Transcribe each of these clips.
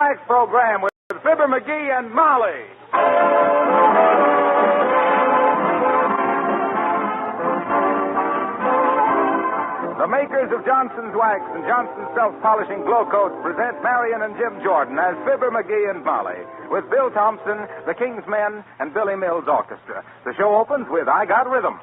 Next program with Fibber McGee and Molly. The makers of Johnson's Wax and Johnson's Self-Polishing Glow Coat present Marion and Jim Jordan as Fibber McGee and Molly, with Bill Thompson, the King's Men, and Billy Mills Orchestra. The show opens with I Got Rhythm.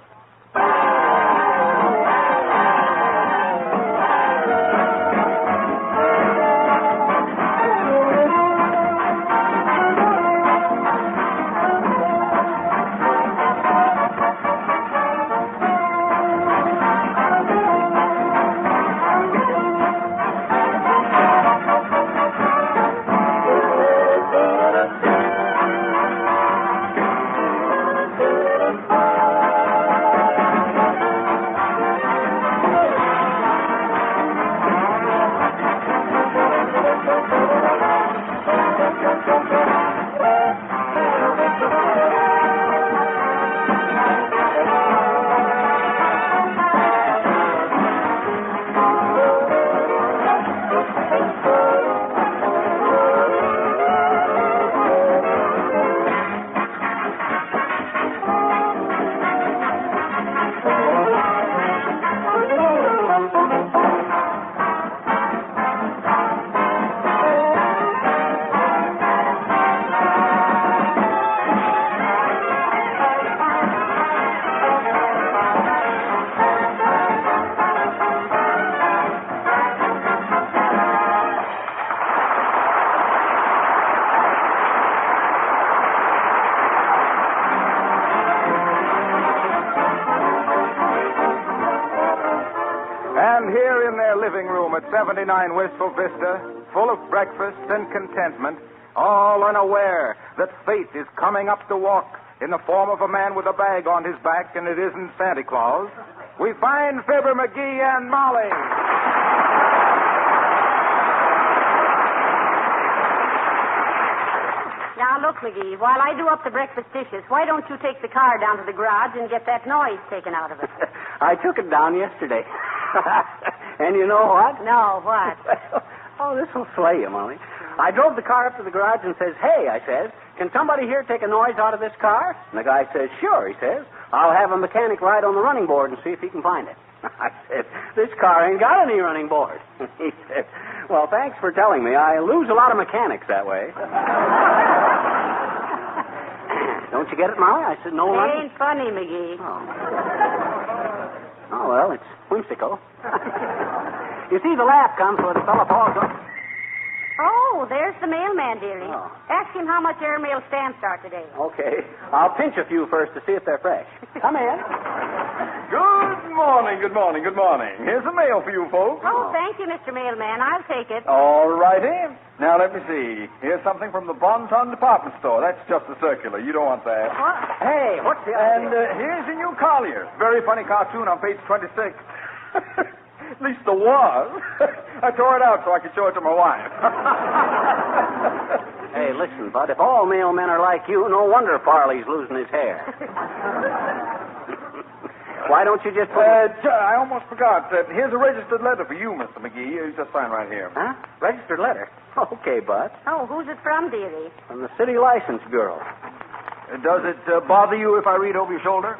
Here in their living room at 79 Wistful Vista, full of breakfast and contentment, all unaware that fate is coming up to walk in the form of a man with a bag on his back, and it isn't Santa Claus, we find Fibber McGee and Molly. Now, look, McGee, while I do up the breakfast dishes, why don't you take the car down to the garage and get that noise taken out of it? I took it down yesterday. And you know what? No, what? Oh, this will slay you, Molly. I drove the car up to the garage and says, hey, I says, can somebody here take a noise out of this car? And the guy says, sure, he says. I'll have a mechanic ride on the running board and see if he can find it. I said, this car ain't got any running board. He said, well, thanks for telling me. I lose a lot of mechanics that way. Don't you get it, Molly? I said, no running. Ain't funny, McGee. Oh, well, it's whimsical. You see, the laugh comes when a fellow falls on... Oh, there's the mailman, dearie. Oh. Ask him how much airmail stamps are today. Okay. I'll pinch a few first to see if they're fresh. Come in. Good morning, good morning, good morning. Here's the mail for you folks. Oh, thank you, Mr. Mailman. I'll take it. All righty. Now, let me see. Here's something from the Bon Ton Department Store. That's just a circular. You don't want that. What? Hey, what's the... And here's your new Collier. Very funny cartoon on page 26. At least there was. I tore it out so I could show it to my wife. Hey, listen, Bud, if all mailmen are like you, no wonder Farley's losing his hair. Why don't you just put... I almost forgot. Here's a registered letter for you, Mr. McGee. You just sign right here. Huh? Registered letter? Okay, Bud. Oh, who's it from, dearie? From the City License Bureau. Does it bother you if I read over your shoulder?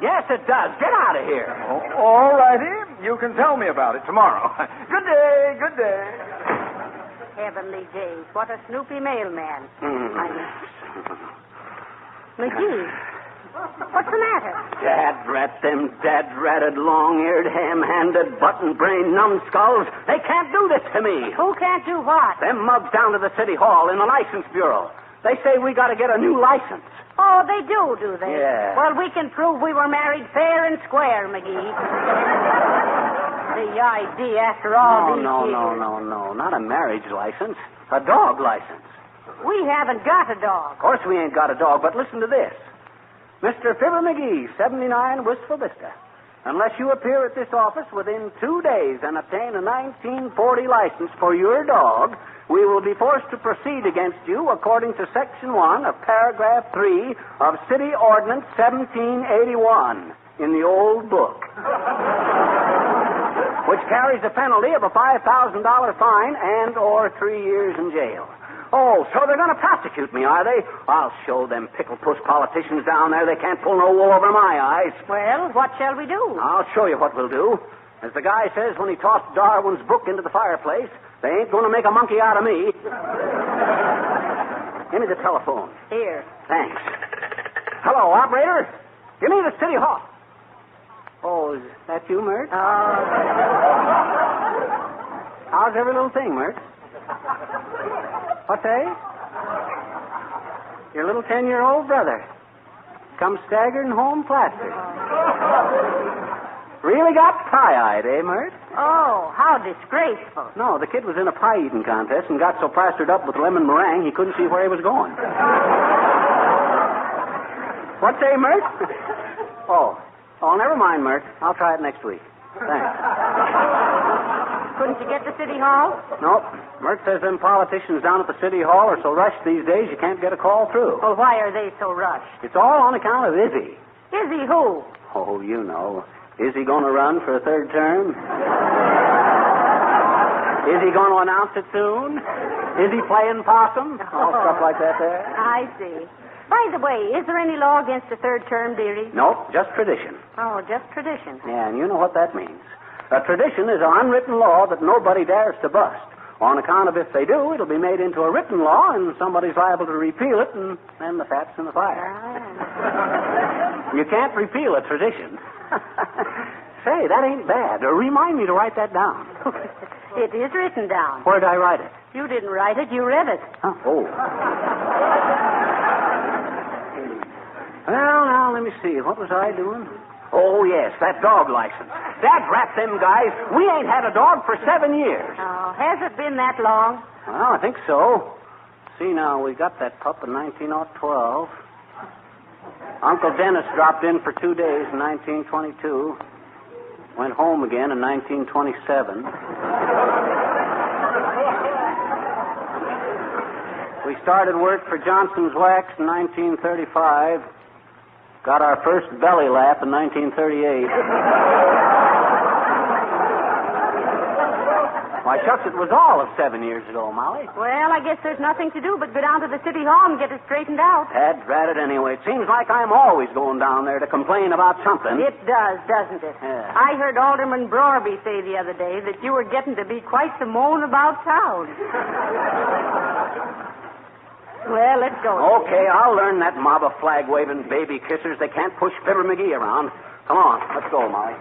Yes, it does. Get out of here. Oh, all righty. You can tell me about it tomorrow. Good day, good day. Heavenly days, what a snoopy mailman. McGee, what's the matter? Dad-rat them dad-ratted, long-eared, ham-handed, button-brained numbskulls. They can't do this to me. Who can't do what? Them mugs down to the City Hall in the License Bureau. They say we got to get a new license. Oh, they do they? Yeah. Well, we can prove we were married fair and square, McGee. The idea, after all these years. No. Not a marriage license. A dog license. We haven't got a dog. Of course we ain't got a dog, but listen to this. Mr. Fibber McGee, 79 Wistful Vista. Unless you appear at this office within 2 days and obtain a 1940 license for your dog, we will be forced to proceed against you according to Section 1 of Paragraph 3 of City Ordinance 1781 in the old book. which carries a penalty of a $5,000 fine and or 3 years in jail. Oh, so they're going to prosecute me, are they? I'll show them pickle-puss politicians down there they can't pull no wool over my eyes. Well, what shall we do? I'll show you what we'll do. As the guy says when he tossed Darwin's book into the fireplace, they ain't going to make a monkey out of me. Give me the telephone. Here. Thanks. Hello, operator. Give me the city hall. Oh, is that you, Mert? How's every little thing, Mert? What's that? Your little 10-year-old brother. Come staggering home plastered. Really got pie-eyed, eh, Mert? Oh, how disgraceful. No, the kid was in a pie-eating contest and got so plastered up with lemon meringue he couldn't see where he was going. What say, Mert? Oh, never mind, Mert. I'll try it next week. Thanks. Couldn't you get to City Hall? Nope. Mert says them politicians down at the City Hall are so rushed these days you can't get a call through. Well, why are they so rushed? It's all on account of Izzy. Izzy who? Oh, you know. Is he going to run for a third term? Is he going to announce it soon? Is he playing possum? All stuff like that there. I see. By the way, is there any law against a third term, dearie? Nope, just tradition. Oh, just tradition. Yeah, and you know what that means. A tradition is an unwritten law that nobody dares to bust. On account of if they do, it'll be made into a written law, and somebody's liable to repeal it, and then the fat's in the fire. You can't repeal a tradition. Say, that ain't bad. Remind me to write that down. It is written down. Where'd I write it? You didn't write it, you read it. Huh? Oh. Well, now, let me see. What was I doing? Oh, yes, that dog license. Dad rat them guys. We ain't had a dog for 7 years. Oh, has it been that long? Well, I think so. See, now, we got that pup in 1912. Uncle Dennis dropped in for 2 days in 1922. Went home again in 1927. We started work for Johnson's Wax in 1935. Got our first belly laugh in 1938. Why, shucks, it was all of 7 years ago, Molly. Well, I guess there's nothing to do but go down to the City Hall and get it straightened out. Dad rat it anyway. It seems like I'm always going down there to complain about something. It does, doesn't it? Yeah. I heard Alderman Brorby say the other day that you were getting to be quite the moan about town. Well, let's go. Okay, I'll learn that mob of flag-waving baby kissers. They can't push Fibber McGee around. Come on, let's go, Molly.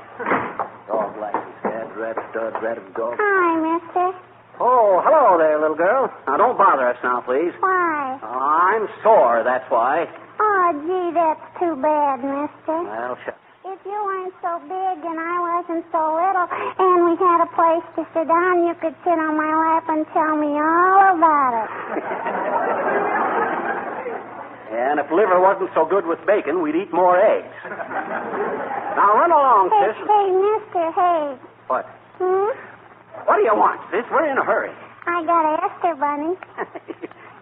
Dog license, dad, rat, stud, rat, dog. Hi, mister. Oh, hello there, little girl. Now, don't bother us now, please. Why? I'm sore, that's why. Oh, gee, that's too bad, mister. Well, If you weren't so big and I wasn't so little and we had a place to sit down, you could sit on my lap and tell me all about it. And if liver wasn't so good with bacon, we'd eat more eggs. Now, run along, Hey, sis. hey, mister, hey. What? Hmm? What do you want, sis? We're in a hurry. I got Esther, Bunny.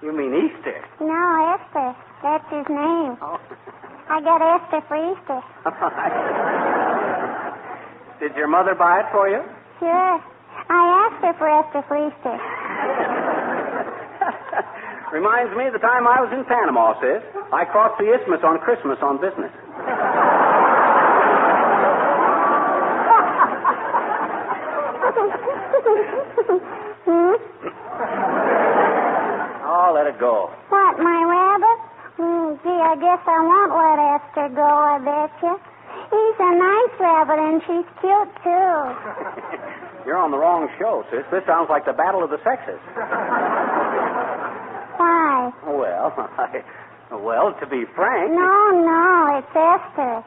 You mean Easter? No, Esther. That's his name. Oh. I got Esther for Easter. Did your mother buy it for you? Sure. I asked her for Esther for Easter. Reminds me of the time I was in Panama, sis. I crossed the isthmus on Christmas on business. Hmm? Oh, let it go. What, my rabbit? Gee, I guess I won't let Esther go, I bet you. He's a nice rabbit, and she's cute, too. You're on the wrong show, sis. This sounds like the battle of the sexes. Why? Well, to be frank... No, it's Esther.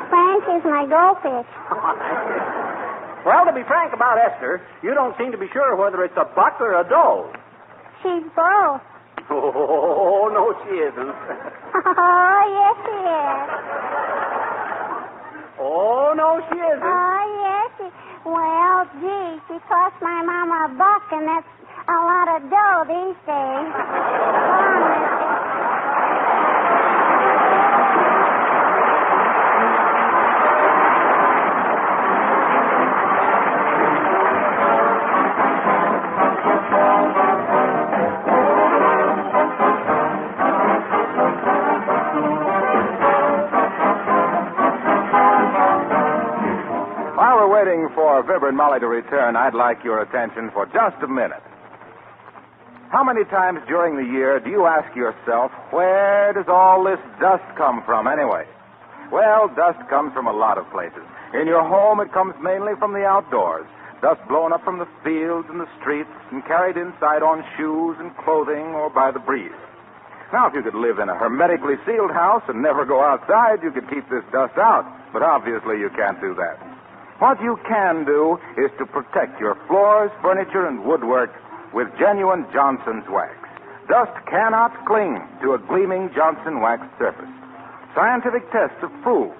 Frank is my goldfish. Well, to be frank about Esther, you don't seem to be sure whether it's a buck or a doe. She's both. Oh, no, she isn't. Oh, yes, she is. Oh, no, she isn't. Oh, yes, she... Well, gee, she cost my mama a buck, and that's a lot of dough these days. Come on, mister. Molly to return, I'd like your attention for just a minute. How many times during the year do you ask yourself, where does all this dust come from anyway? Well, dust comes from a lot of places. In your home, it comes mainly from the outdoors. Dust blown up from the fields and the streets and carried inside on shoes and clothing or by the breeze. Now, if you could live in a hermetically sealed house and never go outside, you could keep this dust out. But obviously you can't do that. What you can do is to protect your floors, furniture, and woodwork with genuine Johnson's wax. Dust cannot cling to a gleaming Johnson wax surface. Scientific tests have proved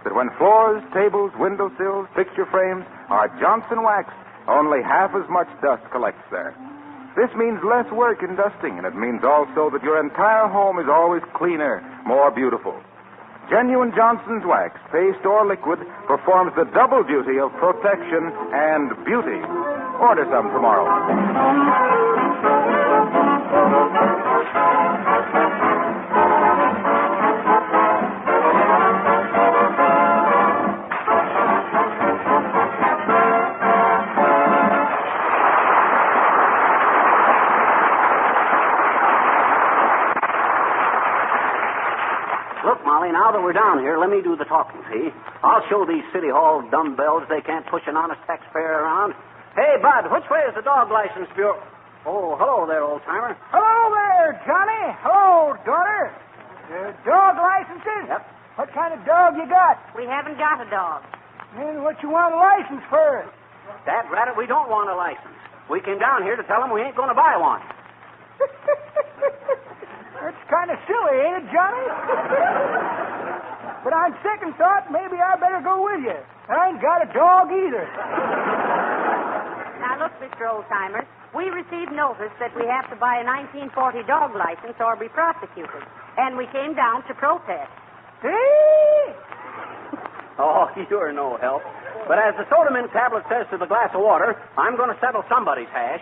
that when floors, tables, windowsills, picture frames are Johnson waxed, only half as much dust collects there. This means less work in dusting, and it means also that your entire home is always cleaner, more beautiful. Genuine Johnson's wax, paste or liquid, performs the double duty of protection and beauty. Order some tomorrow. Look, Molly, now that we're down here, let me do the talking, see? I'll show these City Hall dumbbells they can't push an honest taxpayer around. Hey, Bud, which way is the dog license bureau? Oh, hello there, old-timer. Hello there, Johnny. Hello, daughter. Dog licenses? Yep. What kind of dog you got? We haven't got a dog. And what you want a license for? Dad, Rabbit, we don't want a license. We came down here to tell them we ain't going to buy one. That's kind of silly, ain't it, Johnny? But on second thought, maybe I better go with you. I ain't got a dog either. Now, look, Mr. Oldtimer, we received notice that we have to buy a 1940 dog license or be prosecuted. And we came down to protest. Hey! Oh, you're no help. But as the soda mint tablet says to the glass of water, I'm going to settle somebody's hash.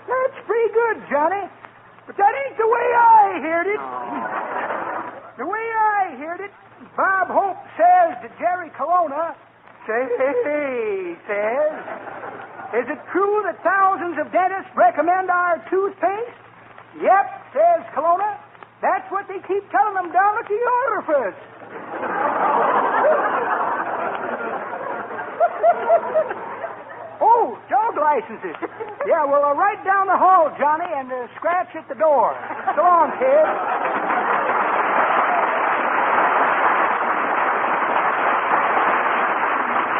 That's pretty good, Johnny. But that ain't the way I heard it. The way I heard it, Bob Hope says to Jerry Colonna, says, is it true that thousands of dentists recommend our toothpaste? Yep, says Colonna. That's what they keep telling them down at the orifice. Oh, dog licenses. Yeah, well, right down the hall, Johnny, and scratch at the door. So long, kid.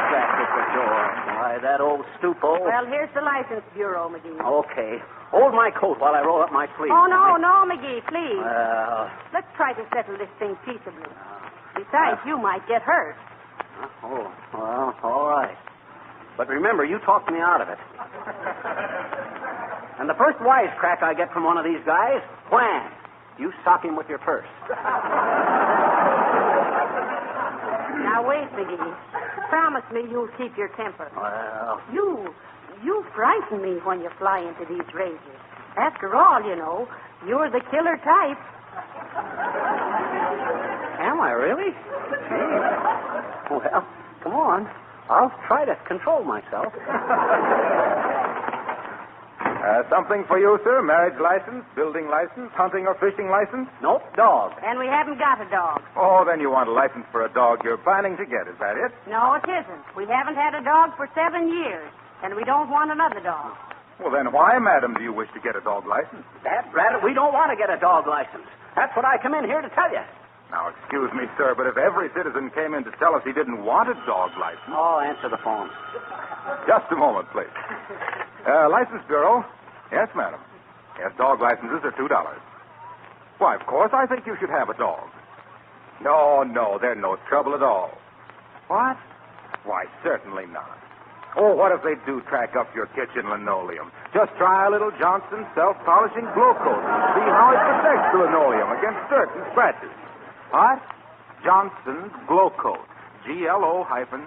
Scratch at the door. Why, that old stupo. Well, here's the license bureau, McGee. Okay. Hold my coat while I roll up my sleeve. Oh, no, McGee, please. Well... Let's try to settle this thing peaceably. Besides, you might get hurt. Oh, well, all right. But remember, you talked me out of it. And the first wisecrack I get from one of these guys, wham, you sock him with your purse. Now, wait, McGee. Promise me you'll keep your temper. Well... You frighten me when you fly into these rages. After all, you know, you're the killer type. Am I really? Gee. Well, come on. I'll try to control myself. Something for you, sir? Marriage license, building license, hunting or fishing license? Nope, dog. And we haven't got a dog. Oh, then you want a license for a dog you're planning to get, is that it? No, it isn't. We haven't had a dog for 7 years, and we don't want another dog. Well, then why, madam, do you wish to get a dog license? That rabbit, we don't want to get a dog license. That's what I come in here to tell you. Now, excuse me, sir, but if every citizen came in to tell us he didn't want a dog license... Oh, answer the phone. Just a moment, please. License Bureau. Yes, madam. Yes, dog licenses are $2. Why, of course, I think you should have a dog. No, they're no trouble at all. What? Why, certainly not. Oh, what if they do track up your kitchen linoleum? Just try a little Johnson self-polishing glow coat and see how it protects the linoleum against dirt and scratches. What? Johnson's Glow Coat. GLO-COAT.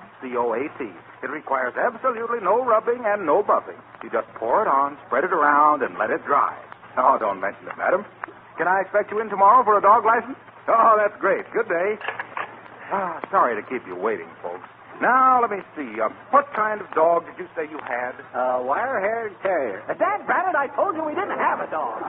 It requires absolutely no rubbing and no buffing. You just pour it on, spread it around, and let it dry. Oh, don't mention it, madam. Can I expect you in tomorrow for a dog license? Oh, that's great. Good day. Sorry to keep you waiting, folks. Now, let me see. What kind of dog did you say you had? Wire-haired terrier. Dad, Brandon, I told you we didn't have a dog.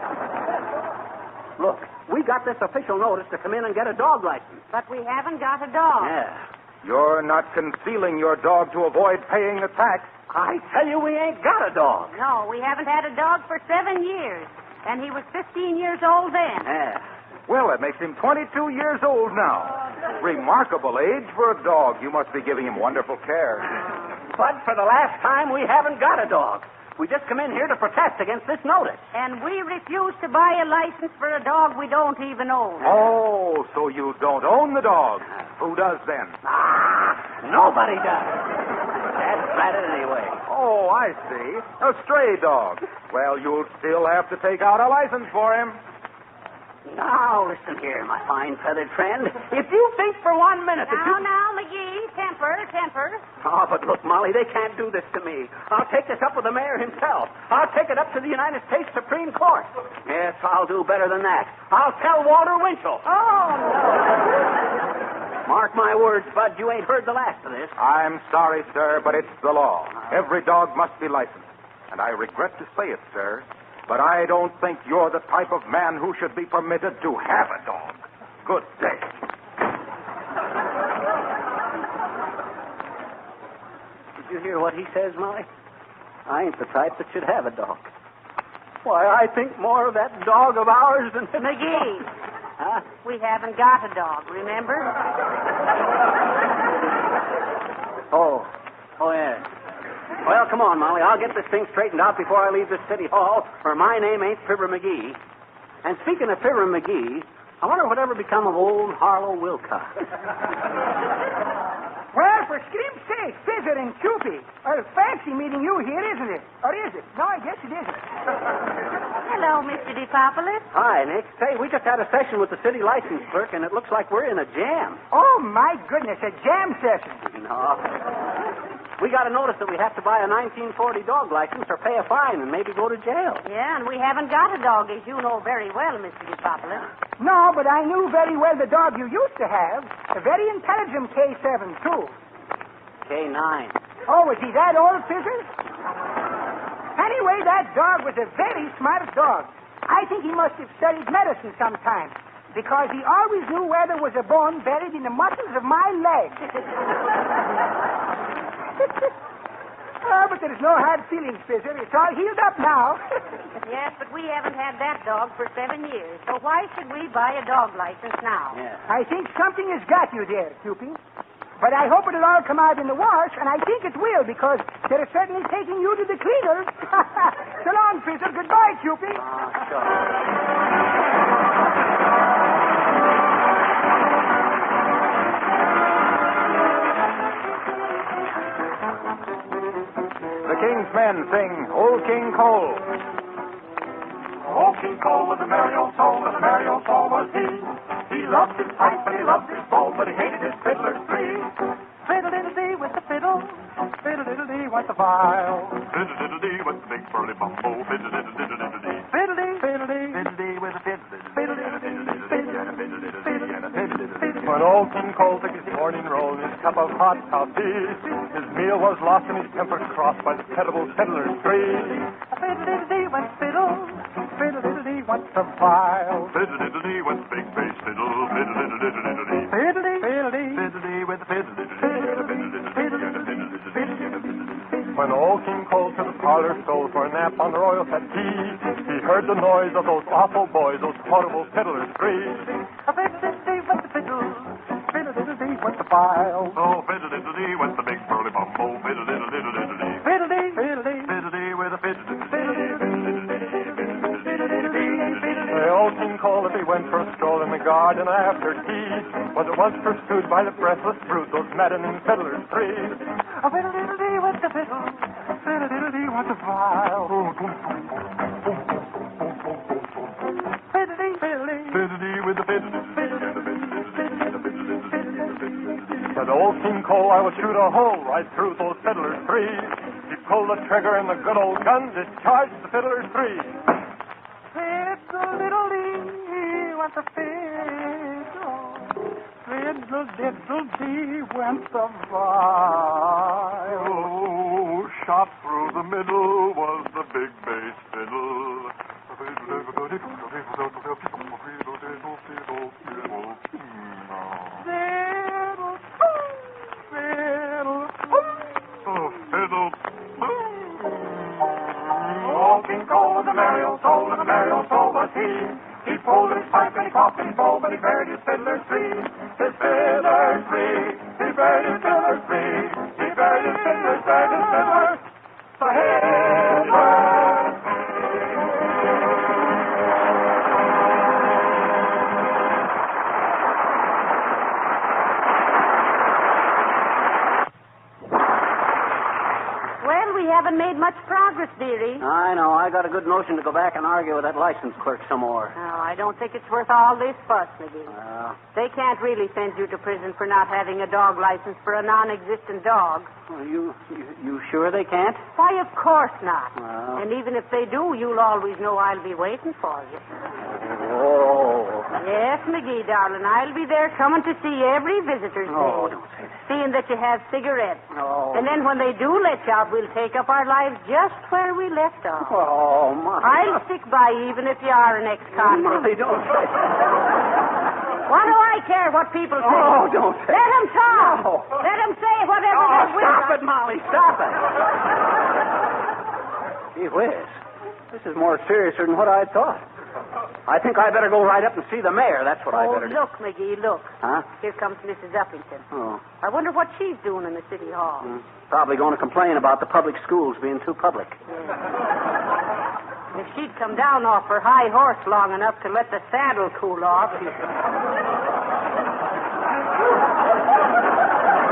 Look, we got this official notice to come in and get a dog license. But we haven't got a dog. Yeah. You're not concealing your dog to avoid paying the tax. I tell you, we ain't got a dog. No, we haven't had a dog for 7 years. And he was 15 years old then. Yeah. Well, that makes him 22 years old now. Remarkable age for a dog. You must be giving him wonderful care. But for the last time, we haven't got a dog. We just come in here to protest against this notice. And we refuse to buy a license for a dog we don't even own. Oh, so you don't own the dog. Who does then? Nobody does. That's ratted anyway. Oh, I see. A stray dog. Well, you'll still have to take out a license for him. Now, listen here, my fine feathered friend. If you think for 1 minute that you... Now, McGee, temper. Oh, but look, Molly, they can't do this to me. I'll take this up with the mayor himself. I'll take it up to the United States Supreme Court. Yes, I'll do better than that. I'll tell Walter Winchell. Oh, no. Mark my words, Bud, you ain't heard the last of this. I'm sorry, sir, but it's the law. Every dog must be licensed. And I regret to say it, sir, but I don't think you're the type of man who should be permitted to have a dog. Good day. Did you hear what he says, Molly? I ain't the type that should have a dog. Why, I think more of that dog of ours than... McGee. Huh? We haven't got a dog, remember? Oh, yeah. Well, come on, Molly. I'll get this thing straightened out before I leave this city hall, or my name ain't Fibber McGee. And speaking of Fibber McGee, I wonder whatever become of old Harlow Wilcox. Well, for scream's sake, Fizzer and Cupid. Well, fancy meeting you here, isn't it? Or is it? No, I guess it isn't. Hello, Mr. DePopulis. Hi, Nick. Say, we just had a session with the city license clerk, and it looks like we're in a jam. Oh, my goodness, a jam session. No. We got a notice that we have to buy a 1940 dog license or pay a fine and maybe go to jail. Yeah, and we haven't got a dog, as you know very well, Mr. DePopulis. No, but I knew very well the dog you used to have. A very intelligent K7, too. K9. Oh, was he that old, Fizzer? Anyway, that dog was a very smart dog. I think he must have studied medicine sometime, because he always knew where there was a bone buried in the muscles of my leg. Oh, but there's no hard feelings, Fizzer. It's all healed up now. Yes, but we haven't had that dog for 7 years, so why should we buy a dog license now? Yeah. I think something has got you there, Cupid. But I hope it'll all come out in the wash, and I think it will, because they're certainly taking you to the cleaners. So long, Fizzer. Goodbye, Cupid. The King's men sing Old King Cole. Old King Cole was a merry old soul, and a merry old soul was he. He loved his pipe and he loved his bowl, but he hated his fiddler's tree. Fiddle-diddle-dee with the fiddle, fiddle-diddle-dee with the viol. Fiddle-diddle-dee with the big burly bumbo, fiddle-diddle-diddle-dee. Fiddle-dee, fiddle-dee, fiddle-dee with the fiddle-diddle-dee, fiddle-diddle-dee, and a fiddle-diddle-dee, and a fiddle-diddle-dee. When Old King Cole took his morning roll, his cup of hot coffee, his meal was lost and his temper crossed by the terrible fiddler's tree. Fiddle-diddle-dee went fiddle, fiddle-diddle-dee went the viol. Fiddle-diddle-dee went the big bass fiddle, fiddle-diddle-diddle-dee. Fiddle-dee, fiddle-dee, fiddle-dee with the fiddle-diddle-dee, and a fiddle-diddle-dee, and a fiddle-diddle-dee, and a fiddle-diddle-dee. When Old King Cole to the parlor stole for a nap on the royal settee, he heard the noise of those awful boys, those horrible fiddlers three. Fiddle-diddle-dee went the fiddle, fiddle-diddle-dee went the viol. Oh, fiddle-diddle-dee went the big burly bumbo, fiddle-diddle-diddle-dee. Fiddle-dee, fiddle-dee, fiddle-dee with a fiddle-diddle-dee. Old King Cole, if he went for a stroll in the garden after tea, was at once pursued by the breathless brute, those maddening fiddlers three. A fiddle-diddle-dee went the fiddle, fiddle-diddle-dee went the viol. Fiddle-dee, fiddle-dee, fiddle-dee with the fiddle-diddle-dee. Said Old King Cole, I will shoot a hole right through those fiddlers three. He pulled the trigger and the good old gun discharged the fiddlers three. Fiddle-diddle-dee went the fiddle. diddle-dee went the viol. Shot through the middle was the big bass fiddle. Fiddle. Oh, King Cole was a merry old soul, and a merry old soul was he. He pulled his pipe and he coughed and he bowled, but he buried his fiddler's tree. His fiddler's tree. He buried his fiddler's tree. He buried his fiddler's tree. His fiddler's We haven't made much progress, dearie. I know. I got a good notion to go back and argue with that license clerk some more. No, I don't think it's worth all this fuss, McGee. Well, They can't really send you to prison for not having a dog license for a non-existent dog. you sure they can't? Why, of course not. Well. And even if they do, you'll always know I'll be waiting for you. Oh. Yes, McGee, darling. I'll be there coming to see every visitor's Oh, day. don't say that. Seeing that you have cigarettes. Oh. And then when they do let you out, we'll take up our lives just where we left off. Oh, Molly. I'll stick by you even if you are an ex-convict. Molly, don't say that. What do I care what people say? Oh, don't say Let them talk. No. Let them say whatever Oh, they will. stop it, Molly. Stop it. Gee whiz. This is more serious than what I thought. I think I better go right up and see the mayor. That's what I better do. Look, McGee, look. Huh? Here comes Mrs. Uppington. Oh. I wonder what she's doing in the city hall. Probably going to complain about the public schools being too public. If she'd come down off her high horse long enough to let the saddle cool off, she'd...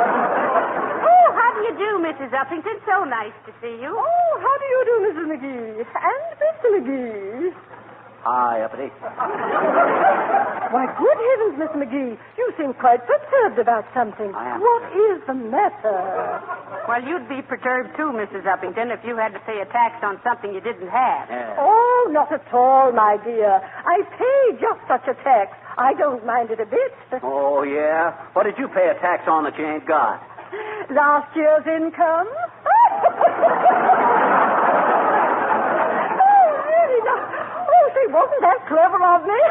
Oh, how do you do, Mrs. Uppington? So nice to see you. Oh, how do you do, Mrs. McGee? And Mr. McGee. Hi, Uppity. Why, good heavens, Miss McGee. You seem quite perturbed about something. I am. What is the matter? Well, you'd be perturbed, too, Mrs. Uppington, if you had to pay a tax on something you didn't have. Yeah. Oh, not at all, my dear. I pay just such a tax. I don't mind it a bit. Oh, yeah? What did you pay a tax on that you ain't got? Last year's income? Say, wasn't that clever of me?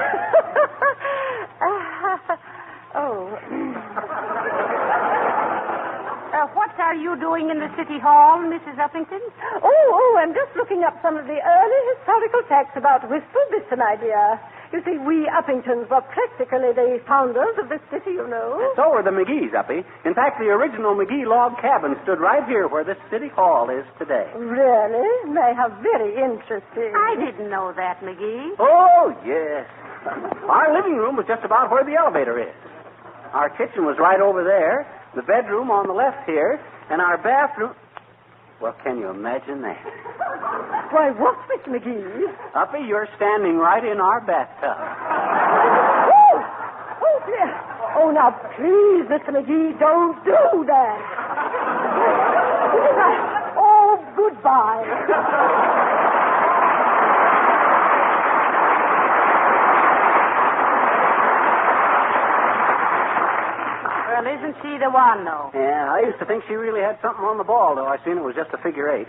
What are you doing in the city hall, Mrs. Uppington? Oh, I'm just looking up some of the early historical facts about Bristol, my dear. You see, we Uppingtons were practically the founders of this city, you know. So were the McGees, Uppy. In fact, the original McGee log cabin stood right here where this city hall is today. Really? How very interesting. I didn't know that, McGee. Oh, yes. Our living room was just about where the elevator is. Our kitchen was right over there, the bedroom on the left here, and our bathroom... Well, can you imagine that? Why, what, Mr. McGee? Uppy, you're standing right in our bathtub. Oh, dear. Oh, now, please, Mr. McGee, don't do that. Oh, goodbye. Well, isn't she the one, though? Yeah, I used to think she really had something on the ball, though I seen it was just a figure eight.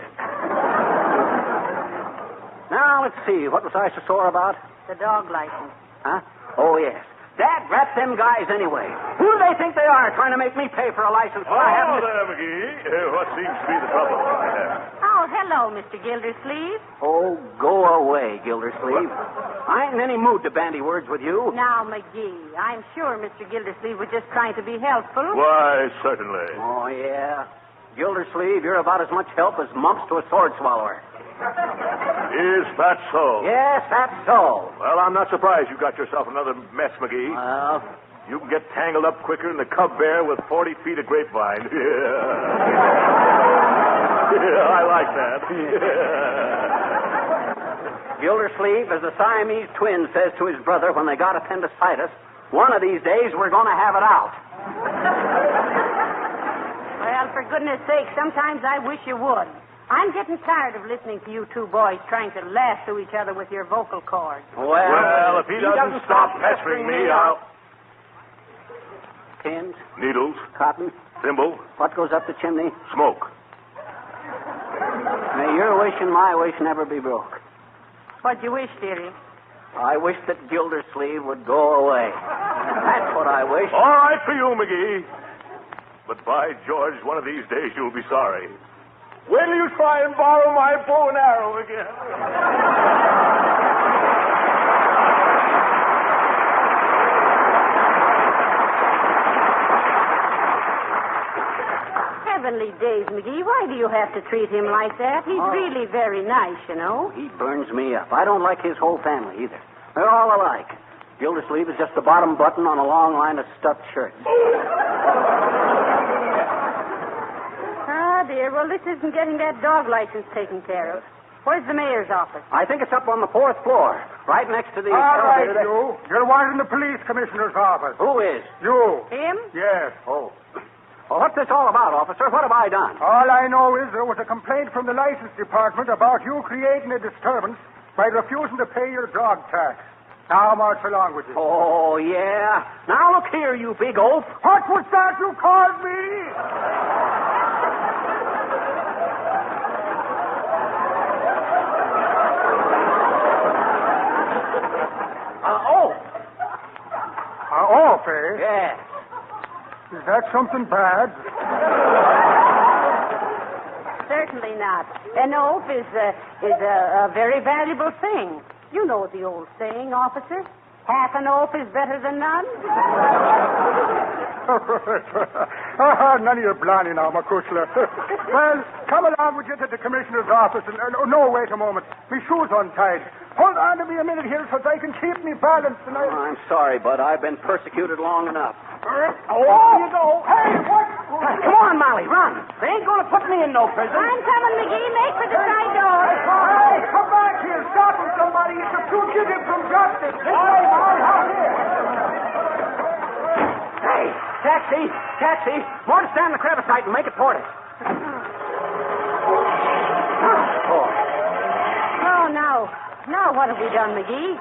Now, let's see. What was I so sore about? The dog license. Huh? Oh, yes. Dad, rat them guys anyway. Who do they think they are trying to make me pay for a license when I haven't... there, McGee. What seems to be the trouble? Oh, hello, Mr. Gildersleeve. Oh, go away, Gildersleeve. I ain't in any mood to bandy words with you. Now, McGee, I'm sure Mr. Gildersleeve was just trying to be helpful. Why, certainly. Oh, yeah. Gildersleeve, you're about as much help as mumps to a sword swallower. Is that so? Yes, that's so. Well, I'm not surprised you got yourself another mess, McGee. Well, You can get tangled up quicker than a cub bear with 40 feet of grapevine. Yeah, I like that. Gildersleeve, as the Siamese twin says to his brother when they got appendicitis, one of these days we're going to have it out. Well, for goodness sake, sometimes I wish you would. I'm getting tired of listening to you two boys trying to lasso each other with your vocal cords. Well, If he doesn't stop pestering me, I'll... Pins? Needles. Cotton? Thimble. What goes up the chimney? Smoke. May your wish and my wish never be broke. What'd you wish, dearie? I wish that Gildersleeve would go away. That's what I wish. All right for you, McGee. But by George, one of these days you'll be sorry. When will you try and borrow my bow and arrow again? Heavenly days, McGee. Why do you have to treat him like that? He's really very nice, you know. He burns me up. I don't like his whole family either. They're all alike. Gildersleeve is just the bottom button on a long line of stuffed shirts. Ah, dear. Well, this isn't getting that dog license taken care of. Where's the mayor's office? I think it's up on the 4th floor, right next to the... All right, elevator. you. You're wanting the police commissioner's office. Who is? You. Him? Yes. Oh. Well, what's this all about, officer? What have I done? All I know is there was a complaint from the license department about you creating a disturbance by refusing to pay your dog tax. Now march along with you. Oh, yeah. Now look here, you big oaf. What was that you called me? Oaf. Off, eh? Yeah. Is that something bad? Certainly not. An oaf is a very valuable thing. You know the old saying, officer. Half an oaf is better than none. None of your blarney now, McCushler. Well, come along with you to the commissioner's office. And, no, wait a moment. My shoe's untied. Hold on to me a minute here so that I can keep me balance tonight. Oh, I'm sorry, Bud. I've been persecuted long enough. Oh, here you go. Hey, what? Come on, Molly, run. They ain't going to put me in no prison. I'm coming, McGee. Make for the side door. Hey, come back here. Stop him, somebody. It's a fugitive from justice. This way, Molly. Out here. Hey, taxi. More to stand in the crevice site and make it toward us. Oh, now what have we done, McGee?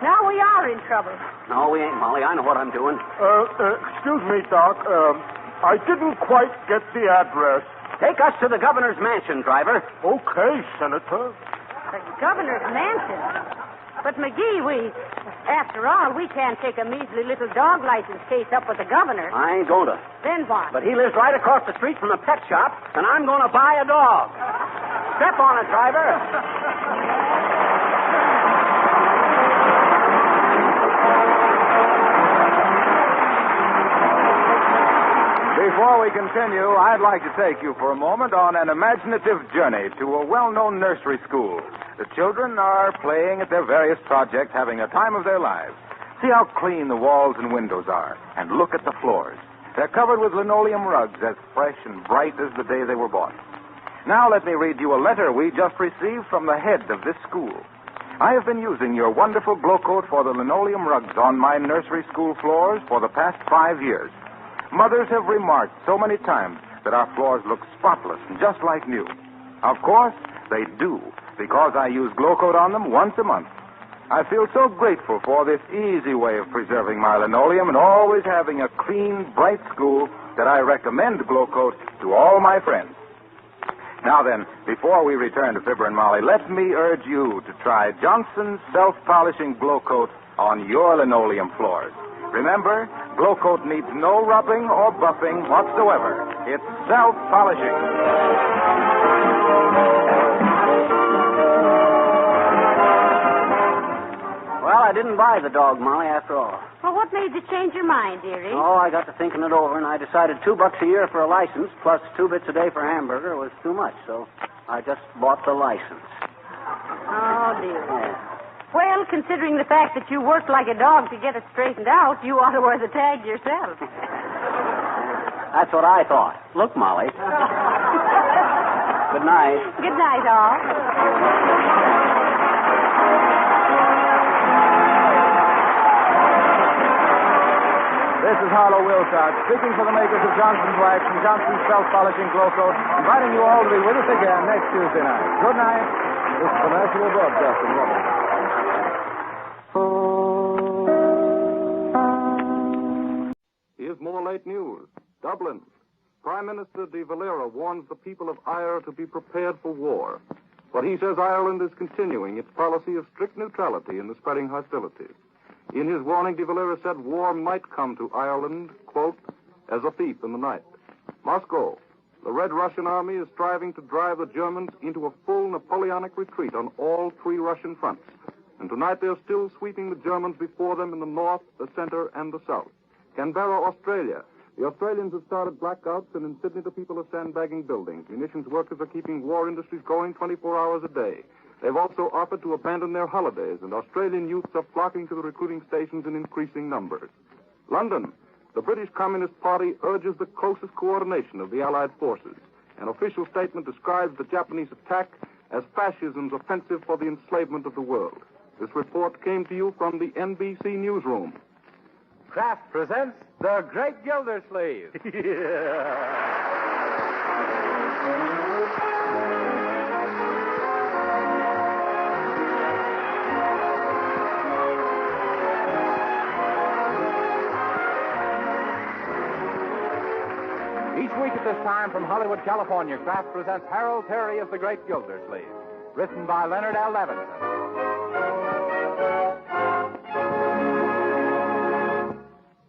Now we are in trouble. No, we ain't, Molly. I know what I'm doing. Excuse me, Doc. I didn't quite get the address. Take us to the governor's mansion, driver. Okay, Senator. The governor's mansion. But, McGee, after all, we can't take a measly little dog license case up with the governor. I ain't going to. Then what? But he lives right across the street from the pet shop, and I'm going to buy a dog. Step on it, driver. Before we continue, I'd like to take you for a moment on an imaginative journey to a well-known nursery school. The children are playing at their various projects, having a time of their lives. See how clean the walls and windows are, and look at the floors. They're covered with linoleum rugs as fresh and bright as the day they were bought. Now let me read you a letter we just received from the head of this school. I have been using your wonderful glow coat for the linoleum rugs on my nursery school floors for the past 5 years. Mothers have remarked so many times that our floors look spotless and just like new. Of course, they do, because I use glow coat on them once a month. I feel so grateful for this easy way of preserving my linoleum and always having a clean, bright school that I recommend glow coat to all my friends. Now then, before we return to Fibber and Molly, let me urge you to try Johnson's self-polishing glow coat on your linoleum floors. Remember, glow coat needs no rubbing or buffing whatsoever. It's self-polishing. Well, I didn't buy the dog, Molly, after all. Well, what made you change your mind, dearie? Oh, I got to thinking it over, and I decided $2 a year for a license plus 2 bits a day for a hamburger was too much, so I just bought the license. Oh, dear. Yeah. Well, considering the fact that you worked like a dog to get it straightened out, you ought to wear the tag yourself. That's what I thought. Look, Molly. Good night. Good night, all. This is Harlow Wilcox, speaking for the makers of Johnson's Wax and Johnson's Self-Polishing Glow Coat, inviting you all to be with us again next Tuesday night. Good night. This is the National Broadcasting Company. If more more late news. Dublin. Prime Minister de Valera warns the people of Ireland to be prepared for war. But he says Ireland is continuing its policy of strict neutrality in the spreading hostilities. In his warning, de Valera said war might come to Ireland, quote, as a thief in the night. Moscow. The Red Russian Army is striving to drive the Germans into a full Napoleonic retreat on all three Russian fronts. And tonight they're still sweeping the Germans before them in the north, the center, and the south. Canberra, Australia. The Australians have started blackouts, and in Sydney the people are sandbagging buildings. Munitions workers are keeping war industries going 24 hours a day. They've also offered to abandon their holidays, and Australian youths are flocking to the recruiting stations in increasing numbers. London. The British Communist Party urges the closest coordination of the Allied forces. An official statement describes the Japanese attack as fascism's offensive for the enslavement of the world. This report came to you from the NBC newsroom. Kraft presents The Great Gildersleeve. Each week at this time from Hollywood, California, Kraft presents Harold Perry as The Great Gildersleeve, written by Leonard L. Levinson.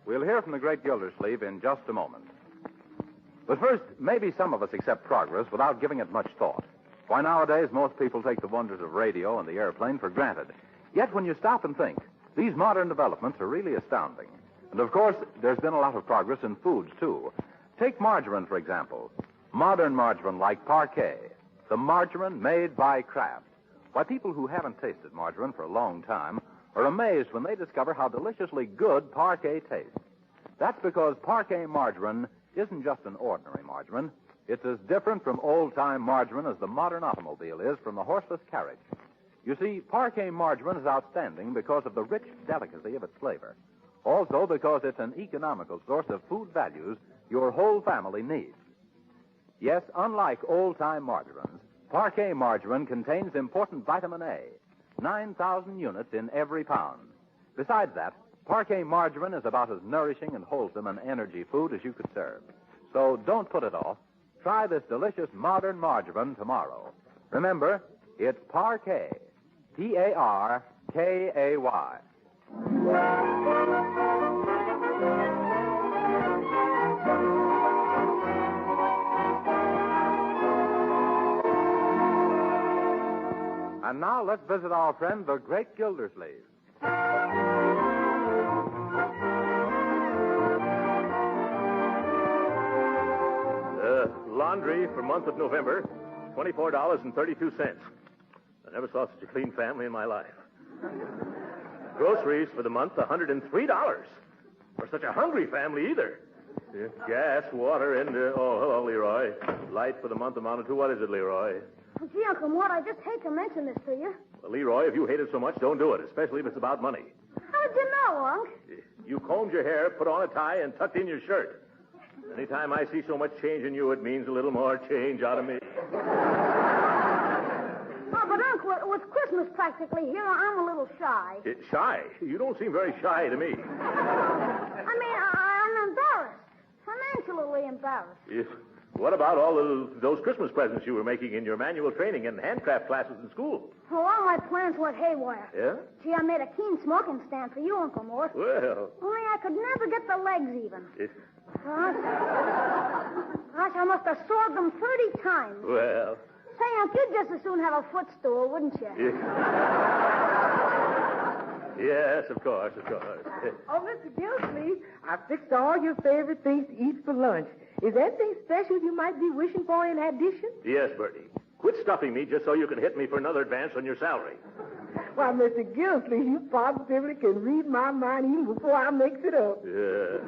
We'll hear from The Great Gildersleeve in just a moment. But first, maybe some of us accept progress without giving it much thought. Why, nowadays, most people take the wonders of radio and the airplane for granted. Yet, when you stop and think, these modern developments are really astounding. And, of course, there's been a lot of progress in foods, too. Take margarine, for example. Modern margarine like Parquet. The margarine made by Kraft. Why, people who haven't tasted margarine for a long time are amazed when they discover how deliciously good Parquet tastes. That's because Parquet margarine isn't just an ordinary margarine. It's as different from old-time margarine as the modern automobile is from the horseless carriage. You see, Parquet margarine is outstanding because of the rich delicacy of its flavor. Also because it's an economical source of food values your whole family needs. Yes, unlike old-time margarines, Parquet margarine contains important vitamin A, 9,000 units in every pound. Besides that, Parquet margarine is about as nourishing and wholesome an energy food as you could serve. So don't put it off. Try this delicious modern margarine tomorrow. Remember, it's Parquet. Parkay. And now let's visit our friend, the Great Gildersleeve. Laundry for month of November, $24.32. I never saw such a clean family in my life. Groceries for the month, $103. For such a hungry family, either. Gas, water, and... oh, hello, Leroy. Light for the month amounted to... what is it, Leroy? Gee, Uncle Mort, I just hate to mention this to you. Well, Leroy, if you hate it so much, don't do it, especially if it's about money. How did you know, Unc? You combed your hair, put on a tie, and tucked in your shirt. Anytime I see so much change in you, it means a little more change out of me. Oh, but, Unc, with Christmas practically here, I'm a little shy. Shy? You don't seem very shy to me. I mean, I'm embarrassed. Financially embarrassed. What about all those Christmas presents you were making in your manual training and handcraft classes in school? Well, all my plans went haywire. Yeah? Gee, I made a keen smoking stand for you, Uncle Mort. Well... only I could never get the legs even. Gosh, I must have sawed them 30 times. Well... Say, Unc, you'd just as soon have a footstool, wouldn't you? Yes, of course. Oh, Mr. Gildersleeve, I fixed all your favorite things to eat for lunch. Is there anything special you might be wishing for in addition? Yes, Bertie. Quit stuffing me just so you can hit me for another advance on your salary. Why, Mr. Gildersleeve, you positively can read my mind even before I mix it up. Yeah.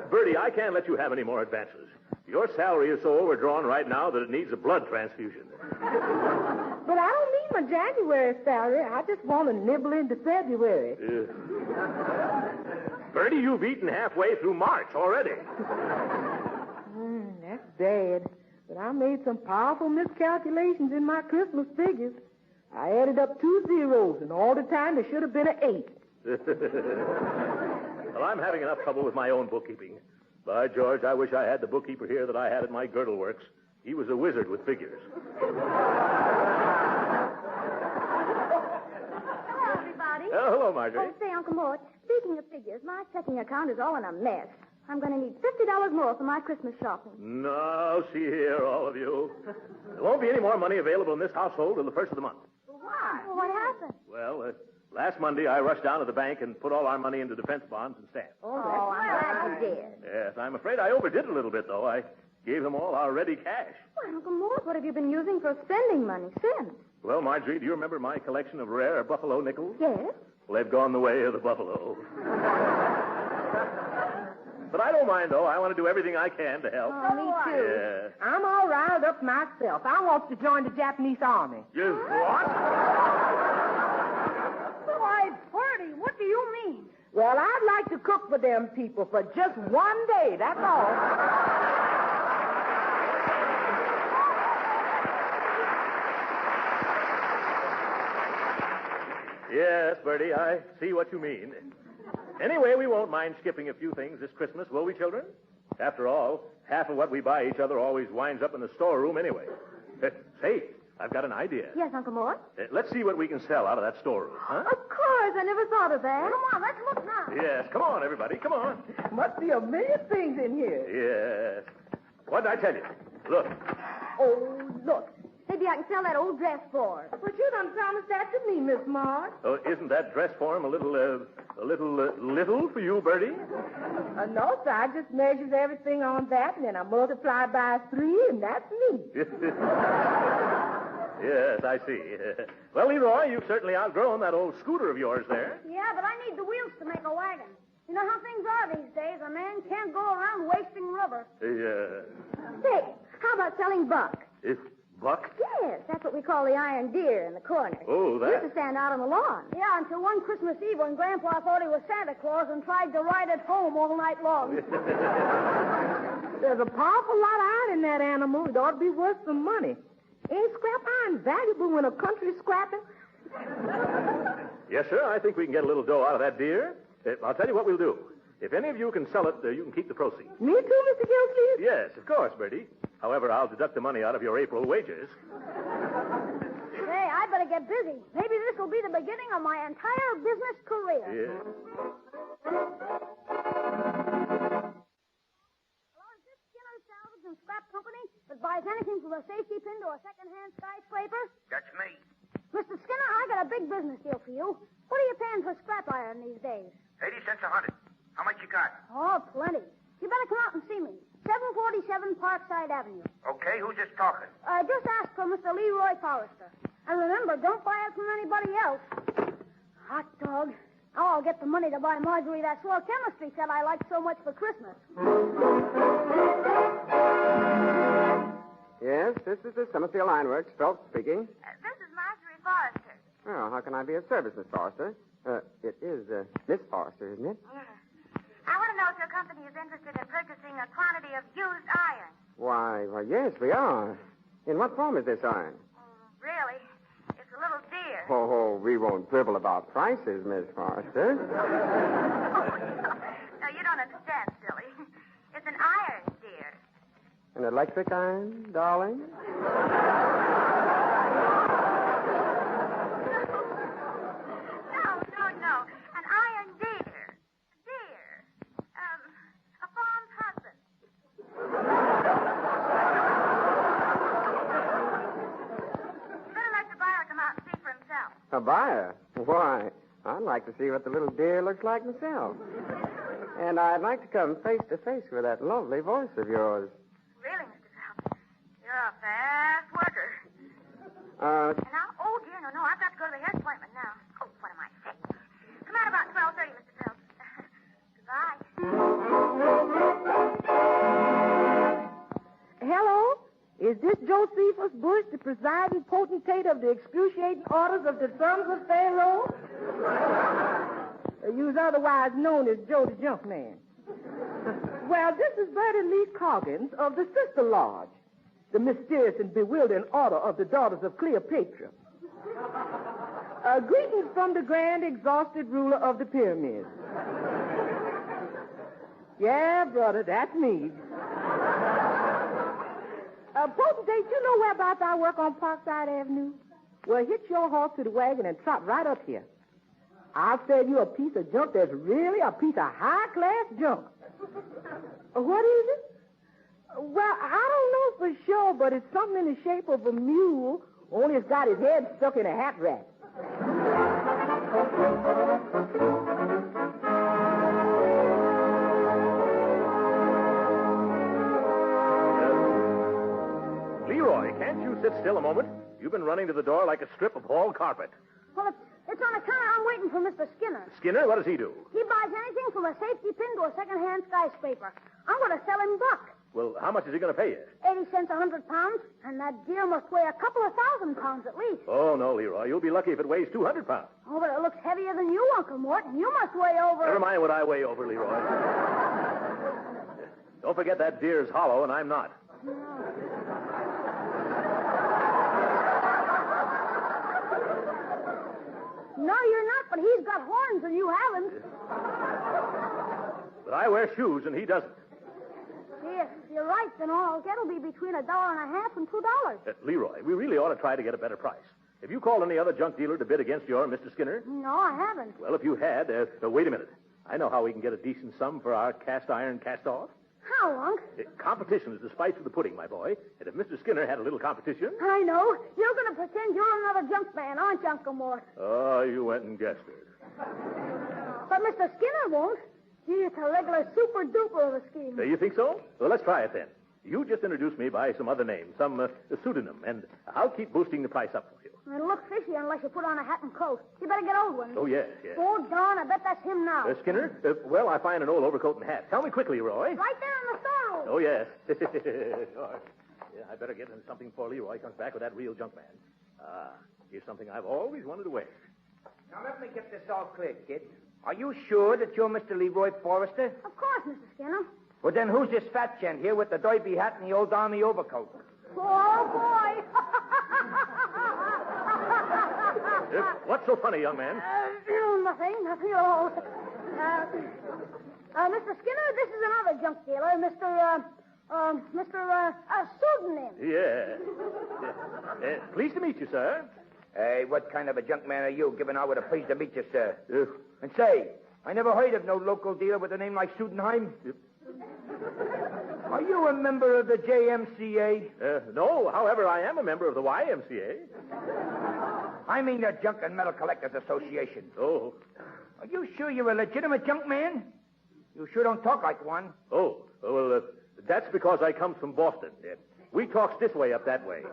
Bertie, I can't let you have any more advances. Your salary is so overdrawn right now that it needs a blood transfusion. But I don't need my January salary. I just want to nibble into February. Bertie, you've eaten halfway through March already. That's bad. But I made some powerful miscalculations in my Christmas figures. I added up 2 zeros, and all the time there should have been an 8. Well, I'm having enough trouble with my own bookkeeping. By George, I wish I had the bookkeeper here that I had at my girdle works. He was a wizard with figures. Hello, everybody. Oh, hello, Marjorie. Oh, say, Uncle Mort, speaking of figures, my checking account is all in a mess. I'm going to need $50 more for my Christmas shopping. No, see here, all of you. There won't be any more money available in this household till the first of the month. Why? Well, what happened? Well, last Monday I rushed down to the bank and put all our money into defense bonds and stamps. I'm glad you did. Yes, I'm afraid I overdid a little bit, though. I gave them all our ready cash. Well, Uncle Mort, what have you been using for spending money since? Well, Marjorie, do you remember my collection of rare buffalo nickels? Yes. Well, they've gone the way of the buffalo. But I don't mind, though. I want to do everything I can to help. Oh, me too. Yes. I'm all riled up myself. I want to join the Japanese army. You what? Why, Bertie, what do you mean? Well, I'd like to cook for them people for just one day, that's all. Yes, Bertie, I see what you mean. Anyway, we won't mind skipping a few things this Christmas, will we, children? After all, half of what we buy each other always winds up in the storeroom anyway. Say, I've got an idea. Yes, Uncle Mort? Let's see what we can sell out of that storeroom, huh? Of course, I never thought of that. Come on, let's look now. Yes, come on, everybody, come on. Must be a million things in here. Yes. What did I tell you? Look. Oh, look. Maybe I can sell that old dress for her. But you done promised that to me, Miss Marge. Oh, isn't that dress form a little little for you, Bertie? No, sir. I just measures everything on that, and then I multiply by 3, and that's me. Yes, I see. Well, Leroy, you've certainly outgrown that old scooter of yours there. Yeah, but I need the wheels to make a wagon. You know how things are these days. A man can't go around wasting rubber. Yeah. Say, how about selling buck? Buck? Yes, that's what we call the iron deer in the corner. Oh, that. Used to stand out on the lawn. Yeah, until one Christmas Eve when Grandpa thought he was Santa Claus and tried to ride it home all night long. There's a powerful lot of iron in that animal. It ought to be worth some money. Ain't scrap iron valuable when a country's scrapping? Yes, sir. I think we can get a little dough out of that deer. I'll tell you what we'll do. If any of you can sell it, you can keep the proceeds. Me too, Mr. Gildersleeve? Yes, of course, Bertie. However, I'll deduct the money out of your April wages. Hey, I better get busy. Maybe this will be the beginning of my entire business career. Yeah. Hello, is this Skinner Salvage and Scrap Company that buys anything from a safety pin to a second-hand skyscraper? That's me. Mr. Skinner, I got a big business deal for you. What are you paying for scrap iron these days? 80 cents a hundred. How much you got? Oh, plenty. You better come out and see me. 747 Parkside Avenue. Okay, who's just talking? Just ask for Mr. Leroy Forrester. And remember, don't buy it from anybody else. Hot dog. Now I'll get the money to buy Marjorie that swell chemistry set I liked so much for Christmas. Yes, this is the Summerfield Ironworks. Phelps speaking. This is Marjorie Forrester. Oh, how can I be of service, Miss Forrester? It is Miss Forrester, isn't it? Yes. I want to know if your company is interested in purchasing a quantity of used iron. Why, yes, we are. In what form is this iron? Really? It's a little dear. Oh, we won't quibble about prices, Miss Forrester. No, you don't understand, silly. It's an iron deer. An electric iron, darling? No. An iron deer. Deer. A farm's husband. You better let the buyer come out and see for himself. A buyer? Why, I'd like to see what the little deer looks like myself. And I'd like to come face to face with that lovely voice of yours. Really, Mr. Phelps? You're a fast worker. And now, oh, dear, no, I've got to go to the hair appointment now. Oh, what am I saying? Come out about 12:30, Mr. Phelps. Goodbye. Hello? Is this Josephus Bush, the presiding potentate of the excruciating orders of the sons of Pharaoh? You's otherwise known as Joe the Junkman. Well, this is Bertie Lee Coggins of the Sister Lodge, the mysterious and bewildering order of the daughters of Cleopatra. Greetings from the grand exhausted ruler of the pyramids. Yeah, brother, that's me. Potentate, you know whereabouts I work on Parkside Avenue? Well, hitch your horse to the wagon and trot right up here. I'll sell you a piece of junk that's really a piece of high-class junk. What is it? Well, I don't know for sure, but it's something in the shape of a mule, only it's got his head stuck in a hat rack. Leroy, can't you sit still a moment? You've been running to the door like a strip of hall carpet. Well, it's on account I'm waiting for Mr. Skinner. Skinner, what does he do? He buys anything from a safety pin to a second-hand skyscraper. I'm going to sell him buck. Well, how much is he going to pay you? 80 cents a 100 pounds, and that deer must weigh a couple of 1,000 pounds at least. Oh, no, Leroy. You'll be lucky if it weighs 200 pounds. Oh, but it looks heavier than you, Uncle Mort, and you must weigh over... Never mind what I weigh over, Leroy. Don't forget that deer's hollow, and I'm not. No, you're not, but he's got horns and you haven't. But I wear shoes, and he doesn't. Yes, you're right, then all I'll get will be between $1.50 and $2. Leroy, we really ought to try to get a better price. Have you called any other junk dealer to bid against your Mr. Skinner? No, I haven't. Well, if you had, wait a minute. I know how we can get a decent sum for our cast iron cast-off. How, Unc? Competition is the spice of the pudding, my boy. And if Mr. Skinner had a little competition... I know. You're going to pretend you're another junk man, aren't you, Uncle Mort? Oh, you went and guessed it. But Mr. Skinner won't. It's a regular super-duper of a scheme. You think so? Well, let's try it then. You just introduce me by some other name, some pseudonym, and I'll keep boosting the price up for you. It'll look fishy unless you put on a hat and coat. You better get old ones. Oh, yes. Oh, darn, I bet that's him now. Skinner? Well, I find an old overcoat and hat. Tell me quickly, Roy. Right there in the storeroom. Oh, yes. Sure. Yeah, I better get into something before Leroy comes back with that real junk man. Here's something I've always wanted to wear. Now, let me get this all clear, kid. Are you sure that you're Mr. Leroy Forrester? Of course, Mr. Skinner. Well, then who's this fat gent here with the derby hat and the old army overcoat? Oh, boy. What's so funny, young man? Nothing at all. Mr. Skinner, this is another junk dealer, Mr. Pseudonym. Yeah. Pleased to meet you, sir. Hey, what kind of a junk man are you, giving out with a pleased to meet you, sir? And say, I never heard of no local dealer with a name like Sudenheim. Are you a member of the JMCA? No, however, I am a member of the YMCA. I mean the Junk and Metal Collectors Association. Oh. Are you sure you're a legitimate junk man? You sure don't talk like one. Oh, well, that's because I come from Boston. We talks this way up that way.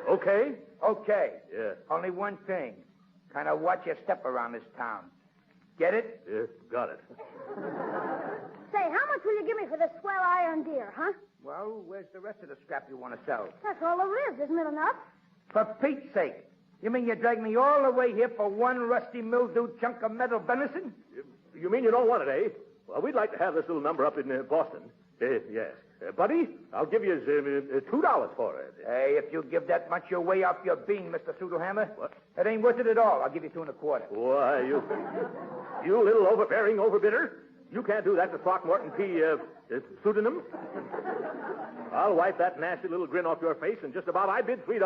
Okay? Okay. Yeah. Only one thing. Kind of watch your step around this town. Get it? Yeah, got it. Say, how much will you give me for this swell iron deer, huh? Well, where's the rest of the scrap you want to sell? That's all there is, isn't it enough? For Pete's sake. You mean you drag me all the way here for one rusty mildewed chunk of metal venison? You mean you don't want it, eh? Well, we'd like to have this little number up in Boston. Yes. Buddy, I'll give you $2 for it. Hey, if you give that much, you're way off your bean, Mr. Sudelhammer. What? It ain't worth it at all. I'll give you 2 1/4. Why, you little overbearing overbidder. You can't do that to Throckmorton P. Pseudonym. I'll wipe that nasty little grin off your face, and just about I bid $3.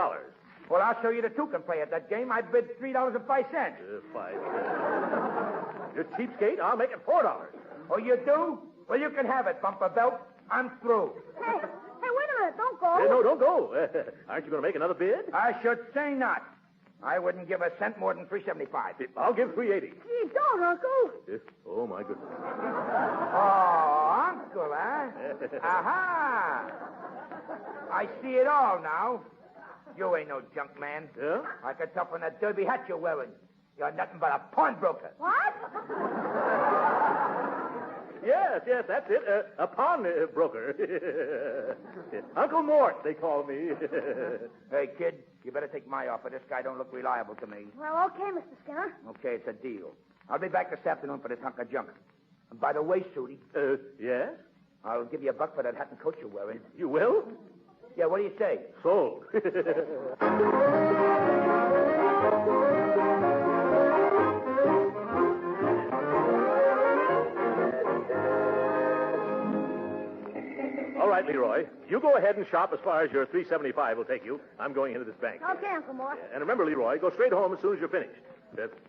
Well, I'll show you the two can play at that game. I bid $3.05. 5 cents. You cheapskate, I'll make it $4. Oh, you do? Well, you can have it, Bumper Belt. I'm through. Hey, wait a minute. Don't go. No, don't go. Aren't you going to make another bid? I should say not. I wouldn't give a cent more than $3.75. I'll give $3.80. Gee, don't, Uncle. Oh, my goodness. Oh, Uncle, huh? Aha! I see it all now. You ain't no junk man. Yeah? I can tell from that derby hat you're wearing. You're nothing but a pawnbroker. What? Yes, that's it. A pawn broker. Uncle Mort, they call me. Hey, kid, you better take my offer. This guy don't look reliable to me. Well, okay, Mr. Skinner. Okay, it's a deal. I'll be back this afternoon for this hunk of junk. And by the way, Sooty. Yes? I'll give you $1 for that hat and coat you're wearing. You will? Yeah, what do you say? Sold. All right, Leroy. You go ahead and shop as far as your $3.75 will take you. I'm going into this bank. Okay, Uncle Mort. And remember, Leroy, go straight home as soon as you're finished.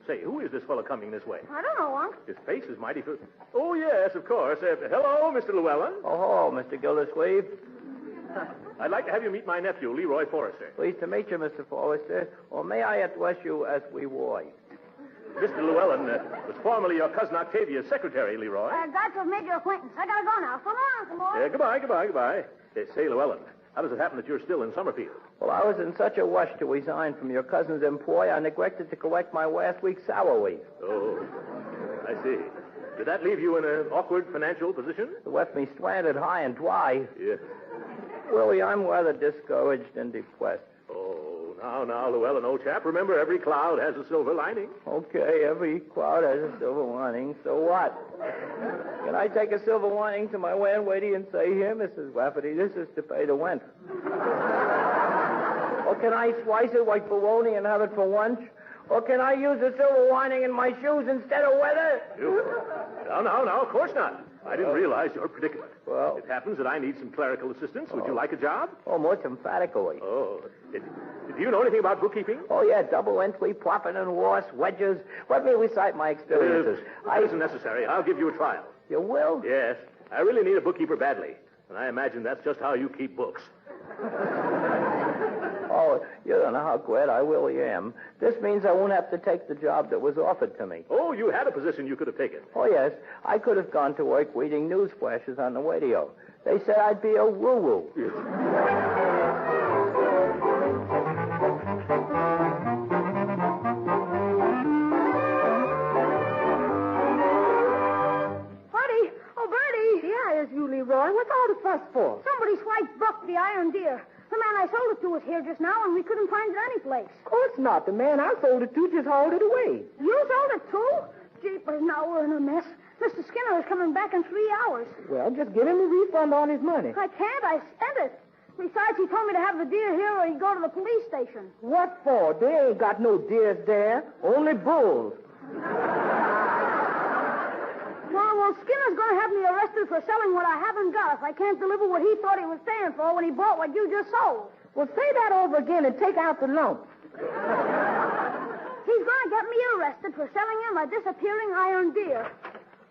Say, who is this fellow coming this way? I don't know, Unc. His face is mighty... Oh, yes, of course. Hello, Mr. Llewellyn. Oh, Mr. Gildersleeve. I'd like to have you meet my nephew, Leroy Forrester. Pleased to meet you, Mr. Forrester. Or may I address you as we boy? Mr. Llewellyn was formerly your cousin Octavia's secretary, Leroy. Glad to have made your acquaintance. I gotta go now. So long, Uncle Mort. Goodbye. Say, Llewellyn, how does it happen that you're still in Summerfield? Well, I was in such a rush to resign from your cousin's employ, I neglected to collect my last week's salary. Oh, I see. Did that leave you in an awkward financial position? It left me stranded high and dry. Yes. Willie, I'm rather discouraged and depressed. Oh, now, Llewellyn, old chap, remember every cloud has a silver lining. Okay, every cloud has a silver lining. So what? Can I take a silver lining to my landlady and say, here, Mrs. Rafferty, this is to pay the rent? Or can I slice it like bologna and have it for lunch? Or can I use a silver lining in my shoes instead of weather? No, of course not. I didn't realize your predicament. Well, it happens that I need some clerical assistance. Would you like a job? Oh, most emphatically. Oh. Do you know anything about bookkeeping? Oh, yeah, double entry, profit and loss, wedges. Let me recite my experiences. That isn't necessary. I'll give you a trial. You will? Yes. I really need a bookkeeper badly. And I imagine that's just how you keep books. Oh, you don't know how glad I really am. This means I won't have to take the job that was offered to me. Oh, you had a position you could have taken. Oh, yes. I could have gone to work reading news flashes on the radio. They said I'd be a woo-woo. Yes. Bertie! Oh, Bertie! Yeah, it's you, Leroy. What's all the fuss for? Somebody swiped Buck, the iron deer. The man I sold it to was here just now, and we couldn't find it anyplace. Of course not. The man I sold it to just hauled it away. You sold it too? Jeepers, now we're in a mess. Mr. Skinner is coming back in 3 hours. Well, just give him a refund on his money. I can't. I spent it. Besides, he told me to have the deer here or he'd go to the police station. What for? They ain't got no deers there. Only bulls. Well, Skinner's going to have me arrested for selling what I haven't got if I can't deliver what he thought he was paying for when he bought what you just sold. Well, say that over again and take out the lump. He's going to get me arrested for selling him a disappearing iron deer.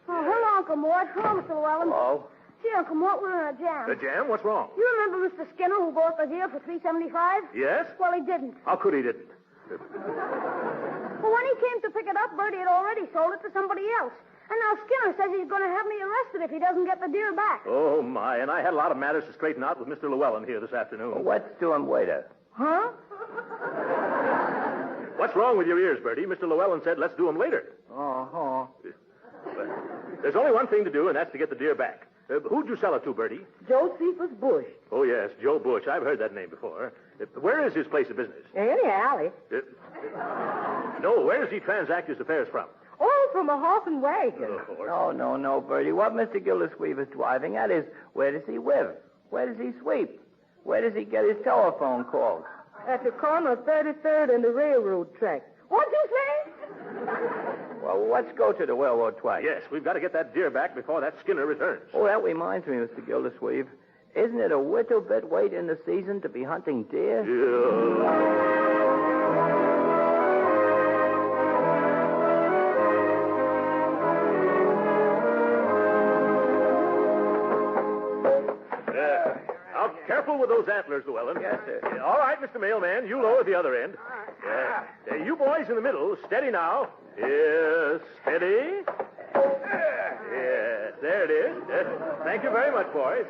Oh, hello, Uncle Mort. Hello, Mr. Llewellyn. Hello. Gee, Uncle Mort, we're in a jam. A jam? What's wrong? You remember Mr. Skinner who bought the deer for $3.75? Yes? Well, he didn't. How could he didn't? Well, when he came to pick it up, Bertie had already sold it to somebody else. And now Skinner says he's going to have me arrested if he doesn't get the deer back. Oh, my. And I had a lot of matters to straighten out with Mr. Llewellyn here this afternoon. Well, what's doing waiter? Huh? What's wrong with your ears, Bertie? Mr. Llewellyn said, let's do them later. Uh-huh. There's only one thing to do, and that's to get the deer back. Who'd you sell it to, Bertie? Josephus Bush. Oh, yes, Joe Bush. I've heard that name before. Where is his place of business? In the alley. No, where does he transact his affairs from? Oh, from a horse and wagon. No, Bertie. What Mr. Gildersleeve is driving at is, where does he live? Where does he sleep? Where does he get his telephone calls? At the corner of 33rd and the railroad track. What'd you say? Well, let's go to the railroad track. Yes, we've got to get that deer back before that Skinner returns. Oh, that reminds me, Mr. Gildersleeve. Isn't it a little bit late in the season to be hunting deer? Careful with those antlers, Llewellyn. Yes, sir. All right, Mr. Mailman, you lower the other end. You boys in the middle, steady now. Yes, steady. Yes, there it is. Yes. Thank you very much, boys.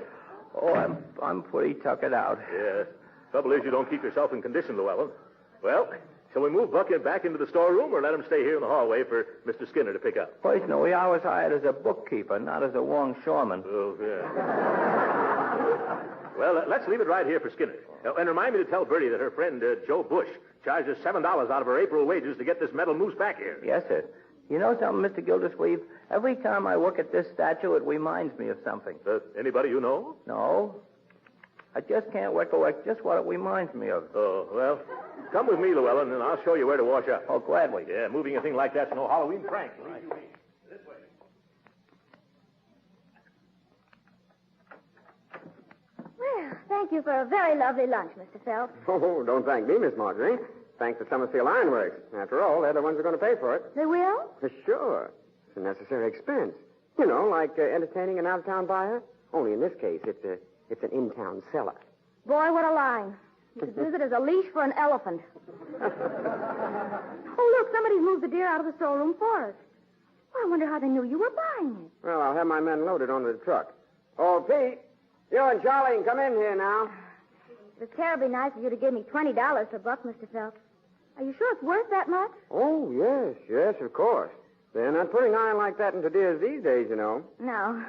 Oh, I'm pretty tuckered out. Yes. Trouble is you don't keep yourself in condition, Llewellyn. Well, shall we move Buck back into the storeroom or let him stay here in the hallway for Mr. Skinner to pick up? Personally, I was hired as a bookkeeper, not as a longshoreman. Oh, yeah. Well, let's leave it right here for Skinner. And remind me to tell Bertie that her friend, Joe Bush, charged us $7 out of her April wages to get this metal moose back here. Yes, sir. You know something, Mr. Gildersleeve? Every time I look at this statue, it reminds me of something. Anybody you know? No. I just can't recollect just what it reminds me of. Oh, well, come with me, Llewellyn, and I'll show you where to wash up. Oh, gladly. Yeah, moving a thing like that's no Halloween prank. Right. This way. you for a very lovely lunch, Mr. Phelps. Oh, don't thank me, Miss Marjorie. Thanks to Summerfield Ironworks. After all, they're the ones who are going to pay for it. They will? Sure. It's a necessary expense. You know, like entertaining an out-of-town buyer. Only in this case, it's an in-town seller. Boy, what a line. You could use it as a leash for an elephant. Oh, look, somebody's moved the deer out of the storeroom for us. Well, I wonder how they knew you were buying it. Well, I'll have my men load it onto the truck. Oh, Pete, you and Charlie can come in here now. It was terribly nice of you to give me $20 for Buck, Mr. Phelps. Are you sure it's worth that much? Oh, yes, of course. They're not putting iron like that into deers these days, you know. No.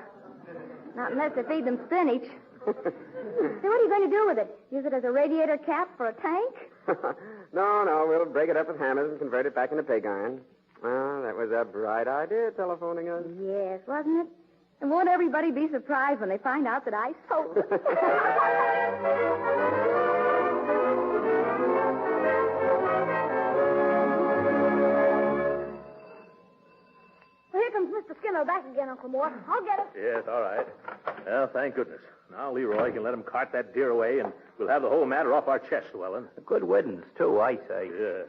Not unless they feed them spinach. So what are you going to do with it? Use it as a radiator cap for a tank? No, we'll break it up with hammers and convert it back into pig iron. Well, that was a bright idea, telephoning us. Yes, wasn't it? And won't everybody be surprised when they find out that I sold it? Well, here comes Mr. Skinner back again, Uncle Mort. I'll get him. Yes, all right. Well, thank goodness. Now Leroy can let him cart that deer away, and we'll have the whole matter off our chest, Llewellyn. A good riddance, too, I say. Yeah.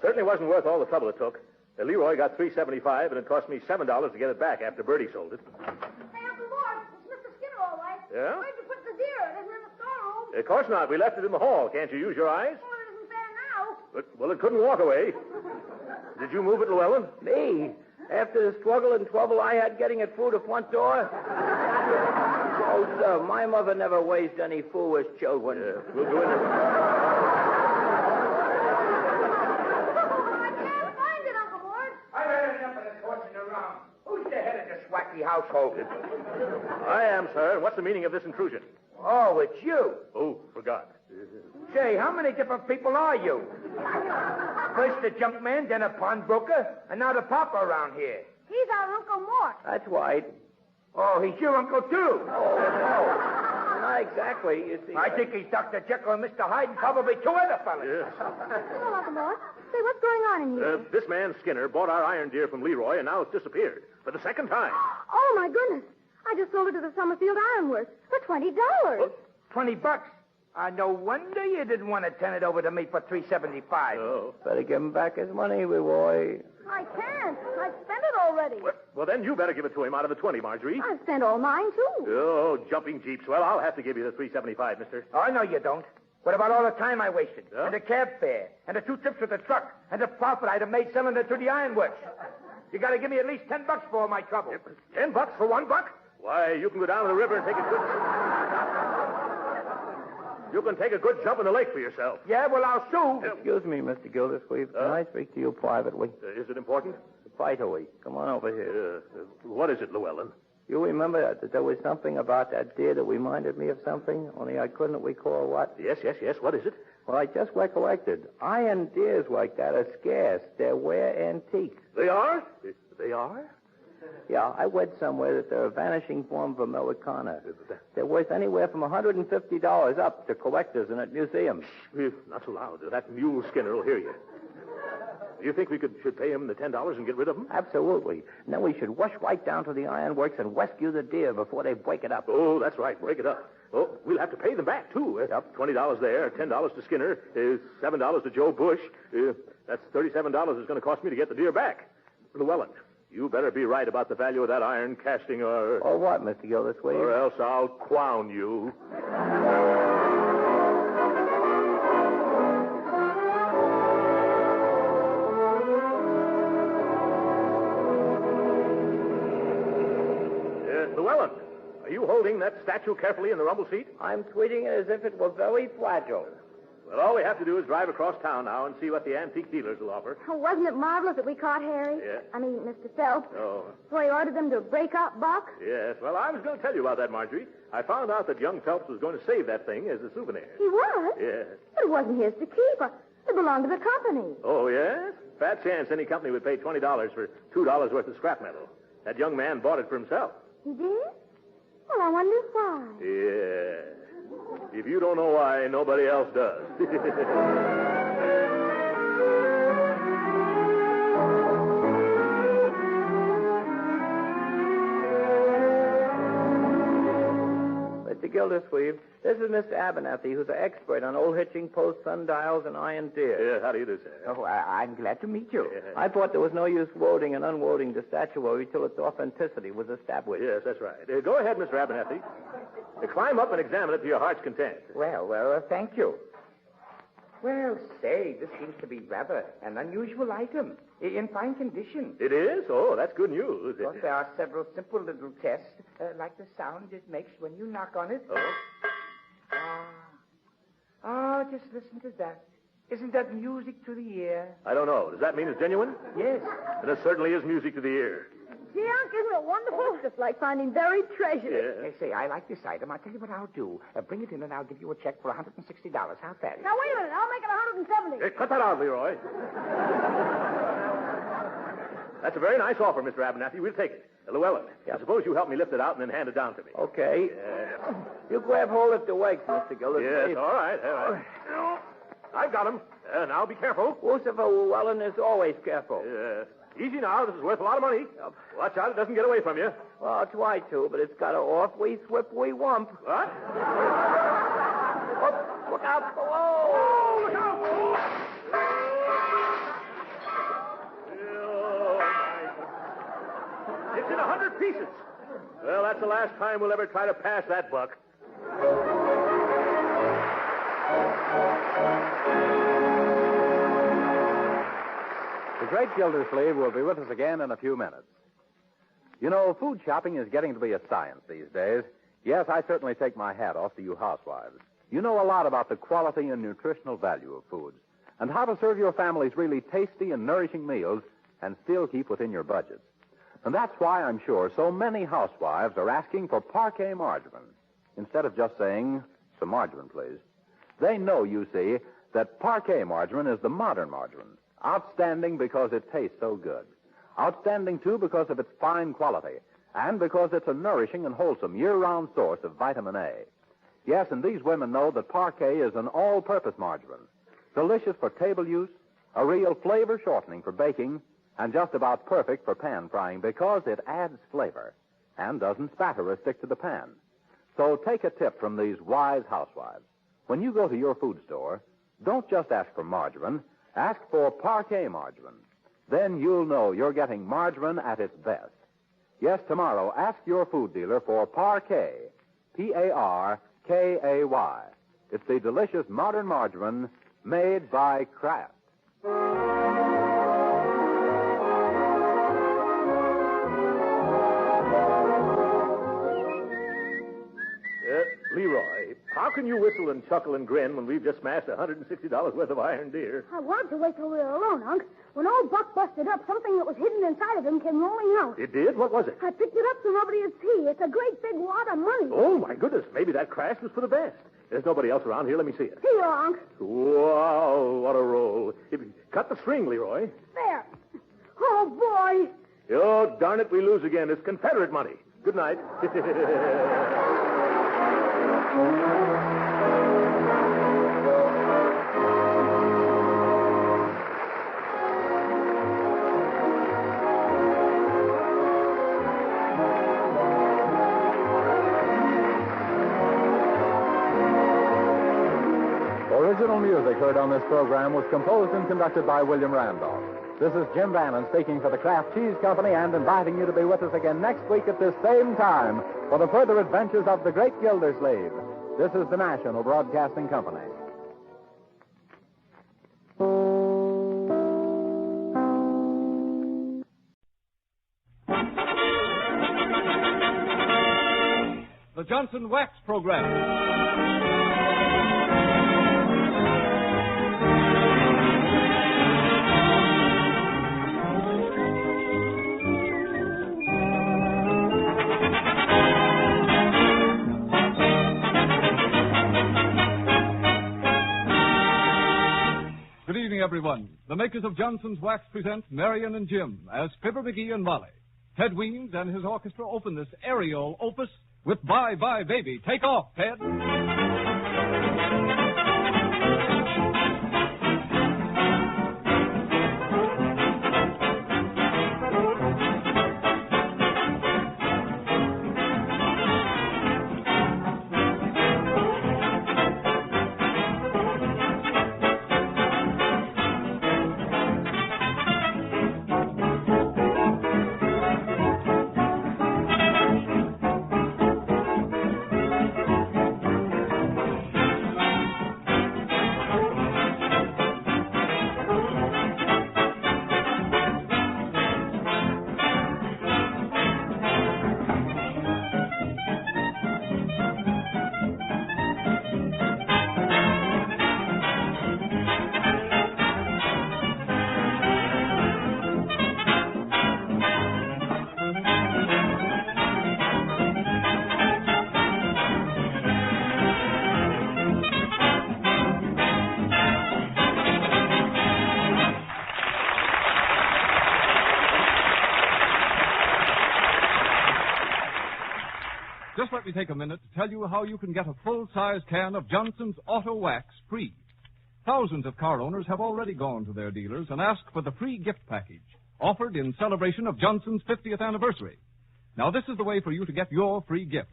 Certainly wasn't worth all the trouble it took. Leroy got $3.75, and it cost me $7 to get it back after Bertie sold it. Hey, Uncle Mort, it's Mr. Skinner, all right. Yeah? Where'd you put the deer? It isn't in the storeroom. Of course not. We left it in the hall. Can't you use your eyes? Well, it isn't there now. Well, it couldn't walk away. Did you move it, Llewellyn? Me? After the struggle and trouble I had getting it through the front door? Oh, sir, my mother never raised any foolish children. Yeah, we'll go in there. I can't find it, Uncle Mort. I've had enough of this horsing around. Who's the head of this wacky household? I am, sir. And what's the meaning of this intrusion? Oh, it's you. Oh, forgot. Say, how many different people are you? First the junk man, then a pawnbroker, and now the papa around here. He's our Uncle Mort. That's right. Oh, he's your uncle, too. Oh, no. Not exactly, you see. I think he's Dr. Jekyll and Mr. Hyde and probably two other fellas. Yes. Hello, Uncle Mort. Say, what's going on in here? This man, Skinner, bought our iron deer from Leroy, and now it's disappeared. For the second time. Oh, my goodness. I just sold it to the Summerfield Ironworks for $20. $20? No wonder you didn't want to turn it over to me for $3.75. Oh. Better give him back his money, Leroy. I can't. I spent it already. Well, then you better give it to him out of the 20, Marjorie. I spent all mine, too. Oh, jumping jeeps. Well, I'll have to give you the $3.75, mister. Oh, no, you don't. What about all the time I wasted? Yeah? And the cab fare? And the 2 trips with the truck? And the profit I'd have made selling it to the ironworks? You got to give me at least $10 for all my trouble. $10 for $1? Why, you can go down to the river and take a good... You can take a good jump in the lake for yourself. Yeah, well, I'll sue. Excuse me, Mr. Gildersleeve. Can I speak to you privately? Is it important? Vitally. Come on over here. What is it, Llewellyn? You remember that there was something about that deer that reminded me of something, only I couldn't recall what? Yes. What is it? Well, I just recollected. Iron deers like that are scarce. They're rare antiques. They are? They are? Yeah, I read somewhere that they're a vanishing form of Americana. They're worth anywhere from $150 up to collectors and at museums. Not so loud. That mule Skinner will hear you. Do you think we should pay him the $10 and get rid of him? Absolutely. And then we should rush right down to the ironworks and rescue the deer before they break it up. Oh, that's right. Break it up. Oh, we'll have to pay them back, too. Yep. $20 there, $10 to Skinner, $7 to Joe Bush. That's $37 it's going to cost me to get the deer back. Llewellyn, you better be right about the value of that iron casting or... Or what, Mr. Gildersleeve? Or else I'll clown you. Llewellyn, are you holding that statue carefully in the rumble seat? I'm treating it as if it were very fragile. Well, all we have to do is drive across town now and see what the antique dealers will offer. Oh, wasn't it marvelous that we caught Harry? Yeah. I mean, Mr. Phelps. Oh. So he ordered them to break up Buck? Yes. Well, I was going to tell you about that, Marjorie. I found out that young Phelps was going to save that thing as a souvenir. He was? Yes. But it wasn't his to keep. It belonged to the company. Oh, yes? Fat chance any company would pay $20 for $2 worth of scrap metal. That young man bought it for himself. He did? Well, I wonder why. Yeah. If you don't know why, nobody else does. Mr. Mr. Gildersleeve, this is Mr. Abernathy, who's an expert on old hitching posts, sundials, and iron tiers. Yeah, how do you do, sir? Oh, I'm glad to meet you. I thought there was no use woading and unwoading the statuary till its authenticity was established. Yes, that's right. Go ahead, Mr. Abernathy. Climb up and examine it to your heart's content. Well, thank you. Well, say, this seems to be rather an unusual item. In fine condition. It is? Oh, that's good news. Of course, there are several simple little tests, like the sound it makes when you knock on it. Oh? Oh, just listen to that. Isn't that music to the ear? I don't know. Does that mean it's genuine? Yes. And it certainly is music to the ear. Gee, Unc, isn't it wonderful? It's just like finding buried treasure. Yeah. Say, I like this item. I'll tell you what I'll do. Bring it in and I'll give you a check for $160. How's that? Now, wait a minute. I'll make it $170. Hey, cut that out, Leroy. That's a very nice offer, Mr. Abernathy. We'll take it. Llewellyn, I suppose you help me lift it out and then hand it down to me. Okay. You grab hold of the wakes, Mr. Gildersleeve. Yes, all right. I've got him. Now be careful. Lucifer Llewellyn is always careful. Easy now. This is worth a lot of money. Watch out it doesn't get away from you. Well, I'll try to, but it's got a awfully swippery wump. What? Look out below! Oh, look out! It's in 100 pieces. Well, that's the last time we'll ever try to pass that buck. The Great Gildersleeve will be with us again in a few minutes. You know, food shopping is getting to be a science these days. Yes, I certainly take my hat off to you housewives. You know a lot about the quality and nutritional value of foods and how to serve your families really tasty and nourishing meals and still keep within your budgets. And that's why I'm sure so many housewives are asking for parquet margarine instead of just saying, some margarine, please. They know, you see, that parquet margarine is the modern margarine. Outstanding because it tastes so good. Outstanding, too, because of its fine quality and because it's a nourishing and wholesome year-round source of vitamin A. Yes, and these women know that parquet is an all-purpose margarine. Delicious for table use, a real flavor shortening for baking, and just about perfect for pan frying because it adds flavor and doesn't spatter or stick to the pan. So take a tip from these wise housewives. When you go to your food store, don't just ask for margarine, ask for parquet margarine. Then you'll know you're getting margarine at its best. Yes, tomorrow, ask your food dealer for parquet, Parkay. It's the delicious modern margarine made by Kraft. Leroy, how can you whistle and chuckle and grin when we've just smashed $160 worth of iron deer? I wanted to wait till we were alone, Unc. When old Buck busted up, something that was hidden inside of him came rolling out. It did? What was it? I picked it up so nobody would see. It's a great big wad of money. Oh, my goodness. Maybe that crash was for the best. There's nobody else around here. Let me see it. Here you are, Unc. Wow, what a roll. Cut the string, Leroy. There. Oh, boy. Oh, darn it, we lose again. It's Confederate money. Good night. Original music heard on this program was composed and conducted by William Randolph. This is Jim Bannon speaking for the Kraft Cheese Company and inviting you to be with us again next week at this same time for the further adventures of the Great Gildersleeve. This is the National Broadcasting Company. The Johnson Wax Program. Good evening, everyone. The makers of Johnson's Wax present Marion and Jim as Fibber McGee and Molly. Ted Weems and his orchestra open this aerial opus with Bye Bye Baby. Take off, Ted. me take a minute to tell you how you can get a full-size can of Johnson's Auto Wax free. Thousands of car owners have already gone to their dealers and asked for the free gift package offered in celebration of Johnson's 50th anniversary. Now, this is the way for you to get your free gift.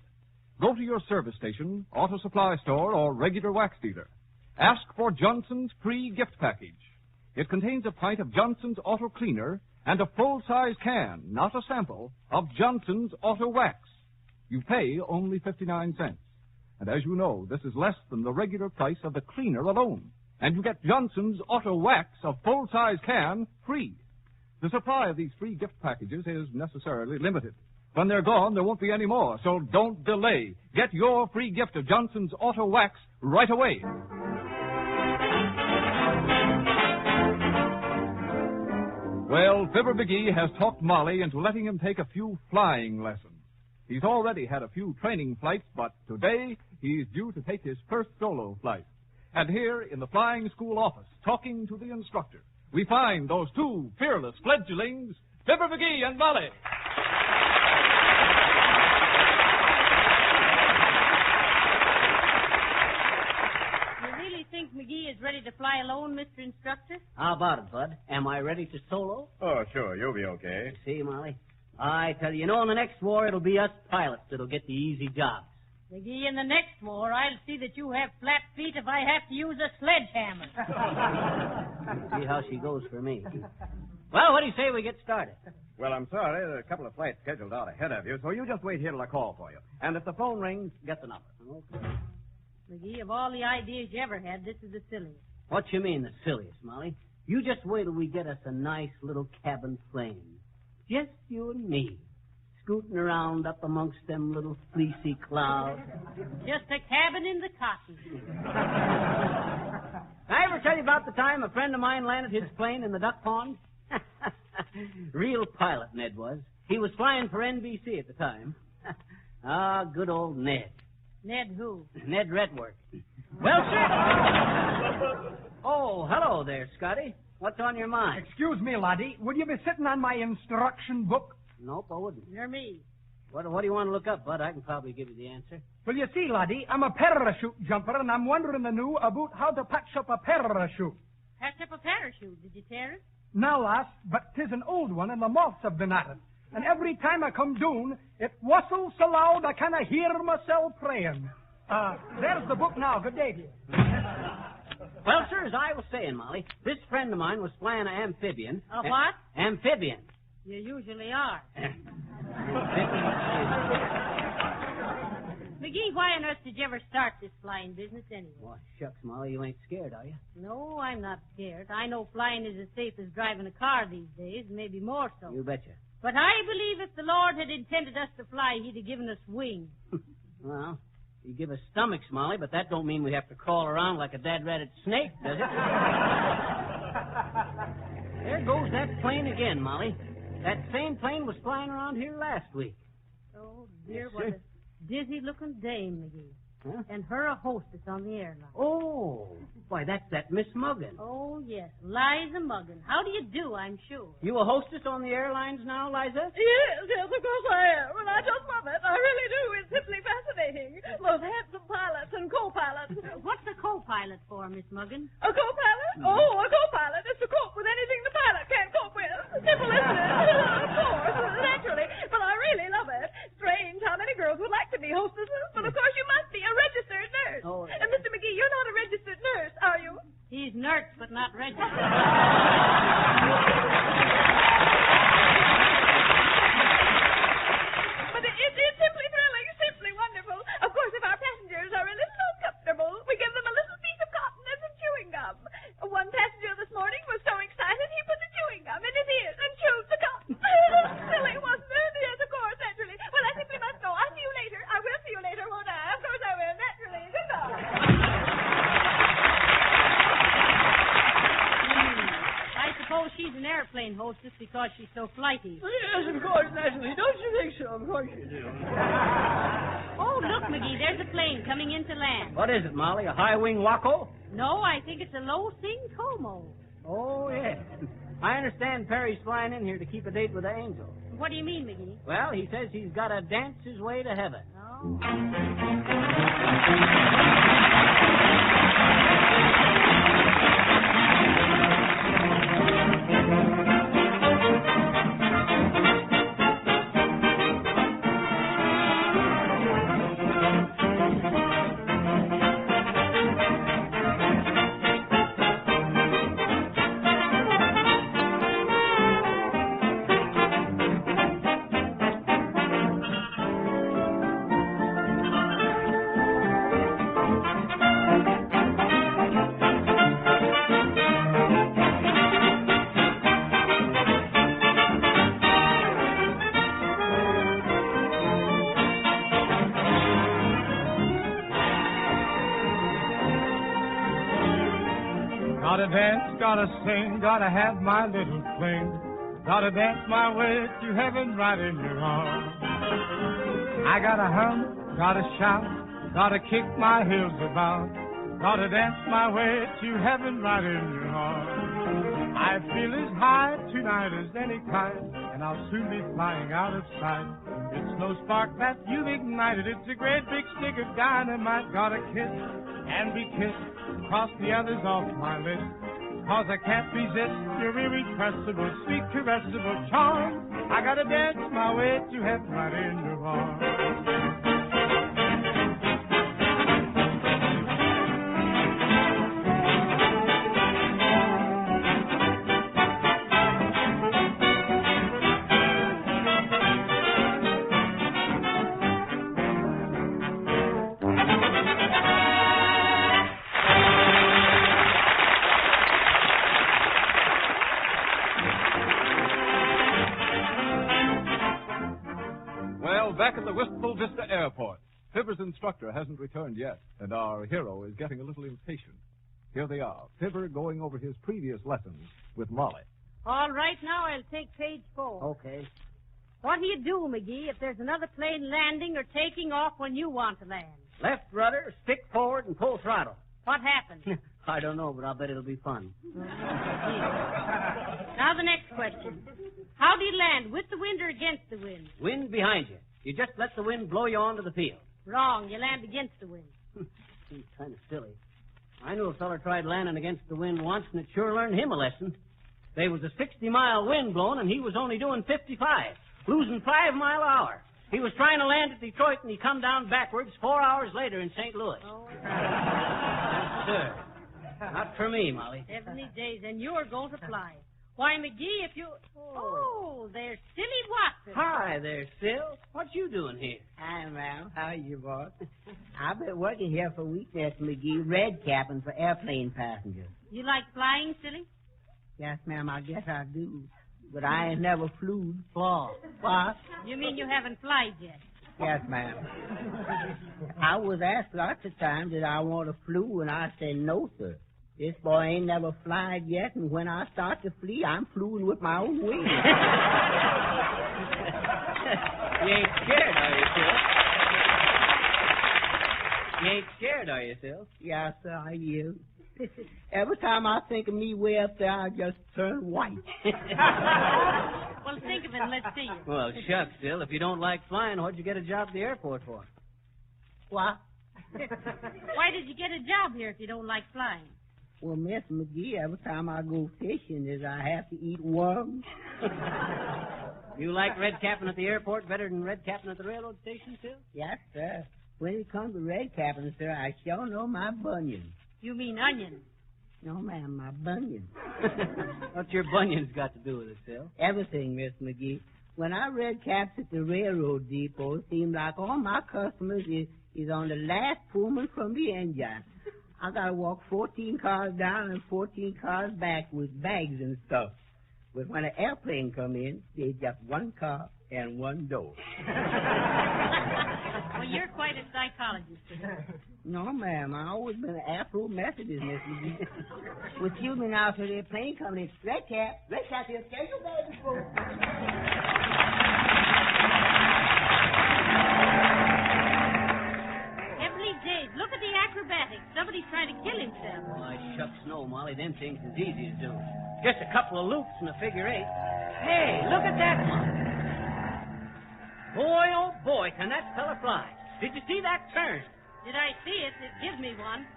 Go to your service station, auto supply store, or regular wax dealer. Ask for Johnson's free gift package. It contains a pint of Johnson's Auto Cleaner and a full-size can, not a sample, of Johnson's Auto Wax. You pay only 59 cents. And as you know, this is less than the regular price of the cleaner alone. And you get Johnson's Auto Wax, a full-size can, free. The supply of these free gift packages is necessarily limited. When they're gone, there won't be any more, so don't delay. Get your free gift of Johnson's Auto Wax right away. Well, Fibber McGee has talked Molly into letting him take a few flying lessons. He's already had a few training flights, but today he's due to take his first solo flight. And here in the flying school office, talking to the instructor, we find those two fearless fledglings, Fibber McGee and Molly. You really think McGee is ready to fly alone, Mr. Instructor? How about it, Bud? Am I ready to solo? Oh, sure. You'll be okay. See, Molly? I tell you, in the next war, it'll be us pilots that'll get the easy jobs. McGee, in the next war, I'll see that you have flat feet if I have to use a sledgehammer. See how she goes for me. Well, what do you say we get started? Well, I'm sorry. There are a couple of flights scheduled out ahead of you, so you just wait here till I call for you. And if the phone rings, get the number. Okay. McGee, of all the ideas you ever had, this is the silliest. What you mean, the silliest, Molly? You just wait till we get us a nice little cabin plane. Just you and me, scooting around up amongst them little fleecy clouds. Just a cabin in the cotton. I ever tell you about the time a friend of mine landed his plane in the duck pond? Real pilot, Ned was. He was flying for NBC at the time. Ah, good old Ned. Ned who? Ned Redworth. Well, sir. Oh, hello there, Scotty. What's on your mind? Excuse me, laddie. Would you be sitting on my instruction book? Nope, I wouldn't. Nor me. What do you want to look up, Bud? I can probably give you the answer. Well, you see, laddie, I'm a parachute jumper, and I'm wondering anew about how to patch up a parachute. Patch up a parachute. Did you tear it? No, lass, but 'tis an old one, and the moths have been at it. And every time I come down, it whistles so loud I kind of hear myself praying. There's the book now. Good day to you. Well, sir, as I was saying, Molly, this friend of mine was flying an amphibian. A what? Amphibian. You usually are. McGee, why on earth did you ever start this flying business anyway? Well, shucks, Molly, you ain't scared, are you? No, I'm not scared. I know flying is as safe as driving a car these days, maybe more so. You betcha. But I believe if the Lord had intended us to fly, he'd have given us wings. Well, you give us stomachs, Molly, but that don't mean we have to crawl around like a dad-ratted snake, does it? There goes that plane again, Molly. That same plane was flying around here last week. Oh, dear, Yes, what sir. a dizzy-looking dame, McGee. Huh? And her a hostess on the airline. Oh, why, that's that Miss Muggan. Oh, yes, Liza Muggan. How do you do, I'm sure? You a hostess on the airlines now, Liza? Yes, of course I am. And I just love it. I really do. It's simply fascinating. Those handsome pilots and co-pilots. What's a co-pilot for, Miss Muggan? A co-pilot? Oh, a co-pilot is to cope with anything the pilot can't cope with. Simple, isn't it? Of course, naturally. But I really love it. Strange how many girls would like to be hostesses, but of course you must be a registered nurse. Oh, And Mr. McGee, you're not a registered nurse, are you? He's nurse, but not registered. But it's simply thrilling, simply wonderful. Of course, if our passengers are a little uncomfortable, we give them a little piece of cotton and some chewing gum. One passenger this morning was so excited he put the chewing gum in his ears and chewed the cotton. Silly, wasn't it? Yes, of course, naturally. Well, I simply must go. I'll see you later. I will see you later, won't I? Of course I will, naturally. Goodbye. I suppose she's an airplane hostess because she's so flighty. Yes, of course, naturally. Don't you think so? Of course you do. Oh, look, McGee, there's a plane coming in to land. What is it, Molly? A high-wing Waco? No, I think it's a low-sing Como. Oh, yeah. I understand Perry's flying in here to keep a date with the angel. What do you mean, McGee? Well, he says he's got to dance his way to heaven. Oh. Gotta dance, gotta sing, gotta have my little fling. Gotta dance my way to heaven right in your arms. I gotta hum, gotta shout, gotta kick my heels about. Gotta dance my way to heaven right in your arms. I feel as high tonight as any kite, and I'll soon be flying out of sight. It's no spark that you've ignited, it's a great big stick of dynamite. Gotta kiss and be kissed, cross the others off my list, 'cause I can't resist your irrepressible, sweet, caressable charm. I gotta dance my way to heaven right in your arms. Back at the Wistful Vista Airport, Fibber's instructor hasn't returned yet, and our hero is getting a little impatient. Here they are, Fibber going over his previous lessons with Molly. All right, now I'll take page 4. Okay. What do you do, McGee, if there's another plane landing or taking off when you want to land? Left rudder, stick forward, and pull throttle. What happens? I don't know, but I'll bet it'll be fun. Now the next question. How do you land, with the wind or against the wind? Wind behind you. You just let the wind blow you onto the field. Wrong. You land against the wind. Seems kind of silly. I knew a feller tried landing against the wind once, and it sure learned him a lesson. There was a 60-mile wind blowing, and he was only doing 55, losing 5 miles an hour. He was trying to land at Detroit, and he come down backwards 4 hours later in St. Louis. Oh. Sir. Not for me, Molly. 70 days, and you're going to fly. Why, McGee, if you... Oh, there's Silly Watson. Hi there, Sil. What you doing here? Hi, ma'am. How are you, boss? I've been working here for weeks, Mr. McGee, red capping for airplane passengers. You like flying, Silly? Yes, ma'am, I guess I do. But I ain't never flew far. What? You mean you haven't flied yet? Yes, ma'am. I was asked lots of times did I want to flew, and I said no, sir. This boy ain't never flied yet, and when I start to flee, I'm fluing with my own wings. You ain't scared, are you, Sil? You ain't scared, are you, Sil? Yes, sir, I am. Every time I think of me way up there, I just turn white. Well, think of it and let's see you. Well, shucks, Sil. If you don't like flying, what'd you get a job at the airport for? What? Why did you get a job here if you don't like flying? Well, Miss McGee, every time I go fishing, I have to eat worms. You like red capping at the airport better than red capping at the railroad station, Sil? Yes, sir. When it comes to red capping, sir, I sure know my bunions. You mean onions? No, ma'am, my bunions. What's your bunions got to do with it, Sil? Everything, Miss McGee. When I red caps at the railroad depot, it seems like all my customers is on the last Pullman from the engine. I gotta walk 14 cars down and 14 cars back with bags and stuff. But when an airplane come in, there's just one car and one door. Well, you're quite a psychologist, sir. No, ma'am. I've always been an Afro-Methodist, Miss McGee. With you me now to the plane coming in. Red cap here. Take your baby, folks. Heavenly days, look look at the acrobatics. Somebody's trying to kill himself. Why, shucks no, Molly. Them things is easy to do. Just a couple of loops and a figure eight. Hey, look at that one. Boy, oh boy, can that fella fly. Did you see that turn? Did I see it? It gives me one.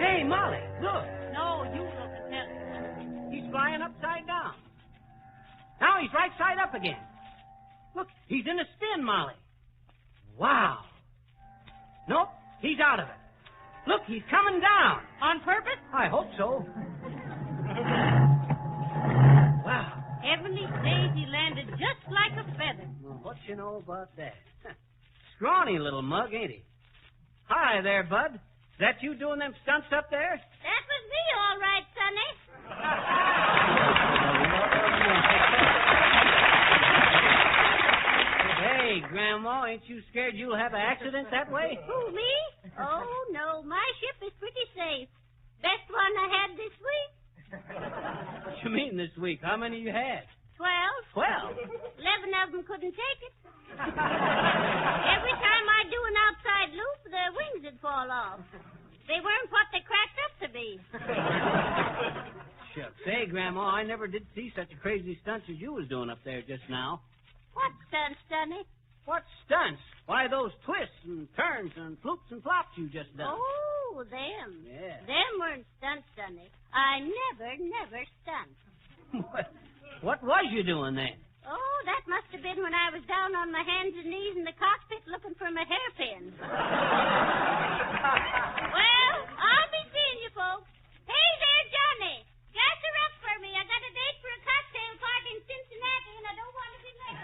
Hey, Molly, look. No, you look and tell me. He's flying upside down. Now he's right side up again. Look, he's in a spin, Molly. Wow. Nope, he's out of it. Look, he's coming down. On purpose? I hope so. Wow. Heavenly days, he landed just like a feather. Well, what you know about that? Scrawny little mug, ain't he? Hi there, Bud. Is that you doing them stunts up there? That was me, all right, Sonny. Hey, Grandma, ain't you scared you'll have an accident that way? Who, me? Oh, no, my ship is pretty safe. Best one I had this week. What you mean this week? How many you had? 12. 11 of them couldn't take it. Every time I do an outside loop, the wings would fall off. They weren't what they cracked up to be. Shucks. Hey, Grandma, I never did see such a crazy stunt as you was doing up there just now. What stunts, Sonny? What stunts? Why, those twists and turns and floops and flops you just done. Oh, them. Yeah. Them weren't stunts, Sonny. I never stunt. What was you doing then? Oh, that must have been when I was down on my hands and knees in the cockpit looking for my hairpin. Well, I'll be seeing you folks. Hey there, Johnny. Gas her up for me. I got a date for a cocktail party in Cincinnati, and I don't want to be late.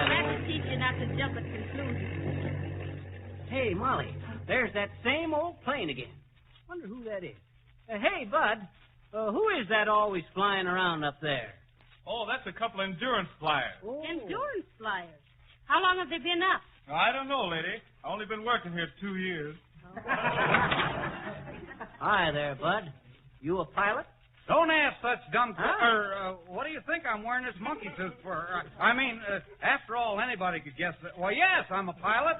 That will teach you not to jump at conclusions. Hey, Molly, there's that same old plane again. Wonder who that is. Hey, Bud, who is that always flying around up there? Oh, that's a couple of endurance flyers. Oh. Endurance flyers. How long have they been up? I don't know, lady. I've only been working here 2 years. Hi there, Bud. You a pilot? Don't ask such dumb... what do you think I'm wearing this monkey suit for? After all, anybody could guess that. Well, yes, I'm a pilot.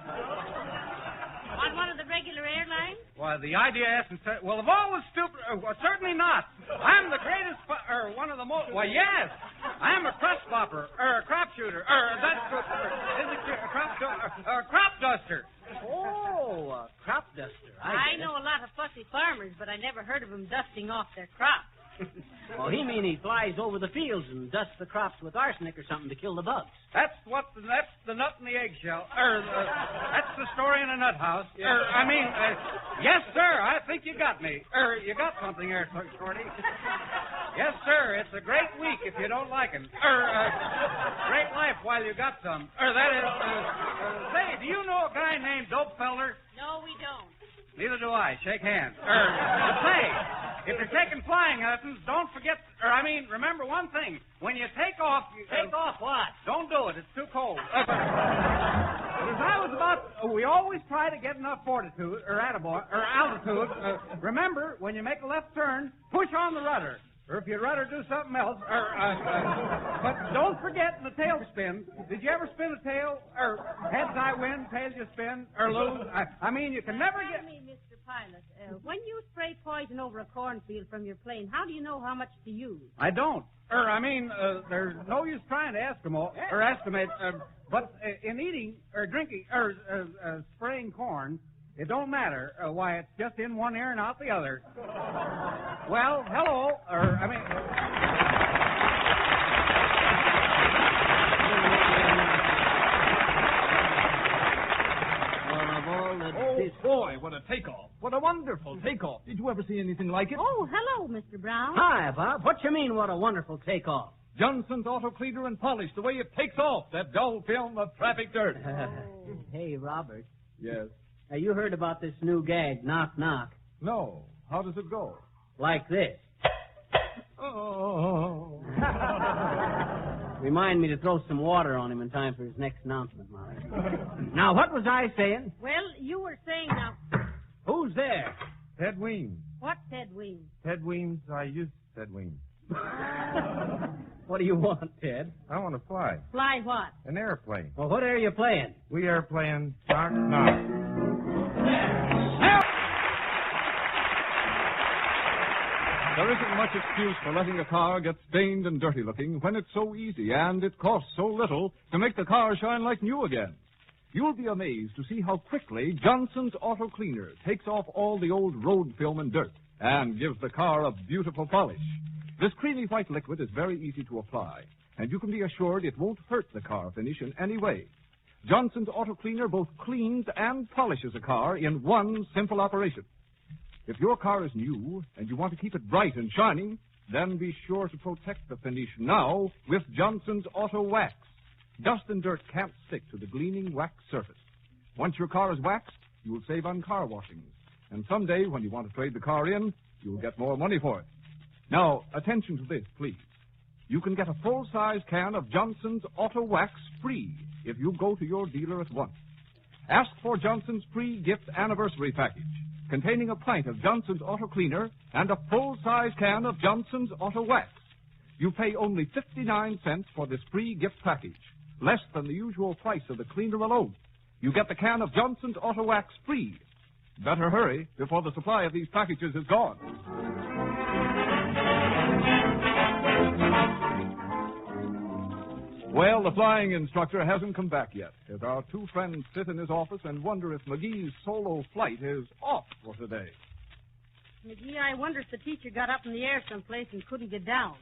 On one of the regular airlines? Why, the idea isn't... Well, of all the stupid... certainly not. I'm the greatest... one of the most... Why, yes. I'm a crust bopper. A crop shooter. Crop duster. Oh, a crop duster. I know a lot of fussy farmers, but I never heard of them dusting off their crops. Well, he flies over the fields and dusts the crops with arsenic or something to kill the bugs. That's the nut in the eggshell. That's the story in a nut house. Yes, sir, I think you got me. You got something there, Shorty. Yes, sir, it's a great week if you don't like him. Great life while you got some. Say, do you know a guy named Dopefelder? No, we don't. Neither do I. Shake hands. Say, if you're taking flying lessons, don't forget, remember one thing. When you take off... Take off what? Don't do it. It's too cold. We always try to get enough fortitude, altitude. Remember, when you make a left turn, push on the rudder. Or if you'd rather do something else. But don't forget the tailspin. Did you ever spin a tail? Heads I win, tails you spin, or lose? You can never get... Mr. Pilot, when you spray poison over a cornfield from your plane, how do you know how much to use? I don't. There's no use trying to estimate. But in eating or drinking or spraying corn, it don't matter. Why, it's just in one ear and out the other. Well, hello. Oh, boy, what a takeoff. What a wonderful takeoff. Did you ever see anything like it? Oh, hello, Mr. Brown. Hi, Bob. What you mean, what a wonderful takeoff? Johnson's auto cleaner and polish, the way it takes off that dull film of traffic dirt. Hey, Robert. Yes? Now, you heard about this new gag, knock, knock. No. How does it go? Like this. Oh. Remind me to throw some water on him in time for his next announcement, Molly. Now, what was I saying? Well, you were saying now... Who's there? Ted Weems. What's Ted Weems? Ted Weems, I used Ted Weems. What do you want, Ted? I want to fly. Fly what? An airplane. Well, what are you playing? We are playing Knock Knock. There isn't much excuse for letting a car get stained and dirty looking when it's so easy and it costs so little to make the car shine like new again. You'll be amazed to see how quickly Johnson's Auto Cleaner takes off all the old road film and dirt and gives the car a beautiful polish. This creamy white liquid is very easy to apply, and you can be assured it won't hurt the car finish in any way. Johnson's Auto Cleaner both cleans and polishes a car in one simple operation. If your car is new and you want to keep it bright and shining, then be sure to protect the finish now with Johnson's Auto Wax. Dust and dirt can't stick to the gleaming wax surface. Once your car is waxed, you will save on car washings. And someday, when you want to trade the car in, you'll get more money for it. Now, attention to this, please. You can get a full-size can of Johnson's Auto Wax free if you go to your dealer at once. Ask for Johnson's free gift anniversary package, containing a pint of Johnson's Auto Cleaner and a full-size can of Johnson's Auto Wax. You pay only 59 cents for this free gift package, less than the usual price of the cleaner alone. You get the can of Johnson's Auto Wax free. Better hurry before the supply of these packages is gone. Well, the flying instructor hasn't come back yet, as our two friends sit in his office and wonder if McGee's solo flight is off for today. McGee, I wonder if the teacher got up in the air someplace and couldn't get down.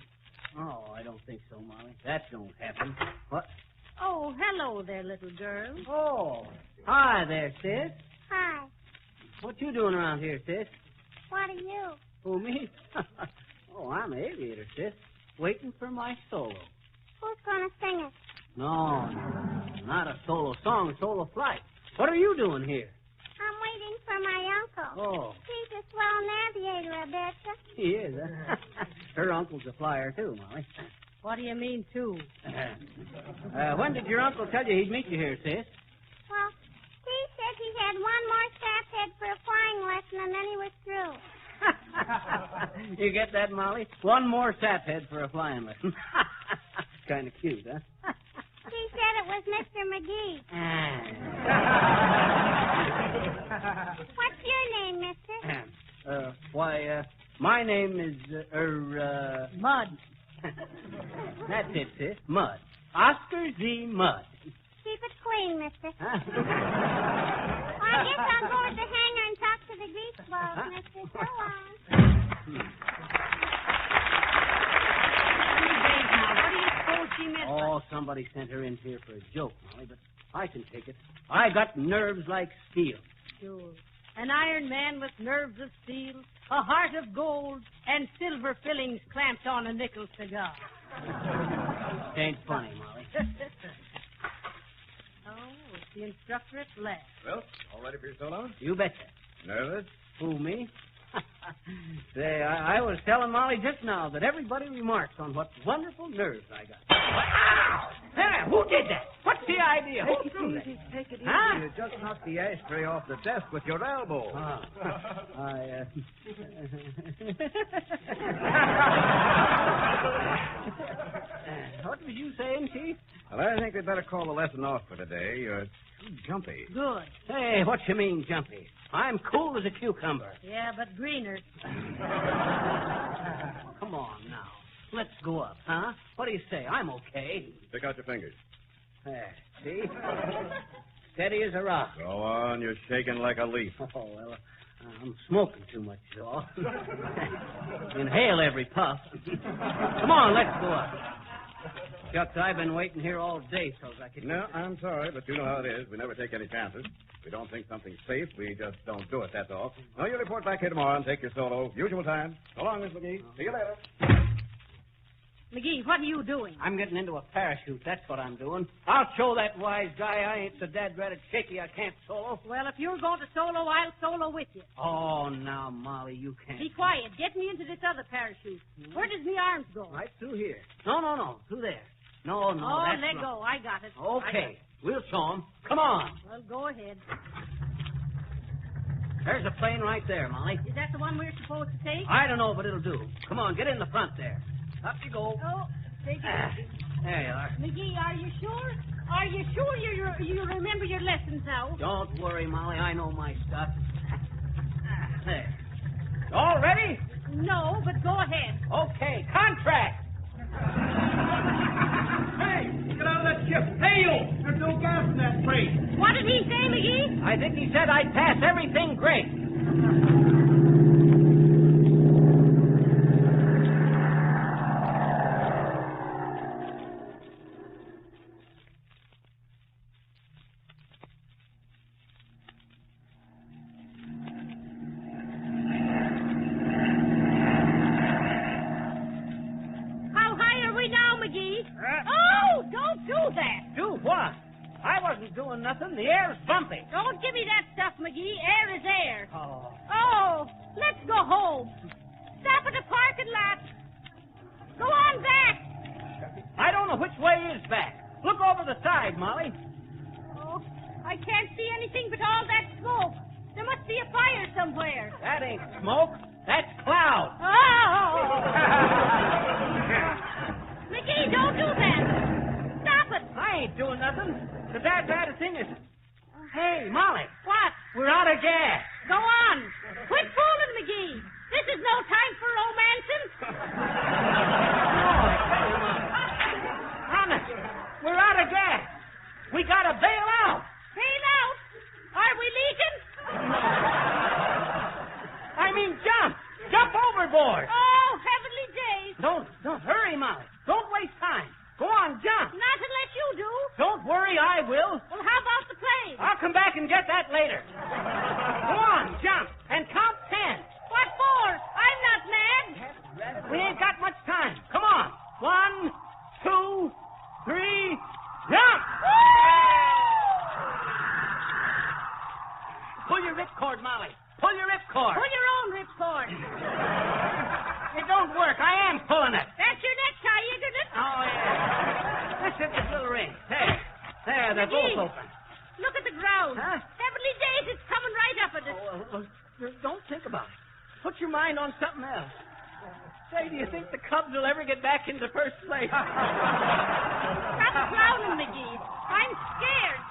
Oh, I don't think so, Molly. That don't happen. What? Oh, hello there, little girl. Oh, hi there, sis. Hi. What you doing around here, sis? What are you? Who, me? Oh, I'm an aviator, sis. Waiting for my solo. Who's going to sing it? No, not a solo song, a solo flight. What are you doing here? I'm waiting for my uncle. Oh. He's a swell navigator, I betcha. He is, huh? Her uncle's a flyer, too, Molly. What do you mean, too? When did your uncle tell you he'd meet you here, sis? Well, he said he had one more staff head for a flying lesson, and then he was through. You get that, Molly? One more sap head for a flying lesson. Kind of cute, huh? He said it was Mr. McGee. What's your name, mister? My name is, Mud. That's it, sis. Mud. Oscar Z. Mud. Keep it clean, mister. Well, I guess I'll go to the hangar and talk to the grease balls, mister. So long. Oh, somebody sent her in here for a joke, Molly, but I can take it. I got nerves like steel. Sure. An iron man with nerves of steel, a heart of gold, and silver fillings clamped on a nickel cigar. Ain't funny, Molly. Oh, it's the instructor at last. Well, all ready for your solo? You betcha. Nervous? Who, me? Say, I was telling Molly just now that everybody remarks on what wonderful nerves I got. Ow! Hey, who did that? What's the idea? Who threw that? Take it easy. Huh? You just knocked the ashtray off the desk with your elbow. What was you saying, Chief? Well, I think we'd better call the lesson off for today. You're too jumpy. Good. Hey, what you mean, jumpy? I'm cool as a cucumber. Yeah, but greener. Come on now. Let's go up, huh? What do you say? I'm okay. Stick out your fingers. There, see? Steady as a rock. Go on. You're shaking like a leaf. Oh, well, I'm smoking too much, though. Inhale every puff. Come on, let's go up. Shucks, I've been waiting here all day so I could... No, I'm sorry, but you know how it is. We never take any chances. We don't think something's safe. We just don't do it, that's all. Now, you report back here tomorrow and take your solo. Usual time. So long, Miss McGee. See you later. McGee, what are you doing? I'm getting into a parachute. That's what I'm doing. I'll show that wise guy I ain't so dad-ratted shaky I can't solo. Well, if you're going to solo, I'll solo with you. Oh, now, Molly, you can't. Be quiet. Get me into this other parachute. Where does me arms go? Right through here. No. Through there. No, Oh, that's let wrong. go. I got it. Okay. We'll show 'em. Come on. Well, go ahead. There's a plane right there, Molly. Is that the one we're supposed to take? I don't know, but it'll do. Come on, get in the front there. Up you go. Oh, take it. There you are. McGee, are you sure? Are you sure you remember your lessons now? Don't worry, Molly. I know my stuff. There. All ready? No, but go ahead. Okay, contract. Hey, get out of that ship. Hey, you! There's no gas in that crate. What did he say, McGee? I think he said I'd pass everything great. Nothing. The air's bumpy. Don't give me that stuff, McGee. Air is air. Oh, let's go home. Stop at the parking lot. Go on back. I don't know which way is back. Look over the side, Molly. Oh, I can't see anything but all that smoke. There must be a fire somewhere. That ain't smoke. That's cloud. Oh! McGee, don't do that. Stop it. I ain't doing nothing. The bad thing is... Hey, Molly. What? We're out of gas. Go on. Quit fooling, McGee. This is no time for romancing. Honest, we're out of gas. We gotta bail out. Bail out? Are we leaking? I mean, jump. Jump overboard. Oh, heavenly days. Don't hurry, Molly. Don't waste time. Go on, jump. Not unless you do. Don't worry, I will. Well, how about the plane? I'll come back and get that later. Go on, jump, and count 10. What for? I'm not mad. We ain't got much time. Come on. 1, 2, 3, jump! Pull your ripcord, Molly. Pull your ripcord. Pull your own ripcord. It don't work. I am pulling it. That's your necktie, isn't it? Oh, yeah. Let's hit this little ring. There, they're both open. Look at the ground. Huh? Heavenly days, it's coming right up at us. Don't think about it. Put your mind on something else. Say, do you think the Cubs will ever get back into first place? Stop clowning, McGee. I'm scared.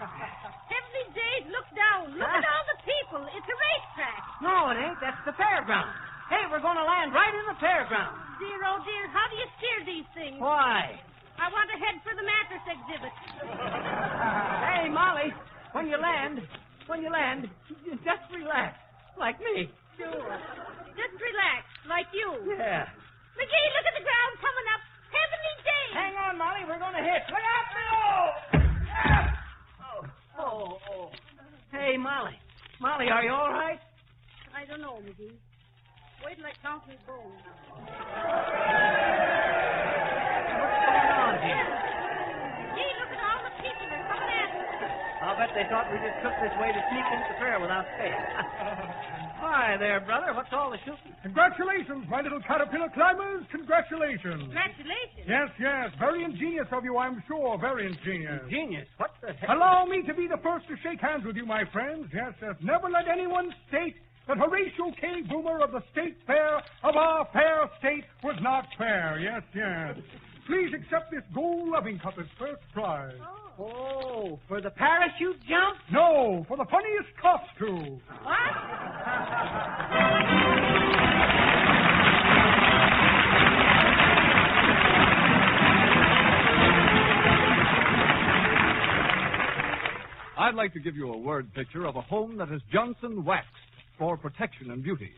Heavenly days, look down. Look at all the people. It's a racetrack. No, it ain't. That's the fairground. Hey, we're going to land right in the fairground. Dear, oh, dear, how do you steer these things? Why? I want to head for the mattress exhibit. Hey, Molly, when you land, just relax, like me. Sure. Just relax, like you. Yeah. McGee, look at the ground coming up. Heavenly days. Hang on, Molly, we're going to hit. Look out, Oh. Hey, Molly. Molly, are you all right? I don't know, McGee. Wait till I count my bones. What's going on here? Gee, look at all the people. They're coming at us. I'll bet they thought we just took this way to sneak into the fair without pay. Hi there, brother. What's all the shooting? Congratulations, my little caterpillar climbers. Congratulations. Congratulations. Yes. Very ingenious of you, I'm sure. Very ingenious. Ingenious? What the heck? Allow me to be the first to shake hands with you, my friends. Yes. Never let anyone state that Horatio K. Boomer of the State Fair of our fair state was not fair. Yes. Please accept this gold loving cup as first prize. Oh, for the parachute jump? No, for the funniest costume. What? I'd like to give you a word picture of a home that is Johnson waxed for protection and beauty.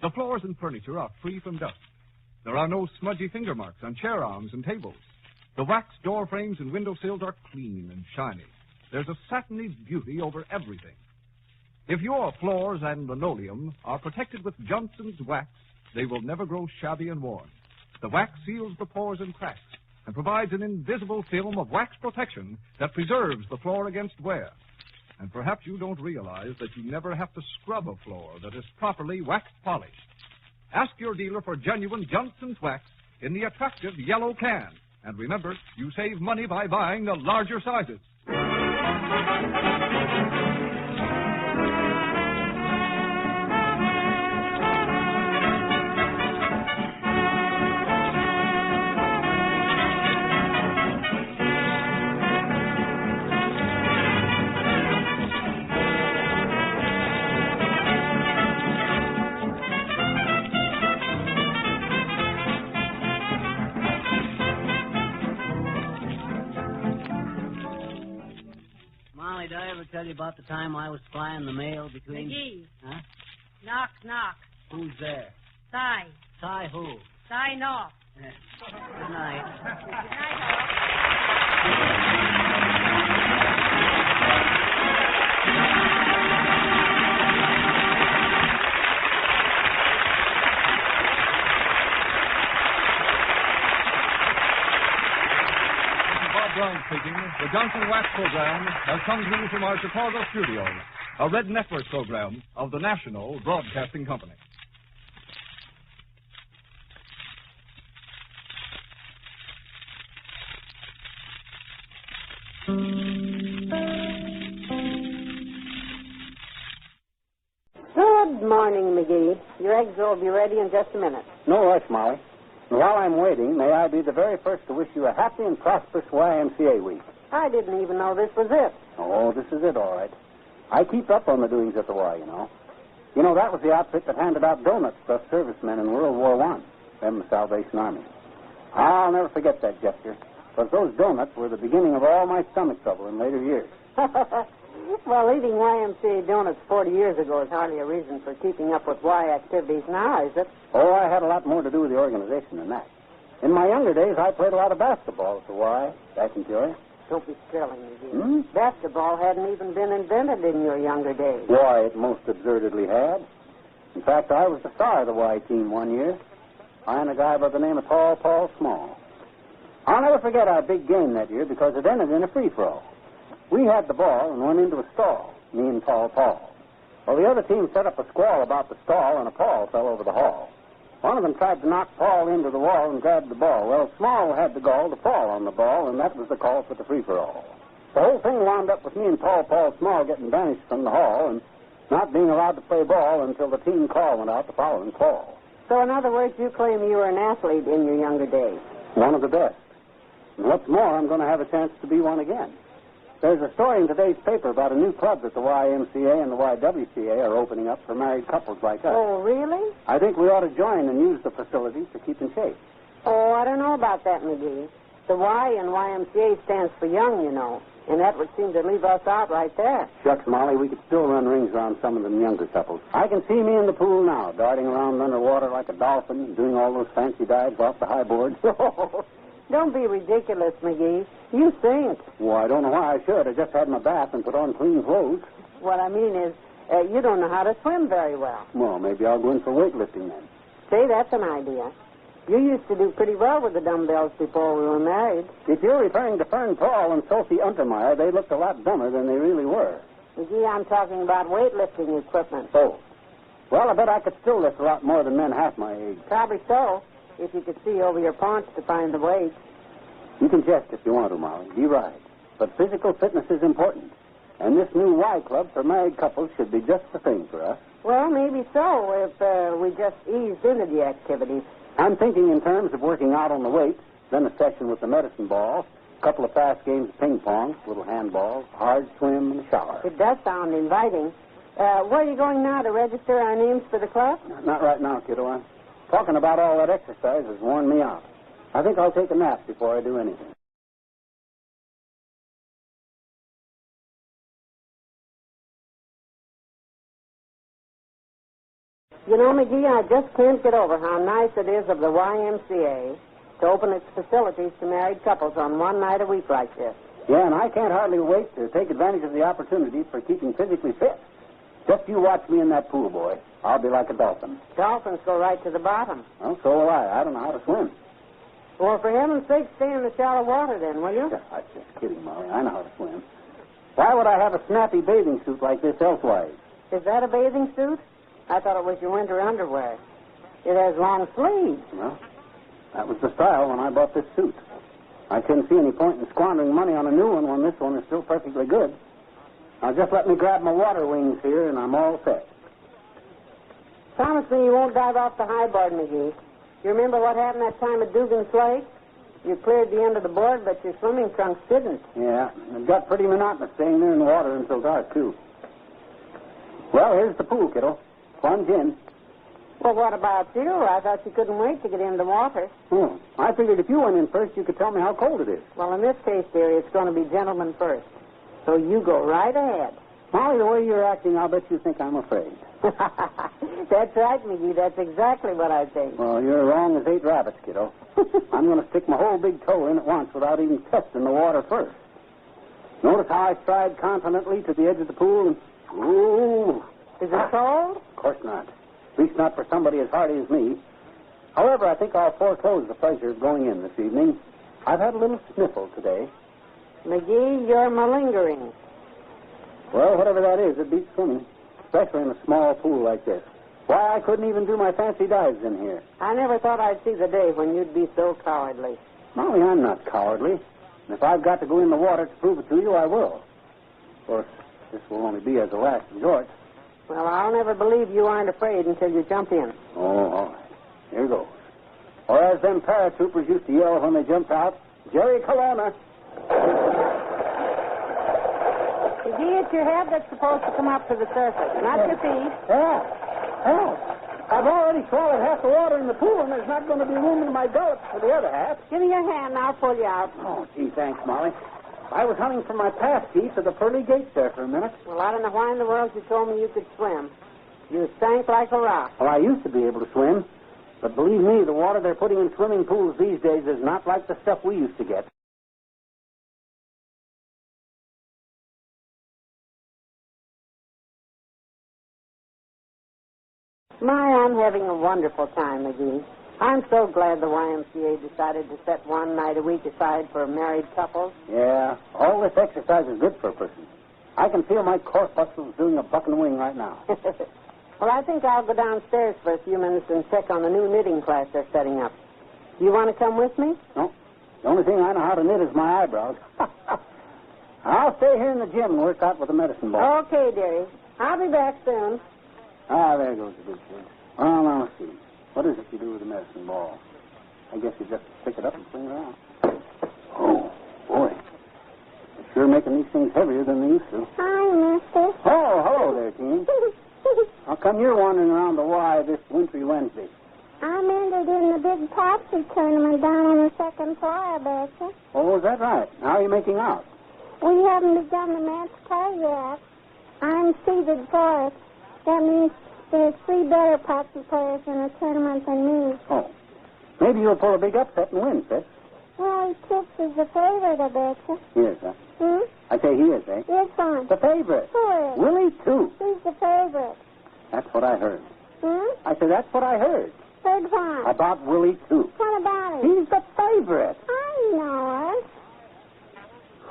The floors and furniture are free from dust. There are no smudgy finger marks on chair arms and tables. The wax door frames and window sills are clean and shiny. There's a satiny beauty over everything. If your floors and linoleum are protected with Johnson's wax, they will never grow shabby and worn. The wax seals the pores and cracks and provides an invisible film of wax protection that preserves the floor against wear. And perhaps you don't realize that you never have to scrub a floor that is properly wax polished. Ask your dealer for genuine Johnson's wax in the attractive yellow can. And remember, you save money by buying the larger sizes. Molly, did I ever tell you about the time I was flying the mail between... McGee. Huh? Knock, knock. Who's there? Cy. Cy who? Sign off. Yeah. Good night. Good night, all. Brown speaking. The Johnson Wax program has come to you from our Chicago studios, a Red Network program of the National Broadcasting Company. Good morning, McGee. Your eggs will be ready in just a minute. No rush, Molly. And while I'm waiting, may I be the very first to wish you a happy and prosperous YMCA week. I didn't even know this was it. Oh, this is it, all right. I keep up on the doings at the Y, you know. You know, that was the outfit that handed out donuts to us servicemen in World War I, them the Salvation Army. I'll never forget that gesture, because those donuts were the beginning of all my stomach trouble in later years. Well, eating YMCA donuts 40 years ago is hardly a reason for keeping up with Y activities now, is it? Oh, I had a lot more to do with the organization than that. In my younger days, I played a lot of basketball at the Y, back in Peoria. Don't be skirling, McGee. Basketball hadn't even been invented in your younger days. Why, it most absurdly had. In fact, I was the star of the Y team one year. I and a guy by the name of Tall Paul Small. I'll never forget our big game that year because it ended in a free-throw. We had the ball and went into a stall, me and Tall Paul. Well, the other team set up a squall about the stall, and a Paul fell over the hall. One of them tried to knock Paul into the wall and grabbed the ball. Well, Small had the gall to fall on the ball, and that was the call for the free-for-all. The whole thing wound up with me and Tall Paul Small getting banished from the hall and not being allowed to play ball until the team call went out the following fall. So, in other words, you claim you were an athlete in your younger days. One of the best. And what's more, I'm going to have a chance to be one again. There's a story in today's paper about a new club that the YMCA and the YWCA are opening up for married couples like us. Oh, really? I think we ought to join and use the facilities to keep in shape. Oh, I don't know about that, McGee. The Y in YMCA stands for young, you know, and that would seem to leave us out right there. Shucks, Molly, we could still run rings around some of them younger couples. I can see me in the pool now, darting around underwater like a dolphin, doing all those fancy dives off the high board. Don't be ridiculous, McGee. You sink. Well, I don't know why I should. I just had my bath and put on clean clothes. What I mean is, you don't know how to swim very well. Well, maybe I'll go in for weightlifting then. See, that's an idea. You used to do pretty well with the dumbbells before we were married. If you're referring to Fern Paul and Sophie Untermeyer, they looked a lot dumber than they really were. McGee, I'm talking about weightlifting equipment. Oh. Well, I bet I could still lift a lot more than men half my age. Probably so. If you could see over your paunch to find the weight. You can jest if you want to, Molly. Be right. But physical fitness is important. And this new Y Club for married couples should be just the thing for us. Well, maybe so, if we just eased into the activities. I'm thinking in terms of working out on the weights, then a session with the medicine ball, a couple of fast games of ping pong, little handball, hard swim, and a shower. It does sound inviting. Where are you going now to register our names for the club? Not right now, kiddo. Talking about all that exercise has worn me out. I think I'll take a nap before I do anything. You know, McGee, I just can't get over how nice it is of the YMCA to open its facilities to married couples on one night a week like this. Yeah, and I can't hardly wait to take advantage of the opportunity for keeping physically fit. Just you watch me in that pool, boy. I'll be like a dolphin. Dolphins go right to the bottom. Well, so will I. I don't know how to swim. Well, for heaven's sake, stay in the shallow water then, will you? I'm just kidding, Molly. I know how to swim. Why would I have a snappy bathing suit like this elsewise? Is that a bathing suit? I thought it was your winter underwear. It has long sleeves. Well, that was the style when I bought this suit. I couldn't see any point in squandering money on a new one when this one is still perfectly good. Now, just let me grab my water wings here, and I'm all set. Promise me you won't dive off the high board, McGee. You remember what happened that time at Dugan's Lake? You cleared the end of the board, but your swimming trunks didn't. Yeah, it got pretty monotonous staying there in the water until dark, too. Well, here's the pool, kiddo. Plunge in. Well, what about you? I thought you couldn't wait to get in the water. Oh, I figured if you went in first, you could tell me how cold it is. Well, in this case, dearie, it's going to be gentlemen first. So you go right ahead. Molly, the way you're acting, I'll bet you think I'm afraid. That's right, McGee. That's exactly what I think. Well, you're wrong as 8 rabbits, kiddo. I'm going to stick my whole big toe in at once without even testing the water first. Notice how I stride confidently to the edge of the pool and... Ooh. Is it cold? Of course not. At least not for somebody as hardy as me. However, I think I'll foreclose the pleasure of going in this evening. I've had a little sniffle today. McGee, you're malingering. Well, whatever that is, it beats swimming, especially in a small pool like this. Why, I couldn't even do my fancy dives in here. I never thought I'd see the day when you'd be so cowardly. Molly, I'm not cowardly. And if I've got to go in the water to prove it to you, I will. Of course, this will only be as a last resort. Well, I'll never believe you aren't afraid until you jump in. Oh, all right. Here goes. Or as them paratroopers used to yell when they jumped out, Jerry Colonna. McGee, it's your head that's supposed to come up to the surface, not your feet. Yeah. I've already swallowed half the water in the pool, and there's not going to be room in my gullet for the other half. Give me your hand, and I'll pull you out. Oh, gee, thanks, Molly. I was hunting for my pass key to the pearly gates there for a minute. Well, I don't know why in the world you told me you could swim. You sank like a rock. Well, I used to be able to swim. But believe me, the water they're putting in swimming pools these days is not like the stuff we used to get. I'm having a wonderful time, McGee. I'm so glad the YMCA decided to set one night a week aside for married couples. Yeah, all this exercise is good for a person. I can feel my corpuscles doing a buck and wing right now. Well, I think I'll go downstairs for a few minutes and check on the new knitting class they're setting up. Do you want to come with me? No. The only thing I know how to knit is my eyebrows. I'll stay here in the gym and work out with the medicine ball. Okay, dearie. I'll be back soon. Ah, there goes the good kid. Well, now, let's see. What is it you do with the medicine ball? I guess you just pick it up and swing it around. Oh, boy. They're sure making these things heavier than they used to. Hi, mister. Oh, hello there, Teeny. How come you're wandering around the Y this wintry Wednesday? I'm entered in the big Topsy tournament down on the second floor, I betcha. Oh, is that right? How are you making out? We haven't begun the match play yet. I'm seeded fourth. That means there's 3 better Topsy players in the tournament than me. Oh. Maybe you'll pull a big upset and win, sis. Well, Tips is the favorite, I betcha. He is, huh? Hmm? I say he is, eh? Yes, son. The favorite. Who is? Willie, too. He's the favorite. That's what I heard. Hmm? I said, that's what I heard. Heard what? About Willie, too. What about him? He's the favorite. I know it.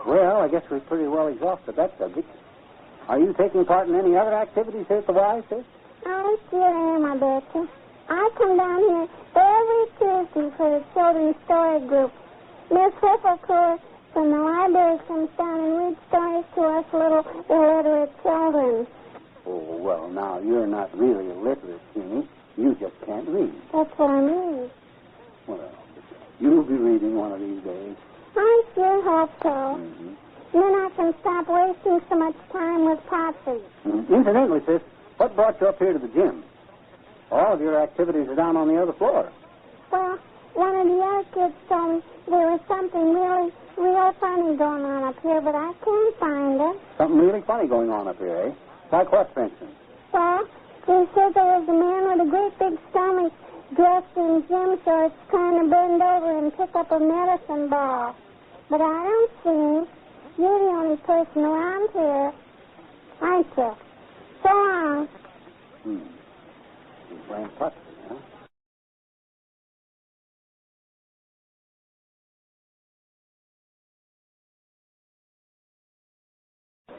Well, I guess we've pretty well exhausted that subject. Are you taking part in any other activities here at the Y, sis? I sure am, I betcha. I come down here every Tuesday for the children's story group. Miss Whipplecourt from the library comes down and reads stories to us little illiterate children. Oh, well, now, you're not really illiterate, Teeny. You just can't read. That's what I mean. Well, you'll be reading one of these days. I sure hope so. Mm-hmm. Then I can stop wasting so much time with Popsy. Incidentally, sis, what brought you up here to the gym? All of your activities are down on the other floor. Well, one of the other kids told me there was something real funny going on up here, but I can't find it. Something really funny going on up here, eh? Like what, for instance? Well, they said there was a man with a great big stomach dressed in gym shorts trying to bend over and pick up a medicine ball. But I don't see him. You're the only person around here, aren't you? So long. He's playing putt, huh?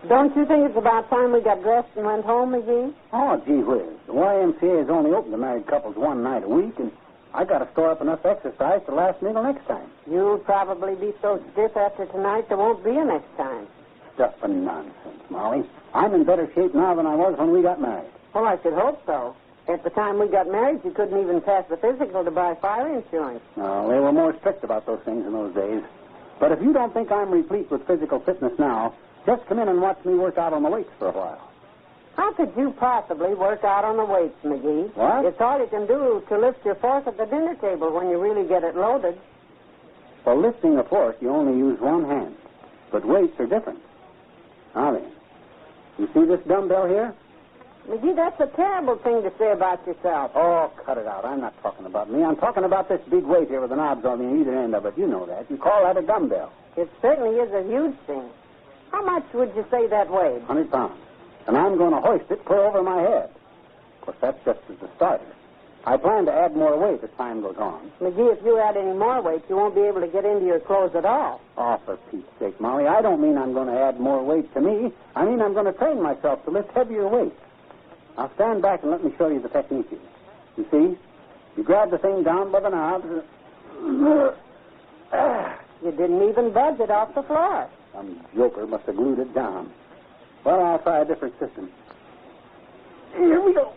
Don't you think it's about time we got dressed and went home, McGee? Oh, gee whiz. The YMCA is only open to married couples one night a week, and I got to store up enough exercise to last me till next time. You'll probably be so stiff after tonight there won't be a next time. Stuff and nonsense, Molly. I'm in better shape now than I was when we got married. Well, I should hope so. At the time we got married, you couldn't even pass the physical to buy fire insurance. No, they were more strict about those things in those days. But if you don't think I'm replete with physical fitness now, just come in and watch me work out on the weights for a while. How could you possibly work out on the weights, McGee? What? It's all you can do to lift your fork at the dinner table when you really get it loaded. For lifting a fork, you only use one hand. But weights are different. Now then, you see this dumbbell here? McGee, that's a terrible thing to say about yourself. Oh, cut it out. I'm not talking about me. I'm talking about this big weight here with the knobs on either end of it. You know that. You call that a dumbbell. It certainly is a huge thing. How much would you say that weighed? 100 pounds. And I'm going to hoist it clear over my head. Of course, that's just as a starter. I plan to add more weight as time goes on. McGee, if you add any more weight, you won't be able to get into your clothes at all. Oh, for Pete's sake, Molly, I don't mean I'm going to add more weight to me. I mean I'm going to train myself to lift heavier weights. Now stand back and let me show you the technique here. You see? You grab the thing down by the knobs. You didn't even budge it off the floor. Some joker must have glued it down. Well, I'll try a different system. Here we go.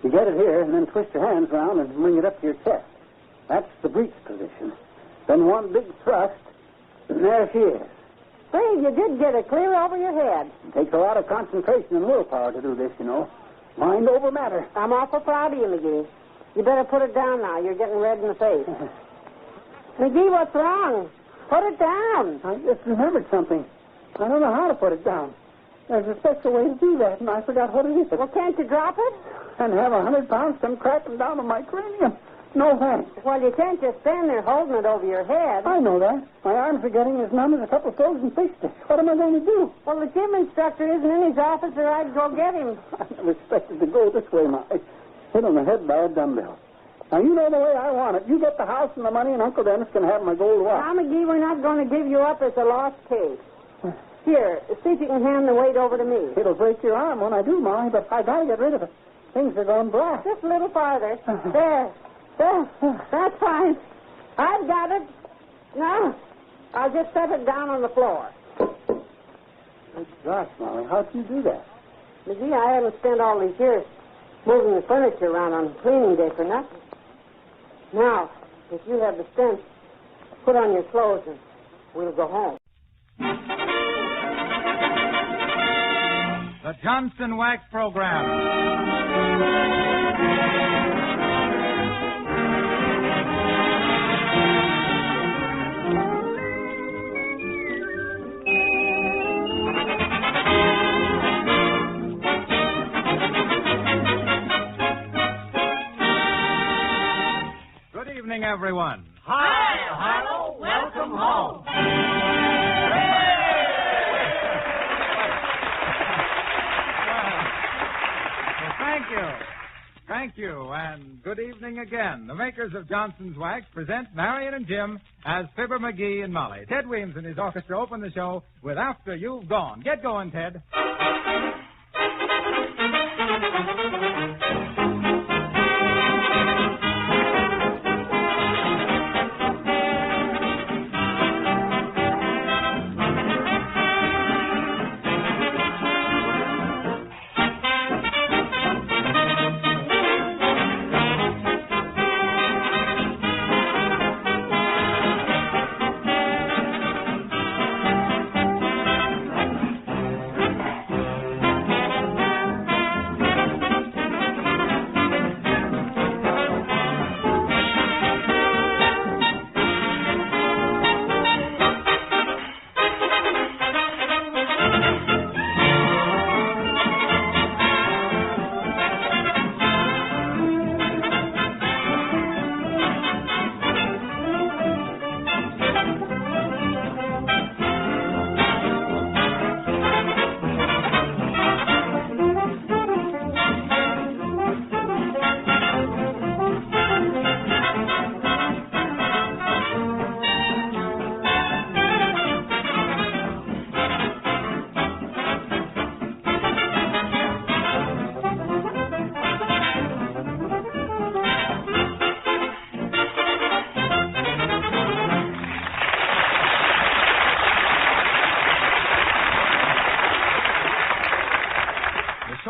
You get it here, and then twist your hands around and bring it up to your chest. That's the breech position. Then one big thrust, and there she is. Say, you did get it clear over your head. It takes a lot of concentration and willpower to do this, you know. Mind over matter. I'm awful proud of you, McGee. You better put it down now. You're getting red in the face. McGee, what's wrong? Put it down. I just remembered something. I don't know how to put it down. There's a special way to do that, and I forgot what it is. Well, can't you drop it? And have 100 pounds come cracking down on my cranium. No thanks. Well, you can't just stand there holding it over your head. I know that. My arms are getting as numb as a couple of frozen fish sticks. What am I going to do? Well, the gym instructor isn't in his office, or I'd go get him. I never expected to go this way, Molly. Hit on the head by a dumbbell. Now, you know the way I want it. You get the house and the money, and Uncle Dennis can have my gold watch. Now, McGee, we're not going to give you up as a lost case. Here, see if you can hand the weight over to me. It'll break your arm when I do, Molly, but I got to get rid of it. Things are going black. Just a little farther. There. That's fine. I've got it. Now, I'll just set it down on the floor. Good gosh, Molly, how'd you do that? McGee, I haven't spent all these years moving the furniture around on cleaning day for nothing. Now, if you have the strength, put on your clothes and we'll go home. The Johnson Wax Program. Good evening, everyone. Hi, Harlow. Welcome home. Thank you, and good evening again. The makers of Johnson's Wax present Marion and Jim as Fibber McGee and Molly. Ted Weems and his orchestra open the show with After You've Gone. Get going, Ted.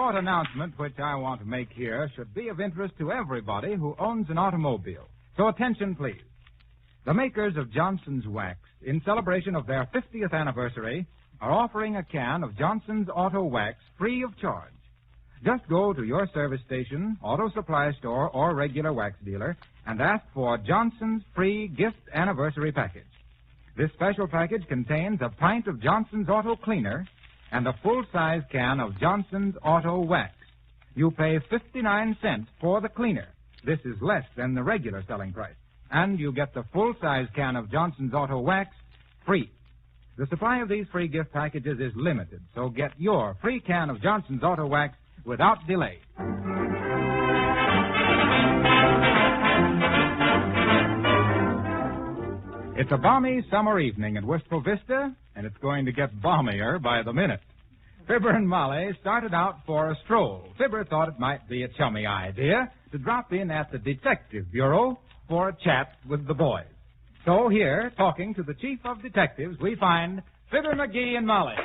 Announcement which I want to make here should be of interest to everybody who owns an automobile. So attention, please. The makers of Johnson's Wax, in celebration of their 50th anniversary, are offering a can of Johnson's Auto Wax free of charge. Just go to your service station, auto supply store, or regular wax dealer and ask for Johnson's free gift anniversary package. This special package contains a pint of Johnson's Auto Cleaner and a full-size can of Johnson's Auto Wax. You pay 59 cents for the cleaner. This is less than the regular selling price. And you get the full-size can of Johnson's Auto Wax free. The supply of these free gift packages is limited, so get your free can of Johnson's Auto Wax without delay. It's a balmy summer evening at Wistful Vista, and it's going to get balmier by the minute. Fibber and Molly started out for a stroll. Fibber thought it might be a chummy idea to drop in at the Detective Bureau for a chat with the boys. So here, talking to the Chief of Detectives, we find Fibber McGee and Molly.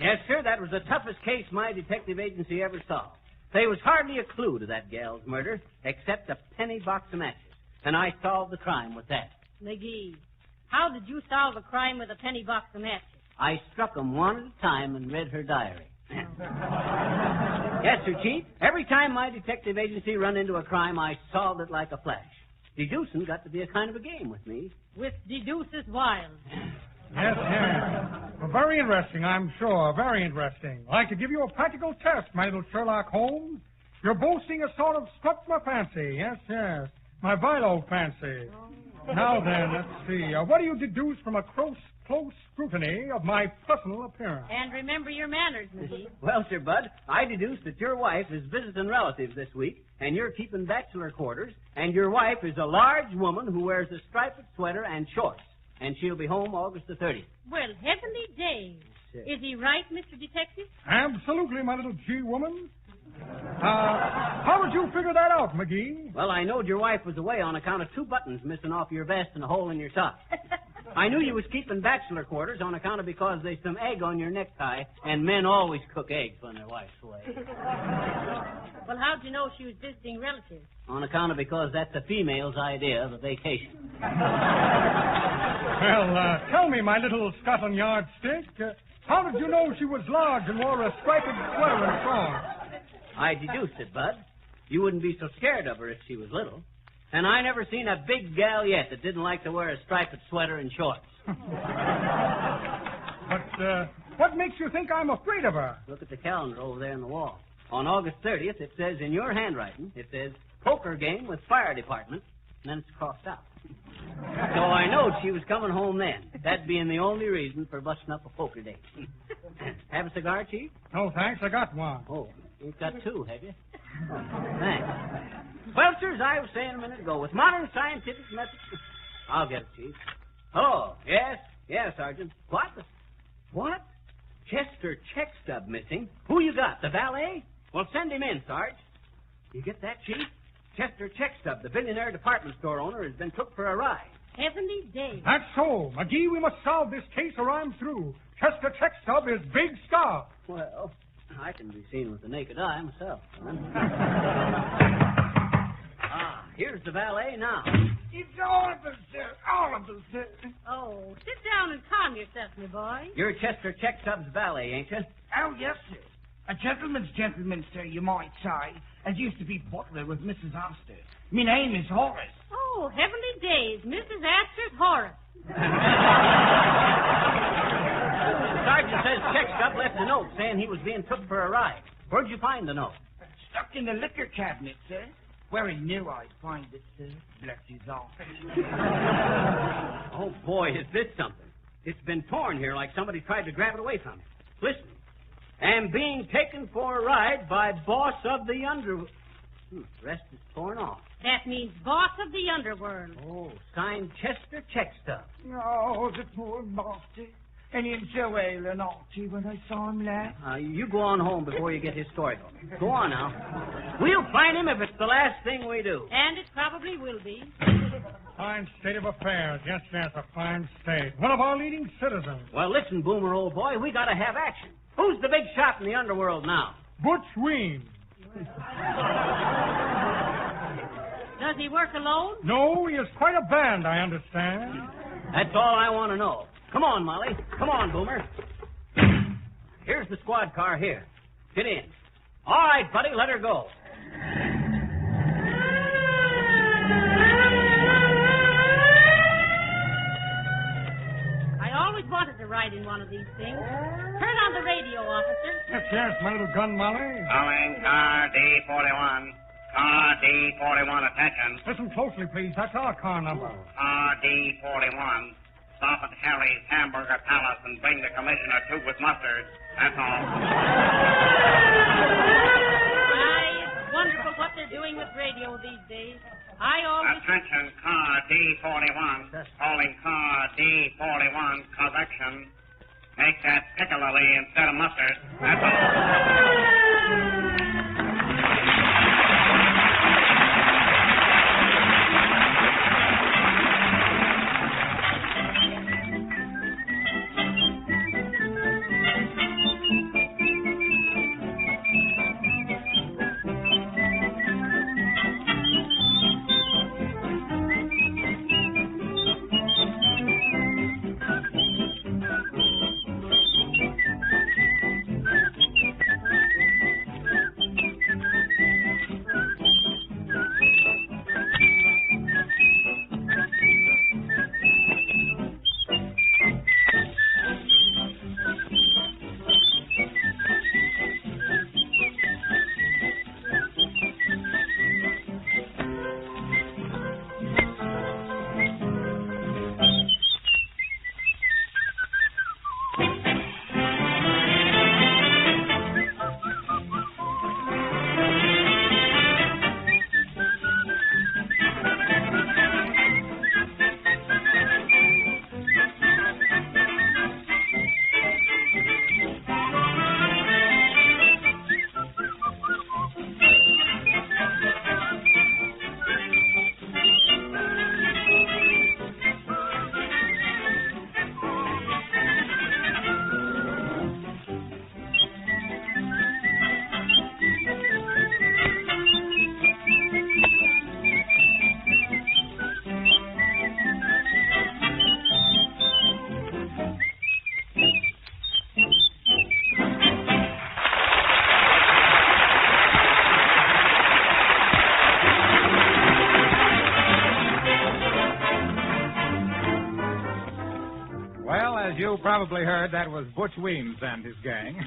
Yes, sir, that was the toughest case my detective agency ever solved. There was hardly a clue to that gal's murder except a penny box of matches. And I solved the crime with that. McGee, how did you solve a crime with a penny box of matches? I struck 'em one at a time and read her diary. Yes, sir, Chief. Every time my detective agency run into a crime, I solved it like a flash. Deducing got to be a kind of a game with me. With deduce is wild. Yes, yes. Well, very interesting, I'm sure. Very interesting. I'd like to give you a practical test, my little Sherlock Holmes. Your boasting has sort of struck my fancy. Yes, yes. My vital fancy. Now then, let's see. What do you deduce from a close scrutiny of my personal appearance? And remember your manners, McGee. Well, sir, Bud, I deduced that your wife is visiting relatives this week, and you're keeping bachelor quarters, and your wife is a large woman who wears a striped sweater and shorts, and she'll be home August the 30th. Well, heavenly days. Is he right, Mr. Detective? Absolutely, my little G-woman. How did you figure that out, McGee? Well, I knowed your wife was away on account of 2 buttons missing off your vest and a hole in your sock. I knew you was keeping bachelor quarters on account of because there's some egg on your necktie, and men always cook eggs when their wife's away. Well, how'd you know she was visiting relatives? On account of because that's a female's idea of a vacation. Well, tell me, my little Scotland Yard stick, how did you know she was large and wore a striped sweater and shorts? I deduced it, Bud. You wouldn't be so scared of her if she was little. And I never seen a big gal yet that didn't like to wear a striped sweater and shorts. But what makes you think I'm afraid of her? Look at the calendar over there on the wall. On August 30th, it says in your handwriting, it says, poker game with fire department, and then it's crossed out. So I knowed she was coming home then, that being the only reason for busting up a poker date. Have a cigar, Chief? No, thanks. I got one. Oh, you've got 2, have you? Oh, thanks. Well, sir, as I was saying a minute ago, with modern scientific methods... I'll get it, Chief. Oh, yes, Sergeant. What? Chester Checkstub missing? Who you got, the valet? Well, send him in, Sarge. You get that, Chief? Chester Checkstub, the billionaire department store owner, has been took for a ride. Heavenly days. That's so. McGee, we must solve this case or I'm through. Chester Checkstub is big stuff. Well, I can be seen with the naked eye myself. Here's the valet now. It's all of us, sir. All of us, sir. Oh, sit down and calm yourself, my boy. You're Chester Checkstub's valet, ain't you? Oh, yes, sir. A gentleman's gentleman, sir, you might say, as used to be butler with Mrs. Astor. Me name is Horace. Oh, heavenly days. Mrs. Astor's Horace. The sergeant says Checkstub left a note saying he was being took for a ride. Where'd you find the note? Stuck in the liquor cabinet, sir. Where he knew I'd find it, sir. Bless his heart. Oh, boy, is this something. It's been torn here like somebody tried to grab it away from it. Listen. Am being taken for a ride by boss of the underworld. The rest is torn off. That means boss of the underworld. Oh, signed Chester Checkstub. Oh, the poor bastard. And him so ill and naughty when I saw him last. You go on home before you get his story going. Go on now. We'll find him if it's the last thing we do. And it probably will be. Fine state of affairs. Yes, a fine state. One of our leading citizens. Well, listen, Boomer, old boy, we got to have action. Who's the big shot in the underworld now? Butch Weems. Does he work alone? No, he has quite a band, I understand. That's all I want to know. Come on, Molly. Come on, Boomer. Here's the squad car here. Get in. All right, buddy, let her go. riding one of these things. Turn on the radio, officer. Yes, my little gun, Molly. Calling car D41. Car D41, attention. Listen closely, please. That's our car number. Car D41. Stop at Harry's Hamburger Palace and bring the commissioner two with mustard. That's all. It's wonderful what they're doing with radio these days. I always... Attention, car D41. Calling car D41. Correction. Make that piccalilli instead of mustard. That's all. As you probably heard, that was Butch Weems and his gang,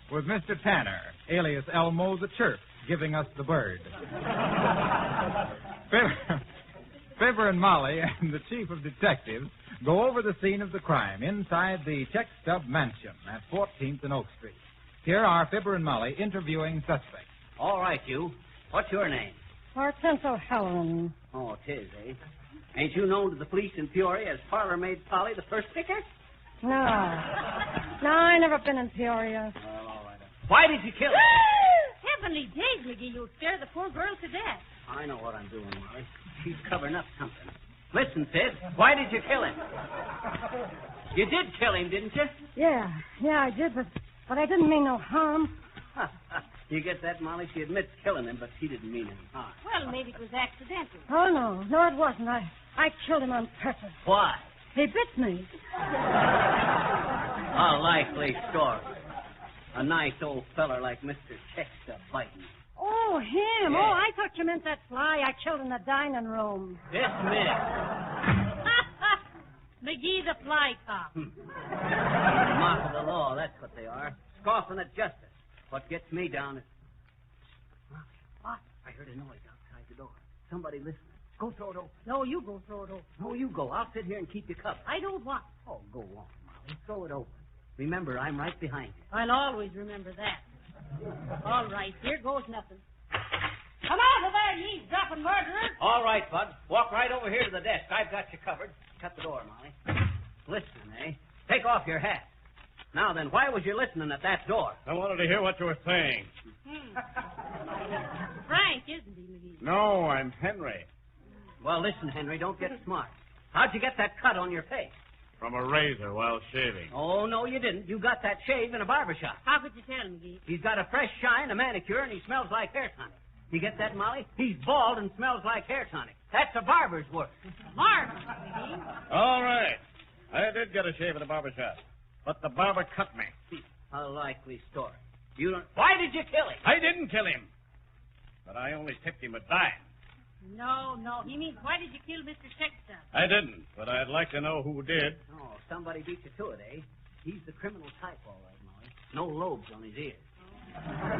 with Mr. Tanner, alias Elmo the Chirp, giving us the bird. Fibber and Molly and the chief of detectives go over the scene of the crime inside the check stub mansion at 14th and Oak Street. Here are Fibber and Molly interviewing suspects. All right, you. What's your name? Hortense O'Halloran. Oh, 'tis, eh? Ain't you known to the police in Peoria as parlor-maid Polly, the first picker? No. No, I never been in Peoria. Well, all right. Why did you kill her? Heavenly days, McGee, you'll scare the poor girl to death. I know what I'm doing, Molly. She's covering up something. Listen, Sid, why did you kill him? You did kill him, didn't you? Yeah, I did, but I didn't mean no harm. You get that, Molly? She admits killing him, but she didn't mean any harm. Well, maybe it was accidental. Oh, no, it wasn't. I killed him on purpose. Why? He bit me. A likely story. A nice old feller like Mr. Chesterton biting. Oh, him. Yeah. Oh, I thought you meant that fly I killed in the dining room. Dismissed. McGee the fly cop. Mock of the law, that's what they are. Scoffing at justice. What gets me down is... What? I heard a noise outside the door. Somebody listening. Go throw it open. No, you go throw it open. No, you go. I'll sit here and keep you covered. I don't want. Oh, go on, Molly. Throw it open. Remember, I'm right behind you. I'll always remember that. All right, here goes nothing. Come out of there, you eavesdropping murderer. All right, Bud. Walk right over here to the desk. I've got you covered. Shut the door, Molly. Listen, eh? Take off your hat. Now then, why was you listening at that door? I wanted to hear what you were saying. Frank, isn't he, McGee? No, I'm Henry. Well, listen, Henry, don't get smart. How'd you get that cut on your face? From a razor while shaving. Oh, no, you didn't. You got that shave in a barber shop. How could you tell, McGee? He's got a fresh shine, a manicure, and he smells like hair tonic. You get that, Molly? He's bald and smells like hair tonic. That's a barber's work. Marvelous, McGee. All right. I did get a shave at a barber shop. But the barber cut me. A likely story. You don't... Why did you kill him? I didn't kill him. But I only tipped him a dime. No. He means, why did you kill Mr. Chesterton? I didn't, but I'd like to know who did. Oh, somebody beat you to it, eh? He's the criminal type, all right, Molly. No lobes on his ears.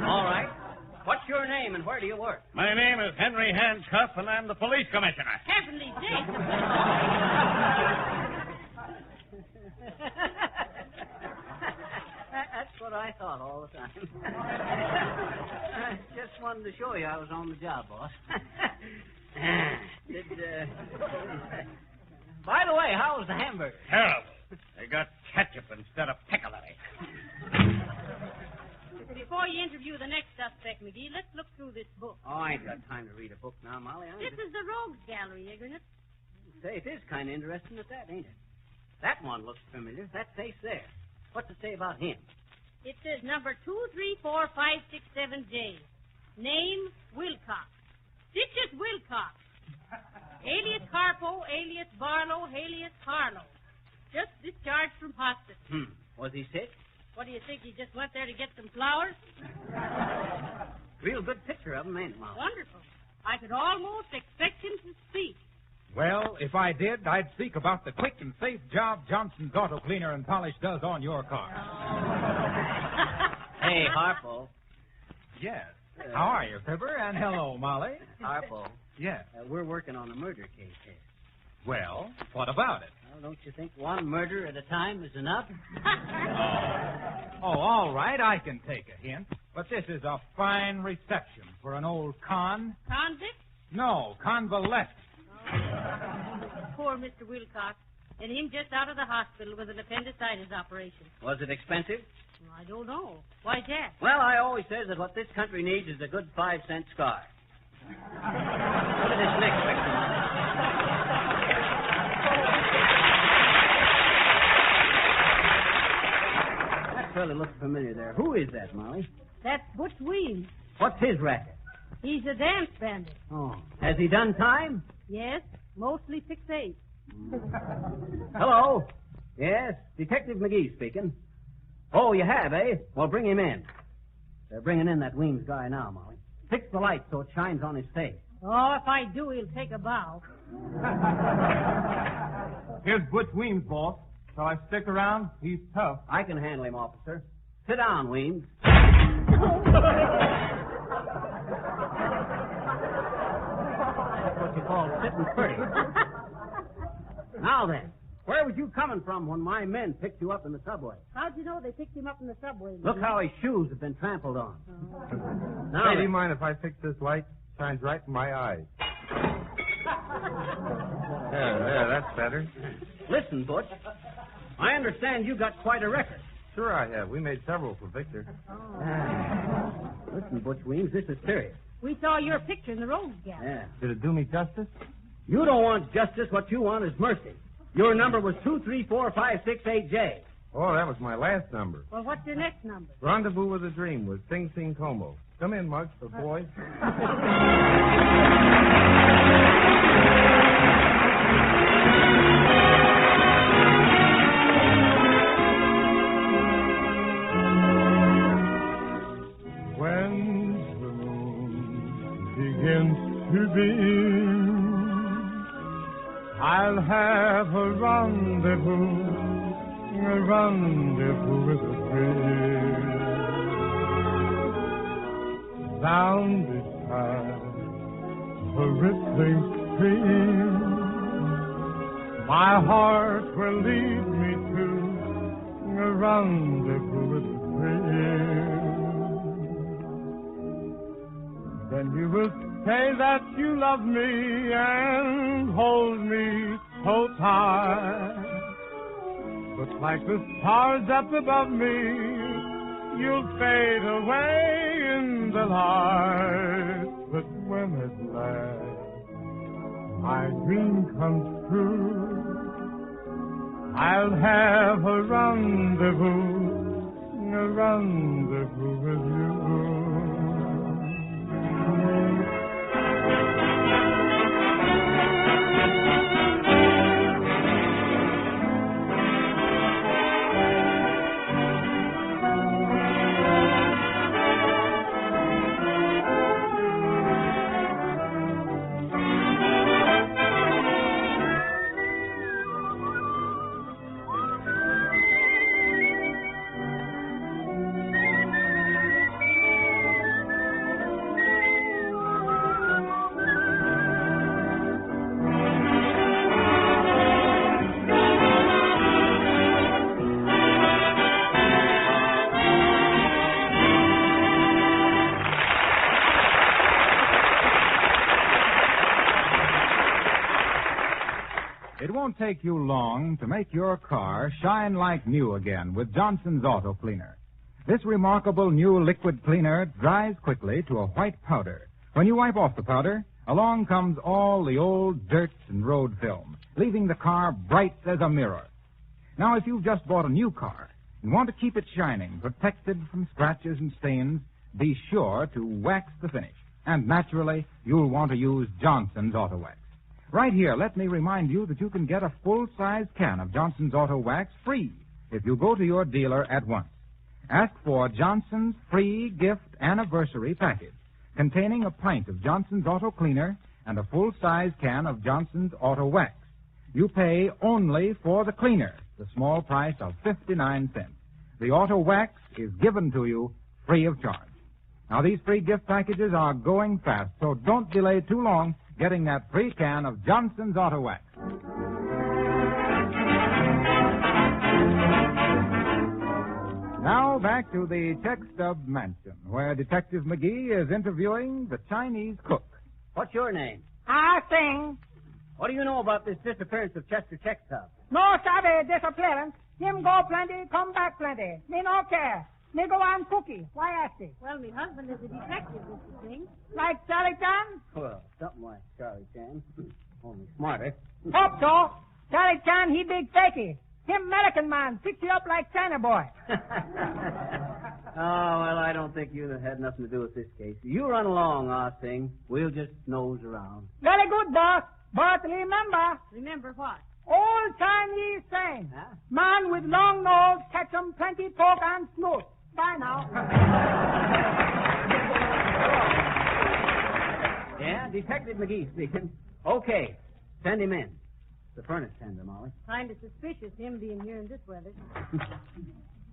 All right. What's your name and where do you work? My name is Henry Handcuff, and I'm the police commissioner. Heavenly days. That's what I thought all the time. I just wanted to show you I was on the job, boss. By the way, how was the hamburger? Terrible. They got ketchup instead of piccolo. Before you interview the next suspect, McGee, let's look through this book. Oh, I ain't got time to read a book now, Molly. This is the Rogues Gallery, isn't it? Say, it is kind of interesting at that, ain't it? That one looks familiar. That face there. What's it say about him? It says number 2345667J. Name, Wilcox. Digit, Wilcox. Alias Harpo, alias Barlow, alias Harlow. Just discharged from hospital. Was he sick? What do you think? He just went there to get some flowers? Real good picture of him, ain't it, Molly? Wonderful. I could almost expect him to speak. Well, if I did, I'd speak about the quick and safe job Johnson's Auto Cleaner and Polish does on your car. Hey, Harpo. Yes. How are you, Fibber? And hello, Molly. Harpo. Yes. We're working on a murder case here. Well, what about it? Well, don't you think one murder at a time is enough? Oh, all right, I can take a hint. But this is a fine reception for an old Convict? No, convalescent. Poor Mr. Wilcox. And him just out of the hospital with an appendicitis operation. Was it expensive? Well, I don't know. Why that? Well, I always says that what this country needs is a good 5-cent scar. Look at this next picture. That fella looks familiar there. Who is that, Molly? That's Butch Weems. What's his racket? He's a dance bandit. Oh. Has he done time? Yes, mostly 6'8". Hello. Yes, Detective McGee speaking. Oh, you have, eh? Well, bring him in. They're bringing in that Weems guy now, Molly. Fix the light so it shines on his face. Oh, if I do, he'll take a bow. Here's Butch Weems, boss. Shall I stick around? He's tough. I can handle him, officer. Sit down, Weems. That's what you call sitting pretty. Now then, where was you coming from when my men picked you up in the subway? How'd you know they picked him up in the subway? Look how his shoes have been trampled on. Now, do you mind if I fix this light? Shines right in my eyes. There, that's better. Listen, Butch. I understand you got quite a record. Sure I have. We made several for Victor. Listen, Butch Weems, this is serious. We saw your picture in the Rogues Gallery. Yeah. Did it do me justice? You don't want justice. What you want is mercy. Your number was 2345668J. Oh, that was my last number. Well, what's your next number? Rendezvous with a Dream with Sing Sing Como. Come in, Muggs, the boys. When the moon begins to beam, I'll have a rendezvous with a dream. Down beside a rippling stream, my heart will lead me to a rendezvous with a dream. Then you will say that you love me and hold me so tight. But like the stars up above me, you'll fade away in the light. But when at last my dream comes true, I'll have a rendezvous with you. It won't take you long to make your car shine like new again with Johnson's Auto Cleaner. This remarkable new liquid cleaner dries quickly to a white powder. When you wipe off the powder, along comes all the old dirt and road film, leaving the car bright as a mirror. Now, if you've just bought a new car and want to keep it shining, protected from scratches and stains, be sure to wax the finish. And naturally, you'll want to use Johnson's Auto Wax. Right here, let me remind you that you can get a full-size can of Johnson's Auto Wax free if you go to your dealer at once. Ask for Johnson's free gift anniversary package containing a pint of Johnson's Auto Cleaner and a full-size can of Johnson's Auto Wax. You pay only for the cleaner, the small price of 59 cents. The Auto Wax is given to you free of charge. Now, these free gift packages are going fast, so don't delay too long getting that free can of Johnson's Auto Wax. Now back to the Check Stub Mansion, where Detective McGee is interviewing the Chinese cook. What's your name? Ah Sing. What do you know about this disappearance of Chester Check Stub? No sabe disappearance. Him go plenty, come back plenty. Me no care. Me go on cookie. Why ask it? Well, me husband is a detective, Mr. Singh. Like Charlie Chan? Well, something like Charlie Chan. Only smarter. Hope so. Charlie Chan, he big fakey. Him American man, fix you up like China boy. Oh, well, I don't think you had nothing to do with this case. You run along, Ah Sing. We'll just nose around. Very good, boss. But remember. Remember what? Old Chinese saying. Huh? Man with long nose catch 'em plenty pork and snoot. Bye now. Yeah, Detective McGee speaking. Okay, send him in. The furnace tender, Molly. Kind of suspicious, him being here in this weather.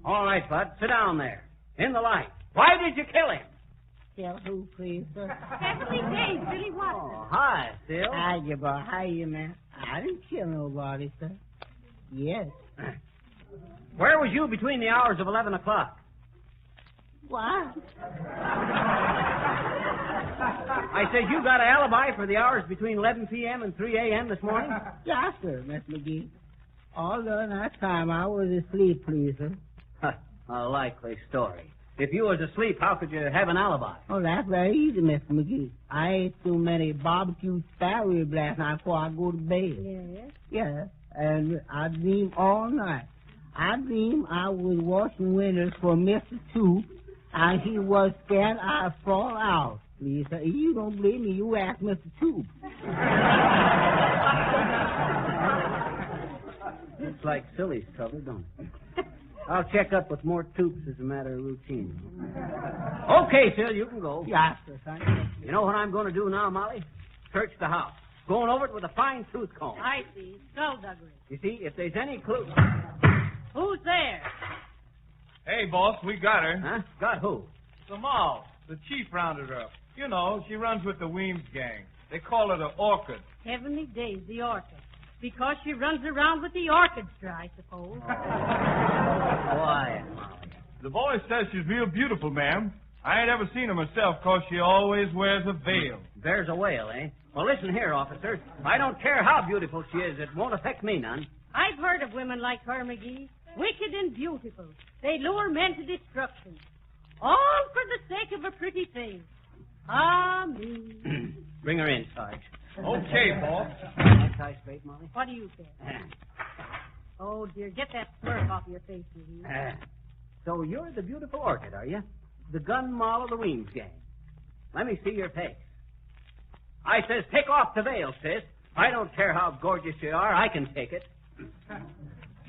All right, Bud, sit down there. In the light. Why did you kill him? Kill who, please, sir? Beverly Days, Billy Watson. Oh, hi, Phil. Hi, you boy. Hi, you man. I didn't kill nobody, sir. Yes. Where was you between the hours of 11 o'clock? What? I said you got an alibi for the hours between 11 p.m. and 3 a.m. this morning? Yes, sir, Miss McGee. All during that time, I was asleep, please, sir. A likely story. If you was asleep, how could you have an alibi? Oh, that's very easy, Mr. McGee. I ate too many barbecue spare ribs last night before I go to bed. Yes? Yeah, and I dreamed all night. I dreamed I was washing windows for Mr. Toops, and he was scared I'd fall out. Please, sir. If you don't believe me, you ask Mr. Toops. Looks like Silly's trouble, don't it? I'll check up with more Toops as a matter of routine. Okay, Sil, you can go. Yes, sir. Thank you. You know what I'm going to do now, Molly? Search the house. Going over it with a fine-tooth comb. I see. Skullduggery. You see, if there's any clue... Who's there? Hey, boss, we got her. Huh? Got who? The Moll. The chief rounded her up. You know, she runs with the Weems gang. They call her the Orchid. Heavenly days, the orchid. Because she runs around with the orchestra, I suppose. Quiet, Molly. The boy says she's real beautiful, ma'am. I ain't ever seen her myself, 'cause she always wears a veil. There's a whale, eh? Well, listen here, officer. I don't care how beautiful she is. It won't affect me none. I've heard of women like her, McGee. Wicked and beautiful. They lure men to destruction. All for the sake of a pretty face. Ah, me. Bring her in, Sarge. Okay, boss. Tie straight, Molly? What do you say? Oh, dear, get that smirk off your face, McGee. So you're the beautiful Orchid, are you? The gun moll of the Weems gang. Let me see your face. I says, take off the veil, sis. I don't care how gorgeous you are. I can take it.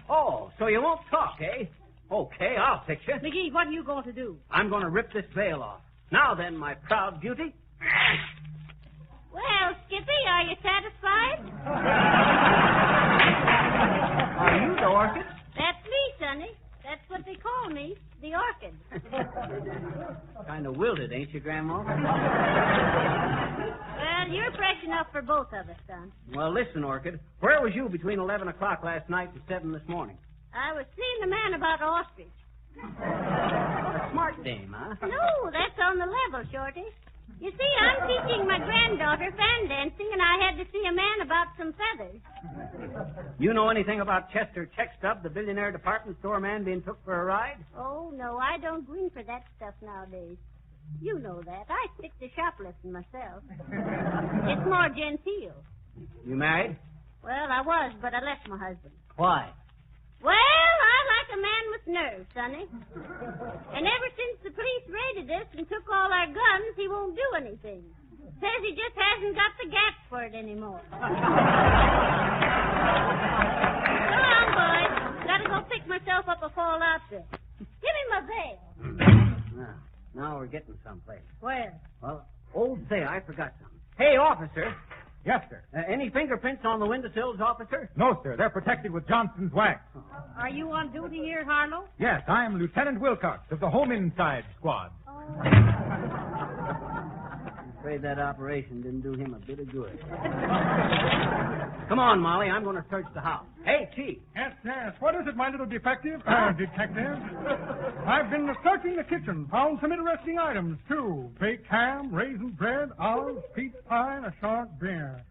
Oh, so you won't talk, eh? Okay, I'll fix you. McGee, what are you going to do? I'm going to rip this veil off. Now then, my proud beauty. Well, Skippy, are you satisfied? Are you the Orchid? That's me, Sonny. That's what they call me, the Orchid. Kind of wilted, ain't you, Grandma? Well, you're fresh enough for both of us, son. Well, listen, Orchid. Where was you between 11 o'clock last night and 7 this morning? I was seeing the man about ostrich. A smart dame, huh? No, that's on the level, Shorty. You see, I'm teaching my granddaughter fan dancing, and I had to see a man about some feathers. either. You know anything about Chester Checkstub, the billionaire department store man being took for a ride? Oh, no, I don't green for that stuff nowadays. You know that. I stick to shoplifting myself. It's more genteel. You married? Well, I was, but I left my husband. Why? Well, I like a man with nerve, Sonny. And ever since the police raided us and took all our guns, he won't do anything. Says he just hasn't got the gap for it anymore. Go on, boys. Gotta go pick myself up a fall out there. Give me my veil. Now we're getting someplace. Where? Well, say, I forgot something. Hey, officer. Yes, sir. Any fingerprints on the windowsills, officer? No, sir. They're protected with Johnson's wax. Are you on duty here, Harlow? Yes, I am Lieutenant Wilcox of the Home Inside Squad. I'm afraid that operation didn't do him a bit of good. Come on, Molly. I'm going to search the house. Hey, Chief. Yes. What is it, my little detective? Detective? I've been searching the kitchen. Found some interesting items, too. Baked ham, raisin bread, olives, peach pie, and a short beer.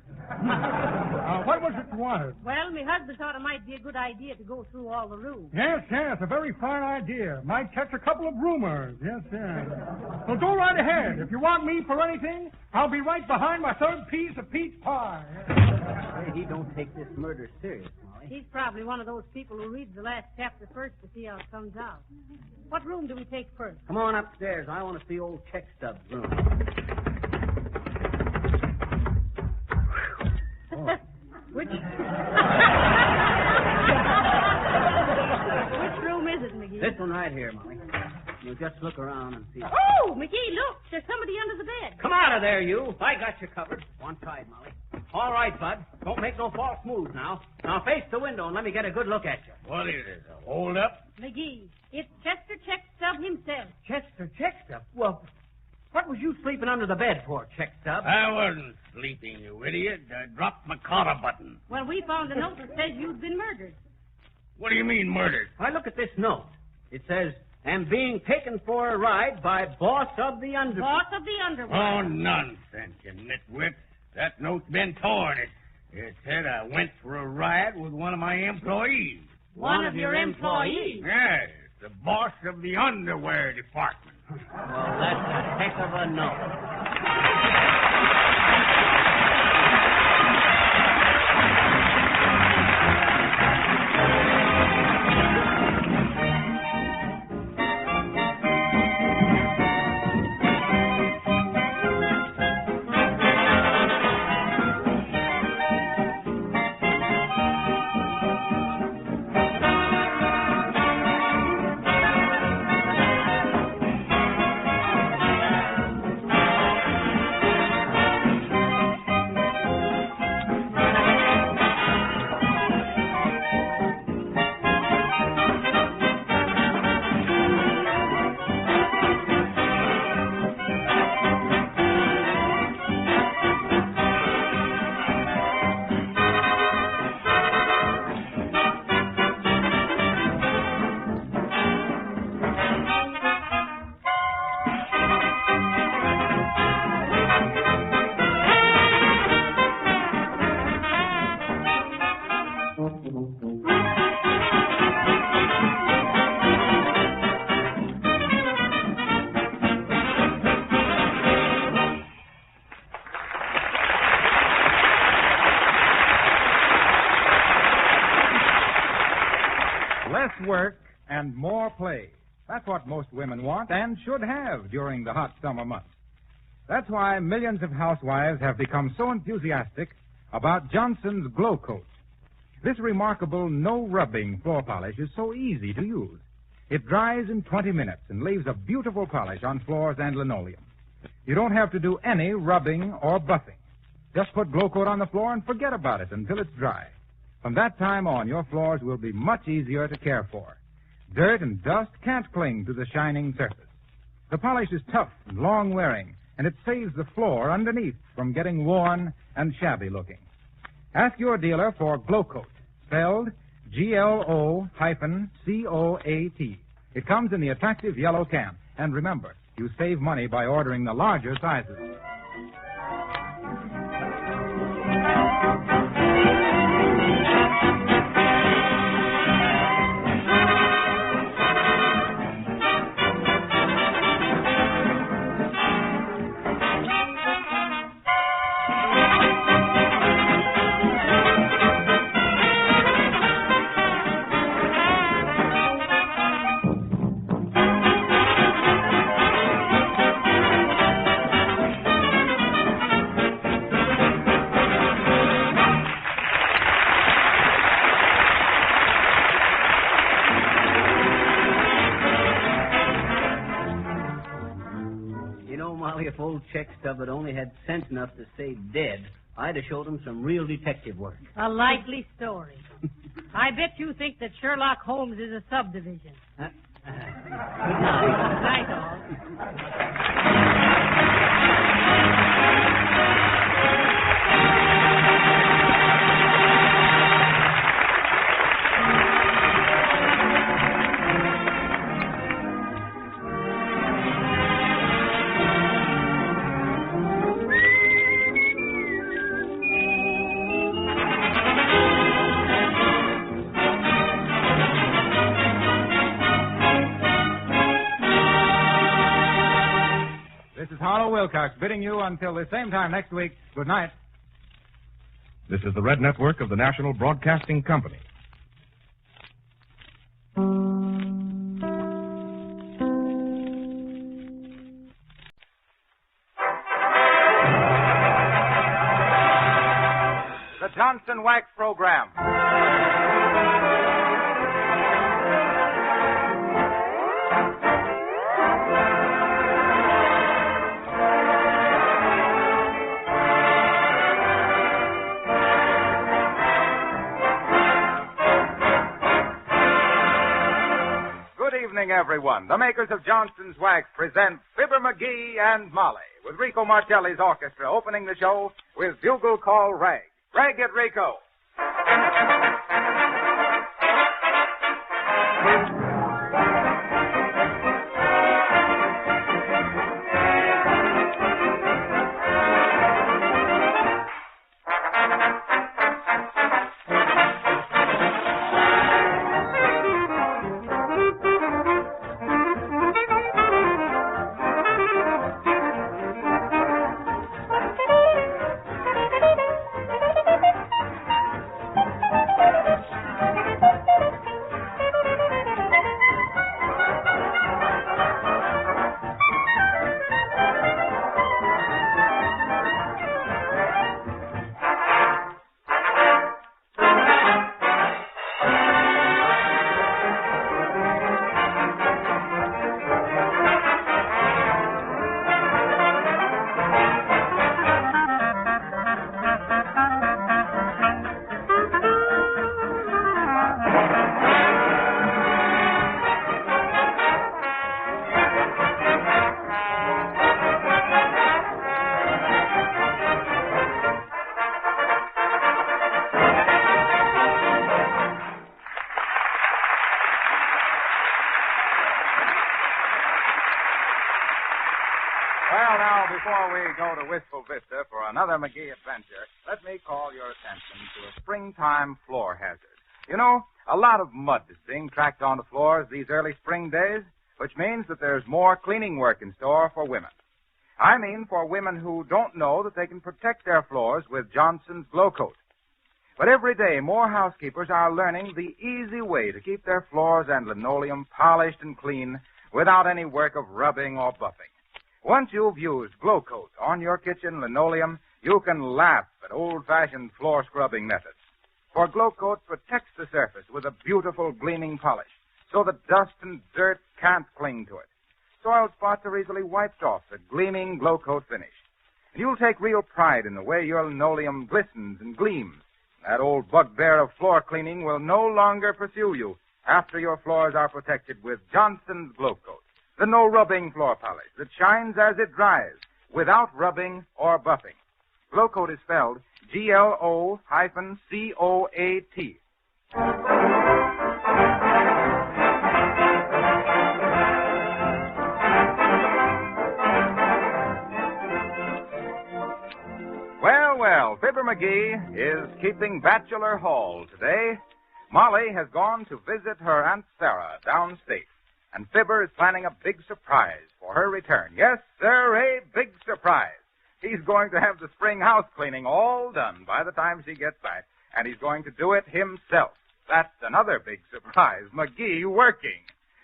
What was it you wanted? Well, my husband thought it might be a good idea to go through all the rooms. Yes, a very fine idea. Might catch a couple of rumors. Yes. So go right ahead. If you want me for anything, I'll be right behind my third piece of peach pie. Hey, he don't take this murder serious, Molly. He's probably one of those people who reads the last chapter first to see how it comes out. What room do we take first? Come on upstairs. I want to see old Checkstub's room. Which room is it, McGee? This one right here, Molly. You just look around and see. Oh, McGee, look. There's somebody under the bed. Come out of there, you. I got you covered. One side, Molly. All right, Bud. Don't make no false moves now. Now face the window and let me get a good look at you. What is it? A hold up? McGee, it's Chester Checkstub himself. Chester Checkstub? Well, what was you sleeping under the bed for, Checkstub? I wasn't sleeping, you idiot. I dropped my collar button. Well, we found a note that says you've been murdered. What do you mean, murdered? Why, look at this note. It says, am being taken for a ride by boss of the underwear. Boss of the underwear. Oh, nonsense, you nitwit. That note's been torn. It said I went for a ride with one of my employees. One of your employees? Yes, the boss of the underwear department. Well, that's a heck of a note. Less work and more play. That's what most women want and should have during the hot summer months. That's why millions of housewives have become so enthusiastic about Johnson's Glow Coat. This remarkable no-rubbing floor polish is so easy to use. It dries in 20 minutes and leaves a beautiful polish on floors and linoleum. You don't have to do any rubbing or buffing. Just put Glow Coat on the floor and forget about it until it's dry. From that time on, your floors will be much easier to care for. Dirt and dust can't cling to the shining surface. The polish is tough and long-wearing, and it saves the floor underneath from getting worn and shabby-looking. Ask your dealer for Glow Coat, spelled G-L-O-C-O-A-T. It comes in the attractive yellow can. And remember, you save money by ordering the larger sizes. old check stub had only had sense enough to say dead, I'd have showed him some real detective work. A likely story. I bet you think that Sherlock Holmes is a subdivision. Good night, all. Wilcox bidding you until the same time next week. Good night. This is the Red Network of the National Broadcasting Company. The Johnson Wax Program. Everyone. The makers of Johnson's Wax present Fibber McGee and Molly, with Rico Martelli's orchestra opening the show with Bugle Call Rag. Rag it, Rico. Well, now, before we go to Wistful Vista for another McGee adventure, let me call your attention to a springtime floor hazard. You know, a lot of mud is being tracked onto floors these early spring days, which means that there's more cleaning work in store for women. I mean for women who don't know that they can protect their floors with Johnson's Glow Coat. But every day, more housekeepers are learning the easy way to keep their floors and linoleum polished and clean without any work of rubbing or buffing. Once you've used Glow Coat on your kitchen linoleum, you can laugh at old-fashioned floor scrubbing methods. For Glow Coat protects the surface with a beautiful gleaming polish so that dust and dirt can't cling to it. Soiled spots are easily wiped off the gleaming Glow Coat finish. And you'll take real pride in the way your linoleum glistens and gleams. That old bugbear of floor cleaning will no longer pursue you after your floors are protected with Johnson's Glow Coat, the no-rubbing floor polish that shines as it dries without rubbing or buffing. Glow Coat is spelled G-L-O-C-O-A-T. Well, Fibber McGee is keeping bachelor hall today. Molly has gone to visit her Aunt Sarah downstate, and Fibber is planning a big surprise for her return. Yes, sir, a big surprise. He's going to have the spring house cleaning all done by the time she gets back, and he's going to do it himself. That's another big surprise, McGee working.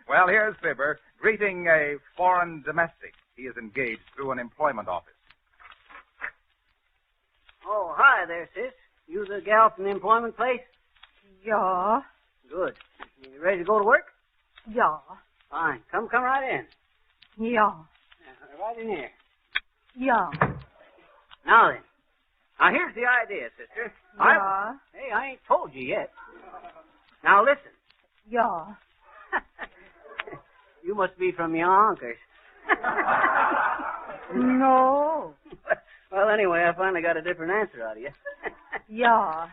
Well, here's Fibber greeting a foreign domestic he is engaged through an employment office. Oh, hi there, sis. You the gal from the employment place? Yeah. Good. You ready to go to work? Yeah. Fine. Come right in. Yeah. Right in here. Yeah. Now then. Now here's the idea, sister. Yeah. Hey, I ain't told you yet. Now listen. Yeah. You must be from Yonkers. No. Well, anyway, I finally got a different answer out of you. Yeah.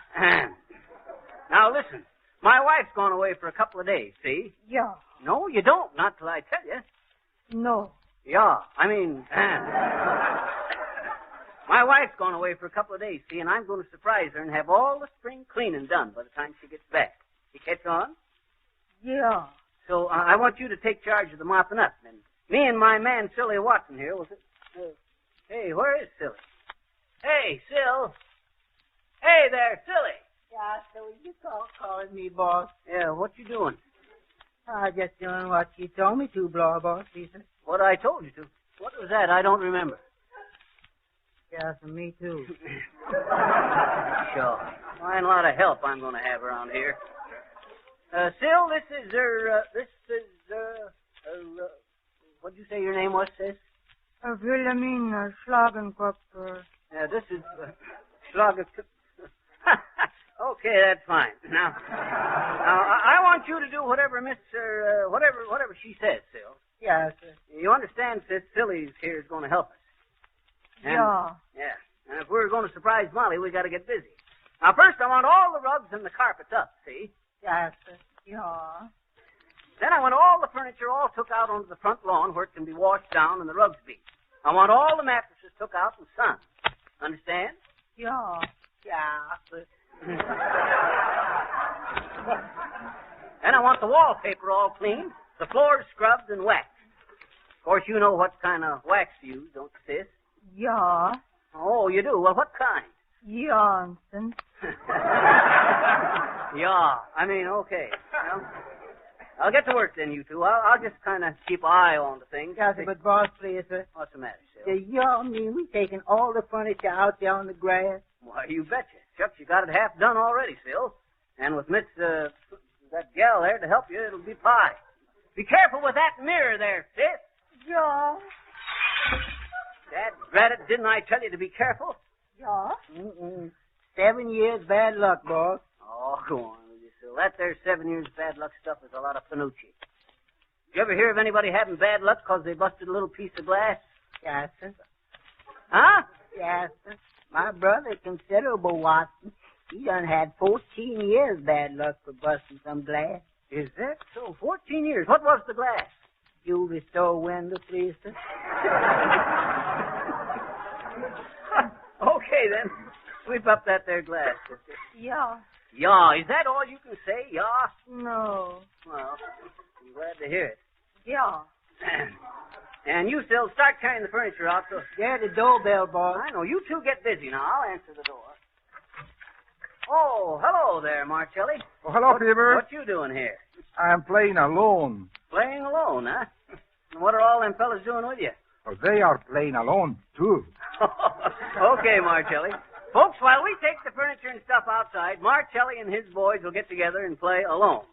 Now listen. My wife's gone away for a couple of days, see? Yeah. No, you don't. Not till I tell you. No. Yeah. I mean... My wife's gone away for a couple of days, see, and I'm going to surprise her and have all the spring cleaning done by the time she gets back. You catch on? Yeah. So I want you to take charge of the mopping up. And me and my man, Silly Watson here, will... hey, where is Silly? Hey, Sil. Hey there, Silly. Yeah, so you calling me, boss? Yeah, what you doing? Just doing what you told me to, boss, Lisa. What I told you to. What was that? I don't remember. Yeah, for me, too. Sure. Fine lot of help I'm going to have around here. Sil, what'd you say your name was, sis? Wilhelmina Schlagenkopf. Yeah, this is Schlagenkopf. Okay, that's fine. Now, I want you to do whatever whatever she says, Sil. Yeah, sir. You understand, sis, Silly's here is going to help us. Yeah. Yeah. And if we're going to surprise Molly, we got to get busy. Now, first, I want all the rugs and the carpets up, see? Yeah, sir. Yeah. Then I want all the furniture all took out onto the front lawn where it can be washed down and the rugs beat. I want all the mattresses took out and sunned. Understand? Yeah. Yeah, sir. Then I want the wallpaper all cleaned, the floors scrubbed and waxed. Of course, you know what kind of wax to use, don't you, sis? Yeah. Oh, you do? Well, what kind? Johnson. Yeah. I mean, okay. Well, I'll get to work then, you two. I'll just kind of keep an eye on the things. Yeah, sir, but boss, please, sir. What's the matter, Sil? You mean we taking all the furniture out there on the grass? Why, you betcha. Shucks, you got it half done already, Sil. And with that gal there to help you, it'll be pie. Be careful with that mirror there, sis. Yeah. Dad, drat it, didn't I tell you to be careful? Yeah. 7 years bad luck, boss. Oh, go on with you, Sil. That there 7 years bad luck stuff is a lot of panucci. Did you ever hear of anybody having bad luck because they busted a little piece of glass? Yes, sir. Huh? Yes, sir. My brother, Considerable Watson, he done had 14 years bad luck for busting some glass. Is that so? 14 years. What was the glass? Jewelry store window, please, sir. Okay, then. Sweep up that there glass, sister. Yeah. Yeah, is that all you can say? Yeah? No. Well, I'm glad to hear it. Yeah. And you still start carrying the furniture out, so... Yeah, the doorbell, boss. I know. You two get busy now. I'll answer the door. Oh, hello there, Marcelli. Oh, hello, Fibber. What you doing here? I'm playing alone. Playing alone, huh? And what are all them fellas doing with you? Oh, they are playing alone, too. Okay, Marcelli. Folks, while we take the furniture and stuff outside, Marcelli and his boys will get together and play alone.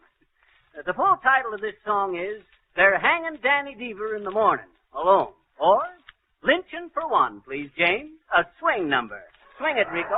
The full title of this song is They're Hanging Danny Deaver in the Morning, Alone. Or Lynching for One, please, James. A swing number. Swing it, Rico.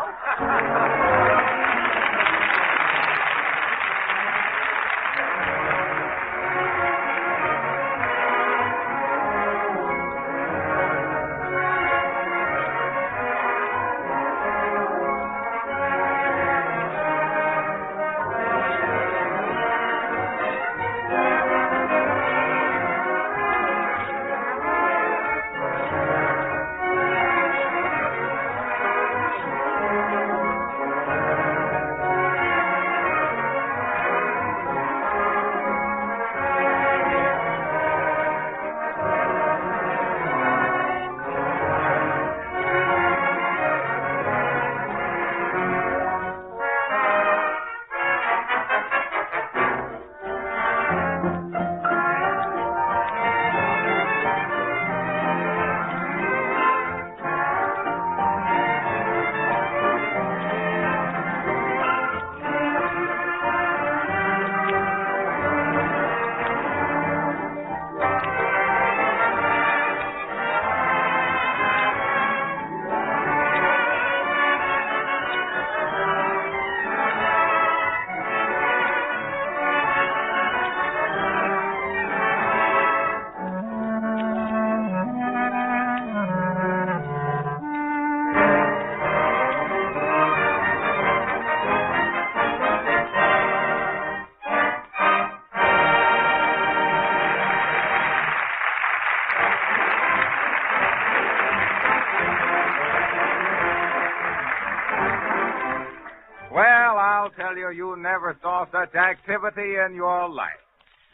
you never saw such activity in your life.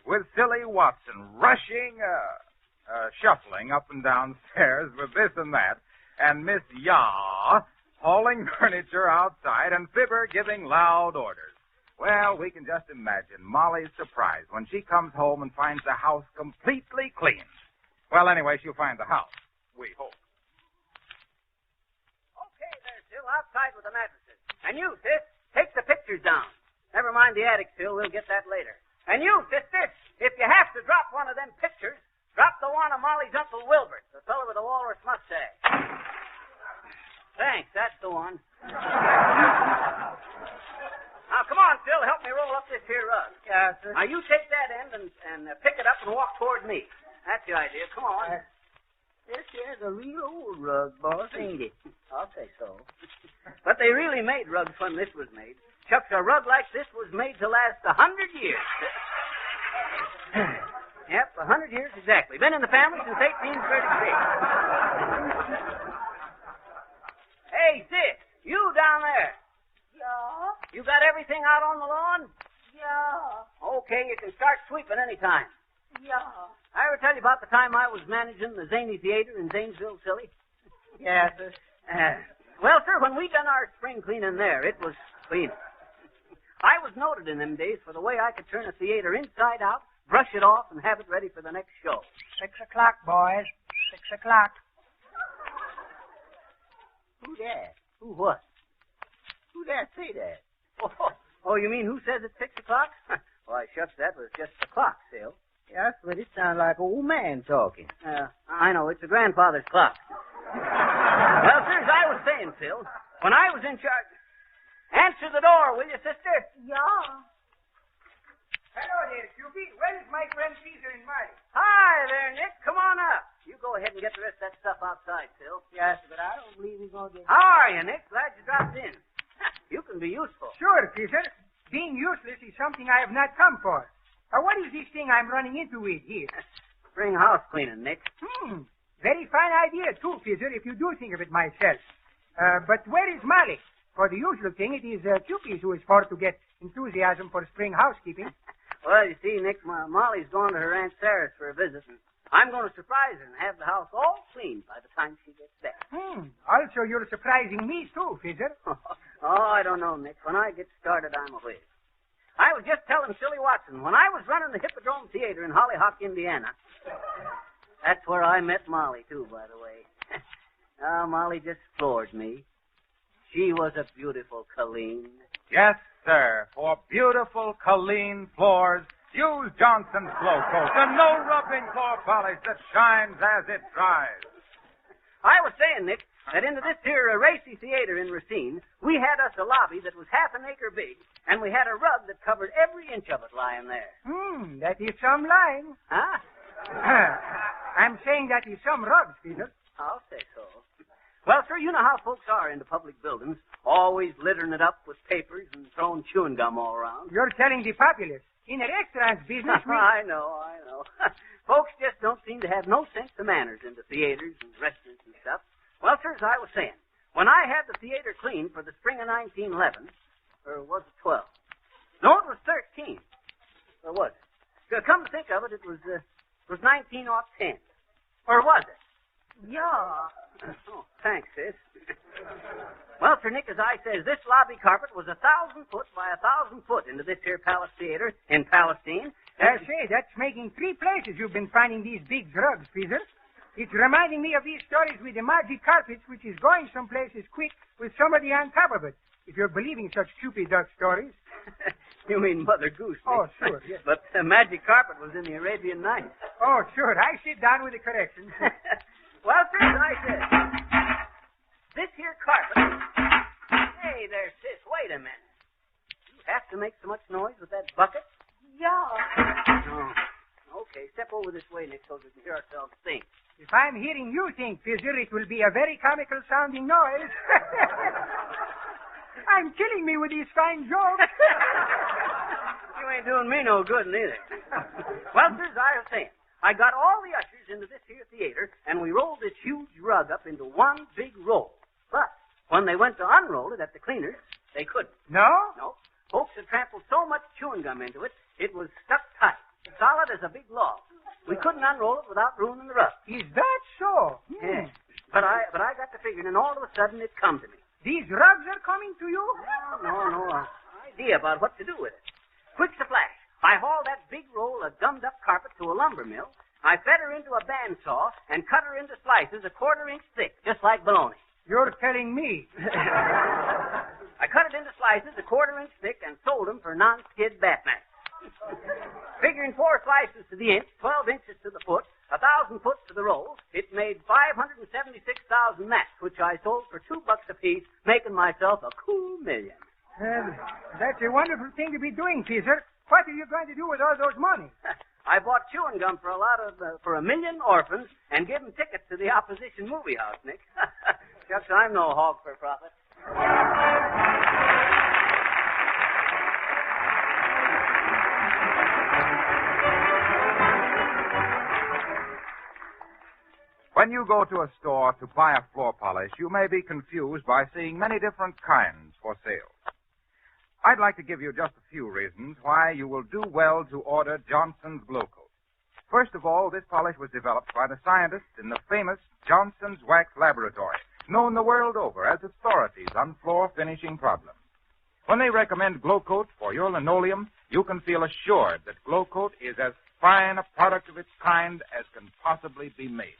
With Silly Watson shuffling up and down stairs with this and that, and Miss Ya hauling furniture outside, and Fibber giving loud orders. Well, we can just imagine Molly's surprise when she comes home and finds the house completely clean. Well, anyway, she'll find the house. We hope. Okay, there, Phil, outside with the mattresses. And you, sis, take the pictures down. Never mind the attic, Phil. We'll get that later. And you, sister, if you have to drop one of them pictures, drop the one of Molly's Uncle Wilbert, the fellow with the walrus mustache. Thanks, that's the one. Now, come on, Phil, help me roll up this here rug. Yeah, sir. Now, you take that end and pick it up and walk toward me. That's the idea. Come on. This here's a real old rug, boss, ain't it? I'll say so. But they really made rugs when this was made. Chucks, a rug like this was made to last 100 years. Yep, 100 years exactly. Been in the family since 1836. Hey, sis, you down there. Yeah? You got everything out on the lawn? Yeah. Okay, you can start sweeping anytime. Yeah. I ever tell you about the time I was managing the Zany Theater in Zanesville, Silly? Yeah, sir. Well, sir, when we done our spring cleaning there, it was clean. I was noted in them days for the way I could turn a theater inside out, brush it off, and have it ready for the next show. 6 o'clock, boys. 6 o'clock. Who that? Who what? Who that say that? Oh, you mean who says it's 6 o'clock? Why, shucks, that was just the clock, Phil. Yes, but it sounds like an old man talking. I know, it's a grandfather's clock. Well, sir, as I was saying, Phil, when I was in charge... Answer the door, will you, sister? Yeah. Hello there, Cupid. Where is my friend Caesar and Marty? Hi there, Nick. Come on up. You go ahead and get the rest of that stuff outside, Phil. Yes, but I don't believe he's going to get... How are you, Nick? Glad you dropped in. You can be useful. Sure, Caesar. Being useless is something I have not come for. What is this thing I'm running into with here? Spring house cleaning, Nick. Very fine idea, too, Caesar, if you do think of it myself. But where is Molly? For the usual thing, it is Cupid who is for to get enthusiasm for spring housekeeping. Well, you see, Nick, Molly's going to her Aunt Sarah's for a visit, and I'm going to surprise her and have the house all clean by the time she gets back. Also, you're surprising me, too, Caesar. Oh, I don't know, Nick. When I get started, I'm a whiz. I was just telling Silly Watson, when I was running the Hippodrome Theater in Hollyhock, Indiana, that's where I met Molly, too, by the way. Molly just floored me. She was a beautiful Colleen. Yes, sir. For beautiful Colleen floors, use Johnson's Glow Coat, the no-rubbing floor polish that shines as it dries. I was saying, Nick, that into this here racy theater in Racine, we had us a lobby that was half an acre big, and we had a rug that covered every inch of it lying there. That is some line. Huh? I'm saying that is some rugs, Peter. I'll say so. Well, sir, you know how folks are into public buildings, always littering it up with papers and throwing chewing gum all around. You're telling the populace. In a restaurant business, I know. Folks just don't seem to have no sense of manners into theaters and restaurants and stuff. Well, sir, as I was saying, when I had the theater cleaned for the spring of 1911, or was it 12? No, it was 13. Or was it? Come to think of it, it was 1910. Or was it? Yeah. Oh, thanks, sis. Well, Sir Nick, as I says, this lobby carpet was 1,000 foot by 1,000 foot into this here Palace Theater in Palestine. Say, that's making 3 places you've been finding these big drugs, Peter. It's reminding me of these stories with the magic carpets, which is going some places quick with somebody on top of it, if you're believing such stupid duck stories. You mean Mother Goose, Nick. Oh, sure, yes. But the magic carpet was in the Arabian Nights. Oh, sure. I sit down with the corrections. Well, sir, as I said, this here carpet... Hey there, sis, wait a minute. You have to make so much noise with that bucket? Yeah. Oh, okay. Step over this way, Nick, so we can hear ourselves think. If I'm hearing you think, Fizzer, it will be a very comical-sounding noise. I'm killing me with these fine jokes. You ain't doing me no good, neither. Well, sir, as I was saying, I got all the ushers into this here theater, and we rolled this huge rug up into one big roll. But when they went to unroll it at the cleaners, they couldn't. No? No. Folks had sampled so much chewing gum into it, it was stuck tight, solid as a big log. We couldn't unroll it without ruining the rug. Is that so? Yes. But I got to figuring, and all of a sudden it come to me. These rugs are coming to you? No idea about what to do with it. Quick's a flash. I hauled that big roll of gummed-up carpet to a lumber mill. I fed her into a bandsaw and cut her into slices 1/4 inch thick, just like bologna. You're telling me. I cut it into slices 1/4 inch thick and sold them for non-skid bath mats. Figuring 4 slices to the inch, 12 inches to the foot, 1,000 foot to the roll, it made 576,000 mats, which I sold for $2 apiece, making myself a cool million. That's a wonderful thing to be doing, Caesar. What are you going to do with all those money? I bought chewing gum for for 1 million orphans and gave them tickets to the opposition movie house, Nick. Shucks, I'm no hog for profit. When you go to a store to buy a floor polish, you may be confused by seeing many different kinds for sale. I'd like to give you just a few reasons why you will do well to order Johnson's Glow Coat. First of all, this polish was developed by the scientists in the famous Johnson's Wax Laboratory, known the world over as authorities on floor finishing problems. When they recommend Glow Coat for your linoleum, you can feel assured that Glow Coat is as fine a product of its kind as can possibly be made.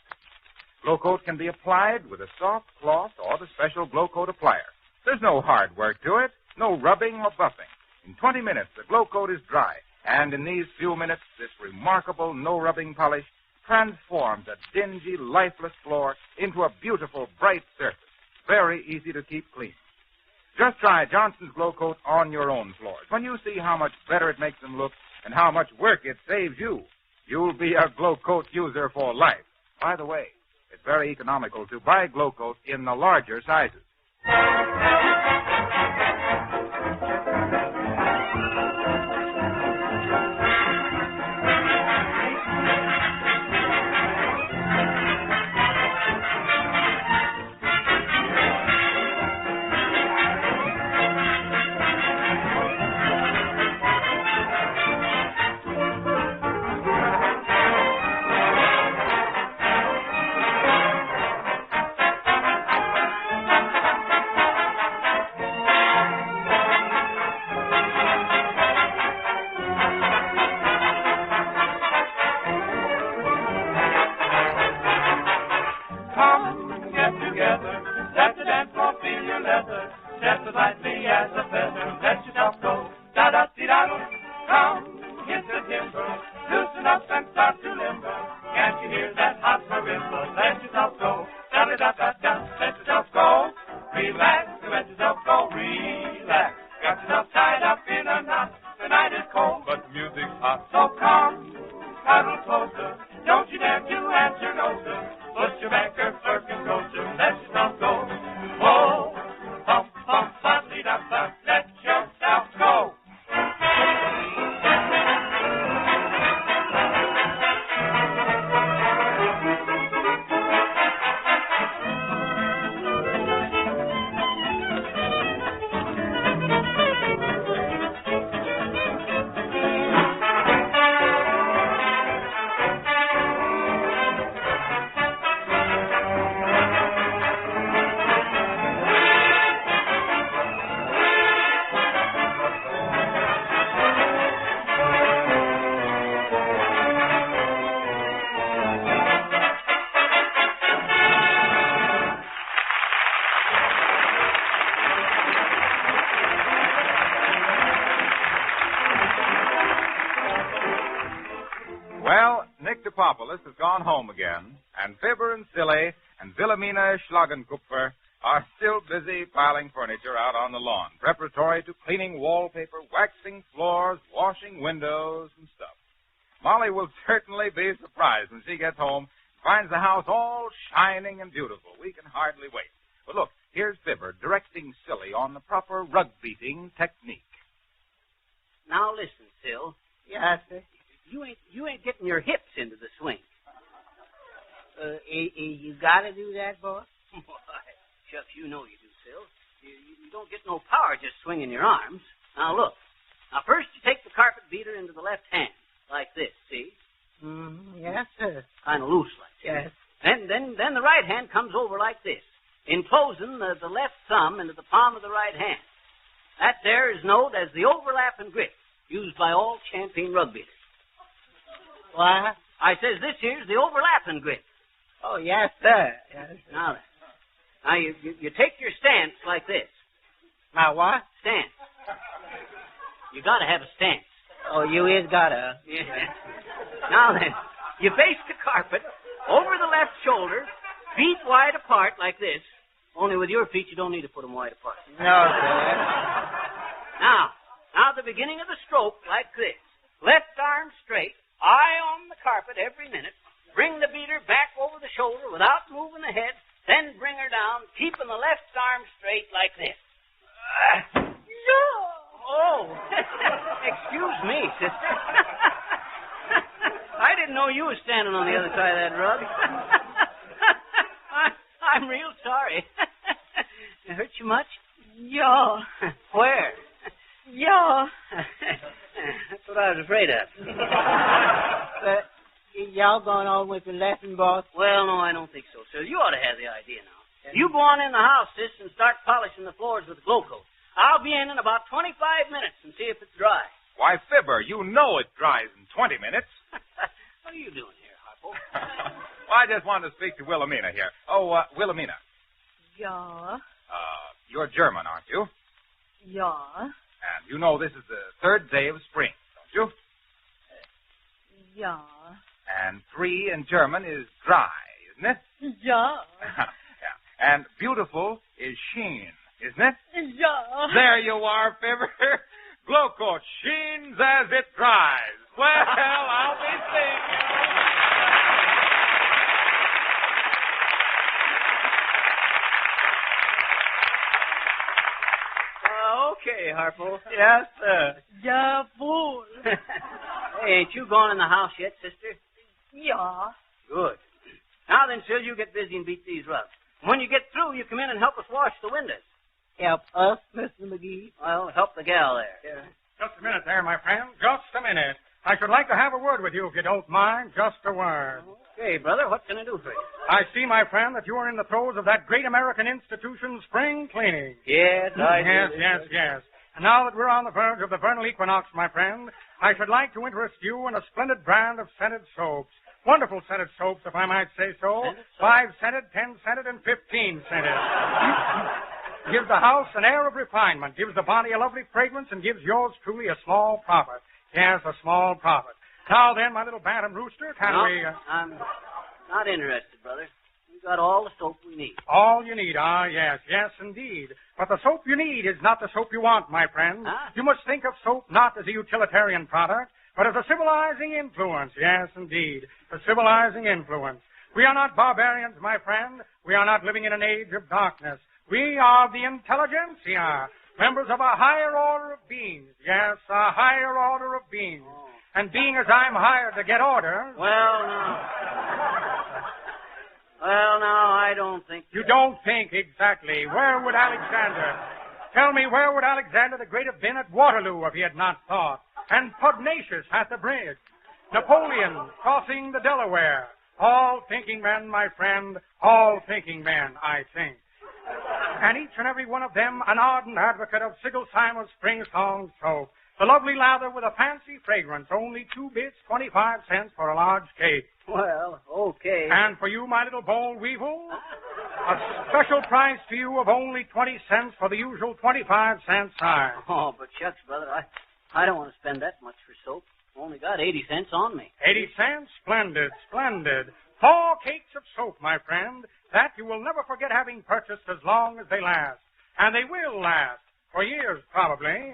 Glow Coat can be applied with a soft cloth or the special Glow Coat applier. There's no hard work to it. No rubbing or buffing. In 20 minutes, the Glow Coat is dry. And in these few minutes, this remarkable no-rubbing polish transforms a dingy, lifeless floor into a beautiful, bright surface. Very easy to keep clean. Just try Johnson's Glow Coat on your own floors. When you see how much better it makes them look and how much work it saves you, you'll be a Glow Coat user for life. By the way, it's very economical to buy Glow Coat in the larger sizes. Has gone home again, and Fibber and Silly and Wilhelmina Schlagenkupfer are still busy piling furniture out on the lawn, preparatory to cleaning wallpaper, waxing floors, washing windows, and stuff. Molly will certainly be surprised when she gets home and finds the house all shining and beautiful. We can hardly wait. But look, here's Fibber directing Silly on the proper rug-beating technique. Now listen, Sil. Yes, sir. You ain't getting your hips into the swing. You gotta do that, boss? Shucks, you know you do, Sil. You don't get no power just swinging your arms. Now look. Now left hand, like this, see? Yes, sir. Kind of loose like that. Yes. Then the right hand comes over like this, enclosing the left thumb into the palm of the right hand. That there is known as the overlapping grip, used by all champion rug beaters. What? I says this here's the overlapping grip. Oh, yes, sir. Yes. Now then. Now you take your stance like this. My what? Stance. You gotta have a stance. Oh, you is gotta. Yeah. Now then, you face the carpet over the left shoulder, feet wide apart like this. Only with your feet, you don't need to put them wide apart. No, sir. Now the beginning of the stroke like this. Left arm straight, eye on the carpet every minute. Bring the beater back over the shoulder without moving the head. Then bring her down, keeping the left arm straight like this. Oh, excuse me, sister. I didn't know you were standing on the other side of that rug. I'm real sorry. It hurt you much? Yeah. Where? Yeah. That's what I was afraid of. Y'all going on with the lesson, boss? Well, no, I don't think so, sir. You ought to have the idea now. You go on in the house, sis, and start polishing the floors with the glow coat. I'll be in about 25 minutes and see if it's dry. Why, Fibber, you know it dries in 20 minutes. What are you doing here, Harpo? Well, I just wanted to speak to Wilhelmina here. Oh, Wilhelmina. Yeah. You're German, aren't you? Yeah. And you know this is the third day of spring, don't you? Yeah. And 3 in German is dry, isn't it? Yeah. Yeah. And beautiful is sheen, isn't it? Yeah. There you are, Fibber. Glow coat sheens as it dries. Well, I'll be seeing you. Okay, Harpo. Yes, sir. Yeah, fool. Hey, ain't you gone in the house yet, sister? Yeah. Good. Now then, Sil, you get busy and beat these rugs. When you get through, you come in and help us wash the windows. Help us, Mr. McGee? Well, help the gal there. Yeah. Just a minute there, my friend. Just a minute. I should like to have a word with you, if you don't mind. Just a word. Okay, brother, what can I do for you? I see, my friend, that you are in the throes of that great American institution, spring cleaning. Yes, I do. Yes. And now that we're on the verge of the vernal equinox, my friend, I should like to interest you in a splendid brand of scented soaps. Wonderful scented soaps, if I might say so. 5-scented, 10-scented, and 15-scented. Gives the house an air of refinement, gives the body a lovely fragrance, and gives yours truly a small profit. Yes, a small profit. Now then, my little bantam rooster, I'm not interested, brother. We've got all the soap we need. All you need, yes, indeed. But the soap you need is not the soap you want, my friend. Huh? You must think of soap not as a utilitarian product, but as a civilizing influence. Yes, indeed, a civilizing influence. We are not barbarians, my friend. We are not living in an age of darkness. We are the intelligentsia, members of a higher order of beings. Yes, a higher order of beings. Oh. And being as I'm hired to get orders... Well, now, I don't think... You don't think, exactly. Where would Alexander... Tell me, where would Alexander the Great have been at Waterloo if he had not thought? And Pugnacious at the bridge. Napoleon crossing the Delaware. All thinking men, my friend, all thinking men, I think. And each and every one of them an ardent advocate of Sigel Simon's Spring Song soap. The lovely lather with a fancy fragrance, only 2 bits, 25 cents for a large cake. Well, okay. And for you, my little boll weevil, a special price to you of only 20 cents for the usual 25-cent size. Oh, but shucks, brother, I don't want to spend that much for soap. Only got 80 cents on me. 80 cents? Splendid, splendid. 4 cakes of soap, my friend, that you will never forget having purchased as long as they last. And they will last, for years probably.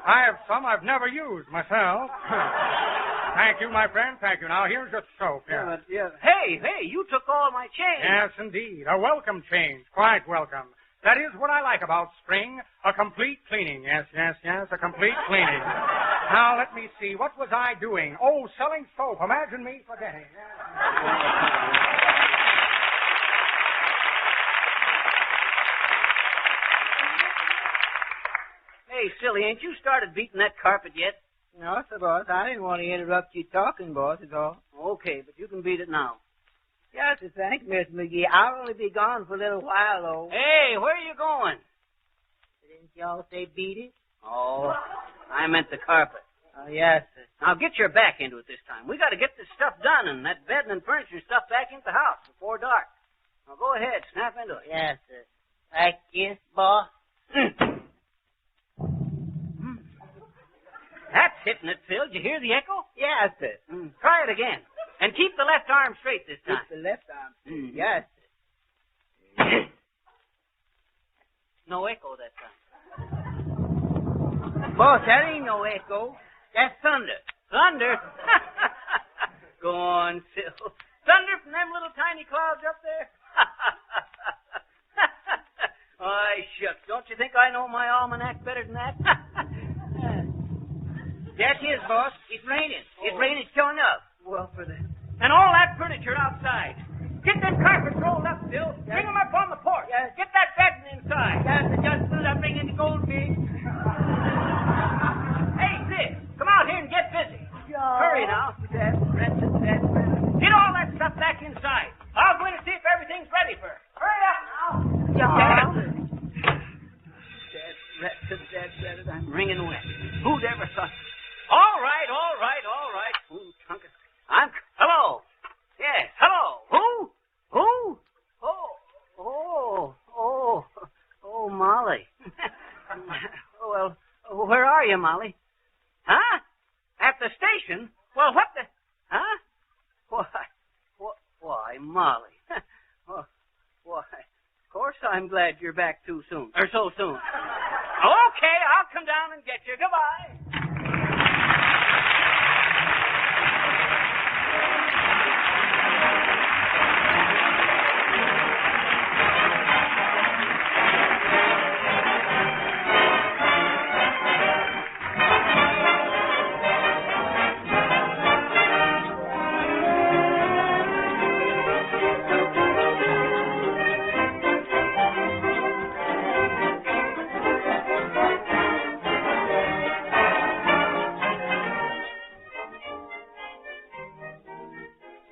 I have some I've never used myself. Thank you, my friend, thank you. Now, here's your soap. Yeah. Hey, you took all my change. Yes, indeed. A welcome change. Quite welcome. That is what I like about spring, a complete cleaning. Yes, a complete cleaning. Now, let me see. What was I doing? Oh, selling soap. Imagine me forgetting. Hey, silly, ain't you started beating that carpet yet? No, sir, boss. I didn't want to interrupt you talking, boss, is all. Okay, but you can beat it now. Yes, sir, thanks, Mr. McGee. I'll only be gone for a little while, though. Hey, where are you going? Didn't y'all say beat it? Oh, I meant the carpet. Oh, yes, sir. Now get your back into it this time. We got to get this stuff done and that bed and furniture and stuff back into the house before dark. Now go ahead, snap into it. Yes, sir. Like this, boss? That's hitting it, Phil. Did you hear the echo? Yes, sir. Try it again. And keep the left arm straight this time. Keep the left arm straight. Yes, sir. No echo that time. Boss, that ain't no echo. That's thunder. Thunder? Go on, Phil. Thunder from them little tiny clouds up there? Why, shucks. Don't you think I know my almanac better than that? That is, boss. It's raining. It's raining showing up. Well, for the... And all that furniture outside. Get them carpets rolled up, Phil. Bring them up on the porch. Yes. Get that bed inside. Yes, sir. Just as I'm bringing the gold pig. Hey, Sid, come out here and get busy. Hurry now. Get all that stuff back inside. I'll go in and see if everything's ready for her. Hurry up now. I'm wringing wet. Who'd ever thought... All right. Ooh, Trunkus. Hello. Yes, hello. Who? Oh, Molly. Well, where are you, Molly? Huh? At the station? Well, what the... Huh? Why, Molly. Why, of course I'm glad you're back too soon. Or so soon. Okay, I'll come down and get you. Goodbye.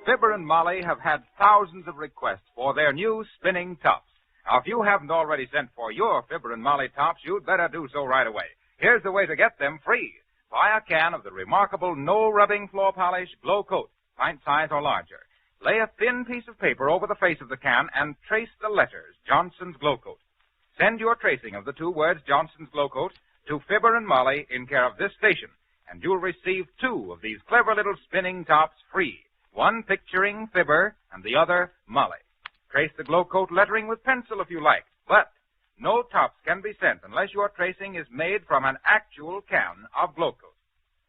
Fibber and Molly have had thousands of requests for their new spinning tops. Now, if you haven't already sent for your Fibber and Molly tops, you'd better do so right away. Here's the way to get them free. Buy a can of the remarkable no-rubbing floor polish Glow Coat, pint size or larger. Lay a thin piece of paper over the face of the can and trace the letters Johnson's Glow Coat. Send your tracing of the two words Johnson's Glow Coat to Fibber and Molly in care of this station, and you'll receive 2 of these clever little spinning tops free. One picturing Fibber and the other Molly. Trace the Glow Coat lettering with pencil if you like, but no tops can be sent unless your tracing is made from an actual can of Glow Coat.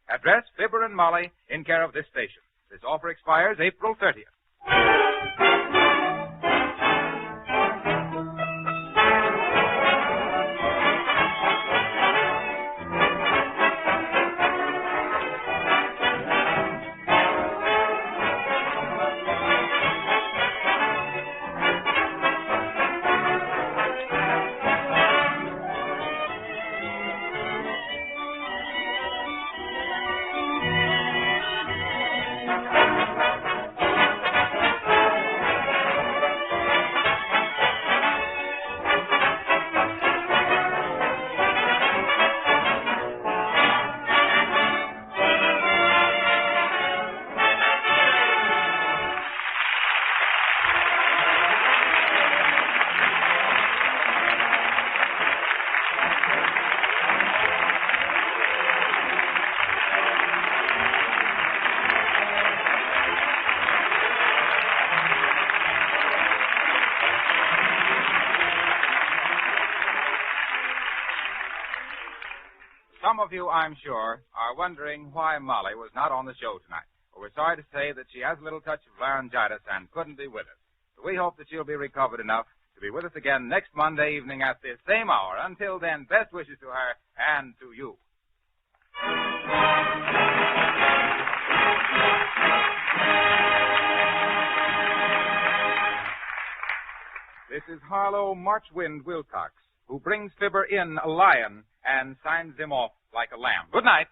Address Fibber and Molly in care of this station. This offer expires April 30th. Some of you, I'm sure, are wondering why Molly was not on the show tonight. Well, we're sorry to say that she has a little touch of laryngitis and couldn't be with us. But we hope that she'll be recovered enough to be with us again next Monday evening at this same hour. Until then, best wishes to her and to you. This is Harlow Marchwind Wilcox, who brings Fibber in a lion and signs him off like a lamb. Good night.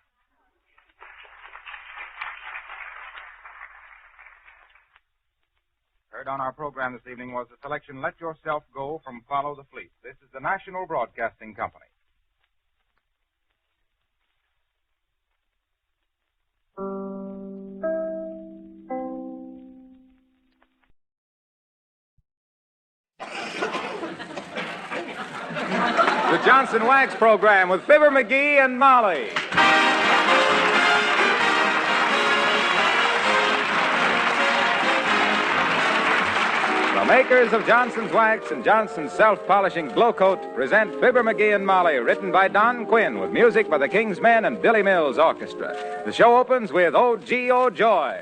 Heard on our program this evening was the selection Let Yourself Go from Follow the Fleet. This is the National Broadcasting Company. The Johnson Wax Program with Fibber McGee and Molly. The makers of Johnson's Wax and Johnson's Self-Polishing Glow Coat present Fibber McGee and Molly, written by Don Quinn with music by the King's Men and Billy Mills Orchestra. The show opens with Oh, Gee, Oh, Joy.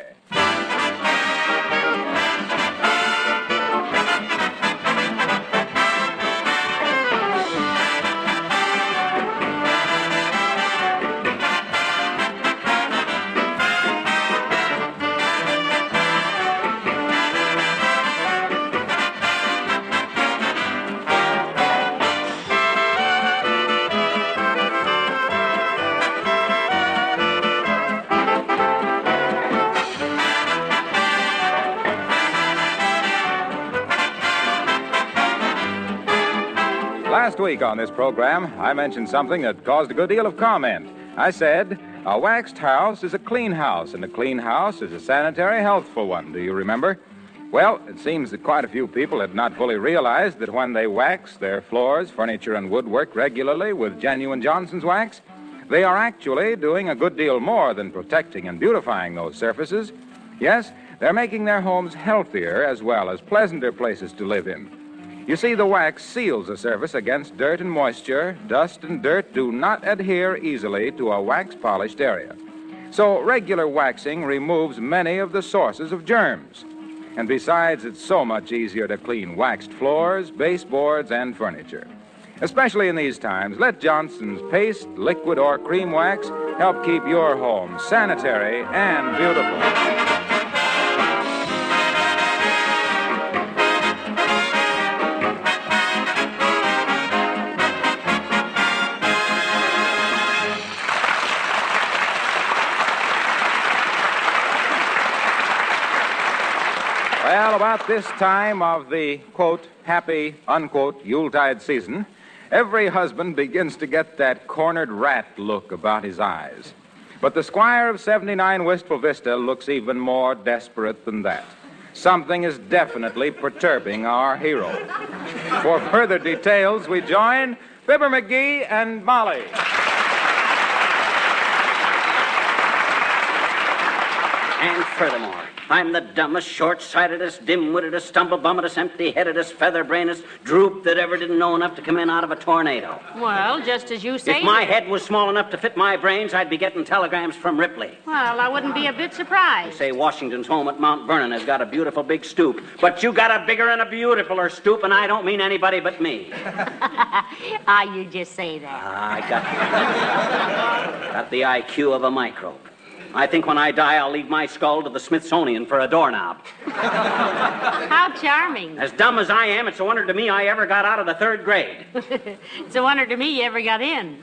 Last week on this program, I mentioned something that caused a good deal of comment. I said, a waxed house is a clean house, and a clean house is a sanitary, healthful one. Do you remember? Well, it seems that quite a few people had not fully realized that when they wax their floors, furniture, and woodwork regularly with genuine Johnson's wax, they are actually doing a good deal more than protecting and beautifying those surfaces. Yes, they're making their homes healthier as well as pleasanter places to live in. You see, the wax seals a surface against dirt and moisture. Dust and dirt do not adhere easily to a wax-polished area. So regular waxing removes many of the sources of germs. And besides, it's so much easier to clean waxed floors, baseboards, and furniture. Especially in these times, let Johnson's paste, liquid, or cream wax help keep your home sanitary and beautiful. Well, about this time of the, quote, happy, unquote, Yuletide season, every husband begins to get that cornered rat look about his eyes. But the Squire of 79 Wistful Vista looks even more desperate than that. Something is definitely perturbing our hero. For further details, we join Fibber McGee and Molly. And furthermore, I'm the dumbest, short-sightedest, dim-wittedest, stumble-bummetest, empty-headedest, feather-brainedest droop that ever didn't know enough to come in out of a tornado. Well, just as you say. If my head was small enough to fit my brains, I'd be getting telegrams from Ripley. Well, I wouldn't be a bit surprised. They say Washington's home at Mount Vernon has got a beautiful big stoop, but you got a bigger and a beautifuler stoop, and I don't mean anybody but me. You just say that. I got the IQ of a microbe. I think when I die, I'll leave my skull to the Smithsonian for a doorknob. How charming. As dumb as I am, it's a wonder to me I ever got out of the third grade. It's a wonder to me you ever got in.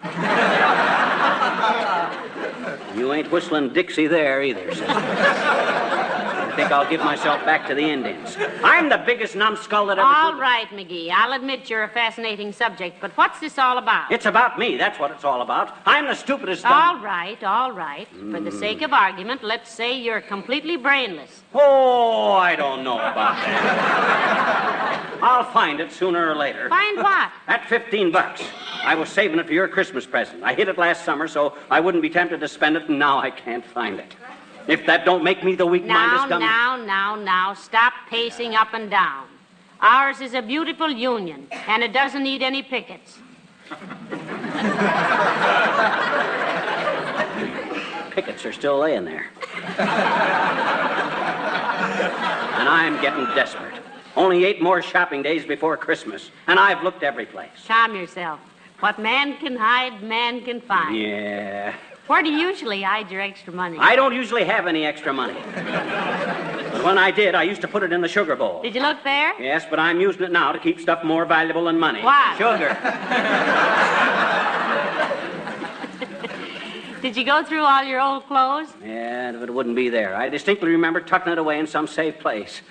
You ain't whistling Dixie there either, sister. I think I'll give myself back to the Indians. I'm the biggest numbskull that ever... All right, McGee. I'll admit you're a fascinating subject, but what's this all about? It's about me. That's what it's all about. I'm the stupidest... All right. For the sake of argument, let's say you're completely brainless. Oh, I don't know about that. I'll find it sooner or later. Find what? That $15. I was saving it for your Christmas present. I hid it last summer so I wouldn't be tempted to spend it, and now I can't find it. If that don't make me the weak-minded scum... Now, stop pacing up and down. Ours is a beautiful union, and it doesn't need any pickets. Pickets are still laying there. And I'm getting desperate. Only 8 more shopping days before Christmas, and I've looked every place. Calm yourself. What man can hide, man can find. Yeah. Where do you usually hide your extra money? I don't usually have any extra money. But when I did, I used to put it in the sugar bowl. Did you look there? Yes, but I'm using it now to keep stuff more valuable than money. What? Sugar. Did you go through all your old clothes? Yeah, it wouldn't be there. I distinctly remember tucking it away in some safe place.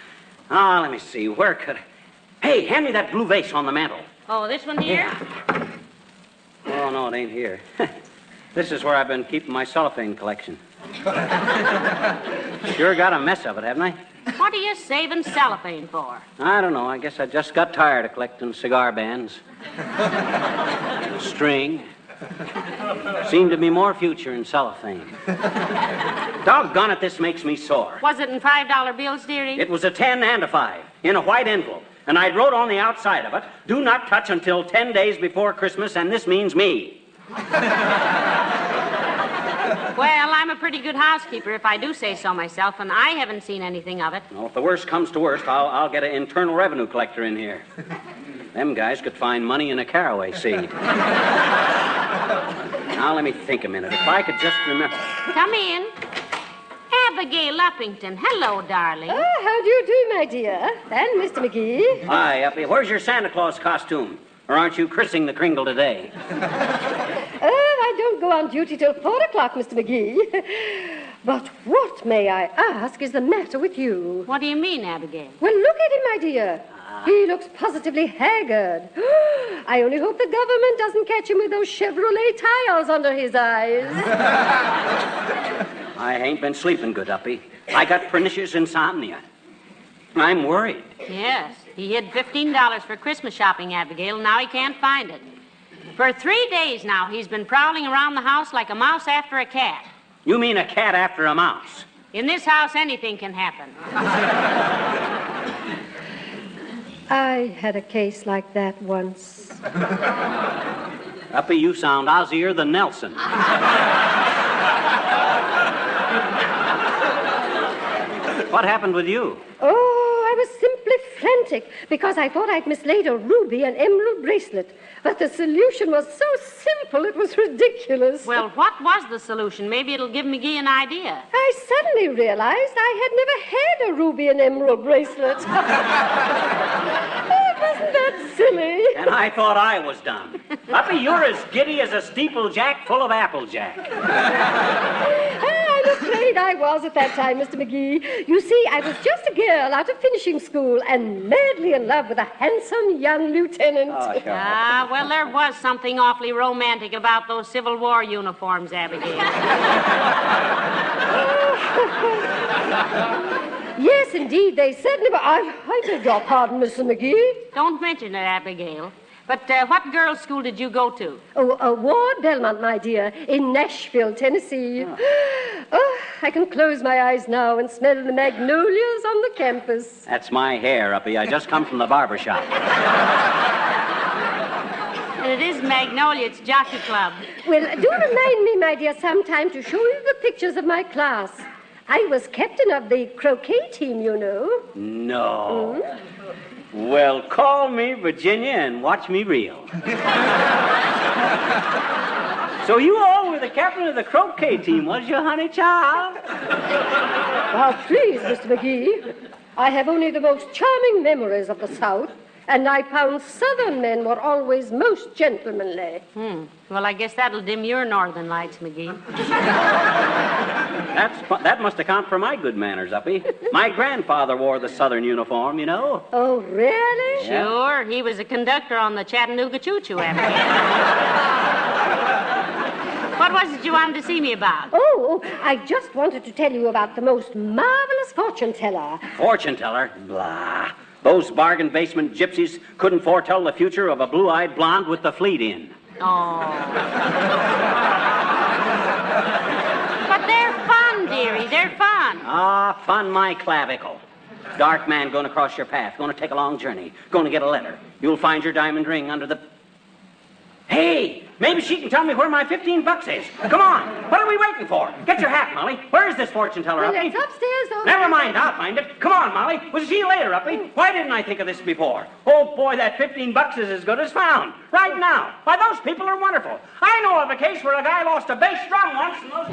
Let me see. Where could I... Hey, hand me that blue vase on the mantel. Oh, this one here? Yeah. Oh, no, it ain't here. This is where I've been keeping my cellophane collection. Sure got a mess of it, haven't I? What are you saving cellophane for? I don't know. I guess I just got tired of collecting cigar bands. String. Seemed to be more future in cellophane. Doggone it, this makes me sore. Was it in $5 bills, dearie? It was a 10 and a 5 in a white envelope. And I wrote on the outside of it, do not touch until 10 days before Christmas, and this means me. Well, I'm a pretty good housekeeper, if I do say so myself, and I haven't seen anything of it. Well, if the worst comes to worst, I'll get an internal revenue collector in here. Them guys could find money in a caraway seed. Now, let me think a minute. If I could just remember... Come in. Abigail Uppington. Hello, darling. Oh, how do you do, my dear? And Mr. McGee. Hi, Uppy. Where's your Santa Claus costume? Or aren't you christening the Kringle today? I don't go on duty till 4 o'clock, Mr. McGee. But what, may I ask, is the matter with you? What do you mean, Abigail? Well, look at him, my dear. He looks positively haggard. I only hope the government doesn't catch him with those Chevrolet tires under his eyes. I ain't been sleeping good, Uppy. I got pernicious insomnia. I'm worried. Yes, he hid $15 for Christmas shopping, Abigail, and now he can't find it. For 3 days now, he's been prowling around the house like a mouse after a cat. You mean a cat after a mouse? In this house, anything can happen. I had a case like that once. Uppy, you sound Ozzier than Nelson. What happened with you? Oh, I was simply frantic because I thought I'd mislaid a ruby and emerald bracelet. But the solution was so simple, it was ridiculous. Well, what was the solution? Maybe it'll give McGee an idea. I suddenly realized I had never had a ruby and emerald bracelet. Oh, wasn't that silly? And I thought I was dumb. Uppy, you're as giddy as a steeplejack full of applejack. I'm afraid I was at that time, Mr. McGee. You see, I was just a girl out of finishing school and madly in love with a handsome young lieutenant. Oh, sure. Well, there was something awfully romantic about those Civil War uniforms, Abigail. Yes, indeed, they certainly were. I beg your pardon, Mr. McGee. Don't mention it, Abigail. But what girls' school did you go to? Oh, Ward Belmont, my dear, in Nashville, Tennessee. Oh, I can close my eyes now and smell the magnolias on the campus. That's my hair, Uppy. I just come from the barber shop. And it is Magnolia. It's Jockey Club. Well, do remind me, my dear, sometime to show you the pictures of my class. I was captain of the croquet team, you know. No. Well, call me Virginia and watch me reel. So you all were the captain of the croquet team, was you, honey child? Now, please, Mr. McGee, I have only the most charming memories of the South, and I found Southern men were always most gentlemanly. Well, I guess that'll dim your northern lights, McGee. That must account for my good manners, Uppy. My grandfather wore the Southern uniform, you know. Oh, really? Sure. He was a conductor on the Chattanooga Choo-Choo, Abigail. What was it you wanted to see me about? Oh, I just wanted to tell you about the most marvelous fortune teller. Fortune teller? Blah. Those bargain basement gypsies couldn't foretell the future of a blue-eyed blonde with the fleet in. Oh. But they're fun, dearie. They're fun. Fun my clavicle. Dark man going across your path, going to take a long journey, going to get a letter. You'll find your diamond ring under the... Hey, maybe she can tell me where my $15 is. Come on. What are we waiting for? Get your hat, Molly. Where is this fortune teller, Well, Uppy? it's upstairs, though. Never mind, I'll find it. Come on, Molly. We'll see you later, Uppy. Why didn't I think of this before? Oh, boy, that $15 is as good as found. Right now. Why, those people are wonderful. I know of a case where a guy lost a bass drum once and those...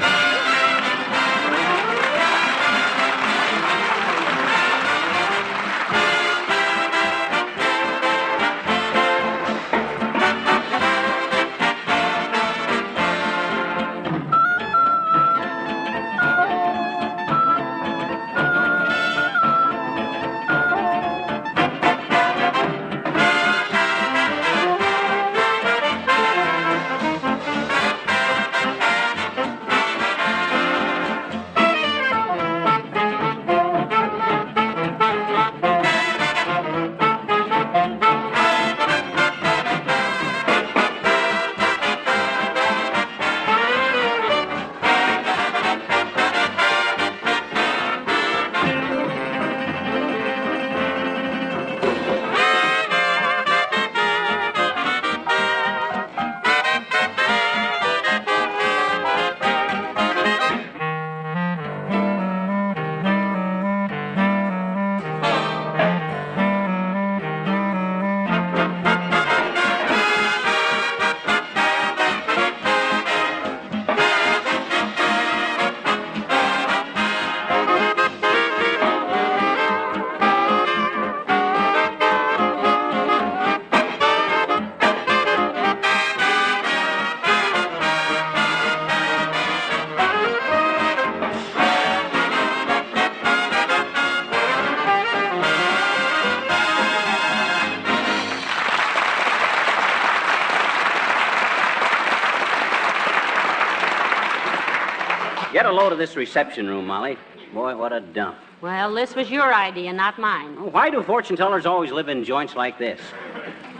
Get a load of this reception room, Molly. Boy, what a dump. Well, this was your idea, not mine. Why do fortune tellers always live in joints like this?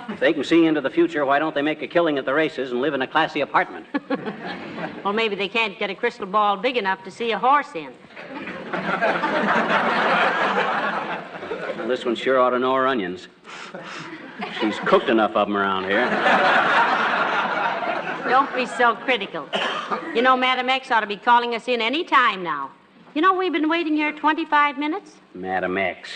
If they can see into the future, why don't they make a killing at the races and live in a classy apartment? Well, maybe they can't get a crystal ball big enough to see a horse in. Well, this one sure ought to know her onions. She's cooked enough of them around here. Don't be so critical. You know, Madam X ought to be calling us in any time now. You know, we've been waiting here 25 minutes. Madam X.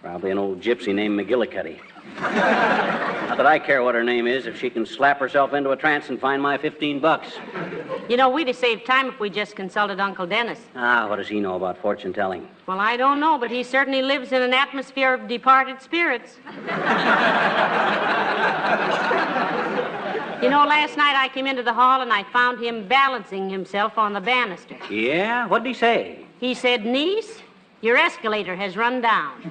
Probably an old gypsy named McGillicuddy. Not that I care what her name is if she can slap herself into a trance and find my $15. You know, we'd have saved time if we just consulted Uncle Dennis. Ah, what does he know about fortune telling? Well, I don't know, but he certainly lives in an atmosphere of departed spirits. You know, last night I came into the hall and I found him balancing himself on the banister. Yeah? What did he say? He said, "Niece, your escalator has run down."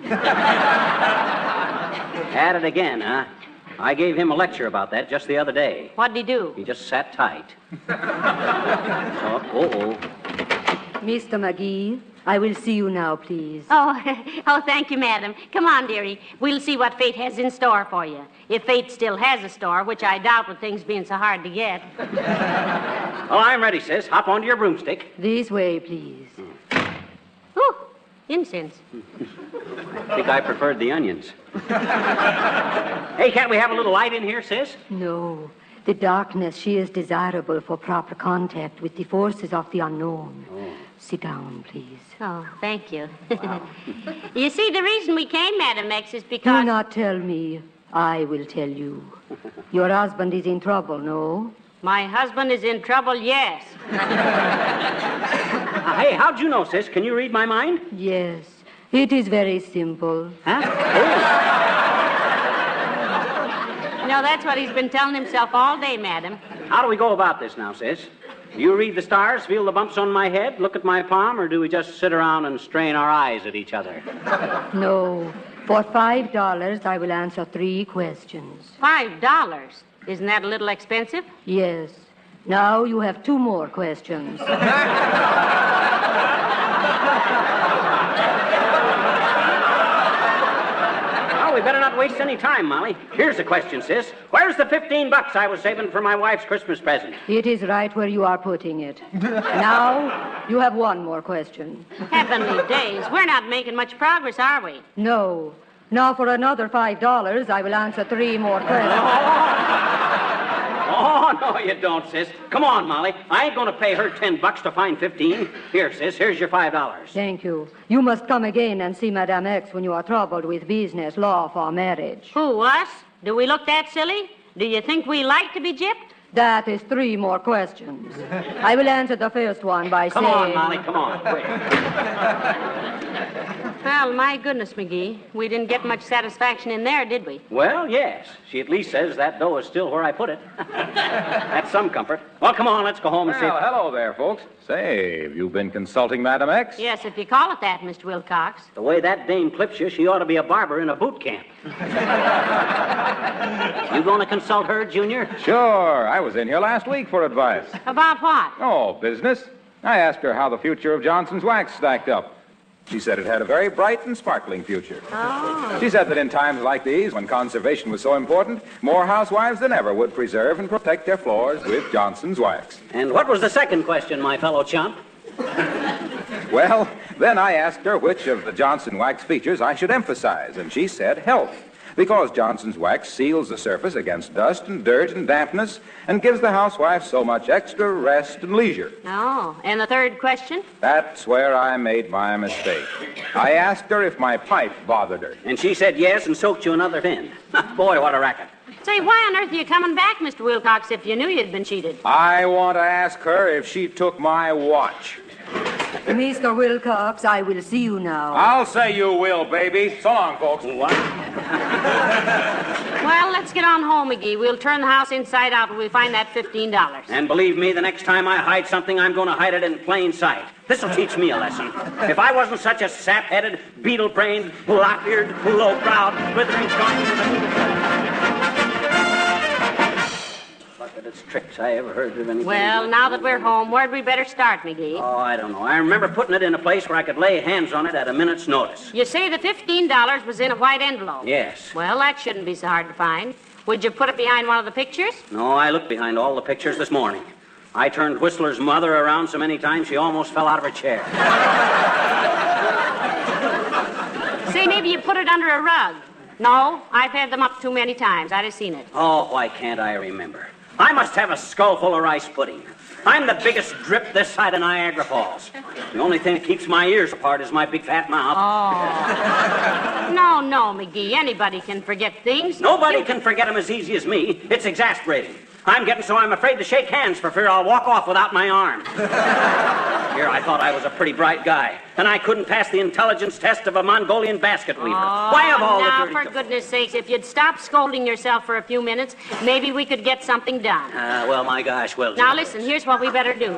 At it again, huh? I gave him a lecture about that just the other day. What'd he do? He just sat tight. Mr. McGee, I will see you now, please. Oh, thank you, madam. Come on, dearie. We'll see what fate has in store for you. If fate still has a store, which I doubt with things being so hard to get. Oh, I'm ready, sis. Hop onto your broomstick. This way, please. Ooh, incense. I think I preferred the onions. Hey, can't we have a little light in here, sis? No. The darkness, she is desirable for proper contact with the forces of the unknown. Oh. Sit down, please. Oh, thank you. Wow. You see, the reason we came, Madam X, is because... Do not tell me. I will tell you. Your husband is in trouble, no? My husband is in trouble, yes. Hey, how'd you know, sis? Can you read my mind? Yes. It is very simple. Huh? You know, that's what he's been telling himself all day, madam. How do we go about this now, sis? Do you read the stars, feel the bumps on my head, look at my palm, or do we just sit around and strain our eyes at each other? No. For $5, I will answer 3 questions. $5? Isn't that a little expensive? Yes. Now you have 2 more questions. We better not waste any time, Molly. Here's the question, sis. Where's the $15 I was saving for my wife's Christmas present? It is right where you are putting it. Now, you have 1 more question. Heavenly days. We're not making much progress, are we? No. Now, for another $5, I will answer 3 more questions. Oh, no, you don't, sis. Come on, Molly. I ain't going to pay her $10 to find 15. Here, sis, here's your $5. Thank you. You must come again and see Madame X when you are troubled with business, law, or marriage. Who, us? Do we look that silly? Do you think we like to be gypped? That is 3 more questions. I will answer the first one by saying... Come on, Molly, come on, quick. Well, my goodness, McGee. We didn't get much satisfaction in there, did we? Well, yes. She at least says that dough is still where I put it. That's some comfort. Well, come on, let's go home and see... Well, hello there, folks. Say, have you been consulting Madam X? Yes, if you call it that, Mr. Wilcox. The way that dame clips you, she ought to be a barber in a boot camp. You going to consult her, Junior? Sure. I was in here last week for advice. About what? Oh, business. I asked her how the future of Johnson's Wax stacked up. She said it had a very bright and sparkling future. Oh. She said that in times like these, when conservation was so important, more housewives than ever would preserve and protect their floors with Johnson's Wax. And what was the second question, my fellow chump? Well, then I asked her which of the Johnson Wax features I should emphasize, and she said health. Because Johnson's Wax seals the surface against dust and dirt and dampness and gives the housewife so much extra rest and leisure. Oh, and the third question? That's where I made my mistake. I asked her if my pipe bothered her. And she said yes and soaked you another fin. Boy, what a racket. Say, why on earth are you coming back, Mr. Wilcox, if you knew you'd been cheated? I want to ask her if she took my watch. Mr. Wilcox, I will see you now. I'll say you will, baby. So long, folks. What? Well, let's get on home, McGee. We'll turn the house inside out when we find that $15. And believe me, the next time I hide something, I'm going to hide it in plain sight. This'll teach me a lesson. If I wasn't such a sap-headed, beetle-brained, lop-eared, low-browed, withering at its tricks. I ever heard of anything. Well, now that we're home, where'd we better start, McGee? Oh, I don't know. I remember putting it in a place where I could lay hands on it at a minute's notice. You say the $15 was in a white envelope. Yes. Well, that shouldn't be so hard to find. Would you put it behind one of the pictures? No, I looked behind all the pictures this morning. I turned Whistler's mother around so many times she almost fell out of her chair. Say, maybe you put it under a rug. No, I've had them up too many times. I'd have seen it. Oh, why can't I remember? I must have a skull full of rice pudding. I'm the biggest drip this side of Niagara Falls. The only thing that keeps my ears apart is my big fat mouth. Oh. No, McGee. Anybody can forget things. Nobody can forget them as easy as me. It's exasperating. I'm getting so I'm afraid to shake hands for fear I'll walk off without my arm. Here, I thought I was a pretty bright guy, and I couldn't pass the intelligence test of a Mongolian basket weaver. Why of all now, the for goodness sakes, if you'd stop scolding yourself for a few minutes, maybe we could get something done. Well, my gosh, well... Now, listen, here's what we better do.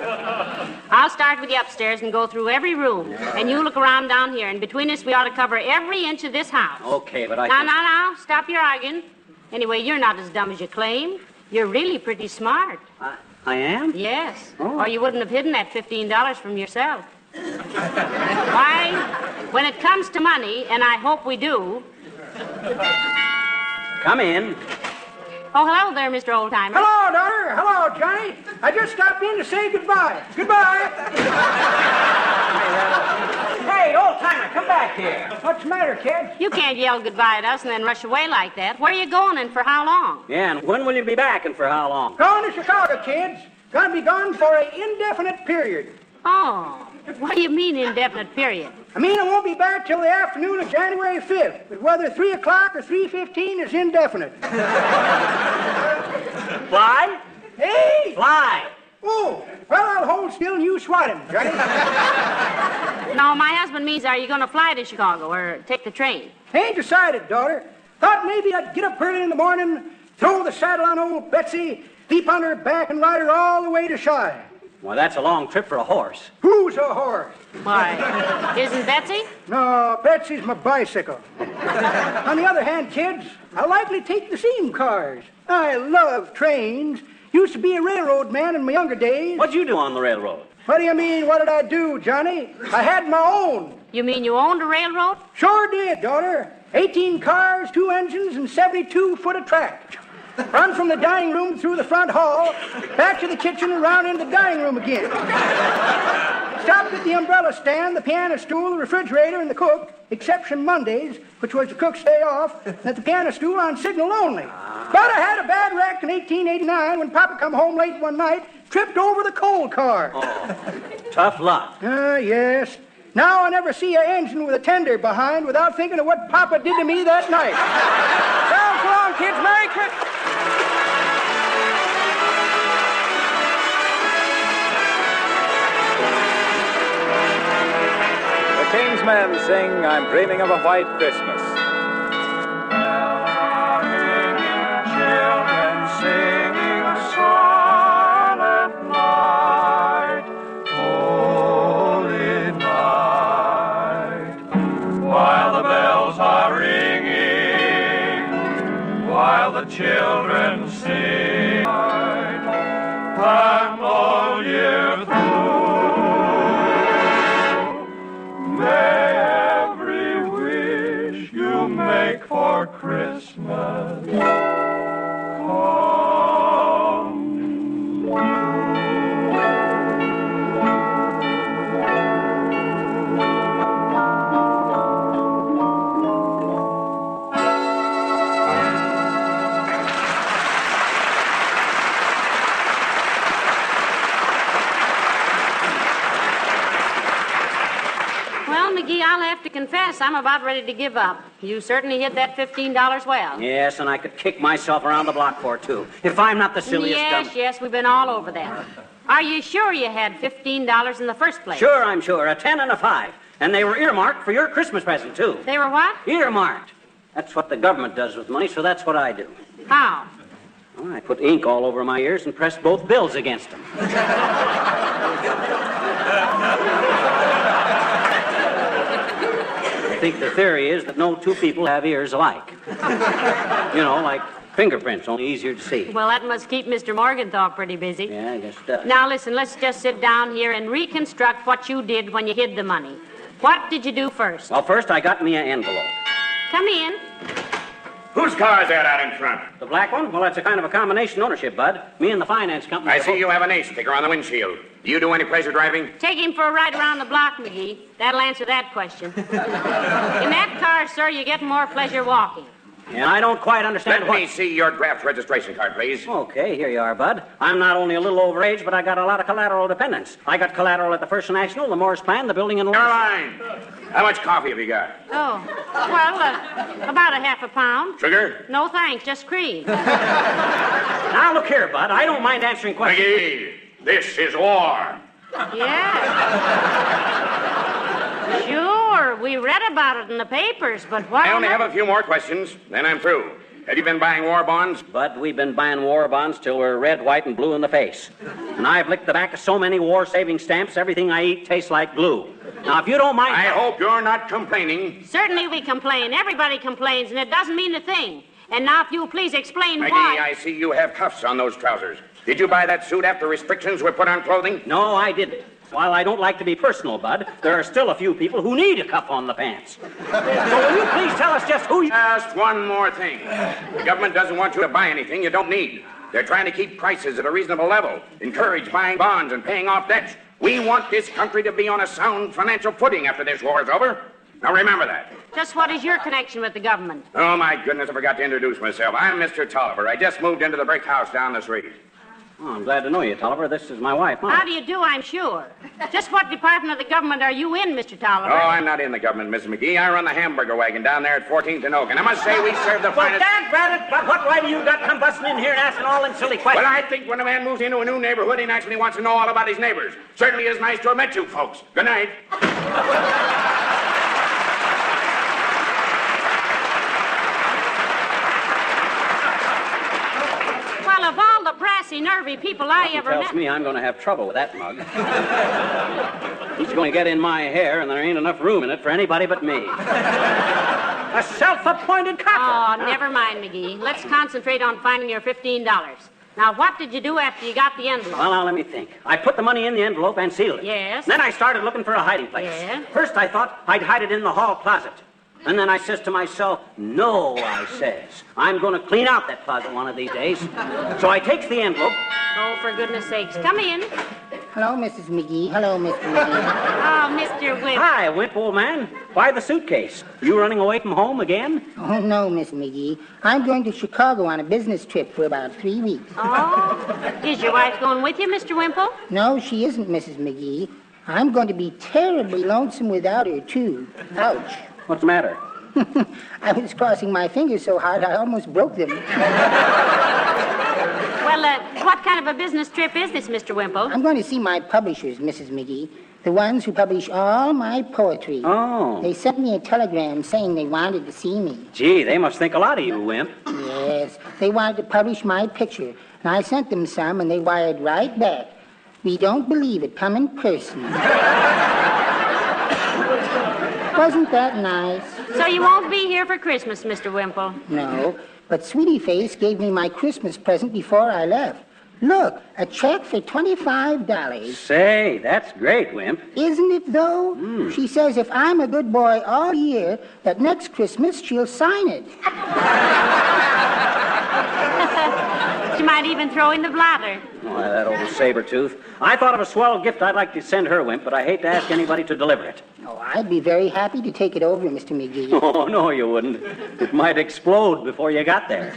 I'll start with the upstairs and go through every room, and you look around down here, and between us, we ought to cover every inch of this house. Okay, but I... Now, stop your arguing. Anyway, you're not as dumb as you claim. You're really pretty smart. I am? Yes. Oh. Or you wouldn't have hidden that $15 from yourself. Why, when it comes to money, and I hope we do... Come in. Oh, hello there, Mr. Oldtimer. Hello, daughter. Hello, Johnny. I just stopped in to say goodbye. Goodbye. Hey, Oldtimer, come back here. What's the matter, kid? You can't yell goodbye at us and then rush away like that. Where are you going and for how long? Yeah, and when will you be back and for how long? Going to Chicago, kids. Gonna be gone for an indefinite period. Oh, what do you mean indefinite period? I mean I won't be back till the afternoon of January 5th, but whether 3 o'clock or 3:15 is indefinite. Fly? Hey! Fly! Oh, well, I'll hold still and you swat him, Johnny. No, my husband means are you going to fly to Chicago or take the train? Ain't decided, daughter. Thought maybe I'd get up early in the morning, throw the saddle on old Betsy, leap on her back and ride her all the way to Chi. Well, that's a long trip for a horse. Who's a horse? Why, isn't Betsy? No, Betsy's my bicycle. On the other hand, kids, I'll likely take the steam cars. I love trains. Used to be a railroad man in my younger days. What'd you do on the railroad? What do you mean, what did I do, Johnny? I had my own. You mean you owned a railroad? Sure did, daughter. 18 cars, 2 engines, and 72 foot of track. Run from the dining room through the front hall, back to the kitchen and round into the dining room again. Stopped at the umbrella stand, the piano stool, the refrigerator, and the cook, exception Mondays, which was the cook's day off, at the piano stool on signal only. But I had a bad wreck in 1889 when Papa come home late one night, tripped over the coal car. Oh, tough luck. Yes. Now I never see an engine with a tender behind without thinking of what Papa did to me that night. Well, so long, kids. Merry Christmas. The King's Men sing I'm Dreaming of a White Christmas. Children singing silent night, holy night, while the bells are ringing, while the children sing, and all year through, may every wish you make for Christmas McGee, I'll have to confess, I'm about ready to give up. You certainly hit that $15 well. Yes, and I could kick myself around the block for it, too. If I'm not the silliest Yes, we've been all over that. Are you sure you had $15 in the first place? Sure, I'm sure. A 10 and a 5. And they were earmarked for your Christmas present, too. They were what? Earmarked. That's what the government does with money, so that's what I do. How? Well, I put ink all over my ears and pressed both bills against them. I think the theory is that no two people have ears alike. You know, like Fingerprints, only easier to see. Well, that must keep Mr. Morgenthau pretty busy. Yeah, I guess it does. Now, listen, let's just sit down here and reconstruct what you did when you hid the money. What did you do first? Well, first I got me an envelope. Come in. Whose car is that out in front? The black one? Well, that's a kind of a combination ownership, Bud. Me and the finance company. I see you have an ace sticker on the windshield. Do you do any pleasure driving? Take him for a ride around the block, McGee. That'll answer that question. In that car, sir, you get more pleasure walking. And I don't quite understand Let me see your draft registration card, please. Okay, here you are, Bud. I'm not only a little overage, but I got a lot of collateral dependents. I got collateral at the First National, the Morris Plan, the building in... Caroline, how much coffee have you got? Oh, well, about a half a pound. Sugar? No, thanks, just cream. Now, look here, Bud. I don't mind answering questions. McGee, this is war. Yeah. Sure, we read about it in the papers, but why... I only have a few more questions, then I'm through. Have you been buying war bonds? Bud, we've been buying war bonds till we're red, white, and blue in the face. And I've licked the back of so many war-saving stamps, everything I eat tastes like glue. Now, if you don't mind... I hope you're not complaining. Certainly we complain. Everybody complains, and it doesn't mean a thing. And now, if you'll please explain McGee, why... I see you have cuffs on those trousers. Did you buy that suit after restrictions were put on clothing? No, I didn't. While I don't like to be personal, Bud, there are still a few people who need a cuff on the pants. So will you please tell us just who you... Just one more thing. The government doesn't want you to buy anything you don't need. They're trying to keep prices at a reasonable level, encourage buying bonds and paying off debts. We want this country to be on a sound financial footing after this war is over. Now remember that. Just what is your connection with the government? Oh, my goodness, I forgot to introduce myself. I'm Mr. Tolliver. I just moved into the brick house down the street. Oh, I'm glad to know you, Tolliver. This is my wife, Molly. How do you do, I'm sure. Just what department of the government are you in, Mr. Tolliver? Oh, I'm not in the government, Mrs. McGee. I run the hamburger wagon down there at 14th and Oak. And I must say we serve the Well, finest... dad it, but what right do you got come busting in here and asking all them silly questions? Well, I think when a man moves into a new neighborhood, he naturally wants to know all about his neighbors. Certainly is nice to have met you folks. Good night. Well, of all the brassy, nervy people I ever tells met... me I'm going to have trouble with that mug. He's going to get in my hair, and there ain't enough room in it for anybody but me. A self-appointed copper. Oh, never mind, McGee. Let's concentrate on finding your $15. Now, what did you do after you got the envelope? Well, now, let me think. I put the money in the envelope and sealed it. Yes. Then I started looking for a hiding place. Yeah. First, I thought I'd hide it in the hall closet. And then I says to myself, no, I says. I'm going to clean out that closet one of these days. So I takes the envelope. Oh, for goodness sakes. Come in. Hello, Mrs. McGee. Hello, Mr. McGee. Oh, Mr. Wimp. Hi, Wimp, old man. Why the suitcase? You running away from home again? Oh, no, Miss McGee. I'm going to Chicago on a business trip for about 3 weeks. Oh? Is your wife going with you, Mr. Wimple? No, she isn't, Mrs. McGee. I'm going to be terribly lonesome without her, too. Ouch. What's the matter? I was crossing my fingers so hard I almost broke them. Well, what kind of a business trip is this, Mr. Wimple? I'm going to see my publishers, Mrs. McGee. The ones who publish all my poetry. Oh. They sent me a telegram saying they wanted to see me. Gee, they must think a lot of you, Wimp. Yes. They wanted to publish my picture. And I sent them some, and they wired right back. We don't believe it. Come in person. Wasn't that nice? So you won't be here for Christmas, Mr. Wimple? No, but Sweetie Face gave me my Christmas present before I left. Look, a check for $25. Say, that's great, Wimp. Isn't it, though? She says if I'm a good boy all year, that next Christmas she'll sign it. She might even throw in the bladder. Why, that old saber-tooth. I thought of a swell gift I'd like to send her, Wimp, but I hate to ask anybody to deliver it. Oh, I'd be very happy to take it over, Mr. McGee. Oh, no, you wouldn't. It might explode before you got there.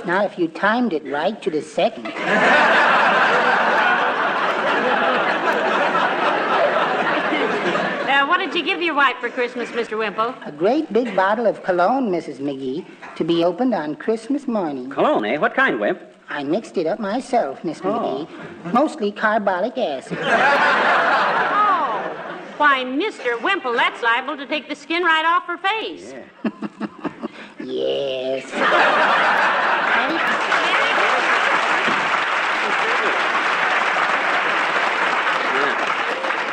Now, if you timed it right to the second. What did you give your wife for Christmas, Mr. Wimple? A great big bottle of cologne, Mrs. McGee, to be opened on Christmas morning. Cologne, eh? What kind, Wimp? I mixed it up myself, Miss McGee. Mostly carbolic acid. Oh. Why, Mr. Wimple, that's liable to take the skin right off her face. Yeah. Yes.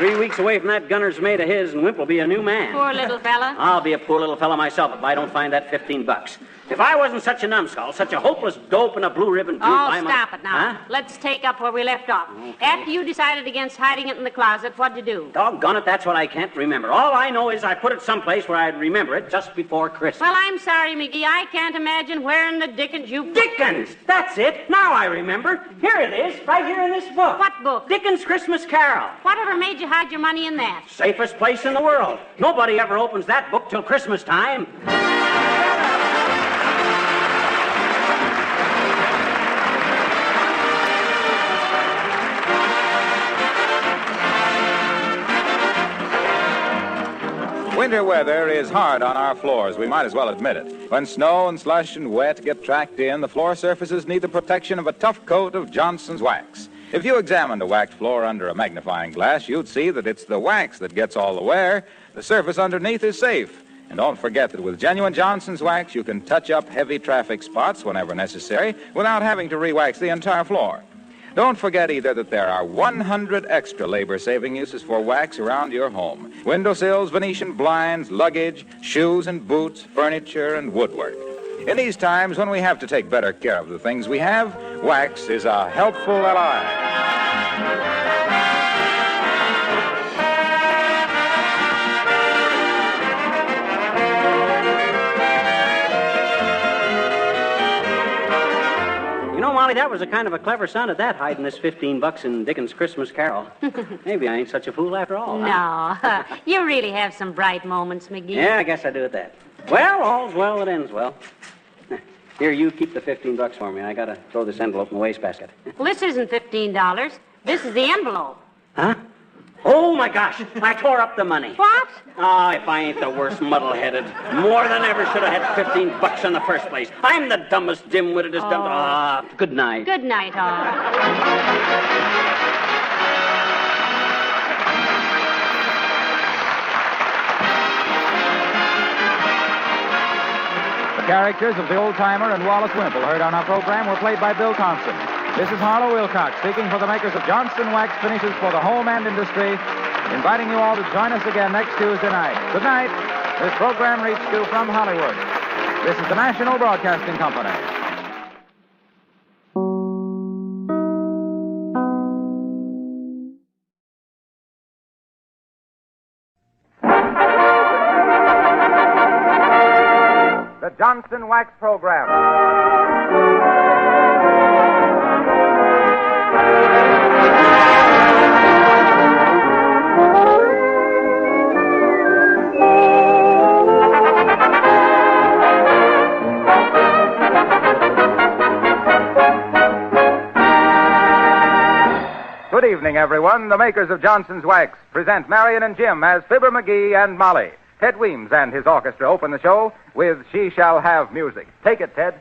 3 weeks away from that gunner's mate of his, and Wimp will be a new man. Poor little fella. I'll be a poor little fella myself if I don't find that $15. If I wasn't such a numbskull, such a hopeless dope and a blue ribbon droop, Stop it now. Huh? Let's take up where we left off. Okay. After you decided against hiding it in the closet, what'd you do? Doggone it, that's what I can't remember. All I know is I put it someplace where I'd remember it just before Christmas. Well, I'm sorry, McGee. I can't imagine where in the dickens you... Dickens! That's it. Now I remember. Here it is, right here in this book. What book? Dickens' Christmas Carol. Whatever made you hide your money in that? Safest place in the world. Nobody ever opens that book till Christmas time. Winter weather is hard on our floors. We might as well admit it. When snow and slush and wet get tracked in, the floor surfaces need the protection of a tough coat of Johnson's wax. If you examined a waxed floor under a magnifying glass, you'd see that it's the wax that gets all the wear. The surface underneath is safe. And don't forget that with genuine Johnson's wax, you can touch up heavy traffic spots whenever necessary without having to re-wax the entire floor. Don't forget either that there are 100 extra labor-saving uses for wax around your home. Windowsills, Venetian blinds, luggage, shoes and boots, furniture and woodwork. In these times when we have to take better care of the things we have, wax is a helpful ally. You know, Molly, that was a kind of a clever son at that, hiding this $15 in Dickens' Christmas Carol. Maybe I ain't such a fool after all. No. You really have some bright moments, McGee. Yeah, I guess I do at that. Well, all's well that ends well. Here, you keep the $15 for me. I gotta throw this envelope in the wastebasket. Well, this isn't $15. This is the envelope. Huh? Oh, my gosh. I tore up the money. What? Oh, if I ain't the worst muddle-headed. More than ever should have had $15 in the first place. I'm the dumbest, dim-wittedest, good night. Good night, all. The characters of the old-timer and Wallace Wimple heard on our program were played by Bill Thompson. This is Harlow Wilcox speaking for the makers of Johnson Wax Finishes for the home and industry, inviting you all to join us again next Tuesday night. Good night. This program reached you from Hollywood. This is the National Broadcasting Company. The Johnson Wax Program. Good evening, everyone. The makers of Johnson's Wax present Marion and Jim as Fibber McGee and Molly. Ted Weems and his orchestra open the show with She Shall Have Music. Take it, Ted.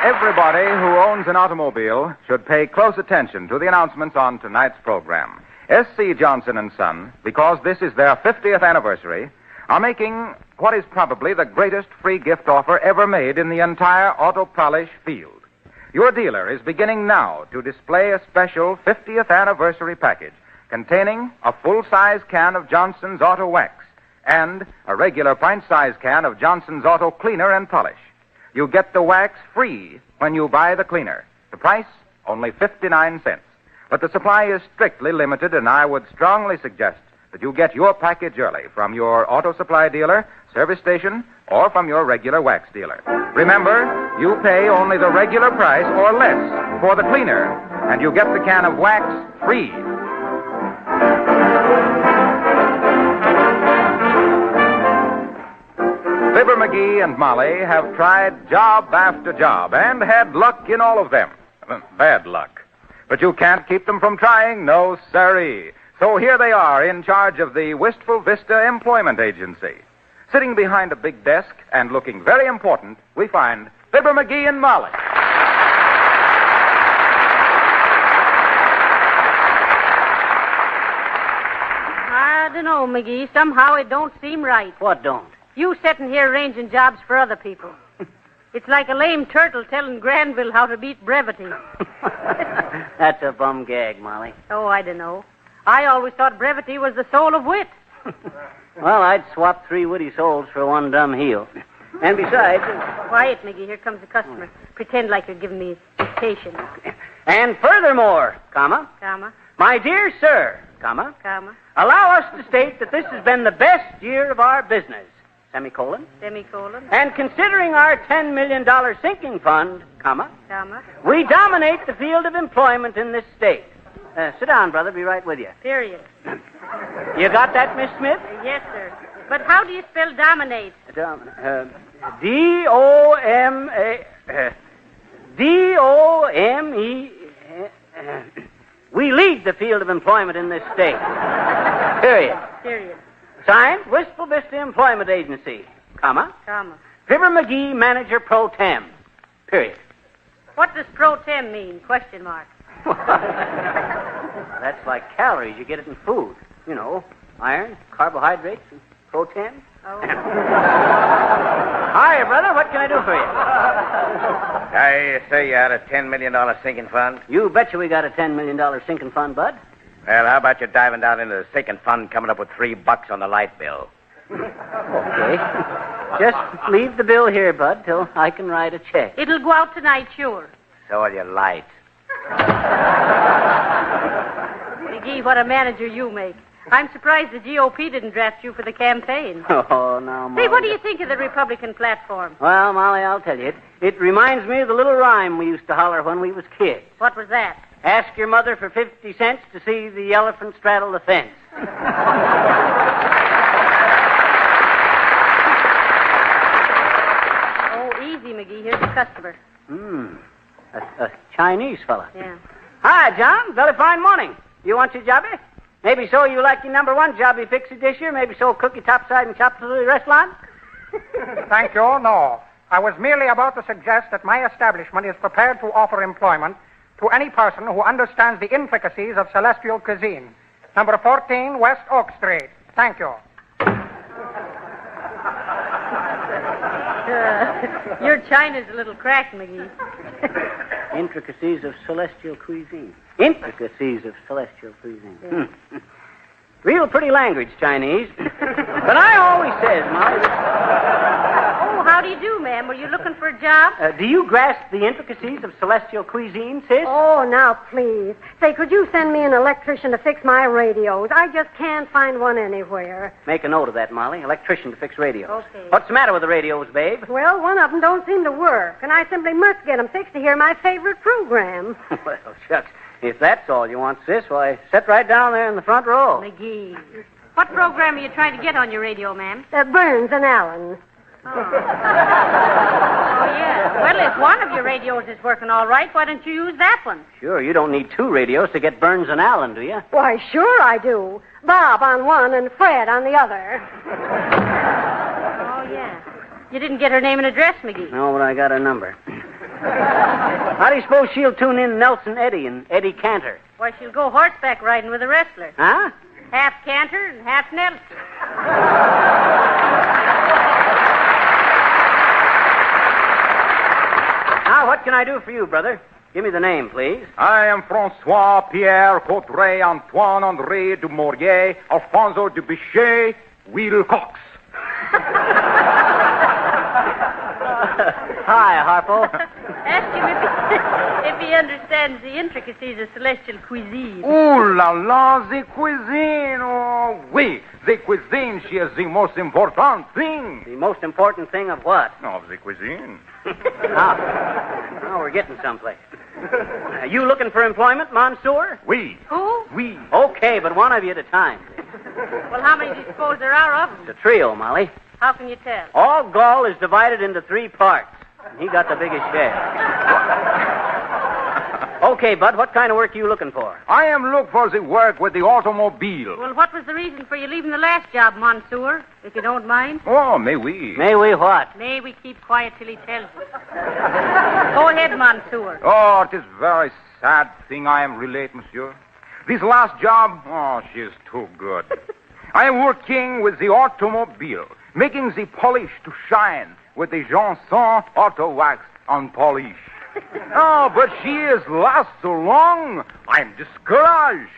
Everybody who owns an automobile should pay close attention to the announcements on tonight's program. S.C. Johnson & Son, because this is their 50th anniversary, are making what is probably the greatest free gift offer ever made in the entire auto polish field. Your dealer is beginning now to display a special 50th anniversary package containing a full-size can of Johnson's Auto Wax and a regular pint-size can of Johnson's Auto Cleaner and Polish. You get the wax free when you buy the cleaner. The price, only 59 cents. But the supply is strictly limited, and I would strongly suggest that you get your package early from your auto supply dealer, service station, or from your regular wax dealer. Remember, you pay only the regular price or less for the cleaner, and you get the can of wax free. Fibber McGee and Molly have tried job after job and had luck in all of them. Bad luck. But you can't keep them from trying, no sirree. So here they are in charge of the Wistful Vista Employment Agency. Sitting behind a big desk and looking very important, we find Fibber McGee and Molly. I don't know, McGee. Somehow it don't seem right. What don't? You sitting here arranging jobs for other people. It's like a lame turtle telling Granville how to beat brevity. That's a bum gag, Molly. Oh, I don't know. I always thought brevity was the soul of wit. Well, I'd swap 3 witty souls for 1 dumb heel. And besides... Quiet, McGee. Here comes the customer. Pretend like you're giving me dictation. And furthermore, comma, my dear sir, comma, allow us to state that this has been the best year of our business, semicolon. And considering our $10 million sinking fund, comma, we dominate the field of employment in this state. Sit down, brother. Be right with you. Period. You got that, Miss Smith? Yes, sir. But how do you spell dominate? D-O-M-A... D-O-M-E... We lead the field of employment in this state. Period. Signed, Wistful Vista Employment Agency, comma. Fibber McGee, Manager Pro Tem. Period. What does pro tem mean? Question mark. That's like calories. You get it in food. You know, iron, carbohydrates, and protein. Oh. Hiya, brother. What can I do for you? I say you had a $10 million sinking fund? You betcha we got a $10 million sinking fund, Bud. Well, how about you diving down into the sinking fund, coming up with $3 on the light bill? Okay. Just leave the bill here, Bud, till I can write a check. It'll go out tonight, sure. So will your light. McGee, what a manager you make. I'm surprised the GOP didn't draft you for the campaign. Oh, no, Molly. Hey, what do you think of the Republican platform? Well, Molly, I'll tell you. It reminds me of the little rhyme we used to holler when we was kids. What was that? Ask your mother for 50 cents to see the elephant straddle the fence. Oh, easy, McGee. Here's the customer. A Chinese fella. Yeah. Hi, John. Very fine morning. You want your jobby? Maybe so you like your number 1 jobby fixie dish here? Maybe so cookie topside and chop to the restaurant? Thank you. No. I was merely about to suggest that my establishment is prepared to offer employment to any person who understands the intricacies of celestial cuisine. Number 14, West Oak Street. Thank you. Your China's a little cracked, McGee. Intricacies of celestial cuisine. Intricacies of celestial cuisine. Yeah. Real pretty language, Chinese. But I always says, Molly... Oh, how do you do, ma'am? Were you looking for a job? Do you grasp the intricacies of celestial cuisine, sis? Oh, now, please. Say, could you send me an electrician to fix my radios? I just can't find one anywhere. Make a note of that, Molly. Electrician to fix radios. Okay. What's the matter with the radios, babe? Well, one of them don't seem to work, and I simply must get them fixed to hear my favorite program. Well, shucks. If that's all you want, sis, why, sit right down there in the front row. McGee. What program are you trying to get on your radio, ma'am? Burns and Allen. Oh, yeah. Well, if one of your radios is working all right, why don't you use that one? Sure, you don't need 2 radios to get Burns and Allen, do you? Why, sure I do. Bob on one and Fred on the other. Oh, yeah. You didn't get her name and address, McGee. No, but I got her number. How do you suppose she'll tune in Nelson Eddy and Eddie Cantor? Why, she'll go horseback riding with a wrestler. Huh? Half Cantor and half Nelson. Now, what What can I do for you, brother? Give me the name, please. I am Francois Pierre Coudray Antoine André du Maurier Alfonso de Bichet Wilcox. Hi, Harpo. Ask him if he understands the intricacies of celestial cuisine. Ooh la la, the cuisine. Oh, oui. The cuisine, she is the most important thing. The most important thing of what? Of the cuisine. Now we're getting someplace. You looking for employment, Monsieur? Oui. Who? Oui. Okay, but one of you at a time. Well, how many do you suppose there are of them? It's a trio, Molly. How can you tell? All Gaul is divided into 3 parts. He got the biggest share. Okay, Bud, what kind of work are you looking for? I am looking for the work with the automobile. Well, what was the reason for you leaving the last job, Monsieur, if you don't mind? Oh, may we? May we what? May we keep quiet till he tells us. Go ahead, Monsieur. Oh, it is very sad thing I am relate, monsieur. This last job, oh, she is too good. I am working with the automobile, making the polish to shine with the Johnson auto wax on polish. Oh, but she is last so long, I am discouraged.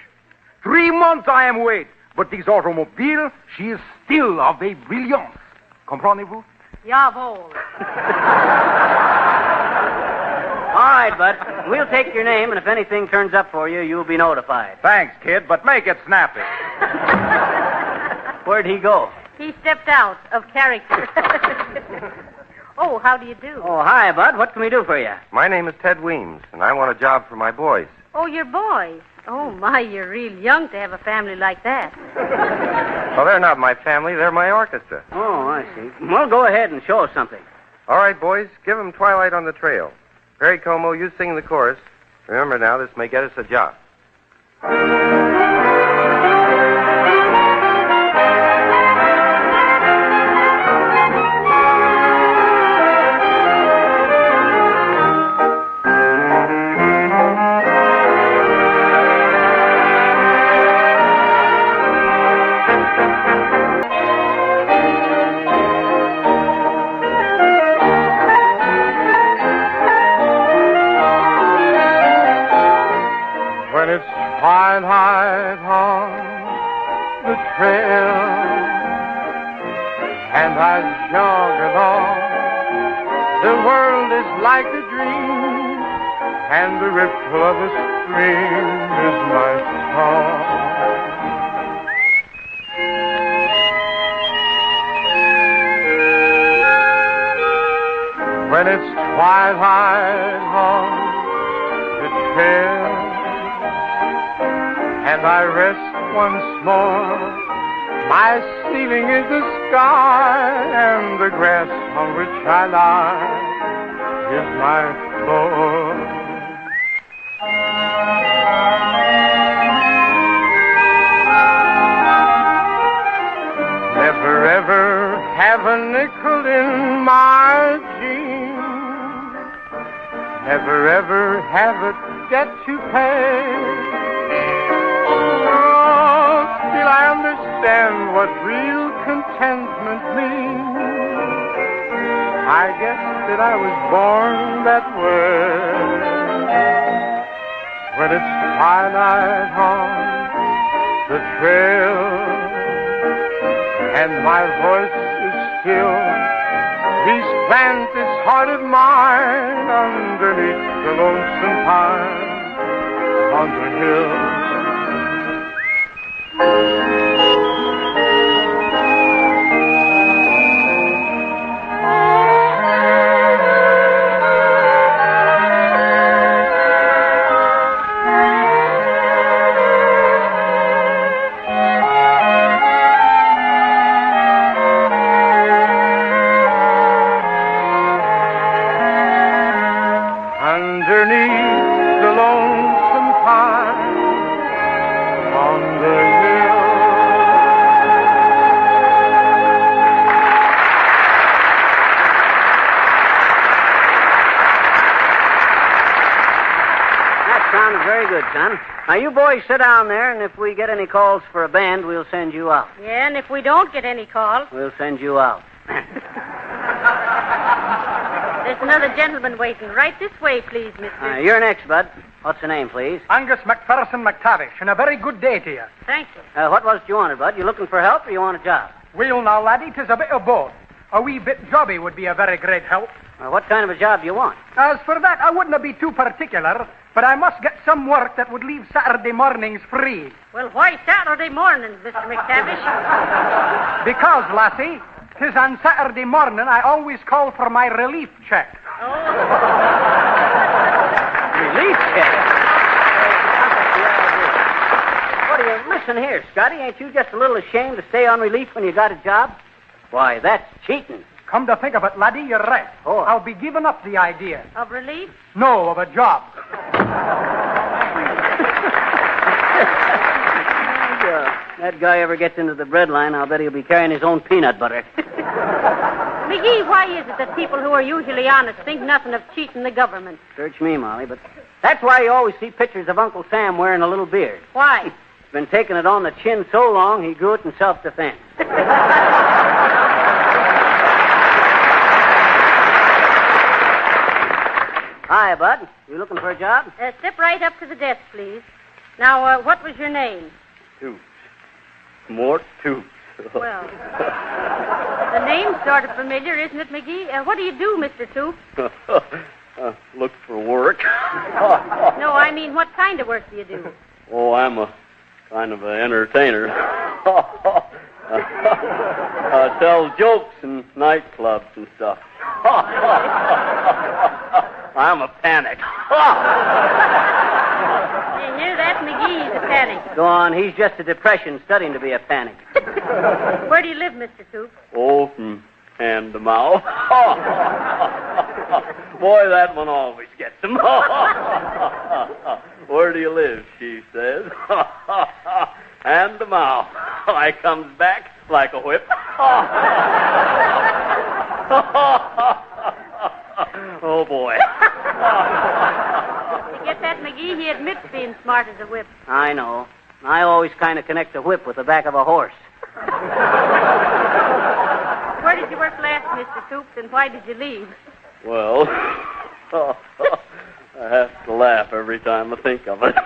3 months I am wait, but this automobile, she is still of a brilliance. Comprenez-vous? Jawohl. All right, Bud. We'll take your name, and if anything turns up for you, you'll be notified. Thanks, kid, but make it snappy. Where'd he go? He stepped out of character. Oh, how do you do? Oh, hi, Bud. What can we do for you? My name is Ted Weems, and I want a job for my boys. Oh, your boys. Oh, my, you're real young to have a family like that. Well, they're not my family. They're my orchestra. Oh, I see. Well, go ahead and show us something. All right, boys, give them Twilight on the Trail. Perry Como, you sing the chorus. Remember now, this may get us a job. Twilight on the trail, and I jog along. The world is like a dream, and the ripple of the stream is my song. When it's twilight on the trail, and I rest once more, my ceiling is the sky, and the grass on which I lie is my floor. Never ever have a nickel in my jeans, never ever have a debt to pay. Still I understand what real contentment means. I guess that I was born that way. When it's twilight on the trail, and my voice is still, these plant this heart of mine underneath the lonesome pine on the hill. Now, you boys sit down there, and if we get any calls for a band, we'll send you out. Yeah, and if we don't get any calls, we'll send you out. The There's another gentleman waiting. Right this way, please, mister. You're next, Bud. What's the name, please? Angus McPherson McTavish, and a very good day to you. Thank you. What was it you wanted, Bud? You looking for help or you want a job? Well, now, laddie, 'tis a bit of both. A wee bit jobby would be a very great help. What kind of a job do you want? As for that, I wouldn't be too particular, but I must get some work that would leave Saturday mornings free. Well, why Saturday mornings, Mr. McTavish? Because, lassie, 'tis on Saturday morning I always call for my relief check. Relief check? What are you... Listen here, Scotty. Ain't you just a little ashamed to stay on relief when you got a job? Why, that's cheating. Come to think of it, laddie, you're right. Oh. I'll be giving up the idea. Of relief? No, of a job. That guy ever gets into the bread line, I'll bet he'll be carrying his own peanut butter. McGee, why is it that people who are usually honest think nothing of cheating the government? Search me, Molly, but that's why you always see pictures of Uncle Sam wearing a little beard. Why? He's been taking it on the chin so long, he grew it in self-defense. Hi, Bud. You looking for a job? Step right up to the desk, please. Now, what was your name? Toots. More Toots. Well, the name's sort of familiar, isn't it, McGee? What do you do, Mr. Toop? Look for work. No, I mean, what kind of work do you do? Oh, I'm a kind of an entertainer. Tell jokes in nightclubs and stuff. I'm a panic. You hear that, McGee? He's a panic. Go on. He's just a depression studying to be a panic. Where do you live, Mr. Toop? Oh, from hand to mouth. Boy, that one always gets him. Where do you live, she says. Hand to mouth. I comes back like a whip. Oh, boy. You get that, McGee? He admits being smart as a whip. I know. I always kind of connect a whip with the back of a horse. Where did you work last, Mr. Toops, and why did you leave? Well, I have to laugh every time I think of it.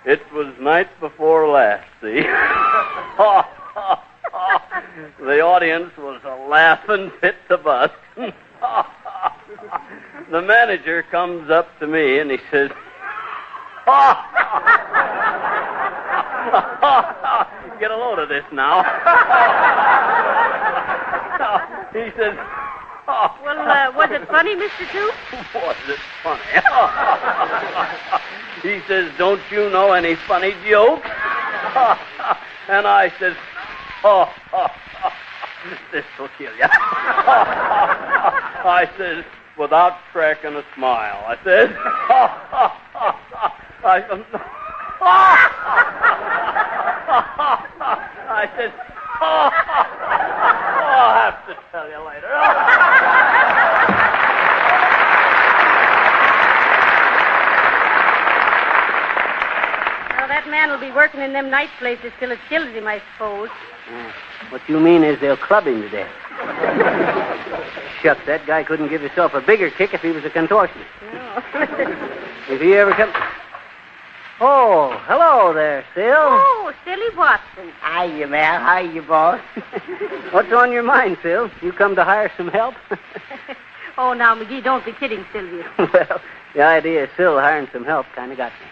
It was night before last, see? The audience was a laughing fit to bust. The manager comes up to me and he says, get a load of this now. He says, well, was it funny, Mr. Toop? Was it funny? He says, don't you know any funny jokes? And I says, this will kill you. I says, without cracking a smile, I said, I said, I'll have to tell you later. Well, that man will be working in them night places till it kills him, I suppose. What you mean is they'll club him to death. Shucks, that guy couldn't give himself a bigger kick if he was a contortionist. No. If he ever come... Oh, hello there, Sil. Oh, Silly Watson. Hiya, Mal. Hiya, boss. What's on your mind, Sil? You come to hire some help? Oh, now, McGee, don't be kidding, Sylvia. Well, the idea of Sil hiring some help kind of got me.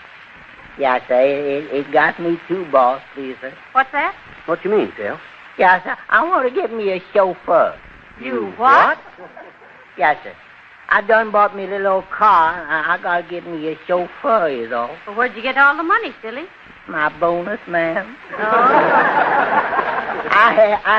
Yes, sir. It got me too, boss, please, sir. What's that? What you mean, Sil? Yes, sir. I want to get me a chauffeur. You what? Yes, sir. I done bought me a little old car. I got to get me a chauffeur, is all. Well, where'd you get all the money, Silly? My bonus, ma'am. Oh. I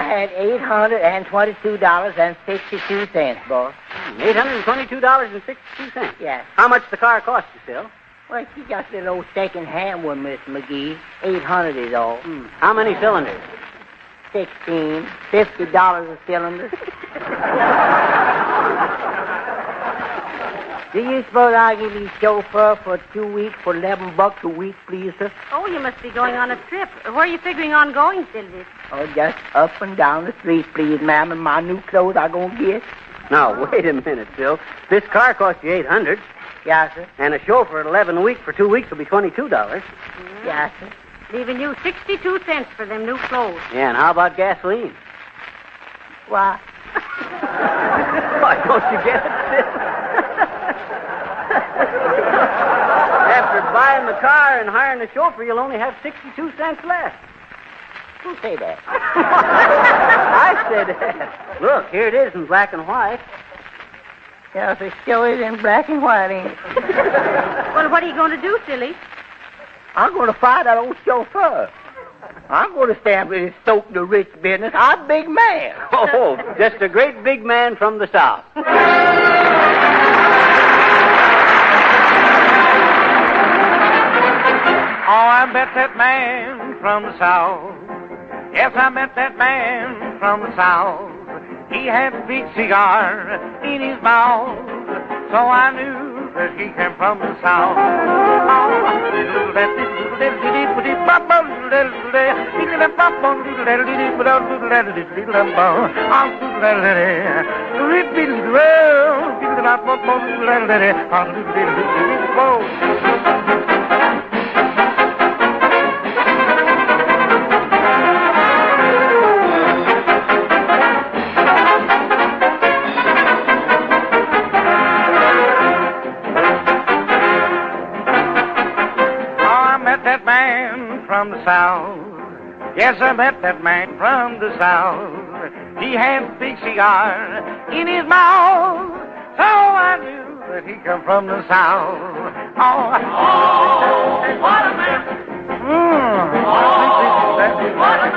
had $822.62, boss. $822.62? Yes. How much the car cost you, Sil? Well, she just a little second-hand one, Miss McGee. $800 is all. How many cylinders? 16. $50 a cylinder. Do you suppose I'll give you chauffeur for 2 weeks for $11 a week, please, sir? Oh, you must be going on a trip. Where are you figuring on going, Sylvia? Oh, just up and down the street, please, ma'am, and my new clothes I gonna get. Now, wait a minute, Bill. This car cost you $800. Yeah, sir. And a chauffeur at 11 a week for 2 weeks will be $22. Yeah, sir. Leaving you 62 cents for them new clothes. Yeah, and how about gasoline? Why? Why don't you get it, Bill? After buying the car and hiring the chauffeur, you'll only have 62 cents left. Who say that? I said that. Look, here it is in black and white. Yeah, it sure is in black and white, ain't it? Well, what are you going to do, silly? I'm going to fire that old chauffeur. I'm going to stand with his soak the rich business. I'm a big man. Oh, just a great big man from the South. Oh, I met that man from the South. Yes, I met that man from the South. He had a big cigar in his mouth, so I knew that he came from the South. From the South. Yes, I met that man from the South. He had a big cigar in his mouth, so I knew that he come from the South. Oh, what a man! What a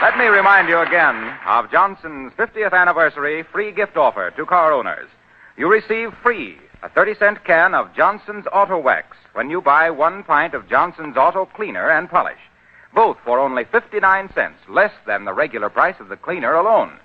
Let me remind you again of Johnson's 50th anniversary free gift offer to car owners. You receive free a 30-cent can of Johnson's Auto Wax when you buy 1 pint of Johnson's Auto Cleaner and Polish, both for only 59 cents, less than the regular price of the cleaner alone.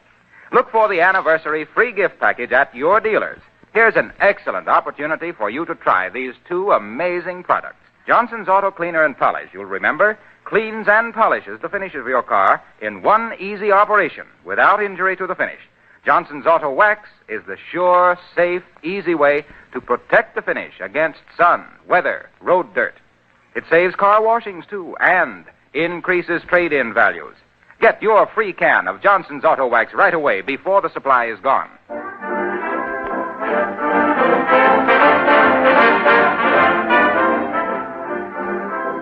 Look for the anniversary free gift package at your dealers. Here's an excellent opportunity for you to try these 2 amazing products. Johnson's Auto Cleaner and Polish, you'll remember, cleans and polishes the finishes of your car in 1 easy operation without injury to the finish. Johnson's Auto Wax is the sure, safe, easy way to protect the finish against sun, weather, road dirt. It saves car washings, too, and increases trade-in values. Get your free can of Johnson's Auto Wax right away before the supply is gone.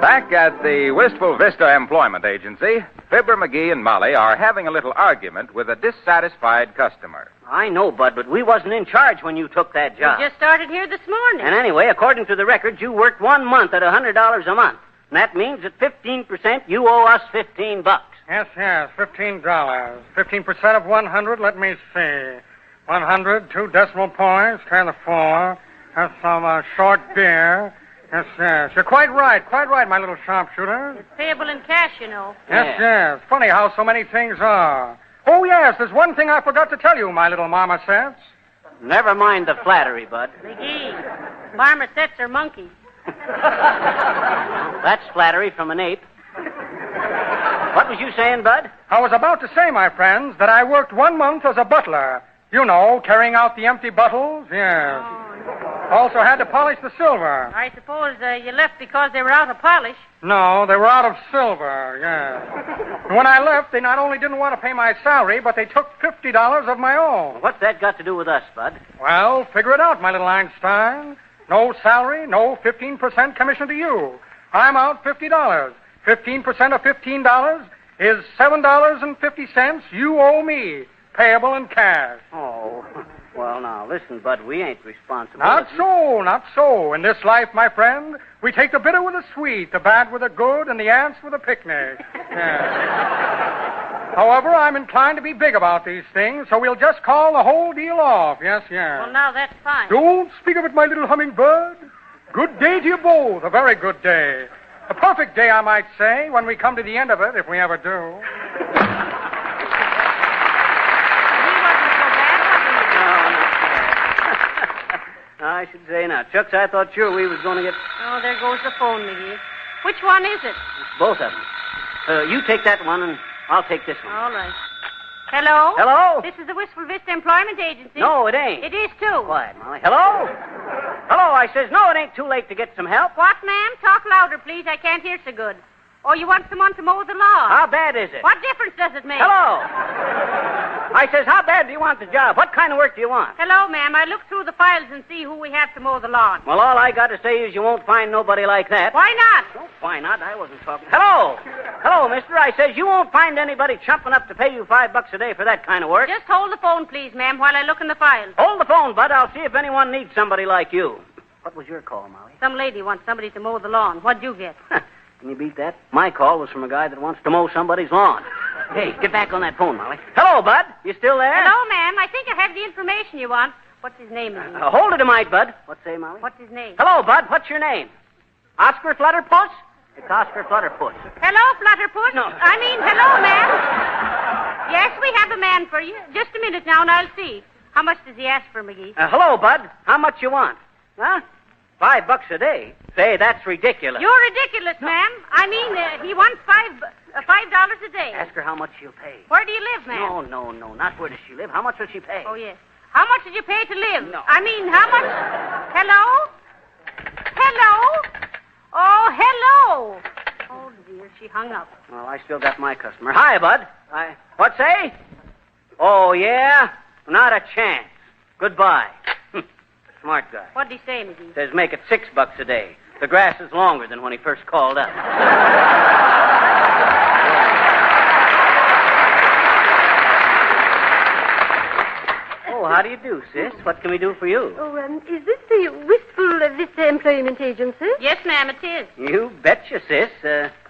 Back at the Wistful Vista Employment Agency, Fibber McGee and Molly are having a little argument with a dissatisfied customer. I know, Bud, but we wasn't in charge when you took that job. We just started here this morning. And anyway, according to the records, you worked 1 month at $100 a month. And that means at 15%, you owe us $15. Yes, $15. 15% of 100, let me see. 100, 2 decimal points, kind of 4. That's some short beer. Yes. You're quite right, my little sharpshooter. It's payable in cash, you know. Yes. Funny how so many things are. Oh, yes, there's one thing I forgot to tell you, my little marmosets. Never mind the flattery, Bud. McGee, marmosets are monkeys. That's flattery from an ape. What was you saying, Bud? I was about to say, my friends, that I worked 1 month as a butler. You know, carrying out the empty bottles. Yes. Also had to polish the silver. I suppose you left because they were out of polish. No, they were out of silver, yes. And when I left, they not only didn't want to pay my salary, but they took $50 of my own. What's that got to do with us, Bud? Well, figure it out, my little Einstein. No salary, no 15% commission to you. I'm out $50. 15% of $15 is $7.50 you owe me, payable in cash. Oh, Well, now, listen, Bud, we ain't responsible. Not so. In this life, my friend, we take the bitter with the sweet, the bad with the good, and the ants with a picnic. Yeah. However, I'm inclined to be big about these things, so we'll just call the whole deal off. Yes. Well, now that's fine. Don't speak of it, my little hummingbird. Good day to you both. A very good day. A perfect day, I might say, when we come to the end of it, if we ever do. I should say not. Chucks, I thought sure we was going to get... Oh, there goes the phone, McGee. Which one is it? Both of them. You take that one, and I'll take this one. All right. Hello? Hello? This is the Wistful Vista Employment Agency. No, it ain't. It is, too. Quiet, Molly. Hello? Hello, I says. No, it ain't too late to get some help. What, ma'am? Talk louder, please. I can't hear so good. Oh, you want someone to mow the lawn? How bad is it? What difference does it make? Hello? I says, how bad do you want the job? What kind of work do you want? Hello, ma'am. I look through the files and see who we have to mow the lawn. Well, all I got to say is you won't find nobody like that. Why not? Oh, why not? I wasn't talking. Hello? Hello, mister. I says you won't find anybody chumping up to pay you $5 a day for that kind of work. Just hold the phone, please, ma'am, while I look in the files. Hold the phone, Bud. I'll see if anyone needs somebody like you. What was your call, Molly? Some lady wants somebody to mow the lawn. What'd you get? Can you beat that? My call was from a guy that wants to mow somebody's lawn. Hey, get back on that phone, Molly. Hello, Bud. You still there? Hello, ma'am. I think I have the information you want. What's his name, McGee? Hold it a mite, Bud. What's say, Molly? What's his name? Hello, Bud. What's your name? Oscar Flutterpuss? It's Oscar Flutterpuss. Hello, Flutterpuss? No. Hello, ma'am. Yes, we have a man for you. Just a minute now, and I'll see. How much does he ask for, McGee? Hello, Bud. How much you want? Huh? $5 a day? Say, that's ridiculous. You're ridiculous, ma'am. He wants $5 a day. Ask her how much she'll pay. Where do you live, ma'am? No. Not where does she live. How much will she pay? Oh, yes. How much did you pay to live? No. How much... Hello? Hello? Oh, hello. Oh, dear, she hung up. Well, I still got my customer. Hi, Bud. What say? Oh, yeah? Not a chance. Goodbye. Smart guy. What'd he say, McGee? Says make it $6 a day. The grass is longer than when he first called up. Oh, how do you do, sis? What can we do for you? Oh, is this the Wistful Vista Employment Agency? Yes, ma'am, it is. You betcha, sis.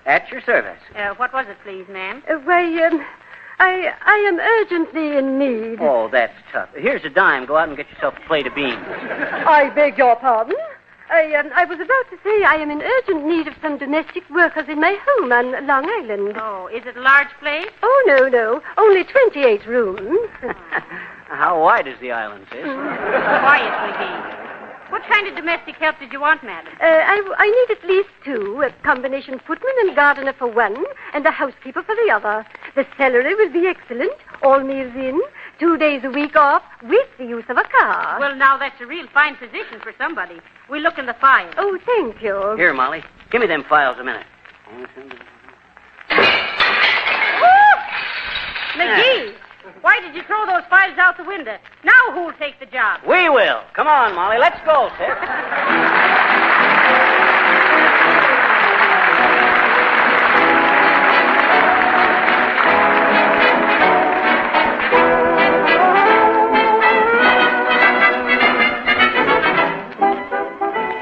At your service. What was it, please, ma'am? I am urgently in need. Oh, that's tough. Here's a dime. Go out and get yourself a plate of beans. I beg your pardon. I was about to say I am in urgent need of some domestic workers in my home on Long Island. Oh, is it a large place? Oh, no. Only 28 rooms. How wide is the island, sis? Quiet, McGee. What kind of domestic help did you want, madam? I need at least 2, a combination footman and gardener for one, and a housekeeper for the other. The salary will be excellent, all meals in, 2 days a week off, with the use of a car. Well, now, that's a real fine position for somebody. We'll look in the files. Oh, thank you. Here, Molly. Give me them files a minute. McGee! Why did you throw those files out the window? Now who'll take the job? We will. Come on, Molly. Let's go, sis.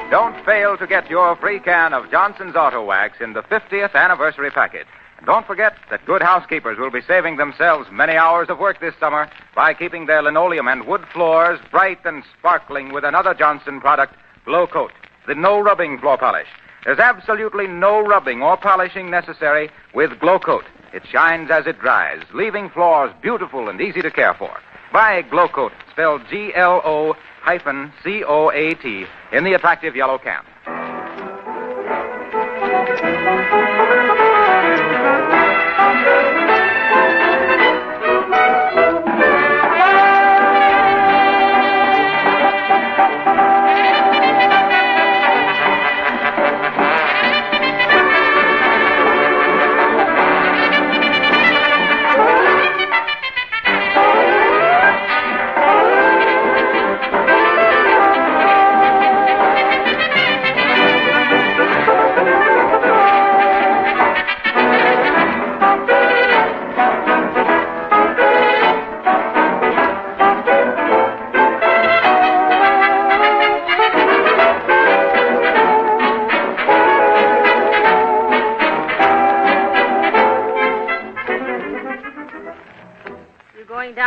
Don't fail to get your free can of Johnson's Auto Wax in the 50th anniversary package. And don't forget that good housekeepers will be saving themselves many hours of work this summer by keeping their linoleum and wood floors bright and sparkling with another Johnson product, Glow Coat, the no-rubbing floor polish. There's absolutely no rubbing or polishing necessary with Glow Coat. It shines as it dries, leaving floors beautiful and easy to care for. Buy Glow Coat, spelled GLO-COAT, in the attractive yellow can.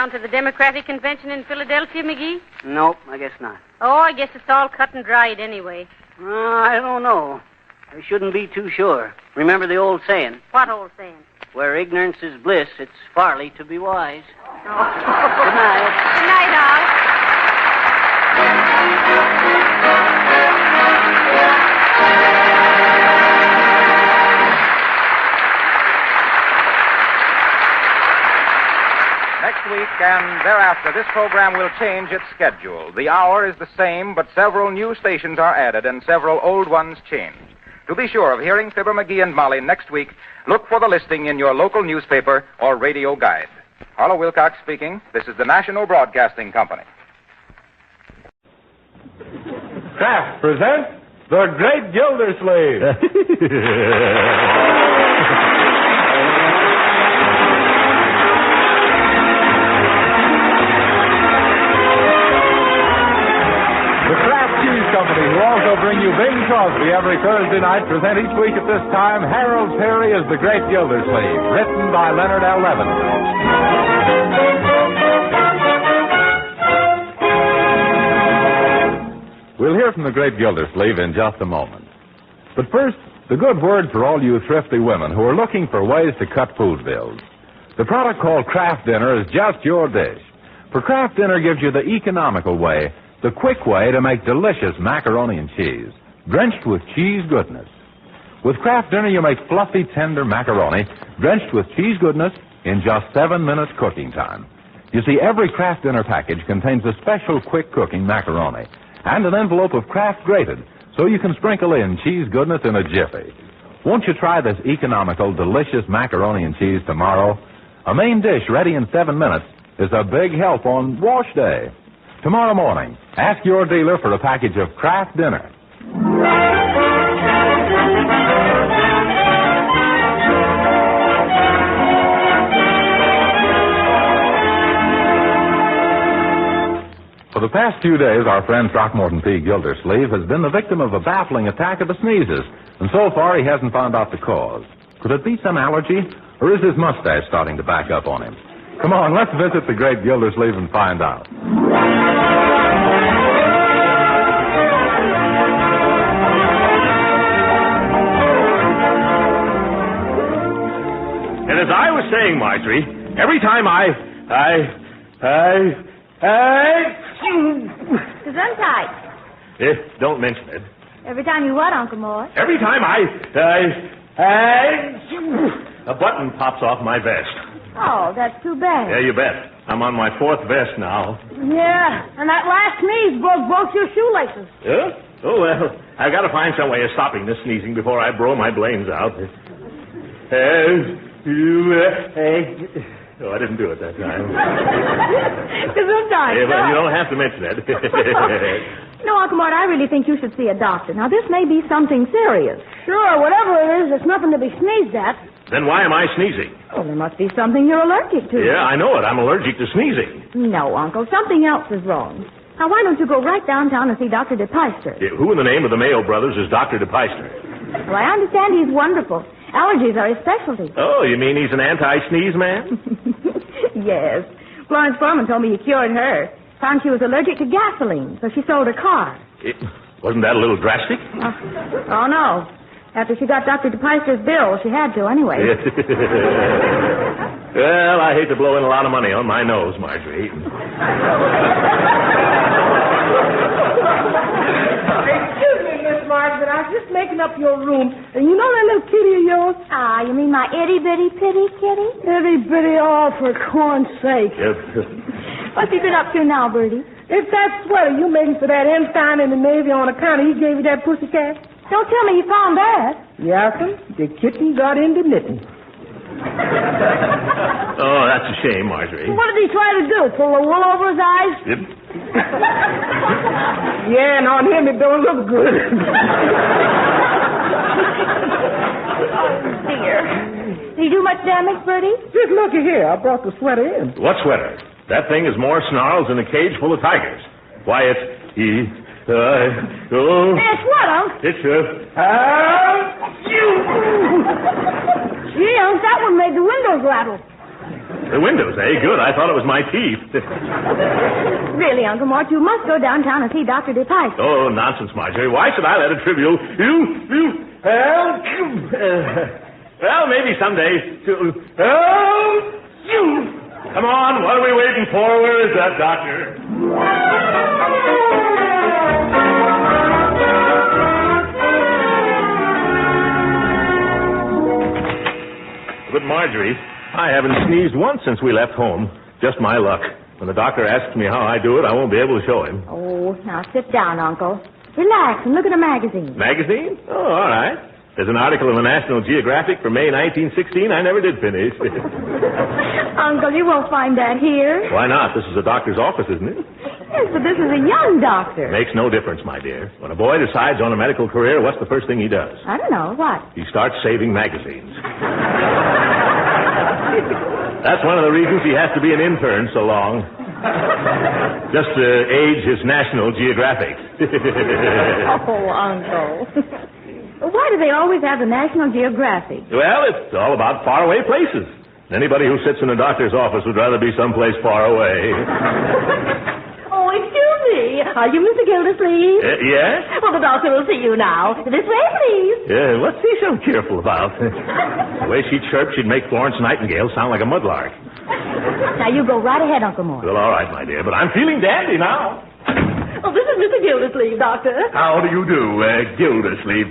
down to the Democratic Convention in Philadelphia, McGee? Nope, I guess not. Oh, I guess it's all cut and dried anyway. I don't know. I shouldn't be too sure. Remember the old saying? What old saying? Where ignorance is bliss, it's folly to be wise. Oh. Good night. Good night, Al. Next week and thereafter, this program will change its schedule. The hour is the same, but several new stations are added and several old ones changed. To be sure of hearing Fibber McGee and Molly next week, look for the listing in your local newspaper or radio guide. Harlow Wilcox speaking. This is the National Broadcasting Company. Kraft presents The Great Gildersleeve. Company, who also bring you Bing Crosby every Thursday night, present each week at this time Harold Peary as The Great Gildersleeve, written by Leonard L. Levin. We'll hear from The Great Gildersleeve in just a moment. But first, the good word for all you thrifty women who are looking for ways to cut food bills. The product called Kraft Dinner is just your dish. For Kraft Dinner gives you the economical way, the quick way to make delicious macaroni and cheese, drenched with cheese goodness. With Kraft Dinner, you make fluffy, tender macaroni, drenched with cheese goodness in just 7 minutes cooking time. You see, every Kraft Dinner package contains a special quick cooking macaroni and an envelope of Kraft grated, so you can sprinkle in cheese goodness in a jiffy. Won't you try this economical, delicious macaroni and cheese tomorrow? A main dish ready in 7 minutes is a big help on wash day. Tomorrow morning, ask your dealer for a package of Kraft Dinner. For the past few days, our friend Throckmorton P. Gildersleeve has been the victim of a baffling attack of the sneezes, and so far he hasn't found out the cause. Could it be some allergy, or is his mustache starting to back up on him? Come on, let's visit the Great Gildersleeve and find out. And as I was saying, Marjorie, every time Gesundheit. Don't mention it. Every time you what, Uncle Mort? Every time a button pops off my vest. Oh, that's too bad. Yeah, you bet. I'm on my 4th vest now. Yeah, and that last sneeze broke your shoelaces. Yeah? Oh, well, I've got to find some way of stopping this sneezing before I blow my brains out. Oh, I didn't do it that time. Gesundheit. Yeah, well, you don't have to mention it. No, Uncle Mort, I really think you should see a doctor. Now, this may be something serious. Sure, whatever it is, it's nothing to be sneezed at. Then why am I sneezing? Oh, there must be something you're allergic to. Yeah, I know it. I'm allergic to sneezing. No, Uncle, something else is wrong. Now, why don't you go right downtown and see Dr. DePeister? Yeah, who in the name of the Mayo brothers is Dr. DePeister? Well, I understand he's wonderful. Allergies are his specialty. Oh, you mean he's an anti-sneeze man? Yes. Florence Foreman told me he cured her. Found she was allergic to gasoline, so she sold her car. Wasn't that a little drastic? Oh, no. After she got Dr. DePeister's bill, she had to anyway. Well, I hate to blow in a lot of money on my nose, Marjorie. Excuse me, Miss Marge, but I was just making up your room. And you know that little kitty of yours? Ah, you mean my itty-bitty pitty kitty? Itty-bitty, oh, for corn's sake. What's he been up to now, Bertie? It's that sweater you made for that ensign in the Navy on account of he gave you that pussycat. Don't tell me you found that. Yes, sir. The kitten got into knitting. Oh, that's a shame, Marjorie. What did he try to do? Pull the wool over his eyes? Yep. Yeah, and on him it don't look good. Oh, dear. Did he do much damage, Bertie? Just looky here. I brought the sweater in. What sweater? That thing is more snarls than a cage full of tigers. Why, it's... It's what, Unc? It's Gee, Unc, that one made the windows rattle. The windows, eh? Good. I thought it was my teeth. Really, Uncle Mort, you must go downtown and see Dr. DePipe. Oh, nonsense, Marjorie. Why should I let a trivial... Well, maybe someday. Come on, what are we waiting for? Where is that doctor? But, Marjorie, I haven't sneezed once since we left home. Just my luck. When the doctor asks me how I do it, I won't be able to show him. Oh, now sit down, Uncle. Relax and look at a magazine. Magazine? Oh, all right. There's an article in the National Geographic for May 1916 I never did finish. Uncle, you won't find that here. Why not? This is a doctor's office, isn't it? Yes, but this is a young doctor. Makes no difference, my dear. When a boy decides on a medical career, what's the first thing he does? I don't know. What? He starts saving magazines. That's one of the reasons he has to be an intern so long. Just to age his National Geographic. Oh, Uncle. Why do they always have the National Geographic? Well, it's all about faraway places. Anybody who sits in a doctor's office would rather be someplace far away. Oh, excuse me. Are you Mr. Gildersleeve? Yes? Well, the doctor will see you now. This way, please. Yeah, what's he so cheerful about? The way she chirped, she'd make Florence Nightingale sound like a mudlark. Now, you go right ahead, Uncle Mort. Well, all right, my dear, but I'm feeling dandy now. Oh, this is Mr. Gildersleeve, Doctor. How do you do, Gildersleeve?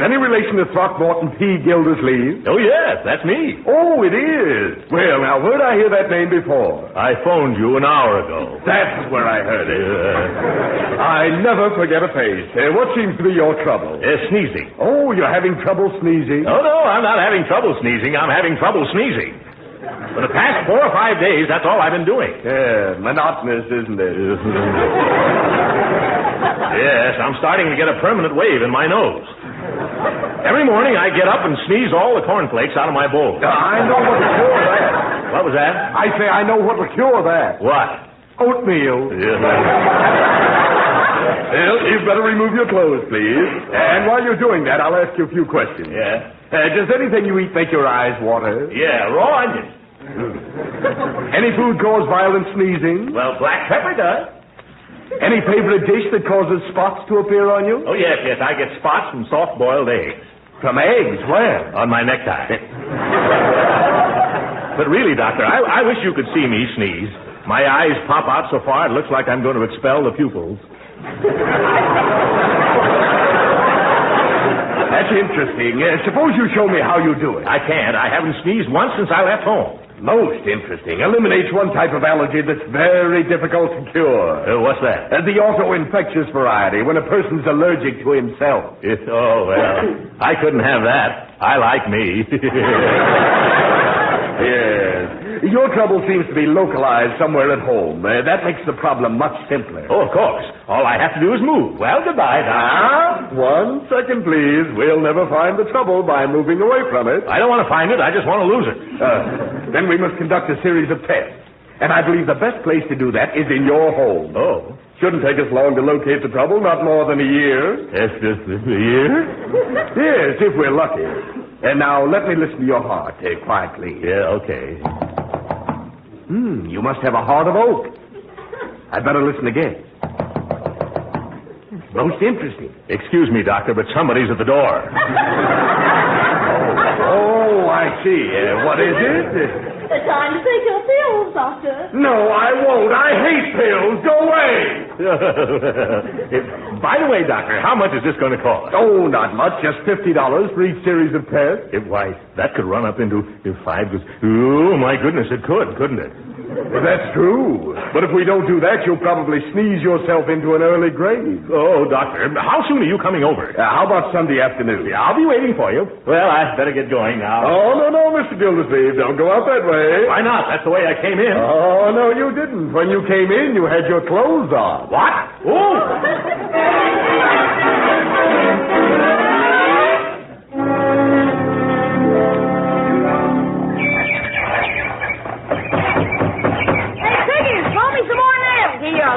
Any relation to Throckmorton P. Gildersleeve? Oh, yes, that's me. Oh, it is. Well, now, where'd I hear that name before? I phoned you an hour ago. That's where I heard it. I never forget a face. What seems to be your trouble? Sneezing. Oh, you're having trouble sneezing? Oh, no, I'm not having trouble sneezing. I'm having trouble sneezing. For the past 4 or 5 days, that's all I've been doing. Yeah, monotonous, isn't it? Yes, I'm starting to get a permanent wave in my nose. Every morning I get up and sneeze all the cornflakes out of my bowl. I know what will cure that. What was that? I say I know what will cure that. What? Oatmeal. Yeah. Well, you'd better remove your clothes, please. And while you're doing that, I'll ask you a few questions. Yeah? Does anything you eat make your eyes water? Yeah, raw onion. Any food cause violent sneezing? Well, black pepper does. Any favorite dish that causes spots to appear on you? Oh, yes. I get spots from soft-boiled eggs. From eggs? Where? On my necktie. But really, Doctor, I wish you could see me sneeze. My eyes pop out so far it looks like I'm going to expel the pupils. That's interesting. Suppose you show me how you do it. I can't. I haven't sneezed once since I left home. Most interesting. Eliminates one type of allergy that's very difficult to cure. What's that? The auto-infectious variety, when a person's allergic to himself. Oh, well, I couldn't have that. I like me. Yes. Your trouble seems to be localized somewhere at home. That makes the problem much simpler. Oh, of course. All I have to do is move. Well, goodbye, Doc. 1 second, please. We'll never find the trouble by moving away from it. I don't want to find it. I just want to lose it. Then we must conduct a series of tests. And I believe the best place to do that is in your home. Oh. Shouldn't take us long to locate the trouble, not more than a year. Yes, just a year? Yes, if we're lucky. And now let me listen to your heart quietly. Yeah, okay. You must have a heart of oak. I'd better listen again. Most interesting. Excuse me, Doctor, but somebody's at the door. Oh, I see. What is it? It's time to take your pills, Doctor. No, I won't. I hate pills. Go away. By the way, Doctor, how much is this going to cost? Oh, not much. Just $50 for each series of tests. Why, that could run up into 5... Oh, my goodness, it could, couldn't it? That's true. But if we don't do that, you'll probably sneeze yourself into an early grave. Oh, Doctor, how soon are you coming over? How about Sunday afternoon? Yeah, I'll be waiting for you. Well, I'd better get going now. Oh, no, Mr. Gildersleeve. Don't go out that way. Why not? That's the way I came in. Oh, no, you didn't. When you came in, you had your clothes on. What? Oh!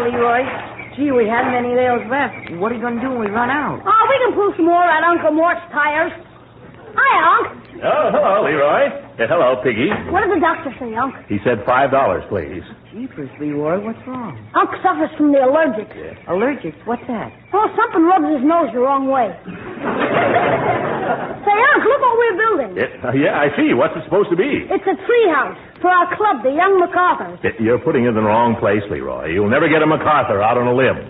Leroy. Gee, we haven't any nails left. What are you going to do when we run out? Oh, we can pull some more at Uncle Mort's tires. Hi, Unc. Oh, hello, Leroy. Hello, Piggy. What did the doctor say, Unc? He said $5, please. Jeepers, Leroy, what's wrong? Unc suffers from the allergics. Yeah. Allergics? What's that? Oh, something rubs his nose the wrong way. Say, Unc, look what we're building. Yeah, I see. What's it supposed to be? It's a tree house for our club, the Young MacArthurs. You're putting it in the wrong place, Leroy. You'll never get a MacArthur out on a limb.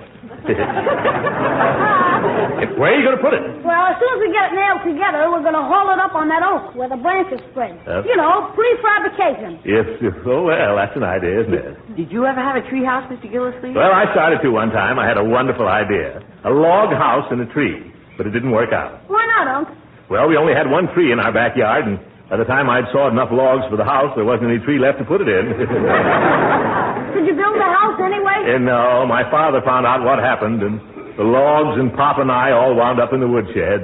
Where are you going to put it? Well, as soon as we get it nailed together, we're going to haul it up on that oak where the branches spread. You know, prefabrication. Oh, well, that's an idea, isn't it? Did you ever have a tree house, Mr. Gildersleeve? Well, I started to one time. I had a wonderful idea. A log house in a tree. But it didn't work out. Why not, Unc? Well, we only had one tree in our backyard, and by the time I'd sawed enough logs for the house, there wasn't any tree left to put it in. Did you build the house anyway? No, my father found out what happened, and the logs and Pop and I all wound up in the woodshed.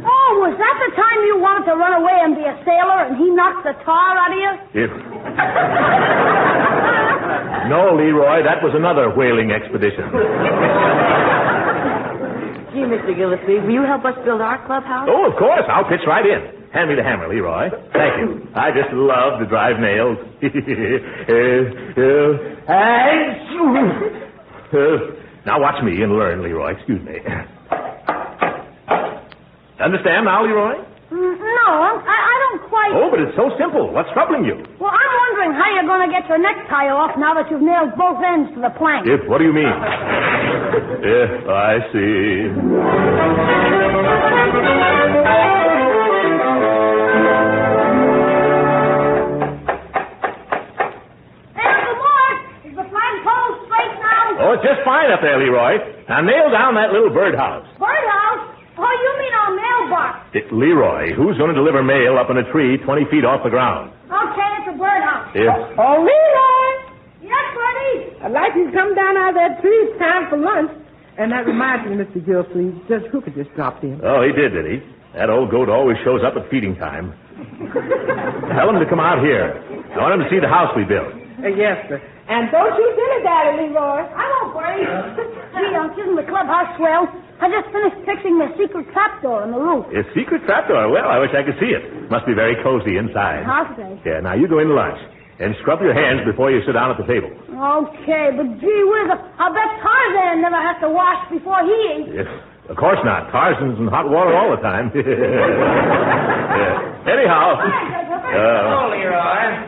Oh, was that the time you wanted to run away and be a sailor, and he knocked the tar out of you? No, Leroy, that was another whaling expedition. Gee, Mr. Gildersleeve, will you help us build our clubhouse? Oh, of course. I'll pitch right in. Hand me the hammer, Leroy. Thank you. I just love to drive nails. Now watch me and learn, Leroy. Excuse me. Understand now, Leroy? No, Unc, I don't quite... Oh, but it's so simple. What's troubling you? Well, I'm wondering how you're going to get your necktie off now that you've nailed both ends to the plank. What do you mean? I see. Hey, Uncle Mort, is the flagpole straight now? Oh, it's just fine up there, Leroy. Now nail down that little birdhouse. Birdhouse? Oh, you mean our mailbox? Leroy, who's going to deliver mail up in a tree 20 feet off the ground? Okay, it's a birdhouse. Oh, Leroy! Yes, Bertie? I'd like you to come down out of that tree. It's time for lunch. And that reminds me, Mr. Gildersleeve, Judge Hooker just dropped in. Oh, he did he? That old goat always shows up at feeding time. Tell him to come out here. I want him to see the house we built. Yes, sir. And don't you dinner, Daddy, Leroy. I won't, Bertie. Gee, Unc, isn't the clubhouse swell? I just finished fixing the secret trapdoor on the roof. A secret trapdoor? Well, I wish I could see it. Must be very cozy inside. I'll say. Yeah, now you go into lunch. And scrub your hands before you sit down at the table. Okay, but gee whiz, I bet Tarzan never has to wash before he eats. Yes, of course not. Tarzan's in hot water all the time. Yeah. Anyhow. Hello, Leroy.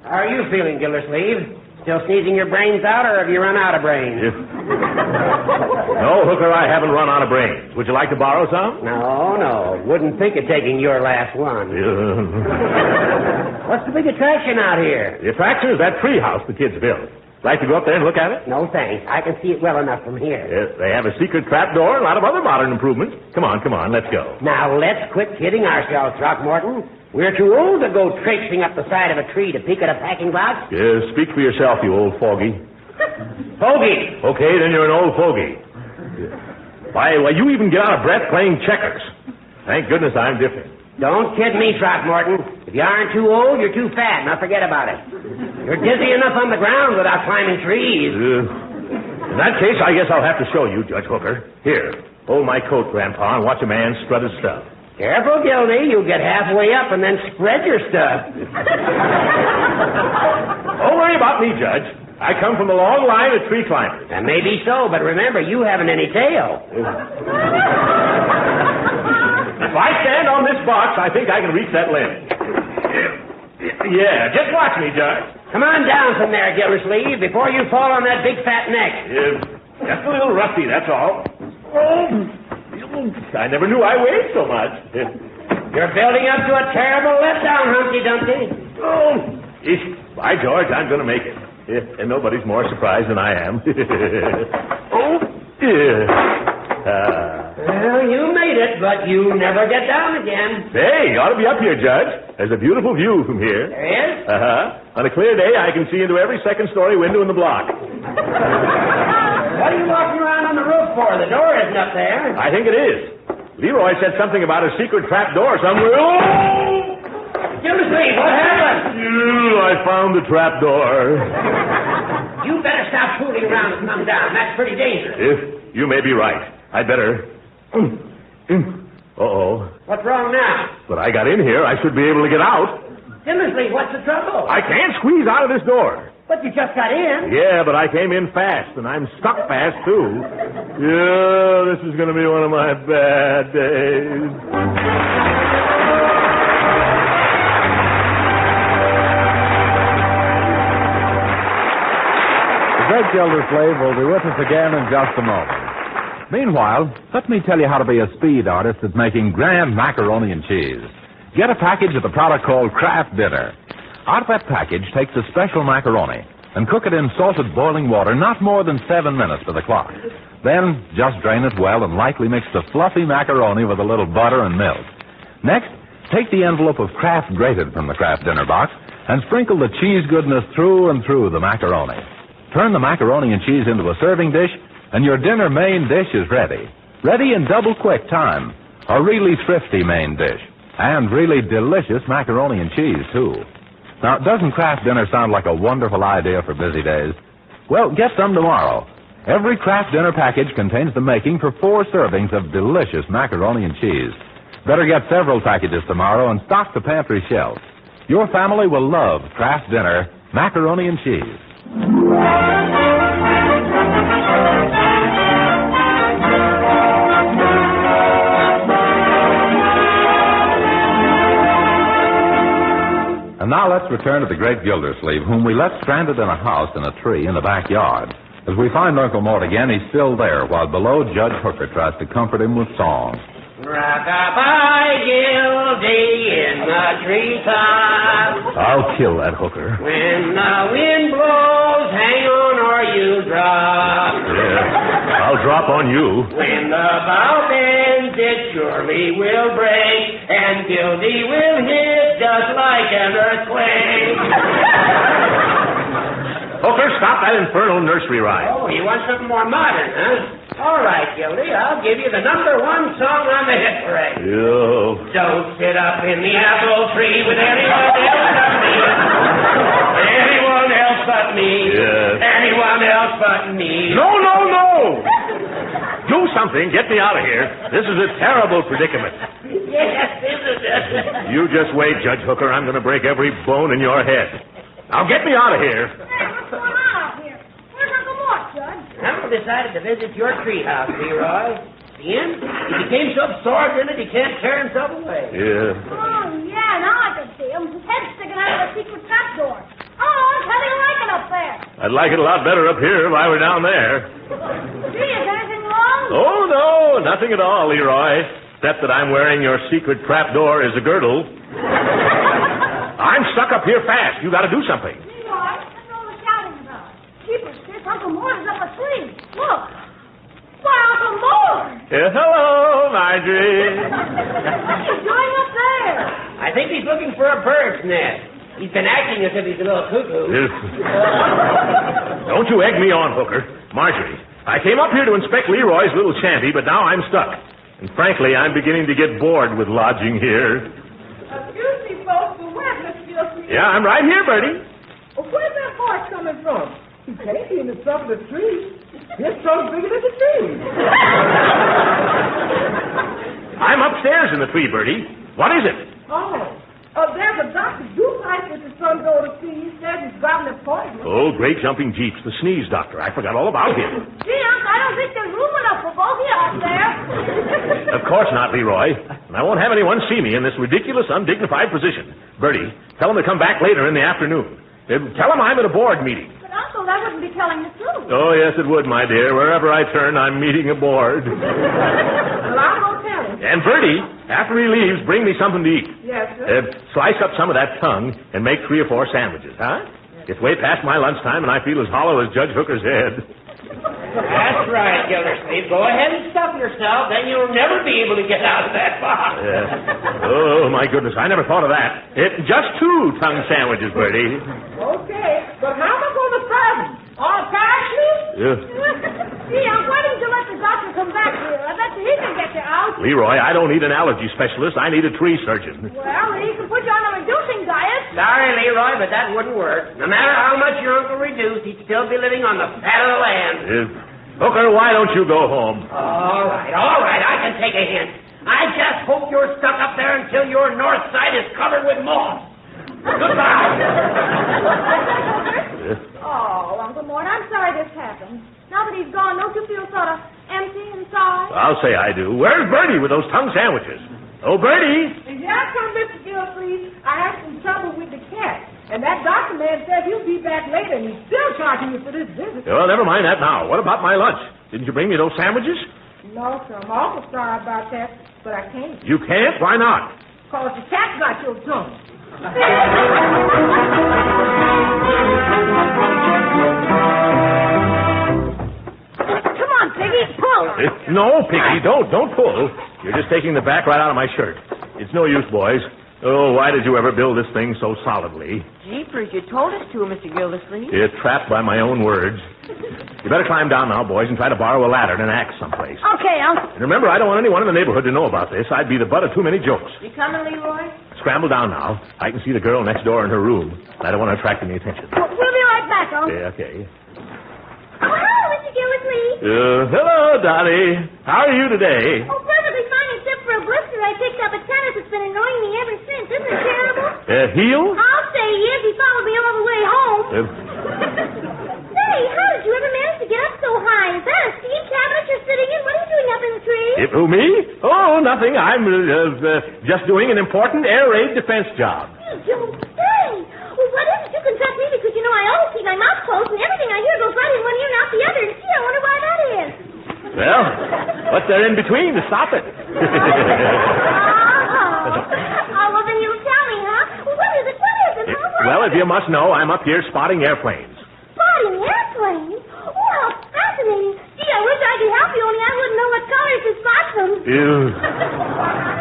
How are you feeling, Gildersleeve? Still sneezing your brains out, or have you run out of brains? No, Hooker, I haven't run out of brains. Would you like to borrow some? No. Wouldn't think of taking your last one. What's the big attraction out here? The attraction is that tree house the kids built. Like to go up there and look at it? No, thanks. I can see it well enough from here. Yes, they have a secret trapdoor and a lot of other modern improvements. Come on, let's go. Now, let's quit kidding ourselves, Throckmorton. We're too old to go traipsing up the side of a tree to peek at a packing box. Yes, speak for yourself, you old fogey. Fogey! Okay, then you're an old fogey. Why, you even get out of breath playing checkers. Thank goodness I'm different. Don't kid me, Throckmorton. If you aren't too old, you're too fat. Now forget about it. You're dizzy enough on the ground without climbing trees. In that case, I guess I'll have to show you, Judge Hooker. Here, hold my coat, Grandpa, and watch a man strut his stuff. Careful, Gildy. You'll get halfway up and then spread your stuff. Don't worry about me, Judge. I come from a long line of tree climbers. That may be so, but remember, you haven't any tail. If I stand on this box, I think I can reach that limb. Yeah, just watch me, Judge. Come on down from there, Gildersleeve, before you fall on that big fat neck. Just a little rusty, that's all. I never knew I weighed so much. You're building up to a terrible letdown, Humpty Dumpty. By George, I'm going to make it. And nobody's more surprised than I am. Well, you made it, but you never get down again. Hey, you ought to be up here, Judge. There's a beautiful view from here. There is? On a clear day, I can see into every second-story window in the block. What are you walking around on the roof for? The door isn't up there. I think it is. Leroy said something about a secret trap door somewhere. Oh! Gildersleeve, what happened? I found the trap door. You better stop fooling around and come down. That's pretty dangerous. You may be right. I'd better... Uh-oh. What's wrong now? But I got in here. I should be able to get out. Gildersleeve, what's the trouble? I can't squeeze out of this door. But you just got in. Yeah, but I came in fast, and I'm stuck fast, too. Yeah, this is going to be one of my bad days. The Great Gildersleeve will be with us again in just a moment. Meanwhile, let me tell you how to be a speed artist at making grand macaroni and cheese. Get a package of the product called Kraft Dinner. Out of that package, take the special macaroni and cook it in salted boiling water, not more than 7 minutes to the clock. Then, just drain it well and lightly mix the fluffy macaroni with a little butter and milk. Next, take the envelope of Kraft grated from the Kraft Dinner box and sprinkle the cheese goodness through and through the macaroni. Turn the macaroni and cheese into a serving dish, and your dinner main dish is ready. Ready in double-quick time. A really thrifty main dish. And really delicious macaroni and cheese, too. Now, doesn't Kraft Dinner sound like a wonderful idea for busy days? Well, get some tomorrow. Every Kraft Dinner package contains the making for 4 servings of delicious macaroni and cheese. Better get several packages tomorrow and stock the pantry shelf. Your family will love Kraft Dinner macaroni and cheese. And now let's return to the Great Gildersleeve, whom we left stranded in a house in a tree in the backyard. As we find Uncle Mort again, he's still there, while below Judge Hooker tries to comfort him with song. Rock-a-bye, Gildy, in the treetop. I'll kill that hooker. When the wind blows, hang on or you drop. Yeah, I'll drop on you. When the bow bends, it surely will break, and Gildy will hit just like an earthquake. Hooker, stop that infernal nursery rhyme. Oh, you want something more modern, huh? All right, Gildy, I'll give you the #1 song on the hit parade. You. Don't sit up in the apple tree with anyone else but me. Anyone else but me. Yes. Anyone else but me. No, no, no! Do something. Get me out of here. This is a terrible predicament. Yes, isn't it? You just wait, Judge Hooker. I'm going to break every bone in your head. Now get me out of here. Hey, what's going on out here? Where's Uncle Mort, Judge? Uncle decided to visit your treehouse, Leroy. The end? He became so absorbed in it, he can't tear himself away. Yeah. Oh, yeah, now I can see him. His head sticking out of the secret trapdoor. Oh, how do you like it up there? I'd like it a lot better up here if I were down there. Gee, is anything wrong? Oh, no, nothing at all, Leroy. Except that I'm wearing your secret trapdoor as a girdle. I'm stuck up here fast. You got to do something. Leroy, that's all the shouting about. Keepers, this Uncle Mort is up a tree. Look. Why, Uncle Mort! Hello, Marjorie. What are you doing up there? I think he's looking for a bird's nest. He's been acting as if he's a little cuckoo. Don't you egg me on, Hooker. Marjorie, I came up here to inspect Leroy's little shanty, but now I'm stuck. And frankly, I'm beginning to get bored with lodging here. Excuse me, folks, but where's Mr. Gildersleeve? Yeah, I'm right here, Bertie. Well, where's that voice coming from? He can't be in the trunk of the tree. His trunk's bigger than the tree. I'm upstairs in the tree, Bertie. What is it? There's a Dr. Dupike at the front door to see. He says he's got an appointment. Oh, great jumping jeeps, the sneeze doctor. I forgot all about him. Gee, Unc, I don't think there's room enough for both of you out there. Of course not, Leroy. And I won't have anyone see me in this ridiculous, undignified position. Bertie, tell him to come back later in the afternoon. Tell him I'm at a board meeting. But, Uncle, that wouldn't be telling the truth. Oh, yes, it would, my dear. Wherever I turn, I'm meeting a board. Well, I won't tell him. And Bertie, after he leaves, bring me something to eat. Yes, sir. Slice up some of that tongue and make 3 or 4 sandwiches, huh? It's way past my lunchtime, and I feel as hollow as Judge Hooker's head. That's right, Gildersleeve. Go ahead and stuff yourself, then you'll never be able to get out of that box. Oh, my goodness, I never thought of that. Just 2 tongue sandwiches, Bertie. Okay, but how am I going to serve them? All parachute? Yeah. Gee, Unc, why didn't you let the doctor come back here? I bet he can get you out. Leroy, I don't need an allergy specialist. I need a tree surgeon. Well, he can put you on a reducing diet. Sorry, Leroy, but that wouldn't work. No matter how much your uncle reduced, he'd still be living on the fat of the land. Hooker, why don't you go home? All right, I can take a hint. I just hope you're stuck up there until your north side is covered with moss. Goodbye. Oh, Uncle Mort, I'm sorry this happened. Now that he's gone, don't you feel sort of empty inside? I'll say I do. Where's Bertie with those tongue sandwiches? Oh, Bertie! Yeah, come, Mr. Gildersleeve. I had some trouble with the cat. And that doctor man said he'll be back later, and he's still charging you for this visit. Well, never mind that now. What about my lunch? Didn't you bring me those sandwiches? No, sir. I'm awful sorry about that, but I can't. You can't? Why not? Because the cat got your tongue. Come on, Piggy, pull. No, Piggy, don't pull. You're just taking the back right out of my shirt. It's no use, boys. Oh, why did you ever build this thing so solidly? Jeepers, you told us to, Mr. Gildersleeve. You're trapped by my own words. You better climb down now, boys, and try to borrow a ladder and an axe someplace. Okay, Uncle. And remember, I don't want anyone in the neighborhood to know about this. I'd be the butt of too many jokes. You coming, Leroy? Scramble down now. I can see the girl next door in her room. I don't want to attract any attention. We'll be right back, Uncle. Yeah, okay. Oh, hello, Mr. Gildersleeve. Hello, Dottie. How are you today? Oh, perfectly fine, except for a blister I picked up at tennis that's been annoying me ever since. Isn't it terrible? Heel? I'll say he is. He followed me all the way home. Say, how did you ever manage to get up so high? Is that a steam cabinet you're sitting in? What are you doing up in the tree? Who, me? Oh, nothing. I'm just doing an important air raid defense job. You don't say. Well, what is it? You can trust me because you know I always keep my mouth closed and everything I hear goes right in one ear and out the other. And gee, I wonder why that is. Well, what's there in between to stop it? Well, then you tell me, huh? Well, what is it? Well, if you must know, I'm up here spotting airplanes. Spotting airplanes? Oh, how fascinating. Gee, I wish I could help you, only I wouldn't know what colors to spot them.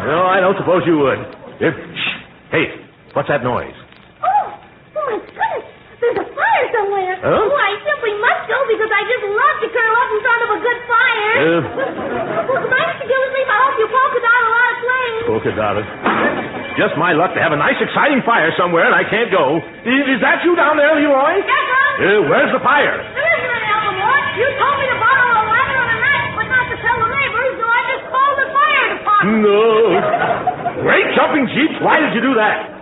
No, I don't suppose you would. Shh. Hey, what's that noise? Oh, my goodness. There's a fire somewhere. Huh? Oh, I simply must go because I just love to curl up in front of a good fire. Well, goodbye, Mr. Gildersleeve. I hope you polka dot a lot of flames. Polka dotted. Just my luck to have a nice, exciting fire somewhere, and I can't go. Is that you down there, Leroy? Yes, sir. Where's the fire? There isn't any, Uncle Mort. You told me to borrow a ladder and an axe, but not to tell the neighbors, so I just called the fire department. No. Great jumping jeeps. Why did you do that?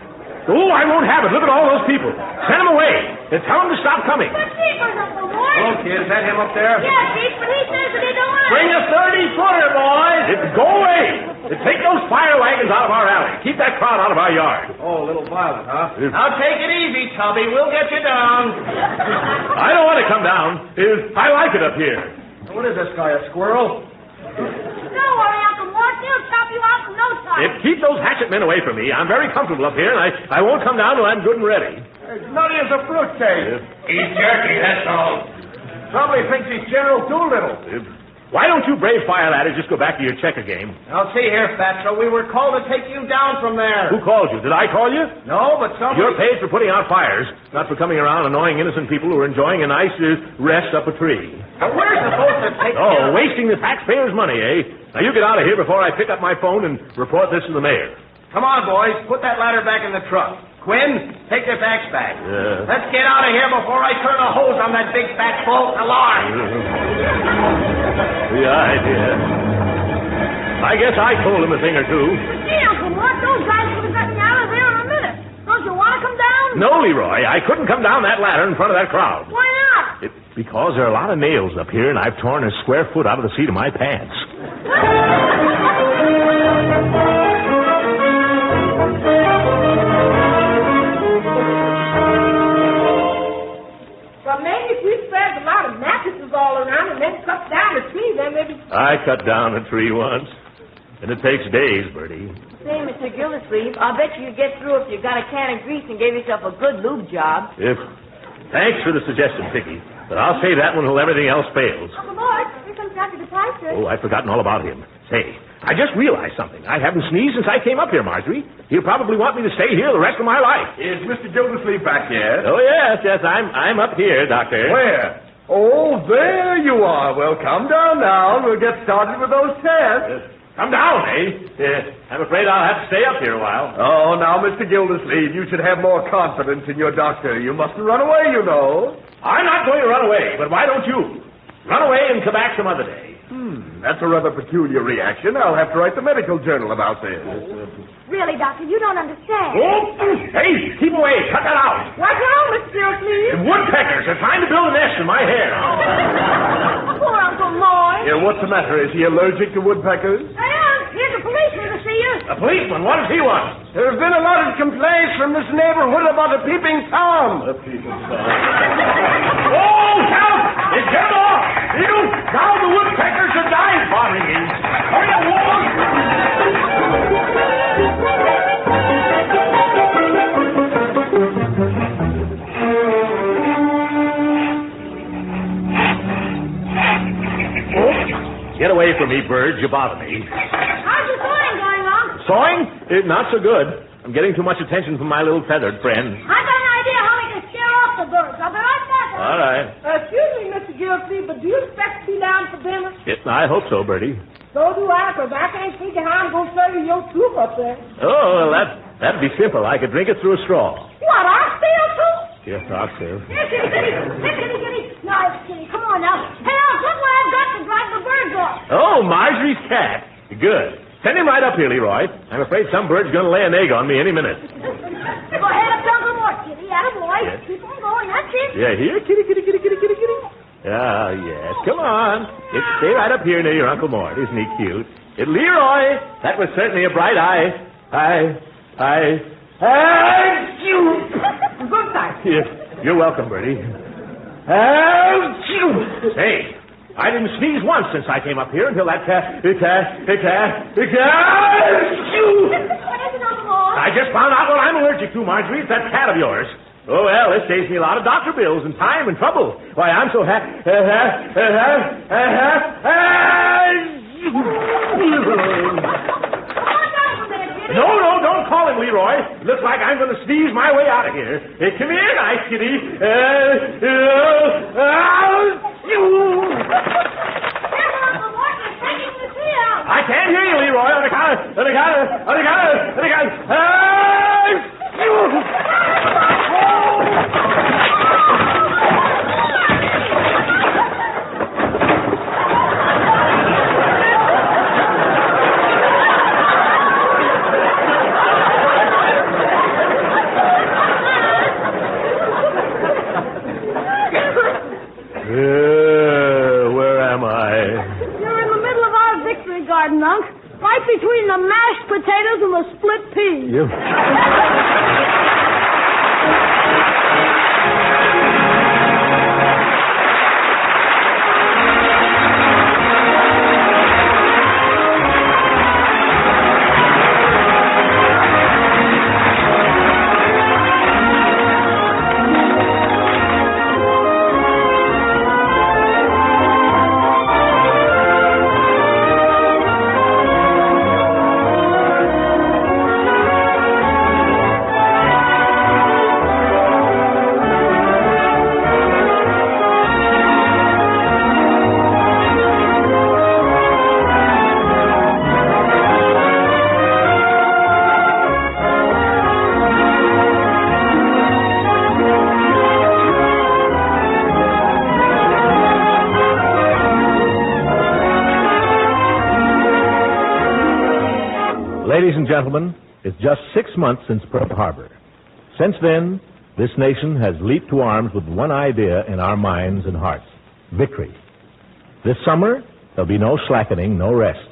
Oh, I won't have it. Look at all those people. Send them away. And tell them to stop coming. But jeepers, Uncle Mort. Oh, kid, is that him up there? Yes, Chief, but he says that he don't want to... Bring a 30-footer, boys. Go away. Take those fire wagons out of our alley. Keep that crowd out of our yard. Oh, a little violent, huh? Now take it easy, Tubby. We'll get you down. I don't want to come down. I like it up here. What is this guy, a squirrel? Don't worry, Uncle Mort. He'll chop you off in no time. Keep those hatchet men away from me. I'm very comfortable up here, and I won't come down till I'm good and ready. As nutty as a fruitcake. He's jerky, that's all. Somebody thinks he's General Doolittle. Why don't you brave fire ladders just go back to your checker game? Now, see here, Fatso, we were called to take you down from there. Who called you? Did I call you? No, but somebody... You're paid for putting out fires, not for coming around annoying innocent people who are enjoying a nice rest up a tree. Now, we're supposed to take Oh, wasting the taxpayers' money, eh? Now, you get out of here before I pick up my phone and report this to the mayor. Come on, boys. Put that ladder back in the truck. Quinn, take this axe back. Let's get out of here before I turn a hose on that big fat false alarm. The idea. I guess I told him a thing or two. Gee, Uncle Mort, those guys would have gotten you out of there in a minute. Don't you want to come down? No, Leroy, I couldn't come down that ladder in front of that crowd. Why not? Because there are a lot of nails up here, and I've torn a square foot out of the seat of my pants. Well, maybe if we spread a lot of mattresses all around and then cut down the tree, then maybe... I cut down a tree once, and it takes days, Bertie. Say, Mr. Gildersleeve, I'll bet you could get through if you got a can of grease and gave yourself a good lube job. Thanks for the suggestion, Vicky, but I'll save that one until everything else fails. Uncle Mort, here comes Dr. DePister. Oh, I've forgotten all about him. Say, I just realized something. I haven't sneezed since I came up here, Marjorie. He'll probably want me to stay here the rest of my life. Is Mr. Gildersleeve back yet? Oh, yes, I'm up here, Doctor. Where? Oh, there you are. Well, come down now. We'll get started with those tests. Come down, eh? I'm afraid I'll have to stay up here a while. Oh, now, Mr. Gildersleeve, you should have more confidence in your doctor. You mustn't run away, you know. I'm not going to run away, but why don't you? Run away and come back some other day. That's a rather peculiar reaction. I'll have to write the medical journal about this. Really, Doctor, you don't understand. Oh, hey, keep away. Cut that out. What's wrong, Mr. Gildersleeve? The woodpeckers are trying to build a nest in my hair. Poor Uncle Moy. Yeah, what's the matter? Is he allergic to woodpeckers? Here's a policeman to see you. A policeman? What does he want? There have been a lot of complaints from this neighborhood about a peeping Tom. Oh, help! It's get off! You! Now the woodpeckers are dying bothering me. Hurry up, Get away from me, birds. You bother me. How's your sewing going on? Sawing? Not so good. I'm getting too much attention from my little feathered friend. I've got an idea how we can scare off the birds. I'll be right back. All right. Excuse me, Mr. Gildersleeve, but do you expect to be down for dinner? I hope so, Bertie. So do I, because I can't figure how I'm going to serve you your soup up there. Oh, well, that'd be simple. I could drink it through a straw. What, oxtail soup? Yes, oxtail. Here, kitty. No, kitty, come on now. Hey, Unc, look what I've got to drive the birds off. Oh, Marjorie's cat. Good. Send him right up here, Leroy. I'm afraid some bird's going to lay an egg on me any minute. Go ahead up to Uncle Mort, kitty. Attaboy. Yes. Keep on going. That's it. Yeah, here, kitty. Ah, yes. Come on. Stay right up here near your Uncle Mort. Isn't he cute? Leroy, that was certainly a bright eye. Good sight. Yes, you're welcome, Bertie. Say, I didn't sneeze once since I came up here until that cat. What is it, Uncle Mort? I just found out what I'm allergic to, Marjorie. It's that cat of yours. Oh, well, this saves me a lot of doctor bills and time and trouble. Why, I'm so No, don't call him, Leroy. Looks like I'm going to sneeze my way out of here. Come here, nice kitty. I can't hear you, Leroy. On the count. Where am I? You're in the middle of our victory garden, Unc. Right between the mashed potatoes and the split peas. You. Ladies and gentlemen, it's just 6 months since Pearl Harbor. Since then, this nation has leaped to arms with one idea in our minds and hearts: victory. This summer, there'll be no slackening, no rest.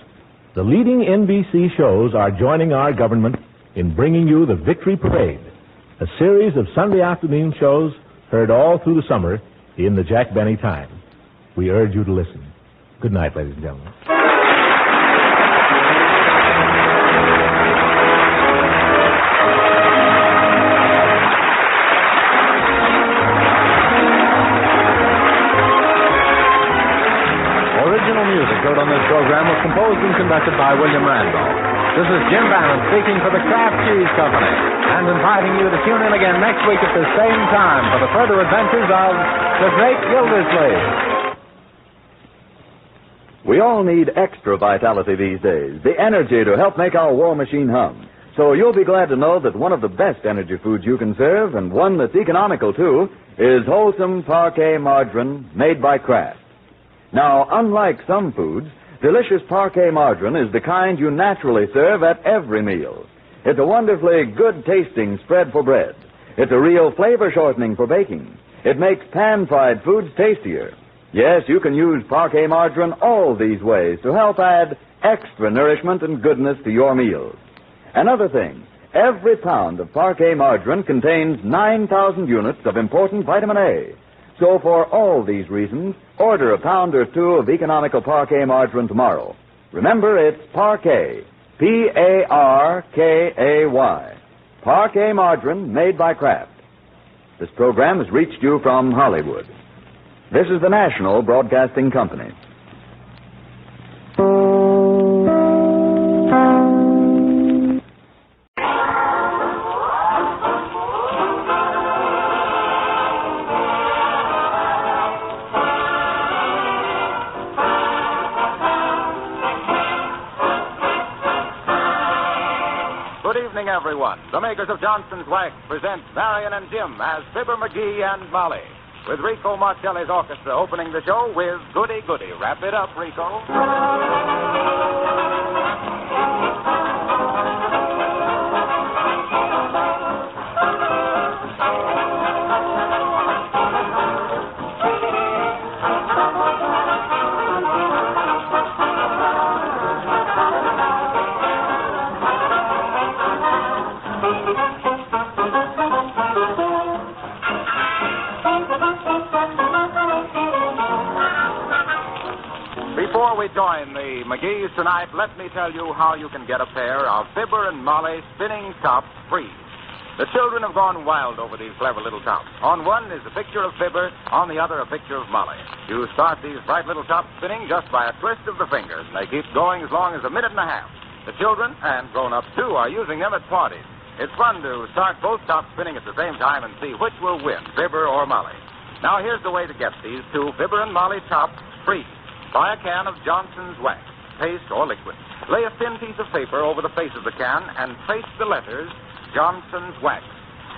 The leading NBC shows are joining our government in bringing you the Victory Parade, a series of Sunday afternoon shows heard all through the summer in the Jack Benny time. We urge you to listen. Good night, ladies and gentlemen. Heard on this program was composed and conducted by William Randolph. This is Jim Bannon speaking for the Kraft Cheese Company and inviting you to tune in again next week at the same time for the further adventures of the Great Gildersleeve. We all need extra vitality these days, the energy to help make our war machine hum. So you'll be glad to know that one of the best energy foods you can serve, and one that's economical too, is wholesome parquet margarine made by Kraft. Now, unlike some foods, delicious parquet margarine is the kind you naturally serve at every meal. It's a wonderfully good-tasting spread for bread. It's a real flavor shortening for baking. It makes pan-fried foods tastier. Yes, you can use parquet margarine all these ways to help add extra nourishment and goodness to your meals. Another thing, every pound of parquet margarine contains 9,000 units of important vitamin A. So for all these reasons, order a pound or two of economical parquet margarine tomorrow. Remember, it's Parquet, P-A-R-K-A-Y. Parquet margarine made by Kraft. This program has reached you from Hollywood. This is the National Broadcasting Company. Everyone. The makers of Johnson's Wax present Marion and Jim as Fibber McGee and Molly, with Rico Marcelli's orchestra opening the show with Goody Goody. Wrap it up, Rico. Before we join the McGees tonight, let me tell you how you can get a pair of Fibber and Molly spinning tops free. The children have gone wild over these clever little tops. On one is a picture of Fibber, on the other a picture of Molly. You start these bright little tops spinning just by a twist of the fingers. They keep going as long as a minute and a half. The children, and grown-ups too, are using them at parties. It's fun to start both tops spinning at the same time and see which will win, Fibber or Molly. Now here's the way to get these two Fibber and Molly tops free. Buy a can of Johnson's Wax, paste or liquid. Lay a thin piece of paper over the face of the can and trace the letters Johnson's Wax.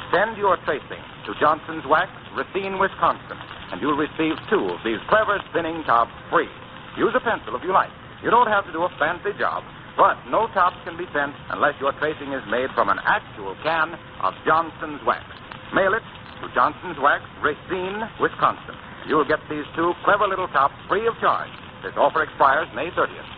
Send your tracing to Johnson's Wax, Racine, Wisconsin, and you'll receive two of these clever spinning tops free. Use a pencil if you like. You don't have to do a fancy job, but no tops can be sent unless your tracing is made from an actual can of Johnson's Wax. Mail it to Johnson's Wax, Racine, Wisconsin. You'll get these two clever little tops free of charge. This offer expires May 30th.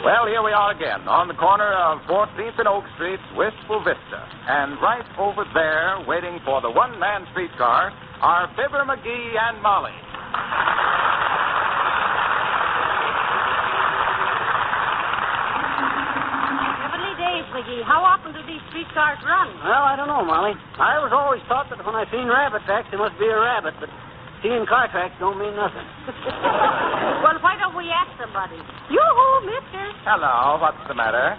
Well, here we are again, on the corner of 14th and Oak Street, Wistful Vista. And right over there, waiting for the one-man streetcar, are Fibber McGee and Molly. McGee, how often do these streetcars run? Well, I don't know, Molly. I was always taught that when I seen rabbit tracks, there must be a rabbit, but seeing car tracks don't mean nothing. Well, why don't we ask somebody? Yoo-hoo, mister. Hello, what's the matter?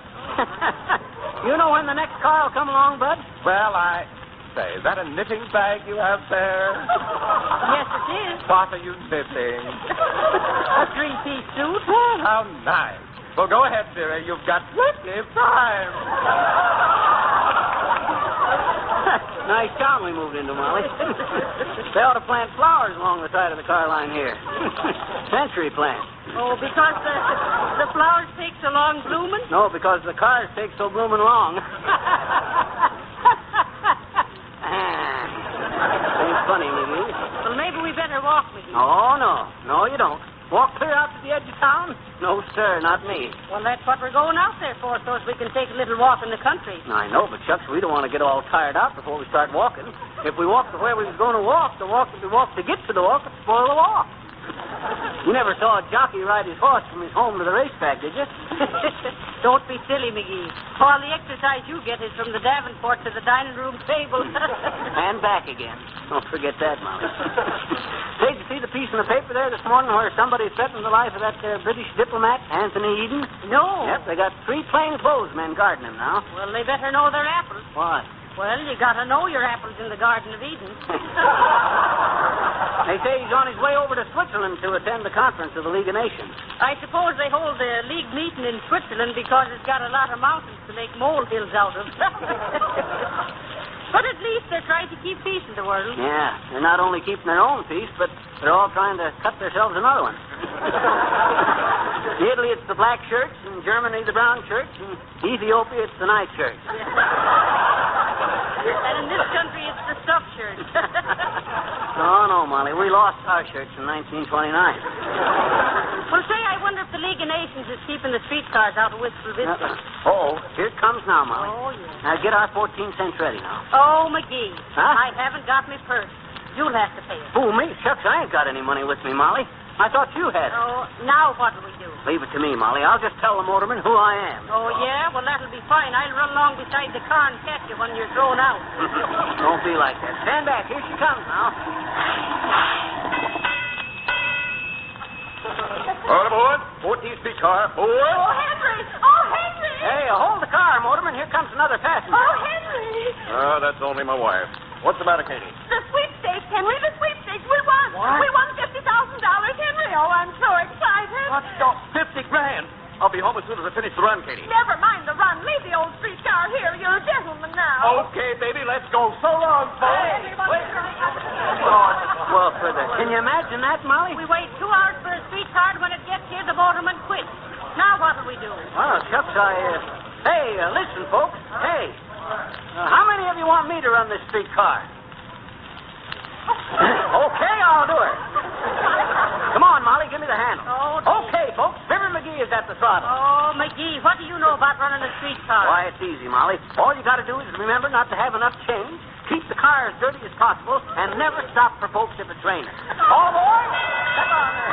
You know when the next car will come along, Bud? Well, Say, is that a knitting bag you have there? Yes, it is. What are you knitting? A three-piece suit. Oh, how nice. Well, go ahead, dearie. You've got plenty of time. Nice town we moved into, Molly. They ought to plant flowers along the side of the car line here. Century plant. Oh, because the flowers take so long blooming? No, because the cars take so blooming long. Ain't funny, McGee. Well, maybe we better walk, McGee. Oh, no. No, you don't. Walk clear out to the edge of town? No, sir, not me. Well, that's what we're going out there for, so as we can take a little walk in the country. I know, but Chucks, we don't want to get all tired out before we start walking. If we walk to where we was going to walk, the walk that we walked to get to the walk would spoil the walk. You never saw a jockey ride his horse from his home to the racetrack, did you? Don't be silly, McGee. All the exercise you get is from the Davenport to the dining room table. And back again. Don't forget that, Molly. Hey, did you see the piece in the paper there this morning where somebody threatened the life of that British diplomat, Anthony Eden? No. Yep, they got 3 plainclothesmen guarding him now. Well, they better know their apples. What? Well, you gotta know your apples in the Garden of Eden. They say he's on his way over to Switzerland to attend the conference of the League of Nations. I suppose they hold the league meeting in Switzerland because it's got a lot of mountains to make molehills out of. But at least they're trying to keep peace in the world. Yeah, they're not only keeping their own peace, but they're all trying to cut themselves another one. In Italy, it's the black shirts. In Germany, the brown shirts. In Ethiopia, it's the night shirts. And in this country, it's the stuffed shirts. Oh, no, Molly. We lost our shirts in 1929. Well, say, I wonder if the League of Nations is keeping the streetcars out of Wistful Vista. Here it comes now, Molly. Oh, yeah. Now, get our 14 cents ready now. Oh, McGee. Huh? I haven't got my purse. You'll have to pay it. Oh, me? Shucks, I ain't got any money with me, Molly. I thought you had it. Oh, now what'll we do? Leave it to me, Molly. I'll just tell the motorman who I am. Oh, yeah? Well, that'll be fine. I'll run along beside the car and catch you when you're thrown out. Don't be like that. Stand back. Here she comes now. All aboard. 14th streetcar. Board. Oh, Henry! Oh, Henry! Hey, hold the car, motorman. Here comes another passenger. Oh, Henry! That's only my wife. What's the matter, Katie? The sweepstakes, Henry, the sweepstakes. We won. What? We won $50,000, Henry. Oh, I'm so excited. What? No, 50 grand. I'll be home as soon as I finish the run, Katie. Never mind the run. Leave the old streetcar here. You're a gentleman now. Okay, baby, let's go. So long, folks. Well, can you imagine that, Molly? We wait 2 hours for a streetcar. When it gets here, the motorman quits. Now what'll we do? Well, shucks, Hey, listen, folks. Hey, how many of you want me to run this streetcar? Okay, I'll do it. Come on, Molly, give me the handle. Oh, okay, folks. Fibber McGee is at the throttle. Oh, McGee, what do you know about running a streetcar? Why, it's easy, Molly. All you got to do is remember not to have enough change, keep the car as dirty as possible, and never stop for folks if it's raining. All aboard! Come on there.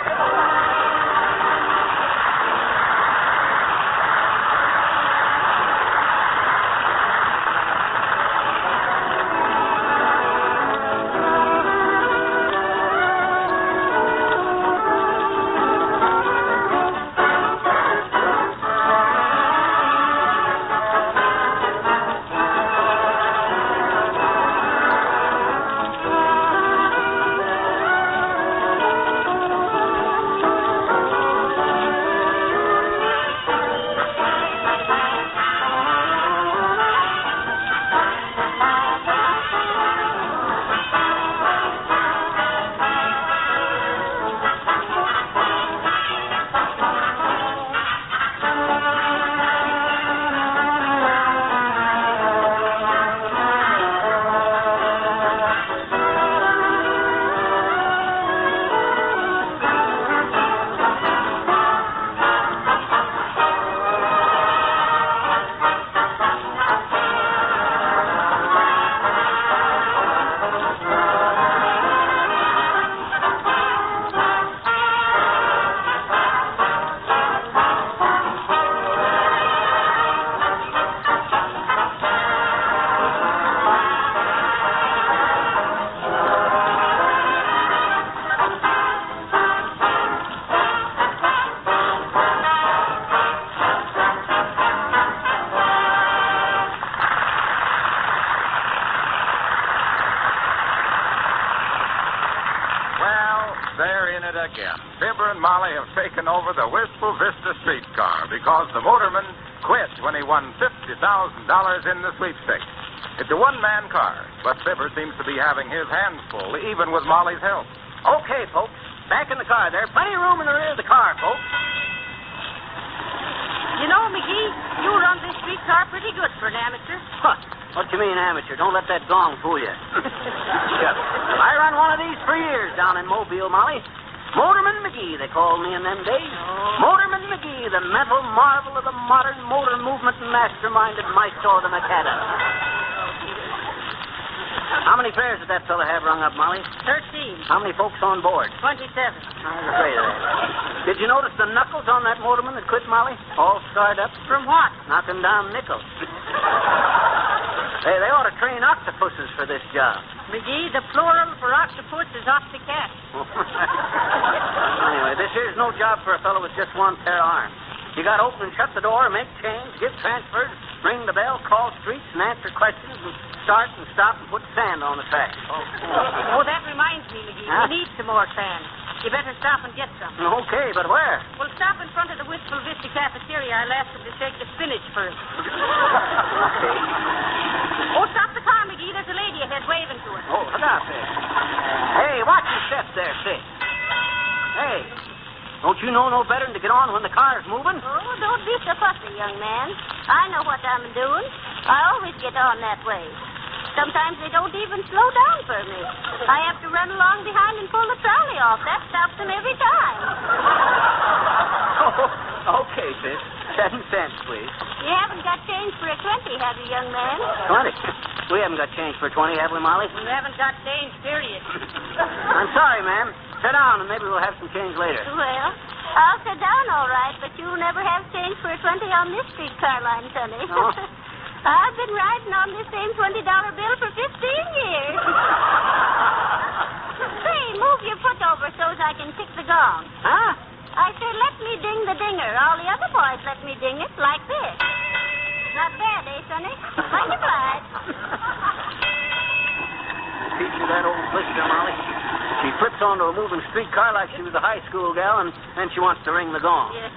Again, Fibber and Molly have taken over the Wistful Vista streetcar because the motorman quit when he won $50,000 in the sweepstakes. It's a one-man car, but Fibber seems to be having his hands full, even with Molly's help. Okay, folks, back in the car there. Plenty of room in the rear of the car, folks. You know, McGee, you run this streetcar pretty good for an amateur. Huh. What do you mean, amateur? Don't let that gong fool you. I run one of these for years down in Mobile, Molly. Motorman McGee, they called me in them days. Motorman McGee, the mental marvel of the modern motor movement and mastermind at Maestro the Macadam. How many fares did that fella have rung up, Molly? 13. How many folks on board? 27. I was afraid of that. Did you notice the knuckles on that motorman that quit, Molly? All scarred up. From what? Knocking down nickels. Hey, they ought to train octopuses for this job. McGee, the plural for octopus is octocat. Anyway, this here's no job for a fellow with just one pair of arms. You got to open and shut the door, make change, give transfers, ring the bell, call streets, and answer questions, and start and stop and put sand on the track. Oh, that reminds me, McGee. Huh? We need some more sand. You better stop and get some. Okay, but where? Well, stop in front of the Wistful Vista cafeteria. I'll ask them to take the spinach first. Okay. Oh, stop the car, McGee. There's a said, waving to us. Oh, look out there. Hey, watch your steps there, sis. Hey, don't you know no better than to get on when the car's moving? Oh, don't be so fussy, young man. I know what I'm doing. I always get on that way. Sometimes they don't even slow down for me. I have to run along behind and pull the trolley off. That stops them every time. Oh, okay, sis. 7 cents, please. You haven't got change for a 20, have you, young man? 20? We haven't got change for 20, have we, Molly? We haven't got change, period. I'm sorry, ma'am. Sit down, and maybe we'll have some change later. Well, I'll sit down all right, but you'll never have change for a 20 on this streetcar line, Sonny. Oh. I've been riding on this same $20 bill for 15 years. Say, move your foot over so I can kick the gong. Huh? I say, let me ding the dinger. All the other boys let me ding it like this. Not bad, eh, Sonny? Like you obliged. Teach you that old blister, Molly. She flips onto a moving streetcar like she was a high school gal, and then she wants to ring the gong. Yes.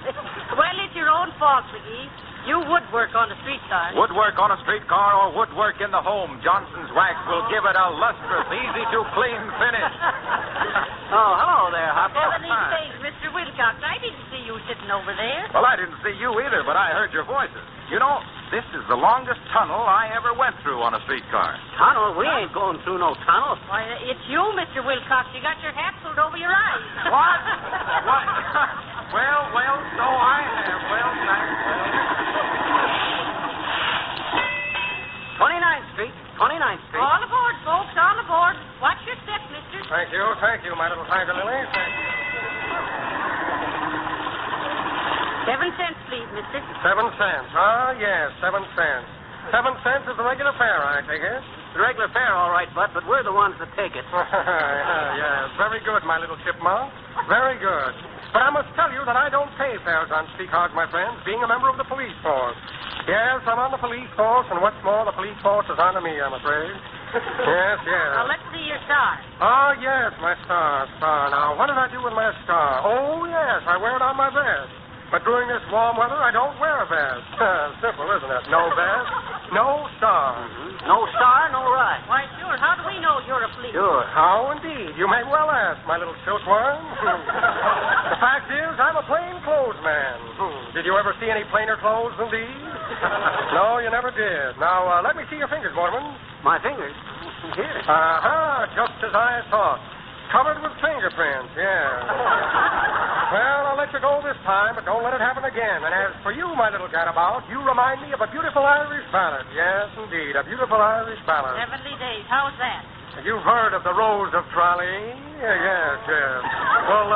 Well, it's your own fault, McGee. You would work on a streetcar. Woodwork on a streetcar or woodwork in the home, Johnson's Wax will give it a lustrous, easy-to-clean finish. Oh, hello there, Hopper. Heavenly sakes, Mr. Wilcox, I didn't see you sitting over there. Well, I didn't see you either, but I heard your voices. You know, this is the longest tunnel I ever went through on a streetcar. Tunnel? We ain't going through no tunnel. Why, it's you, Mr. Wilcox. You got your hat pulled over your eyes. What? What? Well, so I have. Well, thanks. 29th Street. 29th Street. All aboard, folks, all aboard. Watch your step, mister. Thank you, my little tiger lily. Thank you. 7 cents, please, mister. 7 cents. Ah, yes, 7 cents. 7 cents is the regular fare, I take it. The regular fare, all right, Bud, but we're the ones that take it. Yes, very good, my little chipmunk. Very good. But I must tell you that I don't pay fares on streetcars, my friends, being a member of the police force. Yes, I'm on the police force, and what's more, the police force is on to me, I'm afraid. Yes. Now, let's see your star. Oh, yes, my star. Now, what did I do with my star? Oh, yes, I wear it on my vest. But during this warm weather, I don't wear a vest. Simple, isn't it? No vest, no star. Mm-hmm. No star, no ride. Why, sure. How do we know you're a police? Sure. How indeed? You may well ask, my little silkworm. The fact is, I'm a plain clothes man. Did you ever see any plainer clothes than these? No, you never did. Now, let me see your fingers, Mortimer. My fingers? Here. Just as I thought. Covered with fingerprints, yeah. Well, I'll let you go this time, but don't let it happen again. And as for you, my little gadabout, you remind me of a beautiful Irish ballad. Yes, indeed, a beautiful Irish ballad. Heavenly days. How's that? You've heard of the Rose of Tralee? Yes. Well,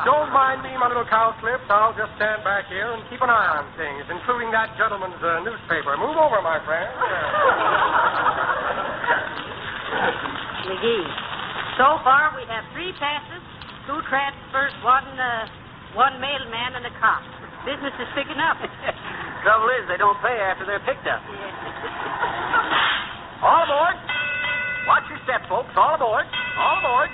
don't mind me, my little cowslips. I'll just stand back here and keep an eye on things, including that gentleman's newspaper. Move over, my friend. McGee. So far, we have 3 passes, 2 transfers, one mailman, and a cop. Business is picking up. Trouble is, they don't pay after they're picked up. Yeah. All aboard. Watch your step, folks. All aboard. All aboard.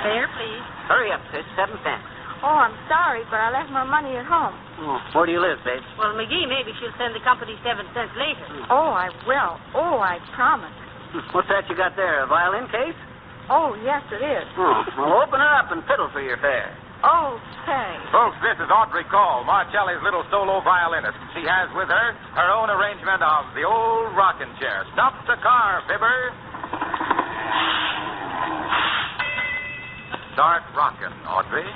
Fare, please. Hurry up, sis. 7 cents. Oh, I'm sorry, but I left my money at home. Oh, where do you live, babe? Well, McGee, maybe she'll send the company 7 cents later. Oh, I will. Oh, I promise. What's that you got there, a violin case? Oh, yes, it is. Oh, well, open it up and fiddle for your fare. Okay. Folks, this is Audrey Call, Marcelli's little solo violinist. She has with her her own arrangement of the old rocking chair. Stop the car, Fibber. Start rocking, Audrey.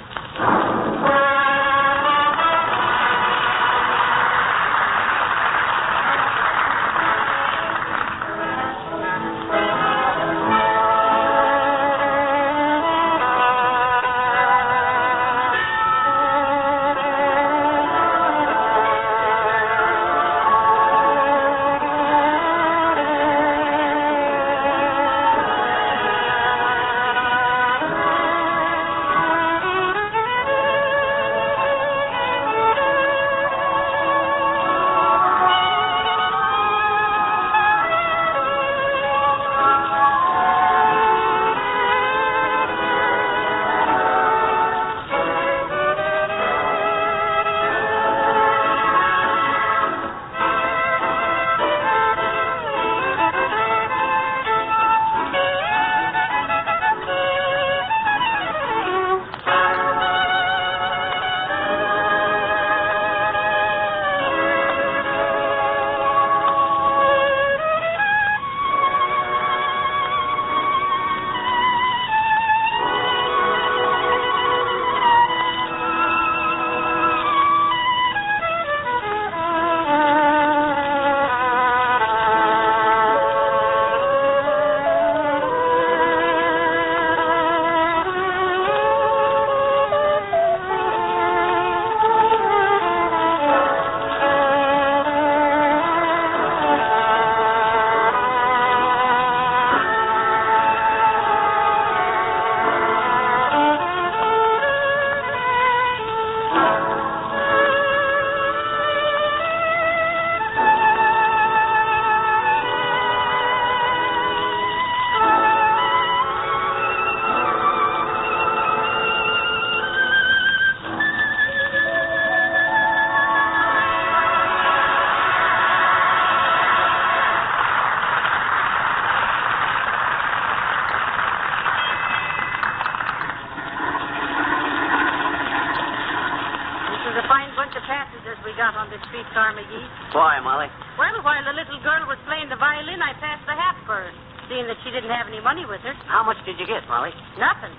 the passengers we got on this streetcar, McGee. Why, Molly? Well, while the little girl was playing the violin, I passed the hat for her, seeing that she didn't have any money with her. How much did you get, Molly? Nothing.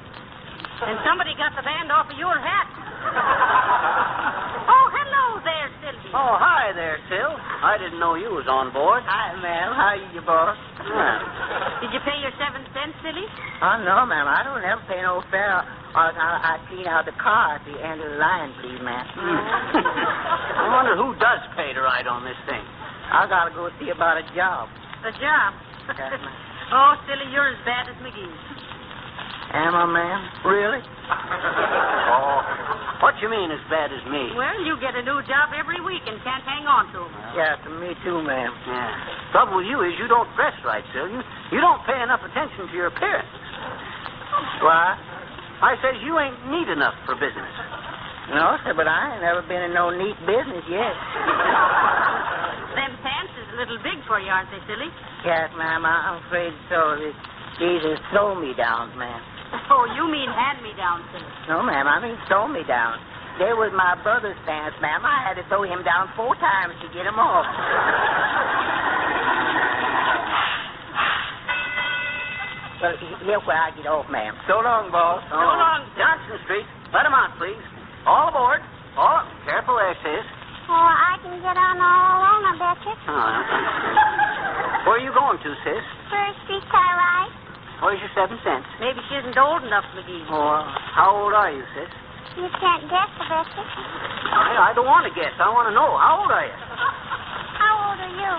And somebody got the band off of your hat. Oh, hello there, Sylvie. Oh, hi there, Sil. I didn't know you was on board. Hi, ma'am. How are you, boss? Did you pay your 7 cents, Silly? Oh, no, ma'am. I don't ever pay no fare. I clean out the car at the end of the line, please, ma'am. I wonder who does pay to ride on this thing. I gotta go see about a job. A job? Yes, ma'am. Oh, Silly, you're as bad as McGee. Am I, ma'am? Really? Oh, what you mean as bad as me? Well, you get a new job every week and can't hang on to them. Yes, me too, ma'am. Yeah. Trouble with you is you don't dress right, Sil. You don't pay enough attention to your appearance. Why? I says you ain't neat enough for business. No, sir, but I ain't never been in no neat business yet. Them pants is a little big for you, aren't they, Silly? Yes, ma'am, I'm afraid so. These are throw-me-downs, ma'am. Oh, you mean hand-me-downs, Silly. No, ma'am, I mean throw-me-downs. They was my brother's pants, ma'am. I had to throw him down 4 times to get him off. Well, here's where I get off, ma'am. So long, boss. So long. Johnson Street. Let him out, please. All aboard. Careful there, sis. Oh, I can get on all alone, I bet you. Where are you going to, sis? First streetcar ride. Where's your 7 cents? Maybe she isn't old enough, McGee. Oh, how old are you, sis? You can't guess, I bet you. I don't want to guess. I want to know. How old are you? How old are you?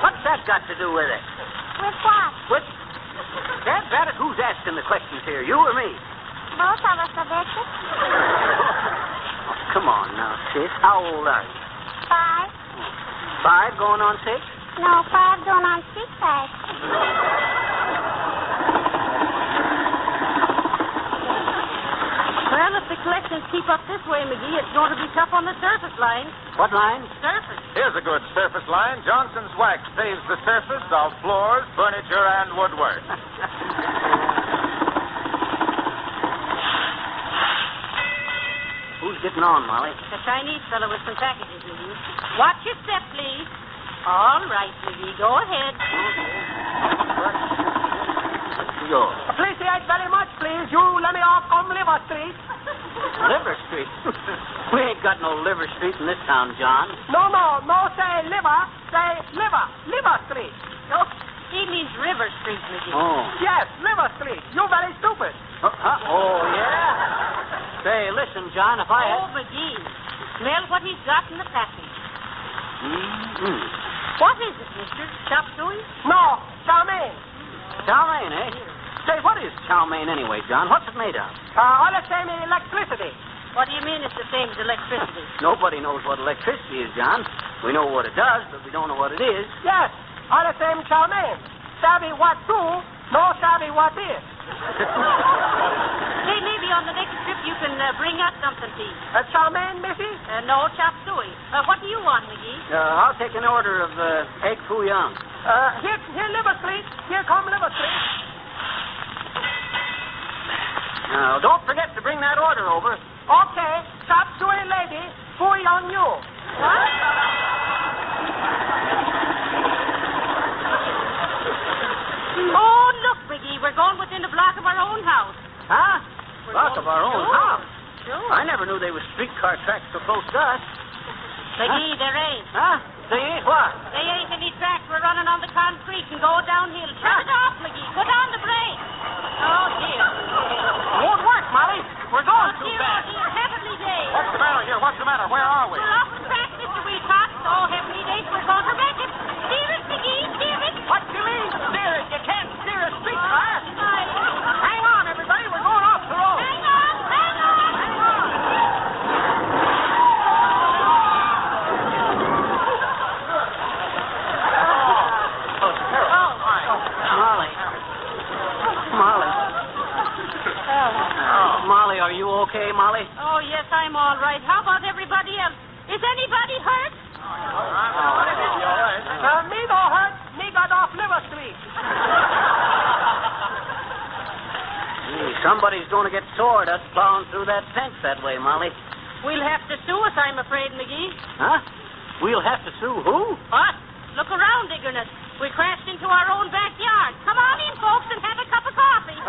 What's that got to do with it? With what? With... Dad, who's asking the questions here, you or me? Both of us, I bet you. Oh, come on now, sis. How old are you? 5. 5 going on 6? No, 5 going on 6, Well, if the collections keep up this way, McGee, it's going to be tough on the surface line. What line? Surface. Here's a good surface line. Johnson's Wax paves the surface of floors, furniture, and woodwork. Who's getting on, Molly? A Chinese fellow with some packages, McGee. Watch your step, please. All right, McGee, go ahead. Go. Appreciate very much, please. You let me off on Liver Street. Liver Street? We ain't got no Liver Street in this town, John. No, say liver. Say Liver Street. Oh, he means River Street, McGee. Oh. Yes, Liver Street. You very stupid. Oh, yeah? Say, listen, John, if I... Oh, McGee, smell what he's got in the package. Mm-hmm. What is it, mister? Chop suey? No, chow mein. Chow mein, eh? Say, what is chow mein anyway, John? What's it made of? All the same in electricity. What do you mean it's the same as electricity? Nobody knows what electricity is, John. We know what it does, but we don't know what it is. Yes, all the same chow mein. Savvy what do, no savvy what is. Hey, maybe on the next trip you can bring us something, please. Chow mein, missy? No, chop suey. What do you want, McGee? I'll take an order of egg foo young. Here, Liver Street. Here come Liver Street. Now, don't forget to bring that order over. Okay, chop suey lady, foo young you. What? Oh, look, McGee, we're going within a block of our own house. Huh? Block of our own house? Sure. I never knew there was streetcar tracks so close to us. McGee, there ain't. Huh? They ain't what? They ain't any tracks. We're running on the concrete and go downhill. Turn it off, McGee. Put on the brake. Oh, dear. Won't work, Molly. We're going too dear, fast. Oh, dear. Heavenly days. What's the matter here? What's the matter? Where are we? We're off the track, Mr. Weecock. Oh, heavenly days. We're going to wreck it. Steer it, McGee. Steer it. What do you mean, steer it? You can't steer a streetcar. Hang on, everybody. We're going off the road. Hang on. Hang on. Hang on. Molly, are you okay, Molly? Oh, yes, I'm all right. How about everybody else? Is anybody hurt? Me no hurt. Me got off Liver Street. Somebody's going to get sore at us plowing through that fence that way, Molly. We'll have to sue us, I'm afraid, McGee. Huh? We'll have to sue who? Us. Look around, Ignatz. We crashed into our own backyard. Come on in, folks, and have a cup of coffee.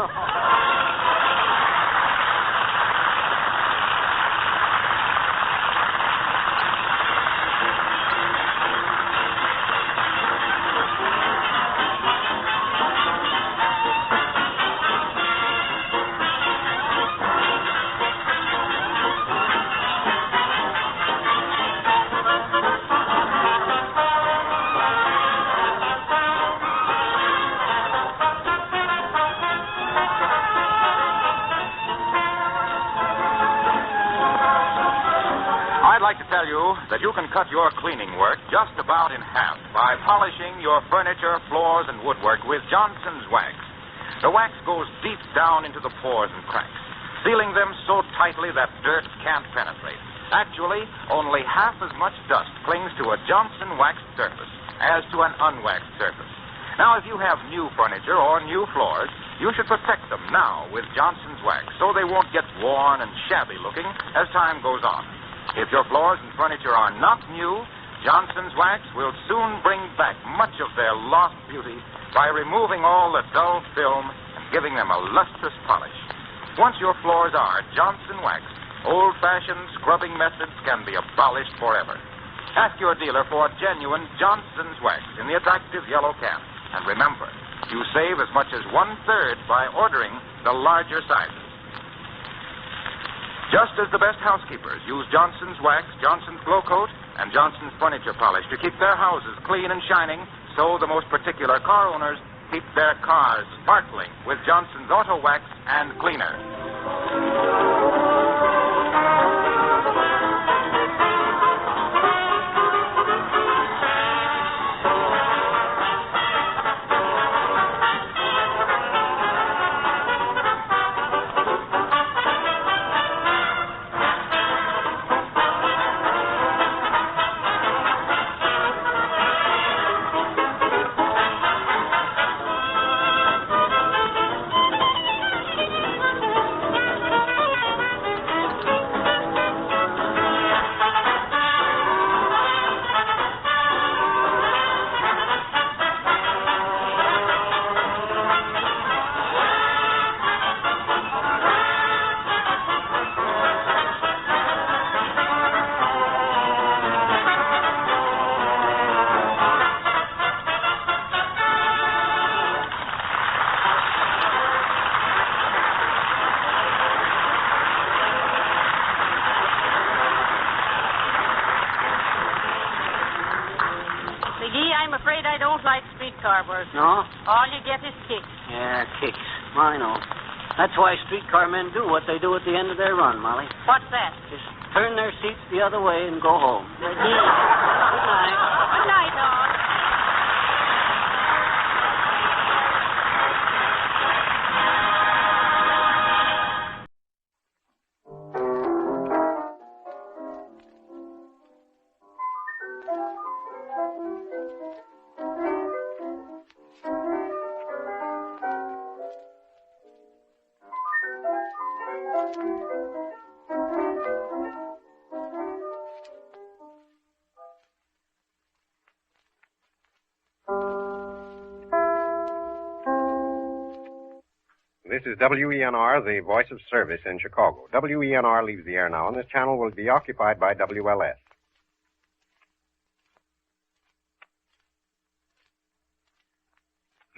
Tell you that you can cut your cleaning work just about in half by polishing your furniture, floors, and woodwork with Johnson's wax. The wax goes deep down into the pores and cracks, sealing them so tightly that dirt can't penetrate. Actually, only half as much dust clings to a Johnson waxed surface as to an unwaxed surface. Now, if you have new furniture or new floors, you should protect them now with Johnson's wax so they won't get worn and shabby looking as time goes on. If your floors and furniture are not new, Johnson's wax will soon bring back much of their lost beauty by removing all the dull film and giving them a lustrous polish. Once your floors are Johnson waxed, old-fashioned scrubbing methods can be abolished forever. Ask your dealer for genuine Johnson's wax in the attractive yellow can. And remember, you save as much as 1/3 by ordering the larger sizes. Just as the best housekeepers use Johnson's wax, Johnson's Glow Coat, and Johnson's furniture polish to keep their houses clean and shining, so the most particular car owners keep their cars sparkling with Johnson's Auto Wax and Cleaner. I don't like streetcar work. No? All you get is kicks. Yeah, kicks. I know. That's why streetcar men do what they do at the end of their run, Molly. What's that? Just turn their seats the other way and go home. Good night. Good night, all. This is WENR, the voice of service in Chicago. WENR leaves the air now, and this channel will be occupied by WLS.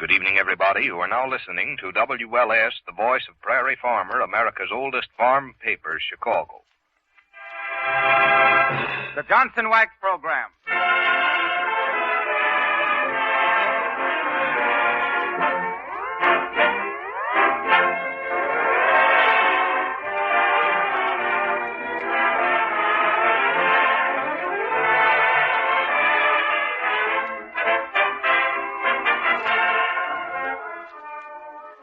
Good evening, everybody. You are now listening to WLS, the voice of Prairie Farmer, America's oldest farm paper, Chicago. The Johnson Wax Program.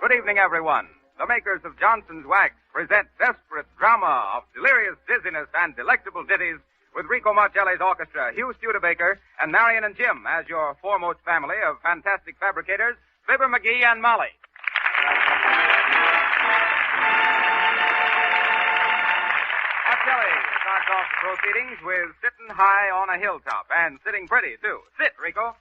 Good evening, everyone. The makers of Johnson's Wax present desperate drama of delirious dizziness and delectable ditties with Rico Marcelli's orchestra, Hugh Studebaker, and Marion and Jim as your foremost family of fantastic fabricators, Fibber McGee and Molly. At Kelly starts off the proceedings with sitting high on a hilltop, and sitting pretty, too. Sit, Rico.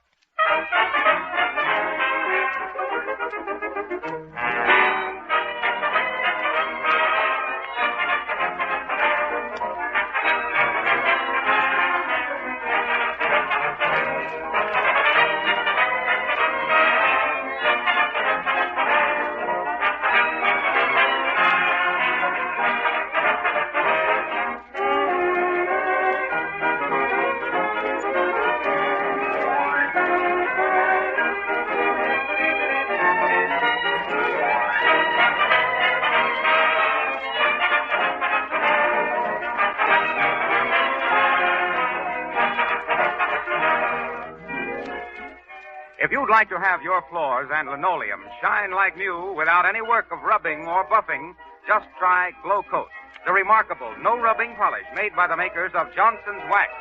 If you'd like to have your floors and linoleum shine like new without any work of rubbing or buffing, just try Glow Coat, the remarkable no-rubbing polish made by the makers of Johnson's Wax.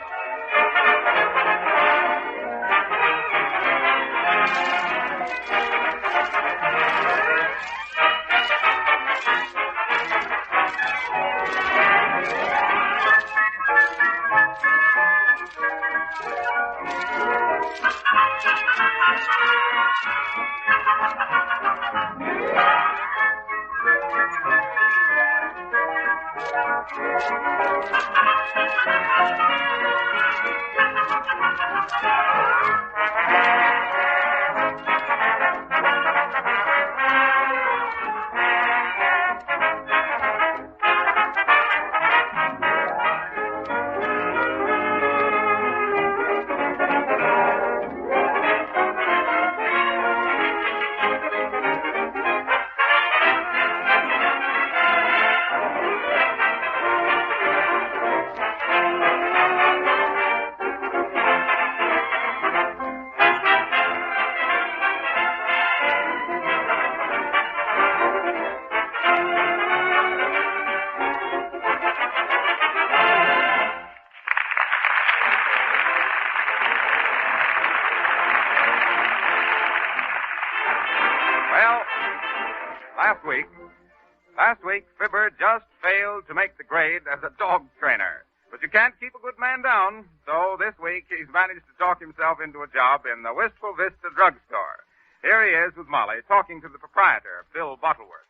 Last week, Fibber just failed to make the grade as a dog trainer. But you can't keep a good man down, so this week he's managed to talk himself into a job in the Wistful Vista drugstore. Here he is with Molly, talking to the proprietor, Bill Bottleworth.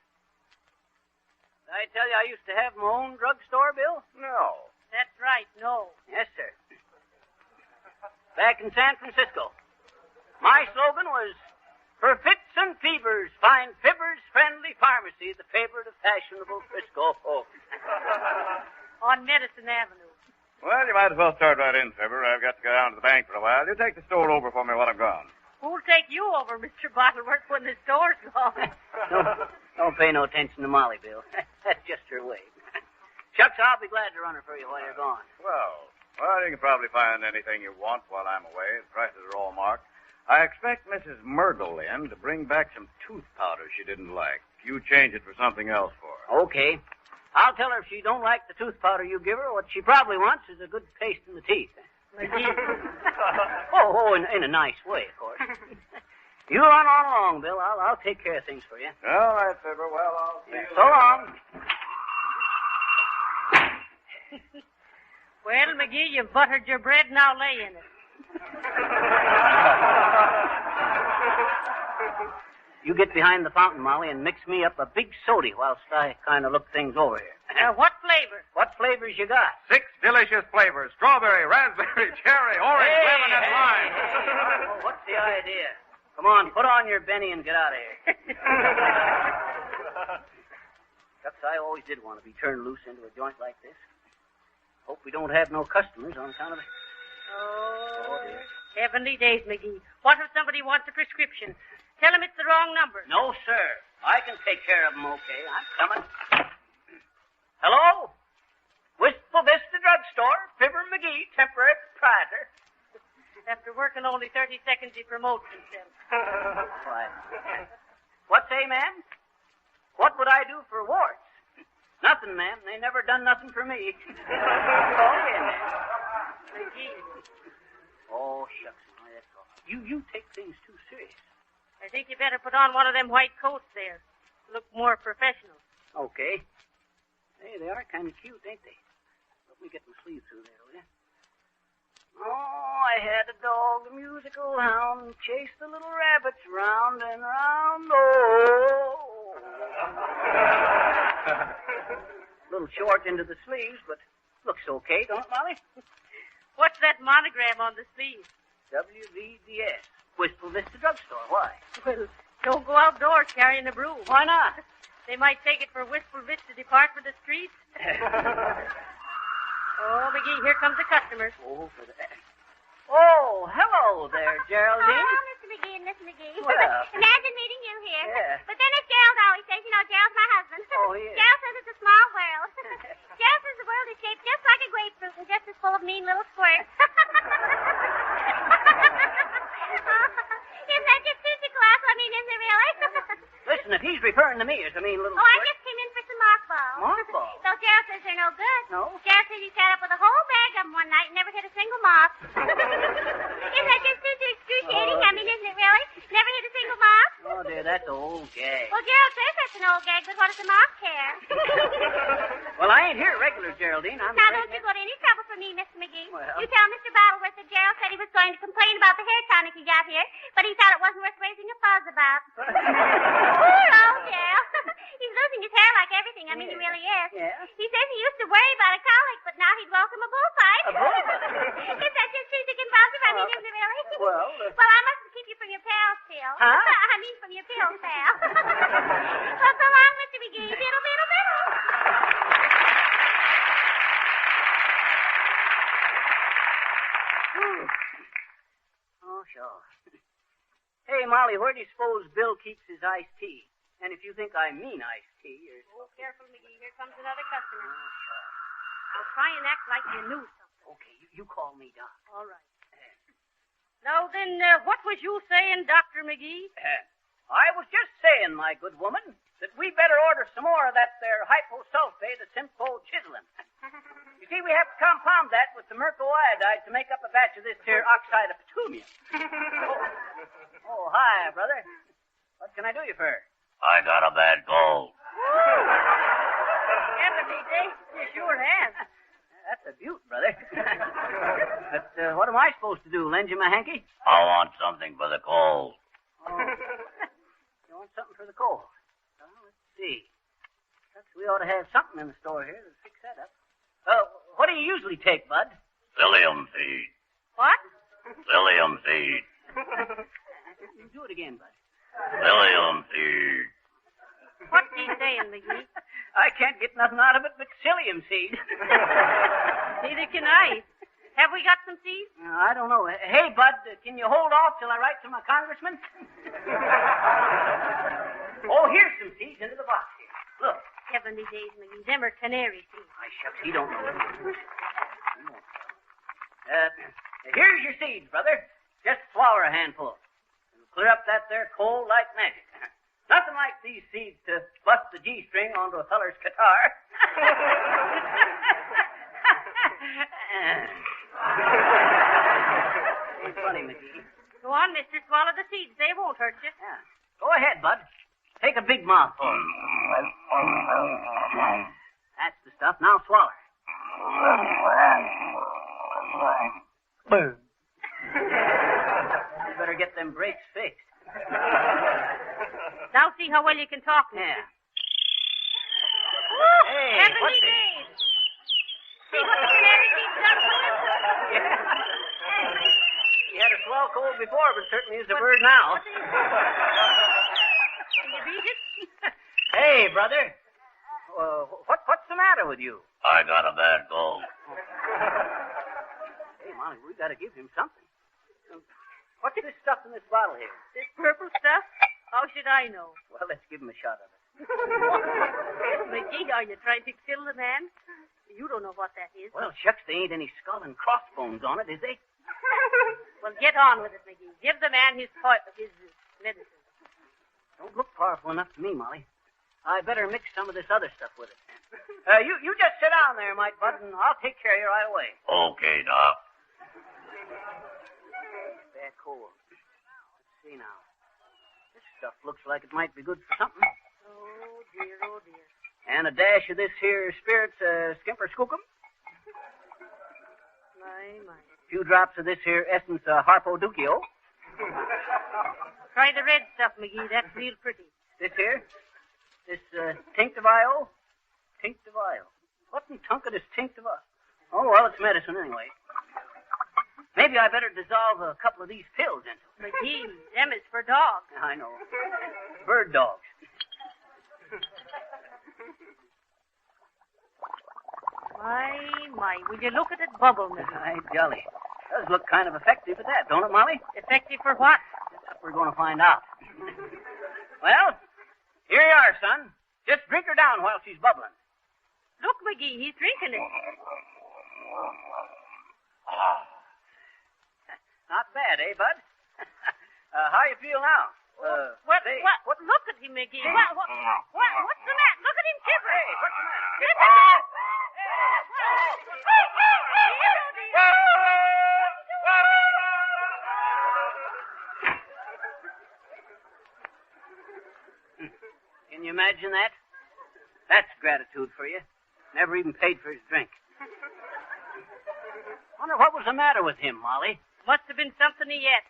Did I tell you I used to have my own drugstore, Bill? No. That's right, no. Yes, sir. Back in San Francisco. My slogan was, for fits and fevers, find Fibber's Friendly Pharmacy, the favorite of fashionable Frisco folks. On Medicine Avenue. Well, you might as well start right in, Fibber. I've got to go down to the bank for a while. You take the store over for me while I'm gone. Who'll take you over, Mr. Bottleworth, when the store's gone? Don't pay no attention to Molly, Bill. That's just her way. Shucks, I'll be glad to run her for you while you're gone. Well, you can probably find anything you want while I'm away. The prices are all marked. I expect Mrs. Myrtle in to bring back some tooth powder she didn't like. You change it for something else for her. Okay. I'll tell her if she don't like the tooth powder you give her, what she probably wants is a good paste in the teeth. In a nice way, of course. You run on along, Bill. I'll take care of things for you. All right, Fibber. Well, I'll see you. So long. Well, McGee, you've buttered your bread, now lay in it. You get behind the fountain, Molly, and mix me up a big sody whilst I kind of look things over here. What flavor? What flavors you got? 6 delicious flavors: strawberry, raspberry, cherry, orange, lemon, and lime. What's the idea? Come on, put on your Benny and get out of here. Shucks, I always did want to be turned loose into a joint like this. Hope we don't have no customers on account of it. Oh, heavenly days, McGee. What if somebody wants a prescription? Tell him it's the wrong number. No, sir. I can take care of them okay. I'm coming. Hello? Wistful Vista Drugstore. Fibber McGee, temporary proprietor. After working only 30 seconds, he promotes himself. Why? What say, ma'am? What would I do for warts? Nothing, ma'am. They never done nothing for me. Okay, ma'am. McGee. Oh, shucks. That's all. You take things too serious. I think you better put on one of them white coats there. Look more professional. Okay. Hey, they are kind of cute, ain't they? fickle hound, chase the little rabbits round and round. Oh. Little short into the sleeves, but looks okay, don't it, Molly? What's that monogram on the sleeve? WVDS. Wistful Vista Drugstore. Why? Well, don't go outdoors carrying a broom. Why not? They might take it for Wistful Vista Depart for the streets. Oh, McGee, here comes a customer. Oh, for the... Oh, hello there, Geraldine. Hello, Mr. McGee and Miss McGee. Well. Imagine meeting you here. Yeah. But then as Gerald always says, Gerald's my husband. Oh, yeah. Gerald says it's a small world. Gerald says the world is shaped just like a grapefruit and just as full of mean little squirts. Isn't that just too class? I mean, isn't it really? Listen, if he's referring to me as a mean little Oh, I squirt- just came in for some mothballs. Mothballs? So Gerald says they're no good. No? Gerald says he sat up with a whole bag of them one night and never hit a single moth. Isn't that just too excruciating? Oh, I mean, isn't it really? Never hit a single moth? Oh, dear, that's an old gag. Well, Gerald says that's an old gag, but what does the moth care? Well, I ain't here regular, Geraldine. I'm Now, afraid don't you go to any trouble for me, Mr. McGee. Well. You tell Mr. Bottleworth that Gerald said he was going to complain about the hair tonic he got here, but he thought it wasn't worth raising a fuzz about. Poor old Gerald. He's losing his hair like everything. I mean, he really is. Yeah? He says he used to worry about a colic, but now he'd welcome a bullfight. A bullfight? Is that just too convulsive? I mean, isn't it really? Well, Well, I mustn't keep you from your pals, Phil. Huh? I mean, from your pills, pal. Well, so long, Mr. McGee. Diddle, diddle, diddle. Oh, sure. Hey, Molly, where do you suppose Bill keeps his iced tea? And if you think I mean iced tea, you're... Oh, careful, McGee. Here comes another customer. Now try and act like you knew something. Okay, you call me Doc. All right. Now then, what was you saying, Dr. McGee? I was just saying, my good woman, that we better order some more of that there hyposulfate of Simcoe chiseling. You see, we have to compound that with the mercoiodide to make up a batch of this here oxide of petunia. Oh, hi, brother. What can I do you for? I got a bad cold. Heavenly days, you sure have. That's a beaut, brother. But what am I supposed to do, lend you my hanky? I want something for the cold. Oh. You want something for the cold? Well, let's see. Perhaps we ought to have something in the store here to fix that up. What do you usually take, Bud? Psyllium seed. What? Psyllium seed. Do it again, Bud. Psyllium seed. What's he saying, McGee? I can't get nothing out of it but psyllium seed. Neither can I. Have we got some seeds? I don't know. Hey, Bud, can you hold off till I write to my congressman? Oh, here's some seeds into the box here. Look. Heavenly days, McGee. Them are canary seeds. My shucks, he don't know. Here's your seeds, brother. Just swallow a handful. It'll clear up that there cold like magic. Nothing like these seeds to bust the G-string onto a feller's guitar. Ain't funny, McGee. Go on, mister. Swallow the seeds. They won't hurt you. Yeah. Go ahead, Bud. Take a big mouthful. That's the stuff. Now swallow. Boom. You better get them brakes fixed. Now see how well you can talk, mister. Yeah. Hey, heavenly days. See what the canary seeds done for him? Yeah. He had a swell cold before, but certainly is a bird now. Can you beat it? Hey, brother. What's the matter with you? I got a bad cold. Hey, Molly, we got to give him something. What's this stuff in this bottle here? This purple stuff? How should I know? Well, let's give him a shot of it. McGee, are you trying to kill the man? You don't know what that is. Well, shucks, there ain't any skull and crossbones on it, is they? Well, get on with it, McGee. Give the man his medicine. Don't look powerful enough to me, Molly. I better mix some of this other stuff with it. You just sit down there, Mike Bud, and I'll take care of you right away. Okay, Doc. Bad cold. Let's see now. This stuff looks like it might be good for something. Oh, dear, oh, dear. And a dash of this here spirits, skimper skookum. My. A few drops of this here essence, harpoducio. Try the red stuff, McGee. That's real pretty. This here? This tinctivio? Tinctivio. What in tunka is tinctivio? Oh, well, it's medicine anyway. Maybe I better dissolve a couple of these pills into it. McGee, them is for dogs. I know. Bird dogs. My. Will you look at it bubble, McGee? Aye, jolly. Does look kind of effective at that, don't it, Molly? Effective for what? That's what we're going to find out. Well, here you are, son. Just drink her down while she's bubbling. Look, McGee, he's drinking it. Not bad, eh, Bud? How you feel now? What? Look at him, McGee. What's the matter? Look at him shiver. Hey, what's the matter? Can you imagine that? That's gratitude for you. Never even paid for his drink. Wonder what was the matter with him, Molly? Must have been something he ate.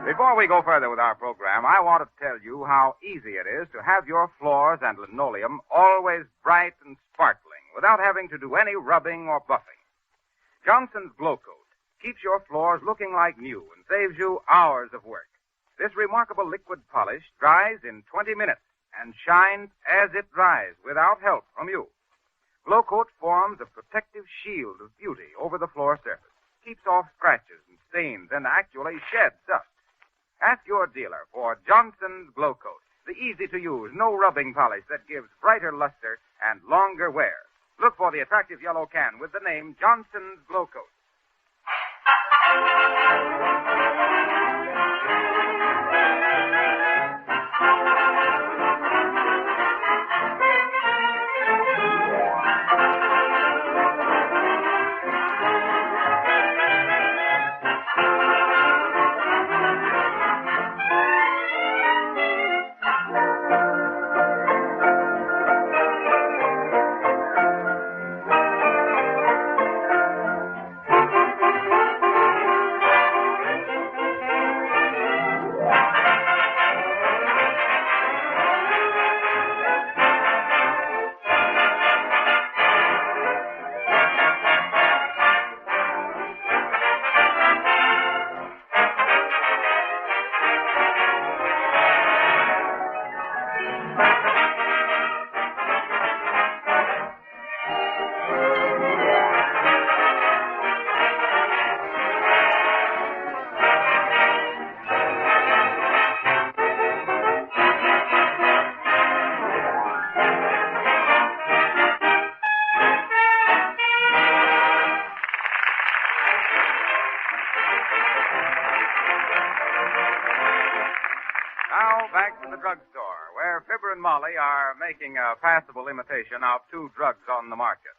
Before we go further with our program, I want to tell you how easy it is to have your floors and linoleum always bright and sparkling without having to do any rubbing or buffing. Johnson's Glow Coat keeps your floors looking like new and saves you hours of work. This remarkable liquid polish dries in 20 minutes and shines as it dries without help from you. Glow Coat forms a protective shield of beauty over the floor surface, keeps off scratches and stains, and actually sheds dust. Ask your dealer for Johnson's Glow Coat, the easy-to-use, no-rubbing polish that gives brighter luster and longer wear. Look for the attractive yellow can with the name Johnson's Glow Coat. Fibber and Molly are making a passable imitation of two drugs on the market.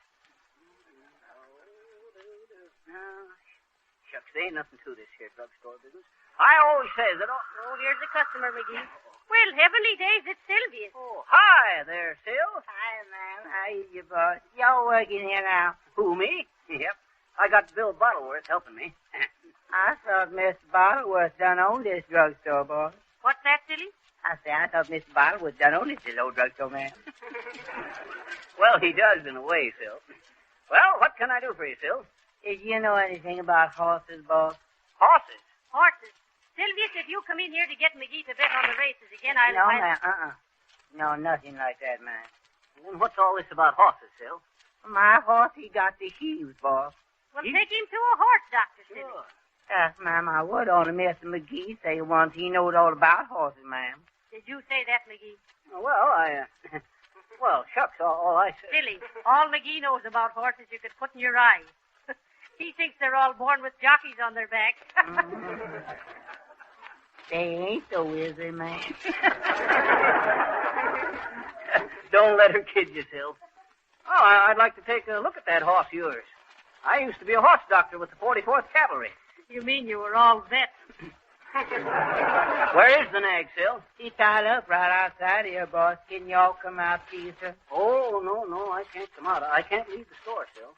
Shucks, there ain't nothing to this here drugstore business. I always says that. Oh, here's the customer, McGee. Well, heavenly days, it's Sylvia. Oh, hi there, Sil. Hi, ma'am. How are you, boss? Y'all working here now? Who, me? Yep. I got Bill Bottleworth helping me. I thought Mr. Bottleworth done owned this drugstore, boss. What's that, Silly? I thought Mr. Bottleworth done owned this old drugstore, ma'am. Well, he does in a way, Sil. Well, what can I do for you, Sil? Did you know anything about horses, boss? Horses? Horses. Sylvia, if you come in here to get McGee to bet on the races again, I'll... No, ma'am. No, nothing like that, ma'am. Then what's all this about horses, Sil? My horse, he got the heaves, boss. Well, take him to a horse doctor, Silly. Sure. Yes, ma'am, I would. Only Mr. McGee say once he knows all about horses, ma'am. Did you say that, McGee? Well, well, shucks, all I said... Silly, all McGee knows about horses you could put in your eyes. He thinks they're all born with jockeys on their back. They ain't so, is they, ma'am? Don't let her kid you, Sil. Oh, I'd like to take a look at that horse of yours. I used to be a horse doctor with the 44th Cavalry. You mean you were all vets? Where is the nag, Sil? He tied up right outside here, boss. Can y'all come out, please, sir? Oh, no, I can't come out. I can't leave the store, Sil.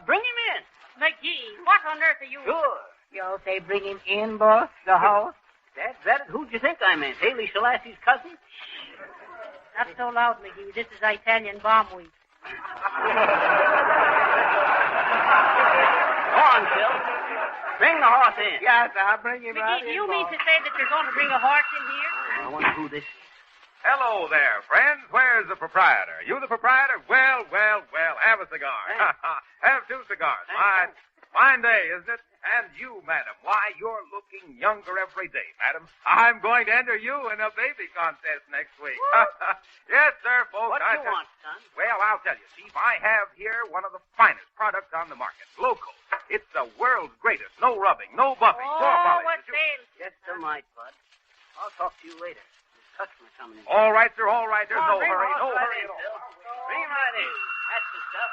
Bring him in. McGee, what on earth are you... Sure. Y'all say bring him in, boss? The horse? That's it. Who'd you think I meant? Haley Selassie's cousin? Not so loud, McGee. This is Italian bomb week. Go on, Sil. Bring the horse in. Yes, I'll bring him McGee, right do in, you mean boss. to say that you're going to bring a horse in here? I wonder who this is. Hello there, friends. Where's the proprietor? You the proprietor? Well, have a cigar. Have two cigars. Fine day, isn't it? And you, madam, why, you're looking younger every day, madam. I'm going to enter you in a baby contest next week. Yes, sir, folks. What do you want, son? Well, I'll tell you, Steve, I have here one of the finest products on the market, Gloco. It's the world's greatest. No rubbing, no buffing. Oh, what sale? Just a mite, bud. I'll talk to you later. There's a customer coming in. All right, sir, all right. There's no bring hurry, the no horse hurry right at in, all. Sil. Bring him right in. That's the stuff.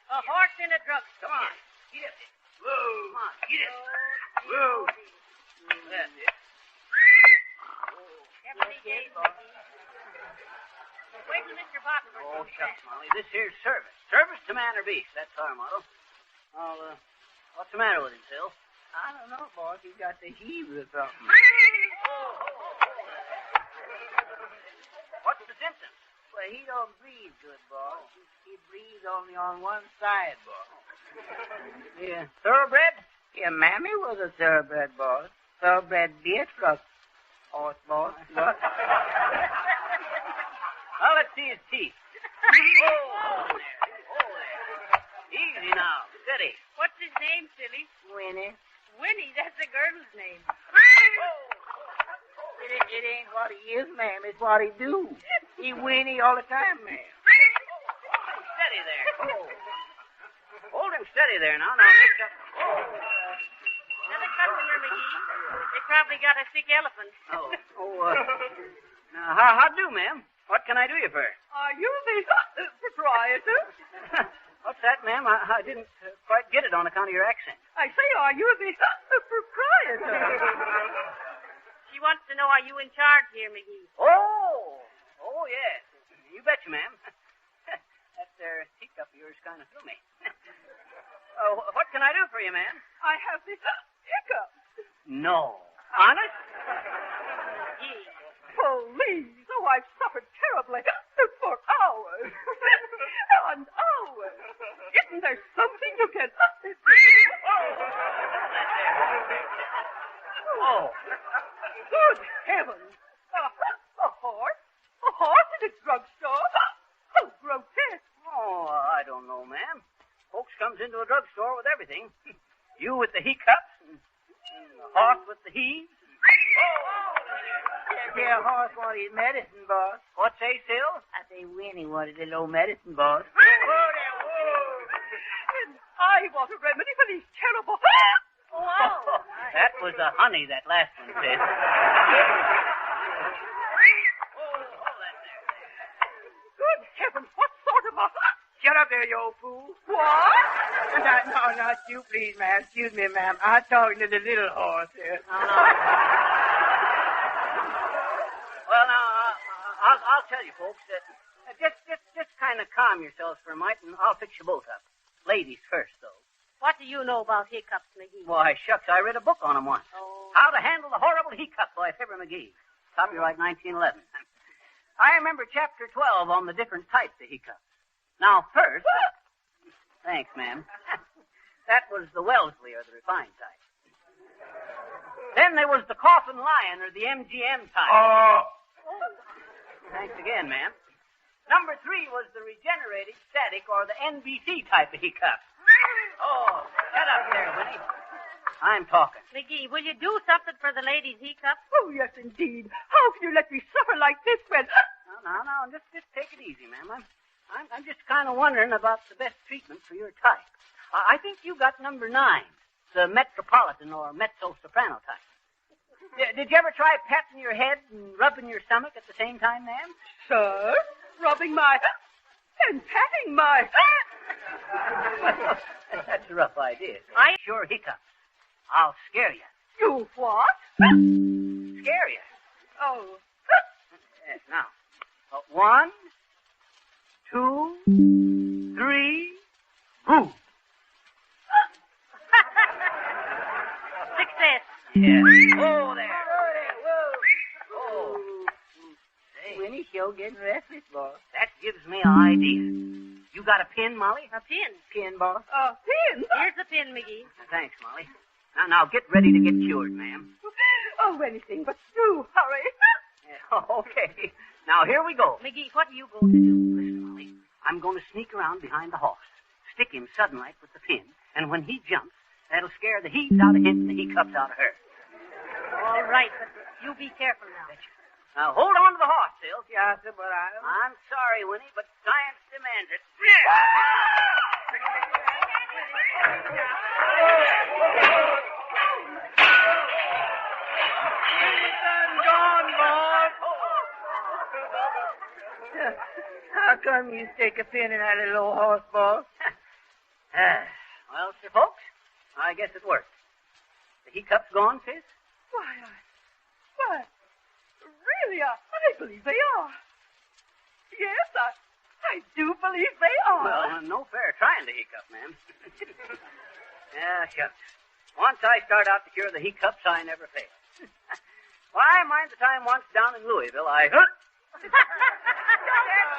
A horse in a drugstore. Come on. Get it. Whoa. Come on. Get it. Whoa. That's it. Heavenly days, McGee. Wait till Mr. Bottle. Oh, shucks, Molly. This here's service. Service to man or beast. That's our motto. Well, what's the matter with him, Sil? I don't know, boss. He got the heaves or something. What's the symptoms? Well, he don't breathe good, boss. He breathes only on one side, boss. Yeah. Thoroughbred? Yeah, Mammy was a thoroughbred, boss. Thoroughbred beer truck. Horse, boss. Well, let's see his teeth. Oh, there. Easy now. Steady. What's his name, Silly? Winnie. Winnie, that's a girl's name. It ain't what he is, ma'am. It's what he do. He Winnie all the time, ma'am. Steady there. Oh. Hold him steady there now. Now, lift up. Another customer, McGee. They probably got a sick elephant. Now, how do, ma'am? What can I do you for? Are you the proprietor? What's that, ma'am? I didn't quite get it on account of your accent. I say, are you the proprietor? She wants to know, are you in charge here, McGee? Oh, yes. You betcha, ma'am. That there teacup of yours kind of threw me. What can I do for you, ma'am? I have the hiccup. No. Honest? McGee. Please. Oh, I've suffered terribly for hours. And hours. Isn't there something you can do? Oh. Good heavens. A horse? A horse in a drugstore? So grotesque. Oh, I don't know, ma'am. Folks comes into a drugstore with everything. You with the hiccups and the horse with the heaves. Yeah, horse wanted his medicine, boss. What say, Sil? I say Winnie wanted a little medicine, boss. And I want a remedy for these terrible... That was the honey, that last one said. Shut up there, you old fool. What? No, not you, please, ma'am. Excuse me, ma'am. I'm talking to the little horse here. Well, now, I'll tell you, folks, that just kind of calm yourselves for a mite, and I'll fix you both up. Ladies first, though. What do you know about hiccups, McGee? Why, shucks, I read a book on them once. Oh. How to Handle the Horrible Hiccup by Fibber McGee. Copyright 1911. I remember chapter 12 on the different types of hiccups. Now, first... Thanks, ma'am. That was the Wellesley, or the refined type. Then there was the Coffin Lion, or the MGM type. Oh. Thanks again, ma'am. Number 3 was the regenerated static, or the NBC type of hiccup. Oh, shut up there, Winnie. I'm talking. McGee, will you do something for the lady's hiccup? Oh, yes, indeed. How can you let me suffer like this when... No, just take it easy, ma'am. I'm just kind of wondering about the best treatment for your type. I think you got number 9, the metropolitan or mezzo-soprano type. Did you ever try patting your head and rubbing your stomach at the same time, ma'am? Sir, rubbing my... and patting my... That's a rough idea. I sure hiccups. I'll scare you. You what? Scare you. Oh. Yes, now. 1, 2, 3, boom. Success. Yeah. Oh, there. Oh. Say, Winnie, sure getting restless, boss. That gives me an idea. You got a pin, Molly? A pin. Pin, boss? Pin? Here's the pin, McGee. Thanks, Molly. Now get ready to get cured, ma'am. Oh, anything but do hurry. Yeah, okay. Now, here we go. McGee, what are you going to do? Listen, Molly. I'm going to sneak around behind the horse, stick him sudden-like with the pin, and when he jumps, that'll scare the heaves out of him and the hiccups out of her. All right, but you be careful now. Now, hold on to the horse, Silk. Yeah, sir, but I'm sorry, Winnie, but science demands it. How come you stick a pin in that little old horse, boss? Well, sir, folks, I guess it worked. The hiccups gone, sis? Why, really, I believe they are. Yes, I do believe they are. Well, no fair trying to hiccup, ma'am. Yeah, shucks. Once I start out to cure the hiccups, I never fail. Why, mind the time once down in Louisville, I... That's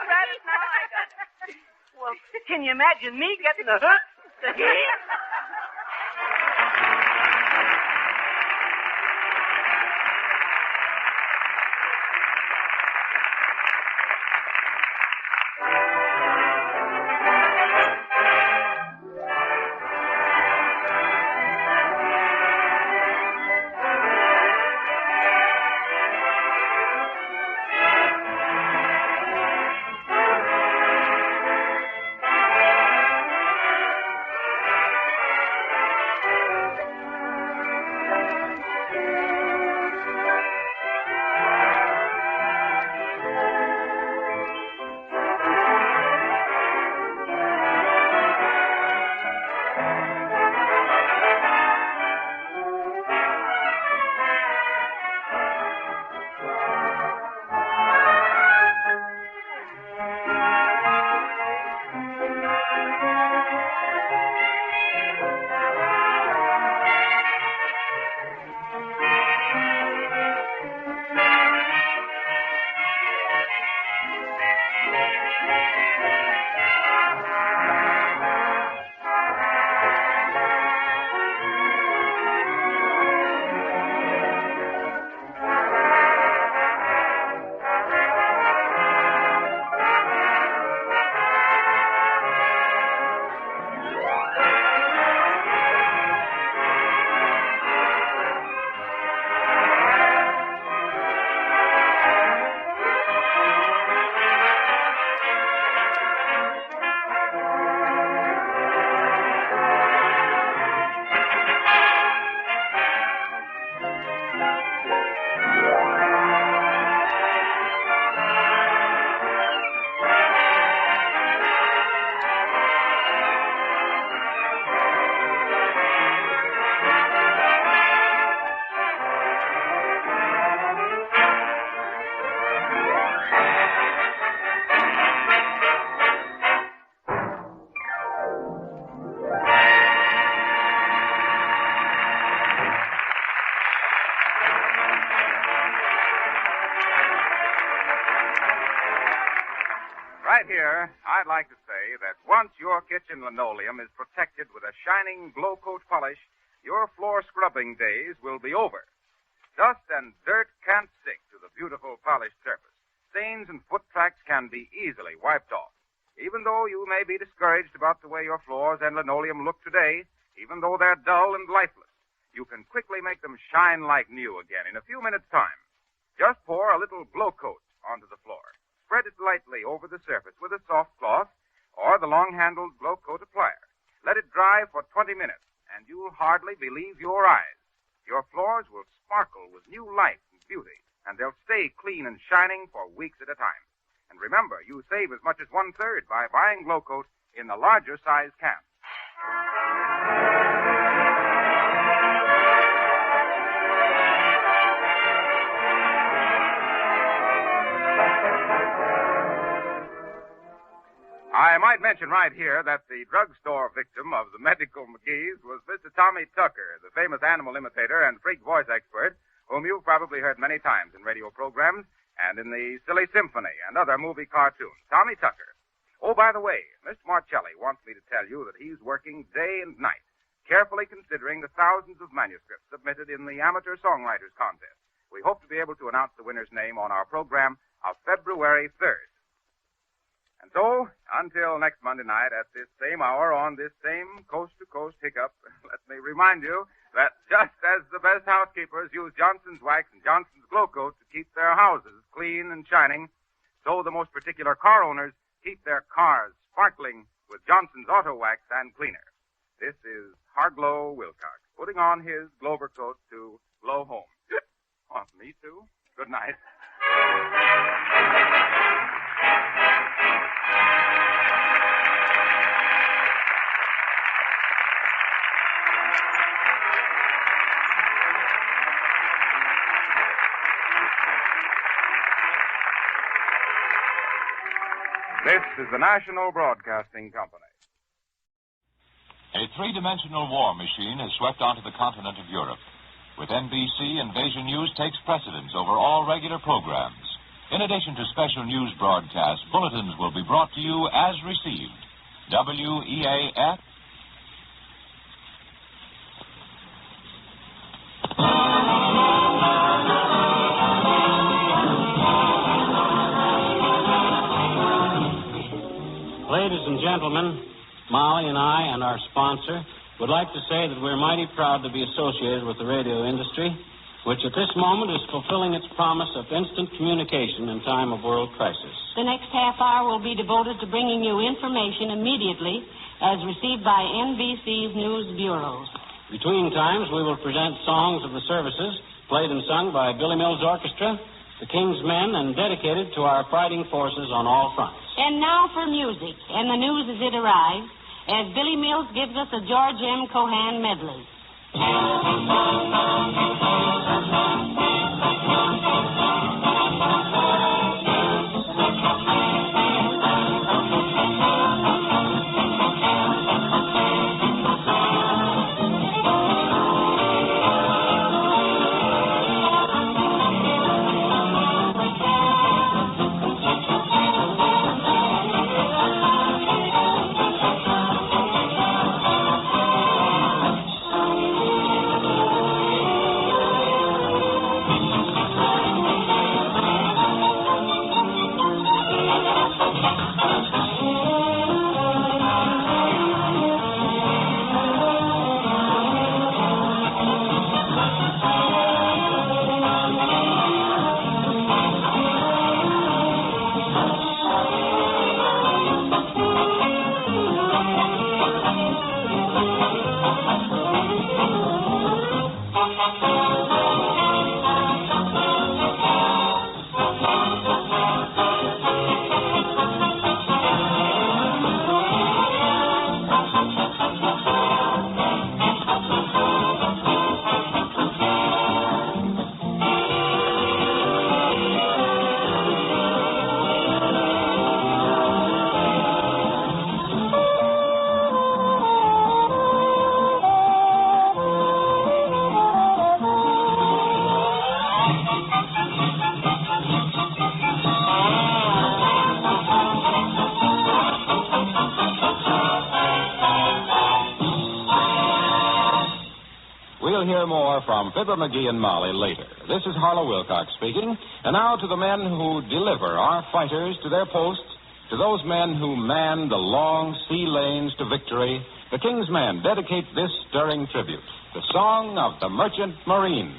right, now I got it. Well, can you imagine me getting the heat? Right here, I'd like to say that once your kitchen linoleum is protected with a shining glow coat polish, your floor scrubbing days will be over. Dust and dirt can't stick to the beautiful polished surface. Stains and foot tracks can be easily wiped off. Even though you may be discouraged about the way your floors and linoleum look today, even though they're dull and lifeless, you can quickly make them shine like new again in a few minutes' time. Just pour a little glow coat onto the floor. Spread it lightly over the surface with a soft cloth or the long-handled glow coat applier. Let it dry for 20 minutes, and you'll hardly believe your eyes. Your floors will sparkle with new life and beauty, and they'll stay clean and shining for weeks at a time. And remember, you save as much as 1/3 by buying glow coat in the larger size can. I might mention right here that the drugstore victim of the medical McGees was Mr. Tommy Tucker, the famous animal imitator and freak voice expert, whom you've probably heard many times in radio programs and in the Silly Symphony and other movie cartoons. Tommy Tucker. Oh, by the way, Mr. Marcelli wants me to tell you that he's working day and night, carefully considering the thousands of manuscripts submitted in the Amateur Songwriters Contest. We hope to be able to announce the winner's name on our program of February 3rd. And so, until next Monday night at this same hour on this same coast-to-coast hiccup, let me remind you that just as the best housekeepers use Johnson's wax and Johnson's glow coat to keep their houses clean and shining, so the most particular car owners keep their cars sparkling with Johnson's auto wax and cleaner. This is Harglow Wilcox putting on his Glover coat to glow home. Oh, me too. Good night. This is the National Broadcasting Company. A three-dimensional war machine has swept onto the continent of Europe. With NBC, Invasion News takes precedence over all regular programs. In addition to special news broadcasts, bulletins will be brought to you as received. WEAF. Ladies and gentlemen, Molly and I and our sponsor would like to say that we're mighty proud to be associated with the radio industry, which at this moment is fulfilling its promise of instant communication in time of world crisis. The next half hour will be devoted to bringing you information immediately as received by NBC's news bureaus. Between times, we will present songs of the services played and sung by Billy Mills Orchestra, the King's Men, and dedicated to our fighting forces on all fronts. And now for music and the news as it arrives, as Billy Mills gives us a George M. Cohan medley. hear more from Fibber McGee and Molly later. This is Harlow Wilcox speaking. And now to the men who deliver our fighters to their posts, to those men who man the long sea lanes to victory, the King's Men dedicate this stirring tribute, the song of the Merchant Marine.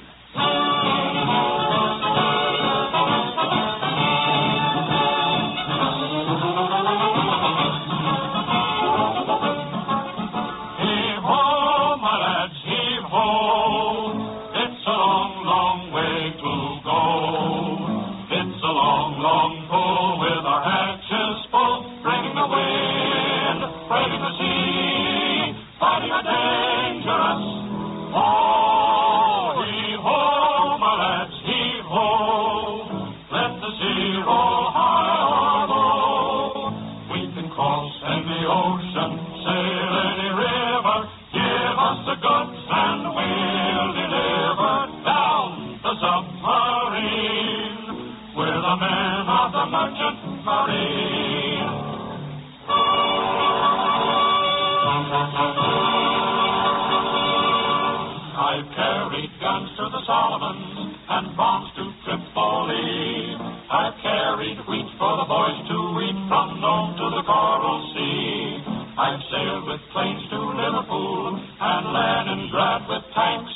I've carried guns to the Solomons and bombs to Tripoli. I've carried wheat for the boys to eat from Nome to the Coral Sea. I've sailed with planes to Liverpool and Leningrad with tanks.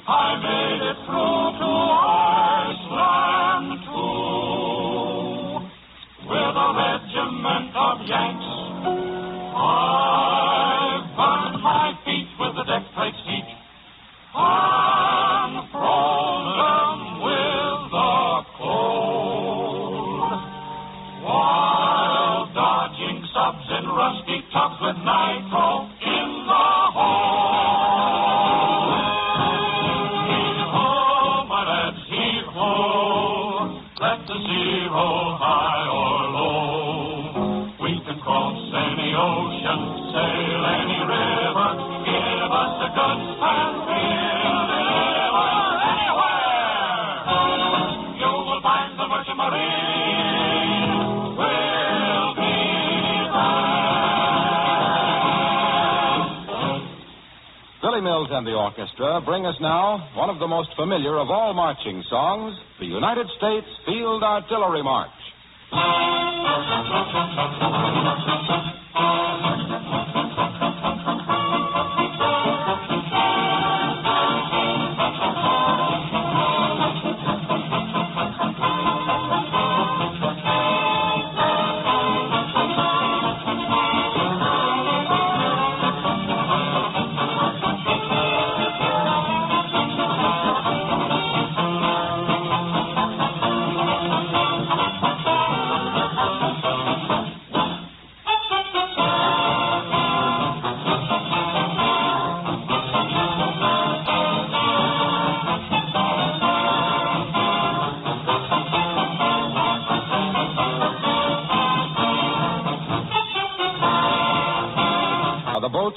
I made it through to Iceland too with a regiment of Yanks. I've burned my feet with the deck plates heat. I'm frozen with the cold, while dodging subs in rusty tubs with nitro in the hold. Heave-ho, my lads, heave-ho, let the sea roll high or low. We can cross any ocean, sail any river, give us a good stand. Billy Mills and the orchestra bring us now one of the most familiar of all marching songs, the United States Field Artillery March.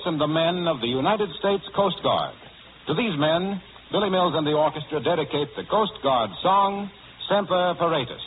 And the men of the United States Coast Guard. To these men, Billy Mills and the orchestra dedicate the Coast Guard song, Semper Paratus.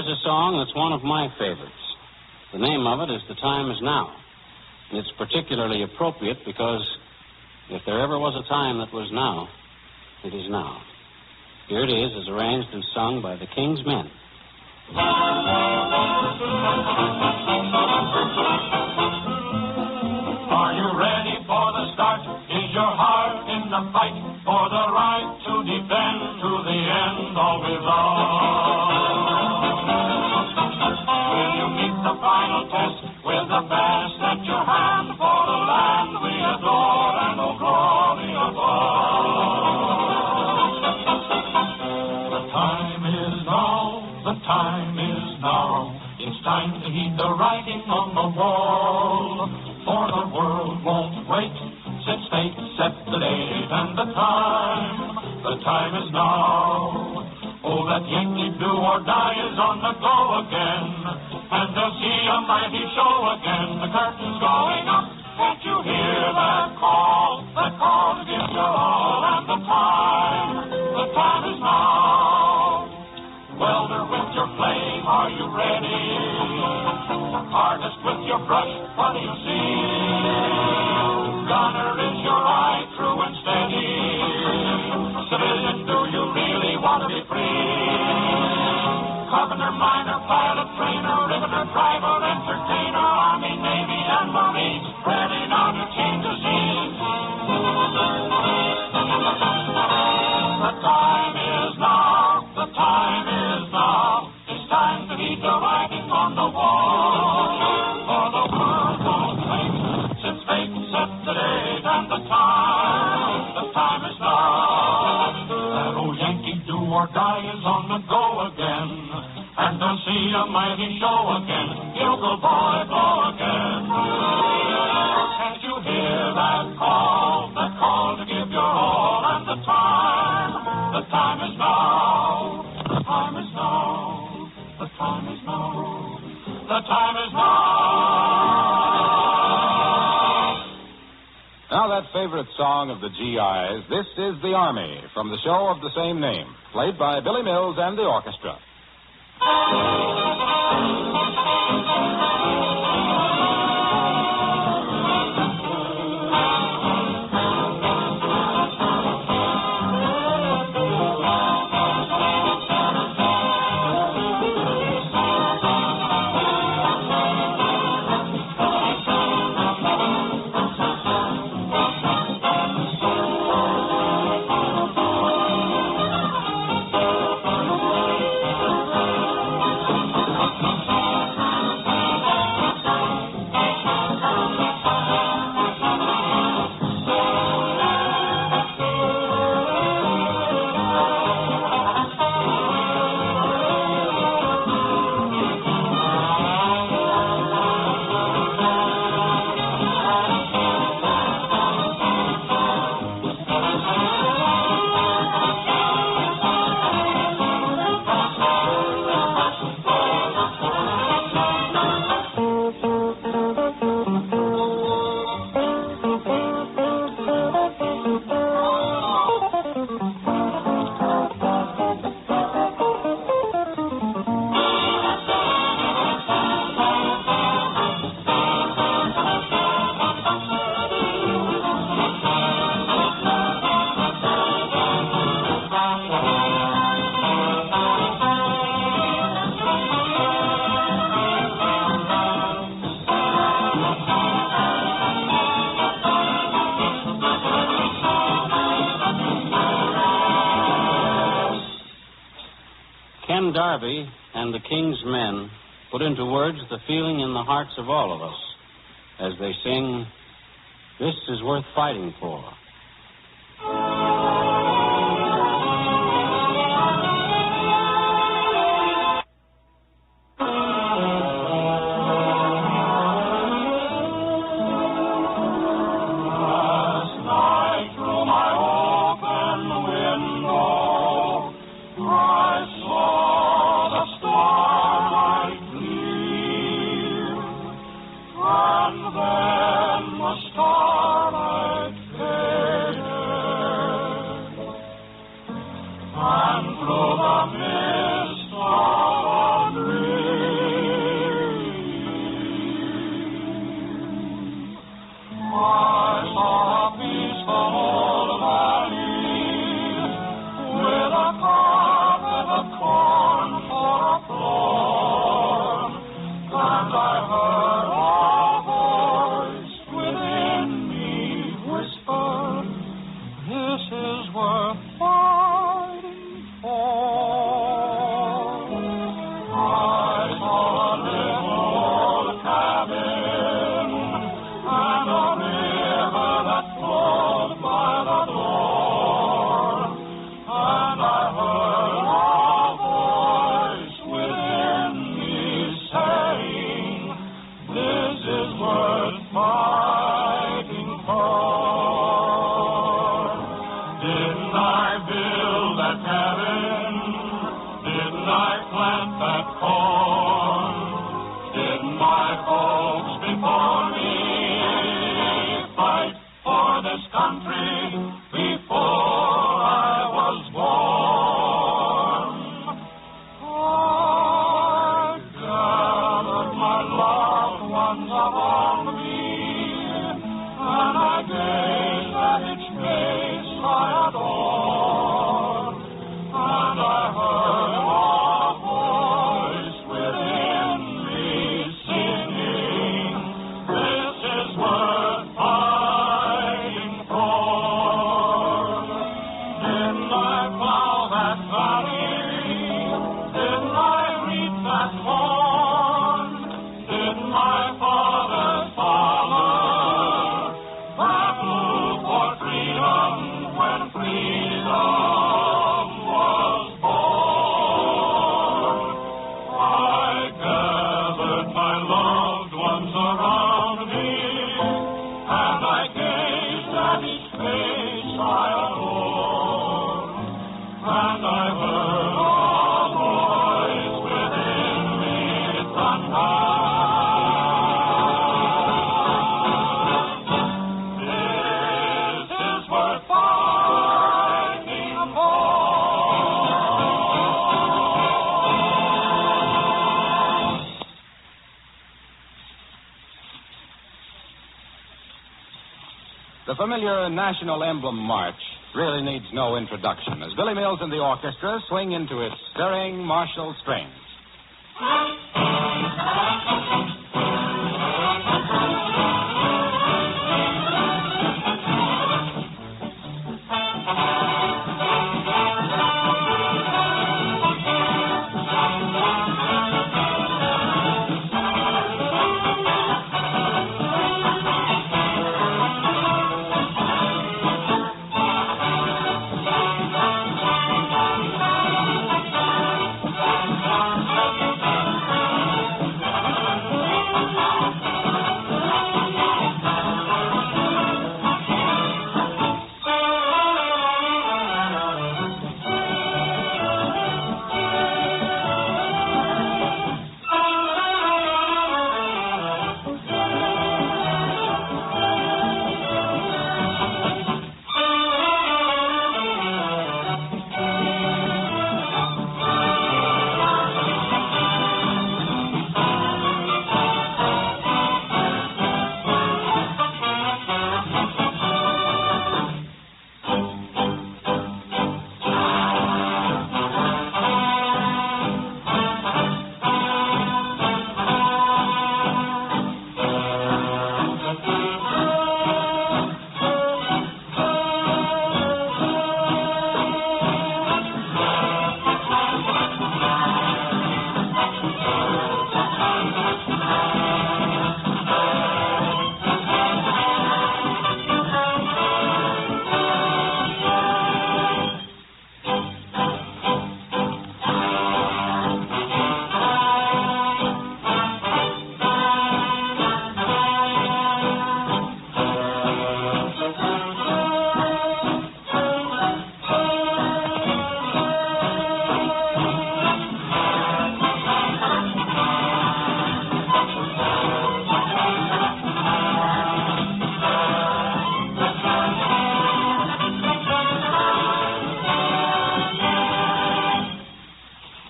is a song that's one of my favorites. The name of it is The Time Is Now. And it's particularly appropriate because if there ever was a time that was now, it is now. Here it is, as arranged and sung by the King's Men. Are you ready for the start? Is your heart in the fight for the right to defend to the end all belong? Will you meet the final test with the best at your hand for the land we adore and the glory above? The time is now, the time is now. It's time to heed the writing on the wall. For the world won't wait since fate set the date and the time. The time is now. Oh, that Yankee do or die is on the go again. And they'll see a mighty show again. The curtain's going up. Can't you hear that call? That call to give your all. And the time is now. Welder with your flame, are you ready? Artist with your brush, what do you see? Gunner, is your eye true and steady? Civilian, do you really want to be free? Carpenter, miner, pilot, trainer, riveter, driver, entertainer, Army, Navy, and Marines, ready now to change the scene. The time is now, the time is now. It's time to heed the writing on the wall. For the world won't wait since fate set the date and the time is now. That old Yankee do or die is on the go again. And they'll see a mighty show again. Bugle boy, blow again. Can't you hear that call to give your all? And the time is now. The time is now. The time is now. The time is now. Now that favorite song of the GIs, This is the Army, from the show of the same name, played by Billy Mills and the orchestra. Ken Darby and the King's Men put into words the feeling in the hearts of all of us as they sing, This is Worth Fighting For. And through the mist of a dream that cabin? Didn't I plant that corn? Didn't my folks before me fight for this country before I was born? I gathered my loved ones around me, and I gazed at each face I adored, and I heard a voice within me singing, "This is worth fighting for." Didn't I plow that valley? Didn't I reap that corn? Didn't my father's father battle for freedom when freedom was born? I gathered my loved ones around me, and I gazed at each face I adored, and I heard a voice within me thunder, "This is worth fighting for." The familiar National Emblem March really needs no introduction as Billy Mills and the orchestra swing into its stirring martial strains.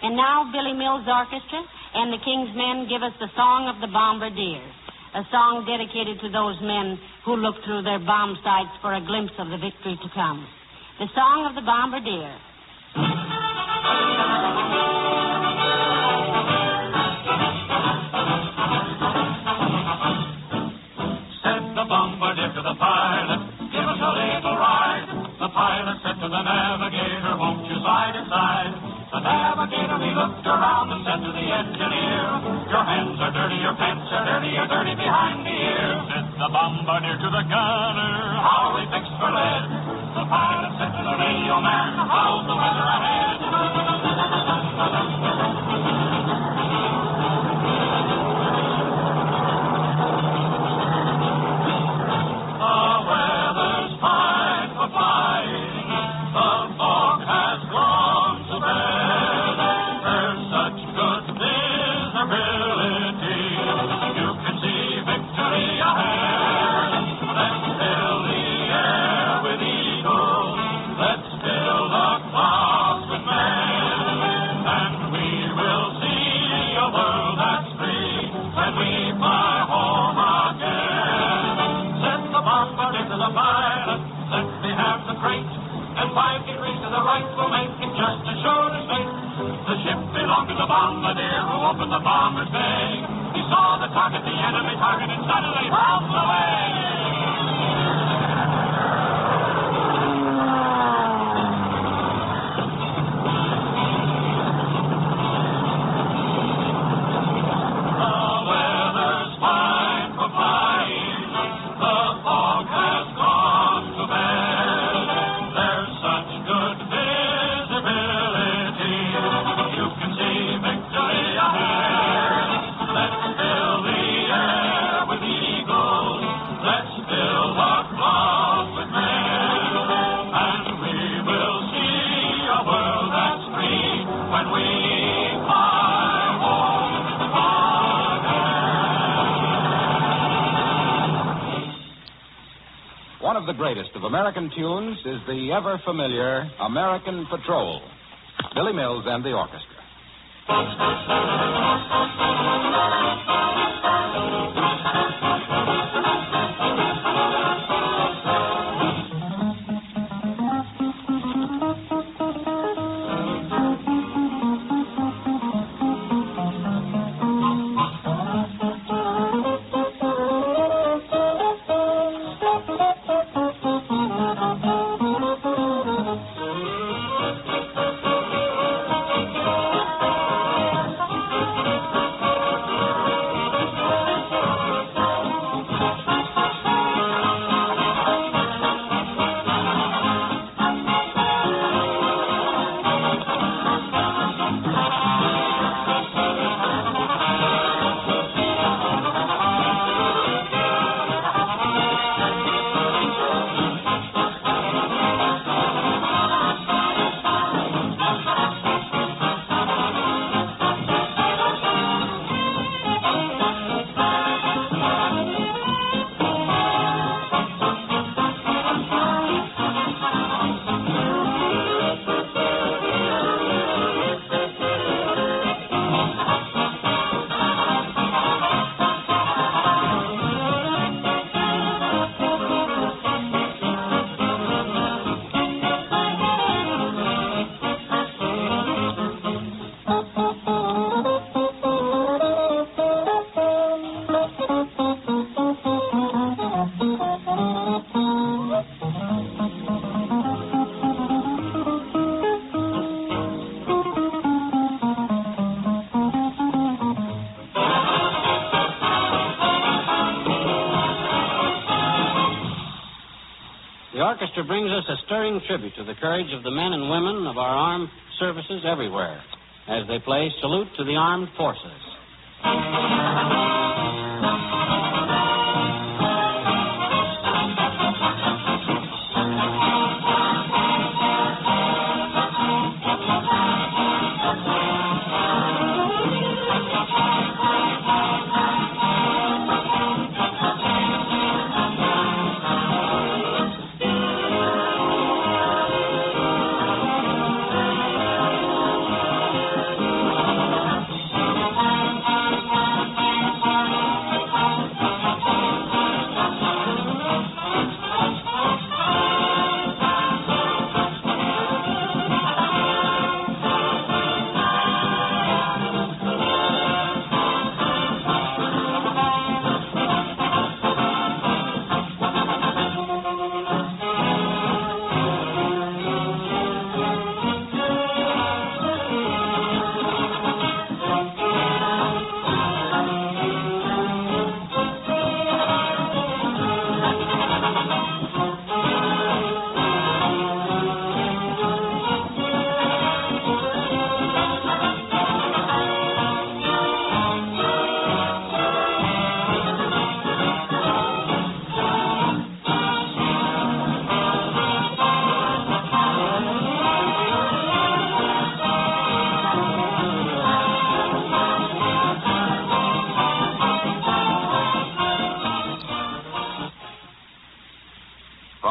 And now Billy Mills Orchestra and the King's Men give us the Song of the Bombardiers, a song dedicated to those men who look through their bomb sights for a glimpse of the victory to come. The Song of the Bombardier. Said the bombardier to the pilot, "Give us a little ride." The pilot said to the navigator, "Won't you slide inside?" The navigator, he looked around and said to the engineer, "Your hands are dirty, your pants are dirty, you're dirty behind the ears." Said the bombardier to the gunner, "How are we fixed for lead?" The pilot said to the radio man, "How's the weather ahead?" The weather's fine for flying, the fog has gone. just as sure as fate. The ship belonged to the bombardier who opened the bomber's bay. He saw the target, the enemy target, and suddenly bombed away. One of the greatest of American tunes is the ever-familiar American Patrol. Billy Mills and the orchestra. The orchestra brings us a stirring tribute to the courage of the men and women of our armed services everywhere as they play Salute to the Armed Forces.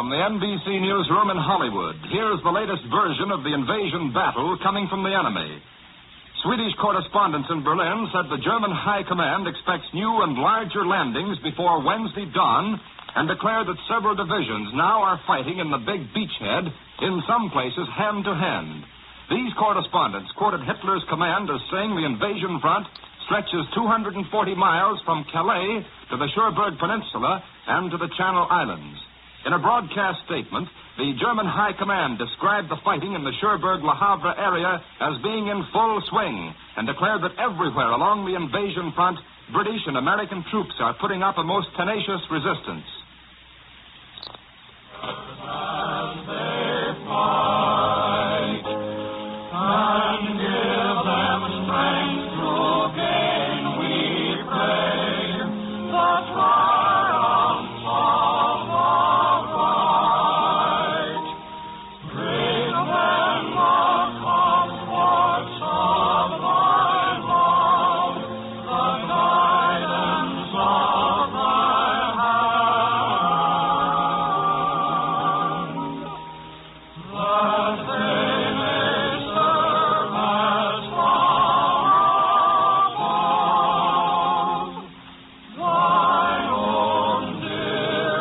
From the NBC newsroom in Hollywood, here's the latest version of the invasion battle coming from the enemy. Swedish correspondents in Berlin said the German High Command expects new and larger landings before Wednesday dawn and declared that several divisions now are fighting in the big beachhead, in some places hand to hand. These correspondents quoted Hitler's command as saying the invasion front stretches 240 miles from Calais to the Cherbourg Peninsula and to the Channel Islands. In a broadcast statement, the German High Command described the fighting in the Cherbourg-Le Havre area as being in full swing and declared that everywhere along the invasion front, British and American troops are putting up a most tenacious resistance. As they fight, and give them strength to gain, we pray, the triumph of the right. Bring them the comforts of thy love, the guidance of thy hand, that they may serve as from above, thy own divine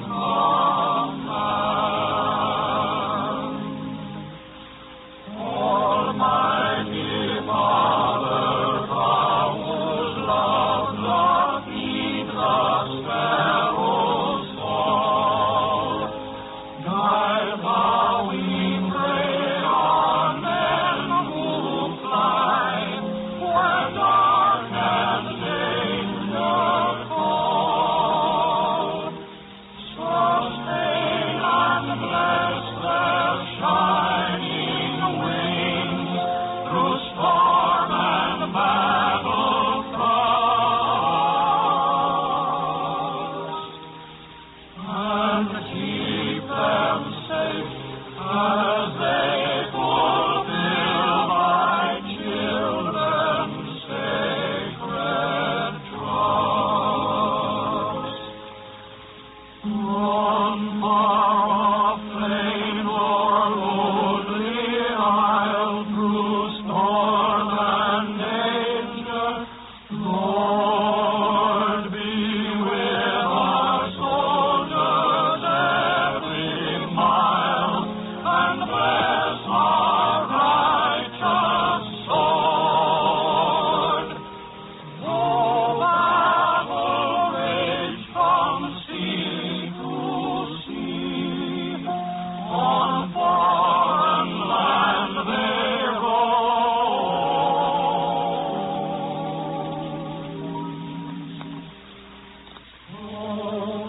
command. Almighty Father, thou whose love doth feed the sparrow's soul, guide thou, we pray, our men who fly where dark and danger call. Sustain and bless their shining wings through storm and battle thrust, and keep them safe as they fulfill thy children's sacred trust. On far-off plain or lonely isle, through storm and danger, Lord, be with our soldiers every mile, and bless our righteous sword. Though battle rage from sea to sea, on foreign land they roam.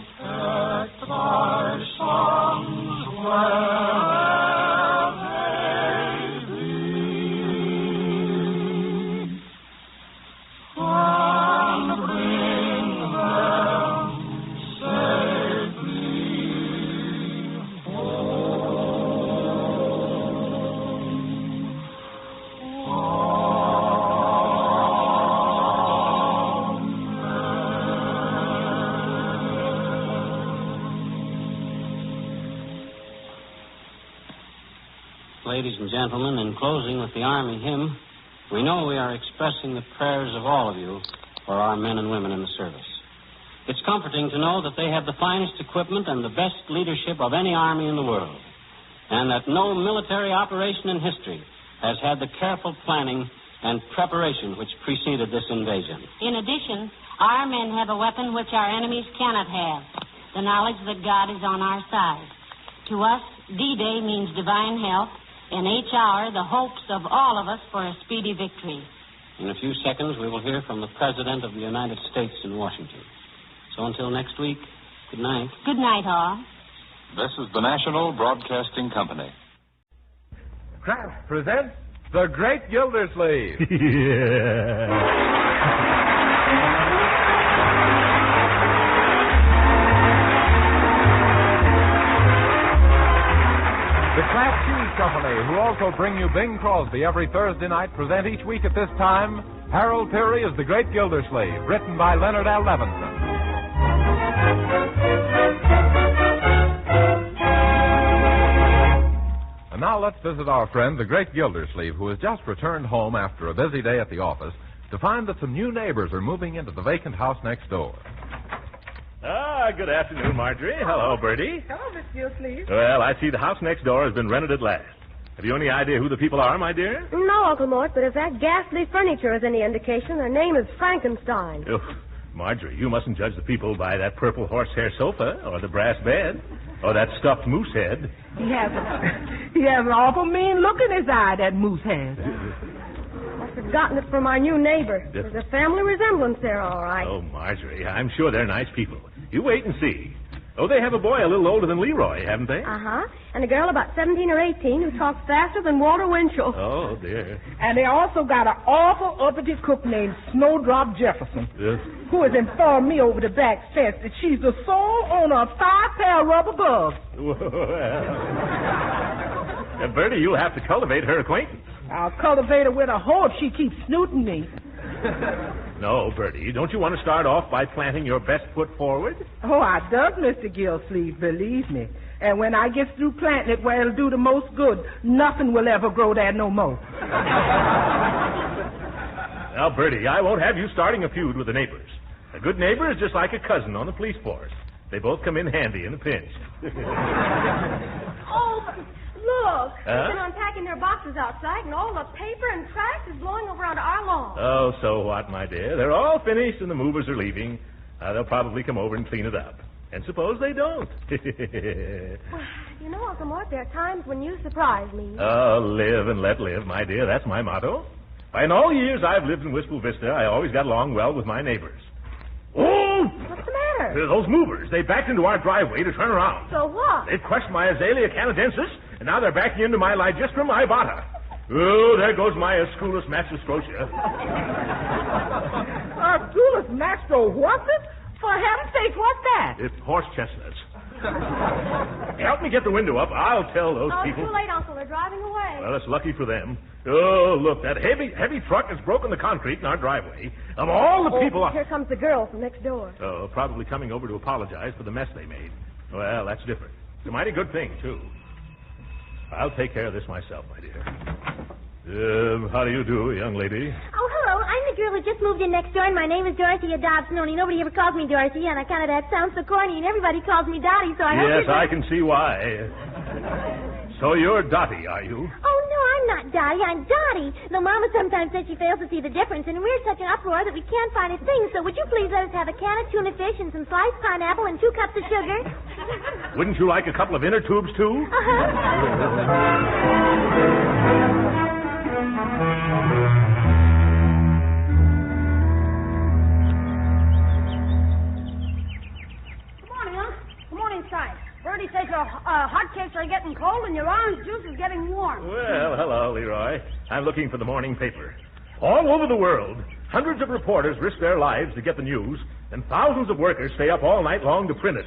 Protect thy sons where they be, and bring them safely Ladies and gentlemen, in closing with the Army hymn, we know we are expressing the prayers of all of you for our men and women in the service. It's comforting to know that they have the finest equipment and the best leadership of any army in the world, and that no military operation in history has had the careful planning and preparation which preceded this invasion. In addition, our men have a weapon which our enemies cannot have, the knowledge that God is on our side. To us, D-Day means divine help, and each hour the hopes of all of us for a speedy victory. In a few seconds, we will hear from the President of the United States in Washington. So until next week, good night. Good night, all. This is the National Broadcasting Company. Kraft presents The Great Gildersleeve. The Kraft Cheese Company, who also bring you Bing Crosby every Thursday night, present each week at this time Harold Peary as The Great Gildersleeve, written by Leonard L. Levinson. And now let's visit our friend, The Great Gildersleeve, who has just returned home after a busy day at the office to find that some new neighbors are moving into the vacant house next door. Good afternoon, Marjorie. Hello, Bertie. Hello, Miss Gildersleeve. Well, I see the house next door has been rented at last. Have you any idea who the people are, my dear? No, Uncle Mort, but if that ghastly furniture is any indication, their name is Frankenstein. Oh, Marjorie, you mustn't judge the people by that purple horsehair sofa or the brass bed or that stuffed moose head. He has an awful mean look in his eye, that moose has. I've forgotten it from our new neighbor. There's a family resemblance there, all right. Oh, Marjorie, I'm sure they're nice people. You wait and see. Oh, they have a boy a little older than Leroy, haven't they? Uh-huh. And a girl about 17 or 18 who talks faster than Walter Winchell. Oh, dear. And they also got an awful uppity cook named Snowdrop Jefferson, who has informed me over the back fence that she's the sole owner of 5 pair of rubber gloves. Well, Bertie, you'll have to cultivate her acquaintance. I'll cultivate her with a hoe if she keeps snooting me. No, Bertie, don't you want to start off by planting your best foot forward? Oh, I does, Mr. Gildersleeve, believe me. And when I get through planting it where it'll do the most good, nothing will ever grow there no more. Now, Bertie, I won't have you starting a feud with the neighbors. A good neighbor is just like a cousin on the police force. They both come in handy in a pinch. Oh, look. Huh? They've been unpacking their boxes outside, and all the paper and trash is blowing over onto our lawn. Oh, so what, my dear? They're all finished, and the movers are leaving. They'll probably come over and clean it up. And suppose they don't. You know, Uncle Mort, there are times when you surprise me. Oh, live and let live, my dear. That's my motto. In all the years I've lived in Wistful Vista, I always got along well with my neighbors. Oh! What's the matter? Those movers. They backed into our driveway to turn around. So what? They've crushed my Azalea canadensis, and now they're backing into my Ligustrum ibata. Oh, there goes my Asculus mastrostrosia. Asculus mastro, what's it? For heaven's sake, what's that? It's horse chestnuts. Help me get the window up. I'll tell those people. Too late, Uncle. They're driving away. Well, it's lucky for them. Oh, look, that heavy truck has broken the concrete in our driveway. Of all the people... Here comes the girl from next door. Oh, probably coming over to apologize for the mess they made. Well, that's different. It's a mighty good thing, too. I'll take care of this myself, my dear. How do you do, young lady? Oh, hello. I'm the girl who just moved in next door, and my name is Dorothea Dobson. Only nobody ever calls me Dorothy, and that sounds so corny, and everybody calls me Dottie, so I hope Yes, I can see why. So you're Dottie, are you? Oh, no, I'm not Dottie. I'm Dottie. Though Mama sometimes says she fails to see the difference, and we're such an uproar that we can't find a thing, so would you please let us have a can of tuna fish and some sliced pineapple and 2 cups of sugar? Wouldn't you like a couple of inner tubes, too? Bertie says your hotcakes are getting cold and your orange juice is getting warm. Well, hello, Leroy. I'm looking for the morning paper. All over the world, hundreds of reporters risk their lives to get the news, and thousands of workers stay up all night long to print it.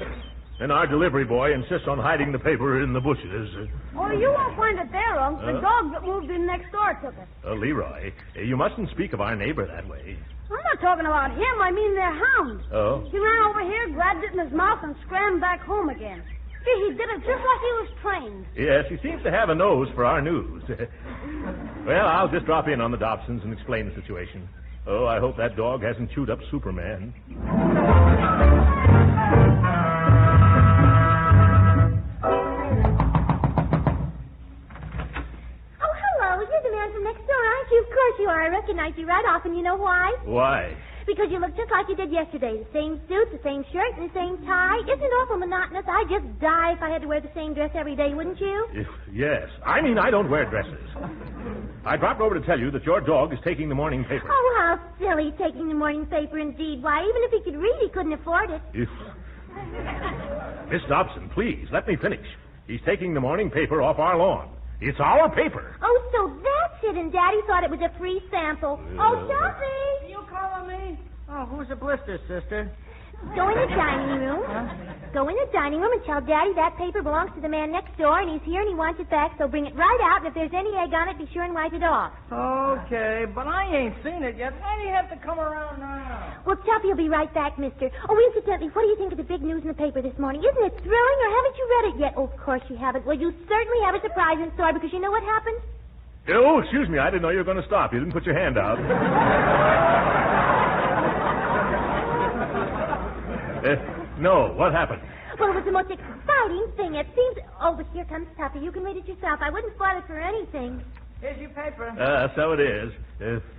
Then our delivery boy insists on hiding the paper in the bushes. Oh, you won't find it there, Unc. The dog that moved in next door took it. Leroy, you mustn't speak of our neighbor that way. I'm not talking about him. I mean their hound. Oh? He ran over here, grabbed it in his mouth, and scrambled back home again. He did it just like he was trained. Yes, he seems to have a nose for our news. Well, I'll just drop in on the Dobsons and explain the situation. Oh, I hope that dog hasn't chewed up Superman. Oh, hello. You're the man from next door, aren't you? Of course you are. I recognize you right off, and you know why? Why? Because you look just like you did yesterday. The same suit, the same shirt, and the same tie. Isn't it awful monotonous? I'd just die if I had to wear the same dress every day, wouldn't you? Yes. I mean, I don't wear dresses. I dropped over to tell you that your dog is taking the morning paper. Oh, how silly, taking the morning paper indeed. Why, even if he could read, he couldn't afford it. Miss Dobson, please, let me finish. He's taking the morning paper off our lawn. It's our paper. Oh, so that's it, and Daddy thought it was a free sample. Oh, Sophie! You calling me? Oh, who's the blister, sister? Go in the dining room. Go in the dining room and tell Daddy that paper belongs to the man next door, and he's here and he wants it back, so bring it right out, and if there's any egg on it, be sure and wipe it off. Okay, but I ain't seen it yet. Why do you have to come around now? Well, Tuppy will be right back, mister. Oh, incidentally, what do you think of the big news in the paper this morning? Isn't it thrilling, or haven't you read it yet? Oh, of course you haven't. Well, you certainly have a surprise in store, because you know what happened? Oh, excuse me. I didn't know you were going to stop. You didn't put your hand out. No, what happened? Well, it was the most exciting thing. It seems... Oh, but here comes Tuffy. You can read it yourself. I wouldn't spoil it for anything. Here's your paper. So it is.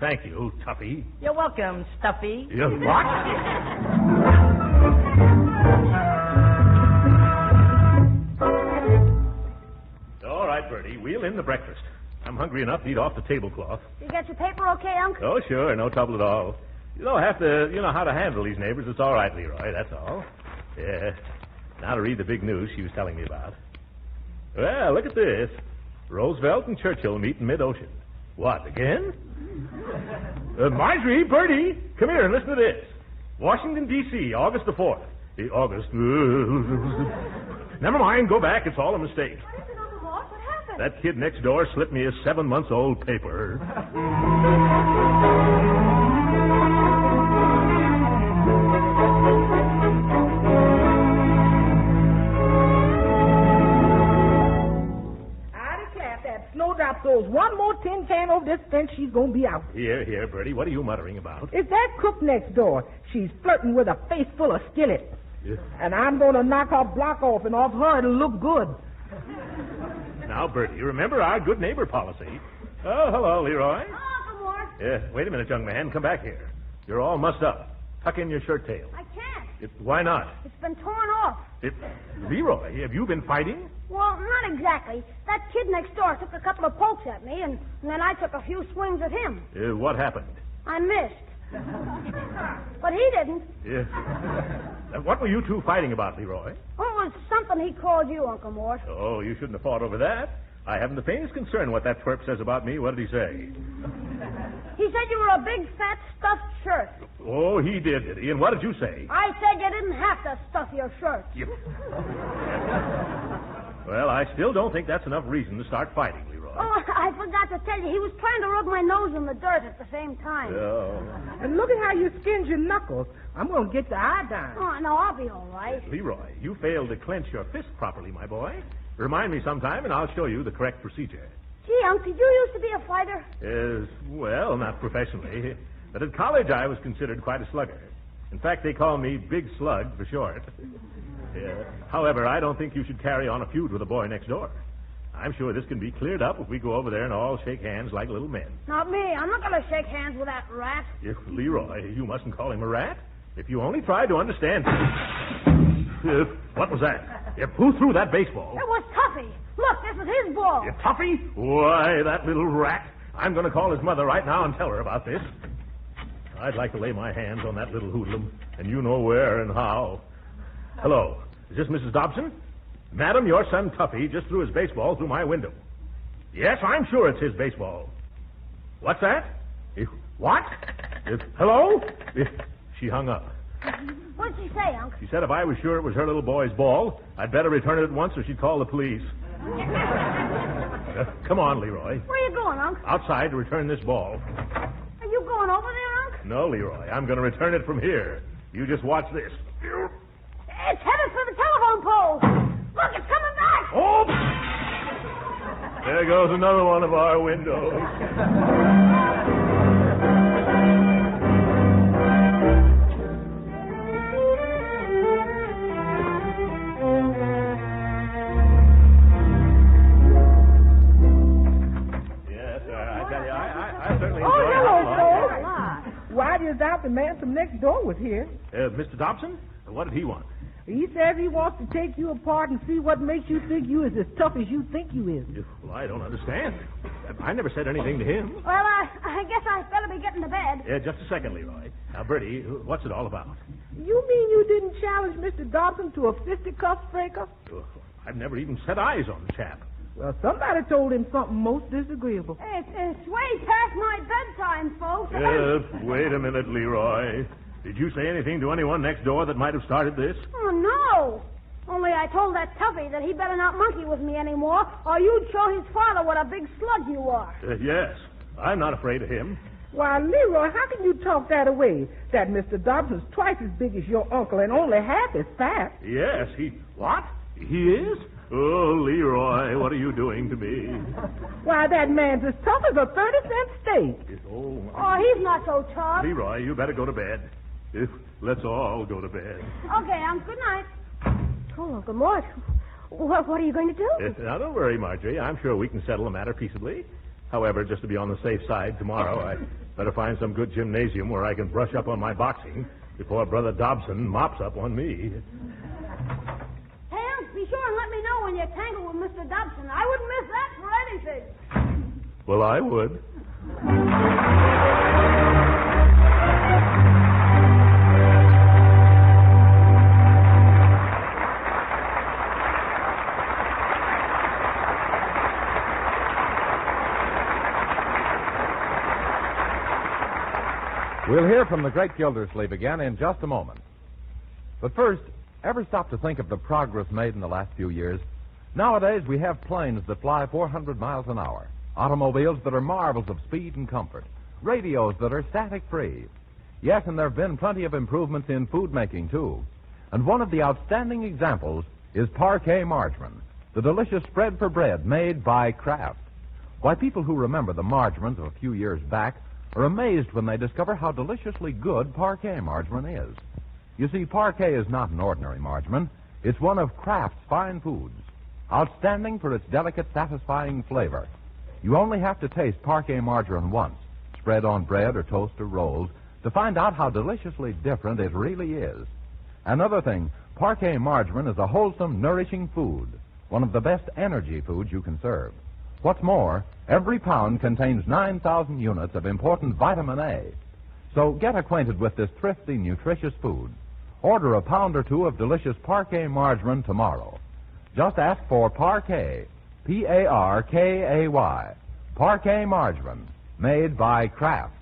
Thank you, Tuffy. You're welcome, Stuffy. You what? All right, Bertie, wheel in the breakfast. I'm hungry enough to eat off the tablecloth. You get your paper okay, Unc? Oh, sure, no trouble at all. You don't have to, how to handle these neighbors. It's all right, Leroy, that's all. Yeah. Now to read the big news she was telling me about. Well, look at this. Roosevelt and Churchill meet in mid-ocean. What, again? Marjorie, Bertie, come here and listen to this. Washington, D.C., August the 4th. August... Never mind, go back. It's all a mistake. What happened? That kid next door slipped me a 7-month-old paper. Snowdrop throws one more tin can over this fence, she's going to be out. Here, Bertie, what are you muttering about? It's that cook next door. She's flirting with a face full of skillet. Yeah. And I'm going to knock her block off, and off her it'll look good. Now, Bertie, remember our good neighbor policy. Oh, hello, Leroy. Oh, Mort. Wait a minute, young man. Come back here. You're all mussed up. Tuck in your shirt tail. I can't. Why not? It's been torn off. Leroy, have you been fighting? Well, not exactly. That kid next door took a couple of pokes at me, and then I took a few swings at him. What happened? I missed. But he didn't. What were you two fighting about, Leroy? Well, it was something he called you, Uncle Mort. Oh, you shouldn't have fought over that. I haven't the faintest concern what that twerp says about me. What did he say? He said you were a big, fat, stuffed shirt. Oh, he did he? And what did you say? I said you didn't have to stuff your shirt. Well, I still don't think that's enough reason to start fighting, Leroy. Oh, I forgot to tell you. He was trying to rub my nose in the dirt at the same time. Oh. And look at how you skinned your knuckles. I'm going to get the iodine. Oh, no, I'll be all right. Leroy, you failed to clench your fist properly, my boy. Remind me sometime, and I'll show you the correct procedure. Gee, Unc, did you used to be a fighter? Well, not professionally. But at college, I was considered quite a slugger. In fact, they call me Big Slug for short. However, I don't think you should carry on a feud with the boy next door. I'm sure this can be cleared up if we go over there and all shake hands like little men. Not me. I'm not going to shake hands with that rat. Leroy, you mustn't call him a rat. If you only tried to understand... What was that? Who threw that baseball? It was Tuffy. Look, this is his ball. Tuffy? Why, that little rat. I'm going to call his mother right now and tell her about this. I'd like to lay my hands on that little hoodlum, and you know where and how. Hello. Is this Mrs. Dobson? Madam, your son Tuffy just threw his baseball through my window. Yes, I'm sure it's his baseball. What's that? What? Hello? She hung up. What'd she say, Unc? She said if I was sure it was her little boy's ball, I'd better return it at once or she'd call the police. Come on, Leroy. Where are you going, Unc? Outside to return this ball. Are you going over there, Unc? No, Leroy. I'm going to return it from here. You just watch this. It's headed for the telephone pole. Look, it's coming back. Oh! There goes another one of our windows. Is out the man from next door was here. Mr. Dobson? What did he want? He says he wants to take you apart and see what makes you think you is as tough as you think you is. Well, I don't understand. I never said anything to him. Well, I guess I better be getting to bed. Just a second, Leroy. Now, Bertie, what's it all about? You mean you didn't challenge Mr. Dobson to a fisticuffs breaker? I've never even set eyes on the chap. Well, somebody told him something most disagreeable. It's way past my bedtime, folks. Wait a minute, Leroy. Did you say anything to anyone next door that might have started this? Oh, no. Only I told that Tuffy that he better not monkey with me anymore, or you'd show his father what a big slug you are. Yes. I'm not afraid of him. Why, Leroy, how can you talk that away? That Mr. Dobson's twice as big as your uncle and only half as fat. Yes, What? He is? Oh, Leroy, what are you doing to me? Why, that man's as tough as a 30-cent steak. Oh, he's not so tough. Leroy, you better go to bed. Let's all go to bed. Okay, good night. Oh, Uncle Mort. What are you going to do? Now, don't worry, Marjorie. I'm sure we can settle the matter peaceably. However, just to be on the safe side, tomorrow I better find some good gymnasium where I can brush up on my boxing before Brother Dobson mops up on me. Ham, be sure and let me know when you're tangled with Mr. Dobson. I wouldn't miss that for anything. Well, I would. We'll hear from the Great Gildersleeve again in just a moment. But first, ever stop to think of the progress made in the last few years? Nowadays, we have planes that fly 400 miles an hour, automobiles that are marvels of speed and comfort, radios that are static-free. Yes, and there have been plenty of improvements in food making, too. And one of the outstanding examples is parquet margarine, the delicious spread for bread made by Kraft. Why, people who remember the margarines of a few years back are amazed when they discover how deliciously good parquet margarine is. You see, parquet is not an ordinary margarine. It's one of Kraft's fine foods, outstanding for its delicate, satisfying flavor. You only have to taste parquet margarine once, spread on bread or toast or rolls, to find out how deliciously different it really is. Another thing, parquet margarine is a wholesome, nourishing food, one of the best energy foods you can serve. What's more, every pound contains 9,000 units of important vitamin A. So get acquainted with this thrifty, nutritious food. Order a pound or two of delicious parquet margarine tomorrow. Just ask for parquet, P-A-R-K-A-Y, parquet margarine, made by Kraft.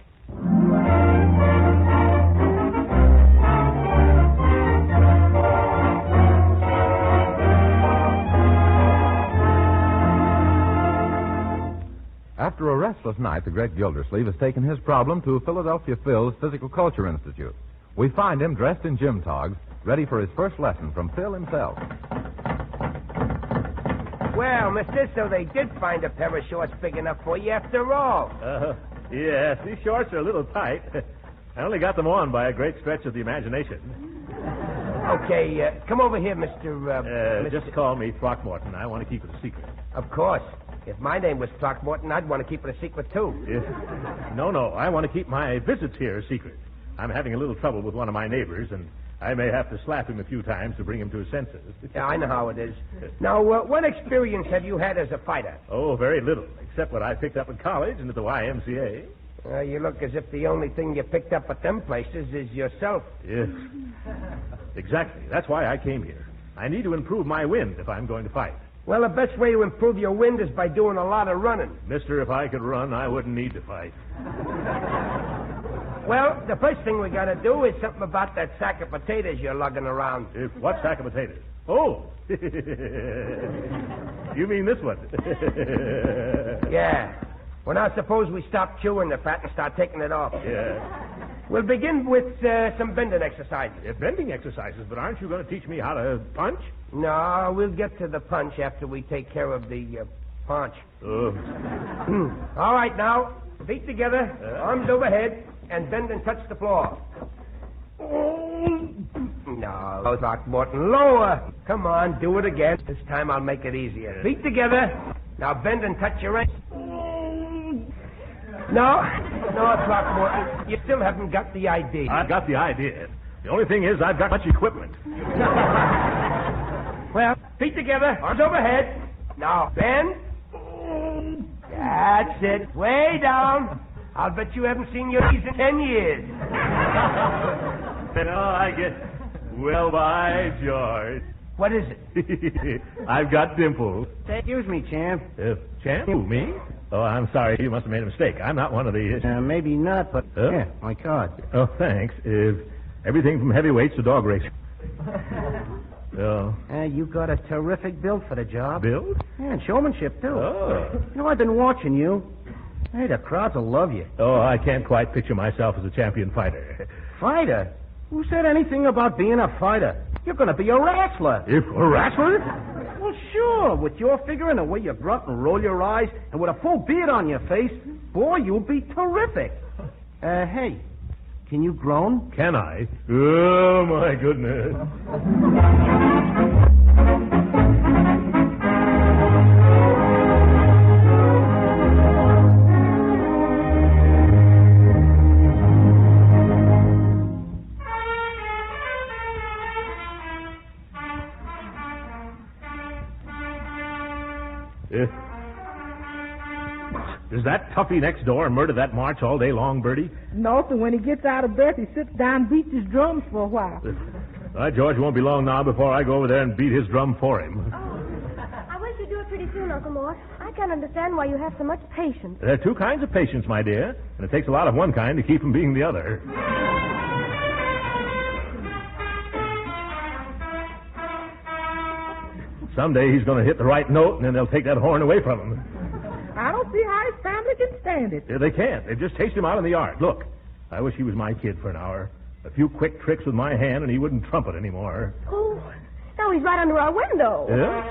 After a restless night, the Great Gildersleeve has taken his problem to Philadelphia Phil's Physical Culture Institute. We find him dressed in gym togs, ready for his first lesson from Phil himself. Well, mister, so they did find a pair of shorts big enough for you after all. Yes, these shorts are a little tight. I only got them on by a great stretch of the imagination. Okay, come over here, Mr. Just call me Throckmorton. I want to keep it a secret. Of course. If my name was Throckmorton, I'd want to keep it a secret, too. No, I want to keep my visits here a secret. I'm having a little trouble with one of my neighbors, and I may have to slap him a few times to bring him to his senses. Yeah, I know how it is. Now, what experience have you had as a fighter? Oh, very little, except what I picked up in college and at the YMCA. You look as if the only thing you picked up at them places is yourself. Yes. Exactly. That's why I came here. I need to improve my wind if I'm going to fight. Well, the best way to improve your wind is by doing a lot of running. Mister, if I could run, I wouldn't need to fight. Well, the first thing we got to do is something about that sack of potatoes you're lugging around. What sack of potatoes? Oh! You mean this one? Yeah. Well, now suppose we stop chewing the fat and start taking it off. Yeah. We'll begin with some bending exercises. Bending exercises? But aren't you going to teach me how to punch? No, we'll get to the punch after we take care of the punch. All right, now, feet together, arms overhead, and bend and touch the floor. No, Throckmorton, lower. Come on, do it again. This time I'll make it easier. Feet together. Now bend and touch your ankle. No, Throckmorton, you still haven't got the idea. I've got the idea. The only thing is I've got much equipment. Well, feet together, arms overhead. Now bend. That's it. Way down. I'll bet you haven't seen your knees in 10 years. I guess. Well, by George. What is it? I've got dimples. Excuse me, champ. Champ? Who, me? Oh, I'm sorry. You must have made a mistake. I'm not one of the... Maybe not, but... Yeah, my card. Oh, thanks. Everything from heavyweights to dog racing. Oh. You got a terrific build for the job. Build? Yeah, and showmanship, too. Oh. You know, I've been watching you. Hey, the crowds will love you. Oh, I can't quite picture myself as a champion fighter. Fighter? Who said anything about being a fighter? You're going to be a wrestler. If a wrestler? Well, sure. With your figure and the way you grunt and roll your eyes, and with a full beard on your face, boy, you'll be terrific. Hey, can you groan? Can I? Oh, my goodness. Tuffy next door murder that march all day long, Bertie? No, so when he gets out of bed, he sits down and beats his drums for a while. George won't be long now before I go over there and beat his drum for him. I wish you'd do it pretty soon, Uncle Mort. I can't understand why you have so much patience. There are two kinds of patience, my dear, and it takes a lot of one kind to keep from being the other. Someday he's going to hit the right note, and then they'll take that horn away from him. I don't see how his family can stand it. Yeah, they can't. They've just chased him out in the yard. Look, I wish he was my kid for an hour. A few quick tricks with my hand, and he wouldn't trumpet anymore. Oh, now he's right under our window. Yeah?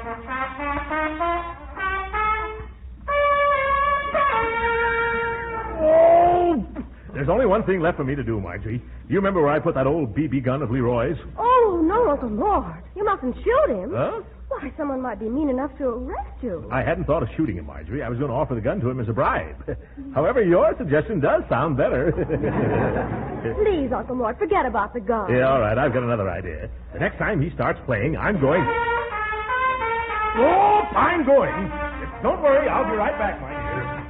Oh! There's only one thing left for me to do, Marjorie. You remember where I put that old BB gun of Leroy's? Oh, no, Uncle Mort. You mustn't shoot him. Huh? Why, someone might be mean enough to arrest you. I hadn't thought of shooting him, Marjorie. I was going to offer the gun to him as a bribe. However, your suggestion does sound better. Please, Uncle Mort, forget about the gun. Yeah, all right. I've got another idea. The next time he starts playing, I'm going... Oh, I'm going. Don't worry. I'll be right back, my dear.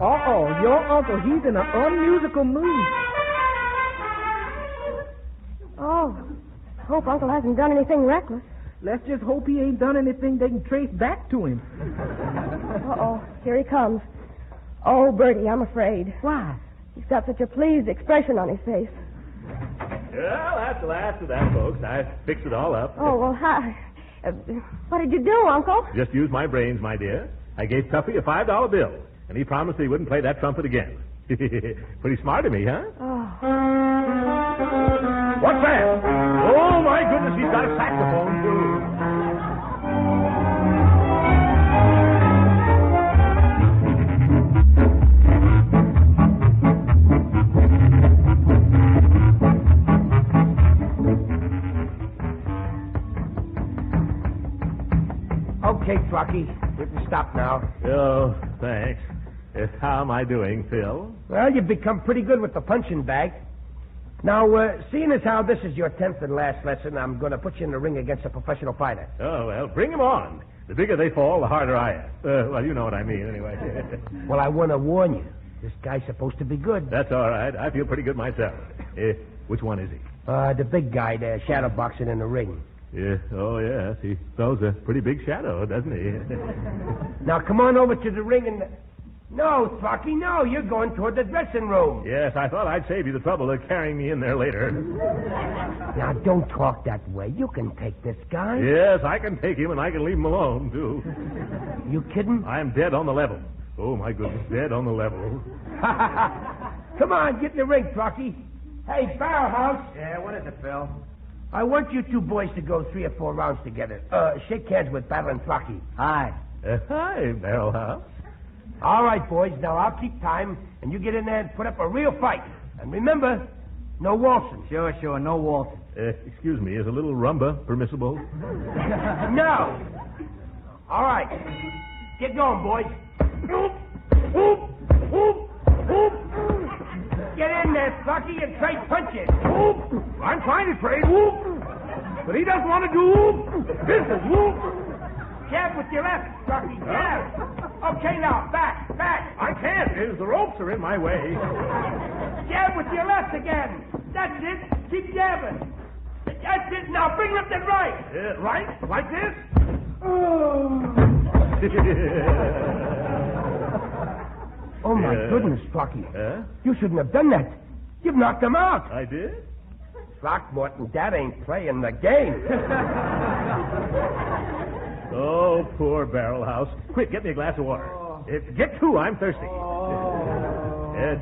Uh-oh, your uncle, he's in an unmusical mood. Oh, hope Uncle hasn't done anything reckless. Let's just hope he ain't done anything they can trace back to him. Uh-oh, here he comes. Oh, Bertie, I'm afraid. Why? He's got such a pleased expression on his face. Well, that's the last of that, folks. I fixed it all up. Oh, well, hi. What did you do, Uncle? Just used my brains, my dear. I gave Tuffy a $5 bill, and he promised he wouldn't play that trumpet again. Pretty smart of me, huh? Oh. What's that? Oh, my goodness, he's got a saxophone, too. Okay, Flocky, we can stop now. Oh, thanks. How am I doing, Phil? Well, you've become pretty good with the punching bag. Now, seeing as how this is your 10th and last lesson, I'm going to put you in the ring against a professional fighter. Oh, well, bring him on. The bigger they fall, the harder I am. Well, you know what I mean, anyway. Well, I want to warn you. This guy's supposed to be good. That's all right. I feel pretty good myself. Which one is he? The big guy there, shadow boxing in the ring. Yeah. Oh, yes. He throws a pretty big shadow, doesn't he? Now, come on over to the ring and... No, Flocky, no. You're going toward the dressing room. Yes, I thought I'd save you the trouble of carrying me in there later. Now, don't talk that way. You can take this guy. Yes, I can take him, and I can leave him alone, too. You kidding? I'm dead on the level. Oh, my goodness, dead on the level. Come on, get in the ring, Flocky. Hey, Barrelhouse. Yeah, what is it, Phil? I want you two boys to go 3 or 4 rounds together. Shake hands with Battle and Flocky. Hi. Hi, Barrelhouse. All right, boys. Now, I'll keep time, and you get in there and put up a real fight. And remember, no waltzing. Sure, no waltzing. Excuse me, is a little rumba permissible? No. All right. Get going, boys. Get in there, Flocky, and trade punches. I'm trying to trade, but he doesn't want to do business. Jab with your left, Flocky, jab. Okay, now, back. I can't. The ropes are in my way. Jab with your left again. That's it. Keep jabbing. That's it. Now bring up the right. Right? Like this? Oh, my goodness, Flocky. You shouldn't have done that. You've knocked him out. I did? Throckmorton, that ain't playing the game. Oh, poor Barrelhouse. Quick, get me a glass of water. Get 2, I'm thirsty.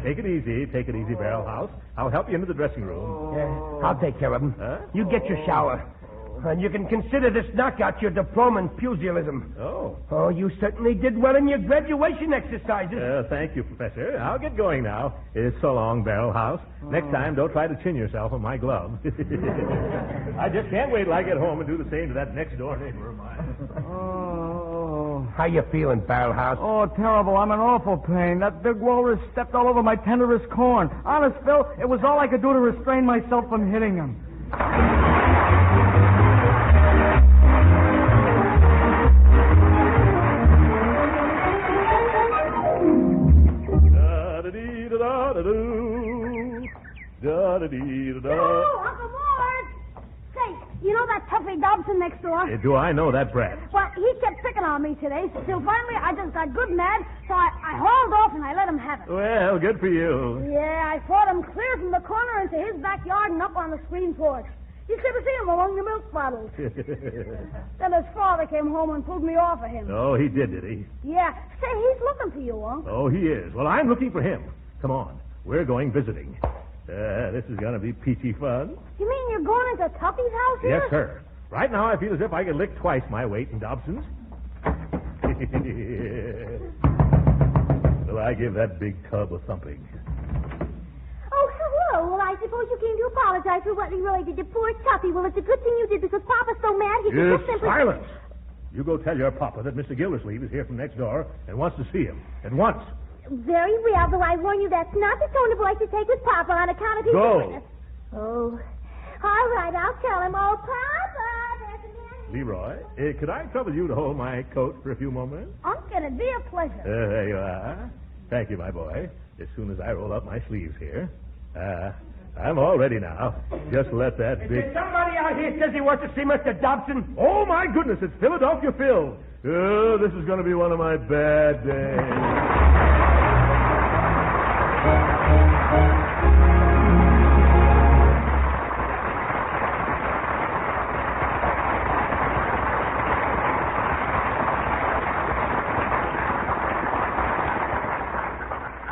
Take it easy, Barrelhouse. I'll help you into the dressing room. I'll take care of him. You get your shower. And you can consider this knockout your diploma in pugilism. Oh, you certainly did well in your graduation exercises. Thank you, Professor. I'll get going now. So long, Barrelhouse. Next time, don't try to chin yourself on my glove. I just can't wait till I get home and do the same to that next-door neighbor of mine. How you feeling, Barrelhouse? Oh, terrible. I'm in awful pain. That big walrus stepped all over my tenderest corn. Honest, Phil, it was all I could do to restrain myself from hitting him. Da-da-doo. Da-da-dee-da-da. Oh, Uncle Mort! Say, you know that Tuffy Dobson next door? Do I know that brat? Well, he kept picking on me today, till finally I just got good mad, so I hauled off and I let him have it. Well, good for you. Yeah, I fought him clear from the corner into his backyard and up on the screen porch. You should have seen him among the milk bottles. Then his father came home and pulled me off of him. Oh, he did he? Yeah. Say, he's looking for you, Unc. Oh, he is. Well, I'm looking for him. Come on. We're going visiting. This is going to be peachy fun. You mean you're going into Tuffy's house here? Yes, sir. Right now, I feel as if I could lick twice my weight in Dobson's. Well, I give that big tub a thumping. Oh, hello. Well, I suppose you came to apologize for what we really did to poor Tuffy. Well, it's a good thing you did because Papa's so mad he could Yes, just simply... silence. You go tell your papa that Mr. Gildersleeve is here from next door and wants to see him. At once. Very well, though I warn you that's not the tone of voice to take with Papa on account of his... Go. Oh. All right, I'll tell him. Oh, Papa, there's a man... Leroy, could I trouble you to hold my coat for a few moments? Unc, it'd be a pleasure. There you are. Thank you, my boy. As soon as I roll up my sleeves here. I'm all ready now. Just let that Is big... there somebody out here says he wants to see Mr. Dobson? Oh, my goodness, it's Philadelphia Phil. Oh, this is going to be one of my bad days.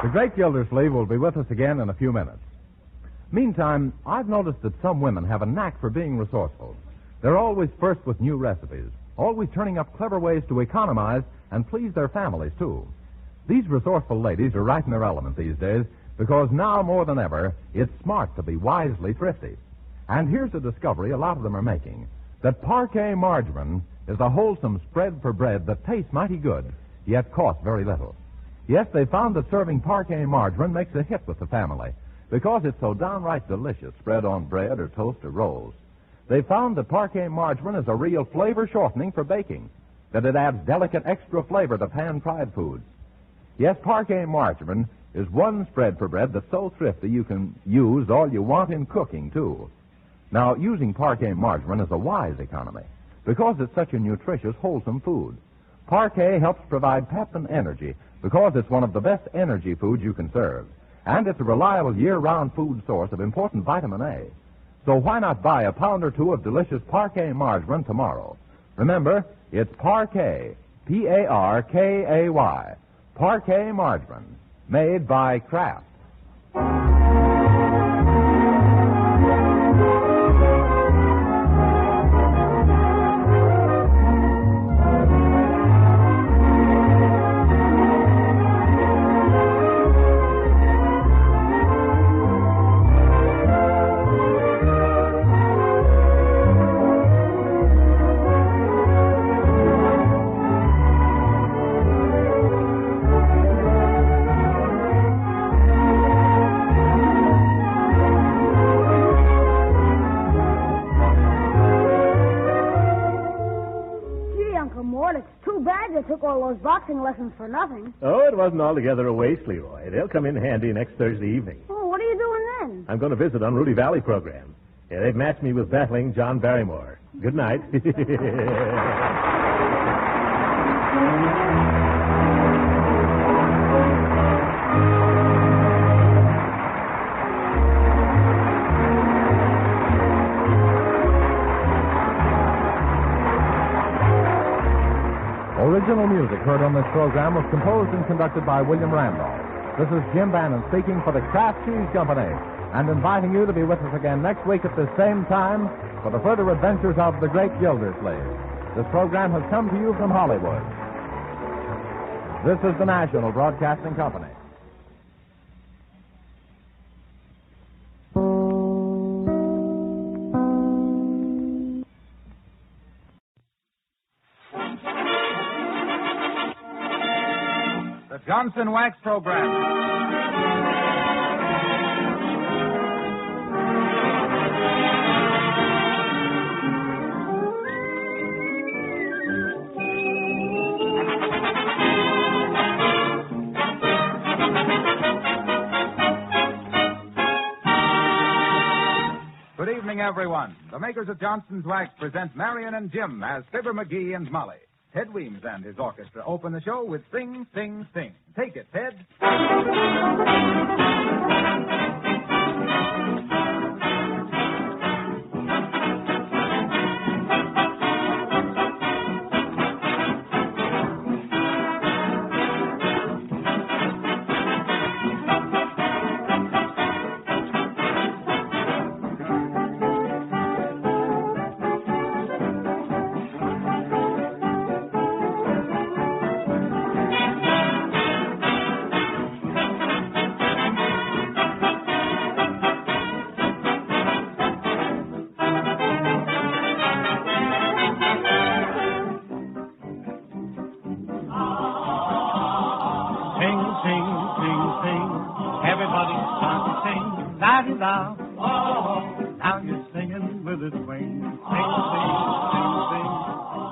The Great Gildersleeve will be with us again in a few minutes. Meantime, I've noticed that some women have a knack for being resourceful. They're always first with new recipes, always turning up clever ways to economize and please their families, too. These resourceful ladies are right in their element these days because now more than ever, it's smart to be wisely thrifty. And here's a discovery a lot of them are making, that parquet margarine is a wholesome spread for bread that tastes mighty good, yet costs very little. Yes, they found that serving parquet margarine makes a hit with the family because it's so downright delicious spread on bread or toast or rolls. They found that parquet margarine is a real flavor shortening for baking, that it adds delicate extra flavor to pan-fried foods. Yes, parquet margarine is one spread for bread that's so thrifty you can use all you want in cooking, too. Now, using parquet margarine is a wise economy because it's such a nutritious, wholesome food. Parquet helps provide pep and energy because it's one of the best energy foods you can serve. And it's a reliable year-round food source of important vitamin A. So why not buy a pound or two of delicious parquet margarine tomorrow? Remember, it's Parquet, P-A-R-K-A-Y, Parquet margarine, made by Kraft. Took all those boxing lessons for nothing. Oh, it wasn't altogether a waste, Leroy. They'll come in handy next Thursday evening. Oh, what are you doing then? I'm going to visit on Rudy Valley program. Yeah, they've matched me with battling John Barrymore. Good night. Original music heard on this program was composed and conducted by William Randolph. This is Jim Bannon speaking for the Kraft Cheese Company and inviting you to be with us again next week at the same time for the further adventures of the Great Gildersleeve. This program has come to you from Hollywood. This is the National Broadcasting Company. Johnson Wax Program. morning, everyone. The makers of Johnson's Wax present Marion and Jim as Fibber McGee and Molly. Ted Weems and his orchestra open the show with Sing, Sing, Sing. Take it, Ted. La-di-da. Oh, now you're singing with a swing. Sing, sing, sing, sing.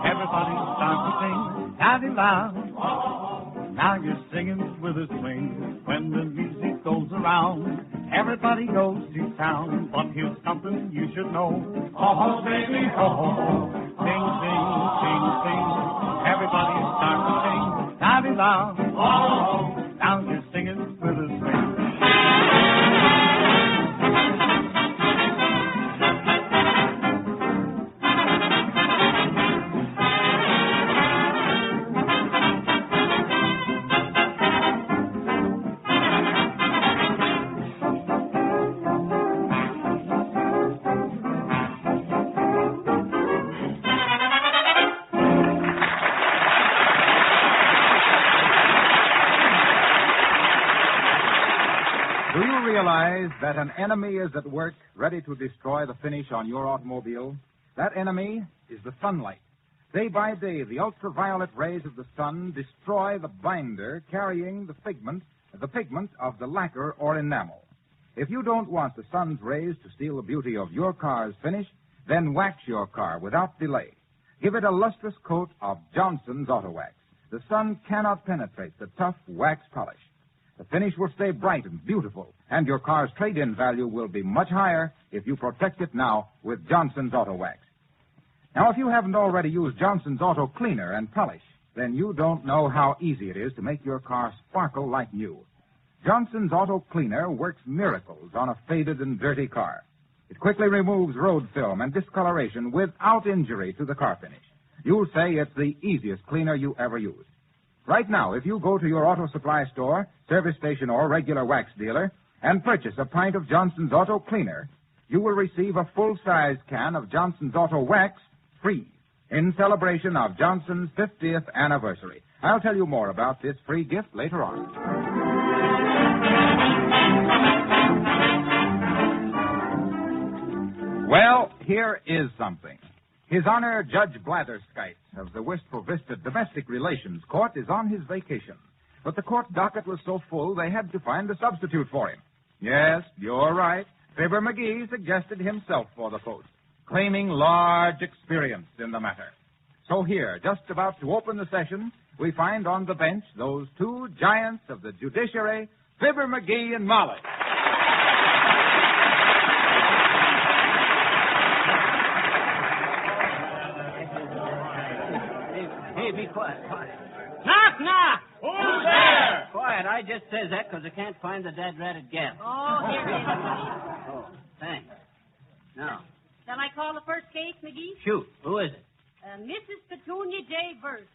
Everybody start to sing. La-di-da. Oh, now you're singing with a swing. When the music goes around, everybody goes to town. But here's something you should know. Oh, baby, oh. Sing, sing, sing, sing. Everybody start to sing. La-di-da. Oh, now you're singing with a swing. That an enemy is at work, ready to destroy the finish on your automobile? That enemy is the sunlight. Day by day, the ultraviolet rays of the sun destroy the binder carrying the pigment of the lacquer or enamel. If you don't want the sun's rays to steal the beauty of your car's finish, then wax your car without delay. Give it a lustrous coat of Johnson's Auto Wax. The sun cannot penetrate the tough wax polish. The finish will stay bright and beautiful, and your car's trade-in value will be much higher if you protect it now with Johnson's Auto Wax. Now, if you haven't already used Johnson's Auto Cleaner and Polish, then you don't know how easy it is to make your car sparkle like new. Johnson's Auto Cleaner works miracles on a faded and dirty car. It quickly removes road film and discoloration without injury to the car finish. You'll say it's the easiest cleaner you ever used. Right now, if you go to your auto supply store, service station, or regular wax dealer and purchase a pint of Johnson's Auto Cleaner, you will receive a full-size can of Johnson's Auto Wax free in celebration of Johnson's 50th anniversary. I'll tell you more about this free gift later on. Well, here is something. His Honor, Judge Blatherskite of the Wistful Vista Domestic Relations Court is on his vacation. But the court docket was so full they had to find a substitute for him. Yes, you're right. Fibber McGee suggested himself for the post, claiming large experience in the matter. So here, just about to open the session, we find on the bench those two giants of the judiciary, Fibber McGee and Molly. Hey, be quiet. Knock, knock! Who's there? Quiet, I just says that because I can't find the dad-ratted gal. Oh, here it is. Oh, thanks. Now, Shall I call the first case, McGee? shoot. Who is it? Mrs. Petunia J. Verse,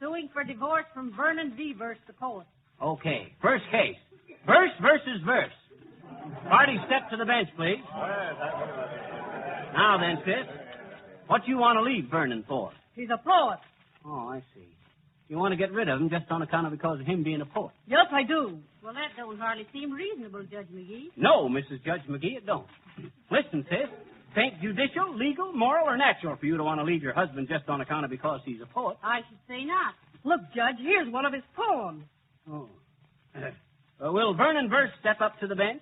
suing for divorce from Vernon V. Verse, the poet. Okay, first case. Verse versus verse. Party, step to the bench, please. Now then, Fitz, what do you want to leave Vernon for? He's a poet. Oh, I see. You want to get rid of him just on account of because of him being a poet? Yes, I do. Well, that don't hardly seem reasonable, Judge McGee. No, Mrs. Judge McGee, it don't. Listen, sis. Ain't judicial, legal, moral, or natural for you to want to leave your husband just on account of because he's a poet. I should say not. Look, Judge, here's one of his poems. Oh. Will Vernon Verse step up to the bench?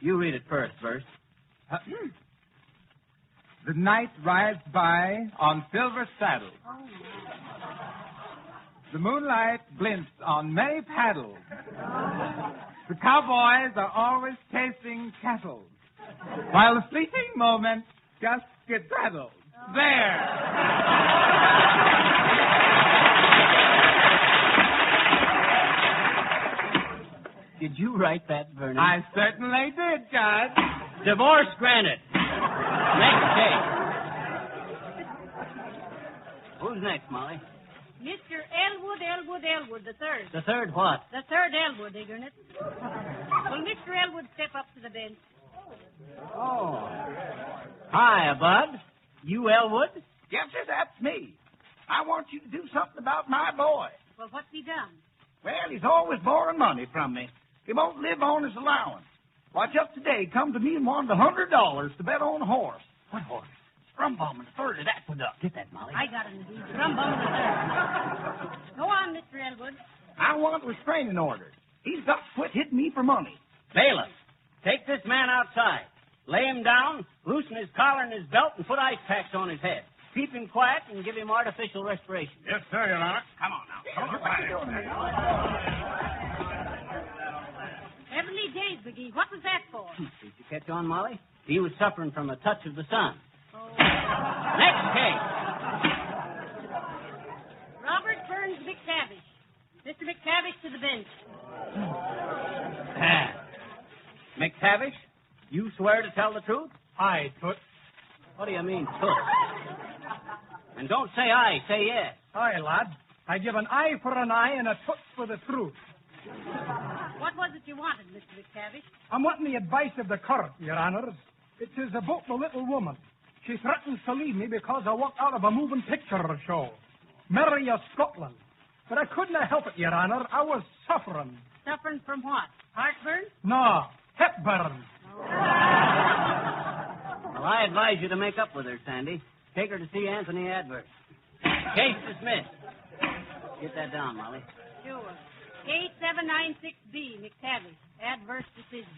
You read it first, Verse. The night rides by on silver saddles. Oh, The moonlight glints on many paddles. The cowboys are always tasting cattle, while the fleeting moments just get rattled. There. Did you write that, Vernon? I certainly did, Judge. Divorce granted. Next case. Who's next, Molly? Mr. Elwood, the third. The third what? The third Elwood, Ignorant. Will Mr. Elwood step up to the bench? Oh. Hi, Bud. You Elwood? Yes, sir, that's me. I want you to do something about my boy. Well, what's he done? Well, he's always borrowing money from me. He won't live on his allowance. Why, just today, come to me and wanted $100 to bet on a horse. What horse? Rumbum in the third at Aqueduct. Get that, Molly. I got him, indeed. Rumbum in the third. Go on, Mr. Elwood. I want restraining orders. He's got to quit hitting me for money. Bailiff, take this man outside. Lay him down, loosen his collar and his belt, and put ice packs on his head. Keep him quiet and give him artificial respiration. Yes, sir, Your Honor. Come on now. Come on. Heavenly days, McGee. What was that for? Did you catch on, Molly? He was suffering from a touch of the sun. Next case. Robert Burns McTavish. Mr. McTavish to the bench. McTavish, you swear to tell the truth? Aye, Toots. What do you mean, toots? And don't say aye, say yes. Aye, lad. I give an eye for an eye and a toots for the truth. What was it you wanted, Mr. McTavish? I'm wanting the advice of the court, Your Honors. It is about the little woman. She threatens to leave me because I walked out of a moving picture show. Mary of Scotland. But I couldn't help it, Your Honor. I was suffering. Suffering from what? Heartburn? No, hepburn. Well, I advise you to make up with her, Sandy. Take her to see Anthony Adverse. Case dismissed. Get that down, Molly. Sure. Case 796B, McTavish. Adverse decision.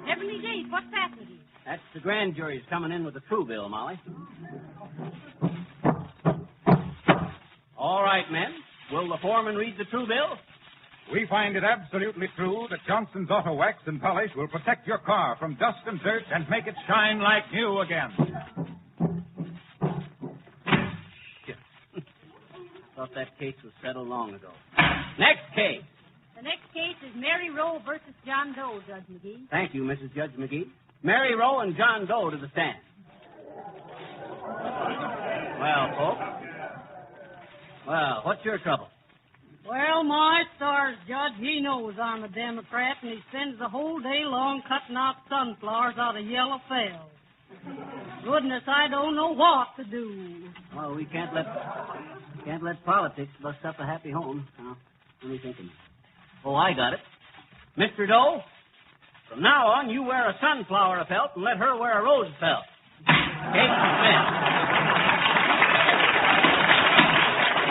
Heavenly days, what's happened to you? That's the grand jury's coming in with the true bill, Molly. All right, men. Will the foreman read the true bill? We find it absolutely true that Johnson's Auto Wax and Polish will protect your car from dust and dirt and make it shine like new again. Thought that case was settled long ago. Next case. The next case is Mary Rowe versus John Doe, Judge McGee. Thank you, Mrs. Judge McGee. Mary Rowe and John Doe to the stand. Well, folks. Well, what's your trouble? Well, my stars, Judge, he knows I'm a Democrat, and he spends the whole day long cutting out sunflowers out of yellow fells. Goodness, I don't know what to do. Well, we can't let politics bust up a happy home. Now, what are you thinking? Oh, I got it. Mr. Doe, from now on, you wear a sunflower felt and let her wear a rose felt. Case dismissed.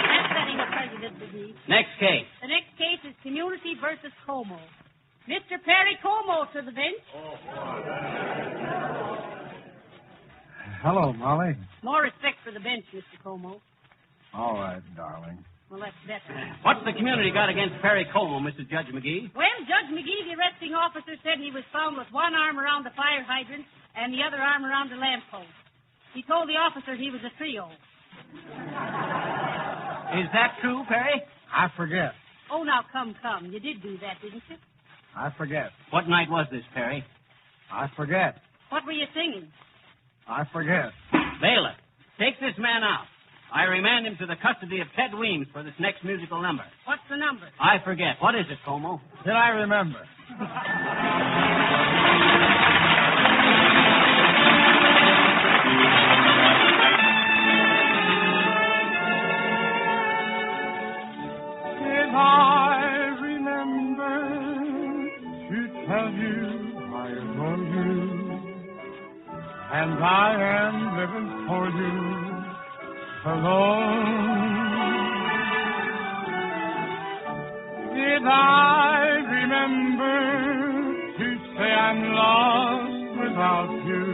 That's setting a precedent, McGee. Next case. The next case is Community versus Como. Mr. Perry Como to the bench. Hello, Molly. More respect for the bench, Mr. Como. All right, darling. Well, that's better. What's the community got against Perry Como, Mr. Judge McGee? Well, Judge McGee, the arresting officer said he was found with one arm around the fire hydrant and the other arm around the lamppost. He told the officer he was a trio. Is that true, Perry? I forget. Oh, now, come. You did do that, didn't you? I forget. What night was this, Perry? I forget. What were you singing? I forget. Bailiff, take this man out. I remand him to the custody of Ted Weems for this next musical number. What's the number? I forget. What is it, Como? Did I remember? Did I remember to tell you I adore you, and I am living for you alone? Did I remember to say I'm lost without you,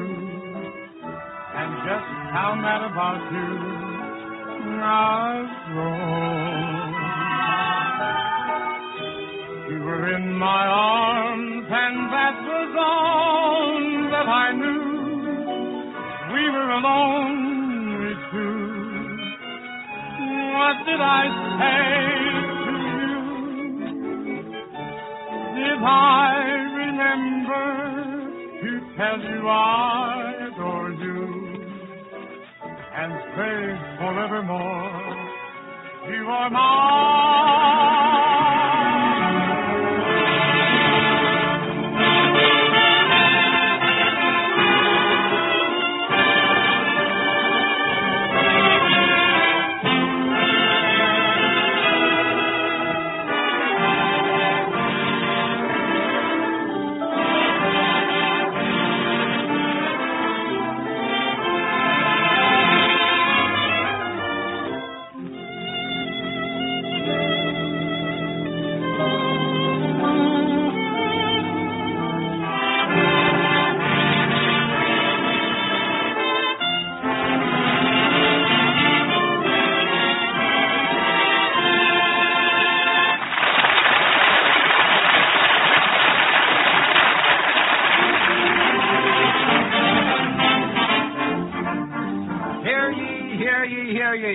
and just how mad about you I've grown. You were in my arms, and that was all that I knew. We were alone, we two. What did I say to you? Did I remember to tell you I adore you and say forevermore you are mine?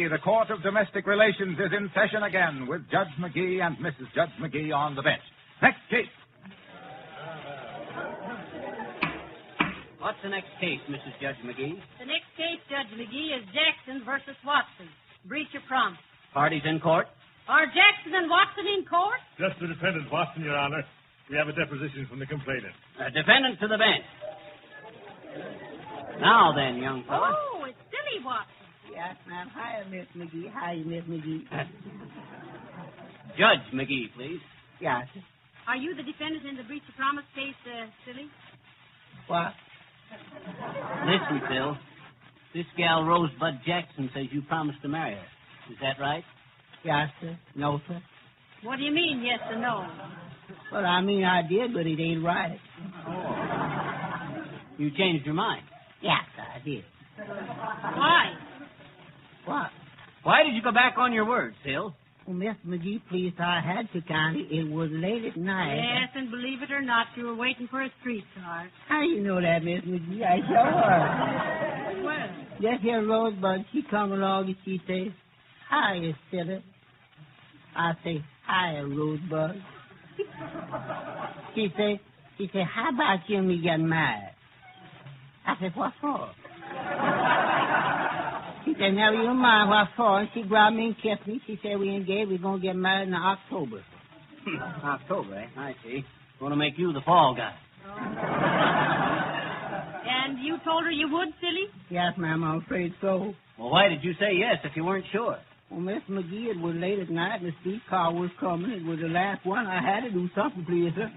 The Court of Domestic Relations is in session again with Judge McGee and Mrs. Judge McGee on the bench. Next case. What's the next case, Mrs. Judge McGee? The next case, Judge McGee, is Jackson versus Watson. Breach of promise. Parties in court? Are Jackson and Watson in court? Just the defendant, Watson, Your Honor. We have a deposition from the complainant. Defendant to the bench. Now then, young fellow. Oh, it's Silly Watson. Yes, ma'am. Hi, Miss McGee. Hi, Miss McGee. Judge McGee, please. Yes. Are you the defendant in the breach of promise case, Silly? What? Listen, Phil. This gal Rosebud Jackson says you promised to marry her. Is that right? Yes, sir. No, sir. What do you mean, yes or no? Well, I mean I did, but it ain't right. Oh. You changed your mind? Yes, I did. Why? What? Why did you go back on your word, Phil? Well, Miss McGee, please, I had to, Connie. It was late at night. Yes, and believe it or not, you were waiting for a streetcar. How you know that, Miss McGee? I saw her. Well. Just here, Rosebud, she come along and she says, "Hiya, Silly." I say, "Hiya, Rosebud." She said, "How about you and me getting married?" I said, "What for?" She said, "Never you mind what for." And she grabbed me and kissed me. She said, "We engaged. We're going to get married in October." October, eh? I see. Going to make you the fall guy. And you told her you would, Silly? Yes, ma'am, I'm afraid so. Well, why did you say yes if you weren't sure? Well, Miss McGee, it was late at night and the streetcar was coming. It was the last one. I had to do something, please, sir.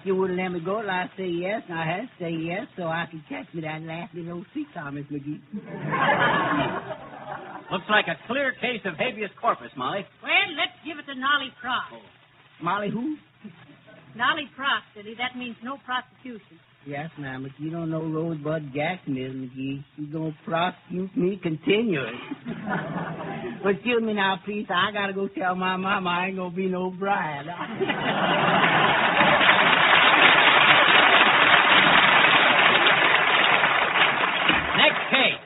You wouldn't let me go till I say yes, and I had to say yes so I could catch me that last little streetcar, Miss McGee. Looks like a clear case of habeas corpus, Molly. Well, let's give it to Nolly Pross. Oh. Molly who? Nolly Pross, Silly. That means no prosecution. Yes, ma'am, but you don't know Rosebud Jackson, Miss McGee. She's going to prosecute me continually. But excuse me now, please. I got to go tell my mama I ain't going to be no bride. Next case.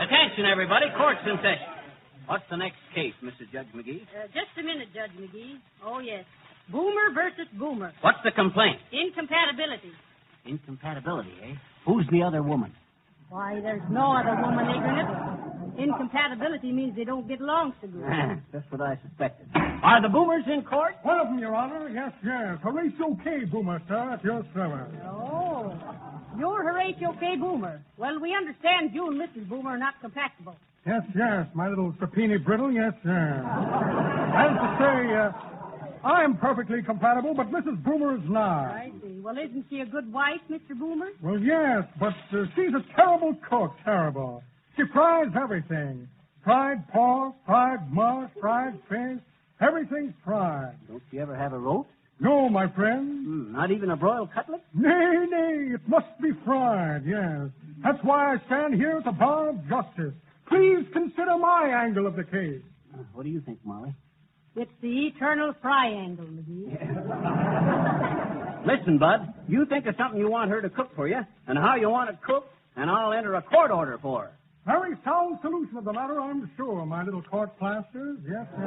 Attention, everybody. Court's in session. What's the next case, Mrs. Judge McGee? Just a minute, Judge McGee. Oh, yes. Boomer versus Boomer. What's the complaint? Incompatibility. Incompatibility, eh? Who's the other woman? Why, there's no other woman, ignorant. Incompatibility means they don't get along so good. That's what I suspected. Are the Boomers in court? One of them, Your Honor. Yes, yes. Horatio K. Boomer, sir, at your service. Oh, you're Horatio K. Boomer. Well, we understand you and Mrs. Boomer are not compatible. Yes, yes. My little sapini brittle, yes, yes. As to say, I'm perfectly compatible, but Mrs. Boomer is not. I see. Well, isn't she a good wife, Mr. Boomer? Well, yes, but she's a terrible cook, terrible. She fries everything. Fried pork, fried mush, fried fish. Everything's fried. Don't you ever have a roast? No, my friend. Not even a broiled cutlet? Nay, nay, it must be fried, yes. That's why I stand here at the bar of justice. Please consider my angle of the case. What do you think, Molly? It's the eternal triangle, McGee. Listen, Bud, you think of something you want her to cook for you, and how you want it cooked, and I'll enter a court order for her. Very sound solution of the matter, I'm sure, my little court plasters. Yes, sir.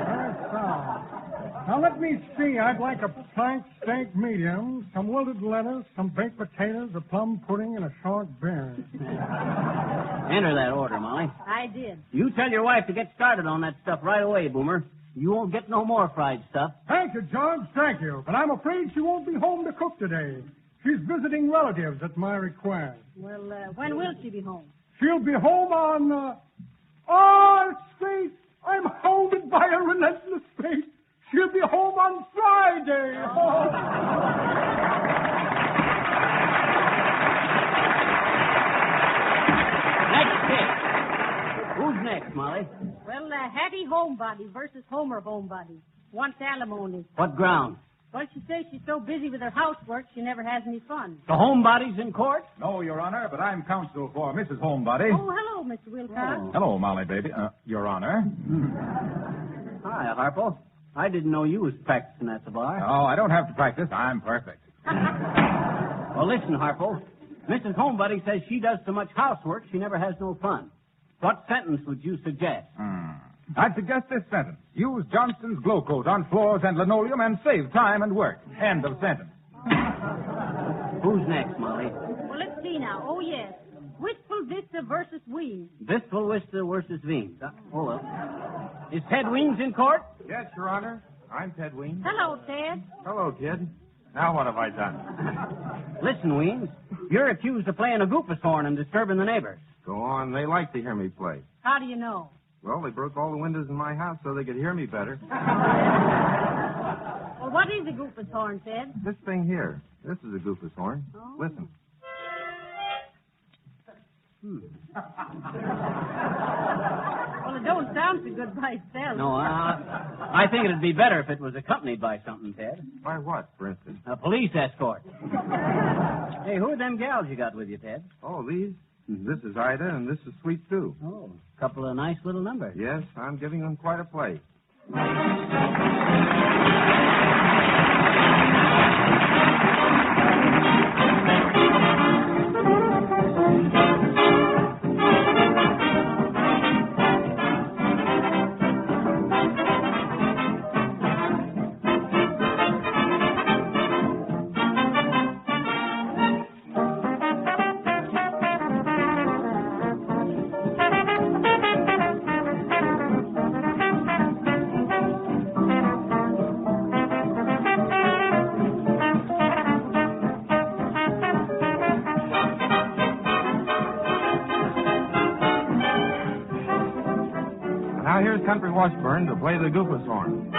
Very sound. Now, let me see. I'd like a plank steak medium, some wilted lettuce, some baked potatoes, a plum pudding, and a short beer. Enter that order, Molly. I did. You tell your wife to get started on that stuff right away, Boomer. You won't get no more fried stuff. Thank you, George. Thank you. But I'm afraid she won't be home to cook today. She's visiting relatives at my request. Well, when will she be home? She'll be home on, it's fate. I'm hounded by a relentless fate. She'll be home on Friday. Next pick. Who's next, Molly? Well, Hattie Homebody versus Homer Homebody. Wants alimony. What ground? Well, she says she's so busy with her housework, she never has any fun. The Homebody's in court? No, Your Honor, but I'm counsel for Mrs. Homebody. Oh, hello, Mr. Wilcox. Hello, Molly, baby. Your Honor. Hi, Harpo. I didn't know you was practicing at the bar. Oh, I don't have to practice. I'm perfect. Well, listen, Harpo. Mrs. Homebody says she does so much housework, she never has no fun. What sentence would you suggest? I'd suggest this sentence. Use Johnston's glow coat on floors and linoleum and save time and work. End of sentence. Who's next, Molly? Well, let's see now. Oh, yes. Wistful Vista versus Weems. Wistful Vista versus Weems. Hold up. Is Ted Weems in court? Yes, Your Honor. I'm Ted Weems. Hello, Ted. Hello, kid. Now what have I done? Listen, Weems, you're accused of playing a goofus horn and disturbing the neighbors. Go on. They like to hear me play. How do you know? Well, they broke all the windows in my house so they could hear me better. Well, what is a goofus horn, Ted? This thing here. This is a goofus horn. Oh. Listen. Well, it don't sound so good by itself. No, I think it'd be better if it was accompanied by something, Ted. By what, for instance? A police escort. Hey, who are them gals you got with you, Ted? Oh, these? This is Ida, and this is Sweet Sue. Oh, a couple of nice little numbers. Yes, I'm giving them quite a play. Now here's Country Washburn to play the goofus horn.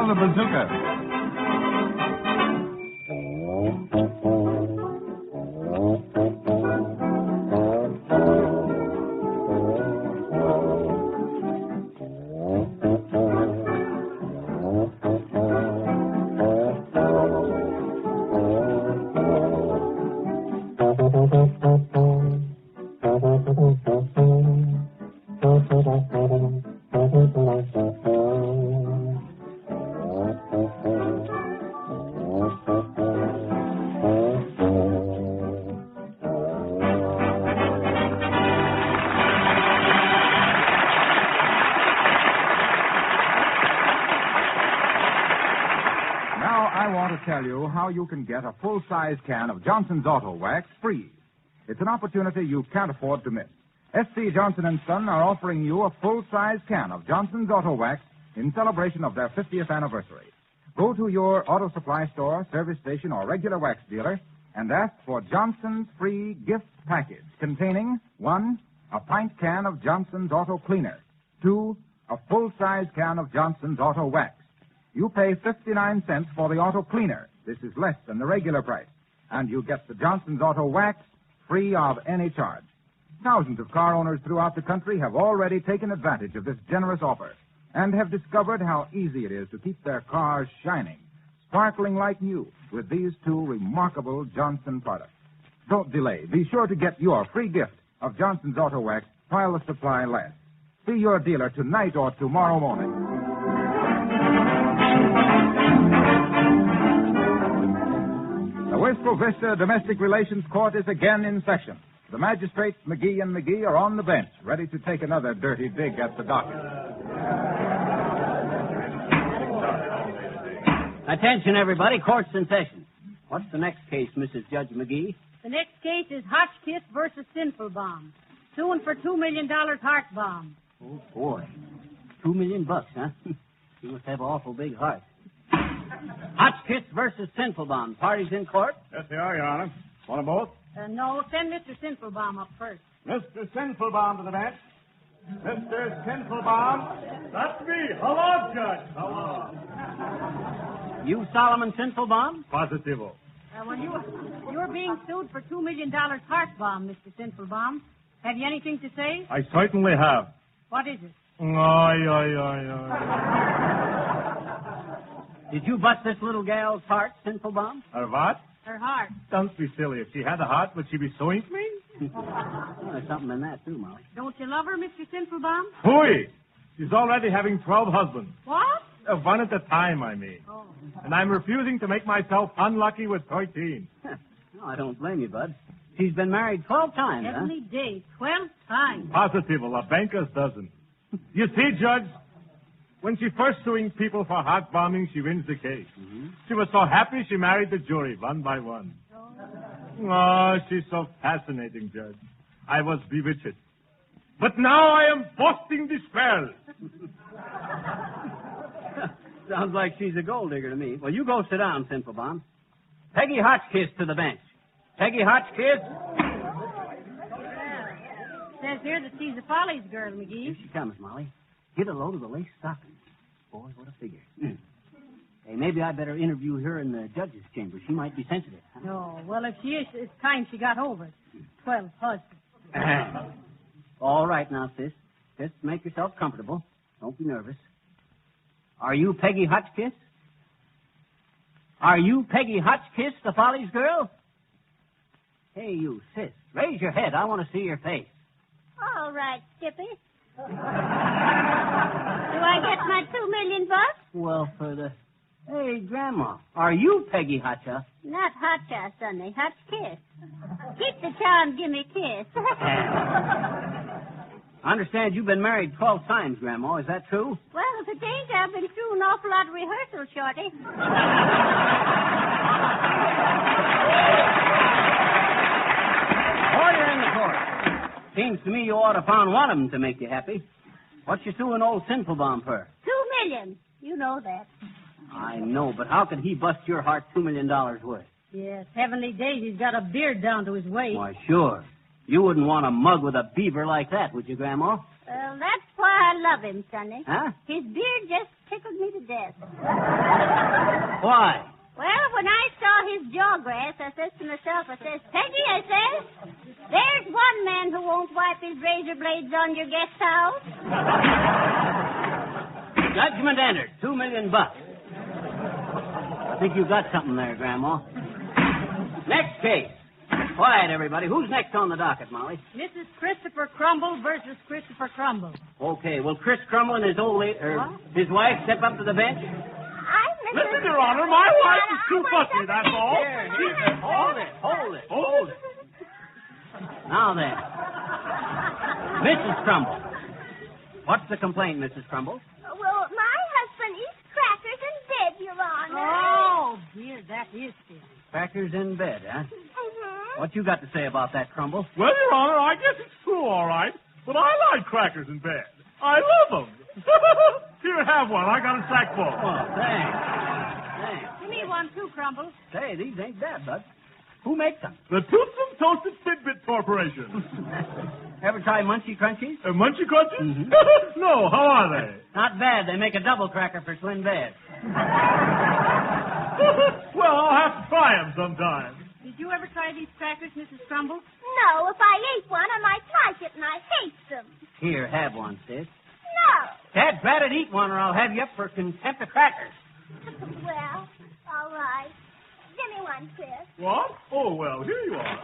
The bazooka. Tell you how you can get a full-size can of Johnson's Auto Wax free. It's an opportunity you can't afford to miss. S.C. Johnson & Son are offering you a full-size can of Johnson's Auto Wax in celebration of their 50th anniversary. Go to your auto supply store, service station, or regular wax dealer and ask for Johnson's free gift package containing 1, a pint can of Johnson's Auto Cleaner, 2, a full-size can of Johnson's Auto Wax. You pay 59 cents for the Auto Cleaner. This is less than the regular price. And you get the Johnson's Auto Wax free of any charge. Thousands of car owners throughout the country have already taken advantage of this generous offer and have discovered how easy it is to keep their cars shining, sparkling like new with these 2 remarkable Johnson products. Don't delay. Be sure to get your free gift of Johnson's Auto Wax while the supply lasts. See your dealer tonight or tomorrow morning. The Wistful Vista Domestic Relations Court is again in session. The magistrates, McGee and McGee, are on the bench, ready to take another dirty dig at the docket. Attention, everybody. Court's in session. What's the next case, Mrs. Judge McGee? The next case is Hotchkiss versus Sinful Bomb. Suing for $2 million heart bomb. Oh, boy. $2 million, huh? You must have an awful big heart. Hotchkiss versus Sinful Bomb. Parties in court? Yes, they are, Your Honor. Want them both? No, send Mr. Sinful Bomb up first. Mr. Sinful Bomb to the bench. Mr. Sinful Bomb. That's me. Hello, Judge. Hello. You Solomon Sinful Bomb? Positivo. Well, you're being sued for $2 million heart bomb, Mr. Sinful Bomb. Have you anything to say? I certainly have. What is it? Did you bust this little gal's heart, Sinful Bomb? Her what? Her heart. Don't be silly. If she had a heart, would she be suing me? Well, there's something in that, too, Molly. Don't you love her, Mr. Sinful Bomb? Hooey! She's already having 12 husbands. What? One at a time, I mean. Oh. And I'm refusing to make myself unlucky with 13. No, I don't blame you, Bud. She's been married 12 times, Heavenly day, 12 times. Positivo, a banker's dozen. You see, Judge, when she first suing people for heart bombing, she wins the case. Mm-hmm. She was so happy she married the jury one by one. Oh, she's so fascinating, Judge. I was bewitched. But now I am busting the spell. Sounds like she's a gold digger to me. Well, you go sit down, Sinful Bomb. Peggy Hotchkiss to the bench. Peggy Hotchkiss. Says here that she's a Follies girl, McGee. Here she comes, Molly. Get a load of the lace stockings. Boy, what a figure. Hey, maybe I'd better interview her in the judge's chamber. She might be sensitive. Huh? No, well, if she is, it's time she got over it. 12 husbands. All right now, sis. Just make yourself comfortable. Don't be nervous. Are you Peggy Hotchkiss? Are you Peggy Hotchkiss, the Follies girl? Hey, you, sis. Raise your head. I want to see your face. All right, Skippy. Do I get my $2 million? Well, for the... Hey, Grandma, are you Peggy Hotcha? Not Hotcha, Sonny. Hotchkiss. Keep the charm, give me a kiss. I understand you've been married 12 times, Grandma. Is that true? Well, if it ain't, I've been through an awful lot of rehearsal, Shorty. Order in the court. Seems to me you ought to found one of them to make you happy. What you suing old Sinful Bomb for? $2 million. You know that. I know, but how could he bust your heart $2 million worth? Yes, heavenly days, he's got a beard down to his waist. Why, sure. You wouldn't want a mug with a beaver like that, would you, Grandma? Well, that's why I love him, Sonny. Huh? His beard just tickled me to death. Why? Well, when I saw his jawgrass, I says to myself, Peggy, I says, there's one man who won't wipe his razor blades on your guest house. Judgment entered. $2 million. I think you got something there, Grandma. Next case. Quiet, everybody. Who's next on the docket, Molly? Mrs. Christopher Crumble versus Christopher Crumble. Okay, will Chris Crumble and his his wife step up to the bench? Listen, Your Honor, my wife is too fussy, that's all. Here. Hold it. Now then. Mrs. Crumble. What's the complaint, Mrs. Crumble? Well, my husband eats crackers in bed, Your Honor. Oh, dear, that is silly. Crackers in bed, huh? Mm-hmm. What you got to say about that, Crumble? Well, Your Honor, I guess it's true, all right. But I like crackers in bed. I love them. Here, have one. I got a sack full. Oh, thanks. one, too, Crumbles. Say, these ain't bad, Bud. Who makes them? The Toothsome Toasted Fitbit Corporation. Ever try Munchie Crunchies? Munchie Crunchies? Mm-hmm. No, how are they? Not bad. They make a double cracker for twin beds. Well, I'll have to try them sometime. Did you ever try these crackers, Mrs. Crumbles? No, if I ate one, I might like it, and I hate them. Here, have one, sis. No. Dad, drat it, eat one, or I'll have you up for contempt of crackers. Well, all right. Give me one, Chris. What? Oh, well, here you are.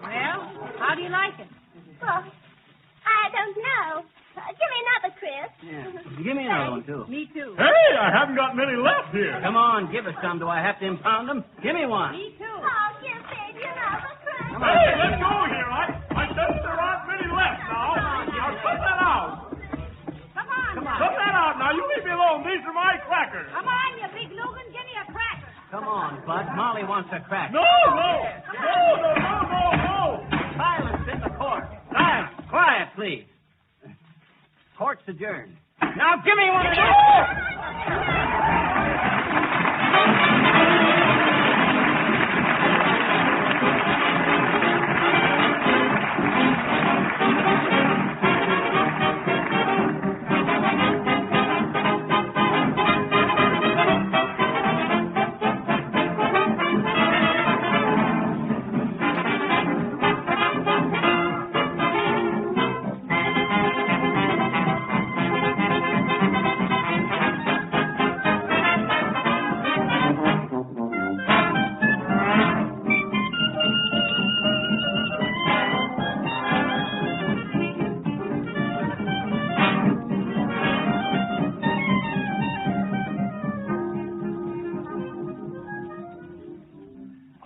Well, how do you like it? Well, I don't know. Give me another, Chris. Yeah. Give me another one, too. Me, too. Hey, I haven't got many left here. Come on, give us some. Do I have to impound them? Give me one. Me, too. Oh, give baby another, Chris. Hey, let's go here. I said there aren't many left now. Now, cut that out. Come on. Cut that out now. You leave me alone. These are my crackers. Come on, you big Lugan. Give me a cracker. Come on, Bud. Molly wants a cracker. No. Silence in the court. Silence. Quiet, please. Court's adjourned. Now give me one of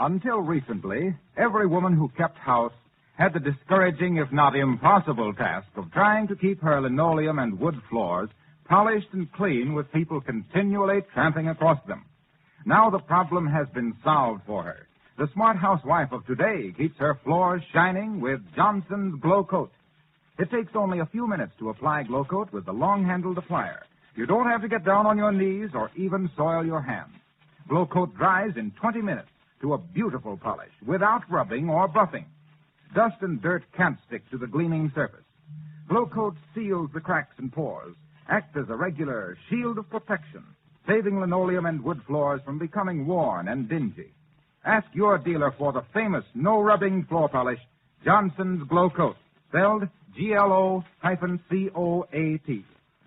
Until recently, every woman who kept house had the discouraging, if not impossible, task of trying to keep her linoleum and wood floors polished and clean with people continually tramping across them. Now the problem has been solved for her. The smart housewife of today keeps her floors shining with Johnson's Glow Coat. It takes only a few minutes to apply Glow Coat with the long-handled applier. You don't have to get down on your knees or even soil your hands. Glow Coat dries in 20 minutes to a beautiful polish without rubbing or buffing. Dust and dirt can't stick to the gleaming surface. Glow Coat seals the cracks and pores, acts as a regular shield of protection, saving linoleum and wood floors from becoming worn and dingy. Ask your dealer for the famous no-rubbing floor polish, Johnson's Glow Coat, spelled G-L-O-C-O-A-T.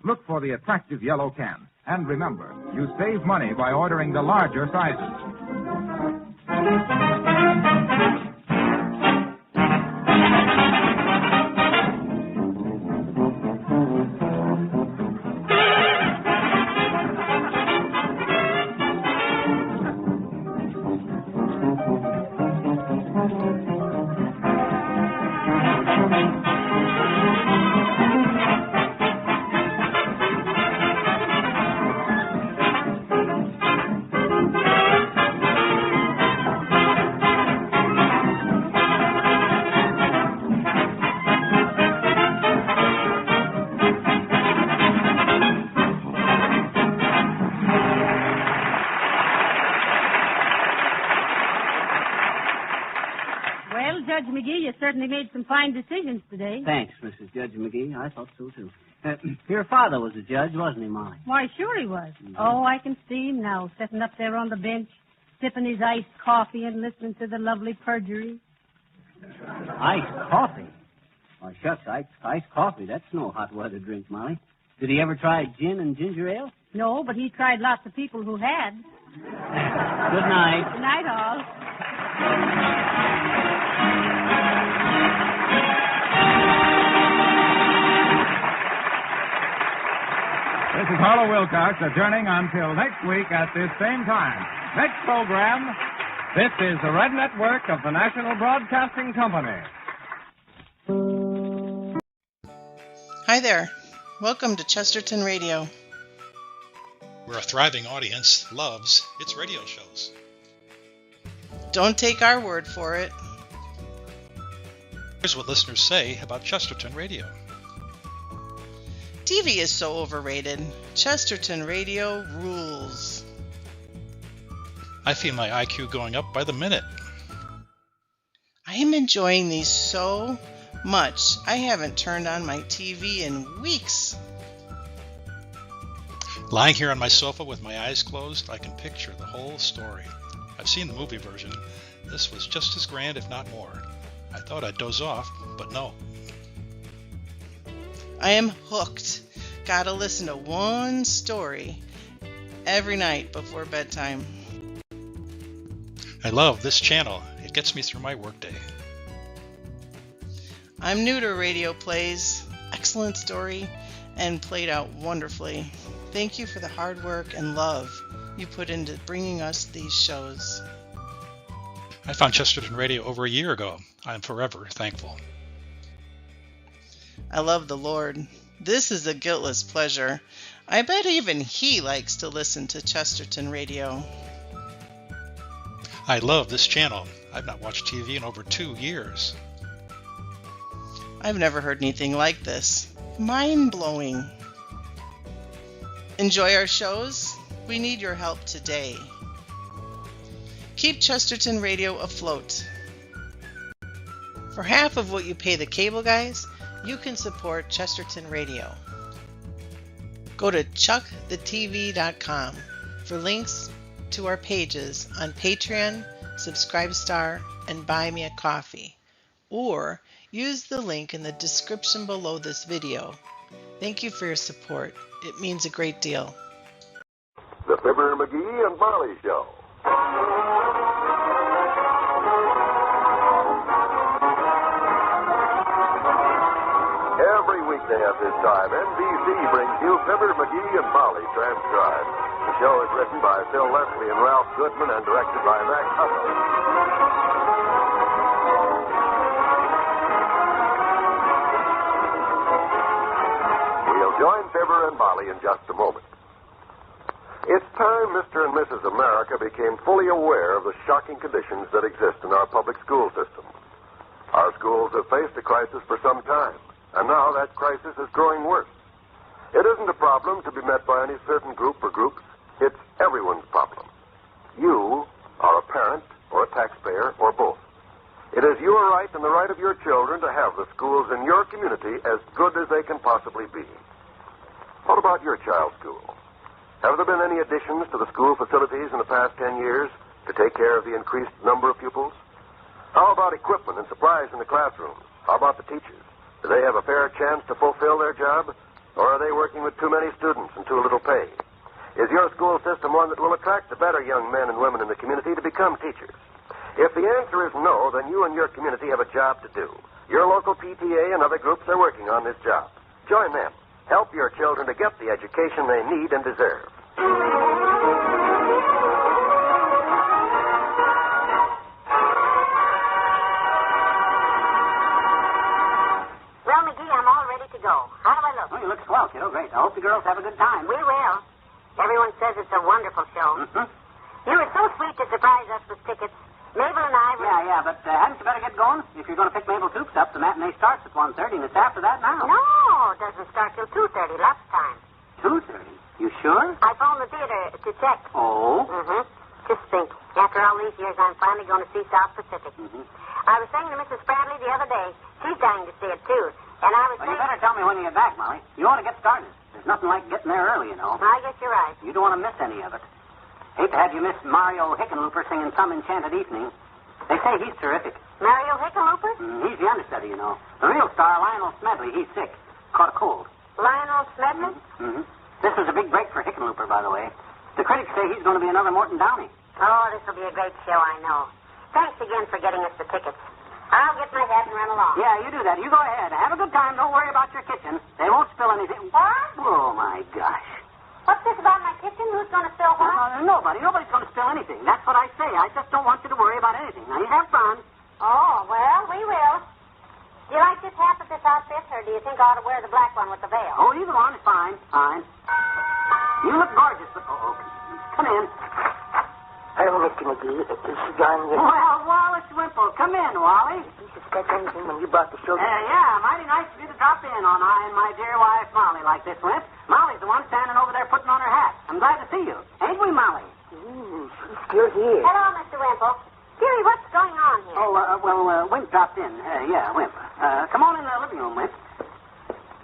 Look for the attractive yellow can. And remember, you save money by ordering the larger sizes. Judge McGee, you certainly made some fine decisions today. Thanks, Mrs. Judge McGee. I thought so, too. Your father was a judge, wasn't he, Molly? Why, sure he was. Mm-hmm. Oh, I can see him now, sitting up there on the bench, sipping his iced coffee and listening to the lovely perjury. Iced coffee? Why, shucks, iced coffee. That's no hot weather drink, Molly. Did he ever try gin and ginger ale? No, but he tried lots of people who had. Good night. Good night, all. This is Harlow Wilcox adjourning until next week at this same time. Next program, this is the Red Network of the National Broadcasting Company. Hi there. Welcome to Chesterton Radio. Where a thriving audience loves its radio shows. Don't take our word for it. Here's what listeners say about Chesterton Radio. TV is so overrated. Chesterton Radio rules. I feel my IQ going up by the minute. I am enjoying these so much. I haven't turned on my TV in weeks. Lying here on my sofa with my eyes closed, I can picture the whole story. I've seen the movie version. This was just as grand, if not more. I thought I'd doze off, but no. I am hooked. Gotta listen to one story every night before bedtime. I love this channel. It gets me through my workday. I'm new to radio plays. Excellent story and played out wonderfully. Thank you for the hard work and love you put into bringing us these shows. I found Chesterton Radio over a year ago. I am forever thankful. I love the Lord. This is a guiltless pleasure. I bet even He likes to listen to Chesterton Radio. I love this channel. I've not watched TV in over 2 years. I've never heard anything like this. Mind-blowing. Enjoy our shows? We need your help today. Keep Chesterton Radio afloat. For half of what you pay the cable guys, you can support Chesterton Radio. Go to chuckthetv.com for links to our pages on Patreon, Subscribestar, and Buy Me a Coffee. Or use the link in the description below this video. Thank you for your support. It means a great deal. The Fibber McGee and Molly Show. Every weekday at this time, NBC brings you Fibber McGee and Molly transcribed. The show is written by Phil Leslie and Ralph Goodman and directed by Max Hutto. Join Fibber and Molly in just a moment. It's time Mr. and Mrs. America became fully aware of the shocking conditions that exist in our public school system. Our schools have faced a crisis for some time, and now that crisis is growing worse. It isn't a problem to be met by any certain group or groups. It's everyone's problem. You are a parent or a taxpayer or both. It is your right and the right of your children to have the schools in your community as good as they can possibly be. What about your child's school? Have there been any additions to the school facilities in the past 10 years to take care of the increased number of pupils? How about equipment and supplies in the classrooms? How about the teachers? Do they have a fair chance to fulfill their job? Or are they working with too many students and too little pay? Is your school system one that will attract the better young men and women in the community to become teachers? If the answer is no, then you and your community have a job to do. Your local PTA and other groups are working on this job. Join them. Help your children to get the education they need and deserve. Well, McGee, I'm all ready to go. How do I look? Oh, you look swell, kiddo. Great. I hope the girls have a good time. We will. Everyone says it's a wonderful show. Mm-hmm. You were so sweet to surprise us with tickets. Mabel and I were... Yeah, but hadn't you better get going? If you're going to pick Mabel Toops up, the matinee starts at 1:30, and it's after that now. No, it doesn't start till 2:30 last time. 2:30? You sure? I phoned the theater to check. Oh? Mm-hmm. Just think. After all these years, I'm finally going to see South Pacific. Mm-hmm. I was saying to Mrs. Bradley the other day, she's dying to see it, too. And I was Well, saying... you better tell me when you get back, Molly. You ought to get started. There's nothing like getting there early, you know. I guess you're right. You don't want to miss any of it. Hate to have you miss Mario Hickenlooper singing Some Enchanted Evening. They say he's terrific. Mario Hickenlooper? He's the understudy, you know. The real star, Lionel Smedley, he's sick. Caught a cold. Lionel Smedley? Mm-hmm. This is a big break for Hickenlooper, by the way. The critics say he's going to be another Morton Downey. Oh, this will be a great show, I know. Thanks again for getting us the tickets. I'll get my hat and run along. Yeah, you do that. You go ahead. Have a good time. Don't worry about your kitchen. They won't spill anything. What? Oh, my gosh. What's this about my kitchen? Who's going to spill what? Nobody. Nobody's going to spill anything. That's what I say. I just don't want you to worry about anything. Now, you have fun. Oh, well, we will. Do you like this hat with this outfit, or do you think I ought to wear the black one with the veil? Oh, either one is fine. Fine. You look gorgeous, but... Oh, come in. Hello, Mr. McGee. Is she gone yet? Well, Wallace Wimple, come in, Wally. Did you suspect anything when you brought the children? Yeah, mighty nice of you to drop in on I and my dear wife, Molly, like this, Wimp. Molly's the one standing over there putting on her hat. I'm glad to see you. Ain't we, Molly? She's still here. Hello, Mr. Wimple. Dearie, what's going on here? Oh, Wimp dropped in. Yeah, Wimp. Come on in the living room, Wimp.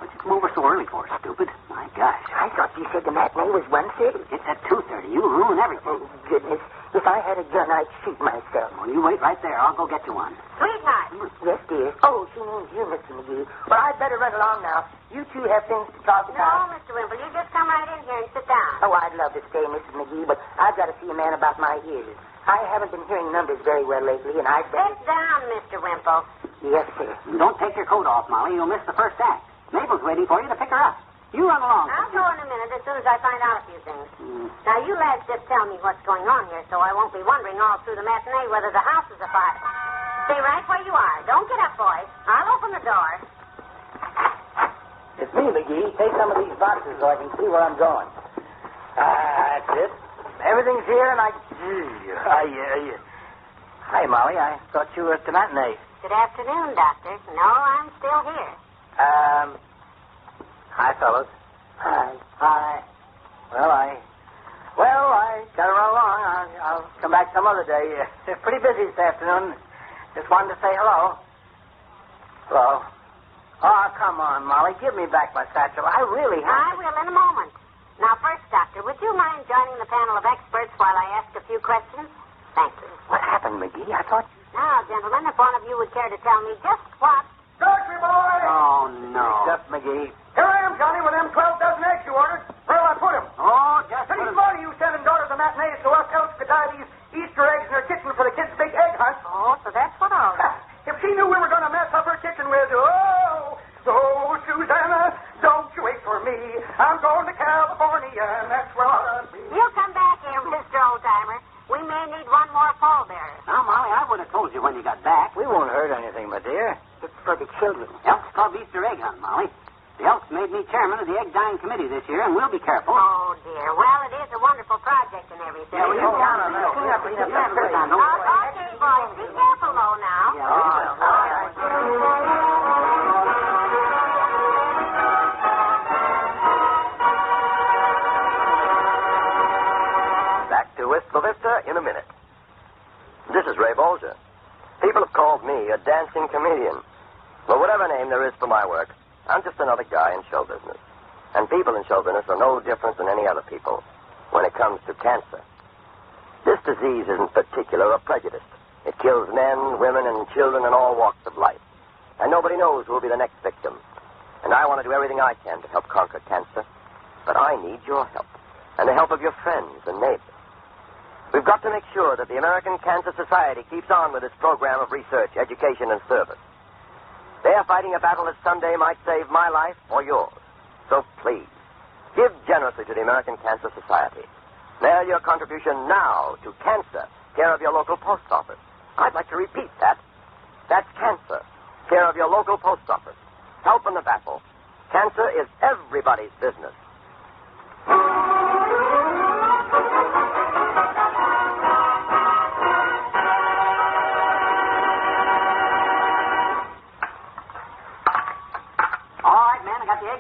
What'd you come over so early for, stupid? My gosh. I thought you said the matinee was 1:30. It's at 2:30. You ruin everything. Oh, goodness. If I had a gun, I'd shoot myself. Well, you wait right there. I'll go get you one. Sweetheart. Yes, dear. Oh, she means you, Mr. McGee. Well, I'd better run along now. You two have things to talk about. No, Mr. Wimple, you just come right in here and sit down. Oh, I'd love to stay, Mrs. McGee, but I've got to see a man about my ears. I haven't been hearing numbers very well lately, and I'd better... Sit down, Mr. Wimple. Yes, sir. Don't take your coat off, Molly. You'll miss the first act. Mabel's waiting for you to pick her up. You run along. I'll go in a minute as soon as I find out a few things. Now, you lads just tell me what's going on here so I won't be wondering all through the matinee whether the house is afire. Stay right where you are. Don't get up, boys. I'll open the door. It's me, McGee. Take some of these boxes so I can see where I'm going. That's it. Everything's here, and Hi, Molly. I thought you were at the matinee. Good afternoon, Doctor. No, I'm still here. Hi, fellas. Hi. Well, I gotta run along. I'll come back some other day. It's pretty busy this afternoon. Just wanted to say hello. Hello. Oh, come on, Molly. Give me back my satchel. I really have. I will in a moment. Now, first, Doctor, would you mind joining the panel of experts while I ask a few questions? Thank you. What happened, McGee? I thought... Now, gentlemen, if one of you would care to tell me just what... Grocery boy! Oh, no. Next up, McGee. Here I am, Johnny, with them 12 dozen eggs you ordered. Where'll I put them? Oh, just... Pretty smart of you sending daughters to matinees so us else could dye these Easter eggs in her kitchen for the kids' big egg hunt. Oh, so that's what all... If she knew we were going to mess up her kitchen with... Oh, Susanna, don't you wait for me. I'm going to California, and that's where I'll be. You'll come back here, Mr. Oldtimer. We may need one more pallbearer. Now, Molly, I would have told you when you got back. We won't hurt anything, my dear. It's for the children. Elks Club Easter egg hunt, Molly. The Elks made me chairman of the egg dyeing committee this year, and we'll be careful. Oh, dear. Well, it is a wonderful project and everything. Yeah, well, you down on that. Clean up. Okay, boys. Be careful, though, now. Yeah, all right. Back to Wistful Vista in a minute. This is Ray Bolger. People have called me a dancing comedian. Well, whatever name there is for my work, I'm just another guy in show business. And people in show business are no different than any other people when it comes to cancer. This disease isn't particular or prejudiced. It kills men, women, and children in all walks of life. And nobody knows who will be the next victim. And I want to do everything I can to help conquer cancer. But I need your help, and the help of your friends and neighbors. We've got to make sure that the American Cancer Society keeps on with its program of research, education, and service. They are fighting a battle that someday might save my life or yours. So please, give generously to the American Cancer Society. Mail your contribution now to Cancer, care of your local post office. I'd like to repeat that. That's Cancer, care of your local post office. Help in the battle. Cancer is everybody's business.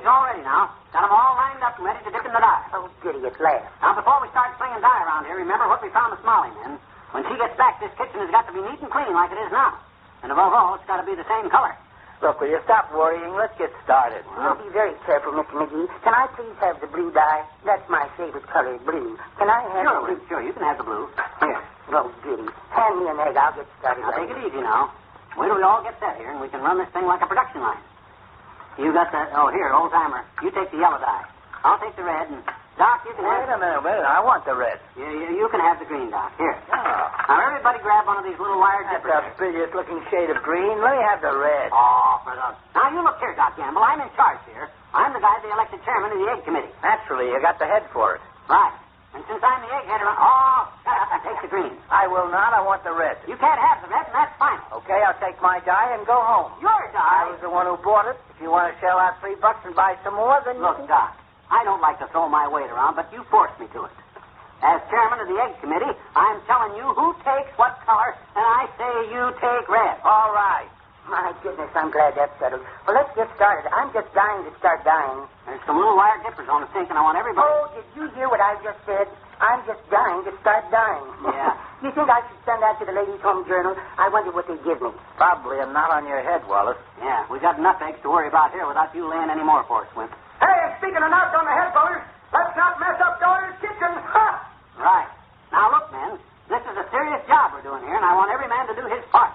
Already now. Got them all lined up and ready to dip in the dye. Oh, goody, at last. Now, before we start slinging dye around here, remember what we promised Molly, men. When she gets back, this kitchen has got to be neat and clean like it is now. And above all, it's got to be the same color. Look, will you stop worrying? Let's get started. You'll be very careful, Mr. McGee. Can I please have the blue dye? That's my favorite color, blue. Can I have the blue? Sure, you can have the blue. Here. Oh, goody. Hand me an egg. I'll get started. Now, take it easy now. Wait till we all get set here, and we can run this thing like a production line. You got the... Oh, here, old-timer. You take the yellow dye. I'll take the red, and... Doc, you can Wait a minute. I want the red. You can have the green, Doc. Here. Oh. Now, everybody grab one of these little wire That's zippers. the prettiest-looking shade of green. Let me have the red. Oh, for the... Now, you look here, Doc Gamble. I'm in charge here. I'm the guy they elected chairman of the egg committee. Naturally, you got the head for it. Right. And since I'm the egghead around... Oh, shut up and take the green. I will not. I want the red. You can't have the red, and that's final. Okay, I'll take my dye and go home. Your dye? I was the one who bought it. If you want to shell out $3 and buy some more, then Look, Doc, I don't like to throw my weight around, but you forced me to it. As chairman of the Egg Committee, I'm telling you who takes what color, and I say you take red. All right. My goodness, I'm glad that's settled. Well, let's get started. I'm just dying to start dying. There's some little wire dippers on the sink, and I want everybody... Oh, did you hear what I just said? I'm just dying to start dying. Yeah. You think I should send that to the Ladies' Home Journal? I wonder what they give me. Probably a knot on your head, Wallace. Yeah, we got enough eggs to worry about here without you laying any more for us, Wimp. Hey, and speaking of knots on the head, fellas, let's not mess up daughter's kitchen. Ha! Right. Now, look, men, this is a serious job we're doing here, and I want every man to do his part.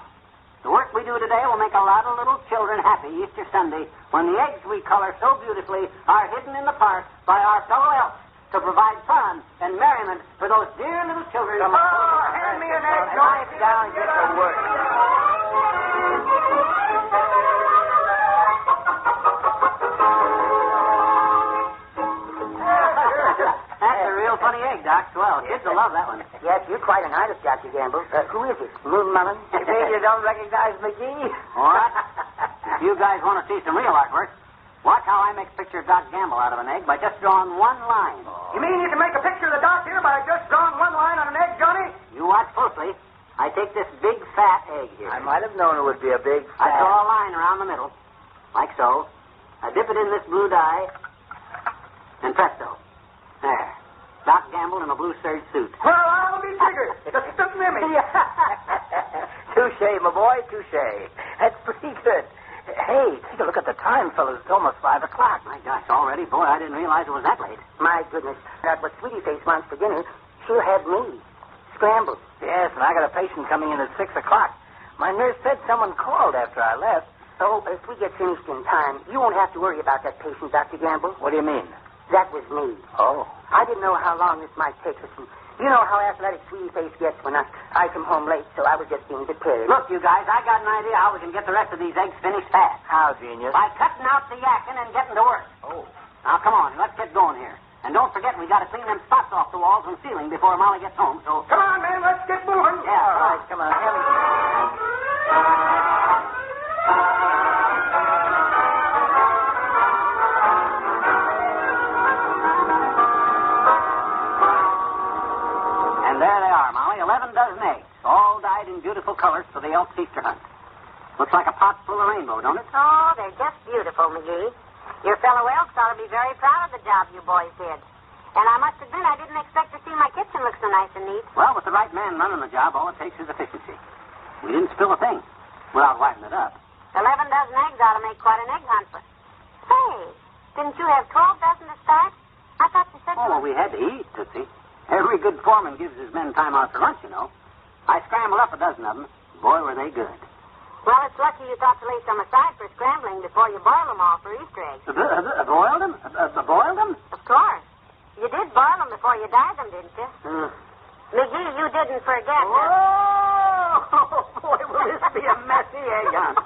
The work we do today will make a lot of little children happy Easter Sunday when the eggs we color so beautifully are hidden in the park by our fellow elves to provide fun and merriment for those dear little children. Oh, hand me an egg, Knife down, get to work. That's a real funny egg, Doc. Well, kids will love that one. Yes, you're quite an artist, Dr. Gamble. Who is it? Moon Mullen? You mean you don't recognize McGee? What? If you guys want to see some real artwork, watch how I make a picture of Doc Gamble out of an egg by just drawing one line. You mean you can make a picture of the doc here by just drawing one line on an egg, Johnny? You watch closely. I take this big, fat egg here. I might have known it would be a big, I draw a line around the middle, like so. I dip it in this blue dye, and presto. There. Doc Gamble in a blue serge suit. Well, I'll be jiggered. Just a mimic. Touche, my boy, touche. That's pretty good. Hey, take a look at the time, fellas. It's almost 5 o'clock. My gosh, already? Boy, I didn't realize it was that late. My goodness. That's what Sweetie Face wants for dinner. She'll have me. Scrambled. Yes, and I got a patient coming in at 6 o'clock. My nurse said someone called after I left. Oh, if we get finished in time, you won't have to worry about that patient, Dr. Gamble. What do you mean? That was me. Oh. I didn't know how long this might take us. And you know how athletic Sweetie Face gets when I come home late, so I was just being prepared. Look, you guys, I got an idea how we can get the rest of these eggs finished fast. How, genius? By cutting out the yakking and getting to work. Oh. Now, come on, let's get going here. And don't forget, we got to clean them spots off the walls and ceiling before Molly gets home, so... Come on, man, let's get moving. Yeah, all right, come on. And there they are, Molly, 11 dozen eggs, all dyed in beautiful colors for the Elk's Easter hunt. Looks like a pot full of rainbow, don't it? Oh, they're just beautiful, McGee. Your fellow elks ought to be very proud of the job you boys did. And I must admit, I didn't expect to see my kitchen look so nice and neat. Well, with the right man running the job, all it takes is efficiency. We didn't spill a thing without wiping it up. 11 dozen eggs ought to make quite an egg hunt for... Say, didn't you have 12 dozen to start? I thought you said... Oh, well, we had to eat, Tootsie. Every good foreman gives his men time out for lunch, you know. I scrambled up a dozen of them. Boy, were they good. Well, it's lucky you thought to lay some aside for scrambling before you boil them all for Easter eggs. Boiled them? Boiled them? Of course. You did boil them before you dyed them, didn't you? McGee, you didn't forget. Oh, boy, will this be a messy egg hunt.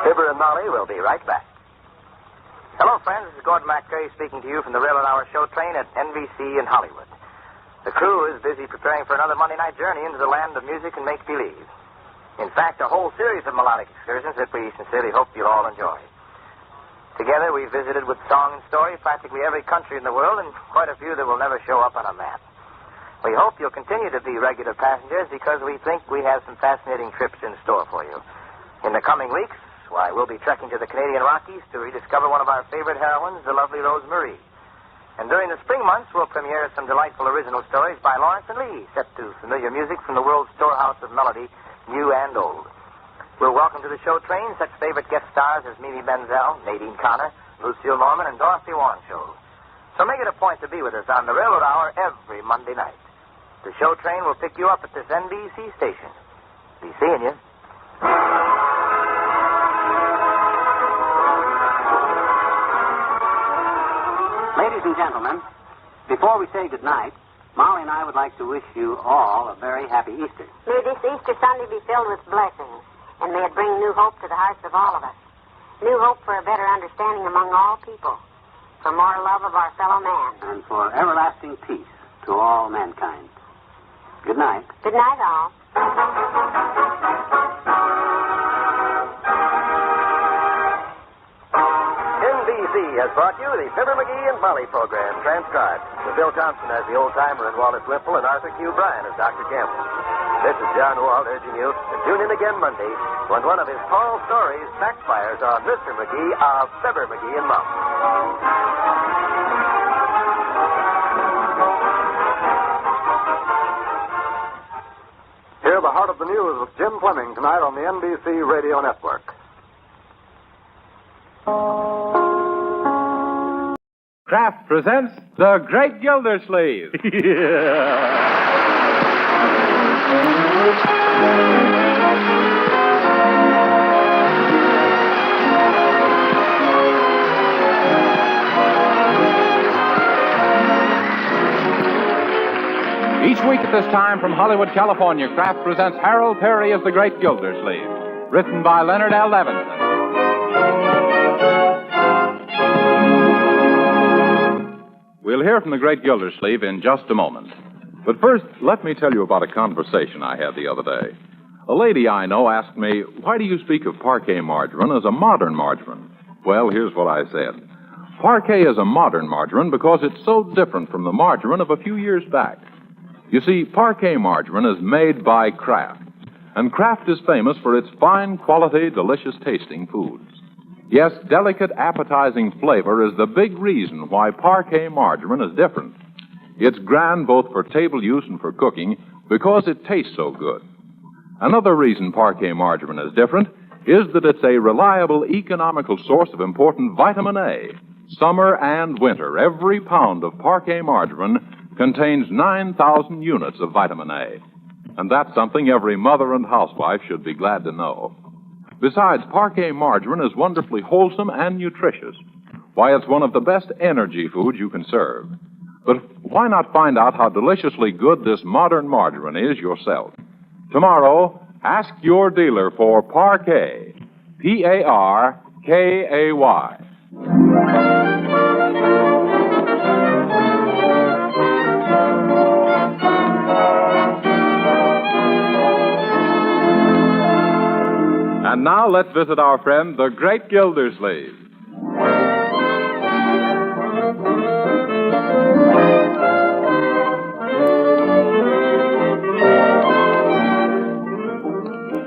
Fibber and Molly will be right back. Hello, friends. This is Gordon McCurry speaking to you from the Railroad Hour show train at NBC in Hollywood. The crew is busy preparing for another Monday night journey into the land of music and make-believe. In fact, a whole series of melodic excursions that we sincerely hope you'll all enjoy. Together, we visited with song and story practically every country in the world and quite a few that will never show up on a map. We hope you'll continue to be regular passengers because we think we have some fascinating trips in store for you. In the coming weeks, why, we'll be trekking to the Canadian Rockies to rediscover one of our favorite heroines, the lovely Rose Marie. And during the spring months, we'll premiere some delightful original stories by Lawrence and Lee, set to familiar music from the world's storehouse of melody, new and old. We'll welcome to the show train such favorite guest stars as Mimi Benzel, Nadine Connor, Lucille Norman, and Dorothy Warnshow. So make it a point to be with us on the Railroad Hour every Monday night. The show train will pick you up at this NBC station. Be seeing you. Ladies and gentlemen, before we say goodnight, Molly and I would like to wish you all a very happy Easter. May this Easter Sunday be filled with blessings, and may it bring new hope to the hearts of all of us. New hope for a better understanding among all people, for more love of our fellow man. And for everlasting peace to all mankind. Good night. Good night, all. has brought you the Fibber McGee and Molly program, transcribed, with Bill Thompson as the old-timer and Wallace Whipple and Arthur Q. Bryan as Dr. Campbell. This is John Walt urging you to tune in again Monday when one of his tall stories backfires on Mr. McGee of Fibber McGee and Molly. Hear the Heart of the News with Jim Fleming tonight on the NBC Radio Network. Kraft presents The Great Gildersleeve. Each week at this time from Hollywood, California, Kraft presents Harold Perry as The Great Gildersleeve, written by Leonard L. Levinson. We'll hear from The Great Gildersleeve in just a moment. But first, let me tell you about a conversation I had the other day. A lady I know asked me, why do you speak of parquet margarine as a modern margarine? Well, here's what I said. Parquet is a modern margarine because it's so different from the margarine of a few years back. You see, parquet margarine is made by Kraft, and Kraft is famous for its fine quality, delicious tasting foods. Yes, delicate, appetizing flavor is the big reason why parquet margarine is different. It's grand both for table use and for cooking because it tastes so good. Another reason parquet margarine is different is that it's a reliable, economical source of important vitamin A. Summer and winter, every pound of parquet margarine contains 9,000 units of vitamin A. And that's something every mother and housewife should be glad to know. Besides, parquet margarine is wonderfully wholesome and nutritious. Why, it's one of the best energy foods you can serve. But why not find out how deliciously good this modern margarine is yourself? Tomorrow, ask your dealer for Parquet. P-A-R-K-A-Y. And now let's visit our friend, the Great Gildersleeve.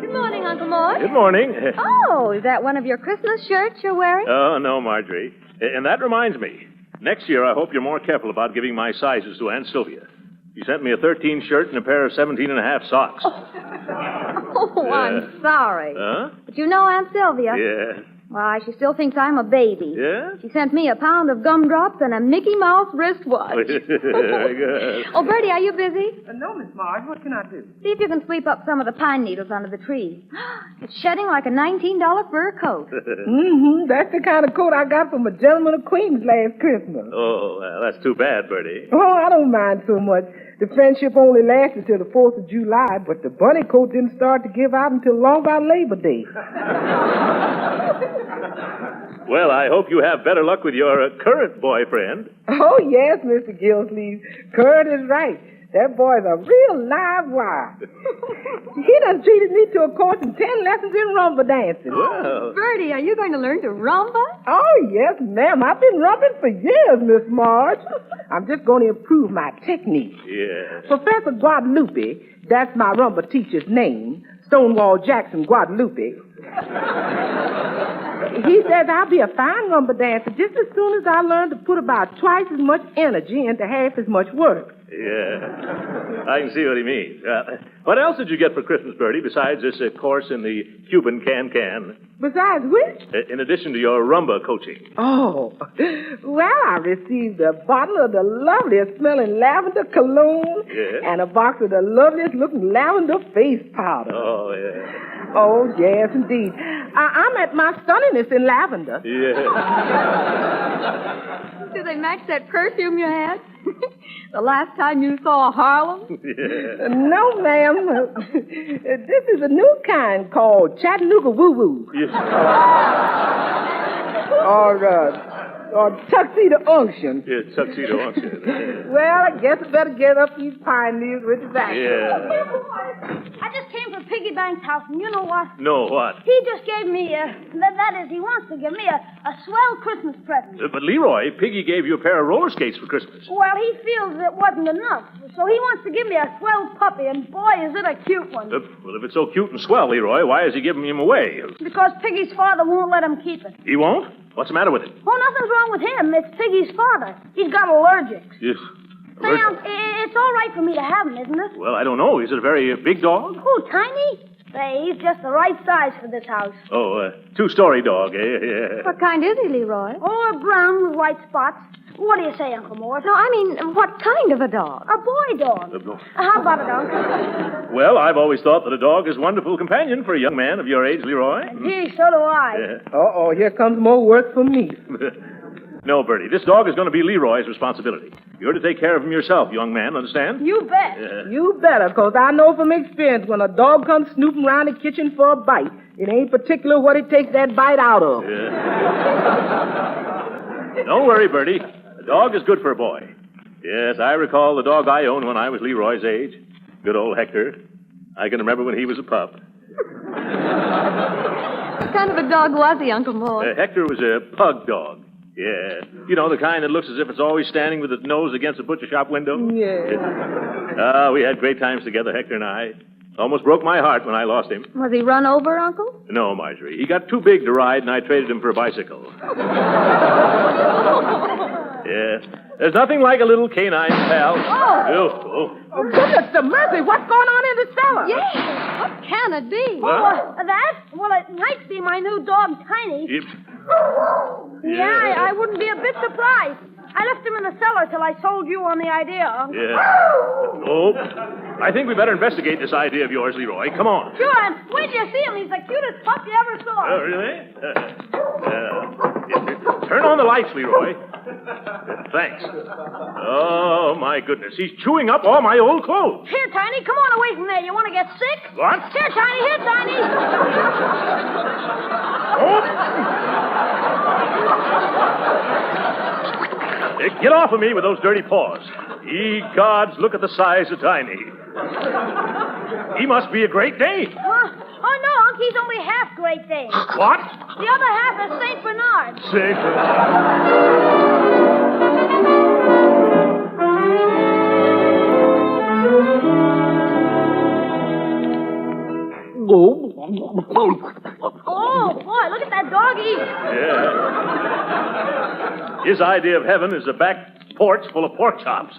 Good morning, Uncle Mort. Good morning. Oh, is that one of your Christmas shirts you're wearing? Oh, no, Marjorie. And that reminds me. Next year, I hope you're more careful about giving my sizes to Aunt Sylvia. She sent me a 13 shirt and a pair of 17.5 socks. Oh, I'm sorry. Huh? But you know Aunt Sylvia. Yeah. Why, she still thinks I'm a baby. Yeah? She sent me a pound of gumdrops and a Mickey Mouse wristwatch. Very good. Oh, Bertie, are you busy? No, Miss Marge. What can I do? See if you can sweep up some of the pine needles under the tree. It's shedding like a $19 fur coat. That's the kind of coat I got from a gentleman of Queens last Christmas. Oh, well, that's too bad, Bertie. Oh, I don't mind so much. The friendship only lasted till the 4th of July, but the bunny coat didn't start to give out until long about Labor Day. Well, I hope you have better luck with your current boyfriend. Oh, yes, Mr. Gildersleeve. Current is right. That boy's a real live wire. He done treated me to a course and 10 lessons in rumba dancing. Well. Bertie, are you going to learn to rumba? Oh, yes, ma'am. I've been rumbing for years, Miss Marge. I'm just going to improve my technique. Yeah. Professor Guadalupe, that's my rumba teacher's name, Stonewall Jackson Guadalupe. He says I'll be a fine rumba dancer just as soon as I learn to put about twice as much energy into half as much work. Yeah. I can see what he means. What else did you get for Christmas, Bertie, besides this course in the Cuban can-can? Besides which? In addition to your rumba coaching. Oh, well, I received a bottle of the loveliest smelling lavender cologne and a box of the loveliest looking lavender face powder. Oh, yeah. Oh, yes, indeed. I'm at my sunniness in lavender. Yeah. Do they match that perfume you had? The last time you saw Harlem? Yeah. No, ma'am. This is a new kind called Chattanooga Woo Woo. Yes. Or Or tuxedo unction. Yeah, tuxedo unction. Well, I guess I better get up these pine needles with the back. Yeah. I just came from Piggy Bank's house, and you know what? No, what? He just gave me that is, he wants to give me a swell Christmas present. But Leroy, Piggy gave you a pair of roller skates for Christmas. Well, he feels it wasn't enough, so he wants to give me a swell puppy, and boy, is it a cute one. Well, if it's so cute and swell, Leroy, why is he giving him away? Because Piggy's father won't let him keep it. He won't? What's the matter with it? Oh, nothing's wrong with him. It's Piggy's father. He's got allergics. Yes. Sam, it's all right for me to have him, isn't it? Well, I don't know. Is it a very big dog? Who, Tiny? Say, he's just the right size for this house. Oh, two-story dog, eh? Yeah. What kind is he, Leroy? Oh, a brown with white spots. What do you say, Uncle Mort? No, I mean, what kind of a dog? A boy dog. How about it, Uncle? Well, I've always thought that a dog is a wonderful companion for a young man of your age, Leroy. Gee, so do I. Yeah. Uh-oh, here comes more work for me. No, Bertie, this dog is going to be Leroy's responsibility. You're to take care of him yourself, young man, understand? You bet. Yeah. You better, because I know from experience when a dog comes snooping around the kitchen for a bite, it ain't particular what it takes that bite out of. Yeah. Don't worry, Bertie. A dog is good for a boy. Yes, I recall the dog I owned when I was Leroy's age. Good old Hector. I can remember when he was a pup. What kind of a dog was he, Uncle Mort? Hector was a pug dog. Yeah. You know, the kind that looks as if it's always standing with its nose against a butcher shop window? Yeah. We had great times together, Hector and I. Almost broke my heart when I lost him. Was he run over, Uncle? No, Marjorie. He got too big to ride, and I traded him for a bicycle. Yeah. There's nothing like a little canine pal. Oh, goodness to mercy. What's going on in the cellar? Yeah. What can it be? Huh? That? Well, it might be my new dog, Tiny. Yeah, I wouldn't be a bit surprised. I left him in the cellar till I sold you on the idea, Uncle. Yeah. Oh, I think we better investigate this idea of yours, Leroy. Come on. Sure, and wait till you see him. He's the cutest pup you ever saw. Oh, really? Turn on the lights, Leroy. Thanks. Oh, my goodness. He's chewing up all my old clothes. Here, Tiny, come on away from there. You want to get sick? What? Here, Tiny, here, Tiny. Get off of me with those dirty paws. Ye gods, look at the size of Tiny. He must be a Great Dane. Oh, no, Unc, he's only half Great Dane. What? The other half is St. Bernard. St. Bernard. Oh, boy, look at that dog eat. Yeah. His idea of heaven is a back porch full of pork chops.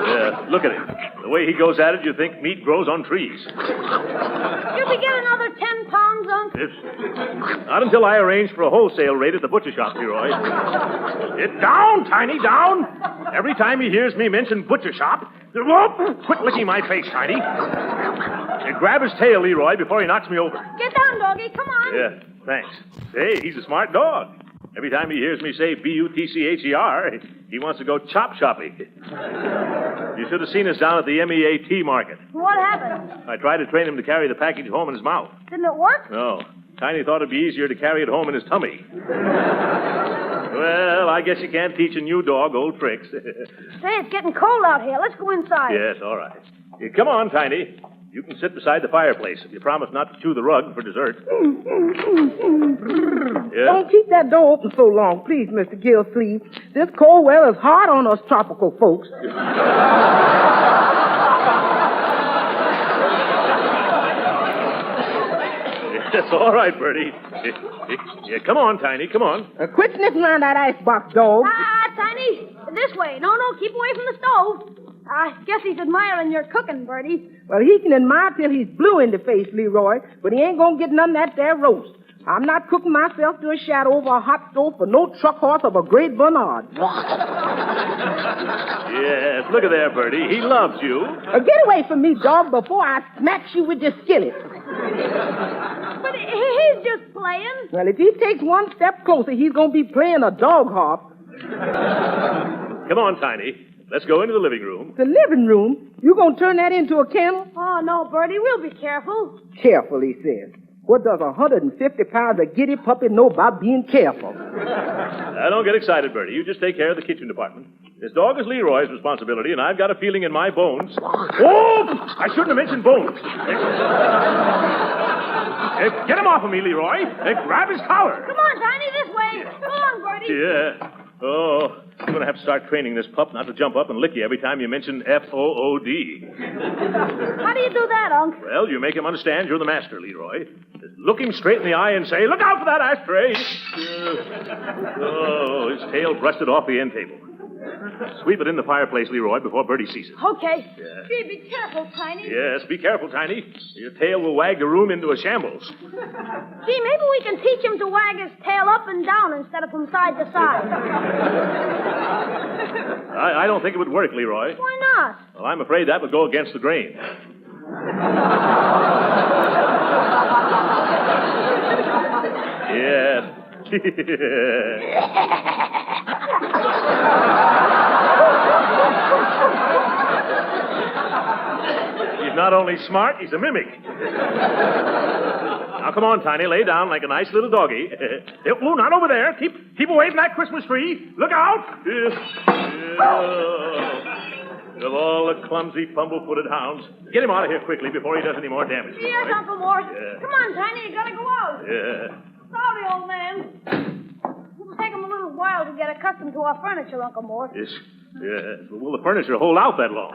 Yeah, look at him. The way he goes at it, you think meat grows on trees. Did we get another 10 pounds, Unc? Not until I arrange for a wholesale rate at the butcher shop, Leroy. Get down, Tiny, down. Every time he hears me mention butcher shop, quit licking my face, Tiny. Grab his tail, Leroy, before he knocks me over. Get down, doggy. Come on. Yeah, thanks. Hey, he's a smart dog. Every time he hears me say B-U-T-C-H-E-R, he wants to go chop shopping. You should have seen us down at the MEAT market. What happened? I tried to train him to carry the package home in his mouth. Didn't it work? No. Tiny thought it'd be easier to carry it home in his tummy. Well, I guess you can't teach a new dog old tricks. Say, it's getting cold out here. Let's go inside. Yes, all right. Come on, Tiny. You can sit beside the fireplace if you promise not to chew the rug for dessert. Yeah? Don't keep that door open so long, please, Mr. Gildersleeve. This cold weather is hard on us tropical folks. That's all right, Bertie. Yeah, come on, Tiny, come on. Quit sniffing around that icebox, dog. Tiny, this way. No, keep away from the stove. I guess he's admiring your cooking, Bertie. Well, he can admire till he's blue in the face, Leroy, but he ain't gonna get none of that there roast. I'm not cooking myself to a shadow over a hot stove for no truck horse of a Great Bernard. Yes, look at there, Bertie. He loves you. Get away from me, dog, before I smack you with this skillet. But he's just playing. Well, if he takes one step closer, he's gonna be playing a dog harp. Come on, Tiny. Let's go into the living room. The living room? You gonna turn that into a kennel? Oh, no, Bertie. We'll be careful. Careful, he says. What does 150 pounds of giddy puppy know about being careful? Now, don't get excited, Bertie. You just take care of the kitchen department. This dog is Leroy's responsibility, and I've got a feeling in my bones. Oh! I shouldn't have mentioned bones. Get him off of me, Leroy. Grab his collar. Come on, Tiny, this way. Come on, Bertie. Yeah. Oh, I'm going to have to start training this pup not to jump up and lick you every time you mention F-O-O-D. How do you do that, Unc? Well, you make him understand you're the master, Leroy. Look him straight in the eye and say, "Look out for that ashtray." Oh, his tail brushed off the end table. Sweep it in the fireplace, Leroy, before Bertie sees it. Okay. Yeah. Gee, be careful, Tiny. Yes, be careful, Tiny. Your tail will wag the room into a shambles. Gee, maybe we can teach him to wag his tail up and down instead of from side to side. I don't think it would work, Leroy. Why not? Well, I'm afraid that would go against the grain. Yes. He's not only smart, he's a mimic. Now, come on, Tiny. Lay down like a nice little doggy. Oh, not over there. Keep away from that Christmas tree. Look out. Of all the clumsy, fumble-footed hounds. Get him out of here quickly before he does any more damage. Yes, Right? Uncle Mort. Yeah. Come on, Tiny. You gotta go out. Yeah. Sorry, old man. It'll take him a little while to get accustomed to our furniture, Uncle Mort. Yes. Will the furniture hold out that long?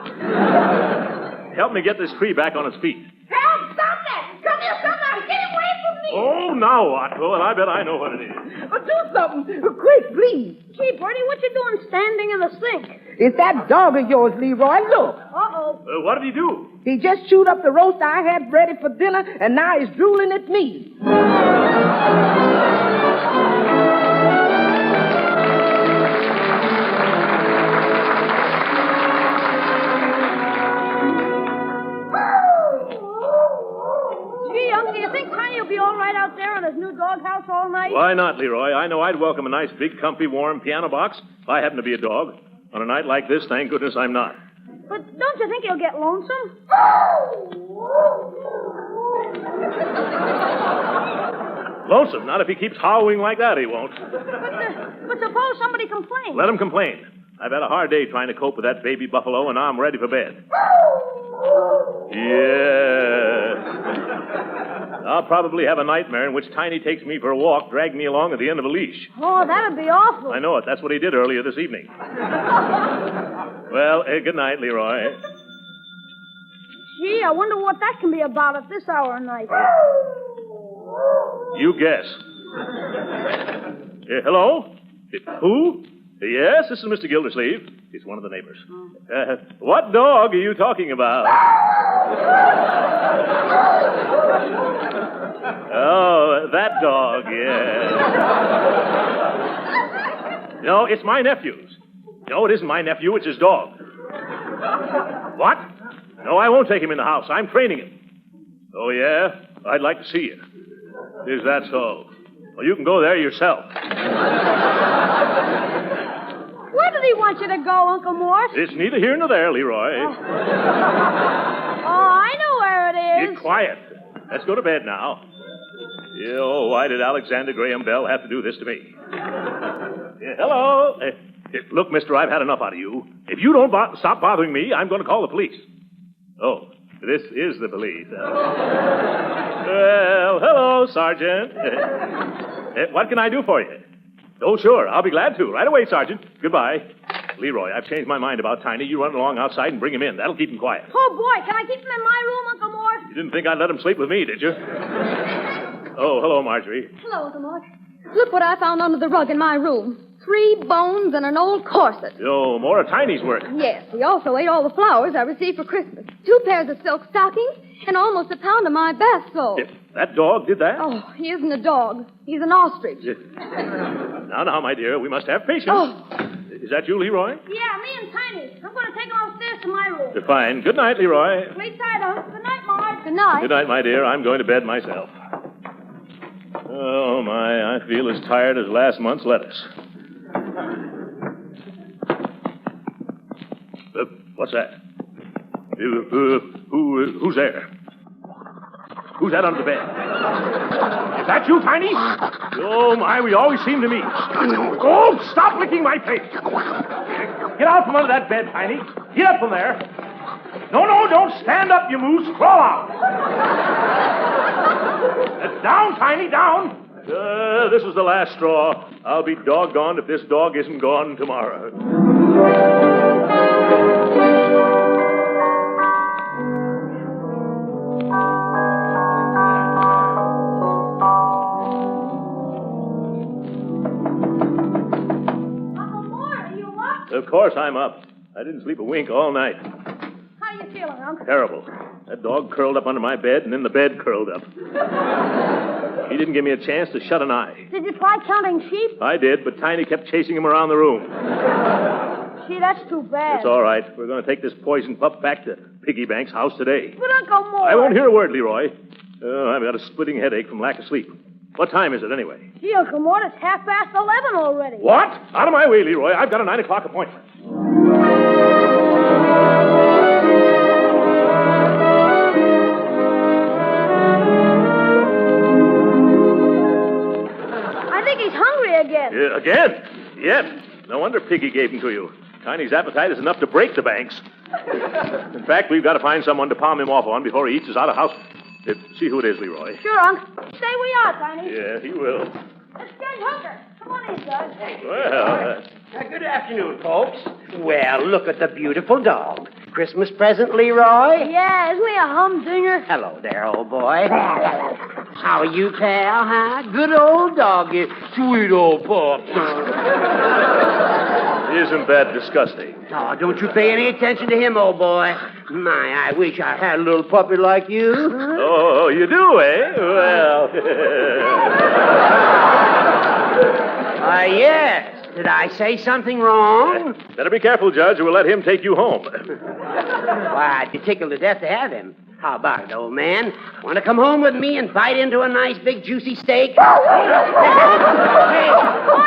Help me get this tree back on its feet. Help! Stop that! Come here, somehow! Get away from me! Oh, now what? Well, I bet I know what it is. Do something. Quick, please. Gee, Bertie, what you doing standing in the sink? It's that dog of yours, Leroy. Look. Uh-oh. What did he do? He just chewed up the roast I had ready for dinner, and now he's drooling at me. Gee, Uncle, do you think Tiny will be all right out there in his new doghouse all night? Why not, Leroy? I know I'd welcome a nice, big, comfy, warm piano box if I happen to be a dog. On a night like this, thank goodness I'm not. But don't you think he'll get lonesome? Lonesome? Not if he keeps howling like that, he won't. But suppose somebody complains. Let him complain. I've had a hard day trying to cope with that baby buffalo, and now I'm ready for bed. Yeah. I'll probably have a nightmare in which Tiny takes me for a walk, dragging me along at the end of a leash. Oh, that'd be awful. I know it. That's what he did earlier this evening. Well, good night, Leroy. Gee, I wonder what that can be about at this hour of night. You guess. Hello? Who? Yes, this is Mr. Gildersleeve. He's one of the neighbors. What dog are you talking about? Oh, that dog, yeah. No, it's my nephew's. No, it isn't my nephew, it's his dog. What? No, I won't take him in the house. I'm training him. Oh, yeah? I'd like to see you. Is that so? Well, you can go there yourself. Where did he want you to go, Uncle Mort? It's neither here nor there, Leroy. Oh, I know where it is. Get quiet. Let's go to bed now. Oh, why did Alexander Graham Bell have to do this to me? Hello? Look, mister, I've had enough out of you. If you don't stop bothering me, I'm going to call the police. Oh, this is the police. Well, hello, Sergeant. What can I do for you? Oh, sure. I'll be glad to. Right away, Sergeant. Goodbye. Leroy, I've changed my mind about Tiny. You run along outside and bring him in. That'll keep him quiet. Oh, boy, can I keep him in my room, Uncle Mort? You didn't think I'd let him sleep with me, did you? Oh, hello, Marjorie. Hello, Uncle Mort. Look what I found under the rug in my room. 3 bones and an old corset. Oh, more of Tiny's work. Yes, he also ate all the flowers I received for Christmas. 2 pairs of silk stockings and almost a pound of my bath salt. That dog did that? Oh, he isn't a dog. He's an ostrich. Now, my dear, we must have patience. Oh. Is that you, Leroy? Yeah, me and Tiny. I'm going to take him upstairs to my room. Fine. Good night, Leroy. Sleep tight, Uncle. Good night, Marge. Good night. Good night, my dear. I'm going to bed myself. Oh, my. I feel as tired as last month's lettuce. What's that? Who's there? Who's that under the bed? Is that you, Tiny? Oh, my, we always seem to meet. Oh, stop licking my face. Get out from under that bed, Tiny. Get up from there. No, don't stand up, you moose. Crawl out. Down, Tiny, down. This is the last straw. I'll be doggone if this dog isn't gone tomorrow. Of course I'm up. I didn't sleep a wink all night. How you feeling, Unc? Terrible. That dog curled up under my bed, and then the bed curled up. He didn't give me a chance to shut an eye. Did you try counting sheep? I did, but Tiny kept chasing him around the room. Gee, that's too bad. It's all right. We're going to take this poison pup back to Piggy Bank's house today. But Uncle Mort... I won't hear a word, Leroy. I've got a splitting headache from lack of sleep. What time is it, anyway? Gee, Uncle Mort, it's 11:30 already. What? Out of my way, Leroy. I've got a 9 o'clock appointment. I think he's hungry again. Again? Yep. No wonder Piggy gave him to you. Tiny's appetite is enough to break the banks. In fact, we've got to find someone to palm him off on before he eats us out of house. See who it is, Leroy. Sure, Unc. Stay we are, Tiny. Yeah, he will. It's Judge Hooker. Come on in, Judge. Well, good afternoon, folks. Well, look at the beautiful dog. Christmas present, Leroy? Yeah, isn't he a humdinger? Hello there, old boy. How are you, pal, huh? Good old doggy. Sweet old pup. Isn't that disgusting? Oh, don't you pay any attention to him, old boy. My, I wish I had a little puppy like you. Oh, you do, eh? Well... Yes. Did I say something wrong? Better be careful, Judge, or we'll let him take you home. Why, I'd be tickled to death to have him. How about it, old man? Want to come home with me and bite into a nice big juicy steak? Hey. Oh,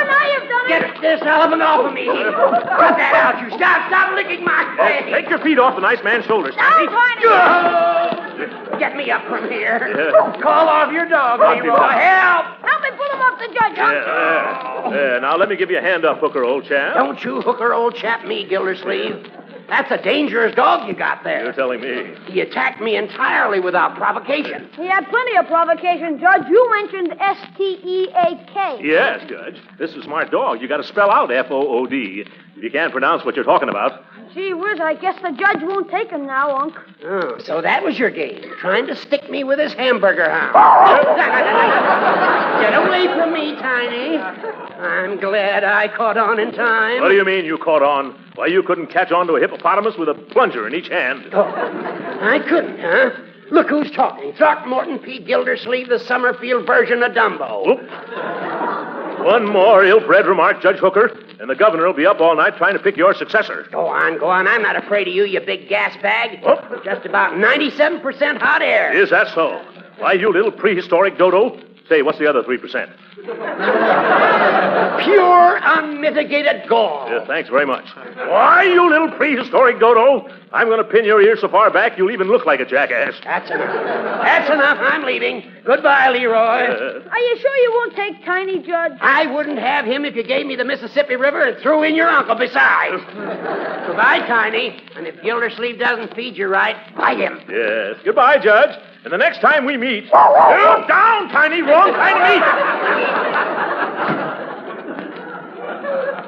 now you've done it. Get this elephant off of me. Cut that out, you. Stop licking my face. Take your feet off the nice man's shoulders. Get me up from here. Yeah. Call off your dog, Leroy. Help! Help me pull him up the judge, Unc. Now, let me give you a hand up, Hooker, old chap. Don't you hooker old chap me, Gildersleeve. That's a dangerous dog you got there. You're telling me. He attacked me entirely without provocation. He had plenty of provocation, Judge. You mentioned S-T-E-A-K. Yes, Judge. This is a smart dog. You got to spell out F-O-O-D. If you can't pronounce what you're talking about. Gee whiz, I guess the judge won't take him now, Unc. Oh, so that was your game, trying to stick me with his hamburger hound. Get away from me, Tiny. I'm glad I caught on in time. What do you mean you caught on? Why, you couldn't catch on to a hippopotamus with a plunger in each hand. Oh, I couldn't, huh? Look who's talking. Throckmorton P. Gildersleeve, the Summerfield version of Dumbo. Oop. One more ill-bred remark, Judge Hooker, and the governor will be up all night trying to pick your successor. Go on. I'm not afraid of you, you big gas bag. Oh. Just about 97% hot air. Is that so? Why, you little prehistoric dodo. Say, what's the other 3%? Pure, unmitigated gall. Yeah, thanks very much. Why, you little prehistoric dodo, I'm going to pin your ears so far back you'll even look like a jackass. That's enough. I'm leaving. Goodbye, Leroy. Are you sure you won't take Tiny, Judge? I wouldn't have him if you gave me the Mississippi River and threw in your uncle besides. Goodbye, Tiny. And if Gildersleeve doesn't feed you right, bite him. Yes. Goodbye, Judge. And the next time we meet... Sit down, Tiny. Wrong kind of meat.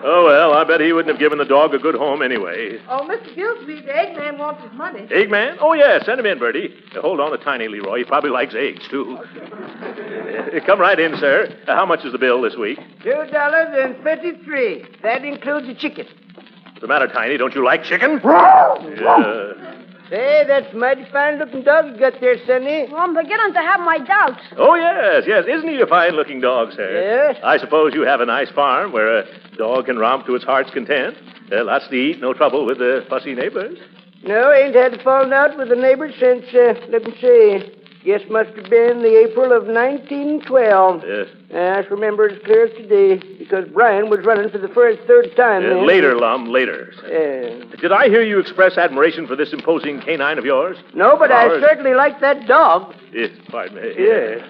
Oh, well, I bet he wouldn't have given the dog a good home anyway. Oh, Mr. Gildersleeve, the Eggman wants his money. Eggman? Oh, yeah, send him in, Bertie. Hold on to Tiny, Leroy. He probably likes eggs, too. Come right in, sir. How much is the bill this week? $2.53. That includes the chicken. What's the matter, Tiny? Don't you like chicken? Say, that's a mighty fine-looking dog you got there, Sonny. Well, I'm beginning to have my doubts. Oh, yes. Isn't he a fine-looking dog, sir? Yes. I suppose you have a nice farm where a dog can romp to its heart's content. Lots to eat, no trouble with the fussy neighbors. No, ain't had a falling out with the neighbors since, let me see, Guess must have been the April of 1912. Yes. I remember it as clear as today, because Brian was running for the third time then. Later, Lum, later. Yeah. Did I hear you express admiration for this imposing canine of yours? No, but I certainly like that dog. Yes, pardon me. Yeah.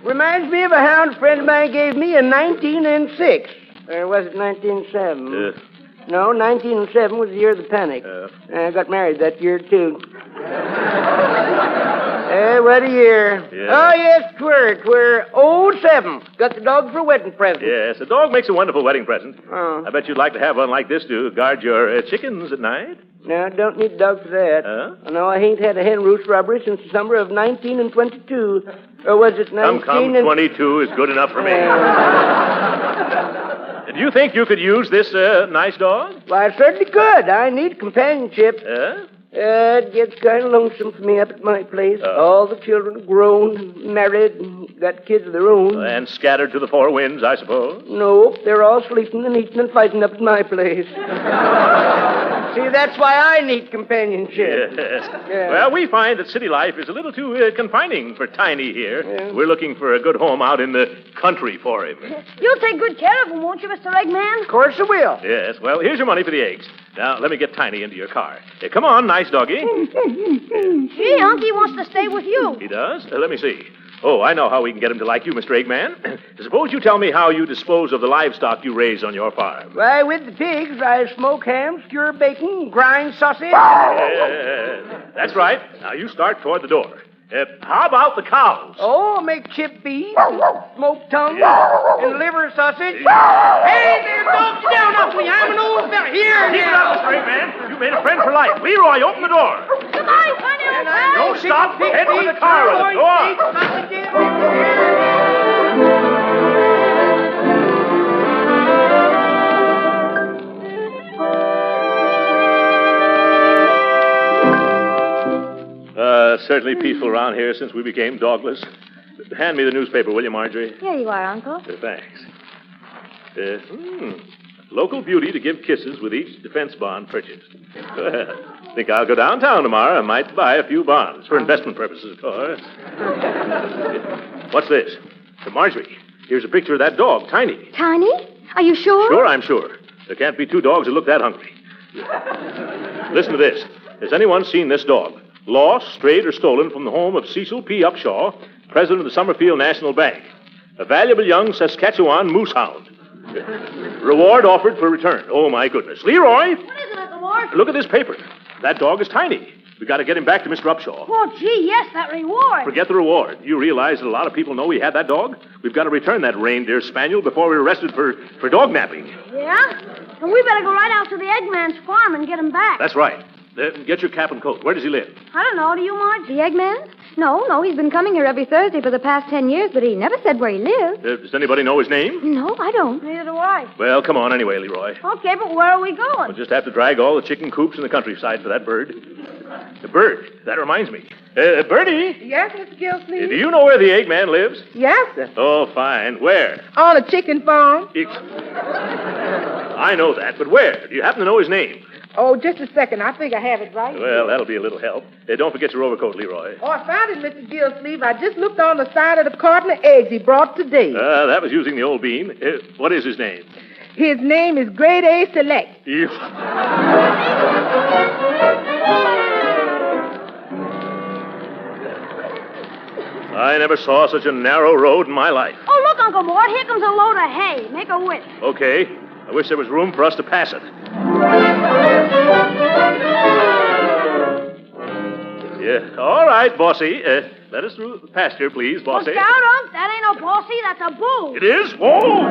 Reminds me of a hound friend of mine gave me in 1906. Or was it 1907? No, 1907 was the year of the panic. I got married that year, too. What a year. Yeah. Oh, yes, twere 07. Got the dog for a wedding present. Yes, a dog makes a wonderful wedding present. Oh. I bet you'd like to have one like this to guard your chickens at night. No, I don't need a dog for that. No, I ain't had a hen roost robbery since the summer of 1922. Or was it 19... Come, 22 is good enough for me. Do you think you could use this nice dog? Why, I certainly could. I need companionship. It gets kind of lonesome for me up at my place. All the children grown, married, and got kids of their own. And scattered to the four winds, I suppose? No, they're all sleeping and eating and fighting up at my place. See, that's why I need companionship. Yes. Yeah. Well, we find that city life is a little too confining for Tiny here. Yeah. We're looking for a good home out in the country for him. You'll take good care of him, won't you, Mr. Eggman? Of course I will. Yes. Well, here's your money for the eggs. Now, let me get Tiny into your car. Come on, nice doggy. Gee, Unky wants to stay with you. He does? Let me see. Oh, I know how we can get him to like you, Mr. Eggman. Suppose you tell me how you dispose of the livestock you raise on your farm. Why, with the pigs, I smoke ham, skewer bacon, grind sausage. That's right. Now, you start toward the door. How about the cows? Oh, make chip beef, smoked tongue, and liver sausage. Hey there, dog, get down off me. I'm an old fella. Here, Keep it up, Mr. Eggman. You made a friend for life. Leroy, open the door. Goodbye, funny old pal. Don't stop. Head for the car with us. Go on. Certainly peaceful around here since we became dogless. Hand me the newspaper, will you, Marjorie? Here you are, Uncle. Thanks. Local beauty to give kisses with each defense bond purchased. Think I'll go downtown tomorrow. I might buy a few bonds for investment purposes, of course. What's this? Marjorie, here's a picture of that dog, Tiny. Tiny? Are you sure? Sure, I'm sure. There can't be two dogs that look that hungry. Listen to this. Has anyone seen this dog? Lost, strayed, or stolen from the home of Cecil P. Upshaw, president of the Summerfield National Bank. A valuable young Saskatchewan moose hound. Reward offered for return. Oh, my goodness. Leroy! What is it, Uncle Mort? Look at this paper. That dog is Tiny. We got to get him back to Mr. Upshaw. Oh, gee, yes, that reward. Forget the reward. You realize that a lot of people know we had that dog? We've got to return that reindeer spaniel before we're arrested for dog napping. Yeah? And we better go right out to the Eggman's farm and get him back. That's right. Get your cap and coat. Where does he live? I don't know. Do you, Marge? The Eggman? No, he's been coming here every Thursday for the past 10 years, but he never said where he lived. Does anybody know his name? No, I don't. Neither do I. Well, come on anyway, Leroy. Okay, but where are we going? We'll just have to drag all the chicken coops in the countryside for that bird. The bird. That reminds me. Bertie? Yes, Mr. Gildersleeve? Do you know where the Eggman lives? Yes, sir. Oh, fine. Where? On a chicken farm. I know that, but where? Do you happen to know his name? Oh, just a second. I think I have it right. Well, that'll be a little help. Don't forget your overcoat, Leroy. Oh, I found it, Mr. Gildersleeve. I just looked on the side of the carton of eggs he brought today. That was using the old bean. What is his name? His name is Grade A Select. I never saw such a narrow road in my life. Oh, look, Uncle Mort. Here comes a load of hay. Make a wish. Okay. I wish there was room for us to pass it. Yeah. All right, bossy. Let us through the pasture, please, bossy. Look out, Unc. That ain't no bossy. That's a bull. It is? Oh!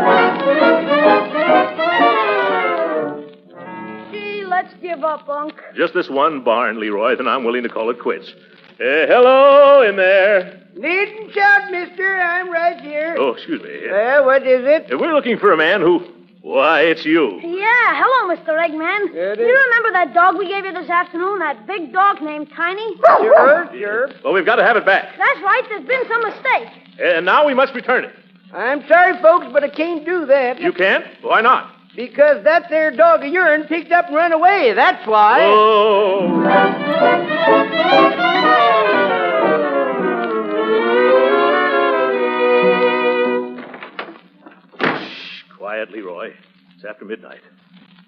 Gee, let's give up, Unc. Just this one barn, Leroy, then I'm willing to call it quits. Hello in there. Needn't shout, mister. I'm right here. Oh, excuse me. Well, what is it? We're looking for a man who... Why, it's you. Yeah, hello, Mr. Eggman. You remember that dog we gave you this afternoon? That big dog named Tiny? Sure. Well, we've got to have it back. That's right. There's been some mistake. And now we must return it. I'm sorry, folks, but I can't do that. You can't? Why not? Because that there dog of yourn picked up and run away. That's why. Oh. quiet, Leroy. It's after midnight.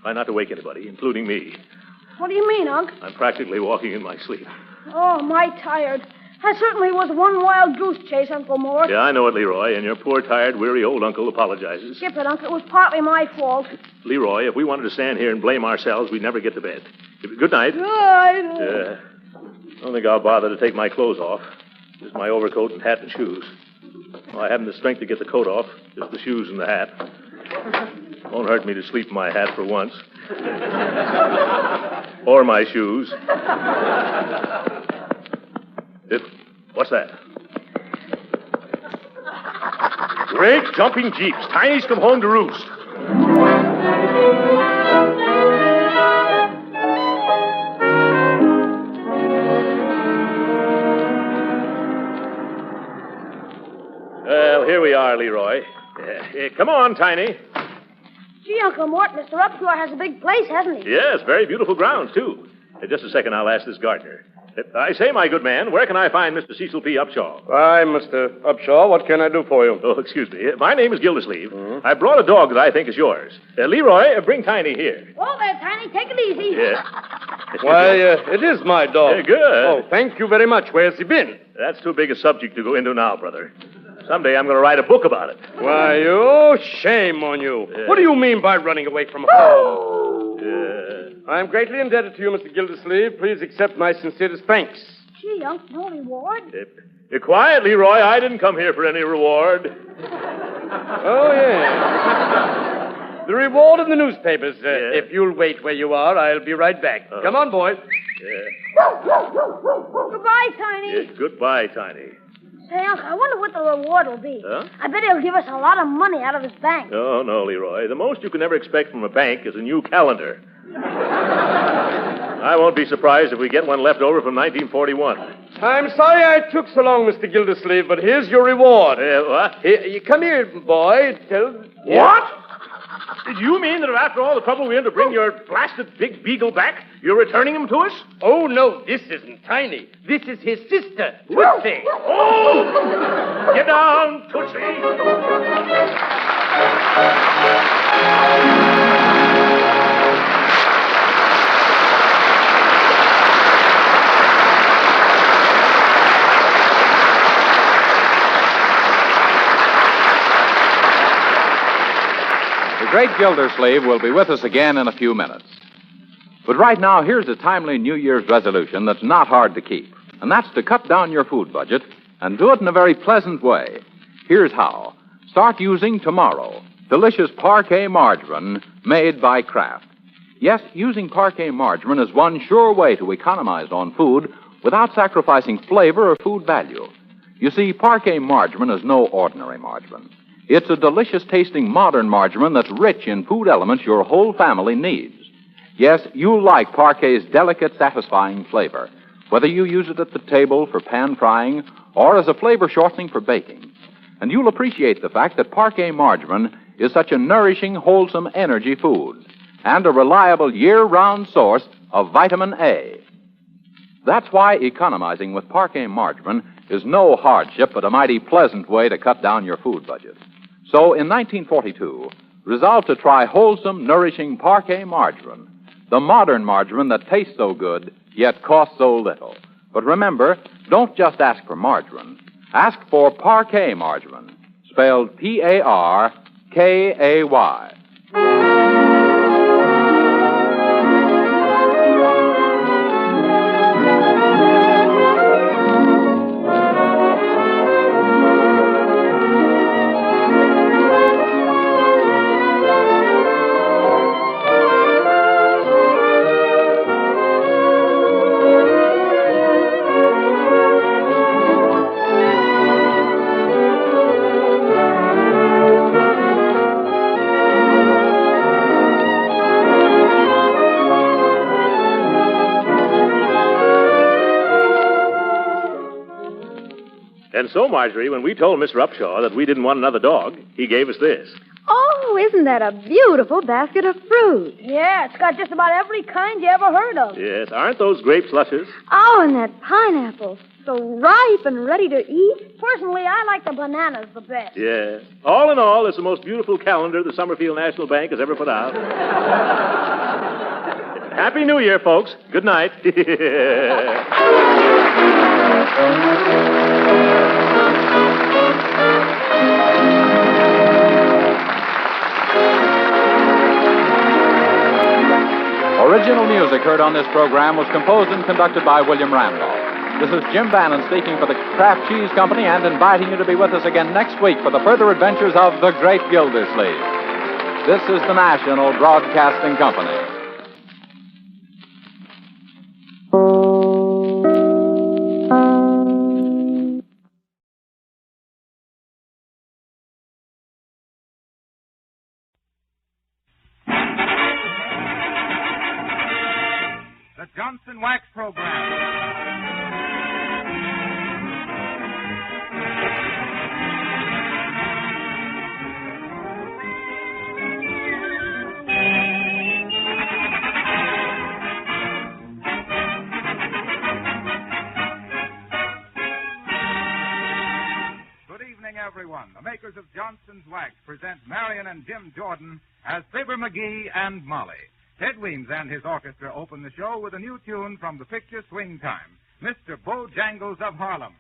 Try not to wake anybody, including me. What do you mean, Unc? I'm practically walking in my sleep. Oh, my tired. That certainly was one wild goose chase, Uncle Mort. Yeah, I know it, Leroy, and your poor, tired, weary old uncle apologizes. Skip it, Unc. It was partly my fault. Leroy, if we wanted to stand here and blame ourselves, we'd never get to bed. Good night. Good. I don't think I'll bother to take my clothes off. Just my overcoat and hat and shoes. Well, I haven't the strength to get the coat off, just the shoes and the hat. Won't hurt me to sleep in my hat for once. Or my shoes. What's that? Great jumping jeeps. Tiny's come home to roost. Well, here we are, Leroy. Come on, Tiny. Gee, Uncle Mort, Mr. Upshur has a big place, hasn't he? Yes, very beautiful grounds, too. Just a second, I'll ask this gardener. I say, my good man, where can I find Mr. Cecil P. Upshaw? Hi, Mr. Upshaw. What can I do for you? Oh, excuse me. My name is Gildersleeve. I brought a dog that I think is yours. Leroy, bring Tiny here. Oh, there, Tiny. Take it easy. Yeah. Why, it is my dog. Good. Oh, thank you very much. Where's he been? That's too big a subject to go into now, brother. Someday I'm going to write a book about it. Why, oh, shame on you. What do you mean by running away from home? I'm greatly indebted to you, Mr. Gildersleeve. Please accept my sincerest thanks. Gee, Unc, no reward. Quiet, Leroy. I didn't come here for any reward. Oh, yeah. The reward in the newspapers. If you'll wait where you are, I'll be right back. Come on, boy. Goodbye, Tiny. Goodbye, Tiny. Say, Unc, I wonder what the reward will be. Huh? I bet he'll give us a lot of money out of his bank. Oh, no, Leroy. The most you can ever expect from a bank is a new calendar. I won't be surprised if we get one left over from 1941. I'm sorry I took so long, Mr. Gildersleeve, but here's your reward. What? Here, you come here, boy. What? Did you mean that after all the trouble we had to bring your blasted big beagle back, you're returning him to us? Oh, no, this isn't Tiny. This is his sister, Tootsie. Oh! Get down, Tootsie! The Great Gildersleeve will be with us again in a few minutes. But right now, here's a timely New Year's resolution that's not hard to keep. And that's to cut down your food budget and do it in a very pleasant way. Here's how. Start using tomorrow delicious Parquet margarine made by Kraft. Yes, using Parquet margarine is one sure way to economize on food without sacrificing flavor or food value. You see, Parquet margarine is no ordinary margarine. It's a delicious-tasting modern margarine that's rich in food elements your whole family needs. Yes, you'll like Parquet's delicate, satisfying flavor, whether you use it at the table for pan frying or as a flavor shortening for baking. And you'll appreciate the fact that Parquet margarine is such a nourishing, wholesome energy food and a reliable year-round source of vitamin A. That's why economizing with Parquet margarine is no hardship but a mighty pleasant way to cut down your food budget. So in 1942, resolve to try wholesome, nourishing Parquet margarine, the modern margarine that tastes so good, yet costs so little. But remember, don't just ask for margarine. Ask for Parquet margarine, spelled P-A-R-K-A-Y. And so, Marjorie, when we told Mr. Upshaw that we didn't want another dog, he gave us this. Oh, isn't that a beautiful basket of fruit? Yeah, it's got just about every kind you ever heard of. Yes, aren't those grapes luscious? Oh, and that pineapple. So ripe and ready to eat. Personally, I like the bananas the best. Yeah. All in all, it's the most beautiful calendar the Summerfield National Bank has ever put out. Happy New Year, folks. Good night. Original music heard on this program was composed and conducted by William Randolph. This is Jim Bannon speaking for the Kraft Cheese Company and inviting you to be with us again next week for the further adventures of the Great Gildersleeve. This is the National Broadcasting Company. The Johnson Wax Program. Good evening, everyone. The makers of Johnson's Wax present Marion and Jim Jordan as Fibber McGee and Molly. Ted Weems and his orchestra open the show with a new tune from the picture Swing Time, Mr. Bojangles of Harlem.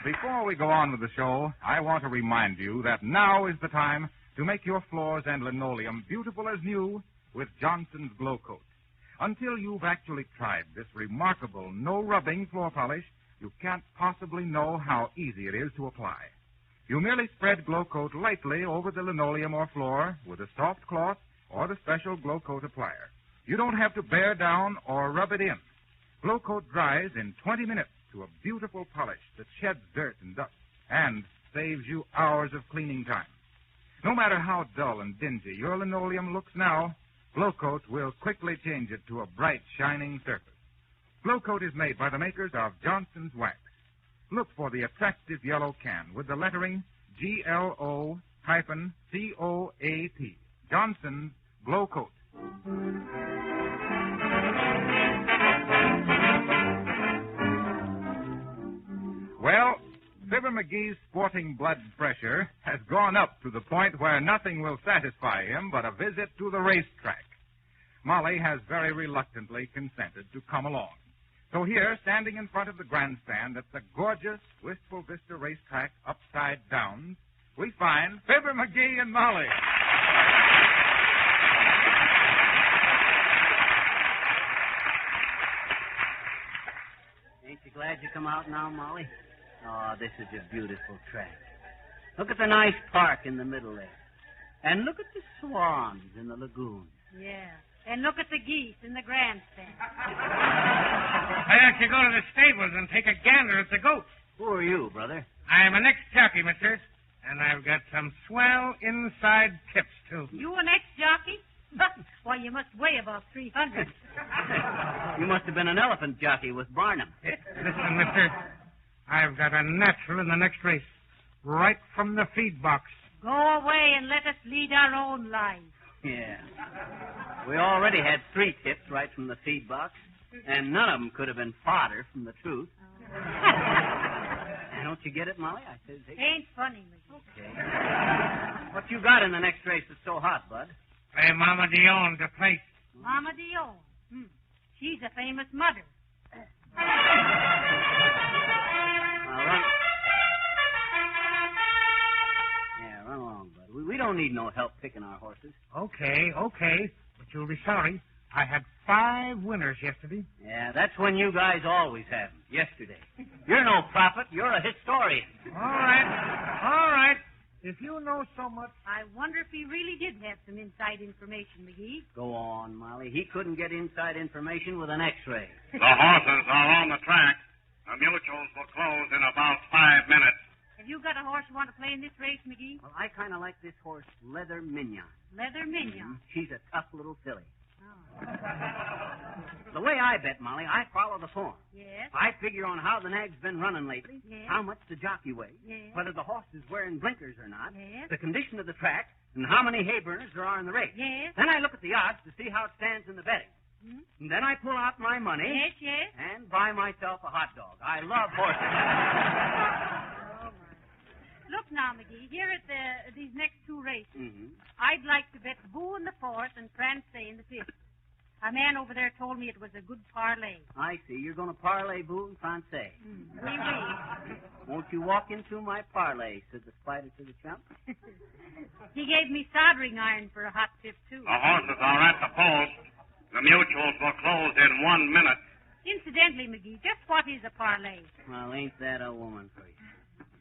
Before we go on with the show, I want to remind you that now is the time to make your floors and linoleum beautiful as new with Johnson's Glow Coat. Until you've actually tried this remarkable no-rubbing floor polish, you can't possibly know how easy it is to apply. You merely spread Glow Coat lightly over the linoleum or floor with a soft cloth or the special Glow Coat applier. You don't have to bear down or rub it in. Glow Coat dries in 20 minutes to a beautiful polish that sheds dirt and dust and saves you hours of cleaning time. No matter how dull and dingy your linoleum looks now, Glow Coat will quickly change it to a bright, shining surface. Glow Coat is made by the makers of Johnson's Wax. Look for the attractive yellow can with the lettering GLO-COAT. Johnson's Glow Coat. Well, Fibber McGee's sporting blood pressure has gone up to the point where nothing will satisfy him but a visit to the racetrack. Molly has very reluctantly consented to come along. So here, standing in front of the grandstand at the gorgeous Wistful Vista racetrack upside down, we find Fibber McGee and Molly. Ain't you glad you come out now, Molly? Oh, this is a beautiful track. Look at the nice park in the middle there. And look at the swans in the lagoon. Yeah. And look at the geese in the grandstand. I like to go to the stables and take a gander at the goats. Who are you, brother? I am an ex-jockey, mister. And I've got some swell inside tips, too. You an ex-jockey? Why, you must weigh about 300. You must have been an elephant jockey with Barnum. Listen, mister. I've got a natural in the next race. Right from the feed box. Go away and let us lead our own lives. Yeah. We already had 3 tips right from the feed box, and none of them could have been fodder from the truth. Don't you get it, Molly? I said, ain't funny, McGee. Okay. What you got in the next race that's so hot, Bud? Play Mama Dion to place. Mama Dion? She's a famous mother. Run along, Bud. We don't need no help picking our horses. Okay. But you'll be sorry. I had 5 winners yesterday. Yeah, that's when you guys always have them. Yesterday. You're no prophet. You're a historian. All right. If you know so much... I wonder if he really did have some inside information, McGee. Go on, Molly. He couldn't get inside information with an X-ray. The horses are on the track. The mutuals will close in about 5 minutes. Have you got a horse you want to play in this race, McGee? Well, I kind of like this horse, Leather Mignon. Leather Mignon? She's a tough little filly. The way I bet, Molly, I follow the form. Yes? I figure on how the nag's been running lately, yes, how much the jockey weighs, yes, whether the horse is wearing blinkers or not, yes, the condition of the track, and how many hay burners there are in the race. Yes. Then I look at the odds to see how it stands in the betting. And then I pull out my money yes, and buy myself a hot dog. I love horses. Look now, McGee, here at these next 2 races, I'd like to bet Boo in the 4th and Francais in the 5th. A man over there told me it was a good parlay. I see. You're going to parlay Boo and Francais. Oui. Won't you walk into my parlay, said the spider to the chump. He gave me soldering iron for a hot tip, too. The horses are at the post. The mutuals will close in 1 minute. Incidentally, McGee, just what is a parlay? Well, ain't that a woman for you?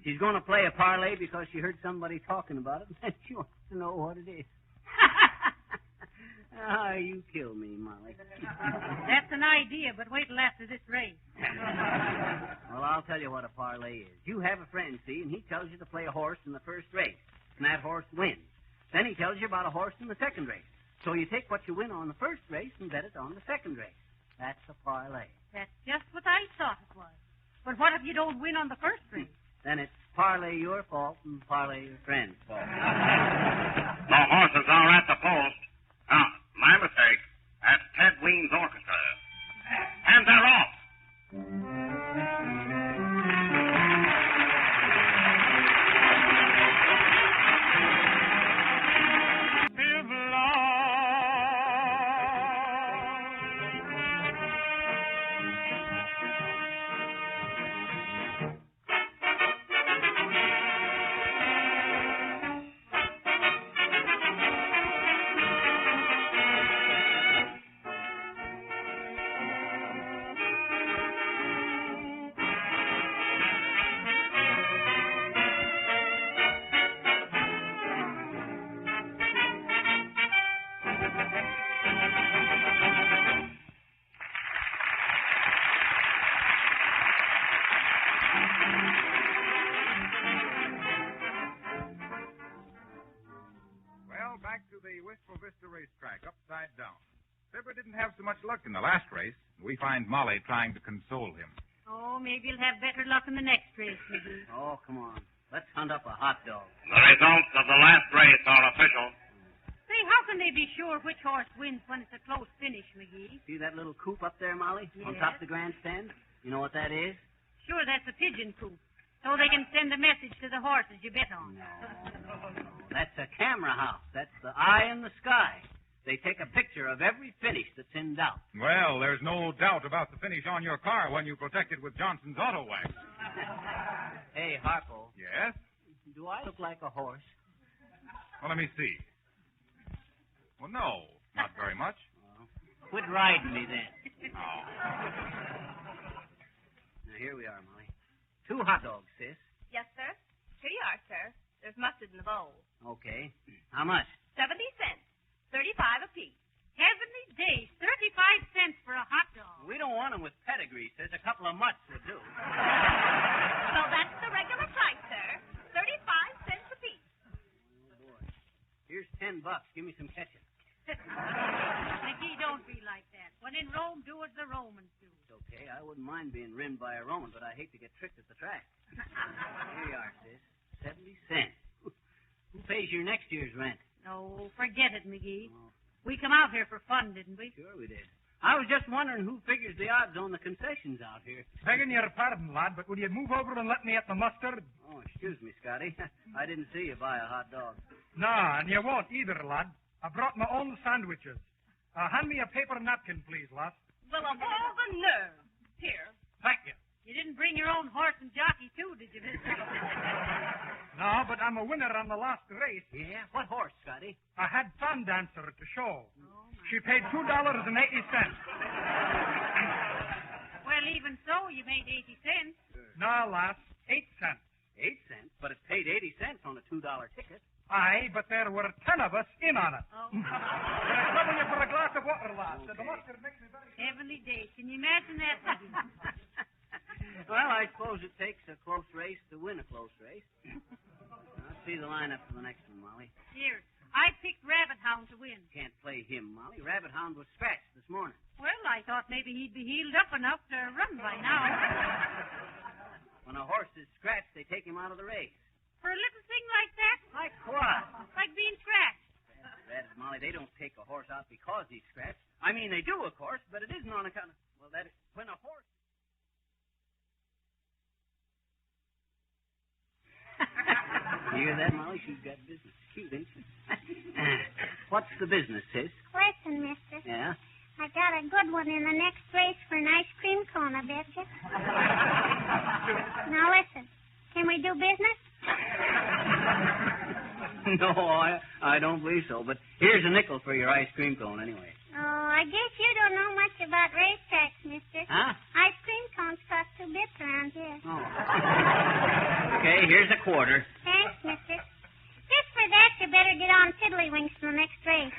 She's going to play a parlay because she heard somebody talking about it, and she wants to know what it is. You kill me, Molly. That's an idea, but wait till after this race. Well, I'll tell you what a parlay is. You have a friend, see, and he tells you to play a horse in the first race, and that horse wins. Then he tells you about a horse in the second race. So you take what you win on the first race and bet it on the second race. That's a parlay. That's just what I thought it was. But what if you don't win on the first race? Then it's parlay your fault and parlay your friend's fault. The horses are at the post. My mistake. That's Ted Ween's orchestra. And they're off. Racetrack, upside down. Fibber didn't have so much luck in the last race. We find Molly trying to console him. Oh, maybe you'll have better luck in the next race, McGee. Oh, come on. Let's hunt up a hot dog. The results of the last race are official. Say, how can they be sure which horse wins when it's a close finish, McGee? See that little coop up there, Molly? Yes. On top of the grandstand? You know what that is? Sure, that's a pigeon coop. So they can send a message to the horses you bet on. No. That's a camera house. That's the eye in the sky. They take a picture of every finish that's in doubt. Well, there's no doubt about the finish on your car when you protect it with Johnson's Auto Wax. Hey, Harpo. Yes? Do I look like a horse? Well, let me see. Well, no, not very much. Quit riding me then. Oh. Now, here we are, Molly. 2 hot dogs, sis. Yes, sir. Here you are, sir. There's mustard in the bowl. Okay. How much? 70 cents. 35 apiece. Heavenly days, 35 cents for a hot dog. We don't want them with pedigree, sis. A couple of mutts would do. So that's the regular price, sir. 35 cents apiece. Oh, boy. Here's $10. Give me some ketchup. McGee, don't be like that. When in Rome, do as the Romans do. It's okay. I wouldn't mind being rimmed by a Roman, but I hate to get tricked at the track. Here you are, sis. 70 cents. Who pays your next year's rent? No, forget it, McGee. Oh. We come out here for fun, didn't we? Sure we did. I was just wondering who figures the odds on the concessions out here. Begging your pardon, lad, but will you move over and let me at the mustard? Oh, excuse me, Scotty. I didn't see you buy a hot dog. Nah, and you won't either, lad. I brought my own sandwiches. Hand me a paper napkin, please, lass. Well, of all the nerve. Here. Thank you. You didn't bring your own horse and jockey, too, did you, mister? No, but I'm a winner on the last race. Yeah? What horse, Scotty? I had Fan Dancer at the show. She paid $2.80. Well, even so, you made 80 cents. Sure. No, lass, 8 cents. 8 cents? But it paid 80 cents on a $2 ticket. Aye, but there were 10 of us in on it. Oh. Can I trouble you for a glass of water, lass? Okay. The mustard makes me very... Heavenly days. Can you imagine that, McGee? Well, I suppose it takes a close race to win a close race. I'll see the lineup for the next one, Molly. Here. I picked Rabbit Hound to win. Can't play him, Molly. Rabbit Hound was scratched this morning. Well, I thought maybe he'd be healed up enough to run by now. When a horse is scratched, they take him out of the race. For a little thing like that? Like what? Like being scratched. That is, Molly, they don't take a horse out because he's scratched. I mean, they do, of course, but it isn't on account of... Well, that is... When a horse... You hear that, Molly? She's got business. Cute, ain't she? What's the business, sis? Listen, mister. Yeah? I got a good one in the next race for an ice cream cone, I betcha. Now, listen. Can we do business? No, I don't believe so. But here's a nickel for your ice cream cone, anyway. Oh, I guess you don't know much about racetracks, mister. Huh? Ice cream cones cost 2 bits around here. Oh. Okay, here's a quarter. Thanks, mister. Just for that, you better get on tiddlywinks in the next race.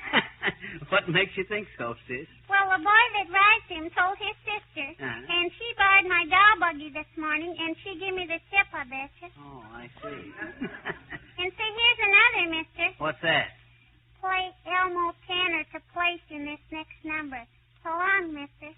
What makes you think so, sis? Well, the boy that rides him told his sister, and she borrowed my doll buggy this morning, and she gave me the tip, I betcha. Oh, I see. And see, here's another, mister. What's that? Play Elmo Tanner to place in this next number. So long, mister.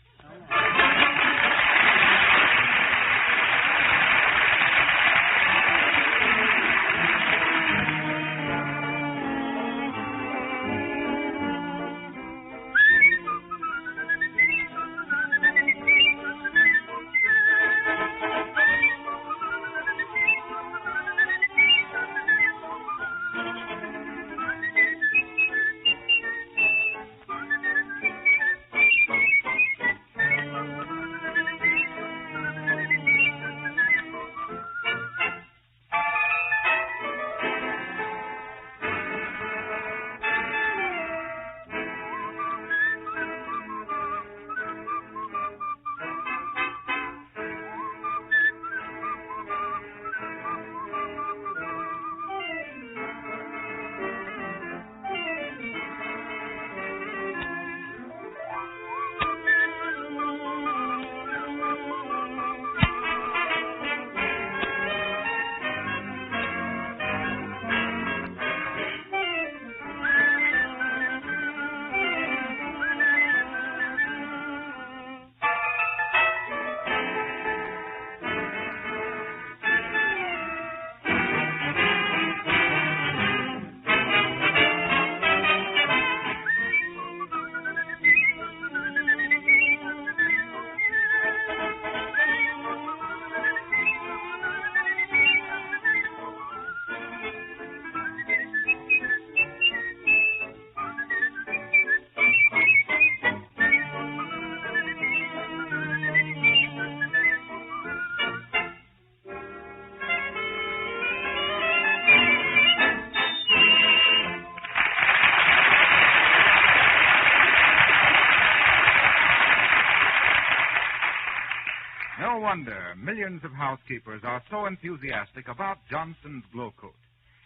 No wonder millions of housekeepers are so enthusiastic about Johnson's Glow Coat.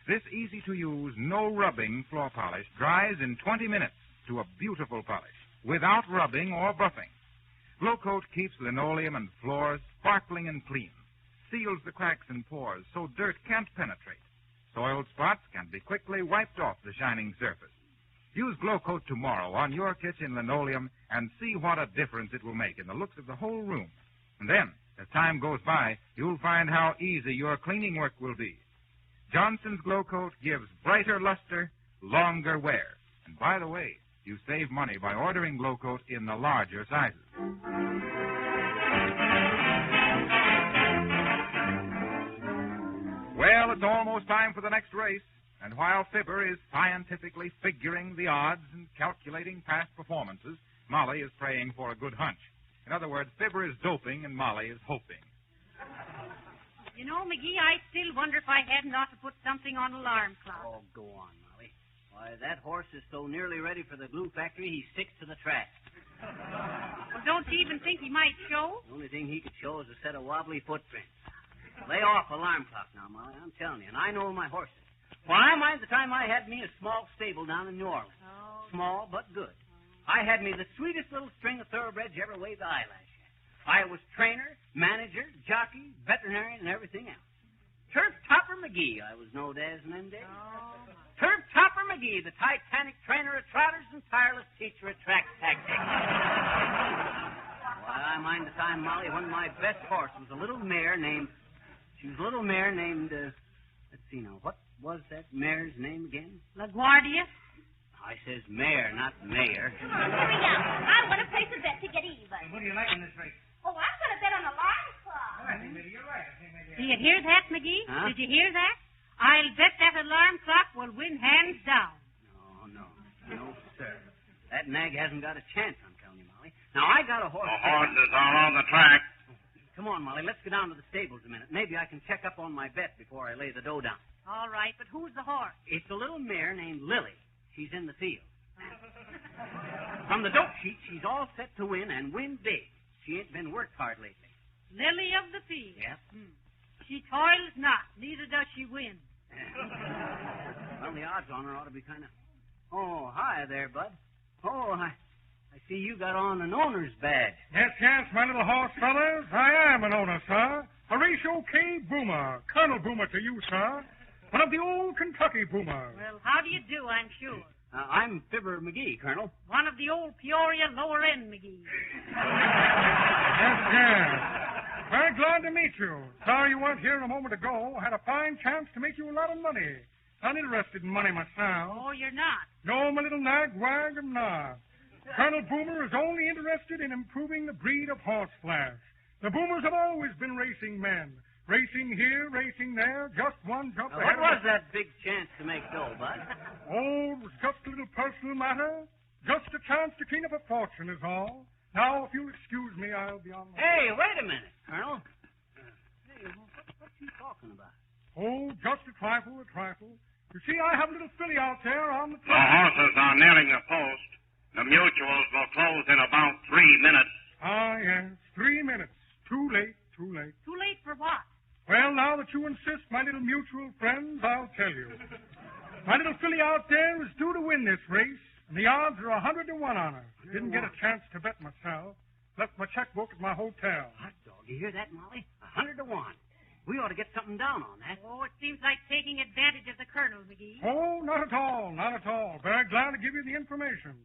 This easy-to-use, no-rubbing floor polish dries in 20 minutes to a beautiful polish without rubbing or buffing. Glow Coat keeps linoleum and floors sparkling and clean, seals the cracks and pores so dirt can't penetrate. Soiled spots can be quickly wiped off the shining surface. Use Glow Coat tomorrow on your kitchen linoleum and see what a difference it will make in the looks of the whole room. And then, as time goes by, you'll find how easy your cleaning work will be. Johnson's Glow Coat gives brighter luster, longer wear. And by the way, you save money by ordering Glow Coat in the larger sizes. Well, it's almost time for the next race. And while Fibber is scientifically figuring the odds and calculating past performances, Molly is praying for a good hunch. In other words, Fibber is doping and Molly is hoping. You know, McGee, I still wonder if I hadn't ought to put something on alarm clock. Oh, go on, Molly. Why, that horse is so nearly ready for the glue factory, he sticks to the track. Well, don't you even think he might show? The only thing he could show is a set of wobbly footprints. Lay off alarm clock now, Molly, I'm telling you, and I know my horses. Well, I mind the time I had me a small stable down in New Orleans. Oh. Small, but good. I had me the sweetest little string of thoroughbreds you ever waved the eyelash at. I was trainer, manager, jockey, veterinarian, and everything else. Turf Topper McGee, I was known as in them days. Oh. Turf Topper McGee, the Titanic trainer of trotters and tireless teacher of track tactics. Well, I mind the time, Molly, when my best horse was a little mare named... let's see now, what was that mare's name again? LaGuardia? I says mare, not mayor. Hurry up. I want to place a bet to get even. What do you like in this race? Oh, I'm going to bet on alarm clock. Oh, I think maybe you're right. Do you hear that, McGee? Huh? Did you hear that? I'll bet that alarm clock will win hands down. No, sir. That nag hasn't got a chance, I'm telling you, Molly. Now, I got a horse... The horses are on the track. Come on, Molly, let's go down to the stables a minute. Maybe I can check up on my bet before I lay the dough down. All right, but who's the horse? It's a little mare named Lily. She's in the field. From the dope sheet, she's all set to win and win big. She ain't been worked hard lately. Lily of the field. Yep. She toils not, neither does she win. Well, the odds on her ought to be kind of... Oh, hi there, bud. Oh, I see you got on an owner's badge. Yes, my little horse fellas. I am an owner, sir. Horatio K. Boomer. Colonel Boomer to you, sir. One of the old Kentucky Boomers. Well, how do you do, I'm sure? I'm Fibber McGee, Colonel. One of the old Peoria lower-end McGee. Yes. Very glad to meet you. Sorry you weren't here a moment ago. Had a fine chance to make you a lot of money. Not interested in money myself. Oh, you're not? No, my little nag-wag, I'm not. Colonel Boomer is only interested in improving the breed of horse flash. The Boomers have always been racing men. Racing here, racing there, just one jump ahead. What was that big chance to make dough, bud? Oh, it was just a little personal matter. Just a chance to clean up a fortune is all. Now, if you'll excuse me, I'll be on my... Hey, wait a minute, Colonel. Hey, what you talking about? Oh, just a trifle. You see, I have a little filly out there on the The horses are nearing the post. The mutuals will close in about 3 minutes. Ah, yes, 3 minutes. Too late. Too late for what? Well, now that you insist, my little mutual friends, I'll tell you. My little filly out there is due to win this race, and the odds are 100 to 1 on her. Didn't get a chance to bet myself. Left my checkbook at my hotel. Hot dog, you hear that, Molly? 100 to 1. We ought to get something down on that. Oh, it seems like taking advantage of the Colonel, McGee. Oh, not at all. Very glad to give you the information.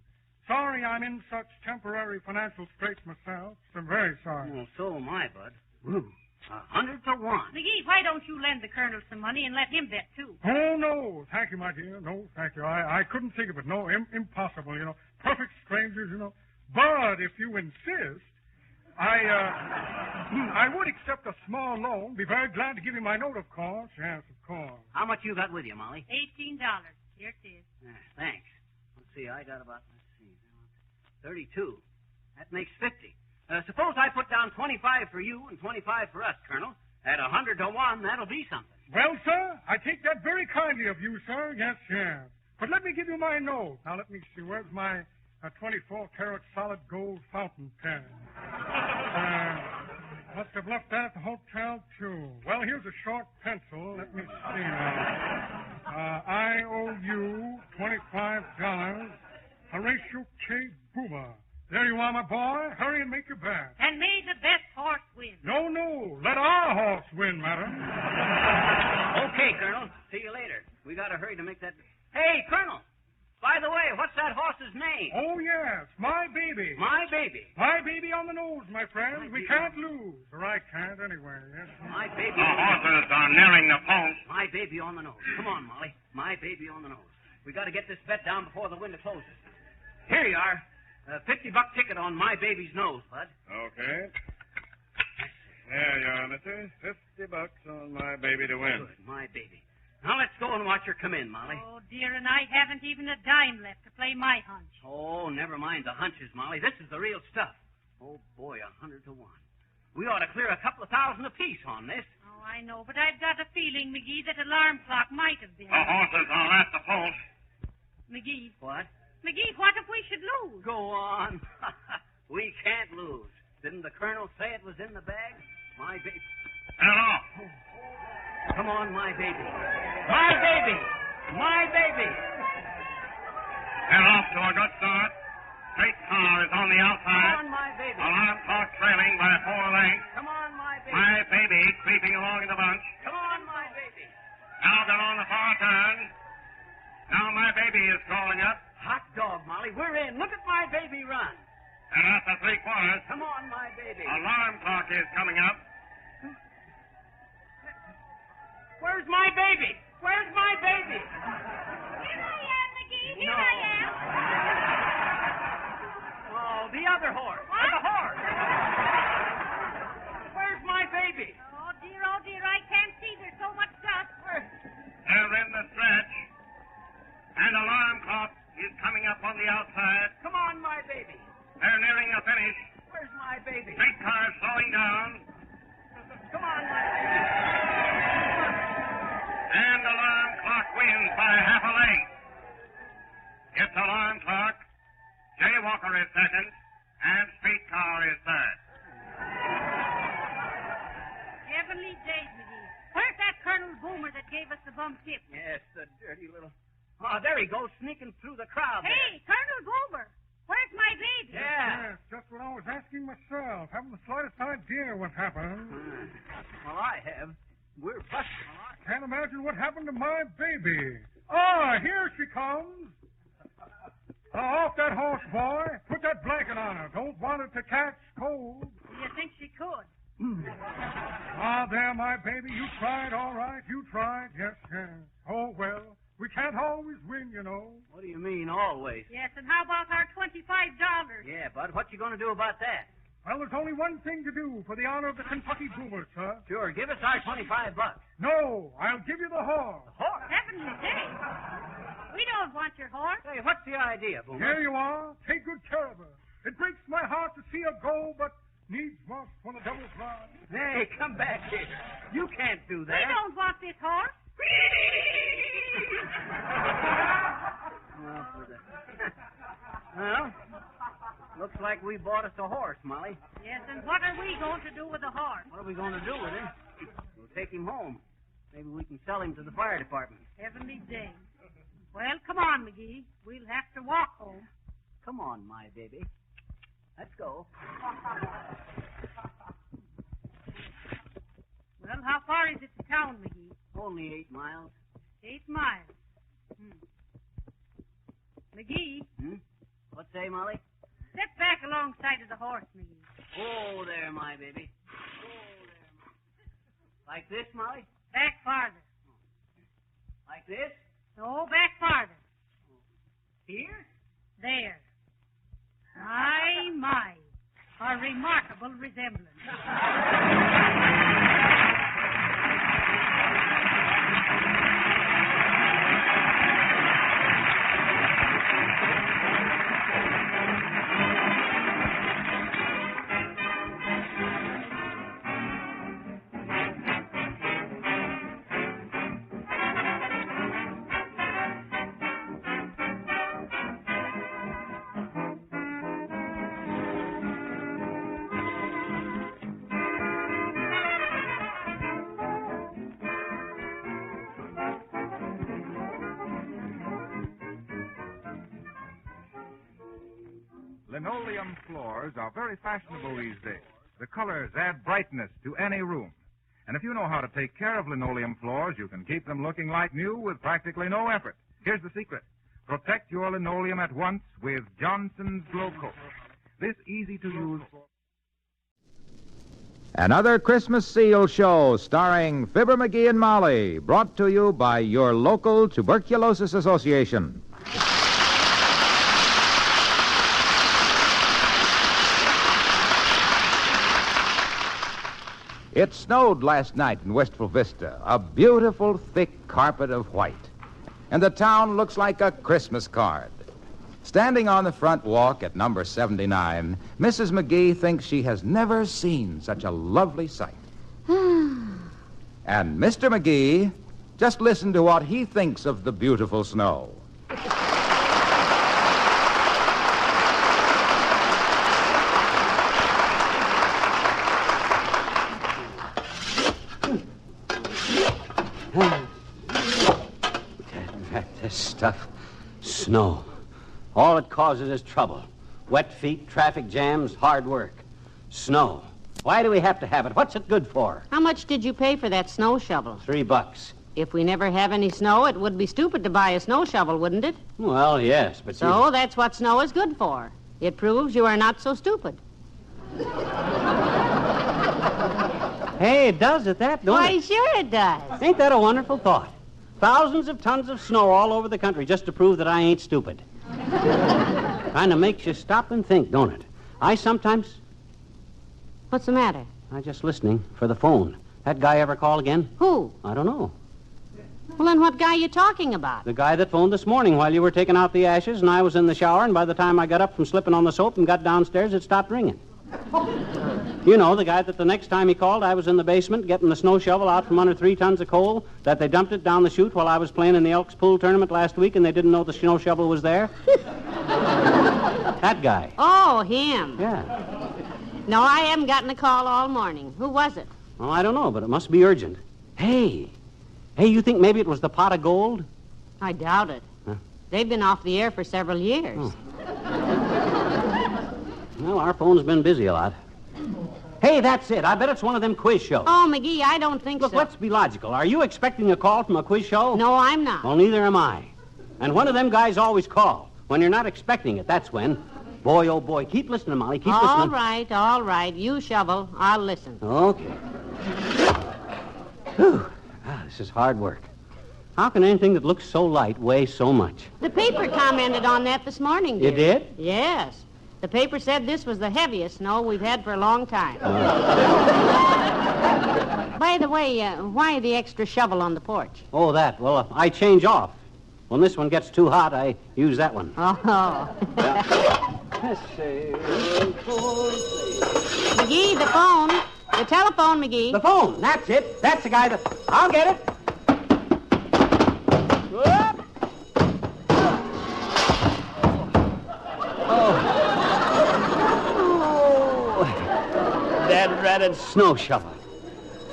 Sorry I'm in such temporary financial straits myself. I'm very sorry. Oh, so am I, bud. Woo. 100 to 1. McGee, why don't you lend the Colonel some money and let him bet, too? Oh, no. Thank you, my dear. No, thank you. I couldn't think of it. No, impossible, Perfect strangers, But if you insist, I would accept a small loan. Be very glad to give you my note, of course. Yes, of course. How much you got with you, Molly? $18. Here it is. Thanks. Let's see, I got about, 32. That makes 50. Suppose I put down 25 for you and 25 for us, Colonel. At 100 to 1, that'll be something. Well, sir, I take that very kindly of you, sir. Yes. But let me give you my note. Now, let me see. Where's my 24-karat solid gold fountain pen? Must have left that at the hotel, too. Well, here's a short pencil. Let me see now. I owe you $25 Horatio K. Boomer. There you are, my boy. Hurry and make your bet. And may the best horse win. No. Let our horse win, madam. Okay, Colonel. See you later. We got to hurry to make that... Hey, Colonel. By the way, what's that horse's name? Oh, yes. My baby. My baby. My baby on the nose, my friend. We can't lose. Or I can't anyway. Yes. My baby. The horses are nearing the post. My baby on the nose. Come on, Molly. My baby on the nose. We got to get this bet down before the window closes. Here you are. A $50 ticket on my baby's nose, Bud. Okay. There you are, mister. $50 on my baby to win. Good, my baby. Now let's go and watch her come in, Molly. Oh, dear, and I haven't even a dime left to play my hunch. Oh, never mind the hunches, Molly. This is the real stuff. Oh, boy, 100 to 1. We ought to clear a couple of thousand apiece on this. Oh, I know, but I've got a feeling, McGee, that alarm clock might have been. The horses are at the post. McGee. What? McGee, what if we should lose? Go on. We can't lose. Didn't the Colonel say it was in the bag? My baby. Hello. Come on, my baby. My baby. My baby. They're off to a good start. Straight car is on the outside. Come on, my baby. Alarm clock trailing by 4 lengths. Come on, my baby. My baby creeping along in the bunch. Come on, my baby. Now they're on the far turn. Now my baby is crawling up. Hot dog, Molly. We're in. Look at my baby run. And at the 3/4. Come on, my baby. Alarm clock is coming up. Where's my baby? Where's my baby? Here I am, McGee. Here No. I am. Oh, the other horse. What? The horse. Where's my baby? Oh, dear, I can't see. There's so much dust. They're in the stretch. And alarm clock is coming up on the outside. Come on, my baby. They're nearing a finish. Where's my baby? Streetcar slowing down. Come on, my baby. And alarm clock wins by half a length. It's alarm clock. Jaywalker is second. And streetcar is third. Heavenly days, McGee. Where's that Colonel Boomer that gave us the bum tip? Yes, the dirty little... Oh, there he goes, sneaking through the crowd. Hey, Colonel Boomer. Where's my baby? Yeah. Yes, just what I was asking myself. Haven't the slightest idea what happened. Well, I have. We're busted. Can't imagine what happened to my baby. Ah, here she comes. Off that horse, boy. Put that blanket on her. Don't want her to catch cold. Do you think she could? Ah, there, my baby. You tried, all right. You tried. Yes. Oh, well. We can't always win, you know. What do you mean, always? Yes, and how about our $25? Yeah, Bud, what you going to do about that? Well, there's only one thing to do for the honor of the Kentucky Boomers, sir. Sure, give us our $25. No, I'll give you the horse. Horse? Heavenly days. We don't want your horse. Hey, what's the idea, Boomer? Here you are. Take good care of her. It breaks my heart to see her go, but needs must when the devil's rod. Hey, come back here. You can't do that. We don't want this horse. Well, looks like we bought us a horse, Molly. Yes, and what are we going to do with the horse? What are we going to do with him? We'll take him home. Maybe we can sell him to the fire department. Heavenly days. Well, come on, McGee. We'll have to walk home. Come on, my baby. Let's go. Well, how far is it to town, McGee? Only 8 miles. 8 miles. McGee. What say, Molly? Step back alongside of the horse, McGee. Oh, there, my baby. Like this, Molly? Back farther. Like this? No, back farther. Here? There. My. A remarkable resemblance. Linoleum floors are very fashionable these days. The colors add brightness to any room. And if you know how to take care of linoleum floors, you can keep them looking like new with practically no effort. Here's the secret. Protect your linoleum at once with Johnson's Glow Coat. This easy-to-use... Another Christmas Seal Show starring Fibber McGee and Molly, brought to you by your local Tuberculosis Association. It snowed last night in Wistful Vista, a beautiful thick carpet of white. And the town looks like a Christmas card. Standing on the front walk at number 79, Mrs. McGee thinks she has never seen such a lovely sight. And Mr. McGee, just listen to what he thinks of the beautiful snow. This stuff, snow. All it causes is trouble. Wet feet, traffic jams, hard work. Snow. Why do we have to have it? What's it good for? How much did you pay for that snow shovel? $3. If we never have any snow, it would be stupid to buy a snow shovel, wouldn't it? Well, yes, but So that's what snow is good for. It proves you are not so stupid. Hey, it does at that, don't it? Why, sure it does. Ain't that a wonderful thought? Thousands of tons of snow all over the country just to prove that I ain't stupid. Kind of makes you stop and think, don't it? I sometimes... What's the matter? I'm just listening for the phone. That guy ever call again? Who? I don't know. Well, then what guy are you talking about? The guy that phoned this morning while you were taking out the ashes and I was in the shower, and by the time I got up from slipping on the soap and got downstairs, it stopped ringing. You know, the guy that the next time he called, I was in the basement getting the snow shovel out from under 3 tons of coal, that they dumped it down the chute while I was playing in the Elks Pool tournament last week and they didn't know the snow shovel was there. That guy. Oh, him. Yeah. No, I haven't gotten a call all morning. Who was it? Oh, I don't know, but it must be urgent. Hey, you think maybe it was the pot of gold? I doubt it. Huh? They've been off the air for several years. Oh. Well, our phone's been busy a lot. Hey, that's it. I bet it's one of them quiz shows. Oh, McGee, I don't think Look, so. let's be logical. Are you expecting a call from a quiz show? No, I'm not. Well, neither am I. And one of them guys always call. When you're not expecting it, that's when. Boy, oh boy. Keep listening, Molly. Keep listening. All right. You shovel. I'll listen. Okay. Whew. This is hard work. How can anything that looks so light weigh so much? The paper commented on that this morning, dear. You did? Yes. The paper said this was the heaviest snow we've had for a long time. By the way, why the extra shovel on the porch? Oh, that. Well, I change off. When this one gets too hot, I use that one. Oh. Let's see. McGee, the phone. The telephone, McGee. The phone. That's it. That's the guy that... I'll get it. Whoop. Dead-ratted snow shovel.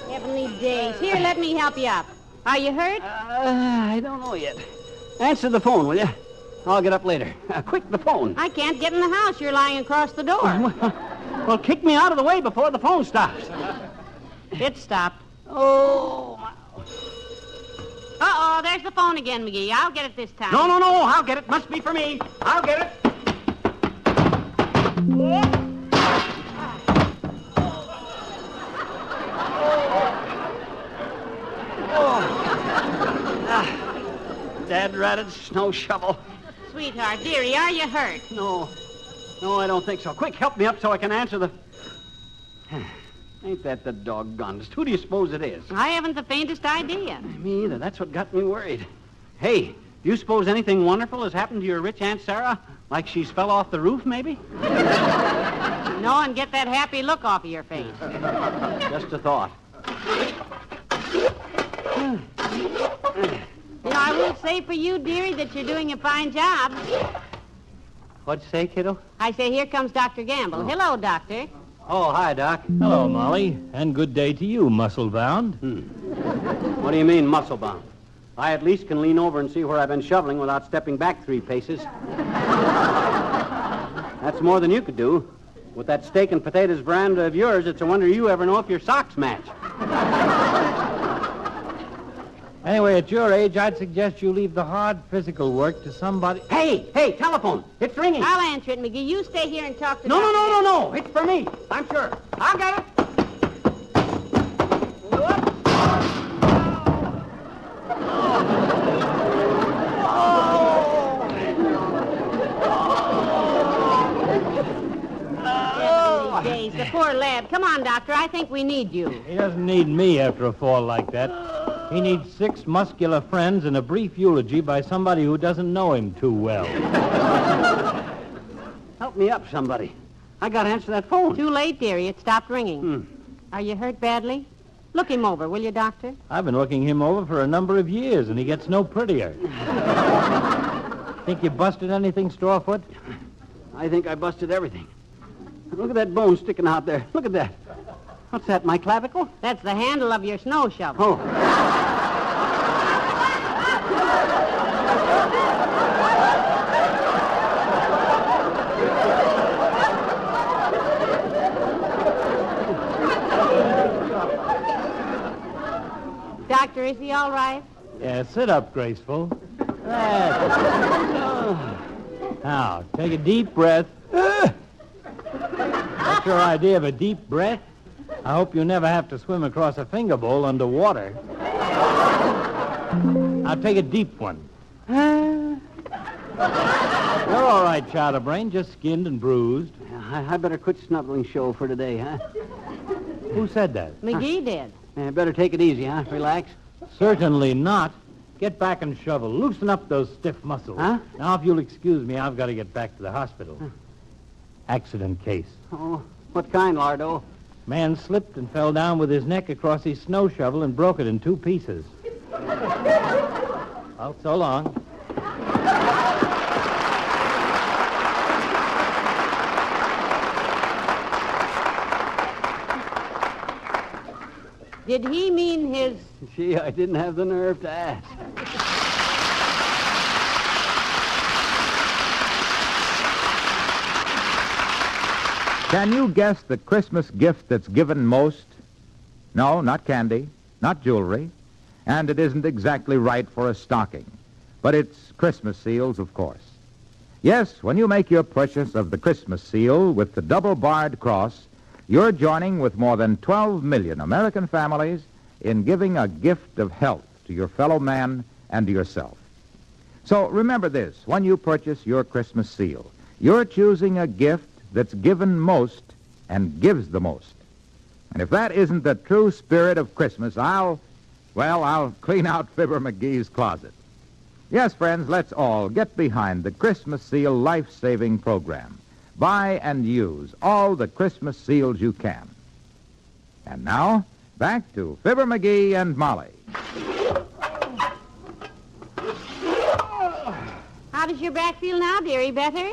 Heavenly days. Here, let me help you up. Are you hurt? I don't know yet. Answer the phone, will you? I'll get up later. Quick, the phone. I can't get in the house. You're lying across the door. Well, kick me out of the way before the phone stops. It stopped. Oh. Uh-oh, there's the phone again, McGee. I'll get it this time. No, I'll get it. Must be for me. I'll get it. Dead-ratted snow shovel. Sweetheart, dearie, are you hurt? No, I don't think so. Quick, help me up so I can answer the... Ain't that the doggonest? Who do you suppose it is? I haven't the faintest idea. Me either. That's what got me worried. Hey, do you suppose anything wonderful has happened to your rich Aunt Sarah? Like she's fell off the roof, maybe? No, and get that happy look off of your face. Just a thought. You know, I will say for you, dearie, that you're doing a fine job. What'd you say, kiddo? I say, here comes Dr. Gamble. Oh. Hello, Doctor. Oh, hi, Doc. Hello, Molly, and good day to you, muscle-bound. What do you mean, muscle-bound? I at least can lean over and see where I've been shoveling without stepping back 3 paces. That's more than you could do. With that steak and potatoes veranda of yours, it's a wonder you ever know if your socks match. Anyway, at your age, I'd suggest you leave the hard physical work to somebody... Hey, telephone. It's ringing. I'll answer it, McGee. You stay here and talk to No. It's for me. I'm sure. I'll get it. Days, the poor lad. Come on, Doctor. I think we need you. He doesn't need me after a fall like that. He needs 6 muscular friends and a brief eulogy by somebody who doesn't know him too well. Help me up, somebody. I got to answer that phone. Too late, dearie. It stopped ringing. Are you hurt badly? Look him over, will you, Doctor? I've been looking him over for a number of years, and he gets no prettier. Think you busted anything, Strawfoot? I think I busted everything. Look at that bone sticking out there. Look at that. What's that, my clavicle? That's the handle of your snow shovel. Oh. Doctor, is he all right? Yeah, sit up, Graceful. That's Now, take a deep breath. What's your idea of a deep breath? I hope you never have to swim across a finger bowl underwater. Now take a deep one. You're all right, Chowderbrain, just skinned and bruised. I better quit snubbling show for today, huh? Who said that? McGee did. Better take it easy, huh? Relax. Certainly not. Get back and shovel. Loosen up those stiff muscles. Huh? Now, if you'll excuse me, I've got to get back to the hospital. Accident case. Oh, what kind, Lardo? Man slipped and fell down with his neck across his snow shovel and broke it in 2 pieces. Well, so long. Did he mean his... Gee, I didn't have the nerve to ask. Can you guess the Christmas gift that's given most? No, not candy, not jewelry, and it isn't exactly right for a stocking. But it's Christmas seals, of course. Yes, when you make your purchase of the Christmas seal with the double-barred cross, you're joining with more than 12 million American families in giving a gift of health to your fellow man and to yourself. So remember this, when you purchase your Christmas seal, you're choosing a gift that's given most and gives the most. And if that isn't the true spirit of Christmas, I'll clean out Fibber McGee's closet. Yes, friends, let's all get behind the Christmas Seal life-saving program. Buy and use all the Christmas seals you can. And now, back to Fibber McGee and Molly. How does your back feel now, dearie? Better?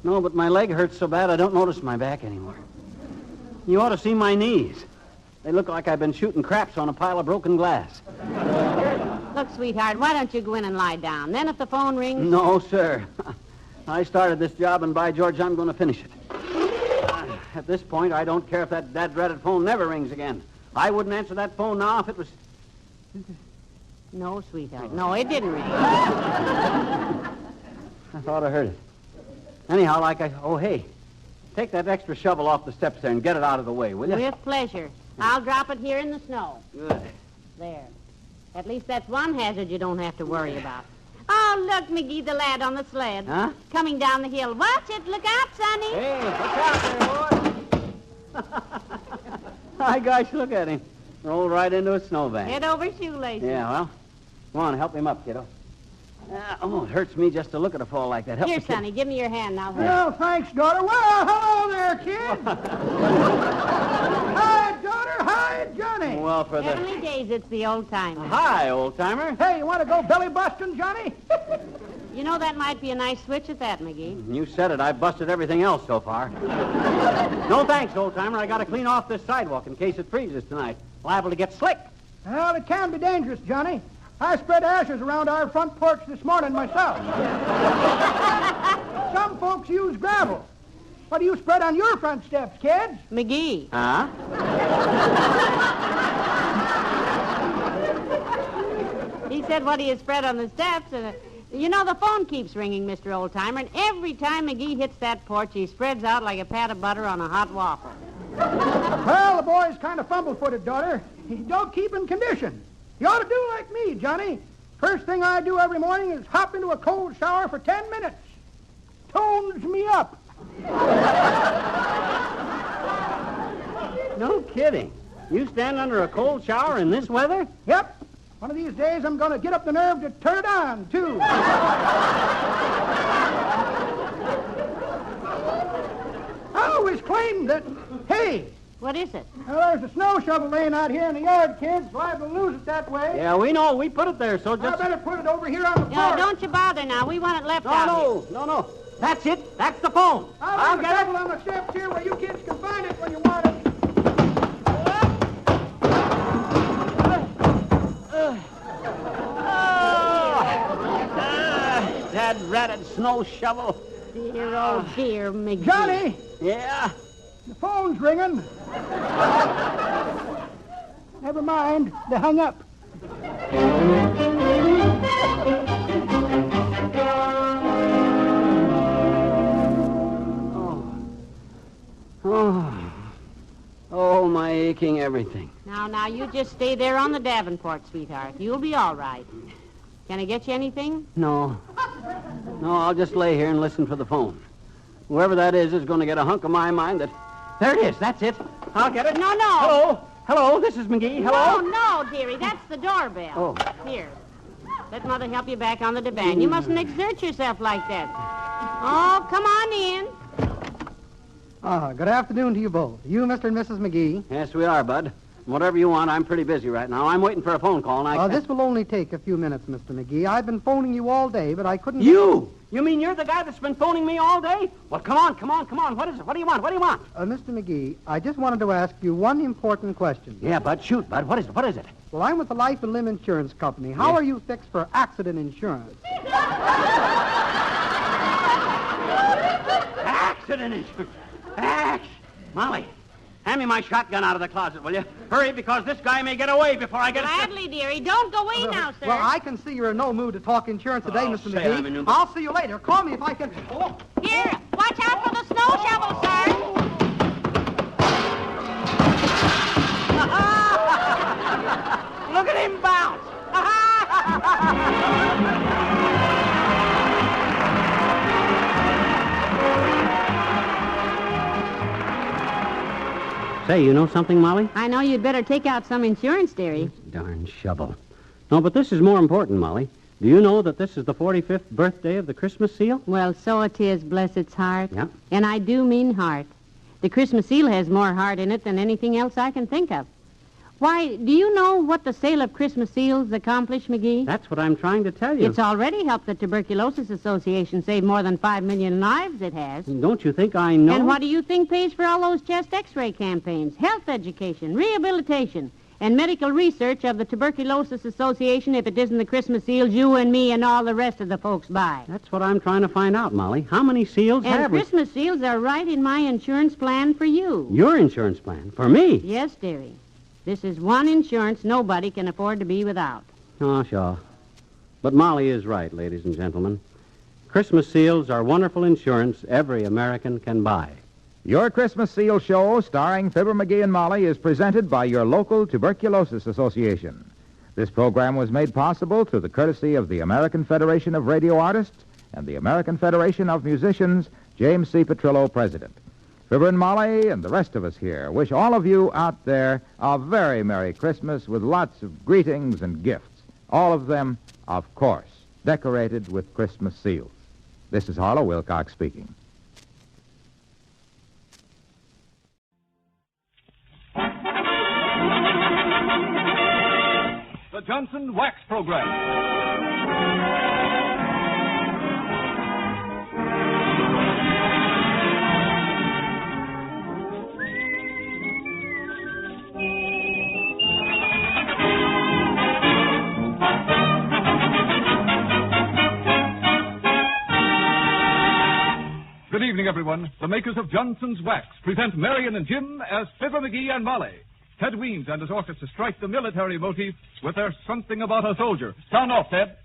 No, but my leg hurts so bad I don't notice my back anymore. You ought to see my knees. They look like I've been shooting craps on a pile of broken glass. Look, sweetheart, why don't you go in and lie down? Then if the phone rings... No, sir. I started this job, and by George, I'm going to finish it. At this point, I don't care if that dreaded phone never rings again. I wouldn't answer that phone now if it was... No, sweetheart. No, it didn't ring. I thought I heard it. Anyhow, Oh, hey. Take that extra shovel off the steps there and get it out of the way, will you? With pleasure. I'll drop it here in the snow. Good. There. At least that's one hazard you don't have to worry about. Oh, look, McGee, the lad on the sled. Huh? Coming down the hill. Watch it. Look out, Sonny. Hey, look out there, boy. My gosh, look at him. Rolled right into a snowbank. Head over shoelaces. Yeah, well, come on, help him up, kiddo. It hurts me just to look at a fall like that. Help Here, me, kid. Sonny, give me your hand now. Well, thanks, daughter. Well, hello there, kid. Hi, daughter. Hi, Johnny. Well, for the... Heavenly days, it's the old-timer. Hi, old-timer. Hey, you want to go belly busting, Johnny? You know, that might be a nice switch at that, McGee. You said it. I've busted everything else so far. No thanks, old-timer. I got to clean off this sidewalk in case it freezes tonight. Liable to get slick. Well, it can be dangerous, Johnny. I spread ashes around our front porch this morning myself. Some folks use gravel. What do you spread on your front steps, kids? McGee. Huh? He said, what do you spread on the steps? You know, the phone keeps ringing, Mr. Oldtimer, and every time McGee hits that porch, he spreads out like a pat of butter on a hot waffle. Well, the boy's kind of fumble-footed, daughter. He don't keep in condition. You ought to do like me, Johnny. First thing I do every morning is hop into a cold shower for 10 minutes. Tones me up. No kidding. You stand under a cold shower in this weather? Yep. One of these days, I'm going to get up the nerve to turn it on, too. I always claimed that, hey... What is it? Well, there's a snow shovel laying out here in the yard, kids. Liable to lose it that way. Yeah, we know. We put it there, so just... I better put it over here on the floor. No, don't you bother now. We want it left out here. No. That's it. That's the phone. I'll get it on the steps here where you kids can find it when you want it. That ratted snow shovel. Dear, oh, dear, McGee. Johnny! Yeah? The phone's ringing. Never mind. They hung up. Oh, my aching everything. Now, you just stay there on the Davenport, sweetheart. You'll be all right. Can I get you anything? No, I'll just lay here and listen for the phone. Whoever that is going to get a hunk of my mind that... There it is. That's it. I'll get it. No. Hello, this is McGee. Hello? No, dearie. That's the doorbell. Oh. Here. Let Mother help you back on the divan. You mustn't exert yourself like that. Oh, come on in. Good afternoon to you both. You, Mr. and Mrs. McGee. Yes, we are, Bud. Whatever you want, I'm pretty busy right now. I'm waiting for a phone call, and This will only take a few minutes, Mr. McGee. I've been phoning you all day, but I couldn't... You? You mean you're the guy that's been phoning me all day? Well, come on. What is it? What do you want? Mr. McGee, I just wanted to ask you one important question. Yeah, Bud, shoot, Bud. What is it? Well, I'm with the Life and Limb Insurance Company. How are you fixed for accident insurance? Accident insurance. Molly, hand me my shotgun out of the closet, will you? Hurry, because this guy may get away before I get... Gladly, dearie. Don't go away now, sir. Well, I can see you're in no mood to talk insurance today, Mr. say I'm McGee. in- I'll see you later. Call me if I can... Oh. Here, watch out for the snow shovel, sir. Look at him bounce. Say, you know something, Molly? I know you'd better take out some insurance, dearie. Darn shovel. No, but this is more important, Molly. Do you know that this is the 45th birthday of the Christmas seal? Well, so it is, bless its heart. Yeah. And I do mean heart. The Christmas seal has more heart in it than anything else I can think of. Why, do you know what the sale of Christmas seals accomplished, McGee? That's what I'm trying to tell you. It's already helped the Tuberculosis Association save more than 5 million lives, it has. Don't you think I know? And what do you think pays for all those chest x-ray campaigns, health education, rehabilitation, and medical research of the Tuberculosis Association if it isn't the Christmas seals you and me and all the rest of the folks buy? That's what I'm trying to find out, Molly. How many seals And have we? Christmas seals are right in my insurance plan for you. Your insurance plan? For me? Yes, dearie. This is one insurance nobody can afford to be without. Oh, sure. But Molly is right, ladies and gentlemen. Christmas seals are wonderful insurance every American can buy. Your Christmas Seal Show, starring Fibber McGee and Molly, is presented by your local Tuberculosis Association. This program was made possible through the courtesy of the American Federation of Radio Artists and the American Federation of Musicians, James C. Petrillo, President. Fibber and Molly and the rest of us here wish all of you out there a very Merry Christmas with lots of greetings and gifts. All of them, of course, decorated with Christmas seals. This is Harlow Wilcox speaking. The Johnson Wax Program. evening, everyone. The makers of Johnson's Wax present Marion and Jim as Fibber McGee and Molly. Ted Weems and his orchestra strike the military motif with their Something About a Soldier. Sound off, Ted.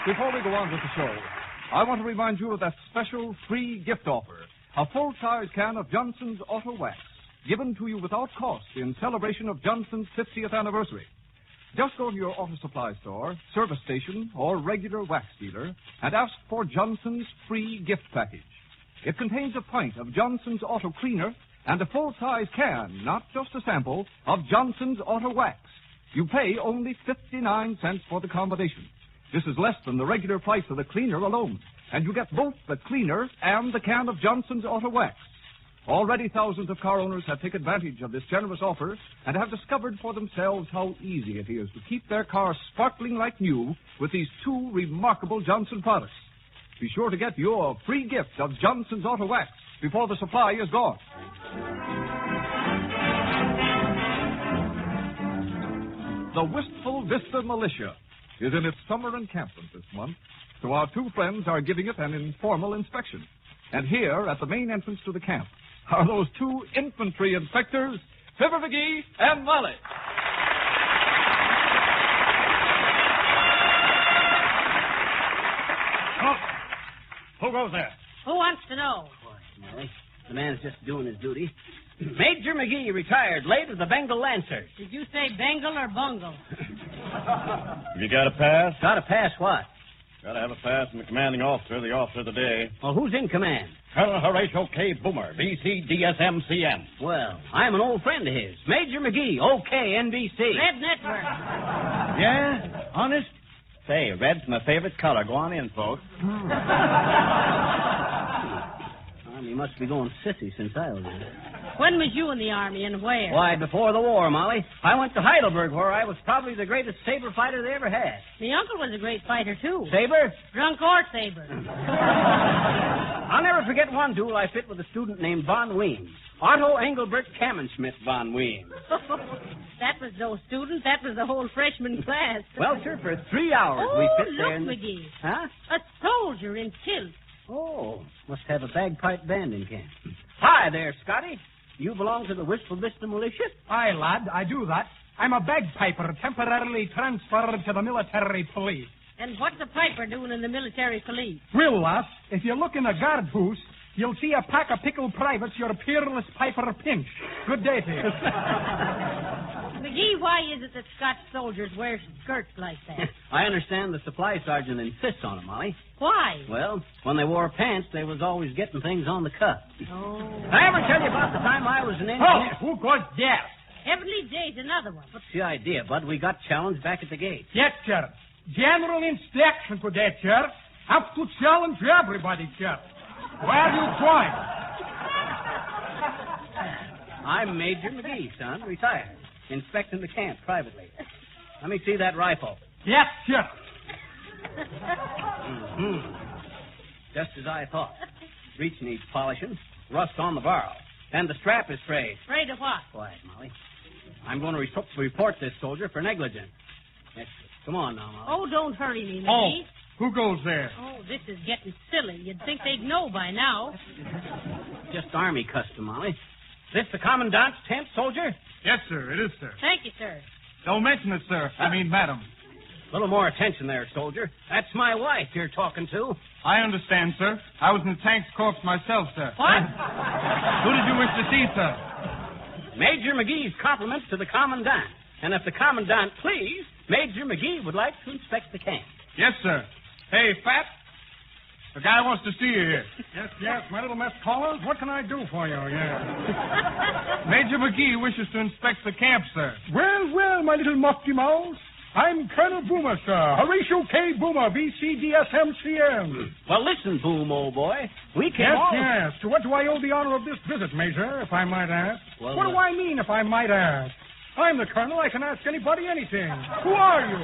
Before we go on with the show, I want to remind you of that special free gift offer, a full-size can of Johnson's Auto Wax, given to you without cost in celebration of Johnson's 50th anniversary. Just go to your auto supply store, service station, or regular wax dealer and ask for Johnson's free gift package. It contains a pint of Johnson's Auto Cleaner and a full-size can, not just a sample, of Johnson's Auto Wax. You pay only 59 cents for the combination. This is less than the regular price of the cleaner alone, and you get both the cleaner and the can of Johnson's Auto Wax. Already thousands of car owners have taken advantage of this generous offer and have discovered for themselves how easy it is to keep their cars sparkling like new with these two remarkable Johnson products. Be sure to get your free gift of Johnson's Auto Wax before the supply is gone. The Wistful Vista Militia is in its summer encampment this month, so our two friends are giving it an informal inspection. And here, at the main entrance to the camp, are those two infantry inspectors, Fibber McGee and Molly. Oh, who goes there? Who wants to know? Molly, the man's just doing his duty. Major McGee, retired, late of the Bengal Lancers. Did you say Bengal or Bungle? You got a pass? Got a pass what? Got to have a pass from the commanding officer, the officer of the day. Well, who's in command? Colonel Horatio K. Boomer, VCDSMCM. Well, I'm an old friend of his. Major McGee, OK, NBC. Red Network. Yeah? Honest? Say, red's my favorite color. Go on in, folks. He must be going sissy since I was in. When was you in the Army and where? Why, before the war, Molly. I went to Heidelberg, where I was probably the greatest saber fighter they ever had. The uncle was a great fighter, too. Saber? Drunk or saber. I'll never forget one duel I fit with a student named Von Weems. Otto Engelbert Kammenschmidt Von Weems. That was no student. That was the whole freshman class. Well, sir, for 3 hours we fit there. Look, McGee. Huh? A soldier in kilt. Oh, must have a bagpipe band in camp. Hi there, Scotty. You belong to the Wistful Vista Militia? Aye, lad, I do that. I'm a bagpiper temporarily transferred to the military police. And what's a piper doing in the military police? Well, lass, if you look in the guard house, you'll see a pack of pickled privates your peerless piper pinch. Good day to you. McGee, why is it that Scotch soldiers wear skirts like that? I understand the supply sergeant insists on it, Molly. Why? Well, when they wore pants, they was always getting things on the cut. Oh. I ever tell you about the time I was an engineer? Oh, who goes there? Heavenly Day's another one. What's the idea, Bud? We got challenged back at the gate. Yes, sir. General inspection today, sir. Have to challenge everybody, sir. Where you going? I'm Major McGee, son, retired. Inspecting the camp privately. Let me see that rifle. Yes, sir. Just as I thought. Breech needs polishing, rust on the barrel, and the strap is frayed. Afraid of what? Quiet, Molly. I'm going to report this soldier for negligence. Yes, come on now, Molly. Oh, don't hurry me, Oh, McGee. who goes there? Oh, this is getting silly. You'd think they'd know by now. Just Army custom, Molly. Is this the Commandant's tent, soldier? Yes, sir, it is, sir. Thank you, sir. Don't mention it, sir. I mean, madam. A little more attention there, soldier. That's my wife you're talking to. I understand, sir. I was in the tank's corps myself, sir. What? Who did you wish to see, sir? Major McGee's compliments to the Commandant. And if the Commandant please, Major McGee would like to inspect the camp. Yes, sir. Hey, Fat. The guy wants to see you here. Yes, my little mess caller. What can I do for you? Yeah. Major McGee wishes to inspect the camp, sir. Well, my little musty mouse. I'm Colonel Boomer, sir. Horatio K. Boomer, VCDSMCM. Well, listen, Boom, old boy. We came Yes. To what do I owe the honor of this visit, Major, if I might ask? Well, what do I mean, if I might ask? I'm the Colonel. I can ask anybody anything. Who are you?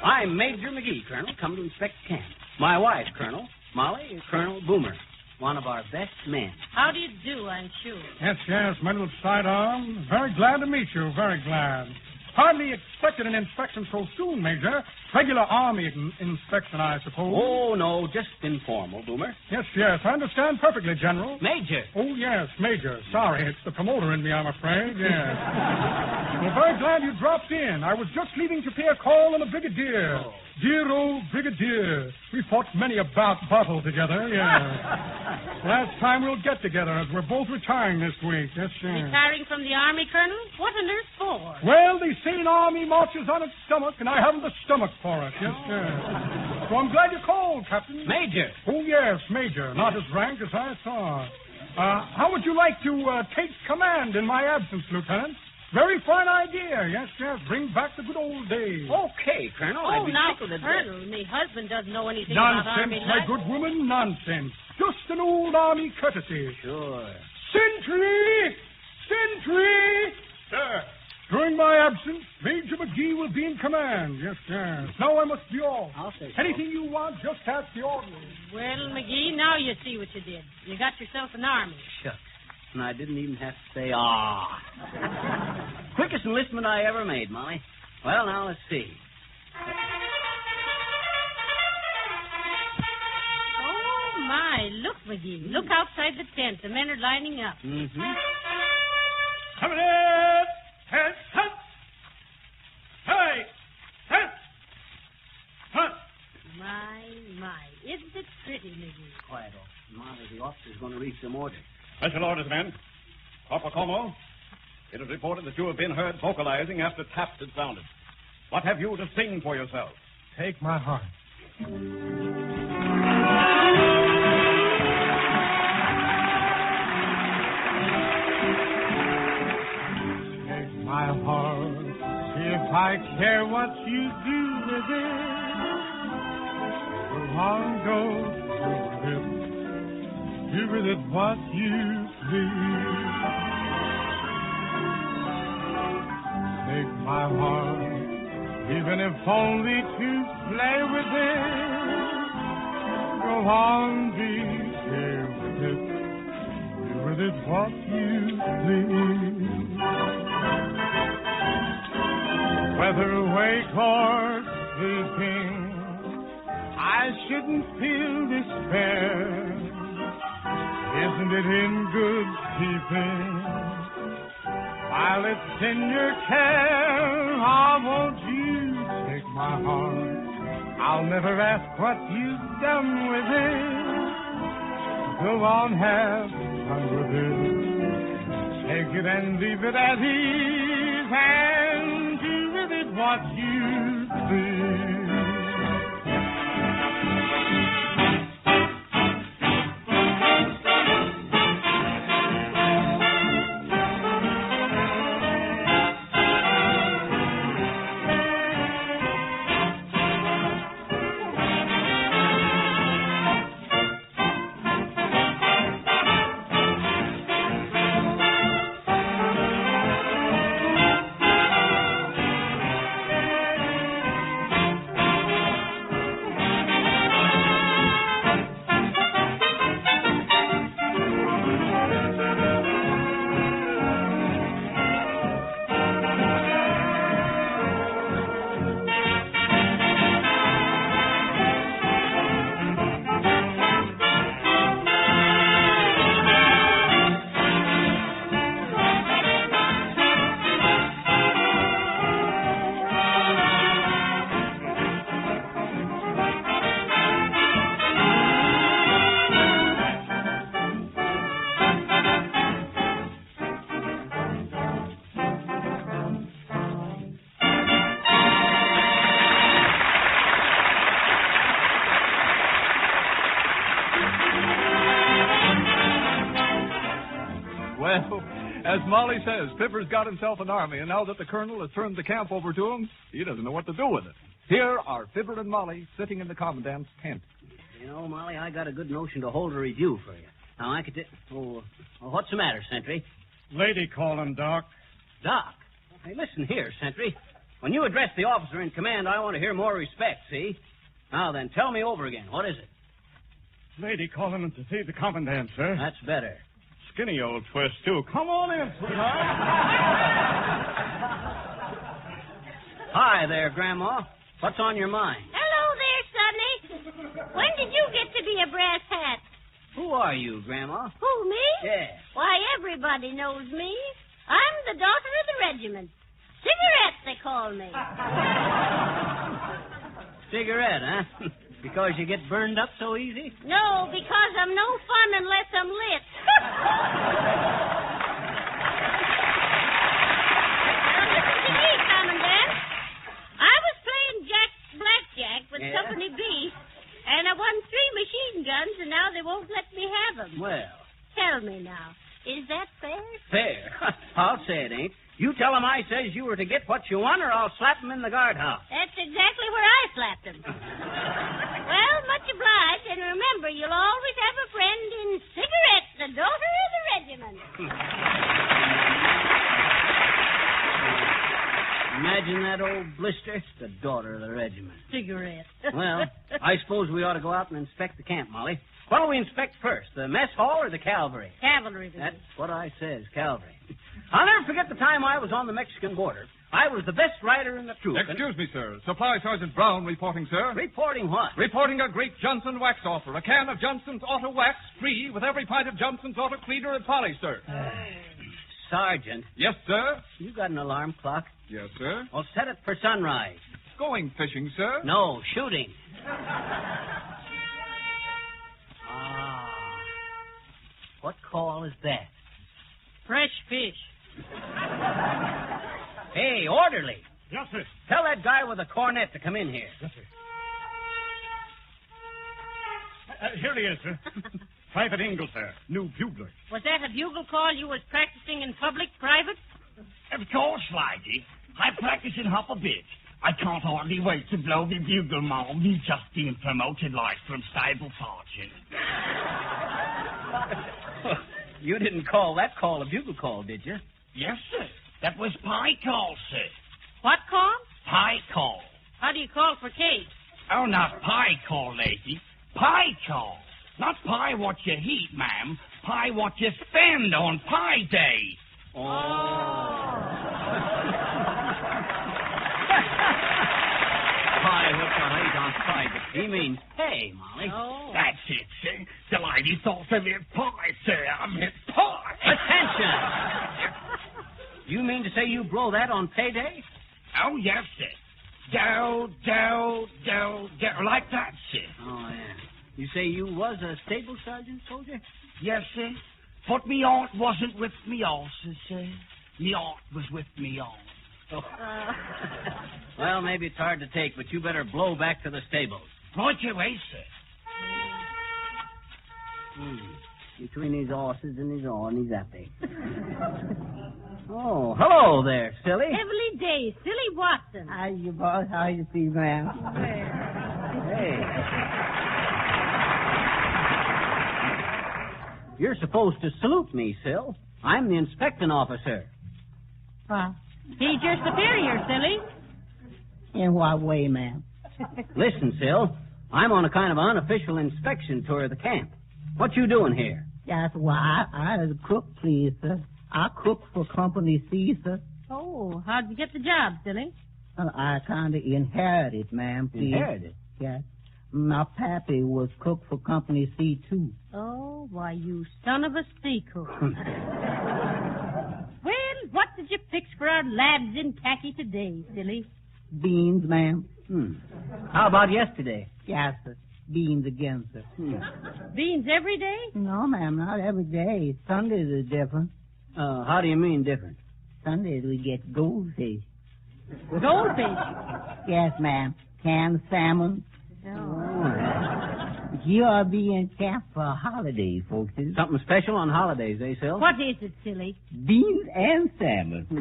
I'm Major McGee, Colonel, come to inspect the camp. My wife, Colonel. Molly is Colonel Boomer, one of our best men. How do you do, I'm sure? Yes, my little sidearm. Very glad to meet you, very glad. Hardly expected an inspection so soon, Major. Regular Army inspection, I suppose. Oh, no, just informal, Boomer. Yes, I understand perfectly, General. Major. Oh, yes, Major. Sorry, it's the promoter in me, I'm afraid, yes. Well, very glad you dropped in. I was just leaving to pay a call on a brigadier. Oh. Dear old brigadier. We fought many a battle together, yes. Last time we'll get together, as we're both retiring this week. Yes, sir. Retiring from the Army, Colonel? What on earth for? Well, they say an army marches on its stomach, and I haven't the stomach for it. Yes, sir. So I'm glad you called, Captain. Major. Oh, yes, Major. Not as rank as I thought. How would you like to take command in my absence, Lieutenant? Very fine idea. Yes. Bring back the good old days. Okay, Colonel. Oh, now, Colonel, my husband doesn't know anything Nonsense, about Army my life. good woman, nonsense. Just an old Army courtesy. Sure. Sentry! Sentry! Sir. During my absence, Major McGee will be in command. Yes. Now I must be off. I'll say so. Anything you want, just ask the orderly. Well, McGee, now you see what you did. You got yourself an army. Shucks. And I didn't even have to say, ah. Quickest enlistment I ever made, Molly. Well, now, let's see. Oh, my. Look, McGee. Look outside the tent. The men are lining up. Mm-hmm. Coming in! Head, hunt! Hey! Hunt! Hunt! My. Isn't it pretty, McGee? Quiet off. Molly, the officer's going to read some orders. Special orders, men. Corporal Como, it is reported that you have been heard vocalizing after taps had sounded. What have you to sing for yourself? Take my heart. Take my heart, if I care what you do with it. Go on, go with it. Do with it what you please. Take my heart, even if only to play with it. Go on, be here with it. Do with it what you please. Whether awake or sleeping, I shouldn't feel despair. Isn't it in good keeping? While it's in your care, oh, won't you take my heart? I'll never ask what you've done with it. Go on, have fun with it. Take it and leave it at ease, and do with it what you please. Well, as Molly says, Fibber's got himself an army, and now that the colonel has turned the camp over to him, he doesn't know what to do with it. Here are Fibber and Molly sitting in the commandant's tent. You know, Molly, I got a good notion to hold a review for you. Now, I could... what's the matter, Sentry? Lady calling, Doc. Doc? Hey, listen here, Sentry. When you address the officer in command, I want to hear more respect, see? Now then, tell me over again. What is it? Lady calling to see the commandant, sir. That's better. Skinny old twist, too. Come on in, sweetheart. Hi there, Grandma. What's on your mind? Hello there, Sonny. When did you get to be a brass hat? Who are you, Grandma? Who, me? Yeah. Why, everybody knows me. I'm the daughter of the regiment. Cigarette, they call me. Cigarette, huh? Because you get burned up so easy? No, because I'm no fun unless I'm lit. Now, listen to me, Commandant. I was playing blackjack with Company B, and I won 3 machine guns, and now they won't let me have them. Well. Tell me now, is that fair? Fair? I'll say it ain't. You tell him I says you were to get what you won, or I'll slap him in the guardhouse. That's exactly where I slapped him. Well, much obliged, and remember, you'll always have a friend in Cigarette, the daughter of the regiment. Imagine that old blister, the daughter of the regiment. Cigarette. Well, I suppose we ought to go out and inspect the camp, Molly. What'll we inspect first, the mess hall or the cavalry? Cavalry. That's what I says, cavalry. I'll never forget the time I was on the Mexican border. I was the best rider in the troop. Excuse me, sir. Supply Sergeant Brown reporting, sir. Reporting what? Reporting a great Johnson wax offer. A can of Johnson's Auto Wax free with every pint of Johnson's Auto Cleaner and polish, sir. Sergeant. Yes, sir? You got an alarm clock? Yes, sir. Well, set it for sunrise. Going fishing, sir? No, shooting. What call is that? Fresh fish. Hey, orderly. Yes, sir. Tell that guy with the cornet to come in here. Yes, sir. Here he is, sir. Private Ingle, sir. New bugler. Was that a bugle call you was practicing in public, private? Of course, lady. I practice in half a bit. I can't hardly wait to blow the bugle, Mom. He's just being promoted like from stable sergeant. You didn't call that call a bugle call, did you? Yes, sir. That was pie call, sir. What call? Pie call. How do you call for cake? Oh, not pie call, lady. Pie call. Not pie what you heat, ma'am. Pie what you spend on Pie Day. Pie what you hate on Friday. He means hey, Molly. Oh. That's it, sir. The lady thought I meant pie, sir. I meant pie. Attention! You mean to say you blow that on payday? Oh, yes, sir. Do, like that, sir. Oh, yeah. You say you was a stable sergeant, soldier? Yes, sir. But me aunt wasn't with me horses, sir. Me aunt was with me aunt. Oh. Well, maybe it's hard to take, but you better blow back to the stables. Right away, sir. Between these horses and his own, he's happy. Oh, hello there, Silly. Heavenly days, Silly Watson. How you, boss? How you see, ma'am? Hey. You're supposed to salute me, Sil. I'm the inspecting officer. He's your superior, Silly. In what way, ma'am? Listen, Sil. I'm on a kind of unofficial inspection tour of the camp. What you doing here? That's why I was a cook, please, sir. I cook for Company C, sir. Oh, how'd you get the job, Silly? I kind of inherited, ma'am, please. Inherited? Yes. My pappy was cook for Company C, too. Oh, why, you son of a sea-cook. Well, what did you fix for our lads in khaki today, Silly? Beans, ma'am. How about yesterday? Yes, sir. Beans again, sir. Beans every day? No, ma'am, not every day. Sundays are different. How do you mean different? Sundays we get goldfish. Goldfish? Yes, ma'am. Canned salmon. Oh. You are being camp for a holiday, folks. Something special on holidays, eh, Sil? What is it, silly? Beans and salmon. Silly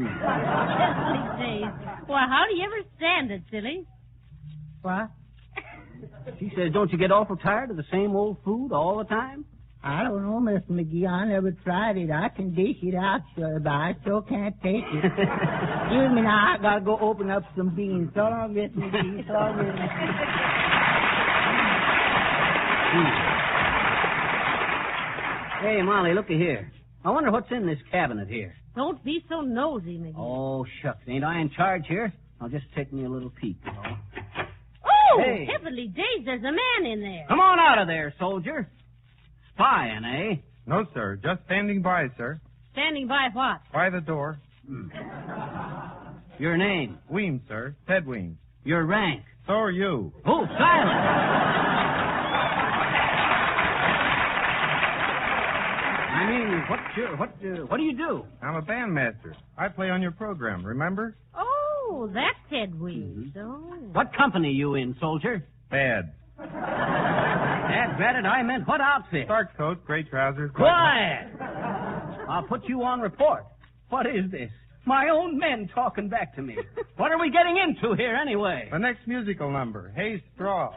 days. Well, how do you ever stand it, silly? What? She says, don't you get awful tired of the same old food all the time? I don't know, Mr. McGee. I never tried it. I can dish it out, sure, but I still can't take it. Excuse me now. I got to go open up some beans. So long, Mr. McGee. So long, Mr. McGee. Hey, Molly, looky here. I wonder what's in this cabinet here. Don't be so nosy, McGee. Oh, shucks. Ain't I in charge here? I'll just take me a little peek, you know. Oh, Hey. heavenly days, there's a man in there. Come on out of there, soldier. Spying, eh? No, sir. Just standing by, sir. Standing by what? By the door. Your name? Weems, sir. Ted Weems. Your rank? So are you. Oh, silence! I mean, what do you do? I'm a bandmaster. I play on your program, remember? Oh, that's Ted Weems. Oh. What company you in, soldier? Bad. Dad, I meant what outfit? Starch coat, gray trousers. Quiet! I'll put you on report. What is this? My own men talking back to me. What are we getting into here, anyway? The next musical number, Hey Straw.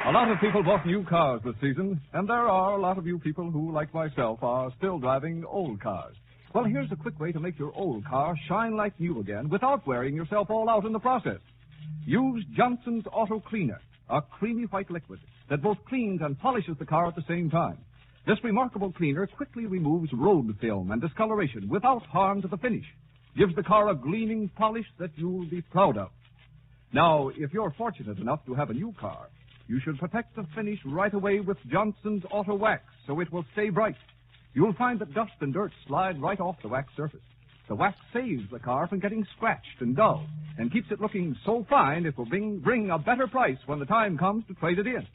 A lot of people bought new cars this season, and there are a lot of you people who, like myself, are still driving old cars. Well, here's a quick way to make your old car shine like new again without wearing yourself all out in the process. Use Johnson's Auto Cleaner, a creamy white liquid that both cleans and polishes the car at the same time. This remarkable cleaner quickly removes road film and discoloration without harm to the finish. Gives the car a gleaming polish that you'll be proud of. Now, if you're fortunate enough to have a new car, you should protect the finish right away with Johnson's Auto Wax so it will stay bright. You'll find that dust and dirt slide right off the wax surface. The wax saves the car from getting scratched and dull and keeps it looking so fine it will bring a better price when the time comes to trade it in.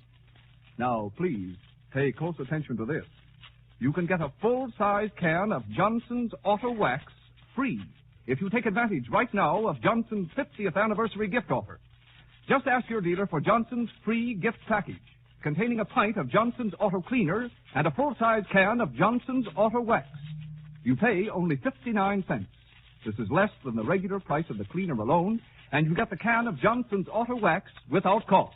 Now, please, pay close attention to this. You can get a full-size can of Johnson's Auto Wax free if you take advantage right now of Johnson's 50th anniversary gift offer. Just ask your dealer for Johnson's free gift package, containing a pint of Johnson's Auto Cleaner and a full-size can of Johnson's Auto Wax. You pay only 59 cents. This is less than the regular price of the cleaner alone, and you get the can of Johnson's Auto Wax without cost.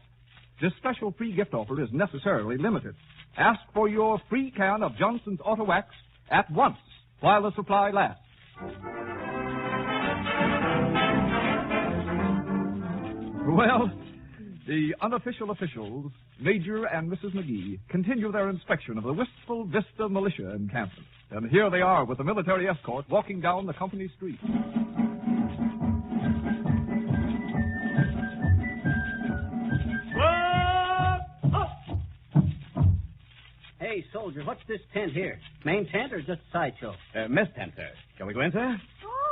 This special free gift offer is necessarily limited. Ask for your free can of Johnson's Auto Wax at once while the supply lasts. Well, the unofficial officials, Major and Mrs. McGee, continue their inspection of the Wistful Vista militia encampment. And here they are with the military escort walking down the company street. Hey, soldier, what's this tent here? Main tent or just a sideshow? Mess tent, sir. Shall we go in, sir?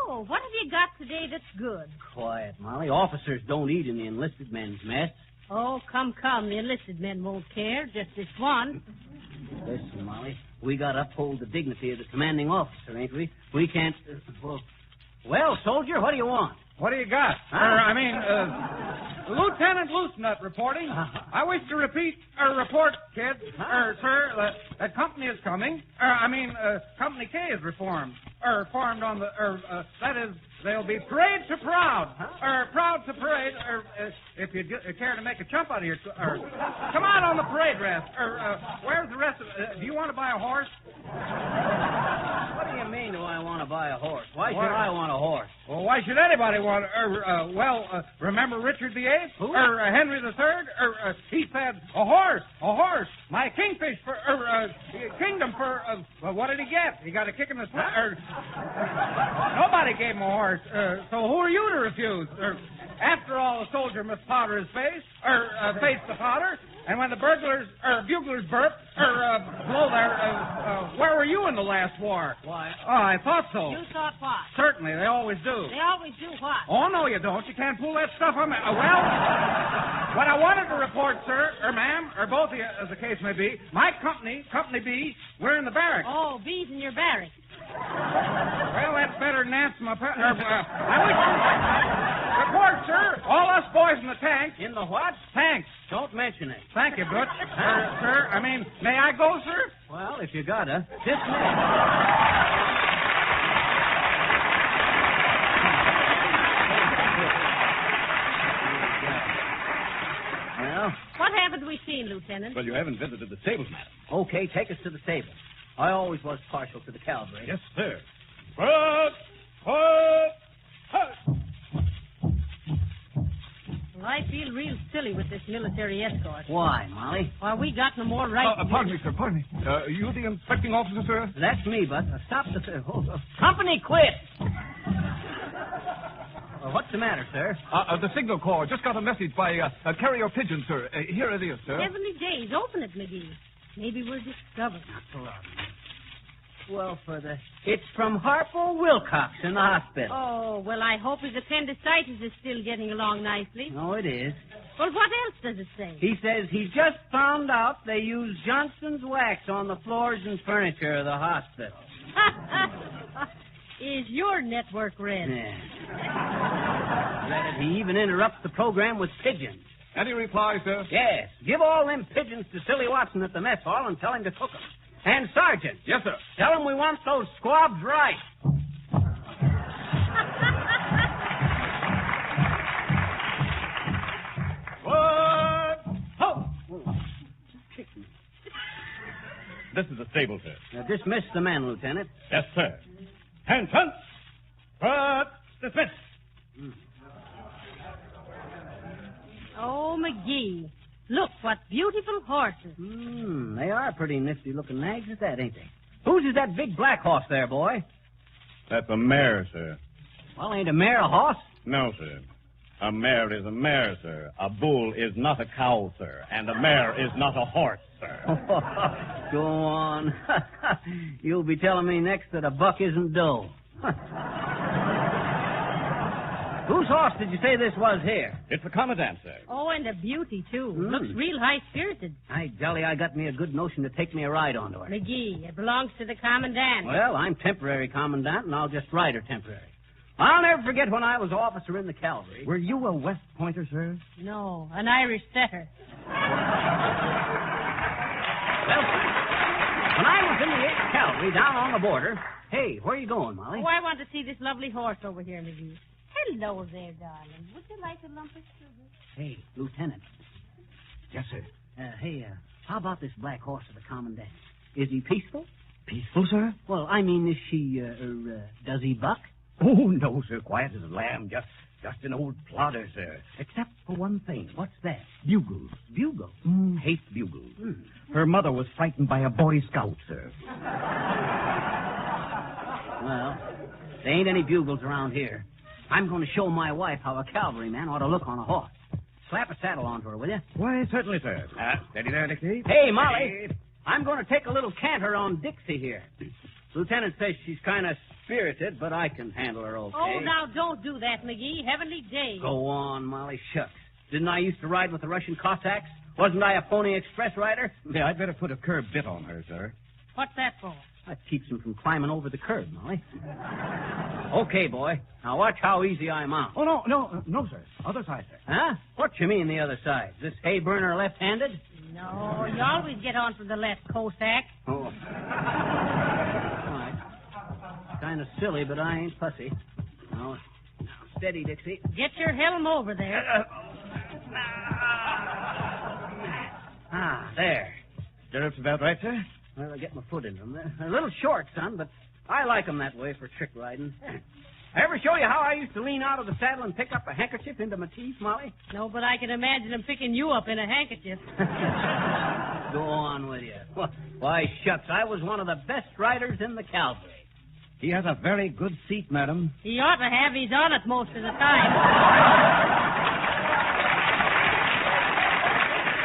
Oh, what have you got today that's good? Quiet, Molly. Officers don't eat in the enlisted men's mess. Oh, come. The enlisted men won't care. Just this one. Listen, Molly, we got to uphold the dignity of the commanding officer, ain't we? We can't... Well, soldier, what do you want? What do you got? Lieutenant Loosenut reporting. I wish to report, kid, sir, that company is coming. Company K is formed on the, that is, they'll be parade to proud, proud to parade, if you care to make a jump out of here, come out on the parade rest, where's the rest of, do you want to buy a horse? What do you mean, do I want to buy a horse? Why should I want a horse? Well, why should anybody want, remember Richard VIII? Who? Henry III? He said, a horse, my kingfish for, kingdom for, what did he get? He got a kick in the nobody gave him a horse, so who are you to refuse? After all, a soldier must powder his face, face the powder, and when the buglers burp, blow their, where were you in the last war? Why? Oh, I thought so. You thought what? Certainly, they always do. They always do what? Oh, no, you don't. You can't pull that stuff on me. Well, what I wanted to report, sir, or ma'am, or both of you, as the case may be, my company, Company B, we're in the barracks. Oh, B's in your barracks. Well, that's better than asthma. Report, sir. All us boys in the tanks. In the what? Tanks. Don't mention it. Thank you, Butch. Sir, may I go, sir? Well, if you gotta. Dismiss. Well? What haven't we seen, Lieutenant? Well, you haven't visited the stables, madam. Okay, take us to the stable. I always was partial to the cavalry. Yes, sir. Well, I feel real silly with this military escort. Why, Molly? Why, we got no more right. Pardon me, sir, pardon me. You the inspecting officer, sir? That's me, but stop the... company, quit! What's the matter, sir? The signal corps just got a message by a carrier pigeon, sir. Here it is, sir. 70 days. Open it, McGee. Maybe we're discovered. Not so loud. Well, it's from Harpo Wilcox in the hospital. Oh, well, I hope his appendicitis is still getting along nicely. Oh, it is. Well, what else does it say? He says he's just found out they use Johnson's wax on the floors and furniture of the hospital. Is your network red? Yeah. He even interrupts the program with pigeons. Any reply, sir? Yes. Give all them pigeons to Silly Watson at the mess hall and tell him to cook them. And, Sergeant. Yes, sir. Tell him we want those squabs right. What? Ho! This is the stable, sir. Dismiss the men, Lieutenant. Yes, sir. Attention! Dismiss. Oh, McGee. Look, what beautiful horses. They are pretty nifty-looking nags at that, ain't they? Whose is that big black horse there, boy? That's a mare, sir. Well, ain't a mare a horse? No, sir. A mare is a mare, sir. A bull is not a cow, sir. And a mare is not a horse, sir. Go on. You'll be telling me next that a buck isn't dough. Whose horse did you say this was here? It's the commandant, sir. Oh, and a beauty, too. Looks real high-spirited. Jolly, I got me a good notion to take me a ride onto her. McGee, it belongs to the commandant. Well, I'm temporary commandant, and I'll just ride her temporary. I'll never forget when I was officer in the cavalry. Were you a West Pointer, sir? No, an Irish setter. Well, when I was in the 8th Cavalry down on the border... Hey, where are you going, Molly? Oh, I want to see this lovely horse over here, McGee. Hello there, darling. Would you like a lump of sugar? Hey, Lieutenant. Yes, sir. How about this black horse of the commandant? Is he peaceful? Peaceful, sir? Well, I mean, is she, does he buck? Oh, no, sir. Quiet as a lamb. Just an old plodder, sir. Except for one thing. What's that? Bugles. Bugles? Hates bugles. Her mother was frightened by a Boy Scout, sir. Well, there ain't any bugles around here. I'm going to show my wife how a cavalryman ought to look on a horse. Slap a saddle onto her, will you? Why, certainly, sir. Steady there, Dixie. Hey, Molly. I'm going to take a little canter on Dixie here. Lieutenant says she's kind of spirited, but I can handle her okay. Oh, now don't do that, McGee. Heavenly days. Go on, Molly. Shucks. Didn't I used to ride with the Russian Cossacks? Wasn't I a Pony Express rider? Yeah, I'd better put a curb bit on her, sir. What's that for? That keeps him from climbing over the curb, Molly. Okay, boy. Now watch how easy I mount. Oh, no, sir. Other side, sir. Huh? What you mean the other side? Is this hay burner left-handed? No, you always get on for the left, Cossack. Oh. All right. Kind of silly, but I ain't fussy. Now, steady, Dixie. Get your helm over there. There. Stirrups about right, sir? Well, I get my foot in them. They're a little short, son, but I like them that way for trick riding. I ever show you how I used to lean out of the saddle and pick up a handkerchief into my teeth, Molly? No, but I can imagine him picking you up in a handkerchief. Go on with you. Why, shucks, I was one of the best riders in the cavalry. He has a very good seat, madam. He ought to have. He's on it most of the time.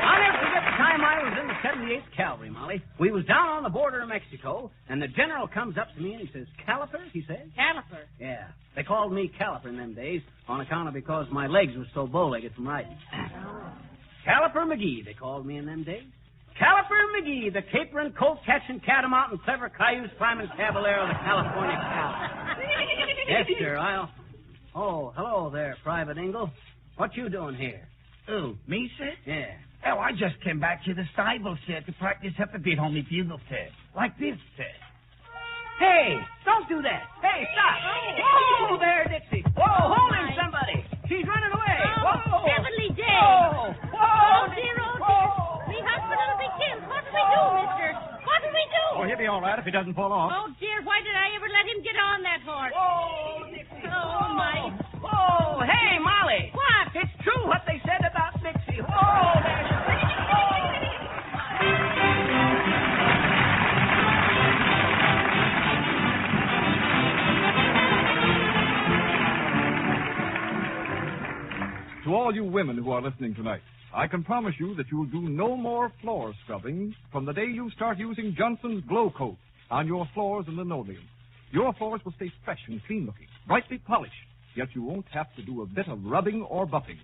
I'll never forget the time I was in the 78th Cavalry, Molly. We was down on the border of Mexico, and the general comes up to me and he says, "Caliper," he says. Caliper? Yeah. They called me Caliper in them days on account of because my legs was so bow-legged from riding. Caliper McGee, they called me in them days. Caliper McGee, the capering, colt-catching, catamount, and clever cayuse-climbing cavalier of the California Cavalry. Yes, sir, Oh, hello there, Private Ingle. What you doing here? Oh, me, sir? Yeah. Oh, I just came back to the stable, sir, to practice up a bit on the bugle, sir. Like this, sir. Hey, don't do that. Hey, stop. Whoa, there, Dixie. Whoa, hold him, somebody. She's running away. Whoa. Heavenly day. Whoa. Oh, dear, oh, dear. The husband will be killed. What do we do, mister? What do we do? Oh, he'll be all right if he doesn't fall off. Oh, dear, why did I ever let him get on that horse? Whoa, Dixie. Oh, my. Whoa, hey, Molly. What? It's true what they said about Dixie. Whoa, there. To all you women who are listening tonight, I can promise you that you'll do no more floor scrubbing from the day you start using Johnson's Glow Coat on your floors in linoleum. Your floors will stay fresh and clean-looking, brightly polished, yet you won't have to do a bit of rubbing or buffing.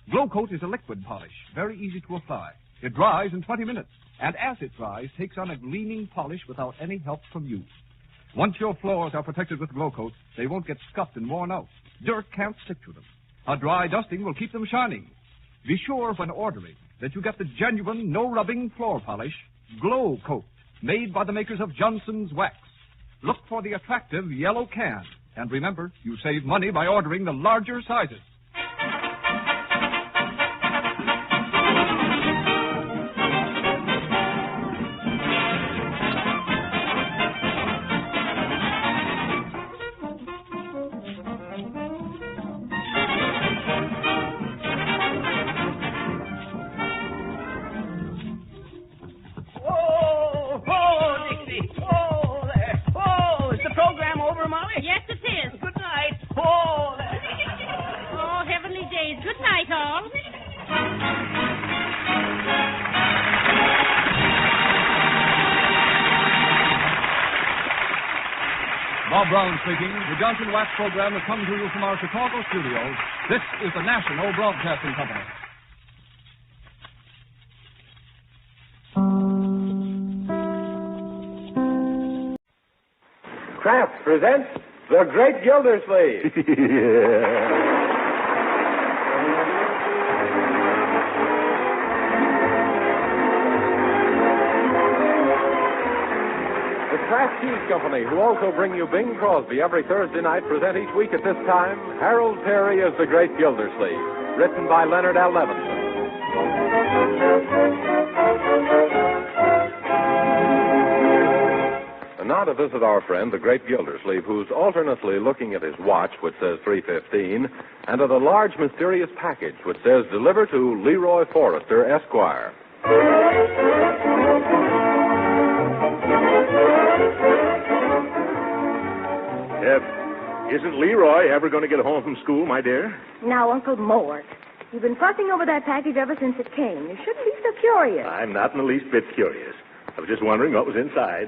Glow Coat is a liquid polish, very easy to apply. It dries in 20 minutes, and as it dries, takes on a gleaming polish without any help from you. Once your floors are protected with Glow Coat, they won't get scuffed and worn out. Dirt can't stick to them. A dry dusting will keep them shining. Be sure when ordering that you get the genuine, no-rubbing floor polish, Glow Coat, made by the makers of Johnson's Wax. Look for the attractive yellow can. And remember, you save money by ordering the larger sizes. Bob Brown speaking. The Johnson Wax program has come to you from our Chicago studios. This is the National Broadcasting Company. Kraft presents The Great Gildersleeve. The Kraft Cheese Company, who also bring you Bing Crosby every Thursday night, present each week at this time Harold Perry as The Great Gildersleeve, written by Leonard L. Levinson. And now to visit our friend, the Great Gildersleeve, who's alternately looking at his watch, which says 3:15, and at a large mysterious package, which says, "Deliver to Leroy Forrester, Esquire." Isn't Leroy ever going to get home from school, my dear? Now, Uncle Mort, you've been fussing over that package ever since it came. You shouldn't be so curious. I'm not in the least bit curious. I was just wondering what was inside.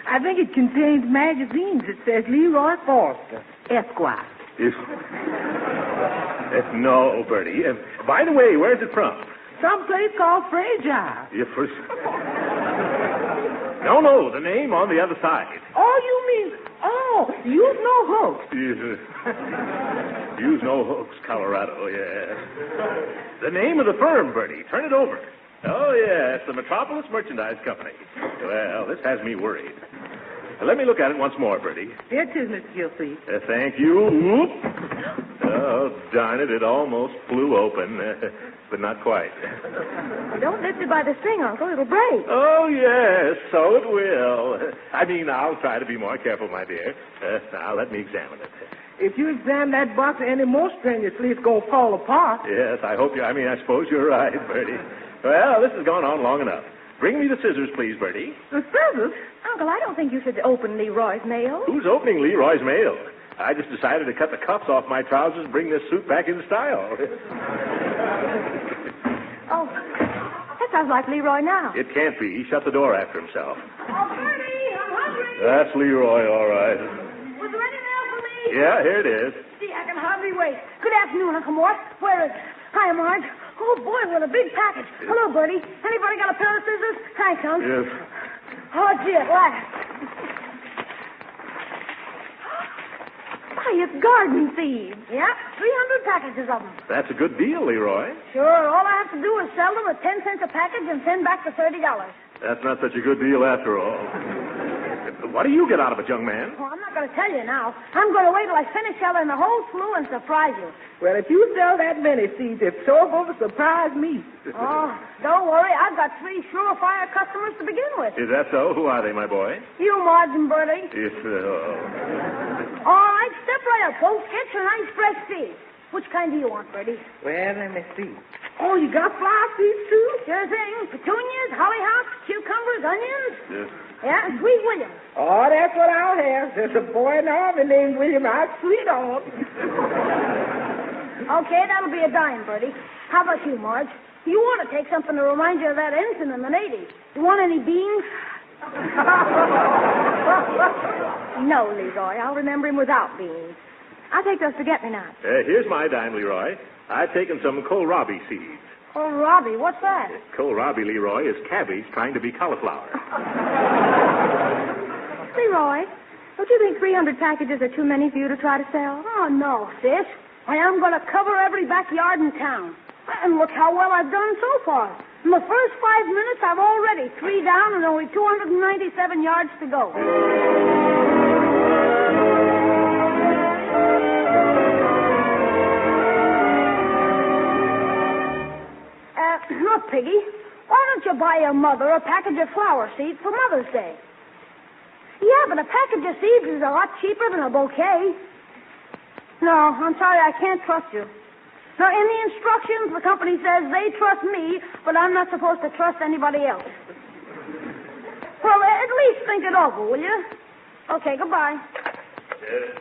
I think it contains magazines that says Leroy Forrester, Esquire. No, Bertie. By the way, where's it from? Some place called Fragile. No, the name on the other side. Oh, you mean... Oh, use no hooks. Use no hooks, Colorado, yes. The name of the firm, Bertie. Turn it over. Oh, yes, the Metropolis Merchandise Company. Well, this has me worried. Let me look at it once more, Bertie. Here it is, Mr. Gildersleeve. Thank you. Whoop. Oh, darn it, it almost flew open, but not quite. Don't lift it by the string, Uncle. It'll break. Oh, yes, so it will. I mean, I'll try to be more careful, my dear. Now, let me examine it. If you examine that box any more strenuously, it's going to fall apart. Yes, I suppose you're right, Bertie. Well, this has gone on long enough. Bring me the scissors, please, Bertie. The scissors? Uncle, I don't think you should open Leroy's mail. Who's opening Leroy's mail? I just decided to cut the cuffs off my trousers and bring this suit back in style. Oh, that sounds like Leroy now. It can't be. He shut the door after himself. Oh, Bertie, I'm hungry. That's Leroy, all right. Was there any mail for me? Yeah, here it is. Gee, I can hardly wait. Good afternoon, Uncle Mort. Where is it? Hi, Marge. Oh, boy, what a big package. Hello, Bertie. Anybody got a pair of scissors? Thanks, Unc. Yes. Oh, gee, at last. Why, it's garden seeds. Yeah, 300 packages of them. That's a good deal, Leroy. Sure, all I have to do is sell them at 10 cents a package and send back the $30. That's not such a good deal after all. What do you get out of it, young man? Oh, I'm not going to tell you now. I'm going to wait till I finish selling the whole slew and surprise you. Well, if you sell that many seeds, it's sure going to surprise me. Oh, don't worry. I've got 3 surefire customers to begin with. Is that so? Who are they, my boy? You, Marge and Bertie. Yes, All right, step right up, folks. Get your nice fresh seeds. Which kind do you want, Bertie? Well, let me see. Oh, you got flower seeds, too? Sure thing. Petunias, hollyhocks, cucumbers, onions. Yes. Yeah, and sweet William. Oh, that's what I'll have. There's a boy in the army named William I'd sweet on. Okay, that'll be a dime, Bertie. How about you, Marge? You ought to take something to remind you of that ensign in the Navy. You want any beans? No, Leroy. I'll remember him without beans. I'll take those forget-me-nots. Here's my dime, Leroy. I've taken some kohlrabi seeds. Oh, Robbie, what's that? Kohlrabi, Leroy, is cabbage trying to be cauliflower. Leroy, don't you think 300 packages are too many for you to try to sell? Oh, no, sis. I am going to cover every backyard in town. And look how well I've done so far. In the first 5 minutes, I've already 3 down and only 297 yards to go. Look, Piggy, why don't you buy your mother a package of flower seeds for Mother's Day? Yeah, but a package of seeds is a lot cheaper than a bouquet. No, I'm sorry, I can't trust you. Now, in the instructions, the company says they trust me, but I'm not supposed to trust anybody else. Well, at least think it over, will you? Okay, goodbye.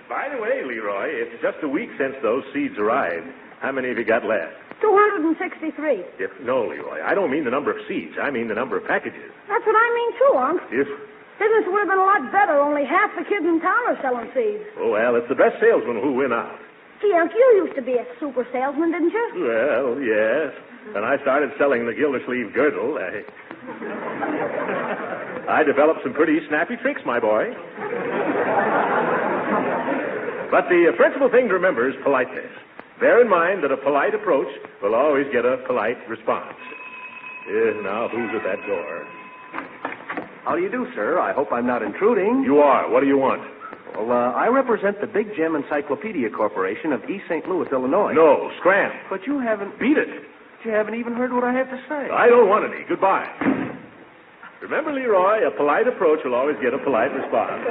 By the way, Leroy, it's just a week since those seeds arrived. How many have you got left? 263. No, Leroy, I don't mean the number of seeds. I mean the number of packages. That's what I mean, too, Unc. If... Business would have been a lot better. Only half the kids in town are selling seeds. Oh, well, it's the best salesman who win out. Gee, Unc, you used to be a super salesman, didn't you? Well, yes. When I started selling the Gildersleeve girdle, I developed some pretty snappy tricks, my boy. But the principal thing to remember is politeness. Bear in mind that a polite approach will always get a polite response. Now, who's at that door? How do you do, sir? I hope I'm not intruding. You are. What do you want? Well, I represent the Big Gem Encyclopedia Corporation of East St. Louis, Illinois. No, scram. But you haven't... Beat it. You haven't even heard what I have to say. I don't want any. Goodbye. Remember, Leroy, a polite approach will always get a polite response.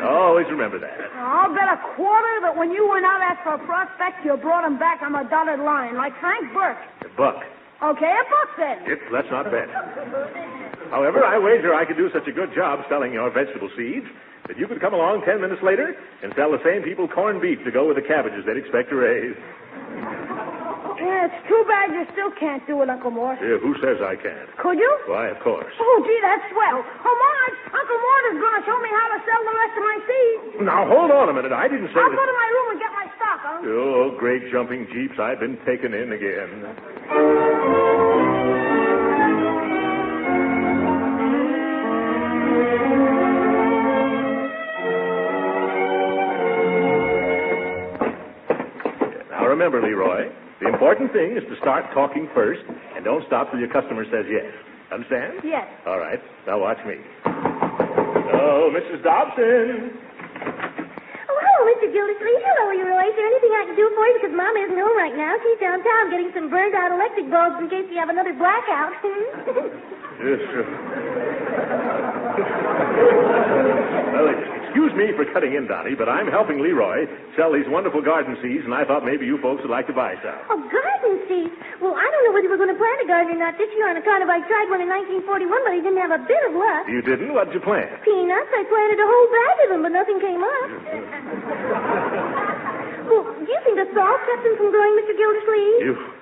Always remember that. I'll bet a quarter that when you went out after a prospect, you brought him back on a dotted line, like Frank Burke. A buck. Okay, a buck then. Let's not bet. However, I wager I could do such a good job selling your vegetable seeds that you could come along 10 minutes later and sell the same people corned beef to go with the cabbages they'd expect to raise. Yeah, it's too bad you still can't do it, Uncle Mort. Yeah, who says I can't? Could you? Why, of course. Oh, gee, that's swell. Oh, Marge, Uncle Mort is going to show me how to sell the rest of my seeds. Now, hold on a minute. I didn't say I'll that... go to my room and get my stock, Uncle. Oh, great jumping jeeps. I've been taken in again. Now, remember, Leroy, the important thing is to start talking first and don't stop till your customer says yes. Understand? Yes. All right. Now watch me. Oh, Mrs. Dobson. Oh, hello, Mr. Gildersleeve. Hello, Leroy. Is there anything I can do for you? Because Mama isn't home right now. She's downtown getting some burned-out electric bulbs in case you have another blackout. Yes, sir. Well, excuse me for cutting in, Donnie, but I'm helping Leroy sell these wonderful garden seeds, and I thought maybe you folks would like to buy some. Oh, garden seeds? Well, I don't know whether we're going to plant a garden or not this year on account of I tried one in 1941, but I didn't have a bit of luck. You didn't? What'd you plant? Peanuts. I planted a whole bag of them, but nothing came up. Well, do you think the salt kept them from growing, Mr. Gildersleeve?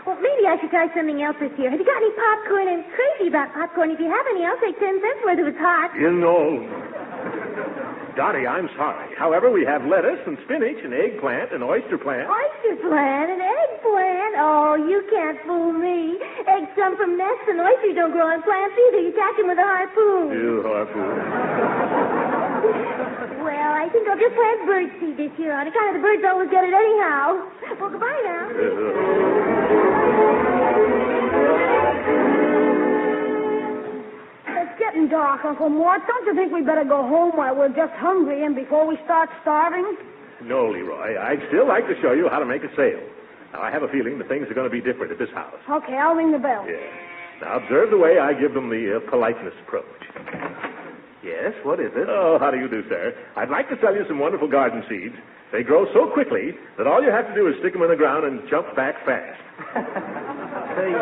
Well, maybe I should try something else this year. Have you got any popcorn? I'm crazy about popcorn. If you have any, I'll take 10 cents worth if it's hot. You know. Donnie, I'm sorry. However, we have lettuce and spinach and eggplant and oyster plant. Oyster plant and eggplant? Oh, you can't fool me. Eggs come from nests and oysters don't grow on plants either. You catch them with a harpoon. You harpoon. Well, I think I'll just plant birdseed this year on account of the birds always get it anyhow. Well, goodbye now. It's getting dark, Uncle Mort. Don't you think we better go home while we're just hungry and before we start starving? No, Leroy. I'd still like to show you how to make a sale. Now, I have a feeling that things are going to be different at this house. Okay, I'll ring the bell. Yeah. Now, observe the way I give them the politeness approach. Yes, what is it? Oh, how do you do, sir? I'd like to sell you some wonderful garden seeds. They grow so quickly that all you have to do is stick them in the ground and jump back fast. Say,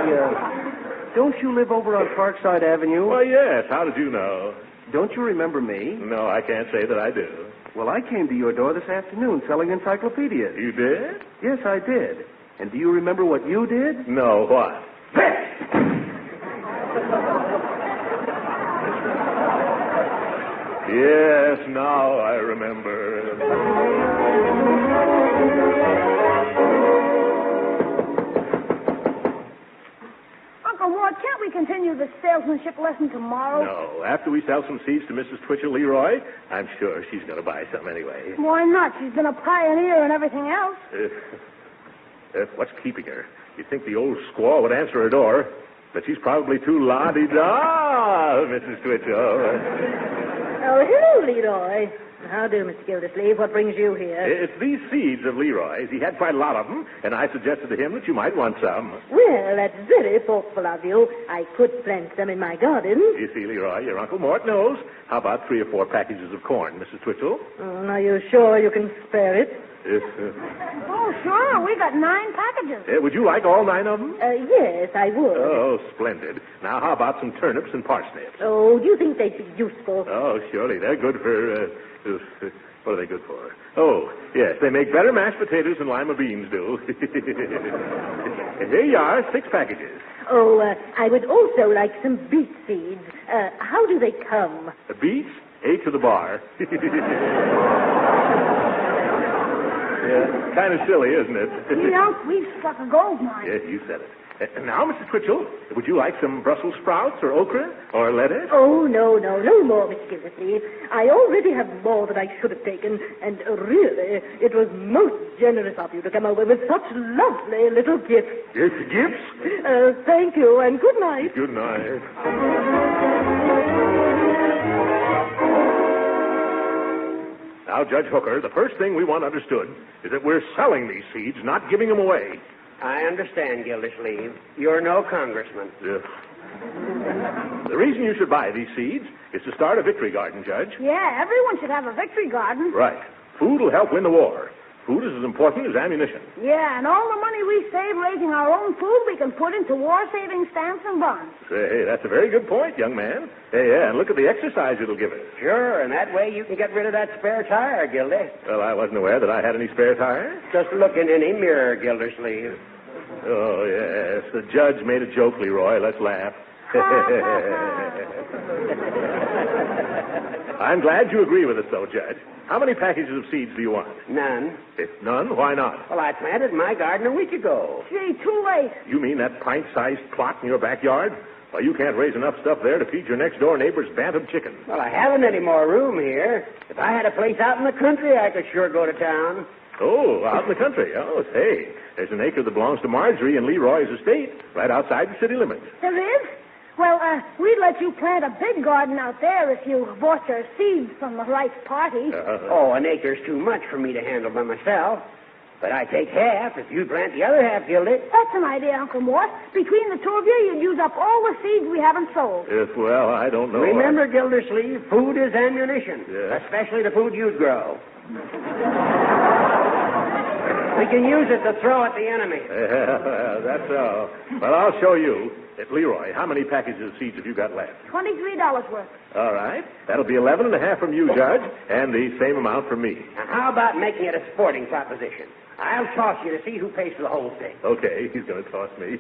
don't you live over on Parkside Avenue? Well, yes. How did you know? Don't you remember me? No, I can't say that I do. Well, I came to your door this afternoon selling encyclopedias. You did? Yes, I did. And do you remember what you did? No, what? Yes, now I remember. Uncle Mort, can't we continue the salesmanship lesson tomorrow? No, after we sell some seeds to Mrs. Twitchell Leroy, I'm sure she's going to buy some anyway. Why not? She's been a pioneer in everything else. What's keeping her? You'd think the old squaw would answer her door, but she's probably too la-di-da, Mrs. Twitchell. Oh, hello, Leroy. How do, Mr. Gildersleeve? What brings you here? It's these seeds of Leroy's. He had quite a lot of them, and I suggested to him that you might want some. Well, that's very thoughtful of you. I could plant some in my garden. You see, Leroy, your Uncle Mort knows. How about 3 or 4 packages of corn, Mrs. Twitchell? Oh, are you sure you can spare it? Yes, Oh, sure. We got 9 packages. would you like all 9 of them? Yes, I would. Oh, splendid. Now, how about some turnips and parsnips? Oh, do you think they'd be useful? Oh, surely. They're good for, what are they good for? Oh, yes, they make better mashed potatoes than lima beans do. And here you are, 6 packages. Oh, I would also like some beet seeds. How do they come? Beets? 8 to the bar. Yeah, kind of silly, isn't it? We've struck a gold mine. Yes, you said it. Now, Mr. Twitchell, would you like some Brussels sprouts or okra or lettuce? Oh, no more, Mr. Gildersleeve. I already have more than I should have taken, and really, it was most generous of you to come over with such lovely little gifts. Yes, gifts? Thank you, and good night. Good night. Now, Judge Hooker, the first thing we want understood is that we're selling these seeds, not giving them away. I understand, Gildersleeve. You're no congressman. Yeah. The reason you should buy these seeds is to start a victory garden, Judge. Yeah, everyone should have a victory garden. Right. Food will help win the war. Food is as important as ammunition. Yeah, and all the money we save raising our own food, we can put into war-saving stamps and bonds. Say, that's a very good point, young man. Hey, yeah, and look at the exercise it'll give us. Sure, and that way you can get rid of that spare tire, Gildy. Well, I wasn't aware that I had any spare tire. Just look in any mirror, Gildersleeve. Oh, yes. The judge made a joke, Leroy. Let's laugh. I'm glad you agree with us, though, Judge. How many packages of seeds do you want? None. None? Why not? Well, I planted my garden a week ago. Gee, too late. You mean that pint-sized plot in your backyard? Well, you can't raise enough stuff there to feed your next-door neighbor's bantam chicken. Well, I haven't any more room here. If I had a place out in the country, I could sure go to town. Oh, out in the country. Oh, say, there's an acre that belongs to Marjorie and Leroy's estate, right outside the city limits. There is? Well, we'd let you plant a big garden out there if you bought your seeds from the right party. Oh, an acre's too much for me to handle by myself. But I take half if you plant the other half, Gildy. That's an idea, Uncle Mort. Between the two of you, you'd use up all the seeds we haven't sold. Yes, well, I don't know. Remember, Gildersleeve, food is ammunition. Yeah. Especially the food you'd grow. We can use it to throw at the enemy. Yeah, that's all. Well, I'll show you. Leroy, how many packages of seeds have you got left? $23 worth. All right. That'll be 11 and a half from you, Judge, and the same amount from me. Now, how about making it a sporting proposition? I'll toss you to see who pays for the whole thing. Okay, he's going to toss me.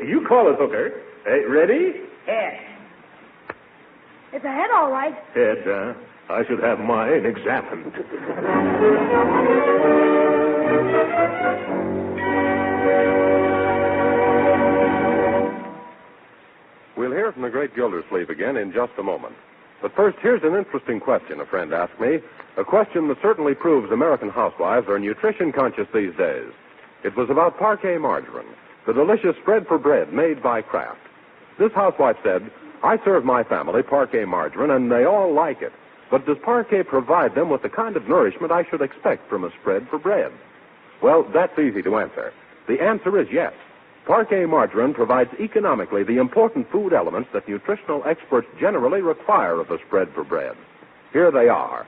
You call it, Hooker. Ready? Head. It's a head, all right. Head, I should have mine examined. We'll hear from the Great Gildersleeve again in just a moment. But first, here's an interesting question a friend asked me. A question that certainly proves American housewives are nutrition conscious these days. It was about parquet margarine, the delicious spread for bread made by Kraft. This housewife said, I serve my family parquet margarine, and they all like it. But does parquet provide them with the kind of nourishment I should expect from a spread for bread? Well, that's easy to answer. The answer is yes. Parquet margarine provides economically the important food elements that nutritional experts generally require of a spread for bread. Here they are.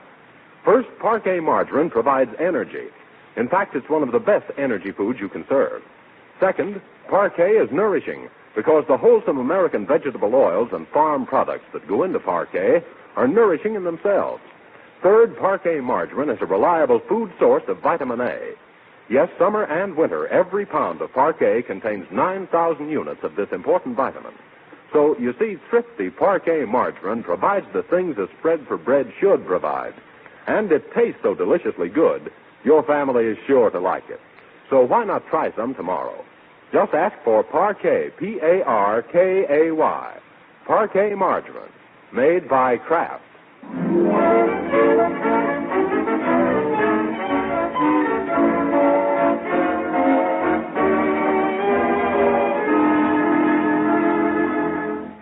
First, parquet margarine provides energy. In fact, it's one of the best energy foods you can serve. Second, parquet is nourishing because the wholesome American vegetable oils and farm products that go into parquet are nourishing in themselves. Third, parquet margarine is a reliable food source of vitamin A. Yes, summer and winter, every pound of parquet contains 9,000 units of this important vitamin. So, you see, thrifty parquet margarine provides the things a spread for bread should provide. And it tastes so deliciously good, your family is sure to like it. So why not try some tomorrow? Just ask for Parquet, P-A-R-K-A-Y. Parquet margarine, made by Kraft.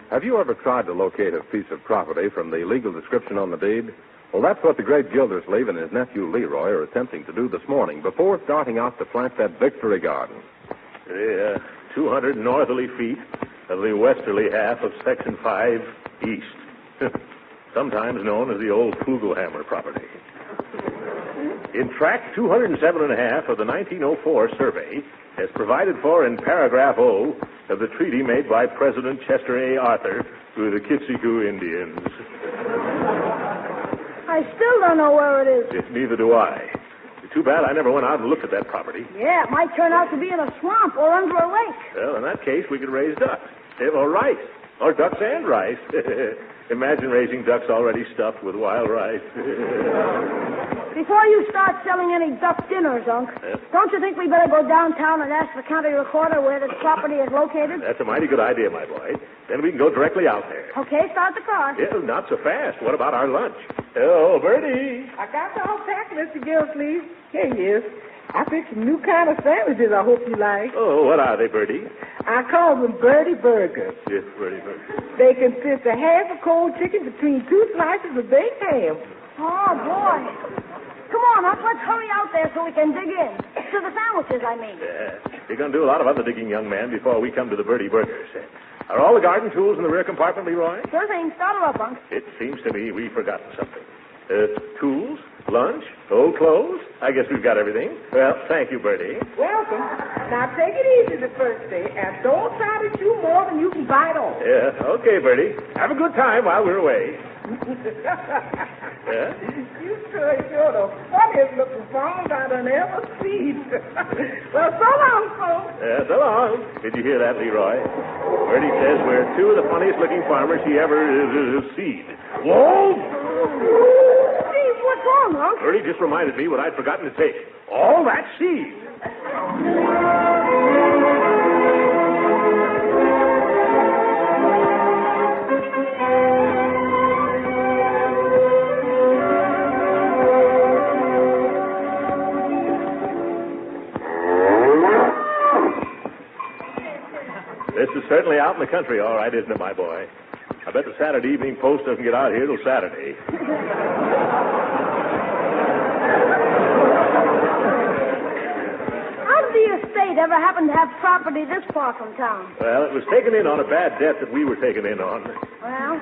Have you ever tried to locate a piece of property from the legal description on the deed? Well, that's what the great Gildersleeve and his nephew Leroy are attempting to do this morning before starting out to plant that victory garden. 200 northerly feet of the westerly half of Section 5 East, sometimes known as the old Kugelhammer property. In tract 207.5 of the 1904 survey, as provided for in paragraph O of the treaty made by President Chester A. Arthur with the Kitsikoo Indians. I still don't know where it is. Neither do I. Too bad I never went out and looked at that property. Yeah, it might turn out to be in a swamp or under a lake. Well, in that case, we could raise ducks. Or rice. Or ducks and rice. Imagine raising ducks already stuffed with wild rice. Before you start selling any duck dinners, Unc, don't you think we better go downtown and ask the county recorder where this property is located? That's a mighty good idea, my boy. Then we can go directly out there. Okay, start the car. Yeah, not so fast. What about our lunch? Oh, Bertie. I got the whole pack, Mr. Gildersleeve. Here he is. I picked some new kind of sandwiches I hope you like. Oh, what are they, Bertie? I call them Birdie Burgers. Yes, Bertie Burgers. They consist of half a cold chicken between two slices of baked ham. Oh, boy. Come on, Unc, let's hurry out there so we can dig in. To the sandwiches, I mean. You're going to do a lot of other digging, young man, before we come to the Birdie Burgers. Are all the garden tools in the rear compartment, Leroy? Sure thing. Start her up, Unc. It seems to me we've forgotten something. Tools, lunch, old clothes. I guess we've got everything. Well, thank you, Bertie. Welcome. Now, take it easy the first day, and don't try to chew more than you can bite off. Yeah, okay, Bertie. Have a good time while we're away. Yeah? You sure you're the funniest looking farm I done ever seen. Well, so long, folks. Yeah, so long. Did you hear that, Leroy? Bertie says we're two of the funniest looking farmers he ever seen. Whoa! Steve, what's wrong, Unc? Bertie just reminded me what I'd forgotten to take. All that seed. This is certainly out in the country, all right, isn't it, my boy? I bet the Saturday Evening Post doesn't get out here till Saturday. How did the estate ever happen to have property this far from town? Well, it was taken in on a bad debt that we were taken in on. Well,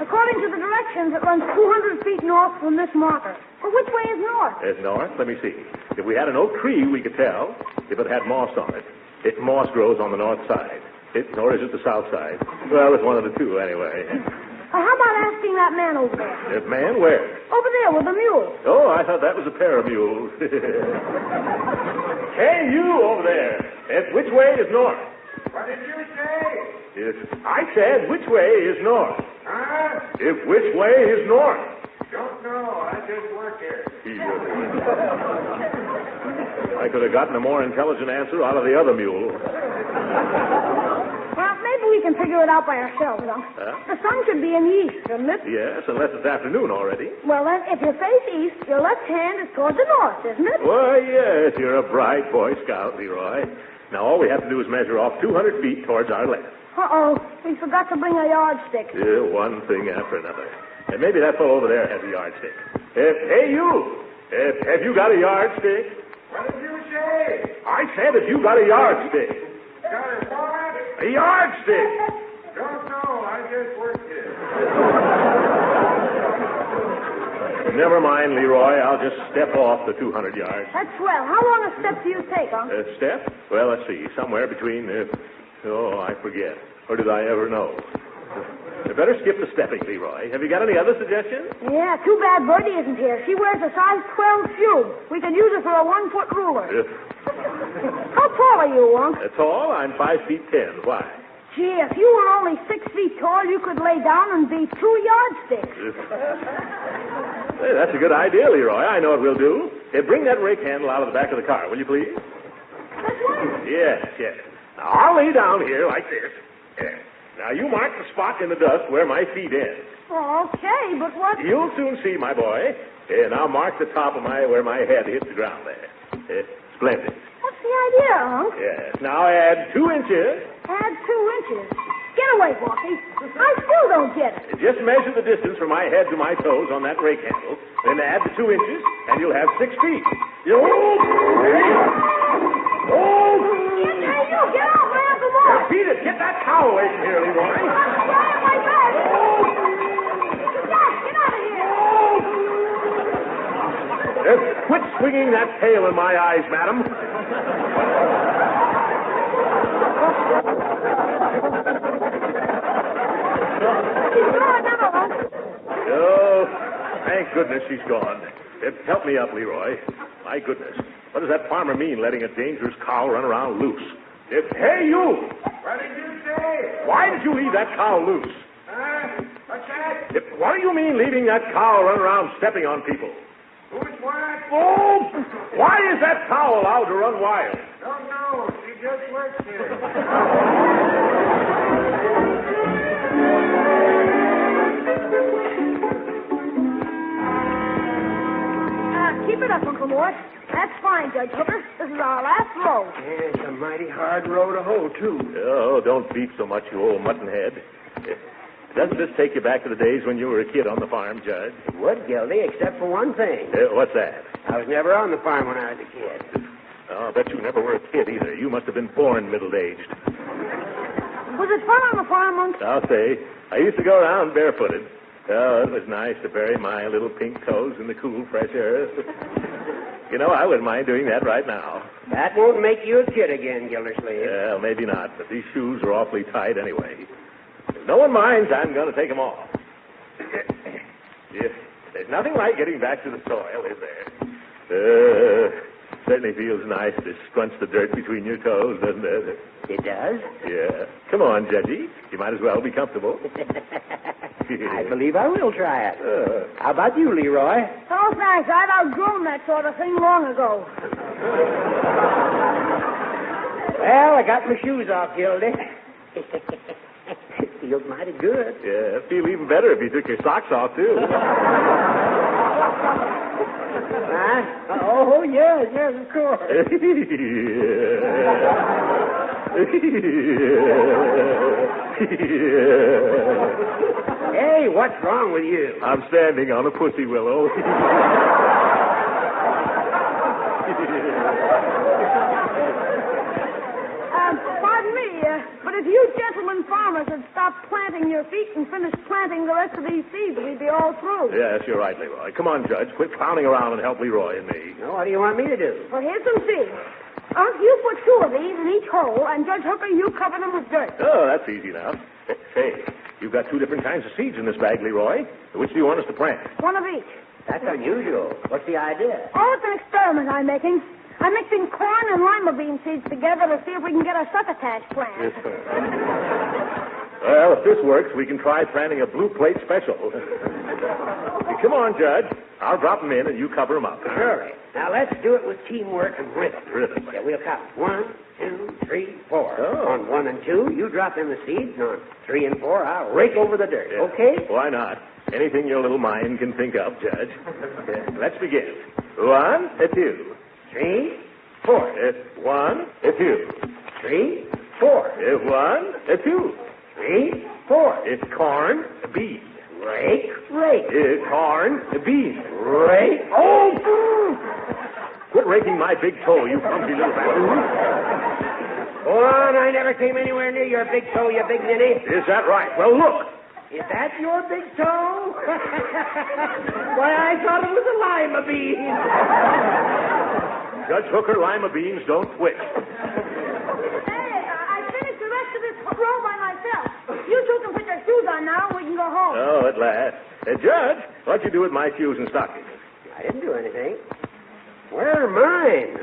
according to the directions, it runs 200 feet north from this marker. Well, which way is north? North? Let me see. If we had an oak tree, we could tell if it had moss on it. Moss grows on the north side. Or is it the south side? Well, it's one of the two, anyway. How about asking that man over there? Man, where? Over there with the mule. Oh, I thought that was a pair of mules. Hey, you over there. Which way is north? What did you say? I said, which way is north? Huh? Which way is north? Don't know. I just work here. I could have gotten a more intelligent answer out of the other mule. Well, maybe we can figure it out by ourselves, Unc. The sun should be in the east, shouldn't it? Yes, unless it's afternoon already. Well, then, if you face east, your left hand is toward the north, isn't it? Why, yes, you're a bright Boy Scout, Leroy. Now, all we have to do is measure off 200 feet towards our left. Uh-oh, we forgot to bring a yardstick. One thing after another. And maybe that fellow over there has a yardstick. Hey, you! Have you got a yardstick? What did you say? I said, have you got a yardstick? Got a what? A yardstick! Don't know. I just work here. Never mind, Leroy. I'll just step off the 200 yards. That's swell. How long a step do you take, Unc? A step? Well, let's see. Somewhere between... I forget. Or did I ever know? Better skip the stepping, Leroy. Have you got any other suggestions? Yeah, too bad Bertie isn't here. She wears a size 12 shoe. We can use it for a 1-foot ruler. How tall are you, Unc? Tall? I'm 5 feet 10. Why? Gee, if you were only 6 feet tall, you could lay down and be 2 yardsticks. Hey, that's a good idea, Leroy. I know what we'll do. Bring that rake handle out of the back of the car, will you please? That's right. Yes. Now, I'll lay down here like this. Yes. Now, you mark the spot in the dust where my feet end. Oh, okay, but what... You'll soon see, my boy. Now, mark the top of where my head hits the ground there. Splendid. What's the idea, Unc? Yes. Now, add 2 inches. Add 2 inches? Get away, Bossy. I still don't get it. Just measure the distance from my head to my toes on that rake handle, then add the 2 inches, and you'll have 6 feet. Hey, you, get out, man, come on. Beat it. Get that cow away from here, Leroy. I'm trying my best. Get out of here. Quit swinging that tail in my eyes, madam. Oh, thank goodness she's gone. Help me up, Leroy. My goodness. What does that farmer mean, letting a dangerous cow run around loose? Hey, you! What did you say? Why did you leave that cow loose? What's that? What do you mean leaving that cow run around stepping on people? Who's what? Oh! Why is that cow allowed to run wild? Don't know. She just works here. Keep it up, Uncle Mort. That's fine, Judge Hooker. This is our last row. Yeah, it's a mighty hard row to hoe, too. Oh, don't beat so much, you old muttonhead. Doesn't this take you back to the days when you were a kid on the farm, Judge? It would, Gildy, except for one thing. What's that? I was never on the farm when I was a kid. Oh, I bet you never were a kid either. You must have been born middle-aged. Was it fun on the farm, Unc? I'll say. I used to go around barefooted. Oh, it was nice to bury my little pink toes in the cool, fresh earth. You know, I wouldn't mind doing that right now. That won't make you a kid again, Gildersleeve. Well, maybe not, but these shoes are awfully tight anyway. If no one minds, I'm going to take them off. There's nothing like getting back to the soil, is there? Certainly feels nice to scrunch the dirt between your toes, doesn't it? It does? Yeah. Come on, Judgy. You might as well be comfortable. I believe I will try it. How about you, Leroy? Oh, thanks. I've outgrown that sort of thing long ago. Well, I got my shoes off, Gildy. Feels mighty good. Yeah, it'd feel even better if you took your socks off, too. Huh? Oh, yes, of course. Hey, what's wrong with you? I'm standing on a pussy willow. Pardon me, but if you gentlemen farmers had stopped planting your feet and finished planting the rest of these seeds, we'd be all through. Yes, you're right, Leroy. Come on, Judge. Quit clowning around and help Leroy and me. Now, what do you want me to do? Well, here's some seeds. You put 2 of these in each hole, and Judge Hooker, you cover them with dirt. Oh, that's easy enough. Hey, you've got 2 different kinds of seeds in this bag, Leroy. Which do you want us to plant? 1 of each. That's unusual. What's the idea? Oh, it's an experiment I'm making. I'm mixing corn and lima bean seeds together to see if we can get a succotash plant. Well, if this works, we can try planting a blue plate special. Come on, Judge. I'll drop them in and you cover them up. Surely. Now, let's do it with teamwork and rhythm. Rhythm. Yeah, we'll count. 1, 2, 3, 4. Oh. On 1 and 2, you drop in the seeds, and on 3 and 4, I'll rake over the dirt. Yeah. Okay? Why not? Anything your little mind can think of, Judge. Let's begin. 1, 2. 3, 4. 1, 2. 3, 4. 1, 2. 3, 4. It's corn, bean. Rake, rake. Corn, bean. Rake. Oh! Quit raking my big toe, you clumsy little bastard. Go on, I never came anywhere near your big toe, you big ninny. Is that right? Well, look. Is that your big toe? Why, I thought it was a lima bean. Judge Hooker, lima beans don't twitch. Hey, I finished the rest of this row by myself. You 2 can put your shoes on now and we can go home. Oh, at last. Judge, what'd you do with my shoes and stockings? I didn't do anything. Where are mine?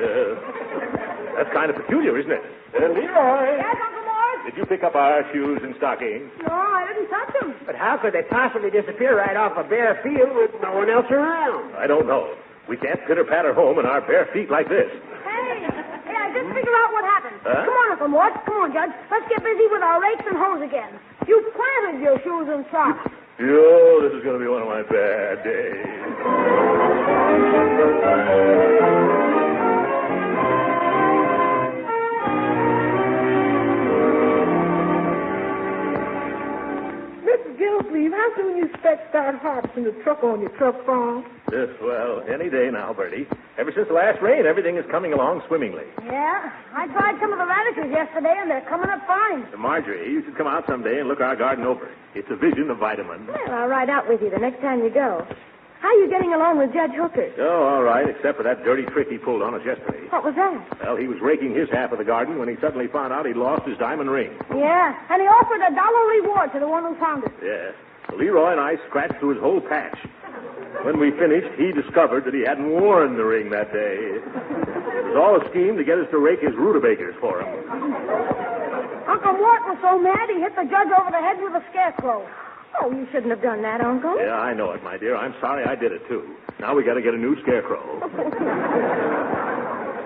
That's kind of peculiar, isn't it? Leroy. Yes, Uncle Morris? Did you pick up our shoes and stockings? No, I didn't touch them. But how could they possibly disappear right off a bare field with no one else around? I don't know. We can't pitter-patter home in our bare feet like this. Hey, I just figured out what happened. Huh? Come on, Uncle Mort. Come on, Judge. Let's get busy with our rakes and hoes again. You planted your shoes and socks. Oh, this is going to be one of my bad days. Mrs. Gildersleeve, how soon you expect start harvesting the truck on your truck farm? Well, any day now, Bertie. Ever since the last rain, everything is coming along swimmingly. Yeah, I tried some of the radishes yesterday, and they're coming up fine. Marjorie, you should come out someday and look our garden over. It's a vision of vitamins. Well, I'll ride out with you the next time you go. How are you getting along with Judge Hooker? Oh, all right, except for that dirty trick he pulled on us yesterday. What was that? Well, he was raking his half of the garden when he suddenly found out he'd lost his diamond ring. Yeah, and he offered $1 reward to the one who found it. Yeah. Leroy and I scratched through his whole patch. When we finished, he discovered that he hadn't worn the ring that day. It was all a scheme to get us to rake his rutabagas for him. Uncle Mort was so mad he hit the judge over the head with a scarecrow. Oh, you shouldn't have done that, Uncle. Yeah, I know it, my dear. I'm sorry I did it, too. Now we got to get a new scarecrow.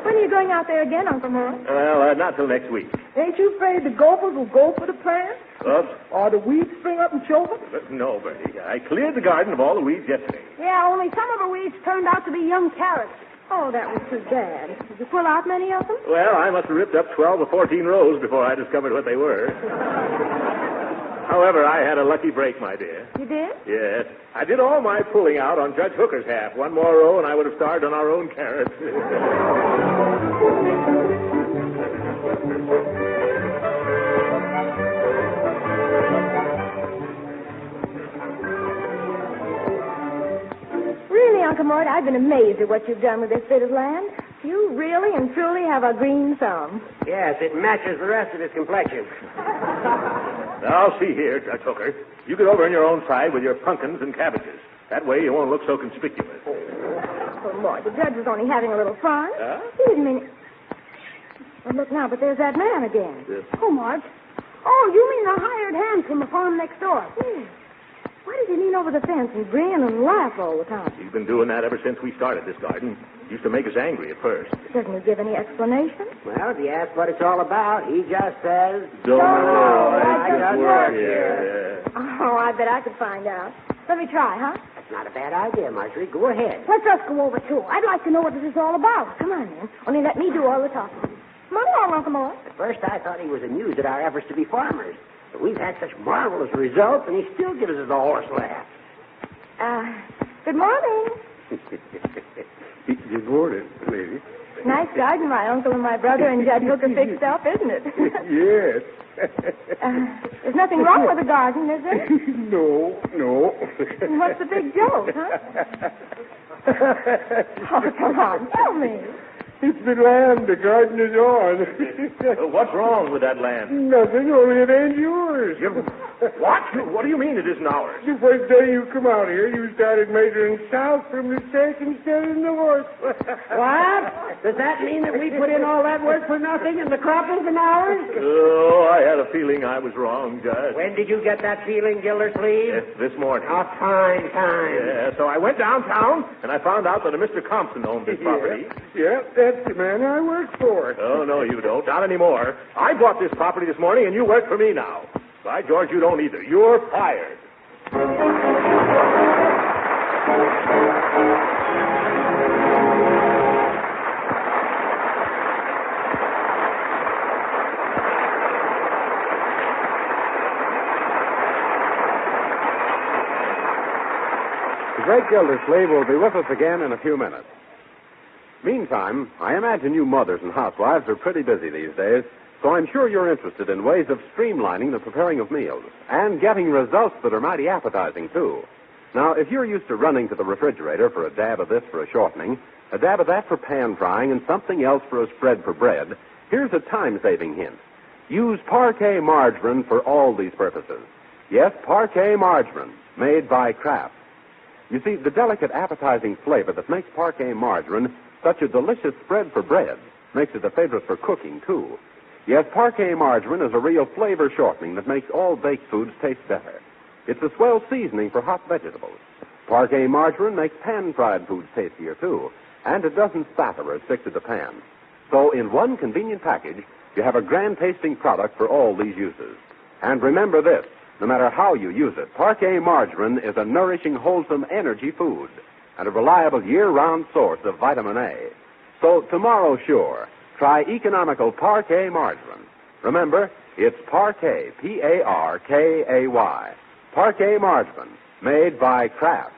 When are you going out there again, Uncle Mort? Well, not till next week. Ain't you afraid the gophers will go for the plants? Oops. Or the weeds spring up and choke them? No, Bertie. I cleared the garden of all the weeds yesterday. Yeah, only some of the weeds turned out to be young carrots. Oh, that was too bad. Did you pull out many of them? Well, I must have ripped up 12 or 14 rows before I discovered what they were. However, I had a lucky break, my dear. You did? Yes. I did all my pulling out on Judge Hooker's half. One more row, and I would have starved on our own carrots. Really, Uncle Mort, I've been amazed at what you've done with this bit of land. You really and truly have a green thumb. Yes, it matches the rest of his complexion. Now, see here, Judge Hooker. You get over on your own side with your pumpkins and cabbages. That way you won't look so conspicuous. Uncle Mort, the judge was only having a little fun. Huh? He didn't mean it. Well, look now, but there's that man again. Yes. Oh, Marge. Oh, you mean the hired hand from the farm next door? Yeah. Why does he lean over the fence and grin and laugh all the time? He's been doing that ever since we started this garden. Used to make us angry at first. Doesn't he give any explanation? Well, if you ask what it's all about, he just says, Don't know. I just work here. Oh, I bet I could find out. Let me try, huh? That's not a bad idea, Marjorie. Go ahead. Let's us go over, too. I'd like to know what this is all about. Come on, then. Only let me do all the talking. Come on along, Uncle Mort. At first, I thought he was amused at our efforts to be farmers. But we've had such marvelous results, and he still gives us a horse laugh. Good morning. Good morning, lady. Nice garden my uncle and my brother and Judge Hooker fixed up, isn't it? Yes. There's nothing wrong with the garden, is there? No. And what's the big joke, huh? Oh, come on, tell me. It's the land the garden is on. What's wrong with that land? Nothing, only it ain't yours. What? What do you mean it isn't ours? The first day you come out here, you started measuring south from the stake instead of north. What? Does that mean that we put in all that work for nothing and the crop isn't ours? Oh, I had a feeling I was wrong, Judge. When did you get that feeling, Gildersleeve? This morning. A fine time. Yeah, so I went downtown, and I found out that a Mr. Compton owned this property. Yeah, that's the man I work for. Oh, no, you don't. Not anymore. I bought this property this morning, and you work for me now. By George, you don't either. You're fired. The Great Gildersleeve will be with us again in a few minutes. Meantime, I imagine you mothers and housewives are pretty busy these days, so I'm sure you're interested in ways of streamlining the preparing of meals and getting results that are mighty appetizing, too. Now, if you're used to running to the refrigerator for a dab of this for a shortening, a dab of that for pan frying, and something else for a spread for bread, here's a time-saving hint. Use Parquet margarine for all these purposes. Yes, Parquet margarine, made by Kraft. You see, the delicate, appetizing flavor that makes Parquet margarine such a delicious spread for bread makes it a favorite for cooking, too. Yes, Parquet margarine is a real flavor shortening that makes all baked foods taste better. It's a swell seasoning for hot vegetables. Parquet margarine makes pan-fried foods tastier, too, and it doesn't spatter or stick to the pan. So in one convenient package, you have a grand-tasting product for all these uses. And remember this, no matter how you use it, Parquet margarine is a nourishing, wholesome energy food and a reliable year-round source of vitamin A. So tomorrow, sure, try economical Parquet margarine. Remember, it's Parquet, P-A-R-K-A-Y. Parquet margarine, made by Kraft.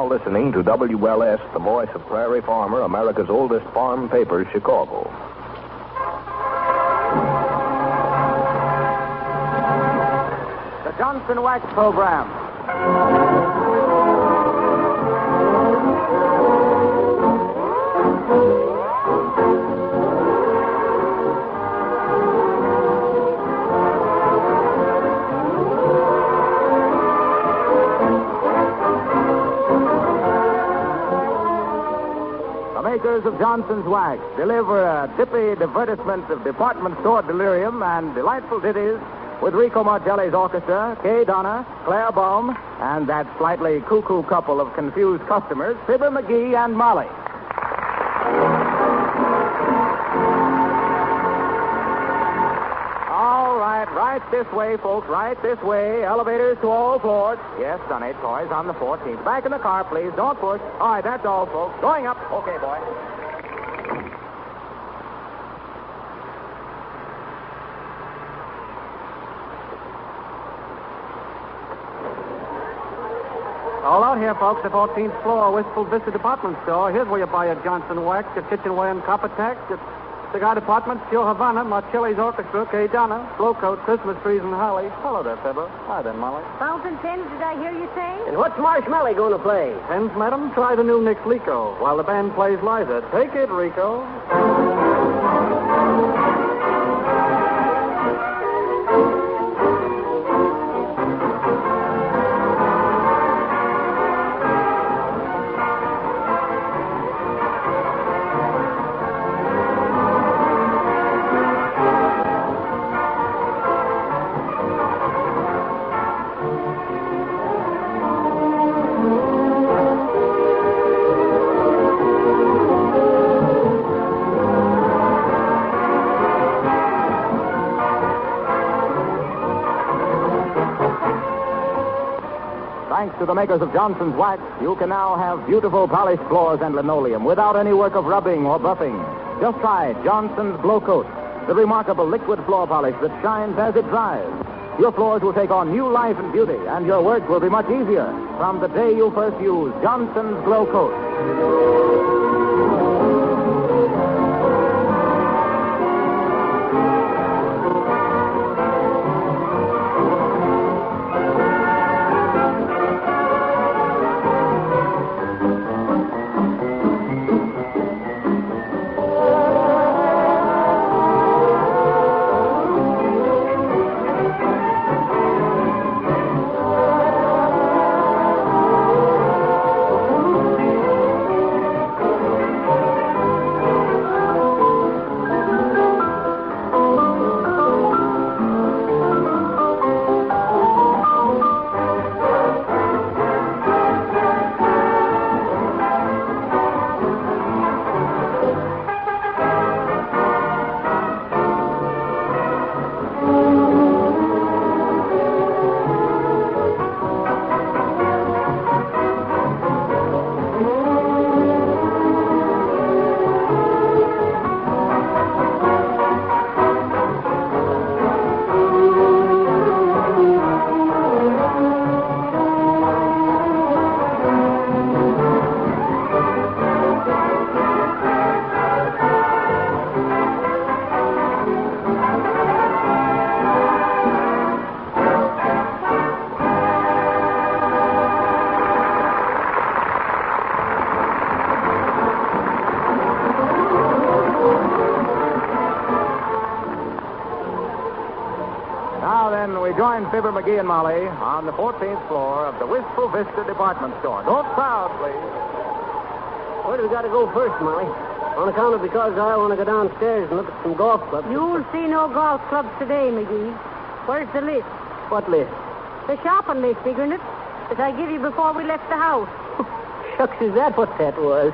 Listening to WLS, the voice of Prairie Farmer, America's oldest farm paper, Chicago. The Johnson Wax Program. Makers of Johnson's Wax deliver a dippy divertisement of department store delirium and delightful ditties with Rico Martelli's orchestra, Kay Donna, Claire Baum, and that slightly cuckoo couple of confused customers, Fibber McGee and Molly. All right this way, folks, right this way. Elevators to all floors. Yes, Sonny, toys on the 14th. Back in the car, please. Don't push. All right, that's all, folks. Going up. Okay, boy. All out here, folks, the 14th floor, Wistful Vista Department Store. Here's where you buy your Johnson Wax, your kitchenware and copper tack. Cigar Department, Pure Havana, Marcelli's Orchestra, K. Donna, Flowcoat, Christmas trees, and holly. Hello there, Fibber. Hi there, Molly. Fountain pens, did I hear you say? And what's Marshmallow going to play? Pens, madam, try the new Nick Lico while the band plays Liza. Take it, Rico. Thanks to the makers of Johnson's Wax, you can now have beautiful polished floors and linoleum without any work of rubbing or buffing. Just try Johnson's Glow Coat, the remarkable liquid floor polish that shines as it dries. Your floors will take on new life and beauty, and your work will be much easier from the day you first use Johnson's Glow Coat. Join Fibber McGee and Molly on the 14th floor of the Wistful Vista Department Store. Don't crowd, please. Where do we got to go first, Molly? On account of because I want to go downstairs and look at some golf clubs. You'll see no golf clubs today, McGee. Where's the list? What list? The shopping list, isn't it? That I give you before we left the house. Shucks, is that what that was?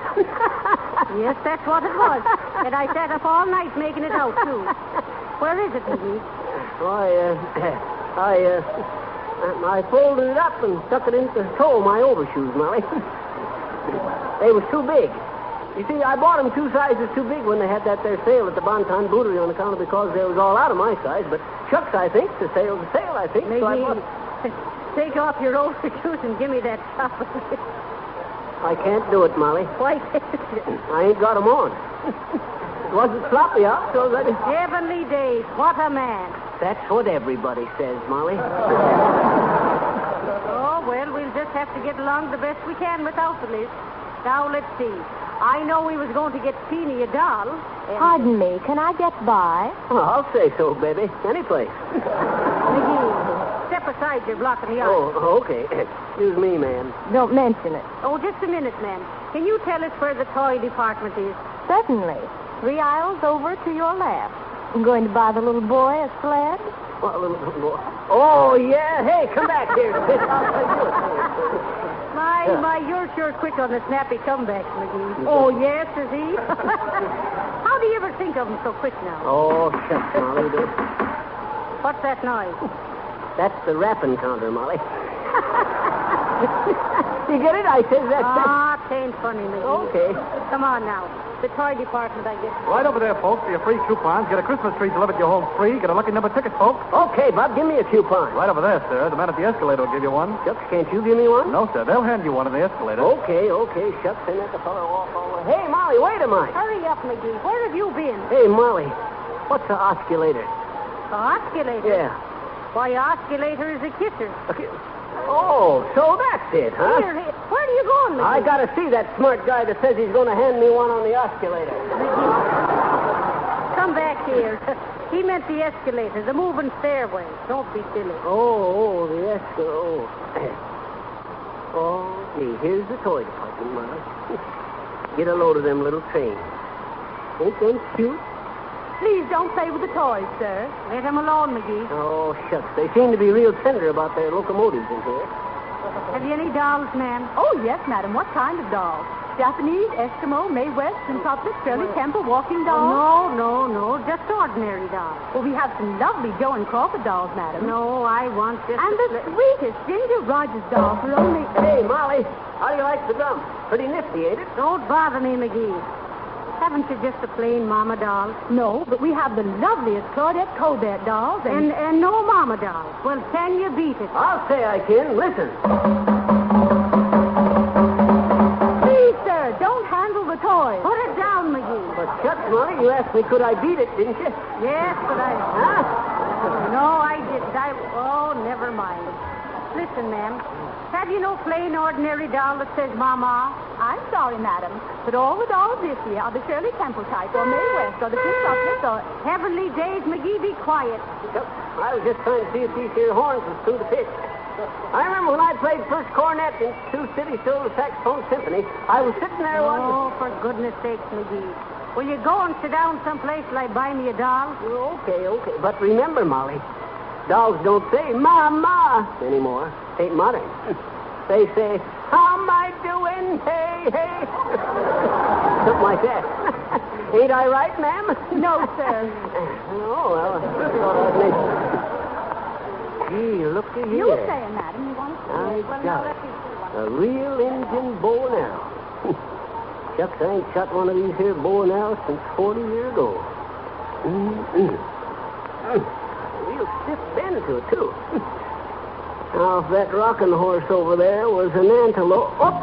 Yes, that's what it was. And I sat up all night making it out, too. Where is it, McGee? I folded it up and stuck it into the toe of my overshoes, Molly. They was too big. You see, I bought them 2 sizes too big when they had that there sale at the Bonton Bootery on account of because they was all out of my size. But shucks, I think the sale's a sale, I think. Maybe So take off your overshoes and give me that shopping list. I can't do it, Molly. Why can't you? I ain't got 'em on. It wasn't sloppy out, so that is... Heavenly days, what a man. That's what everybody says, Molly. Oh, well, we'll just have to get along the best we can without the list. Now, let's see. I know we was going to get Teeny a doll. Pardon me, can I get by? Oh, I'll say so, baby. Any place. McGee, step aside. You're blocking the aisle. Oh, okay. Excuse me, ma'am. Don't mention it. Oh, just a minute, ma'am. Can you tell us where the toy department is? Certainly. 3 aisles over to your left. I'm going to buy the little boy a sled. What little boy? Oh, yeah. Hey, come back here. My, you're sure quick on the snappy comebacks, McGee. Oh, yes, is he? How do you ever think of him so quick now? Oh, shucks, Molly. What's that noise? That's the rapping counter, Molly. You get it? I said that. Ah, it ain't funny, McGee. Okay. Come on now. The toy department, I guess. Right over there, folks. For your free coupons. Get a Christmas tree delivered to your home free. Get a lucky number ticket, folks. Okay, Bob, give me a coupon. Right over there, sir. The man at the escalator will give you one. Shucks, can't you give me one? No, sir. They'll hand you one on the escalator. Okay. Shucks, send that the fellow off all the way. Hey, Molly, wait a minute. Hurry hurry up, McGee. Where have you been? Hey, Molly, what's an osculator? Osculator? Yeah. Why, osculator is a kisser. Okay. Oh, so that's it, huh? Here, where are you going, McGee? I gotta see that smart guy that says he's gonna hand me one on the osculator. Come back here. He meant the escalator, the moving stairway. Don't be silly. Oh, the escalator. Oh, gee, here's the toy department, Molly. Get a load of them little trains. Ain't them cute? Please don't play with the toys, sir. Let him alone, McGee. Oh, shucks. They seem to be real tender about their locomotives in here. Have you any dolls, ma'am? Oh, yes, madam. What kind of dolls? Japanese, Eskimo, Mae West, and Public, Shirley Temple, walking dolls? No. Just ordinary dolls. Well, we have some lovely Joe and Crawford dolls, madam. No, I want just... And the sweetest Ginger Rogers doll for only... Hey, Molly, how do you like the drum? Pretty nifty, ain't it? Don't bother me, McGee. Haven't you just a plain mama doll? No, but we have the loveliest Claudette Colbert dolls and no mama dolls. Well, can you beat it? I'll say I can. Listen. Please, sir, don't handle the toys. Put it down, McGee. But shucks, Molly, you asked me could I beat it, didn't you? Yes, but I... Huh? No, I didn't. Oh, never mind. Listen, ma'am. Have you no plain, ordinary doll that says Mama? I'm sorry, madam, but all the dolls this year are the Shirley Temple type, or Mae West, or the Pink Chocolate, or... Heavenly days, McGee, be quiet. I was just trying to see if these here horns was through the pitch. I remember when I played first cornet in Sioux City Silver Saxophone Symphony, I was sitting there watching... Oh, for goodness sakes, McGee. Will you go and sit down someplace like buy me a doll? Okay. But remember, Molly, dolls don't say Mama anymore. Ain't modern. They say, how am I doing? Hey. Something like that. Ain't I right, ma'am? No, sir. Oh, well, I thought I'd make... Gee, look at here. You were saying, madam, you want to... I got it. A real Indian bow and arrow. Shucks, I ain't shot one of these here bow and arrows since 40 years ago. Real stiff bend to it, too. Now, if that rocking horse over there was an antelope... Oh!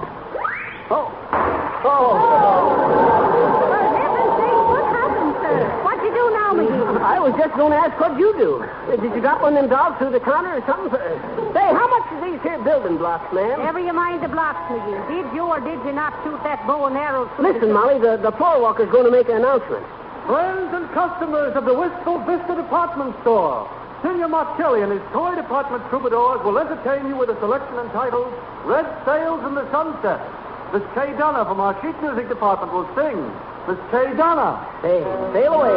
For heaven's sake, what happened, sir? What'd you do now, McGee? I was just going to ask what'd you do. Did you drop one of them dogs through the counter or something? Say, how much are these here building blocks, ma'am? Never you mind the blocks, McGee. Did you or did you not shoot that bow and arrow? Listen, Molly, the floor walker's going to make an announcement. Friends and customers of the Wistful Vista Department Store, Senior Marcelli and his toy department troubadours will entertain you with a selection entitled Red Sails in the Sunset. Miss Kay Donna from our sheet music department will sing. Miss Kay Donna. Hey, sail away,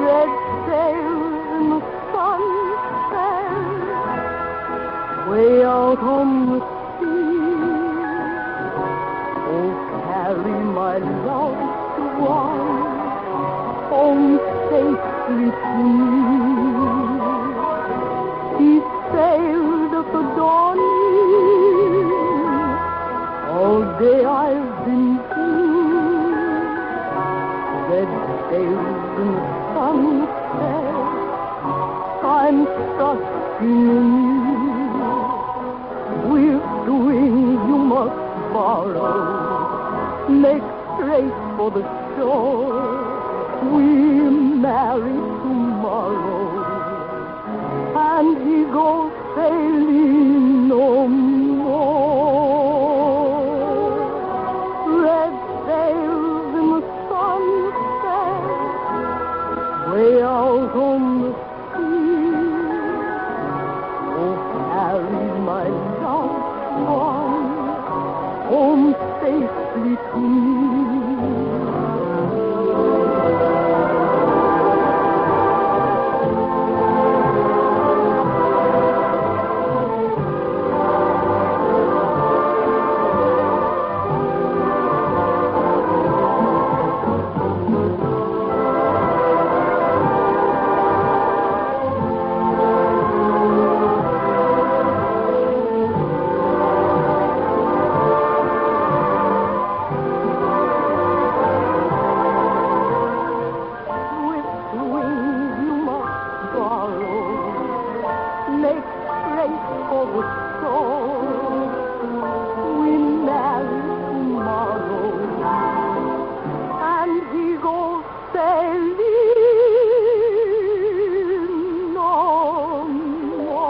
Red sails in the sunset, way out on the carry my loved one home safely to me. He sailed at the dawning. All day I've been blue. Red sails in the sunset. I'm trusting in you. With wings you must borrow. Make straight for the shore. We marry tomorrow, and he goes sailing no more. Red sails in the sunset, way out on the sea. Oh, carry my loved one home safely to me. make straight for the shore. We marry tomorrow, and he goes sailing no more.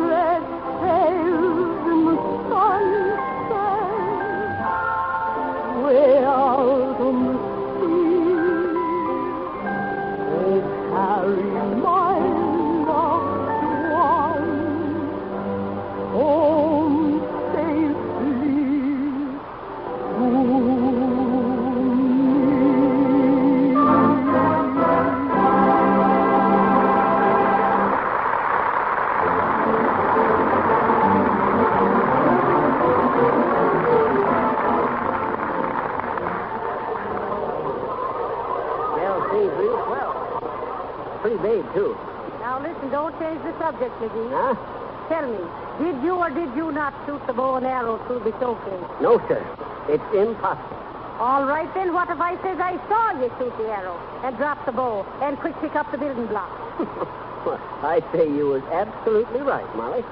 Red sails in the sunset, way out on the sea. They carry my loved one home safely to Well, sings real swell. Pretty babe, too. Now listen, don't change the subject, McGee. Huh? Tell me, did you or did you not shoot the bow and arrow through the showcase? No, sir. It's impossible. All right, then, what if I says I saw you shoot the arrow and drop the bow and quick pick up the building block? Well, I say you was absolutely right, Molly.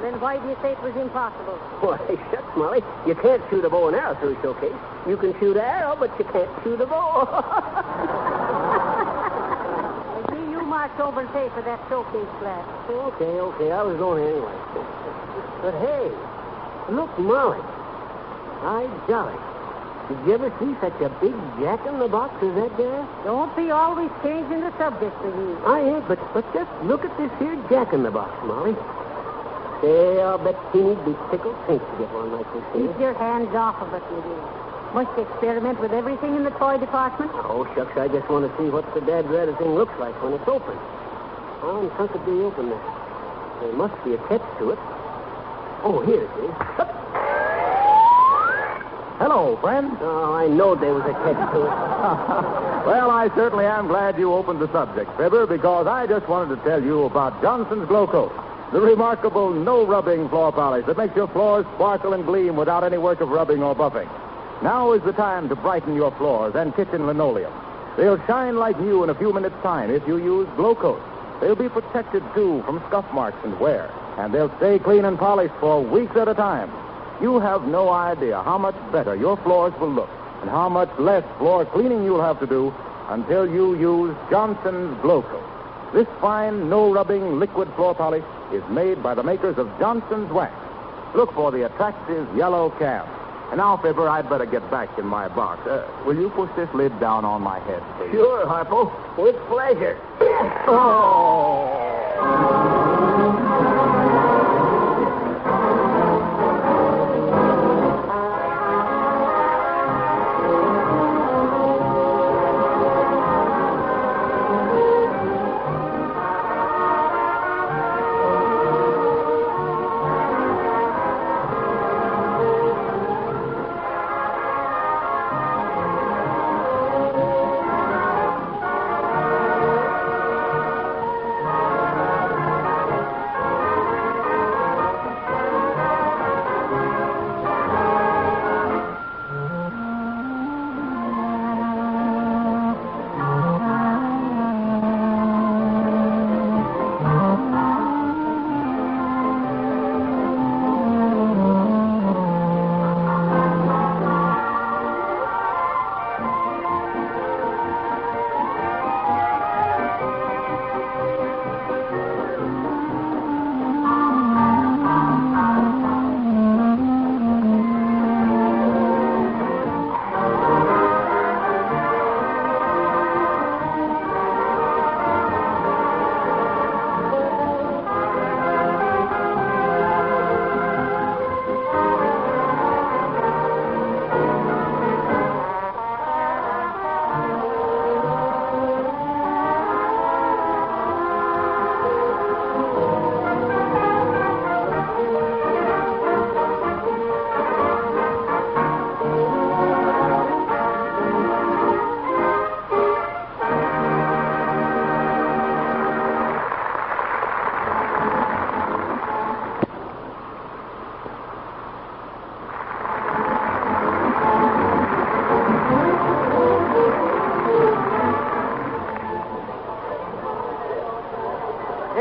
Then why do you say it was impossible? Why, shucks, Molly. You can't shoot a bow and arrow through a showcase. You can shoot an arrow, but you can't shoot a bow. McGee, you march over and pay for that showcase glass. Okay. I was going anyway. But hey, look, Molly. By jolly. Did you ever see such a big jack-in-the-box as that guy? Don't be always changing the subject, McGee. I ain't, but just look at this here jack-in-the-box, Molly. Say, I'll bet Teeny'd be tickled pink to get one like this here. Keep your hands off of it, McGee. Must you experiment with everything in the toy department? Oh, shucks, I just want to see what the dad-rather thing looks like when it's open. How in chunk it be open there? There must be a catch to it. Oh, here it is. Up. Hello, friend. Oh, I know there was a catch to it. Well, I certainly am glad you opened the subject, Fibber, because I just wanted to tell you about Johnson's Glow Coat, the remarkable no-rubbing floor polish that makes your floors sparkle and gleam without any work of rubbing or buffing. Now is the time to brighten your floors and kitchen linoleum. They'll shine like new in a few minutes' time if you use Glow Coat. They'll be protected, too, from scuff marks and wear, and they'll stay clean and polished for weeks at a time. You have no idea how much better your floors will look and how much less floor cleaning you'll have to do until you use Johnson's Glow Coat. This fine, no-rubbing liquid floor polish is made by the makers of Johnson's Wax. Look for the attractive yellow can. And now, Fibber, I'd better get back in my box. Will you push this lid down on my head, please? Sure, Harpo. With pleasure.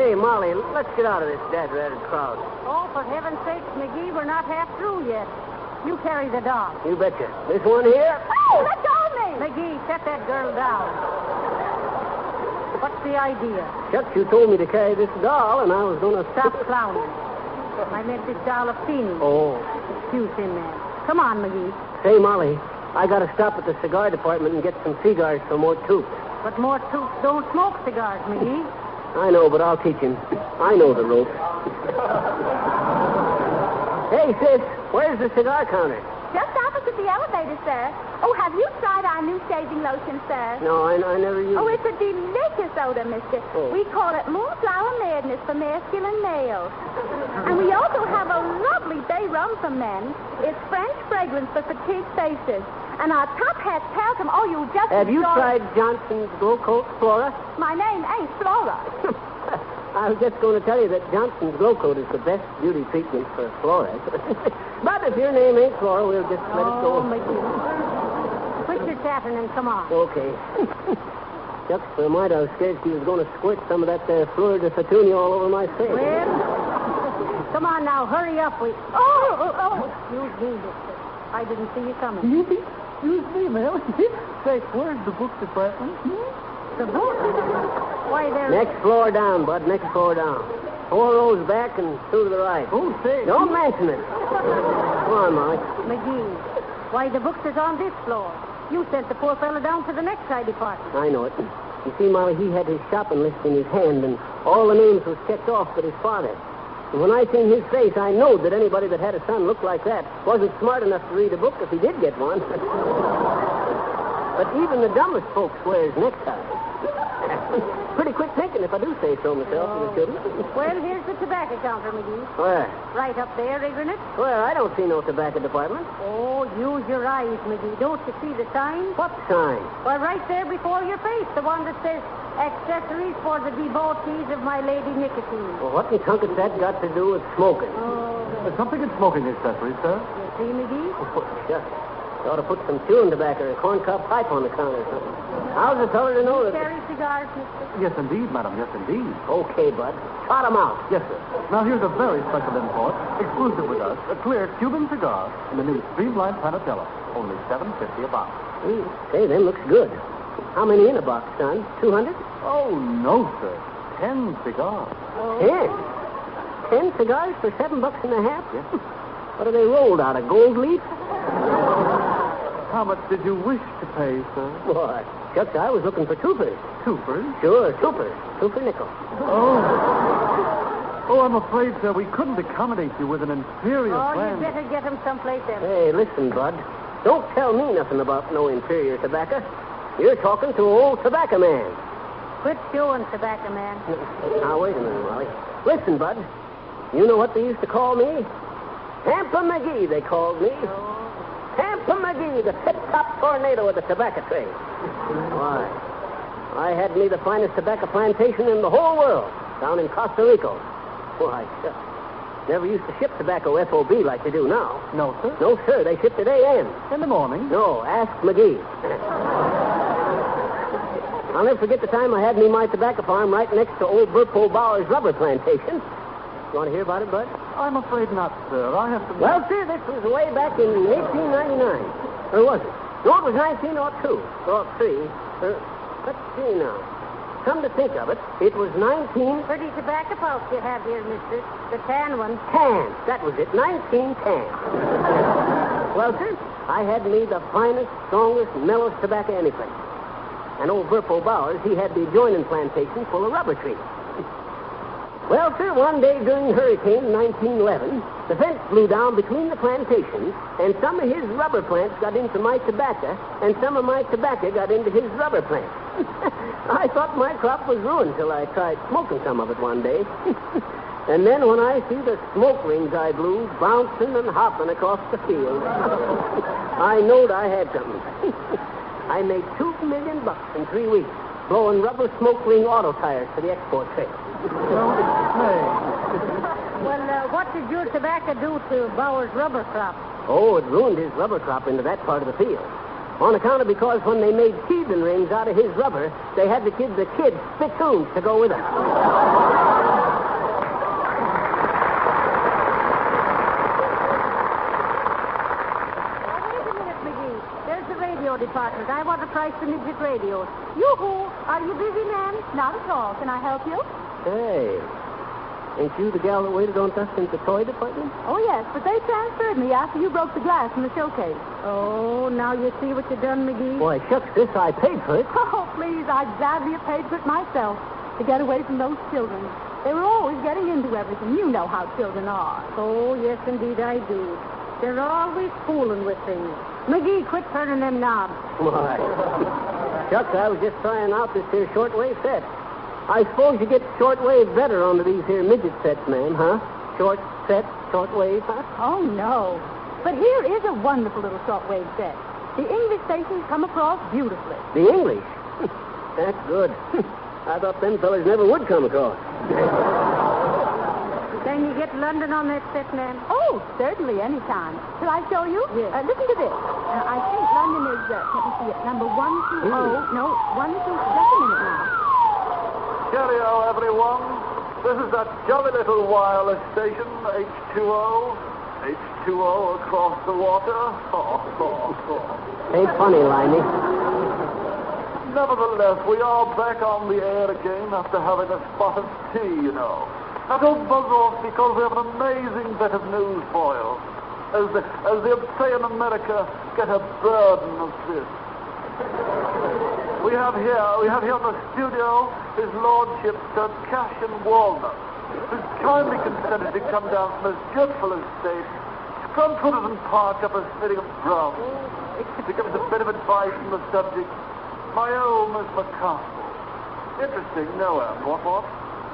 Hey, Molly, let's get out of this dad-ratted crowd. Oh, for heaven's sake, McGee, we're not half through yet. You carry the dog. You betcha. This one here? Oh, let go of me! McGee, set that girl down. What's the idea? Chuck, you told me to carry this doll, and I was going to... Stop clowning. I meant this doll of Teeny. Oh. Excuse him, man. Come on, McGee. Say, Molly, I got to stop at the cigar department and get some cigars for more toots. But more toots don't smoke cigars, McGee. I know, but I'll teach him. I know the ropes. Hey, sis, where's the cigar counter? Just opposite the elevator, sir. Oh, have you tried our new shaving lotion, sir? No, I never used it. Oh, it's a delicious odor, mister. Oh. We call it Moonflower Madness for masculine males. And we also have a lovely bay rum for men. It's French fragrance for fatigued faces. And our top hat's talcum. Oh, you just Have you enjoy tried Johnson's Glow Coat, Flora? My name ain't Flora. I was just going to tell you that Johnson's Glow Coat is the best beauty treatment for Flora. But if your name ain't Flora, we'll just let it go. Oh, McGee. Quit your chattering and come on. Okay. Shucks, for a mite, I was scared she was going to squirt some of that fleur de fatunia all over my face. Well, come on now, hurry up. Excuse me, mister. I didn't see you coming. Excuse me, ma'am. Say, where's the book department? The book? Why, there's... Next floor down, Bud. Next floor down. 4 rows back and 2 to the right. Oh, say. Don't mention it. Come on, Molly. McGee, why, the books is on this floor. You sent the poor fella down to the necktie department. I know it. You see, Molly, he had his shopping list in his hand, and all the names was checked off but his father. And when I seen his face, I knowed that anybody that had a son look like that wasn't smart enough to read a book if he did get one. But even the dumbest folks wears neckties. Pretty quick thinking, if I do say so myself, you shouldn't. Well, here's the tobacco counter, McGee. Where? Right up there, isn't it? Well, I don't see no tobacco department. Oh, use your eyes, McGee. Don't you see the sign? What sign? Why, right there before your face, the one that says, accessories for the devotees of my lady Nicotine. Well, what in tunket that got to do with smoking? There's something in smoking accessories, sir. You see, McGee? Oh, shucks. You ought to put some chewing tobacco or a corncob pipe on the counter or something. How's the feller to know that... Carry cigars, mister? Yes, indeed, madam. Yes, indeed. Okay, Bud. Trot 'em out. Yes, sir. Now, here's a very special import, exclusive with us, a clear Cuban cigar in the new Streamlined Panatella. Only $7.50 a box. Say, them looks good. How many in a box, son? 200? Oh, no, sir. 10 cigars. 10? 10 cigars for $7.50? Yes. What are they rolled out, a gold leaf? How much did you wish to pay, sir? Why, Chuck, I was looking for twoopers. Twoopers? Sure, twoopers. 2 for nickel. Oh, I'm afraid, sir, we couldn't accommodate you with an inferior brand. You better get him someplace else. Hey, listen, Bud. Don't tell me nothing about no inferior tobacco. You're talking to old tobacco man. Quit chewing, tobacco man. Now, wait a minute, Molly. Listen, Bud. You know what they used to call me? Tampa McGee, they called me. Tampa McGee, the tip-top tornado of the tobacco trade. Why? I had me the finest tobacco plantation in the whole world, down in Costa Rica. Why, shucks. Never used to ship tobacco FOB like they do now. No, sir? No, sir. They shipped at AM. In the morning? No, ask McGee. I'll never forget the time I had me my tobacco farm right next to old Burpo Bauer's rubber plantation. You want to hear about it, Bud? I'm afraid not, sir. I have to... Well, sir, this was way back in 1899. Or was it? No, it was 1902. Or 3. Let's see now. Come to think of it, it was 19... Pretty tobacco pouch you have here, mister. The tan one. Tan. That was it. 1910. Well, sir, I had me the finest, strongest, mellowest tobacco anyplace. And old Burpo Bowers, he had the adjoining plantation full of rubber trees. Well, sir, one day during Hurricane 1911, the fence blew down between the plantations, and some of his rubber plants got into my tobacco, and some of my tobacco got into his rubber plants. I thought my crop was ruined till I tried smoking some of it one day. And then when I see the smoke rings I blew bouncing and hopping across the field, I knowed I had something. I made $2 million in 3 weeks, blowing rubber smoke ring auto tires for the export trade. Well, what did your tobacco do to Bauer's rubber crop? Oh, it ruined his rubber crop into that part of the field. On account of because when they made teething rings out of his rubber, they had to give the kids spittoons to go with them. department. I want to price the midget radios. Yoo-hoo! Are you busy, ma'am? Not at all. Can I help you? Hey. Ain't you the gal that waited on us in the toy department? Oh, yes, but they transferred me after you broke the glass in the showcase. Oh, now you see what you done, McGee? Boy, shucks, this I paid for it. Oh, please, I'd gladly have paid for it myself to get away from those children. They were always getting into everything. You know how children are. Oh, yes, indeed, I do. They're always fooling with things. McGee, quit turning them knobs. Why? Shucks, I was just trying out this here shortwave set. I suppose you get shortwave better onto these here midget sets, ma'am, huh? Shortwave, huh? Oh, no. But here is a wonderful little shortwave set. The English stations come across beautifully. The English? That's good. I thought them fellas never would come across. Can you get London on that set, ma'am? Oh, certainly, anytime. Shall I show you? Yes. Listen to this. I think London is, let me see it, number 120. No, 12, just a minute now. Cheerio, everyone. This is that jolly little wireless station, H2O. H2O across the water. Ain't funny, Limey. Nevertheless, we are back on the air again after having a spot of tea, you know. Now don't buzz off because we have an amazing bit of news for you. As they say in America, get a burden of this. We have here in the studio His Lordship Sir Cash and Walnut, who's kindly consented to come down from his dreadful estate, Scrumfooted and Park up a Smittingham Drum, to give us a bit of advice on the subject. My old Miss McCarthy. Interesting, no, Anne. What?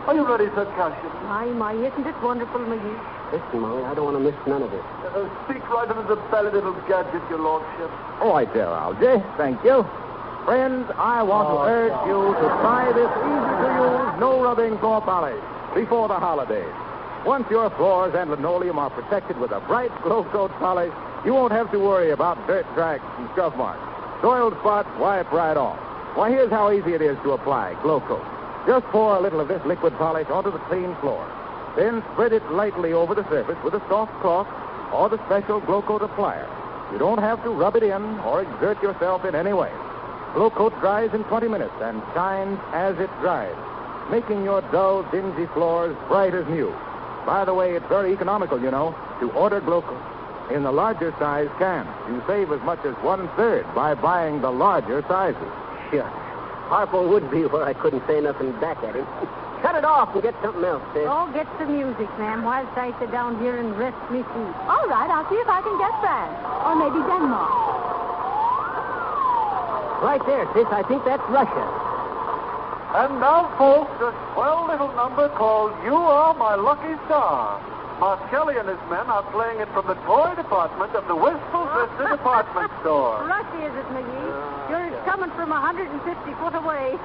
Are you ready, Sir Cassian? My, isn't it wonderful, McGee? Listen, Molly, I don't want to miss none of it. Speak right into the belly, little gadget, your lordship. All right there, Algy. Thank you. Friends, I want to urge you to try this easy-to-use, no-rubbing floor polish before the holidays. Once your floors and linoleum are protected with a bright glow coat polish, you won't have to worry about dirt tracks and scuff marks. Soiled spots, wipe right off. Why, here's how easy it is to apply glow coat. Just pour a little of this liquid polish onto the clean floor. Then spread it lightly over the surface with a soft cloth or the special glow coat applier. You don't have to rub it in or exert yourself in any way. Glow coat dries in 20 minutes and shines as it dries, making your dull, dingy floors bright as new. By the way, it's very economical, you know, to order glow coat in the larger size can. You save as much as 1/3 by buying the larger sizes. Sure. Harpo would be where I couldn't say nothing back at him. Cut it off and get something else, sis. Oh, get some music, ma'am, whilst I sit down here and rest me feet. All right, I'll see if I can get France. Or maybe Denmark. Right there, sis. I think that's Russia. And now, folks, a swell little number called You Are My Lucky Star. Marcelli and his men are playing it from the toy department of the Wistful Vista department store. Russia, is it, McGee? Sure, it's coming from 150 foot away.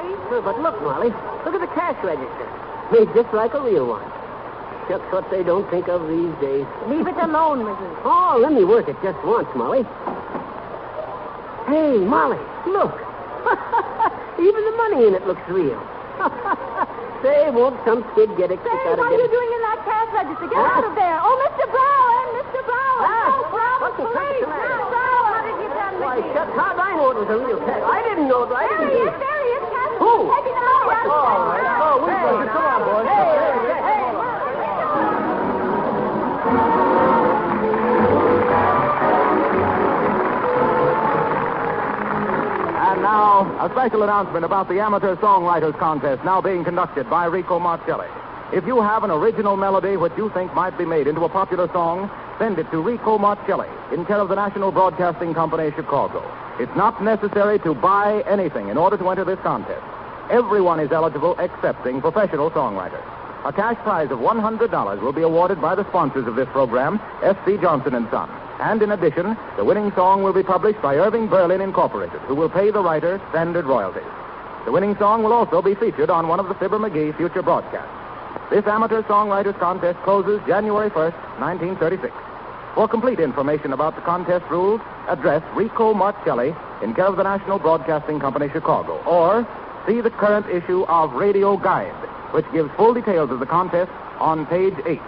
please. Sure, but look, Molly. Look at the cash register. Made just like a real one. Shucks, what they don't think of these days. Leave it alone, Mrs. Oh, let me work it just once, Molly. Hey, Molly, look. Even the money in it looks real. Say, won't some kid get a kick out of it? What are you doing in that cash register? Get out of there. Oh, Mr. Brown! Mr. Brown! Oh, Brown, please! Mr. Brown! What have you done, Why, shucks, how'd I know it was a real cash? I didn't know it. There he is, Cash. Who? Taking the money out of the cash. Oh, we hey, come on, boys. Hey. And now, a special announcement about the Amateur Songwriters Contest now being conducted by Rico Marcelli. If you have an original melody which you think might be made into a popular song, send it to Rico Marcelli in care of the National Broadcasting Company, Chicago. It's not necessary to buy anything in order to enter this contest. Everyone is eligible excepting professional songwriters. A cash prize of $100 will be awarded by the sponsors of this program, F.C. Johnson & Son. And in addition, the winning song will be published by Irving Berlin Incorporated, who will pay the writer standard royalties. The winning song will also be featured on one of the Fibber McGee future broadcasts. This Amateur Songwriters Contest closes January 1st, 1936. For complete information about the contest rules, address Rico Marcelli in care of the National Broadcasting Company, Chicago, or see the current issue of Radio Guide, which gives full details of the contest on page 8.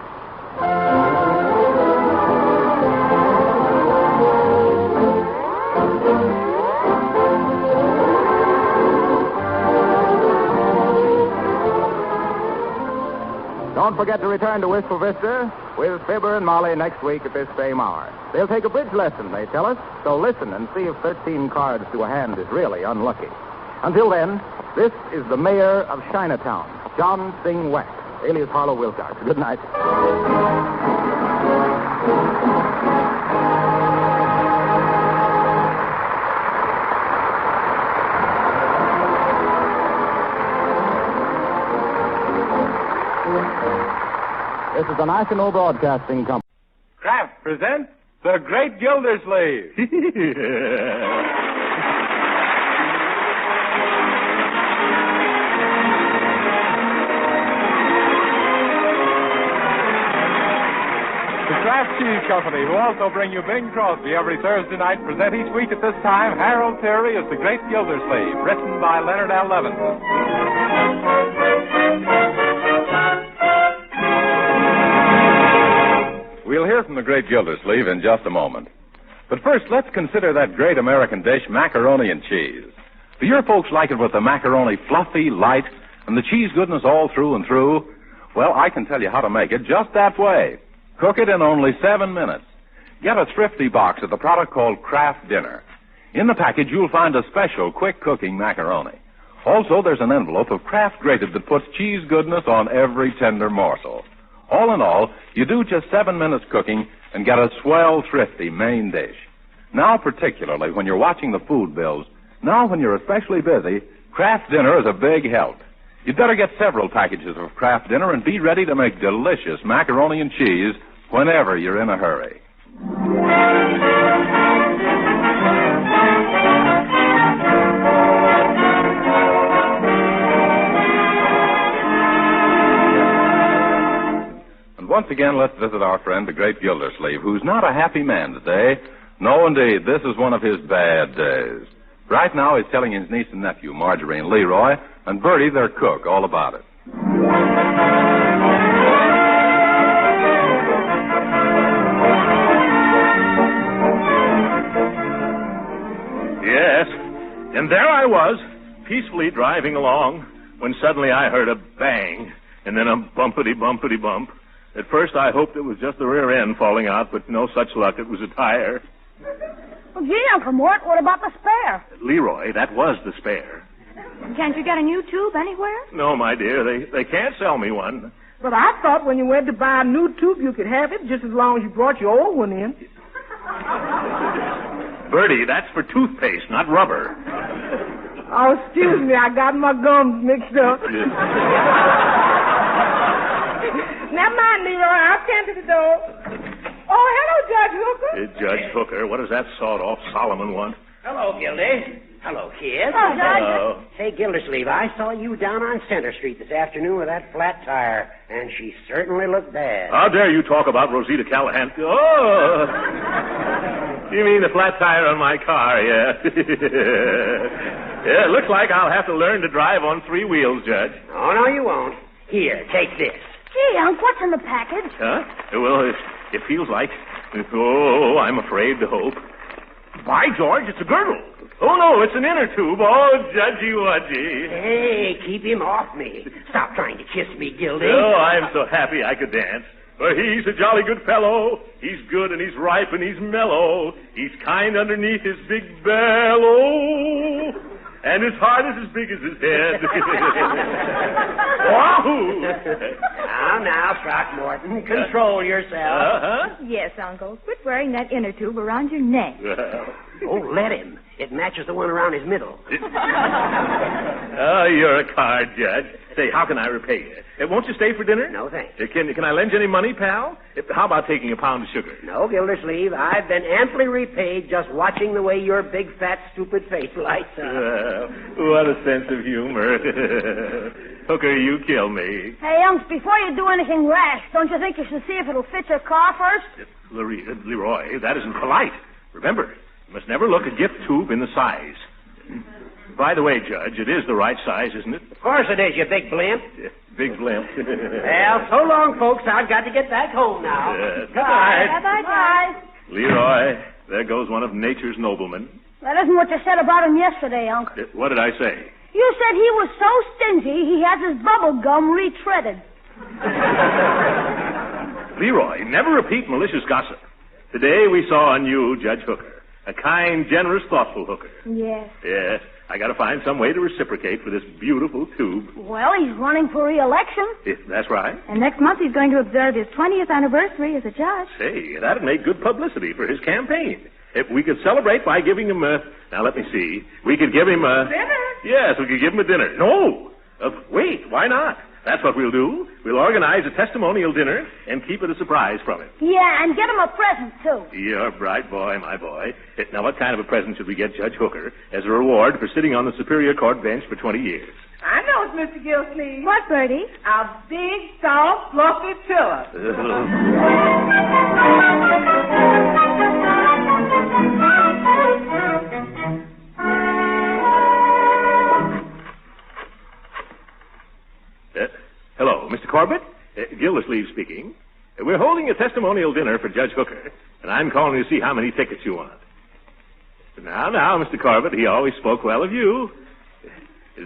Don't forget to return to Wistful Vista with Fibber and Molly next week at this same hour. They'll take a bridge lesson, they tell us, so listen and see if 13 cards to a hand is really unlucky. Until then, this is the mayor of Chinatown, John Sing Wax, alias Harlow Wilcox. Good night. This is the National Broadcasting Company. Kraft presents The Great Gildersleeve. The Kraft Cheese Company, who also bring you Bing Crosby every Thursday night, present each week at this time Harold Theory as The Great Gildersleeve, written by Leonard L. Levinson. We'll hear from the Great Gildersleeve in just a moment. But first, let's consider that great American dish, macaroni and cheese. Do your folks like it with the macaroni fluffy, light, and the cheese goodness all through and through? Well, I can tell you how to make it just that way. Cook it in only 7 minutes. Get a thrifty box of the product called Kraft Dinner. In the package, you'll find a special quick-cooking macaroni. Also, there's an envelope of Kraft Grated that puts cheese goodness on every tender morsel. All in all, you do just 7 minutes cooking and get a swell, thrifty main dish. Now, particularly when you're watching the food bills, now when you're especially busy, Kraft Dinner is a big help. You'd better get several packages of Kraft Dinner and be ready to make delicious macaroni and cheese whenever you're in a hurry. Once again, let's visit our friend, the Great Gildersleeve, who's not a happy man today. No, indeed, this is one of his bad days. Right now, he's telling his niece and nephew, Marjorie and Leroy, and Bertie, their cook, all about it. Yes, and there I was, peacefully driving along, when suddenly I heard a bang, and then a bumpity-bumpity-bump. At first, I hoped it was just the rear end falling out, but no such luck. It was a tire. Well, gee, Uncle Mort, what about the spare? Leroy, that was the spare. Can't you get a new tube anywhere? No, my dear, they can't sell me one. But I thought when you went to buy a new tube, you could have it just as long as you brought your old one in. Bertie, that's for toothpaste, not rubber. Oh, excuse me, I got my gums mixed up. Never mind, Leroy. I'll tend to the door. Oh, hello, Judge Hooker. Judge Hooker, what does that sawed-off Solomon want? Hello, Gildy. Hello, kid. Oh, Judge. Say, Gildersleeve, I saw you down on Center Street this afternoon with that flat tire, and she certainly looked bad. How dare you talk about Rosita Callahan? Oh! You mean the flat tire on my car, yeah. Yeah, it looks like I'll have to learn to drive on 3 wheels, Judge. Oh, no, you won't. Here, take this. Gee, Unc, what's in the package? Huh? Well, it feels like... Oh, I'm afraid to hope. By George, it's a girdle. Oh, no, it's an inner tube. Oh, Judgy Wudgy. Hey, keep him off me. Stop trying to kiss me, Gildy. Oh, I'm so happy I could dance. For he's a jolly good fellow. He's good and he's ripe and he's mellow. He's kind underneath his big bellow. And his heart is as big as his head. Wahoo! Now, Throckmorton, control yourself. Uh-huh. Yes, Uncle. Quit wearing that inner tube around your neck. Oh, let him. It matches the one around his middle. Oh, you're a card, Judge. Say, how can I repay you? Won't you stay for dinner? No, thanks. Can I lend you any money, pal? How about taking a pound of sugar? No, Gildersleeve. I've been amply repaid just watching the way your big, fat, stupid face lights up. What a sense of humor. Hooker, you kill me. Hey, Unc, before you do anything rash, don't you think you should see if it'll fit your car first? Leroy, that isn't polite. Remember, you must never look a gift tube in the size. By the way, Judge, it is the right size, isn't it? Of course it is, you big blimp. Big blimp. Well, so long, folks. I've got to get back home now. Goodbye. Bye-bye. Leroy, there goes one of nature's noblemen. That isn't what you said about him yesterday, Unc. What did I say? You said he was so stingy he has his bubble gum retreaded. Leroy, never repeat malicious gossip. Today we saw on you, Judge Hooker. A kind, generous, thoughtful Hooker. Yes. Yes. I got to find some way to reciprocate for this beautiful tube. Well, he's running for re-election. That's right. And next month he's going to observe his 20th anniversary as a judge. Say, that'd make good publicity for his campaign. If we could celebrate by giving him a... Now, let me see. We could give him a... Dinner? Yes, we could give him a dinner. No! Wait, why not? That's what we'll do. We'll organize a testimonial dinner and keep it a surprise from him. Yeah, and get him a present, too. You're a bright boy, my boy. Now, what kind of a present should we get Judge Hooker as a reward for sitting on the Superior Court bench for 20 years? I know it's Mr. Gildersleeve. What, Bertie? A big, soft, fluffy pillow. Hello, Mr. Corbett? Gildersleeve speaking. We're holding a testimonial dinner for Judge Hooker, and I'm calling to see how many tickets you want. Now, Mr. Corbett, he always spoke well of you.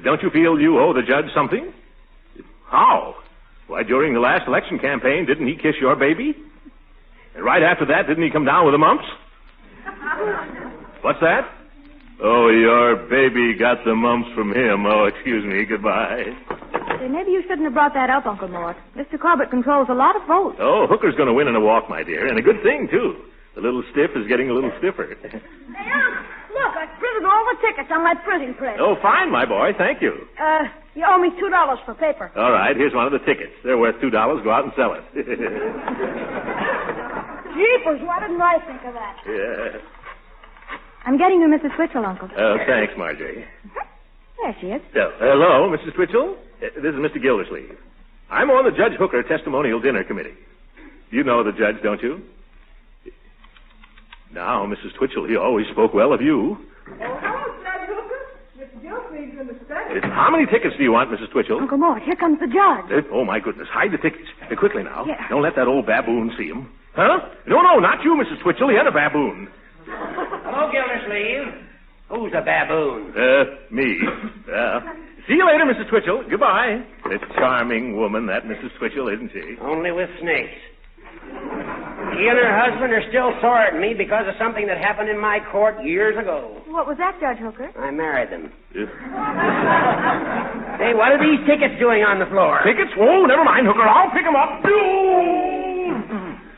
Don't you feel you owe the judge something? How? Why, during the last election campaign, didn't he kiss your baby? And right after that, didn't he come down with the mumps? What's that? Oh, your baby got the mumps from him. Oh, excuse me. Goodbye. Say, maybe you shouldn't have brought that up, Uncle Mort. Mr. Corbett controls a lot of votes. Oh, Hooker's going to win in a walk, my dear, and a good thing, too. The little stiff is getting a little stiffer. Hey, Unc, look, I printed all the tickets on my printing press. Oh, fine, my boy. Thank you. You owe me $2 for paper. All right, here's one of the tickets. They're worth $2. Go out and sell it. Jeepers, why didn't I think of that? Yeah. I'm getting you Mrs. Twitchell, Uncle. Oh, thanks, Marjorie. There she is. Hello, Mrs. Twitchell. This is Mr. Gildersleeve. I'm on the Judge Hooker Testimonial Dinner Committee. You know the judge, don't you? Now, Mrs. Twitchell, he always spoke well of you. Oh, hello, Judge Hooker. Mr. Gildersleeve's in the study. How many tickets do you want, Mrs. Twitchell? Uncle Mort, here comes the judge. Oh, my goodness. Hide the tickets. Quickly now. Yeah. Don't let that old baboon see them. Huh? No, not you, Mrs. Twitchell. The other baboon. Hello, Gildersleeve. Who's a baboon? Me. See you later, Mrs. Twitchell. Goodbye. A charming woman, that Mrs. Twitchell, isn't she? Only with snakes. She and her husband are still sore at me because of something that happened in my court years ago. What was that, Judge Hooker? I married them. Hey, what are these tickets doing on the floor? Tickets? Oh, never mind, Hooker. I'll pick them up.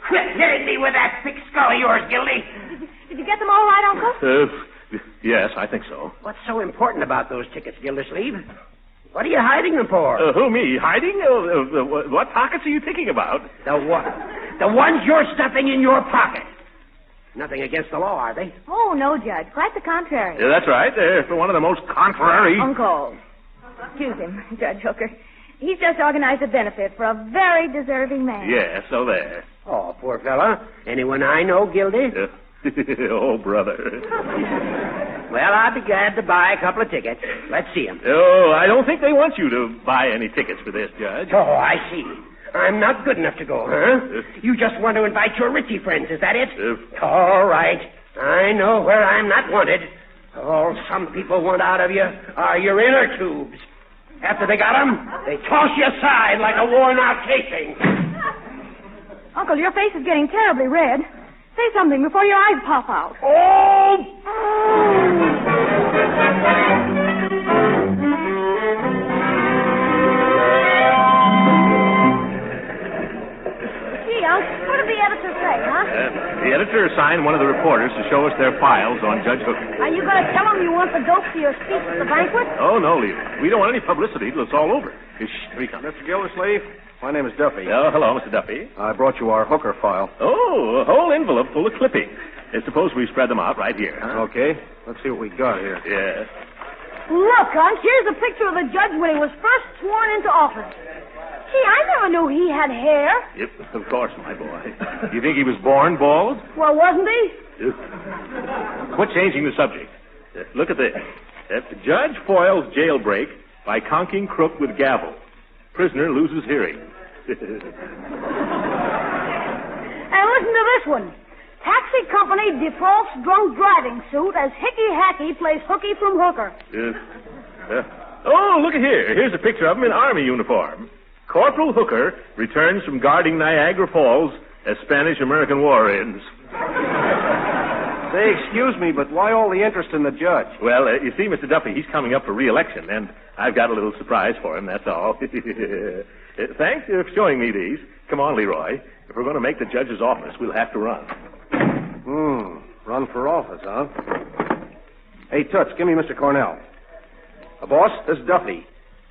Quit hitting me with that thick skull of yours, Gildy. Did you get them all right, Uncle? Yes, I think so. What's so important about those tickets, Gildersleeve? What are you hiding them for? Who, me? Hiding? What pockets are you thinking about? The ones you're stuffing in your pocket. Nothing against the law, are they? Oh, no, Judge. Quite the contrary. Yeah, that's right. For one of the most contrary... Uncle. Excuse him, Judge Hooker. He's just organized a benefit for a very deserving man. Yeah, so there. Oh, poor fella. Anyone I know guilty? Oh, brother. Well, I'd be glad to buy a couple of tickets. Let's see them. Oh, I don't think they want you to buy any tickets for this, Judge. Oh, I see. I'm not good enough to go, huh? You just want to invite your Richie friends, is that it? All right. I know where I'm not wanted. All some people want out of you are your inner tubes. After they got them, they toss you aside like a worn-out casing. Uncle, your face is getting terribly red. Say something before your eyes pop out. Oh! Gee, Uncle, what did the editor say, huh? The editor assigned one of the reporters to show us their files on Judge Hooker. Are you going to tell him you want the dope for your speech at the banquet? Oh, no, Lever. We don't want any publicity till it's all over. Shh, here he comes. Mr. Gildersleeve, my name is Duffy. Oh, hello, Mr. Duffy. I brought you our Hooker file. Oh, a whole envelope full of clippings. Suppose we spread them out right here, huh? Okay. Let's see what we got here. Yeah. Look, Unc, here's a picture of the judge when he was first sworn into office. Gee, I never knew he had hair. Yep, of course, my boy. You think he was born bald? Well, wasn't he? Quit changing the subject. Look at this. Judge foils jailbreak by conking crook with gavel. Prisoner loses hearing. And listen to this one. Taxi company defaults drunk driving suit as Hickey Hackey plays hooky from Hooker. Oh, look at here. Here's a picture of him in Army uniform. Corporal Hooker returns from guarding Niagara Falls as Spanish-American War ends. Say, excuse me, but why all the interest in the judge? Well, you see, Mr. Duffy, he's coming up for re-election, and I've got a little surprise for him, that's all. Thanks for showing me these. Come on, Leroy. If we're going to make the judge's office, we'll have to run. Run for office, huh? Hey, Toots, give me Mr. Cornell. Boss, this is Duffy.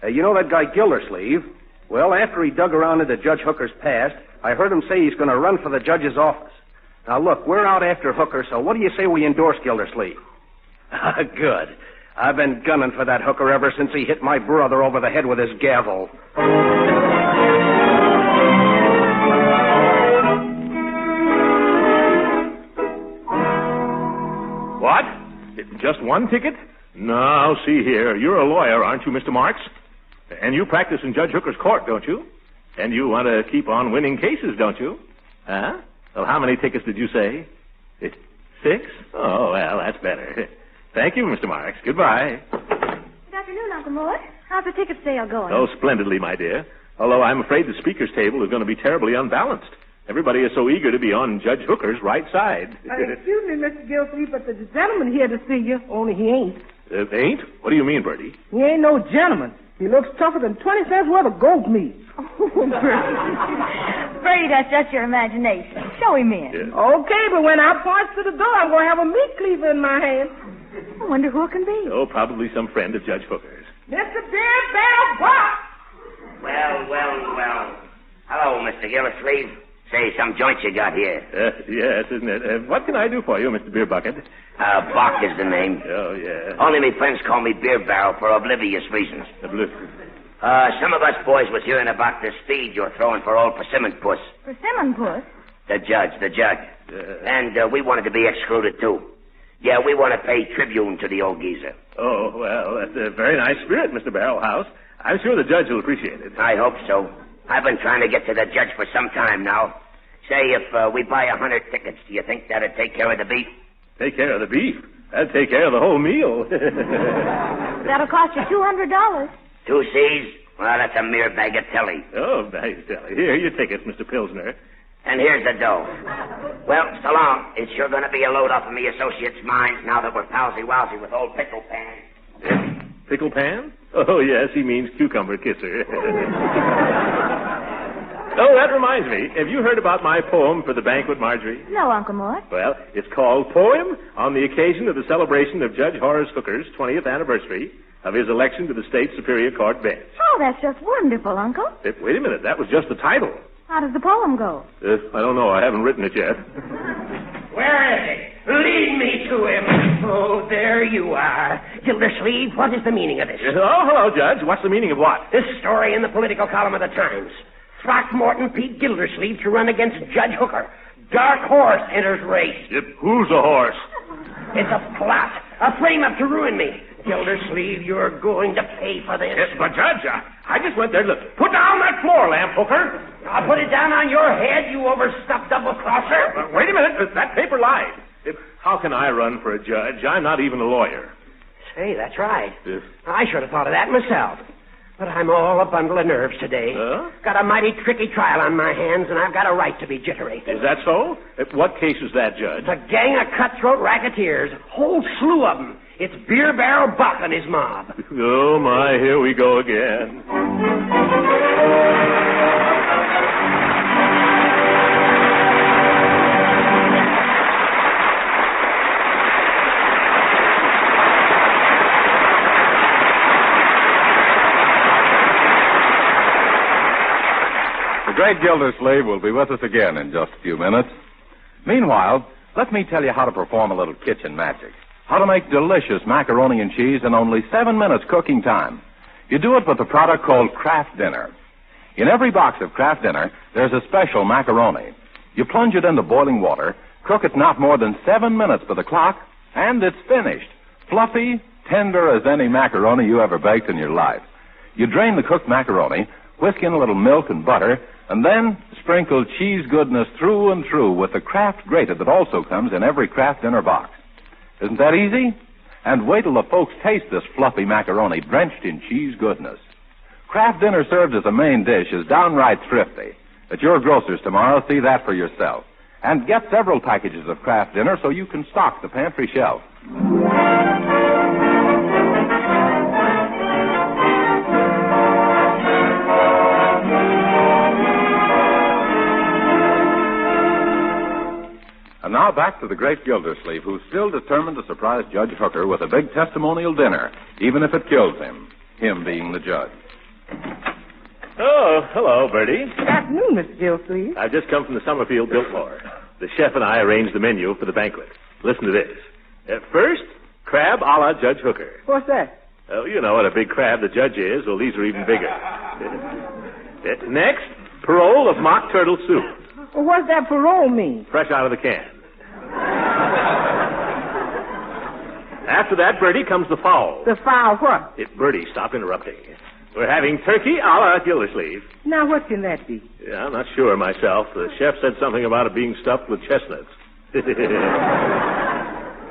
You know that guy Gildersleeve? Well, after he dug around into Judge Hooker's past, I heard him say he's going to run for the judge's office. Now, look, we're out after Hooker, so what do you say we endorse Gildersleeve? Good. I've been gunning for that Hooker ever since he hit my brother over the head with his gavel. What? Just one ticket? Now, see here. You're a lawyer, aren't you, Mr. Marks? And you practice in Judge Hooker's court, don't you? And you want to keep on winning cases, don't you? Huh? Well, how many tickets did you say? 6? Oh, well, that's better. Thank you, Mr. Marks. Goodbye. Good afternoon, Uncle Mort. How's the ticket sale going? Oh, splendidly, my dear. Although I'm afraid the speaker's table is going to be terribly unbalanced. Everybody is so eager to be on Judge Hooker's right side. Excuse me, Mr. Gildersleeve, but there's a gentleman here to see you, only he ain't. Ain't? What do you mean, Bertie? He ain't no gentleman. He looks tougher than 20 cents worth of goat meat. Bertie, that's just your imagination. Show him in. Yeah. Okay, but when I point to the door, I'm going to have a meat cleaver in my hand. I wonder who it can be. Oh, probably some friend of Judge Hooker's. Mr. Beer Bell Box! Well. Hello, Mr. Gildersleeve. Say, some joints you got here. Yes, isn't it? What can I do for you, Mr. Beer Bucket? Bach is the name. Oh, yeah. Only me friends call me Beer Barrel for oblivious reasons. Some of us boys was hearing about the speed you're throwing for old Persimmon Puss. Persimmon Puss? The judge. And we wanted to be excluded, too. Yeah, we want to pay tribute to the old geezer. Oh, well, that's a very nice spirit, Mr. Barrelhouse. I'm sure the judge will appreciate it. I hope so. I've been trying to get to the judge for some time now. Say, if we buy 100 tickets, do you think that'd take care of the beef? Take care of the beef? That'd take care of the whole meal. That'll cost you $200. 2 C's? Well, that's a mere bagatelle. Oh, bagatelle. Here, your tickets, Mr. Pilsner. And here's the dough. Well, so long. It's sure going to be a load off of me associates' minds now that we're palsy-walsy with old Pickle Pan. Pickle Pan? Oh, yes, he means cucumber kisser. Oh, that reminds me. Have you heard about my poem for the banquet, Marjorie? No, Uncle Mort. Well, it's called Poem on the occasion of the celebration of Judge Horace Hooker's 20th anniversary of his election to the State Superior Court bench. Oh, that's just wonderful, Uncle. Wait a minute. That was just the title. How does the poem go? I don't know. I haven't written it yet. Where is it? Lead me to him. Oh, there you are. Gildersleeve, what is the meaning of this? Oh, hello, Judge. What's the meaning of what? This story in the political column of the Times. Throckmorton Pete Gildersleeve to run against Judge Hooker. Dark horse enters race. Who's the horse? It's a plot. A frame-up to ruin me. Gildersleeve, you're going to pay for this. Yes, but, Judge, I just went there to put down that floor lamp, Hooker. I'll put it down on your head, you overstuffed double-crosser. Wait a minute. That paper lied. How can I run for a judge? I'm not even a lawyer. Say, that's right. I should have thought of that myself. But I'm all a bundle of nerves today. Got a mighty tricky trial on my hands, and I've got a right to be jittery. Is that so? What case is that, Judge? It's a gang of cutthroat racketeers. Whole slew of them. It's Beer Barrel Buck and his mob. Oh, my, here we go again. The Great Gildersleeve will be with us again in just a few minutes. Meanwhile, let me tell you how to perform a little kitchen magic. How to make delicious macaroni and cheese in only 7 minutes cooking time. You do it with a product called Kraft Dinner. In every box of Kraft Dinner, there's a special macaroni. You plunge it into boiling water, cook it not more than 7 minutes by the clock, and it's finished. Fluffy, tender as any macaroni you ever baked in your life. You drain the cooked macaroni, whisk in a little milk and butter, and then sprinkle cheese goodness through and through with the Kraft grated that also comes in every Kraft Dinner box. Isn't that easy? And wait till the folks taste this fluffy macaroni drenched in cheese goodness. Kraft Dinner served as a main dish is downright thrifty. At your grocer's tomorrow, see that for yourself. And get several packages of Kraft Dinner so you can stock the pantry shelf. And now back to the Great Gildersleeve, who's still determined to surprise Judge Hooker with a big testimonial dinner, even if it kills him being the judge. Oh, hello, Bertie. Good afternoon, Mr. Gildersleeve. I've just come from the Summerfield Biltmore. The chef and I arranged the menu for the banquet. Listen to this. First, crab a la Judge Hooker. What's that? Oh, you know what a big crab the judge is. Well, these are even bigger. Next, parole of mock turtle soup. Well, what does that parole mean? Fresh out of the can. After that, Bertie, comes the fowl. The fowl what? Bertie, stop interrupting. We're having turkey a la Gildersleeve. Now, what can that be? Yeah, I'm not sure myself. The chef said something about it being stuffed with chestnuts.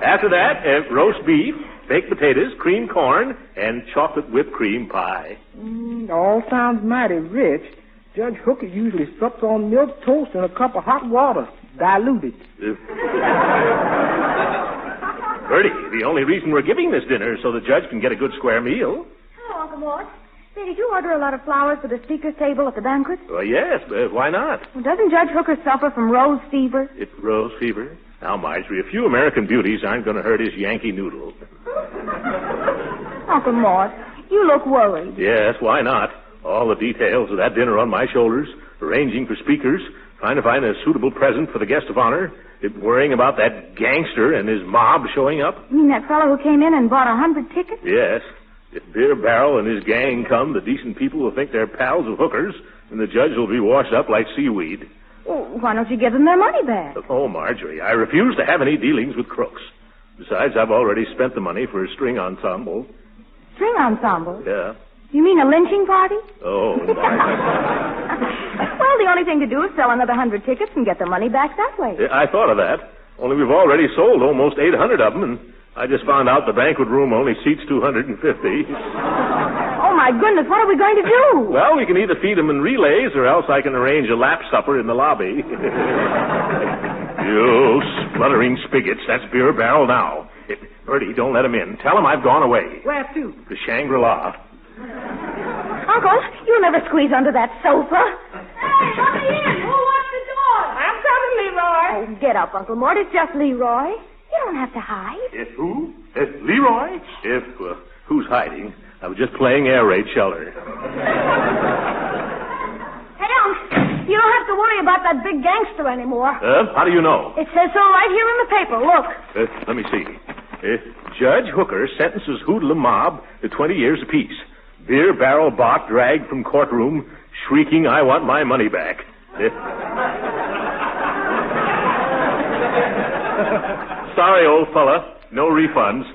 After that, roast beef, baked potatoes, cream corn, and chocolate whipped cream pie. All sounds mighty rich. Judge Hooker usually sups on milk toast and a cup of hot water, diluted. Bertie, the only reason we're giving this dinner is so the judge can get a good square meal. Hello, Uncle Mort. Say, did you order a lot of flowers for the speaker's table at the banquet? Well, yes, but why not? Well, doesn't Judge Hooker suffer from rose fever? Rose fever? Now, Marjorie, a few American beauties aren't going to hurt his Yankee noodle. Uncle Mort, you look worried. Yes, why not? All the details of that dinner on my shoulders, arranging for speakers, trying to find a suitable present for the guest of honor, worrying about that gangster and his mob showing up. You mean that fellow who came in and bought 100 tickets? Yes. If Beer Barrel and his gang come, the decent people will think they're pals of hookers, and the judge will be washed up like seaweed. Well, why don't you give them their money back? Oh, Marjorie, I refuse to have any dealings with crooks. Besides, I've already spent the money for a string ensemble. String ensemble? Yeah. You mean a lynching party? Oh, my. Well, the only thing to do is sell another 100 tickets and get the money back that way. I thought of that. Only we've already sold almost 800 of them, and I just found out the banquet room only seats 250. Oh, my goodness, what are we going to do? Well, we can either feed them in relays, or else I can arrange a lap supper in the lobby. You spluttering spigots, that's Beer Barrel now. Bertie, don't let him in. Tell him I've gone away. Where to? To Shangri-La. Uncle, you'll never squeeze under that sofa. Hey, come in. Who wants the door? I'm coming, Leroy. Oh, get up, Uncle Mort. It's just Leroy. You don't have to hide. Who? Leroy? Who's hiding? I was just playing air raid shelter. Hey, don't. You don't have to worry about that big gangster anymore. How do you know? It says so right here in the paper. Look. Let me see. Judge Hooker sentences hoodlum mob to 20 years apiece. Beer barrel bot dragged from courtroom, shrieking, "I want my money back." Sorry, old fella. No refunds.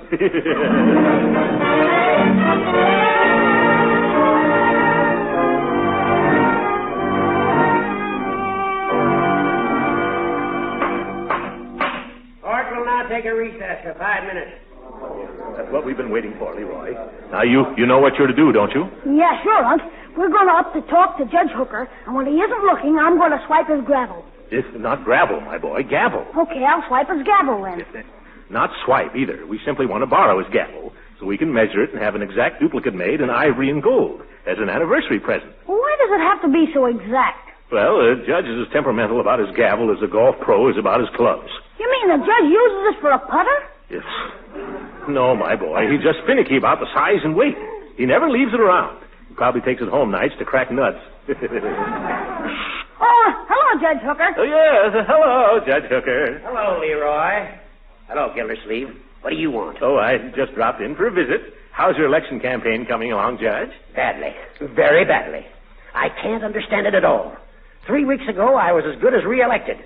Court will now take a recess for 5 minutes. That's what we've been waiting for, Leroy. Now, you know what you're to do, don't you? Yeah, sure, Unc. We're going to up to talk to Judge Hooker, and when he isn't looking, I'm going to swipe his gravel. It's not gravel, my boy. Gavel. Okay, I'll swipe his gavel then. Not swipe, either. We simply want to borrow his gavel so we can measure it and have an exact duplicate made in ivory and gold as an anniversary present. Well, why does it have to be so exact? Well, the judge is as temperamental about his gavel as a golf pro is about his clubs. You mean the judge uses it for a putter? Yes. No, my boy. He's just finicky about the size and weight. He never leaves it around. He probably takes it home nights to crack nuts. Oh, hello, Judge Hooker. Oh, yes. Hello, Judge Hooker. Hello, Leroy. Hello, Gildersleeve. What do you want? Oh, I just dropped in for a visit. How's your election campaign coming along, Judge? Badly. Very badly. I can't understand it at all. 3 weeks ago, I was as good as re-elected.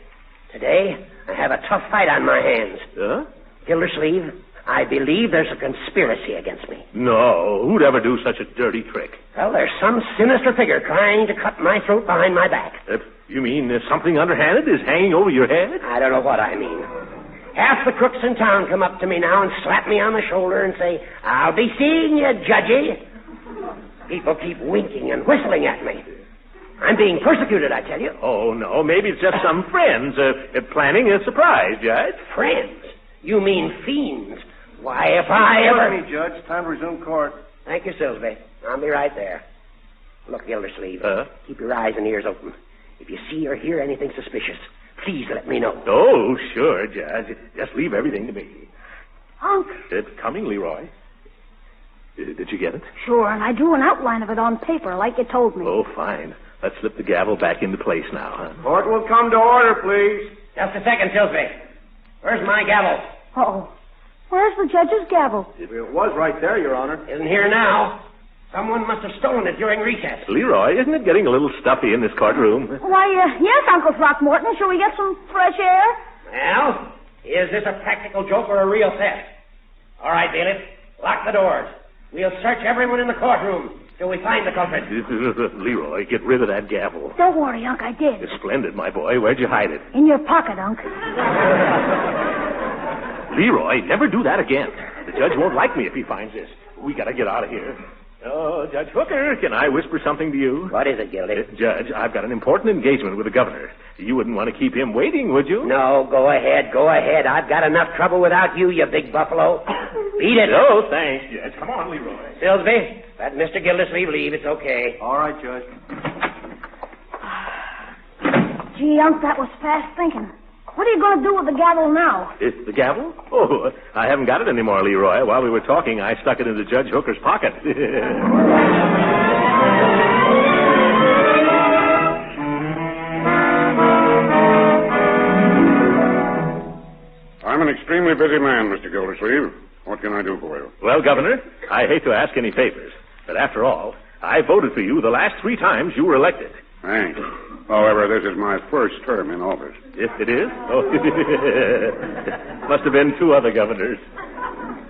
Today, I have a tough fight on my hands. Huh? Gildersleeve, I believe there's a conspiracy against me. No, who'd ever do such a dirty trick? Well, there's some sinister figure trying to cut my throat behind my back. You mean something underhanded is hanging over your head? I don't know what I mean. Half the crooks in town come up to me now and slap me on the shoulder and say, "I'll be seeing you, Judgy." People keep winking and whistling at me. I'm being persecuted, I tell you. Oh, no, maybe it's just some friends planning a surprise, Judge. Friends? You mean fiends? Why, if I ever... Excuse me, Judge. Time to resume court. Thank you, Silsby. I'll be right there. Look, Gildersleeve, keep your eyes and ears open. If you see or hear anything suspicious, please let me know. Oh, sure, Judge. Just leave everything to me. Unc. It's coming, Leroy. Did you get it? Sure, and I drew an outline of it on paper like you told me. Oh, fine. Let's slip the gavel back into place now, huh? Court will come to order, please. Just a second, Silsby. Where's my gavel? Uh-oh. Where's the judge's gavel? It was right there, Your Honor. Isn't here now. Someone must have stolen it during recess. Leroy, isn't it getting a little stuffy in this courtroom? Why, yes, Uncle Throckmorton. Shall we get some fresh air? Well, is this a practical joke or a real theft? All right, bailiff. Lock the doors. We'll search everyone in the courtroom till we find the culprit. Leroy, get rid of that gavel. Don't worry, Unc, I did. It's splendid, my boy. Where'd you hide it? In your pocket, Unc. Leroy, never do that again. The judge won't like me if he finds this. We gotta get out of here. Oh, Judge Hooker, can I whisper something to you? What is it, Gildy? Judge, I've got an important engagement with the governor. You wouldn't want to keep him waiting, would you? No, go ahead. I've got enough trouble without you, you big buffalo. Beat it. Oh, thanks, Judge. Come on, Leroy. Silsby, let Mr. Gildersleeve leave. It's okay. All right, Judge. Gee, Unc, that was fast thinking. What are you going to do with the gavel now? The gavel? Oh, I haven't got it anymore, Leroy. While we were talking, I stuck it into Judge Hooker's pocket. I'm an extremely busy man, Mr. Gildersleeve. What can I do for you? Well, Governor, I hate to ask any favors, but after all, I voted for you the last 3 times you were elected. Thanks. However, this is my first term in office. Yes, it is? Oh, must have been 2 other governors.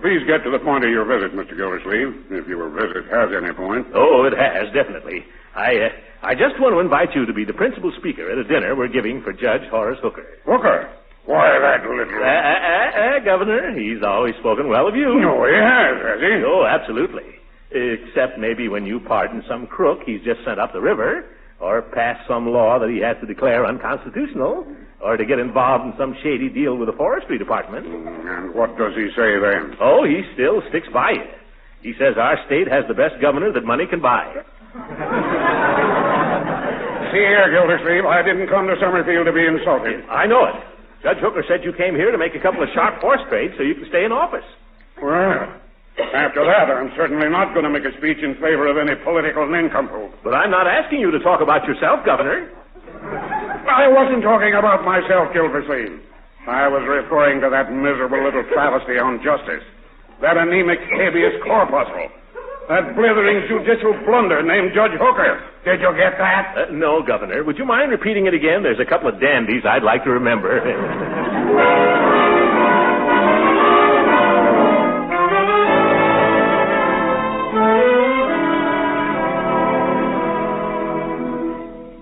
Please get to the point of your visit, Mr. Gildersleeve, if your visit has any point. Oh, it has, definitely. I just want to invite you to be the principal speaker at a dinner we're giving for Judge Horace Hooker. Hooker? Why, that little... Governor, he's always spoken well of you. No, he has he? Oh, absolutely. Except maybe when you pardon some crook he's just sent up the river, or pass some law that he has to declare unconstitutional, or to get involved in some shady deal with the forestry department. And what does he say then? Oh, he still sticks by it. He says our state has the best governor that money can buy. See here, Gildersleeve, I didn't come to Summerfield to be insulted. I know it. Judge Hooker said you came here to make a couple of sharp horse trades so you can stay in office. Well, after that, I'm certainly not going to make a speech in favor of any political nincompoop. But I'm not asking you to talk about yourself, Governor. I wasn't talking about myself, Gildersleeve. I was referring to that miserable little travesty on justice. That anemic habeas corpuscle. That blithering judicial blunder named Judge Hooker. Did you get that? No, Governor. Would you mind repeating it again? There's a couple of dandies I'd like to remember.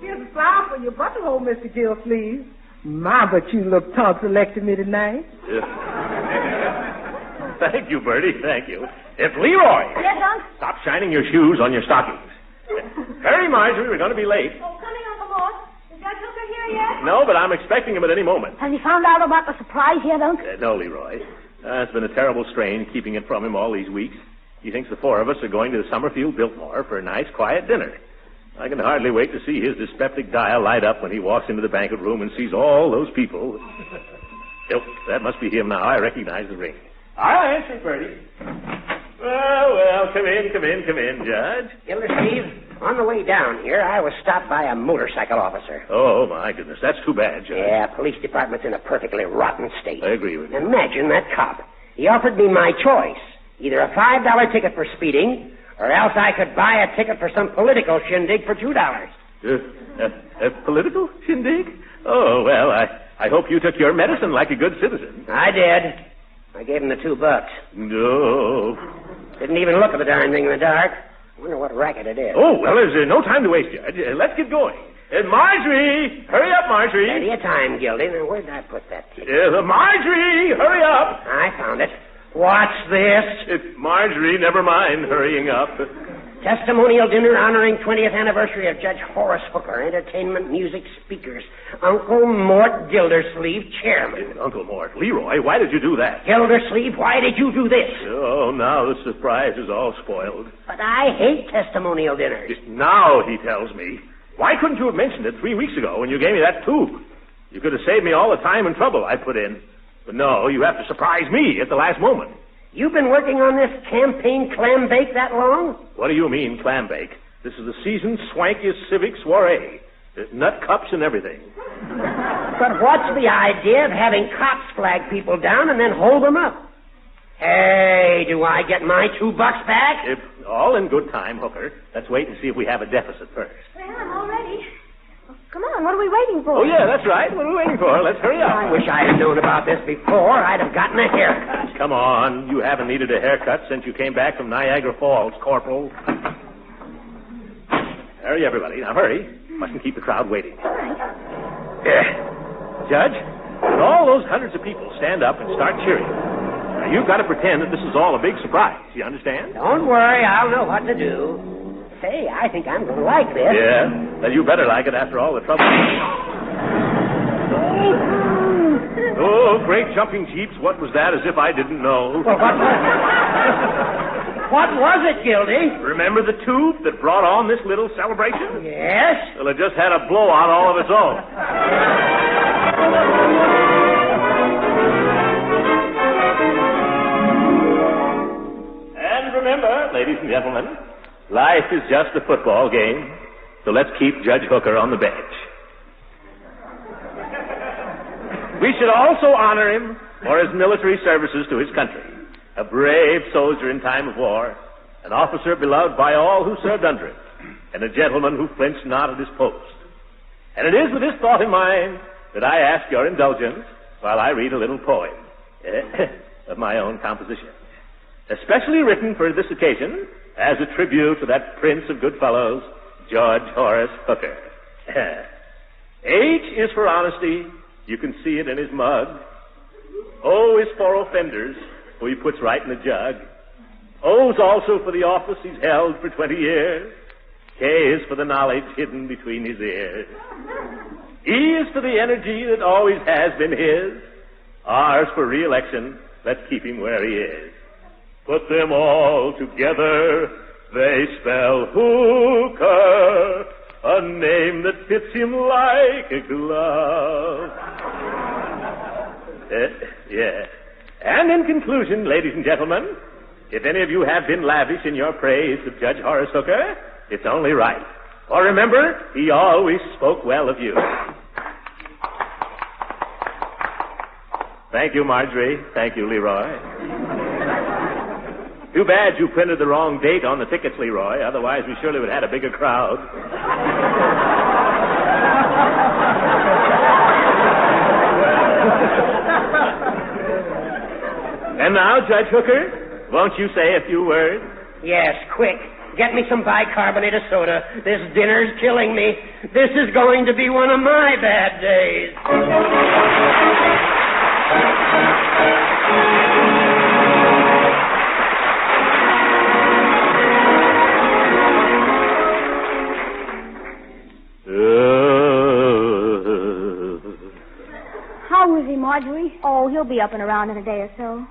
Here's a flower for your buttonhole, Mr. Gildersleeve. My, but you look tonsillected me tonight. Thank you, Bertie. Thank you. If Leroy. Yes, Unc? Stop shining your shoes on your stockings. Hurry, Marjorie. We're going to be late. Oh, coming, Uncle Mort. Is Judge Hooker here yet? No, but I'm expecting him at any moment. Has he found out about the surprise yet, Unc? No, Leroy. It's been a terrible strain keeping it from him all these weeks. He thinks the four of us are going to the Summerfield Biltmore for a nice, quiet dinner. I can hardly wait to see his dyspeptic dial light up when he walks into the banquet room and sees all those people. Oh, that must be him now. I recognize the ring. I'll answer, Bertie. Well, come in, Judge. Gildersleeve, on the way down here, I was stopped by a motorcycle officer. Oh, my goodness. That's too bad, Judge. Yeah, police department's in a perfectly rotten state. I agree with you. Imagine that cop. He offered me my choice. Either a $5 ticket for speeding, or else I could buy a ticket for some political shindig for $2. A political shindig? Oh, well, I hope you took your medicine like a good citizen. I did. I gave him the $2. No. Didn't even look at the darn thing in the dark. I wonder what racket it is. Oh, well, there's no time to waste, Judge. Let's get going. Marjorie! Hurry up, Marjorie. Plenty of time, Gildy. Now, where did I put that ticket? Marjorie! Hurry up! I found it. What's this? Marjorie, never mind hurrying up. Testimonial dinner honoring 20th anniversary of Judge Horace Hooker. Entertainment, music, speakers. Uncle Mort Gildersleeve, chairman. Uncle Mort. Leroy, why did you do that? Gildersleeve, why did you do this? Oh, now the surprise is all spoiled. But I hate testimonial dinners. Now, he tells me. Why couldn't you have mentioned it 3 weeks ago when you gave me that tube? You could have saved me all the time and trouble I put in. But no, you have to surprise me at the last moment. You've been working on this campaign clam bake that long? What do you mean, clam bake? This is the season's swankiest civic soiree. There's nut cups and everything. But what's the idea of having cops flag people down and then hold them up? Hey, do I get my $2 back? All in good time, Hooker. Let's wait and see if we have a deficit first. Well, I'm all ready. Come on, what are we waiting for? Oh, yeah, that's right. What are we waiting for? Let's hurry up. I wish I had known about this before. I'd have gotten a haircut. Come on. You haven't needed a haircut since you came back from Niagara Falls, Corporal. Hurry, everybody. Now, hurry. Mustn't keep the crowd waiting. All right. Judge, when all those hundreds of people stand up and start cheering, now you've got to pretend that this is all a big surprise. You understand? Don't worry. I'll know what to do. Say, I think I'm going to like this. Yeah? Well, you better like it after all the trouble. Oh, great jumping jeeps. What was that? As if I didn't know. Well, what was it, Gildy? Remember the tube that brought on this little celebration? Yes. Well, it just had a blowout all of its own. And remember, ladies and gentlemen, life is just a football game, so let's keep Judge Hooker on the bench. We should also honor him for his military services to his country. A brave soldier in time of war, an officer beloved by all who served under him, and a gentleman who flinched not at his post. And it is with this thought in mind that I ask your indulgence while I read a little poem of my own composition, especially written for this occasion as a tribute to that prince of good fellows, George Horace Hooker. H is for honesty. You can see it in his mug. O is for offenders, who he puts right in the jug. O's also for the office he's held for 20 years. K is for the knowledge hidden between his ears. E is for the energy that always has been his. R is for re-election. Let's keep him where he is. Put them all together, they spell Hooker, a name that fits him like a glove. Yeah. And in conclusion, ladies and gentlemen, if any of you have been lavish in your praise of Judge Horace Hooker, it's only right. For remember, he always spoke well of you. Thank you, Marjorie. Thank you, Leroy. Too bad you printed the wrong date on the tickets, Leroy. Otherwise, we surely would have had a bigger crowd. And now, Judge Hooker, won't you say a few words? Yes, quick. Get me some bicarbonate of soda. This dinner's killing me. This is going to be one of my bad days. How is he, Marjorie? Oh, he'll be up and around in a day or so.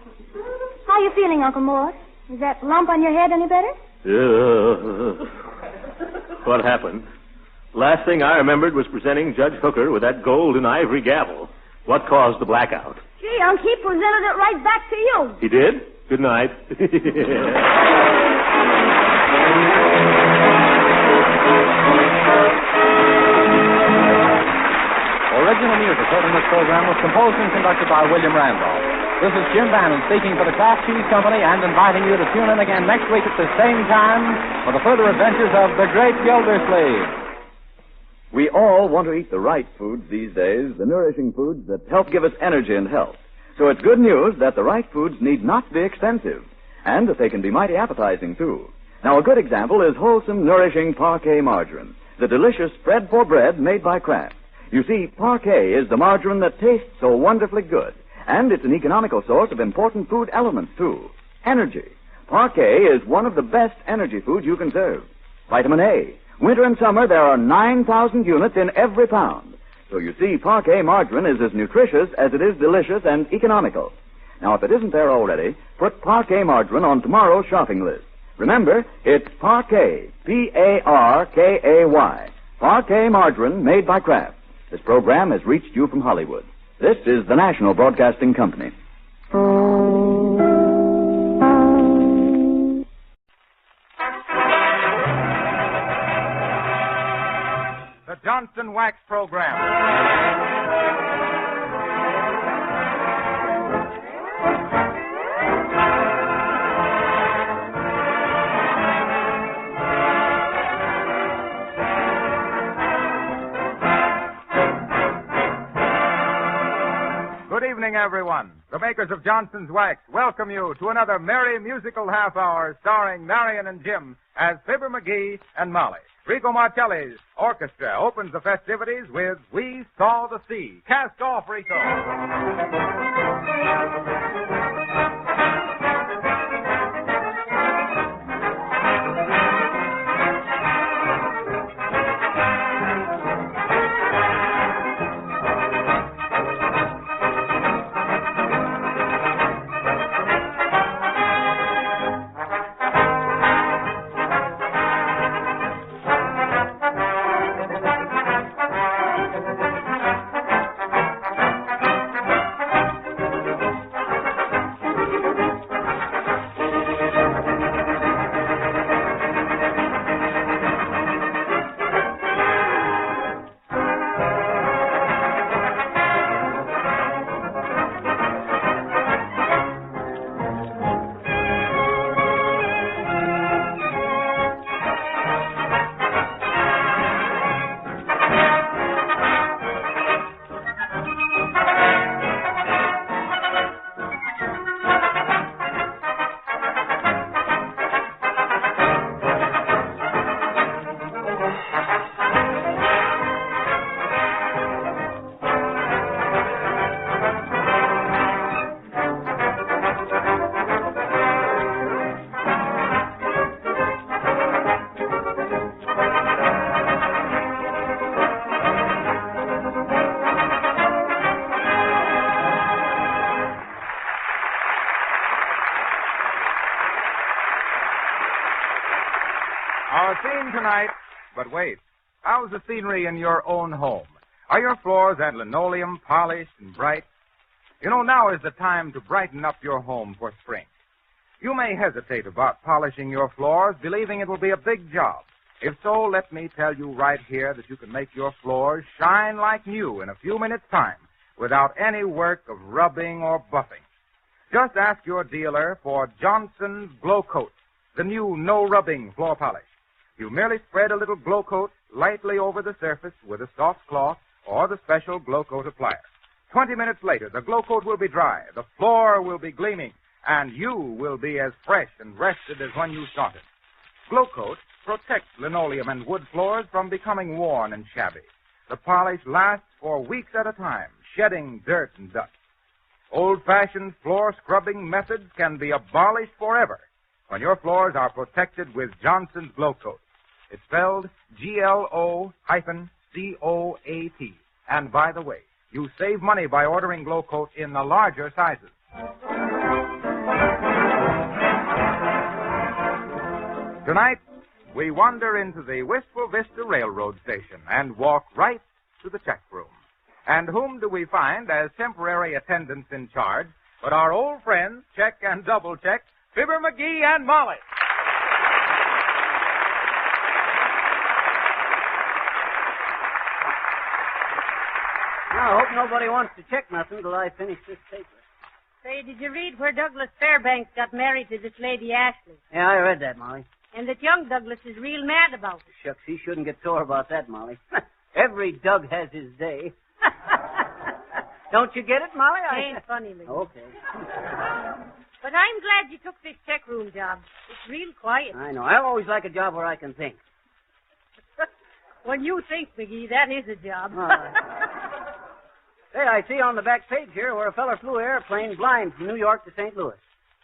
How you feeling, Uncle Mort? Is that lump on your head any better? What happened? Last thing I remembered was presenting Judge Hooker with that gold and ivory gavel. What caused the blackout? Gee, Unc, he presented it right back to you. He did? Good night. Original music heard in this program was composed and conducted by William Randolph. This is Jim Bannon speaking for the Kraft Cheese Company and inviting you to tune in again next week at the same time for the further adventures of the Great Gildersleeve. We all want to eat the right foods these days, the nourishing foods that help give us energy and health. So it's good news that the right foods need not be expensive, and that they can be mighty appetizing, too. Now, a good example is wholesome, nourishing Parquet margarine, the delicious spread for bread made by Kraft. You see, Parquet is the margarine that tastes so wonderfully good, and it's an economical source of important food elements, too. Energy. Parquet is one of the best energy foods you can serve. Vitamin A. Winter and summer, there are 9,000 units in every pound. So you see, Parquet margarine is as nutritious as it is delicious and economical. Now, if it isn't there already, put Parquet margarine on tomorrow's shopping list. Remember, it's Parquet, P-A-R-K-A-Y. Parquet margarine made by Kraft. This program has reached you from Hollywood. This is the National Broadcasting Company. The Johnson Wax Program. Good evening, everyone. The makers of Johnson's Wax welcome you to another merry musical half hour starring Marion and Jim as Fibber McGee and Molly. Rico Marcelli's orchestra opens the festivities with We Saw the Sea. Cast off, Rico. Our theme tonight, but wait, how's the scenery in your own home? Are your floors and linoleum polished and bright? You know, now is the time to brighten up your home for spring. You may hesitate about polishing your floors, believing it will be a big job. If so, let me tell you right here that you can make your floors shine like new in a few minutes' time without any work of rubbing or buffing. Just ask your dealer for Johnson's Glow Coat, the new no-rubbing floor polish. You merely spread a little Glow Coat lightly over the surface with a soft cloth or the special Glow Coat applier. 20 minutes later, the Glow Coat will be dry, the floor will be gleaming, and you will be as fresh and rested as when you started. Glow Coat protects linoleum and wood floors from becoming worn and shabby. The polish lasts for weeks at a time, shedding dirt and dust. Old-fashioned floor scrubbing methods can be abolished forever when your floors are protected with Johnson's Glow Coat. It's spelled GLO-COAT. And by the way, you save money by ordering Glow Coat in the larger sizes. Tonight, we wander into the Wistful Vista Railroad Station and walk right to the check room. And whom do we find as temporary attendants in charge but our old friends, Check and Double Check, Fibber McGee and Molly? I hope nobody wants to check nothing till I finish this paper. Say, did you read where Douglas Fairbanks got married to this lady Ashley? Yeah, I read that, Molly. And that young Douglas is real mad about it. Shucks, he shouldn't get sore about that, Molly. Every Doug has his day. Don't you get it, Molly? Ain't funny, Lee. Okay. But I'm glad you took this check room job. It's real quiet. I know. I always like a job where I can think. When you think, McGee, that is a job. Hey, I see on the back page here where a feller flew an airplane blind from New York to St. Louis.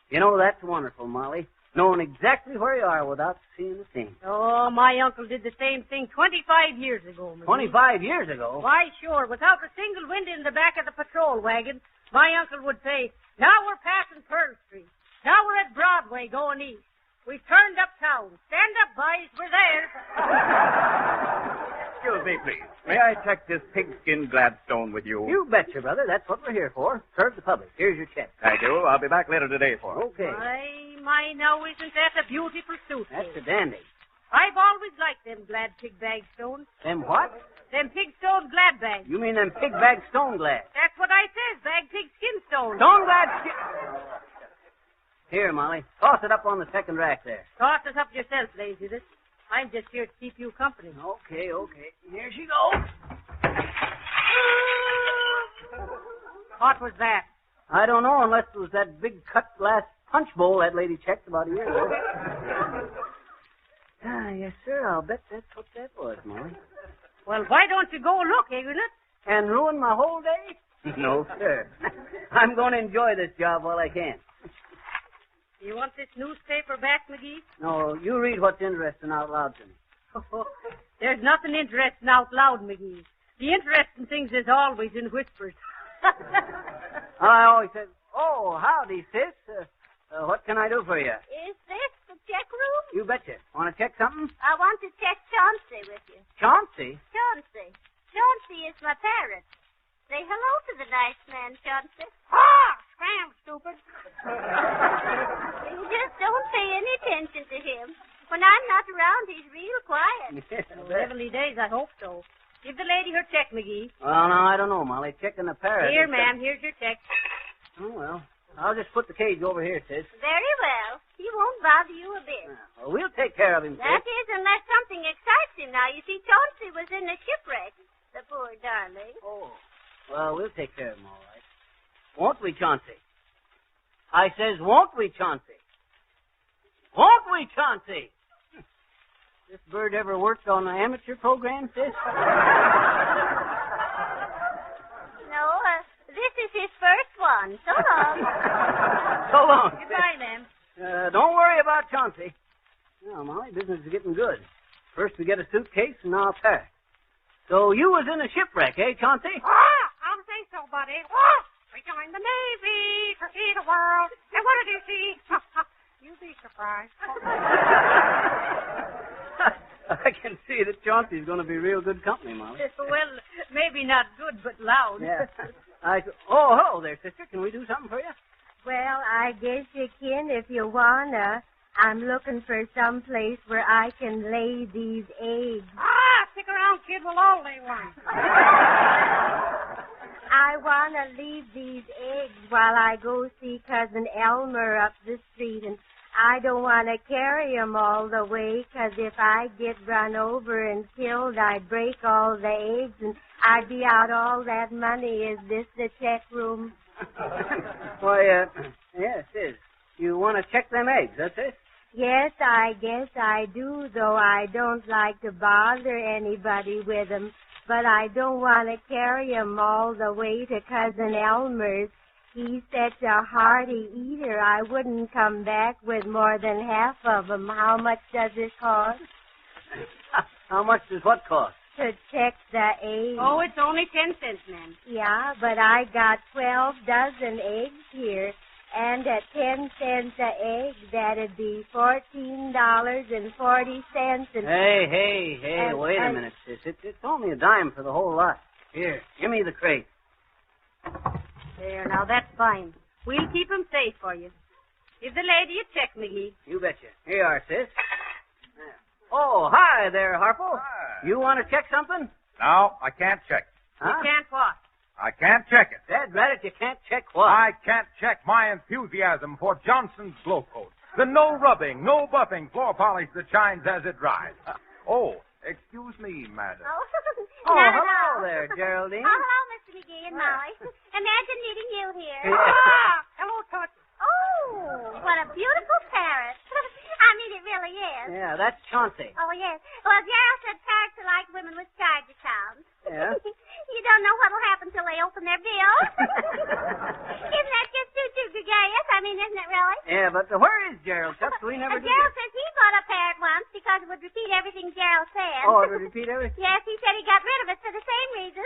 You know, that's wonderful, Molly. Knowing exactly where you are without seeing a thing. Oh, my uncle did the same thing 25 years ago, McGee. 25 years ago? Why, sure. Without a single window in the back of the patrol wagon, my uncle would say, now we're passing Pearl Street. Now we're at Broadway going east. We've turned uptown. Stand up, boys. We're there. Excuse me, please. May I check this pigskin Gladstone with you? You betcha, brother. That's what we're here for. Serve the public. Here's your check. Thank you. I'll be back later today for it. Okay. My, now isn't that a beautiful suit? That's a dandy. I've always liked them glad pig bag stones. Them what? Them pig stone glad bags. You mean them pig bag stone glass? That's what I says, bag pig skin stones. Stone glad skin... Here, Molly. Toss it up on the second rack there. Toss it up yourself, Laziness. I'm just here to keep you company. Okay. Here she goes. What was that? I don't know unless it was that big cut glass punch bowl that lady checked about a year ago. Yes, sir. I'll bet that's what that was, Molly. Well, why don't you go look, Ignorant? And ruin my whole day? No, sir. I'm going to enjoy this job while I can. You want this newspaper back, McGee? No, you read what's interesting out loud to me. There's nothing interesting out loud, McGee. The interesting things is always in whispers. I always said, oh, howdy, sis. What can I do for you? Is this the check room? You betcha. Want to check something? I want to check Chauncey with you. Chauncey? Chauncey. Chauncey is my parrot. Say hello to the nice man, Chauncey. Scram, stupid. You just don't pay any attention to him. When I'm not around, he's real quiet. Heavenly days, I hope so. Give the lady her check, McGee. Well, no, I don't know, Molly. Checking the parrot. Here, ma'am, here's your check. Oh, well. I'll just put the cage over here, sis. Very well. He won't bother you a bit. Well, we'll take care of him, sis. That is, unless something excites him. Now, you see, Chauncey was in a shipwreck. The poor darling. Oh. Well, we'll take care of him, all right. Won't we, Chauncey? I says, won't we, Chauncey? Won't we, Chauncey? This bird ever worked on an amateur program, sis? No, this is his first one. So long. So long. Goodbye, ma'am. Don't worry about Chauncey. Now, Molly, business is getting good. First we get a suitcase, and now a parrot. So you was in a shipwreck, eh, Chauncey? I don't think so, buddy. We joined the Navy to see the world. And what did you see? You'd be surprised. I can see that Chauncey's going to be real good company, Molly. Well, maybe not good, but loud. Yeah. Oh, hello there, sister. Can we do something for you? Well, I guess you can if you wanna. I'm looking for some place where I can lay these eggs. Stick around, kid. We'll all lay one. I want to leave these eggs while I go see Cousin Elmer up the street, and I don't want to carry 'em all the way, 'cause if I get run over and killed, I'd break all the eggs, and I'd be out all that money. Is this the check room? Why, yes, it is. You want to check them eggs, that's it? Yes, I guess I do, though I don't like to bother anybody with 'em. But I don't want to carry 'em all the way to Cousin Elmer's. He's such a hearty eater, I wouldn't come back with more than half of 'em. How much does it cost? How much does what cost? To check the eggs. Oh, it's only 10 cents, ma'am. Yeah, but I got 12 dozen eggs here. And at 10 cents a egg, that'd be $14.40. Hey, wait a minute, sis. It's only a dime for the whole lot. Here, give me the crate. There, now that's fine. We'll keep 'em safe for you. Give the lady a check, McGee. You betcha. Here you are, sis. Oh, hi there, Harpo. Hi. You want to check something? No, I can't check. Huh? You can't what? I can't check it. Dad, you can't check what? I can't check my enthusiasm for Johnson's Glow Coat. The no rubbing, no buffing floor polish that shines as it dries. Oh, excuse me, madam. Oh, hello there, Geraldine. Oh, hello, Mr. McGee and Molly. Imagine meeting you here. Hello, Toots. Oh, what a beautiful parrot. I mean, it really is. Yeah, that's Chauncey. Oh, yes. Well, Gerald said parrots are like women with charge accounts. Yeah? You don't know what'll happen till they open their bills. Isn't that just too gregarious? I mean, isn't it really? Yeah, but where is Gerald, Chuck? We never did. Gerald says he bought a parrot once because it would repeat everything Gerald said. Oh, it would repeat everything? Yes, he said he got rid of it for the same reason.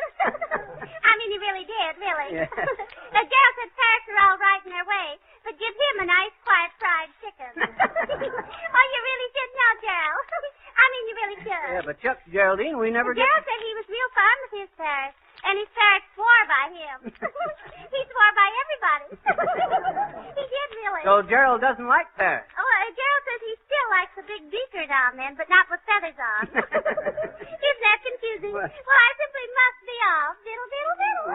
I mean, he really did, really. Yeah. Gerald said parrots are all right in their way, but give him a nice, quiet fried chicken. Oh, you really should know, Gerald. I mean, you really should. Yeah, but Chuck, Geraldine, we never did. Gerald said he was real fond of his parrot, and his parrot swore by him. He swore by everybody. He did, really. So Gerald doesn't like parrots? Oh, Gerald says he still likes the big beaker down then, but not with feathers on. Isn't that confusing? Well, I simply must be off. Diddle, diddle, diddle.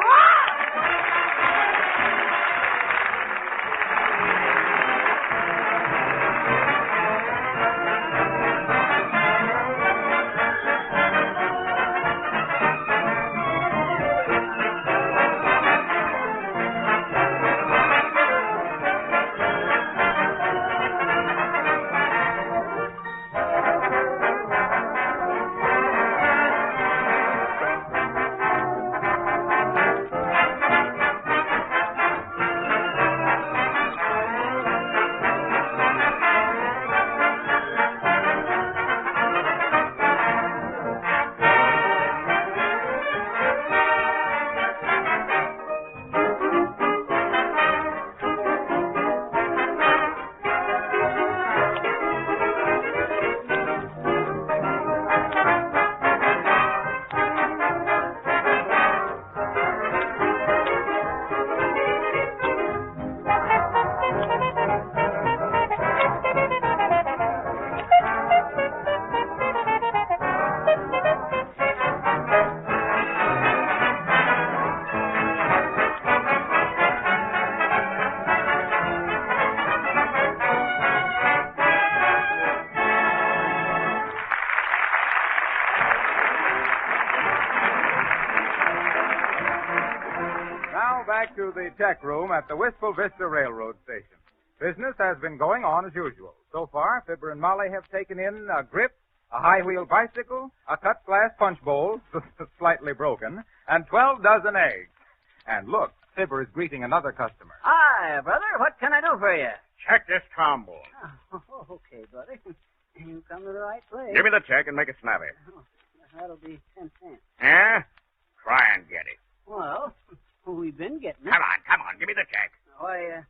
Back to the tech room at the Wistful Vista Railroad Station. Business has been going on as usual. So far, Fibber and Molly have taken in a grip, a high-wheel bicycle, a cut glass punch bowl, slightly broken, and 12 dozen eggs. And look, Fibber is greeting another customer. Hi, brother. What can I do for you? Check this trombone. Oh, okay, brother. You come to the right place. Give me the check and make it snappy. Oh, that'll be 10 cents. Yeah? Try and get it. Well, we've been getting it. Come on, give me the check. Why,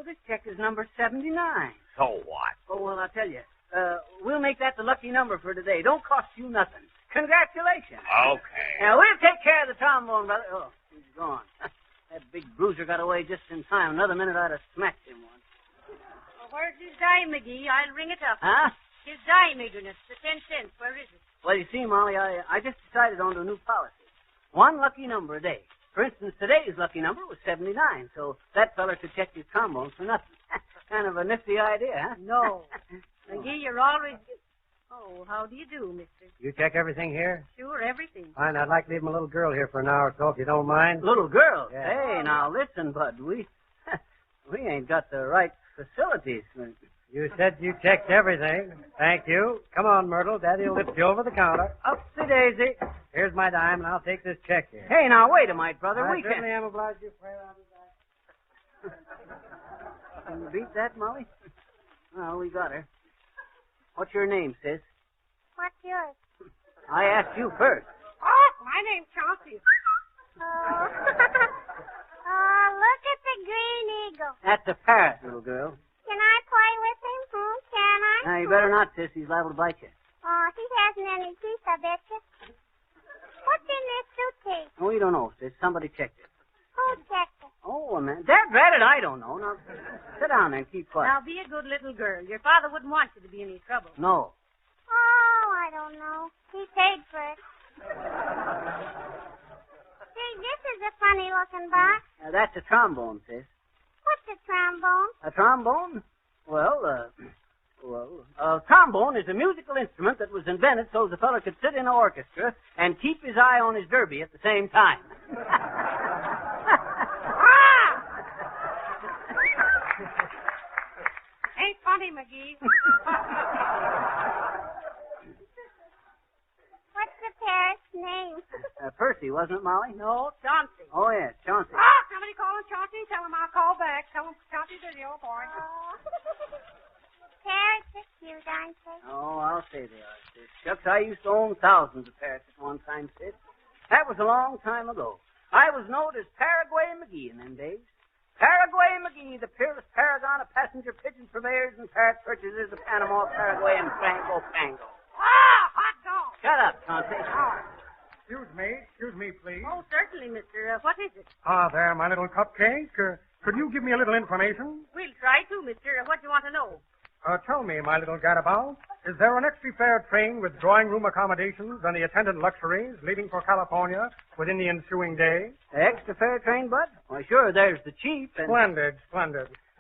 this check is number 79. So what? Oh, well, I'll tell you. We'll make that the lucky number for today. Don't cost you nothing. Congratulations. Okay. Now, we'll take care of the trombone, brother. Oh, he's gone. That big bruiser got away just in time. Another minute, I'd have smacked him once. Well, where's his dime, McGee? I'll ring it up. Huh? His dime, eagerness, the 10 cents. Where is it? Well, you see, Molly, I just decided on a new policy. One lucky number a day. For instance, today's lucky number was 79, so that feller could check his trombone for nothing. Kind of a nifty idea, huh? No. McGee, you're always... Oh, how do you do, mister? You check everything here? Sure, everything. Fine. I'd like to leave my little girl here for an hour or so, if you don't mind. Little girl? Yeah. Hey, now listen, Bud. We ain't got the right facilities. You said you checked everything. Thank you. Come on, Myrtle. Daddy'll lift you over the counter. Upsy-daisy. Here's my dime, and I'll take this check here. Hey, now, wait a minute, brother. I We certainly can't... am obliged to you, friend. I'll be back. Can you beat that, Molly? Well, we got her. What's your name, sis? What's yours? I asked you first. Oh, my name's Chauncey. Oh. Oh, look at the green eagle. That's a parrot, little girl. Can I play with him? Can I? Now, you better not, sis. He's liable to bite you. Oh, he hasn't any teeth, I bet you. What's in this suitcase? Oh, you don't know, sis. Somebody checked it. Who checked it? Oh, man. Drat it, I don't know. Now, sit down there and keep quiet. Now, be a good little girl. Your father wouldn't want you to be in any trouble. No. Oh, I don't know. He paid for it. See, this is a funny-looking box. That's a trombone, sis. What's a trombone? A trombone? Well, a trombone is a musical instrument that was invented so the fellow could sit in an orchestra and keep his eye on his derby at the same time. Ain't funny, McGee. What's the parrot's name? Percy, wasn't it, Molly? No, Chauncey. Oh, yes, Chauncey. Ah, somebody call him Chauncey. Tell him I'll call back. Tell him Chauncey's a old boy. Parrots are cute, aren't they? Oh, I'll say they are, sis. Shucks, I used to own thousands of parrots at one time, sis. That was a long time ago. I was known as Paraguay McGee in them days. Paraguay McGee, the peerless paragon of passenger pigeon purveyors and parrot purchasers of Panama, Paraguay, and Franco Pango. Ah, hot dog. Shut up, Chauncey. Excuse me, please. Oh, certainly, mister. What is it? Ah, there, my little cupcake. Could you give me a little information? We'll try to, mister. What do you want to know? Tell me, my little gadabout, is there an extra fare train with drawing room accommodations and the attendant luxuries leaving for California within the ensuing day? Extra fare train, Bud? Why, sure, there's the cheap and... Splendid.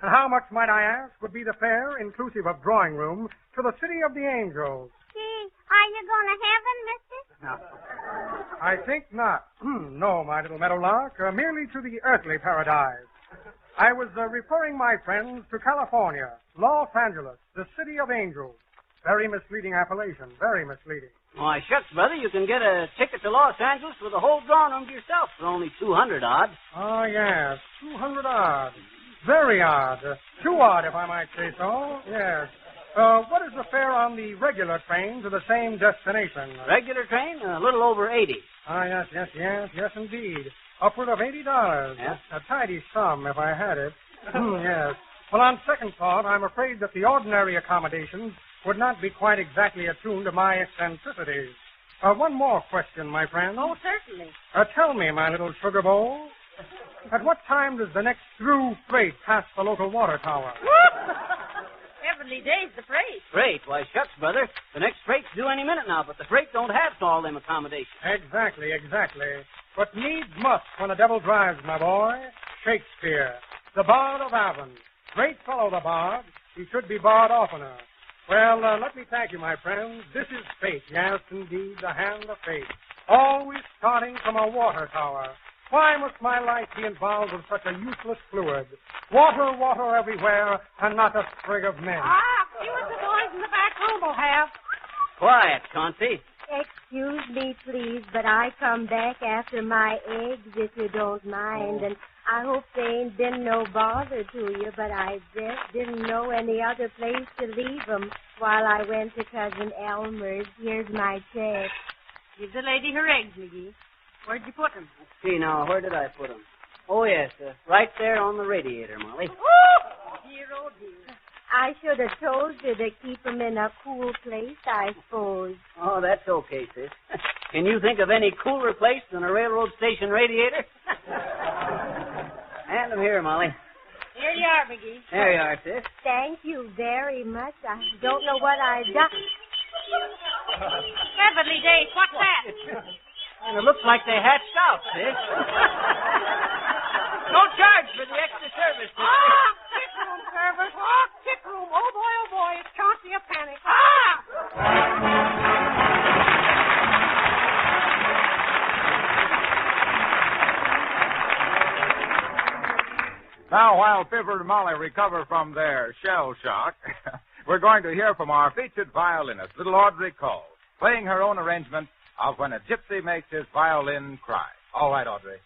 And how much, might I ask, would be the fare, inclusive of drawing room, to the City of the Angels? Gee, are you going to heaven, mister? No. I think not. No, my little meadowlark, merely to the earthly paradise. I was referring my friends to California, Los Angeles, the City of Angels. Very misleading appellation, very misleading. Why, shucks, brother, you can get a ticket to Los Angeles with a whole drawing room to yourself for only 200 odd. Oh, yes, 200 odd. Very odd. Too odd, if I might say so. Yes. What is the fare on the regular train to the same destination? Regular train? A little over 80. Ah, yes, indeed. Upward of $80. Yeah? A tidy sum, if I had it. Yes. Well, on second thought, I'm afraid that the ordinary accommodations would not be quite exactly attuned to my eccentricities. One more question, my friend. Oh, certainly. Tell me, my little sugar bowl, at what time does the next through freight pass the local water tower? Heavenly days, the freight. Freight? Why, shucks, brother. The next freight's due any minute now, but the freight don't have all them accommodations. Exactly. But needs must when the devil drives, my boy. Shakespeare, the Bard of Avon. Great fellow, the Bard. He should be barred oftener. Well, let me thank you, my friends. This is fate. Yes, indeed, the hand of fate. Always starting from a water tower. Why must my life be involved with such a useless fluid? Water everywhere, and not a sprig of men. See what the boys in the back room will have. Quiet, Chauncey. Excuse me, please, but I come back after my eggs, if you don't mind, and I hope they ain't been no bother to you, but I just didn't know any other place to leave 'em while I went to Cousin Elmer's. Here's my check. Give the lady her eggs, McGee. Where'd you put them? Let's see now, where did I put them? Oh, yes, right there on the radiator, Molly. Oh, dear. I should have told you to keep 'em in a cool place, I suppose. Oh, that's okay, sis. Can you think of any cooler place than a railroad station radiator? Hand them here, Molly. Here you are, McGee. There you are, sis. Thank you very much. I don't know what I've done. Heavenly days, what's that? And it looks like they hatched out, sis. No charge for the extra service. Ah, kick room service. Oh, kick room. Oh, boy, it's Chauncey a panic. Ah! Now, while Fibber and Molly recover from their shell shock, we're going to hear from our featured violinist, little Audrey Cole, playing her own arrangement of When a Gypsy Makes His Violin Cry. All right, Audrey.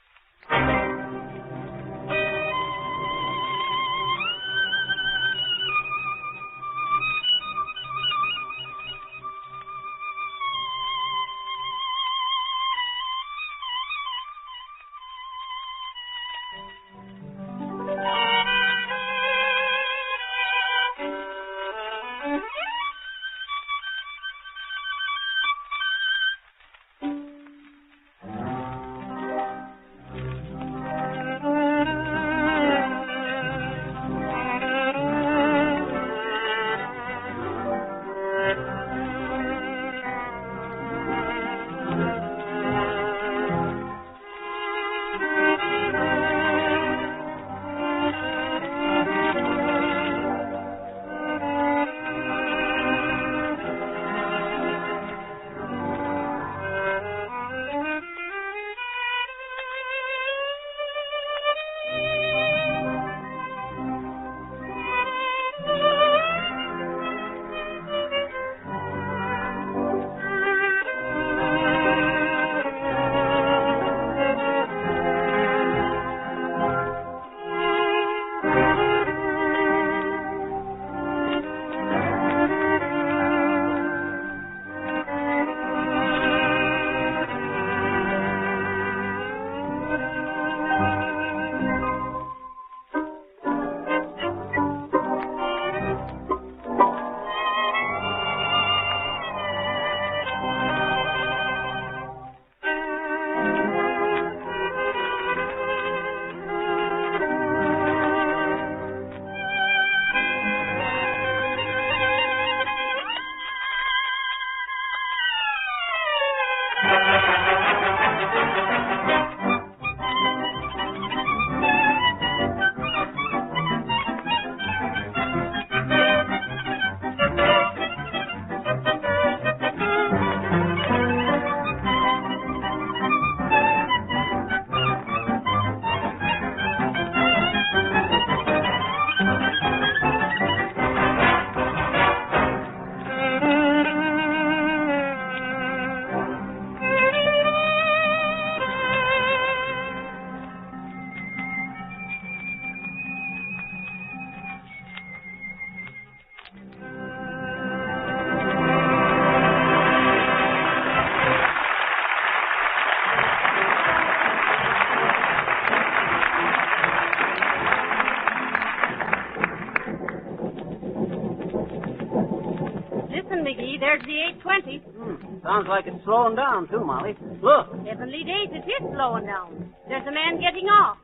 There's the 820. Sounds like it's slowing down, too, Molly. Look. Heavenly days, it is slowing down. There's a man getting off.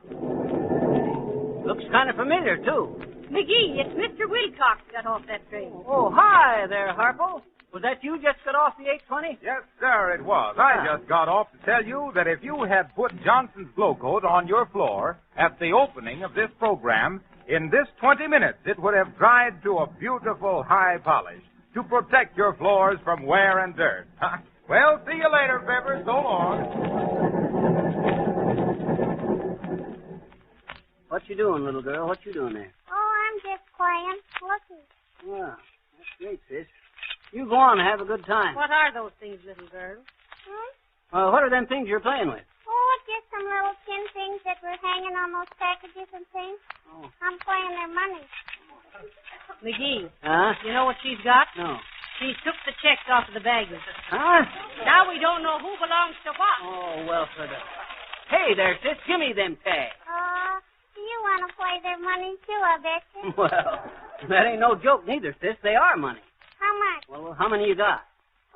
Looks kind of familiar, too. McGee, it's Mr. Wilcox got off that train. Oh, hi there, Harpo. Was that you just got off the 820? Yes, sir, it was. I just got off to tell you that if you had put Johnson's Glow Coat on your floor at the opening of this program, in this 20 minutes, it would have dried to a beautiful high polish to protect your floors from wear and dirt. Well, see you later, Fibber. So long. What you doing, little girl? What you doing there? Oh, I'm just playing. Looky. Well, that's great, sis. You go on and have a good time. What are those things, little girl? What are them things you're playing with? Oh, just some little tin things that were hanging on those packages and things. Oh. I'm playing their money. McGee. Huh? You know what she's got? No. She took the checks off of the baggage. Huh? Now we don't know who belongs to what. Oh, well, for the... Hey there, sis. Give me them tags. Do you want to play their money, too, I bet you? Well, that ain't no joke neither, sis. They are money. How much? Well, how many you got?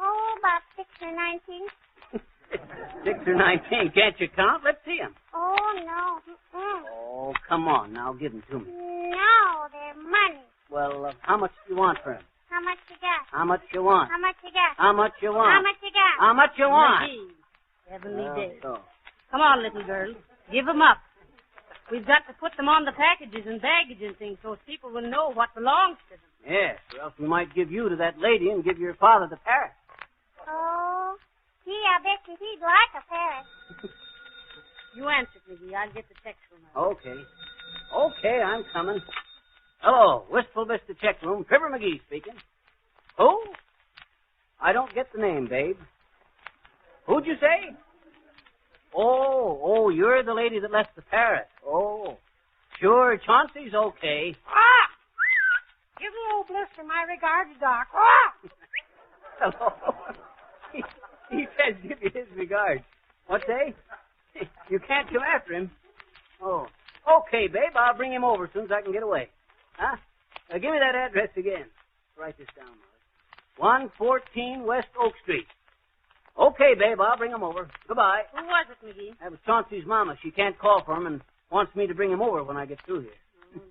Oh, about 6 or 19. 6 or 19. Can't you count? Let's see 'em. Oh, no. Mm-mm. Oh, come on. Now give 'em to me. No, they're money. Well, how much do you want for 'em? How much you got? How much you want? How much you got? How much you want? How much you got? How much you want? McGee. Heavenly Well, days. so. Come on, little girl. Give 'em up. We've got to put them on the packages and baggage and things so people will know what belongs to them. Yes, or else we might give you to that lady and give your father the parrot. Oh, gee, I bet you he'd like a parrot. You answer, McGee. I'll get the check from her. Okay. Okay, I'm coming. Hello, Wistful Vista Check Room. Fibber McGee speaking. Who? I don't get the name, babe. Who'd you say? Oh, you're the lady that left the parrot. Oh, sure, Chauncey's okay. Ah! Give old Blister my regards, Doc. Ah! Hello. He says give you his regards. What say? You can't come after him. Oh, okay, babe. I'll bring him over as soon as I can get away. Huh? Give me that address again. Write this down, Molly. 114 West Oak Street. Okay, babe. I'll bring him over. Goodbye. Who was it, McGee? That was Chauncey's mama. She can't call for him and wants me to bring him over when I get through here. Oh, dear.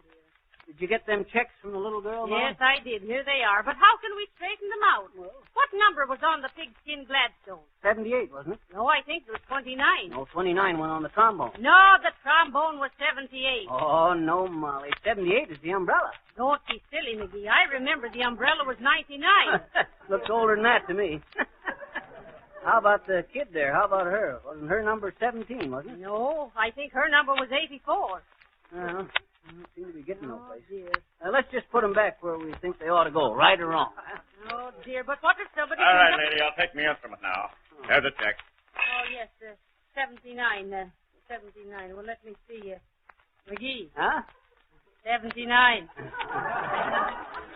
Did you get them checks from the little girl, Molly? Yes, I did. Here they are. But how can we straighten them out? Well, what number was on the pigskin Gladstone? 78, wasn't it? No, I think it was 29. No, 29 went on the trombone. No, the trombone was 78. Oh, no, Molly. 78 is the umbrella. Don't be silly, McGee. I remember the umbrella was 99. Looks older than that to me. How about the kid there? How about her? Wasn't her number 17, wasn't it? No, I think her number was 84. Well, don't seem to be getting no place. Dear. Let's just put them back where we think they ought to go, right or wrong. Oh, dear, but what if somebody... All right, lady, I'll take my instrument now. There's a check. Oh, yes, 79. 79. Well, let me see. McGee. Huh? 79.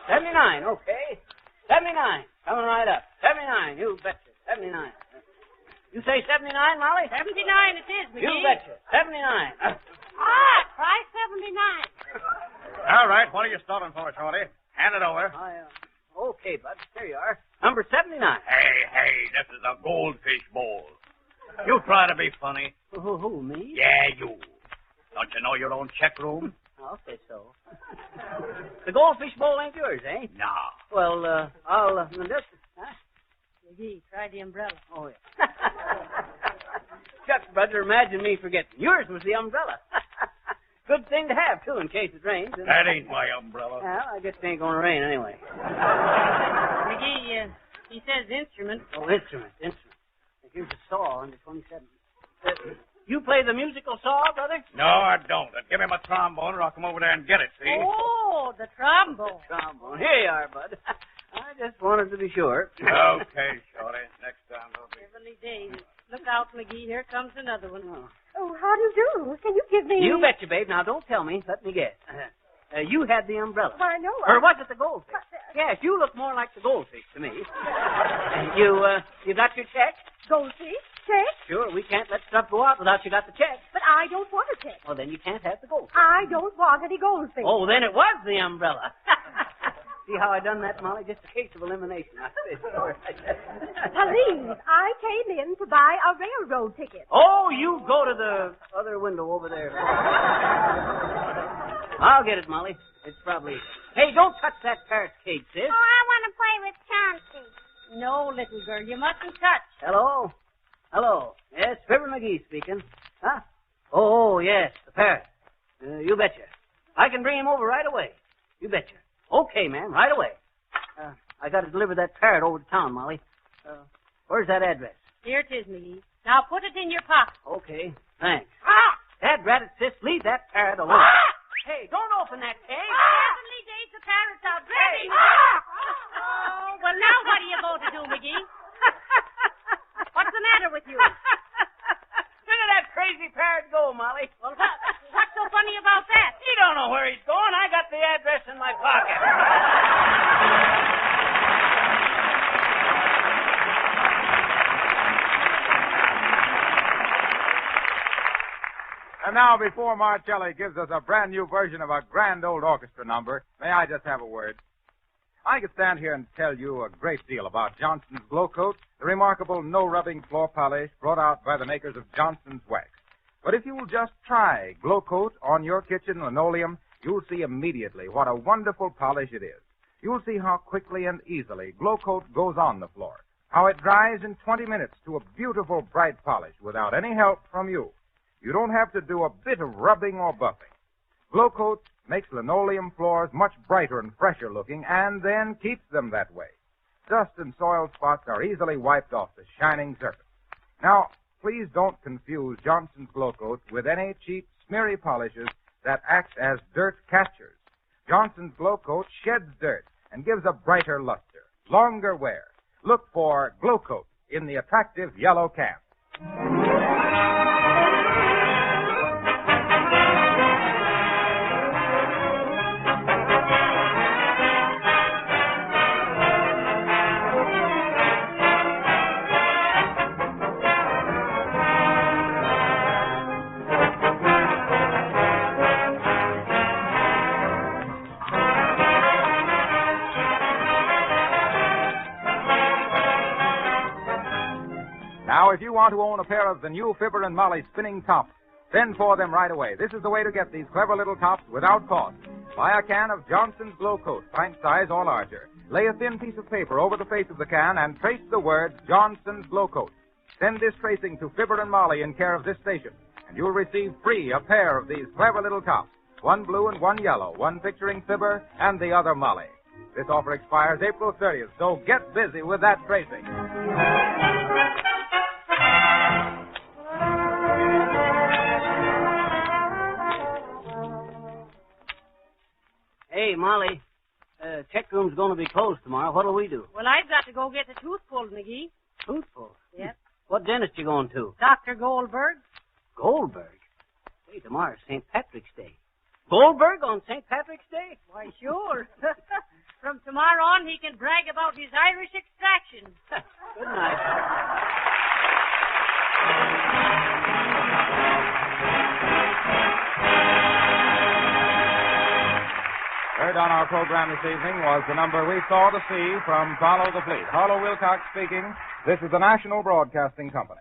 79, okay. 79. Coming right up. 79, you betcha. 79. You say 79, Molly? 79 it is, McGee. You betcha. 79. Try 79. All right, what are you stalling for, Shorty? Hand it over. Okay, bud. Here you are. Number 79. Hey, this is a goldfish bowl. You try to be funny. Who, me? Yeah, you. Don't you know your own check room? I'll say so. The goldfish bowl ain't yours, eh? No. Well, I'll just... McGee, try the umbrella. Oh, yeah. Shucks, brother, imagine me forgetting. Yours was the umbrella. Good thing to have, too, in case it rains. That ain't my umbrella. Well, I guess it ain't going to rain anyway. McGee, he says instrument. Oh, instrument. Here's a saw under 27. You play the musical saw, brother? No, I don't. Give me my trombone or I'll come over there and get it, see? Oh, the trombone. Trombone. Here you are, bud. I just wanted to be sure. Okay, Shorty. Next time we'll be... Heavenly days. Look out, McGee. Here comes another one. Oh, how do you do? Can you give me... You betcha, babe. Now, don't tell me. Let me guess. You had the umbrella. Why, no. Or was it the goldfish? Yes, you look more like the goldfish to me. You got your check? Goldfish? Check? Sure, we can't let stuff go out without you got the check. But I don't want a check. Well, then you can't have the goldfish. I don't want any goldfish. Oh, then it was the umbrella. See how I done that, Molly? Just a case of elimination. Please, I came in to buy a railroad ticket. Oh, you go to the other window over there. I'll get it, Molly. It's probably... Hey, don't touch that parrot cage, sis. Oh, I want to play with Chauncey. No, little girl, you mustn't touch. Hello? Yes, Fibber McGee speaking. Huh? Oh, yes, the parrot. You betcha. I can bring him over right away. You betcha. Okay, ma'am, right away. I got to deliver that parrot over to town, Molly. Where's that address? Here it is, McGee. Now put it in your pocket. Okay, thanks. Dad ratted, sis, leave that parrot alone. Hey, don't open that cage. Heavenly days, the parrot's out. Hey. Oh, well, now what are you going to do, McGee? What's the matter with you? Look at that crazy parrot go, Molly. Well, what's so funny about that? You don't know where he's going. I got the address in my pocket. And now, before Marcelli gives us a brand new version of a grand old orchestra number, may I just have a word? I could stand here and tell you a great deal about Johnson's Glow Coat, the remarkable no-rubbing floor polish brought out by the makers of Johnson's Wax. But if you will just try Glow Coat on your kitchen linoleum, you'll see immediately what a wonderful polish it is. You'll see how quickly and easily Glow Coat goes on the floor, how it dries in 20 minutes to a beautiful bright polish without any help from you. You don't have to do a bit of rubbing or buffing. Glow Coat makes linoleum floors much brighter and fresher looking and then keeps them that way. Dust and soil spots are easily wiped off the shining surface. Now, please don't confuse Johnson's Glow Coat with any cheap, smeary polishes that act as dirt catchers. Johnson's Glow Coat sheds dirt and gives a brighter luster, longer wear. Look for Glow Coat in the attractive yellow can. Now, if you want to own a pair of the new Fibber and Molly spinning tops, send for them right away. This is the way to get these clever little tops without cost. Buy a can of Johnson's Glow Coat, pint size or larger. Lay a thin piece of paper over the face of the can and trace the words Johnson's Glow Coat. Send this tracing to Fibber and Molly in care of this station, and you'll receive free a pair of these clever little tops, one blue and one yellow, one picturing Fibber and the other Molly. This offer expires April 30th, so get busy with that tracing. Hey, Molly, check room's going to be closed tomorrow. What'll we do? Well, I've got to go get the tooth pulled, McGee. Tooth pulled? Yep. What dentist you going to? Dr. Goldberg. Goldberg? Hey, tomorrow's St. Patrick's Day. Goldberg on St. Patrick's Day? Why, sure. From tomorrow on, he can brag about his Irish extraction. Good night. Heard on our program this evening was the number We Saw the Sea from Follow the Fleet. Harlow Wilcox speaking. This is the National Broadcasting Company.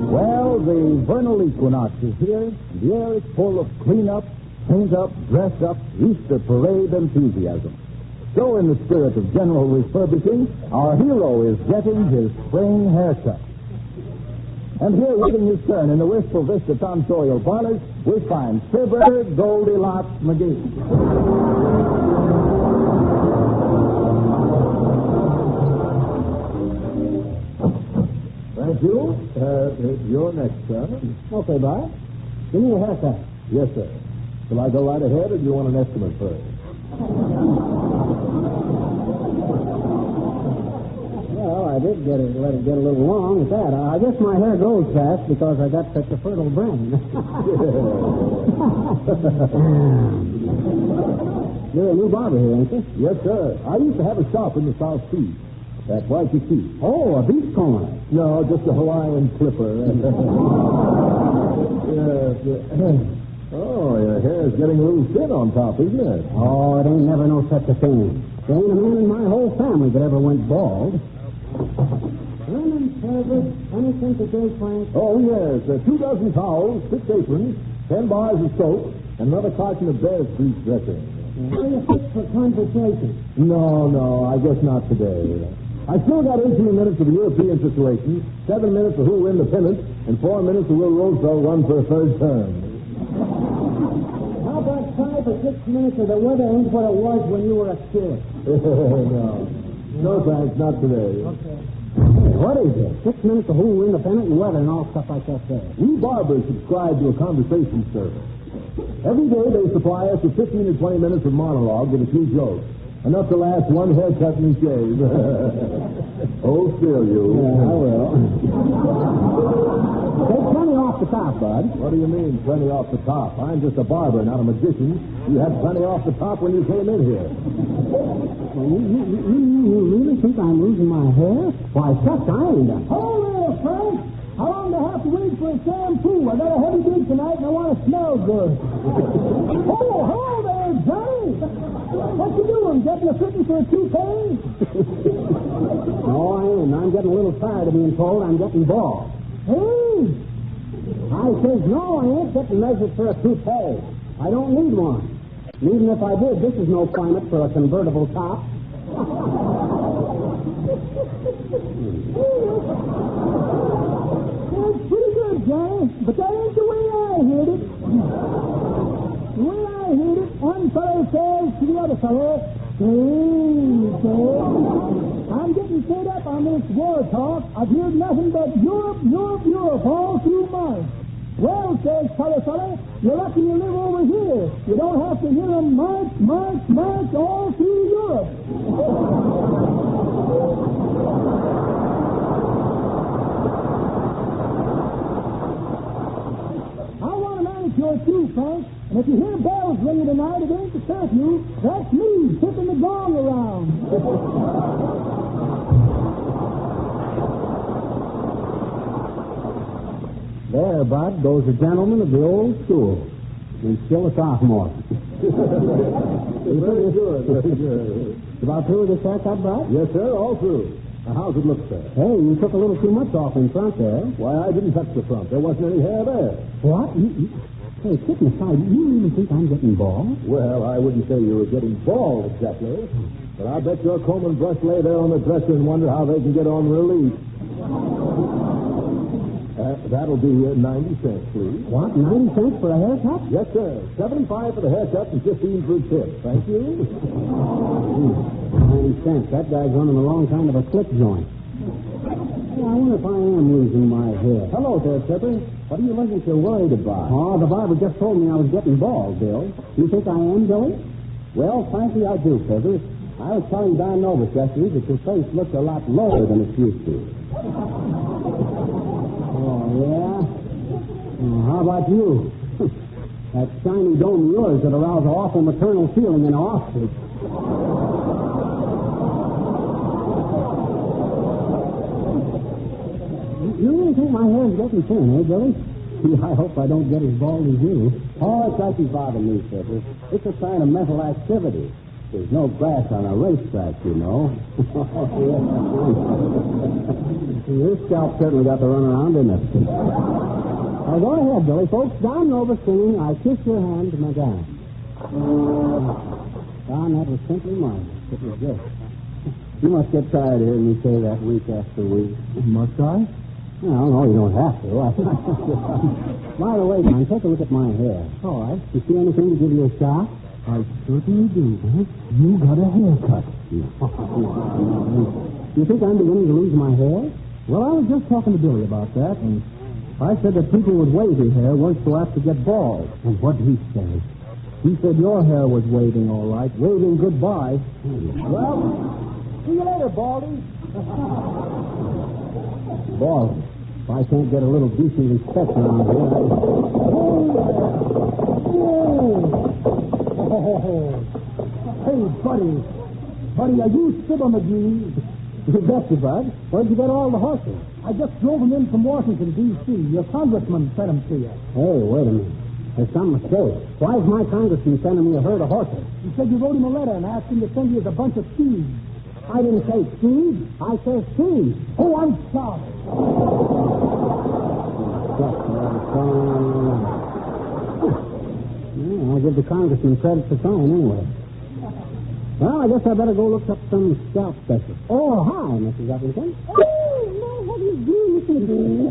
Well, the vernal equinox is here. The air is full of clean-up, paint-up, dress-up, Easter parade enthusiasm. So, in the spirit of general refurbishing, our hero is getting his spring haircut. And here, waiting his turn in the Wistful Vista tonsorial parlors, we find Fibber Goldilocks McGee. Thank you. You're next, sir. Okay, Bob. Give me a haircut. Yes, sir. Shall I go right ahead, or do you want an estimate first? Well, I did let it get a little long at that. I guess my hair grows fast because I got such a fertile brain. You're a new barber here, ain't you? Yes, sir. I used to have a shop in the South Seas. That's why you see. Oh, a beach comber. No, just a Hawaiian clipper. Yes. Oh, your hair's getting a little thin on top, isn't it? Oh, it ain't never no such a thing. There ain't a man in my whole family that ever went bald. Linen service, anything today, Frank? Oh, yes. 2 dozen towels, 6 aprons, 10 bars of soap, and another carton of bear's grease dressing. Are you fit for conversation? No, I guess not today. I still got 18 minutes of the European situation, 7 minutes of who'll win the pennant, and 4 minutes of Will Roosevelt run for a third term. How about 5 or 6 minutes of the weather ain't what it was when you were a kid? No, thanks, not today. Okay. Hey, what is it? 6 minutes of who independent and weather and all stuff like that there. We barbers subscribe to a conversation service. Every day they supply us with 15 or 20 minutes of monologue with a few jokes. Enough to last one haircut and shave. Oh, still you. Yeah, I will. Take plenty off the top, Bud. What do you mean, plenty off the top? I'm just a barber, not a magician. You had plenty off the top when you came in here. Well, you really think I'm losing my hair? Why, shucks, I ain't. Hold there, Frank. How long do I have to wait for a shampoo? I got a heavy gig tonight and I want to smell good. Oh, hello there, Johnny. What you doing? Getting a fitting for a toupee? No, I ain't. I'm getting a little tired of being told I'm getting bald. Hey! I says, no, I ain't getting measured for a toupee. I don't need one. And even if I did, this is no climate for a convertible top. That's pretty good, Johnny, but that ain't the way I heard it. The way I heard it, one fellow says to the other fellow, I'm getting fed up on this war talk. I've heard nothing but Europe, Europe, Europe all through mine. Well, says fellow, you're lucky you live over here. You don't have to hear them march, march, march all through Europe. I want to manage your too, Frank. And if you hear bells ringing tonight, it ain't the curfew. That's me tipping the gong around. There, Bud, goes a gentleman of the old school. He's still a sophomore. Very good, very good. About through with this haircut, Bud? Yes, sir, all through. Now, how's it look, sir? Hey, you took a little too much off in front there. Why, I didn't touch the front. There wasn't any hair there. What? Hey, kidding aside, you really think I'm getting bald? Well, I wouldn't say you were getting bald exactly. But I bet your comb and brush lay there on the dresser and wonder how they can get on relief. That'll be 90 cents, please. What, 90 cents for a haircut? Yes, sir. 75 for the haircut and 15 for a tip. Thank you. 90 cents. That guy's running a wrong kind of a clip joint. Hey, I wonder if I am losing my hair. Hello there, Chipper. What are you looking so worried about? Oh, the barber just told me I was getting bald, Bill. You think I am, Billy? Well, frankly, I do, Fibber. I was telling Don Novus yesterday that your face looks a lot lower than it used to. Oh, yeah? Oh, how about you? That shiny dome of yours that aroused an awful maternal feeling in ostrich. You really think my hair's getting thin, eh, Billy? I hope I don't get as bald as you. Oh, it doesn't bother me, Fibber. It's a sign of mental activity. There's no grass on a racetrack, you know. Your scalp certainly got to run around, didn't it? Oh, go ahead, Billy. Folks, Don Nova singing, I Kiss Your Hand, Madame. Don, that was simply mine. It was good. You must get tired of hearing me say that week after week. Must I? No, you don't have to. By the way, Don, take a look at my hair. All right. You see anything to give you a shock? I certainly do. Huh? You got a haircut. You think I'm beginning to lose my hair? Well, I was just talking to Billy about that, and I said that people with wavy hair weren't so apt to get bald. And what did he say? He said your hair was waving all right, waving goodbye. Well, see you later, Baldy. Baldy. If I can't get a little decent respect around here, Hey, buddy. Buddy, are you Fibber McGee? You betcha, Bud. Where'd you get all the horses? I just drove them in from Washington, D.C. Your congressman sent them to you. Hey, wait a minute. There's some mistake. Why is my congressman sending me a herd of horses? He said you wrote him a letter and asked him to send you a bunch of seeds. I didn't say seeds. I said seeds. Oh, I'm sorry. I'll give the congressman credit for trying anyway. Well, I guess I better go look up some scalp specialist. Oh, hi, Mrs. Uppington. Oh, how do you do, Mr. McGee?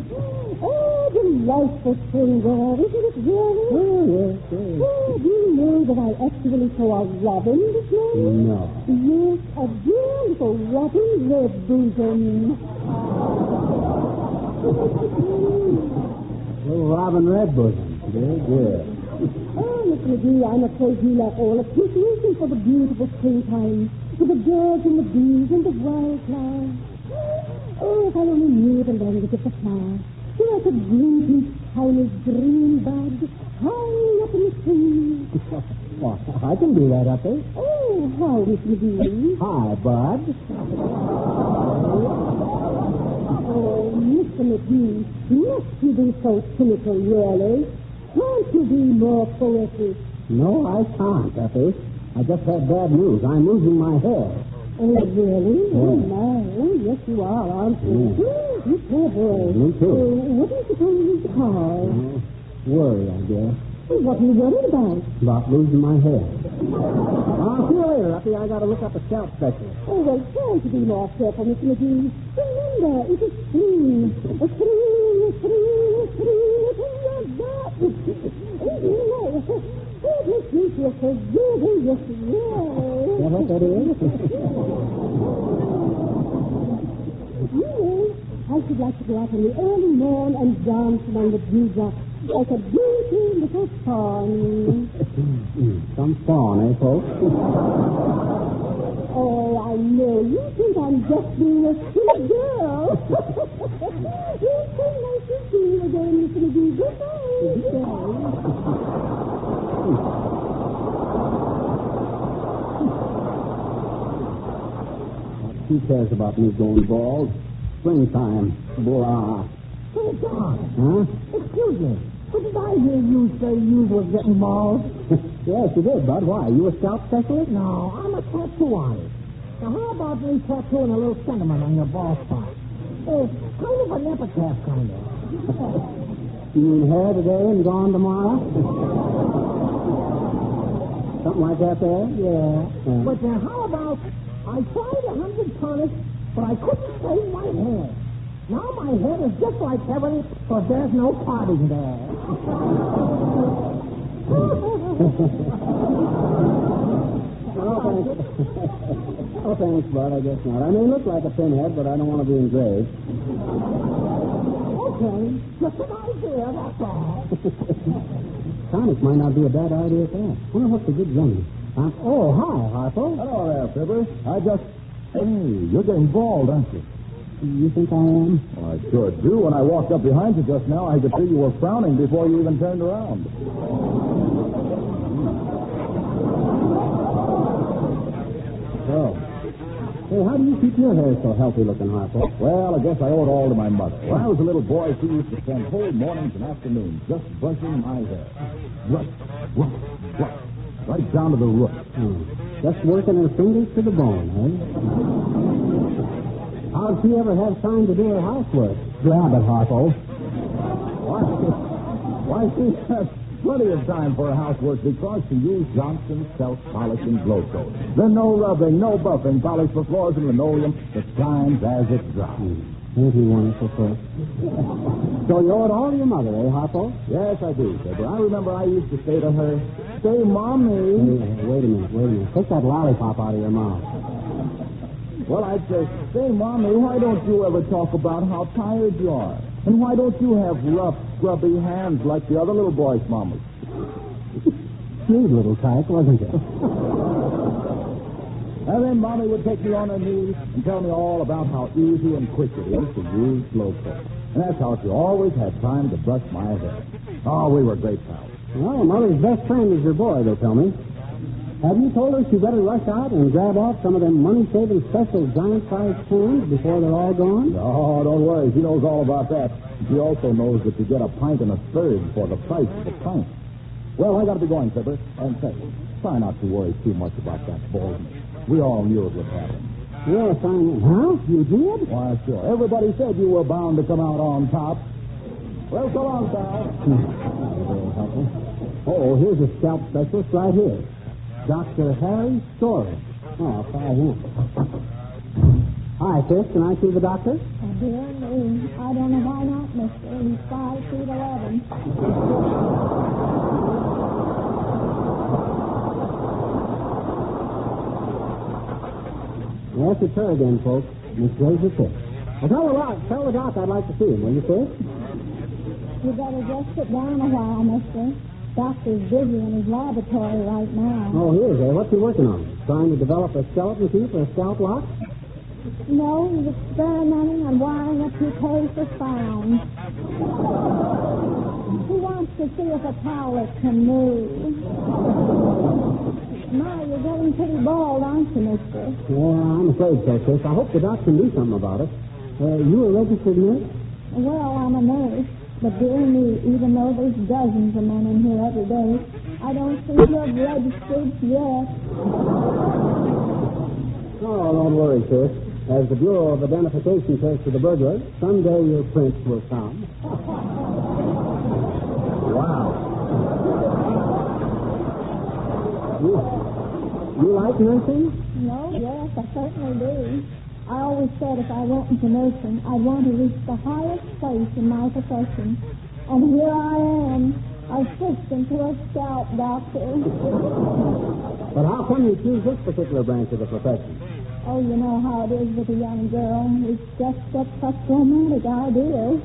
Oh, delightful spring girl, isn't it really? Oh, yes. Oh, do you know that I actually saw a robin this morning? No. Yes, a dear little robin red bosom. Little Robin Redbosom. Good, good. Oh, Mr. McGee, I'm afraid you lack all appreciation for the beautiful springtime, with the birds and the bees and the wildflowers. Oh, if I only knew the language of the flower, so I could greet each tiny green bud high up in the tree. Well, I can do that up there. Oh, how, Mr. McGee? Hi, Bud. Oh, Mr. McGee, must you be so cynical, really? Can't you be more poetic? No, I can't, Effie. I just had bad news. I'm losing my hair. Oh, really? Yeah. Oh, my. Oh, yes, you are, aren't you? Yeah. You poor boy. Me too. What do you suppose is the cause? Worry, I guess. Well, what are you worried about? About losing my hair. I'll see you later, Uppy. I gotta look up a scalp specialist. Oh, well, try to be more careful, Mr. McGee. Remember, it is clean. A it makes me feel so good. Yes, Yeah, what that is? I should like to go out in the early morn and dance among the dewdrops like a beautiful little fawn. Some fawn, eh, folks? Oh, I know. You think I'm just being a silly girl. It's so nice to see you again, Mr. McGee. Goodbye. Who cares about me going bald? Springtime. Blah. Hey, John. Huh? Excuse me. What did I hear you say you was getting bald? Yes, you did, Bud. Why? You a scalp specialist? No, I'm a tattoo artist. Now, how about me tattooing a little sentiment on your bald spot? Kind of an epitaph, kind of. You mean hair today and gone tomorrow? Something like that there? Yeah. But how about I tried 100 tonics, but I couldn't save my hair. Now my head is just like heaven, but there's no parting there. Oh, thanks, Bud. I guess not. I may look like a pinhead, but I don't want to be engraved. Okay, just an idea, that's all. Tonic might not be a bad idea at all. I wonder what's a good remedy. Oh, hi, Harpo. Hello there, Fibber. Hey, you're getting bald, aren't you? You think I am? Well, I sure do. When I walked up behind you just now, I could see you were frowning before you even turned around. So, hey, how do you keep your hair so healthy looking, Harpo? Well, I guess I owe it all to my mother. When I was a little boy, she used to spend whole mornings and afternoons just brushing my hair. Brush, right down to the root. Just working her fingers to the bone, eh? How'd she ever have time to do her housework? Grab it, Harpo. Why, she had plenty of time for her housework because she used Johnson's self-polishing glow coat. The no rubbing, no buffing polish for floors and linoleum that shines as it dries. Ain't he wonderful, folks? So you owe it all to your mother, eh, Harpo? Yes, I do, Fibber. I remember I used to say to her, "Say, Mommy." Hey, wait a minute. Take that lollipop out of your mouth. Well, I'd say, Mommy, why don't you ever talk about how tired you are? And why don't you have rough, grubby hands like the other little boys' mamas? Sweet little tyke, wasn't it? And then Mommy would take me on her knees and tell me all about how easy and quick it is to use glow coat. And that's how she always had time to brush my hair. Oh, we were great pals. Well, Mother's best friend is your boy, they tell me. Have you told her she better rush out and grab off some of them money-saving special giant-sized cans before they're all gone? No, don't worry. She knows all about that. She also knows that you get a pint and a third for the price of a pint. Well, I got to be going, Fibber. And say, try not to worry too much about that baldness. We all knew it would happen. Yes, I know. Huh? You did? Why, sure. Everybody said you were bound to come out on top. Well, so long, pal. Oh, here's a scalp specialist right here. Dr. Harry Story. Oh, I'll try him. Hi, sis. Can I see the doctor? Oh, dear me. I don't know why not, mister. He's 5'11". Yes, it's her again, folks. Miss Gracie Fish. Well, tell the doc I'd like to see him, will you, sis? You better just sit down a while, mister. Doctor's busy in his laboratory right now. Oh, he is, eh? What's he working on? Trying to develop a skeleton key for a scalp lock? No, he's experimenting on wiring up his hair for sound. He wants to see if a towel can move. My, you're getting pretty bald, aren't you, mister? Yeah, I'm afraid so, sis. I hope the doc can do something about it. You a registered nurse? Well, I'm a nurse. But dear me, even though there's dozens of men in here every day, I don't think you're registered yet. Oh, don't worry, sis. As the Bureau of Identification says to the burglar, someday your prince will come. Wow. You like nursing? No, yes, I certainly do. I always said if I went into nursing, I'd want to reach the highest place in my profession. And here I am, assistant to a scalp doctor. But how come you choose this particular branch of the profession? Oh, you know how it is with a young girl. It's just such romantic ideas.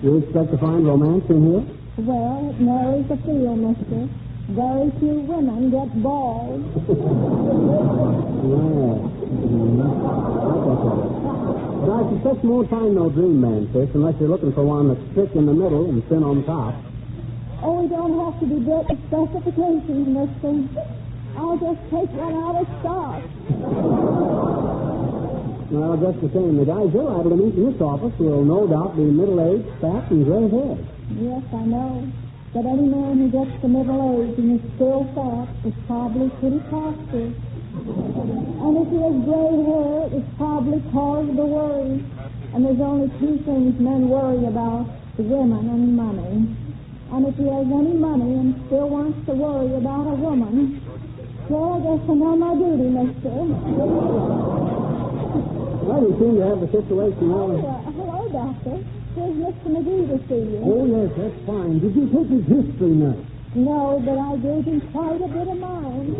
You expect to find romance in here? Well, it narrows the field, mister. Very few women get bald. But I suspect you won't find no dream man, sis, unless you're looking for one that's thick in the middle and thin on top. Oh, we don't have to be built to specifications, mister. I'll just take one out of stock. Well, just the same, the guys you're liable to meet in this office will no doubt be middle-aged, fat, and gray-haired. Yes, I know. But any man who gets to middle age and is still fat is probably pretty prosperous. And if he has gray hair, it's probably cause to worry. And there's only two things men worry about, the women and money. And if he has any money and still wants to worry about a woman, well, I guess I know my duty, mister. Well, you seem to have the situation now. Hello, doctor. Here's Mr. McGee to see you. Oh, yes, that's fine. Did you take his history, nurse? No, but I gave him quite a bit of mine.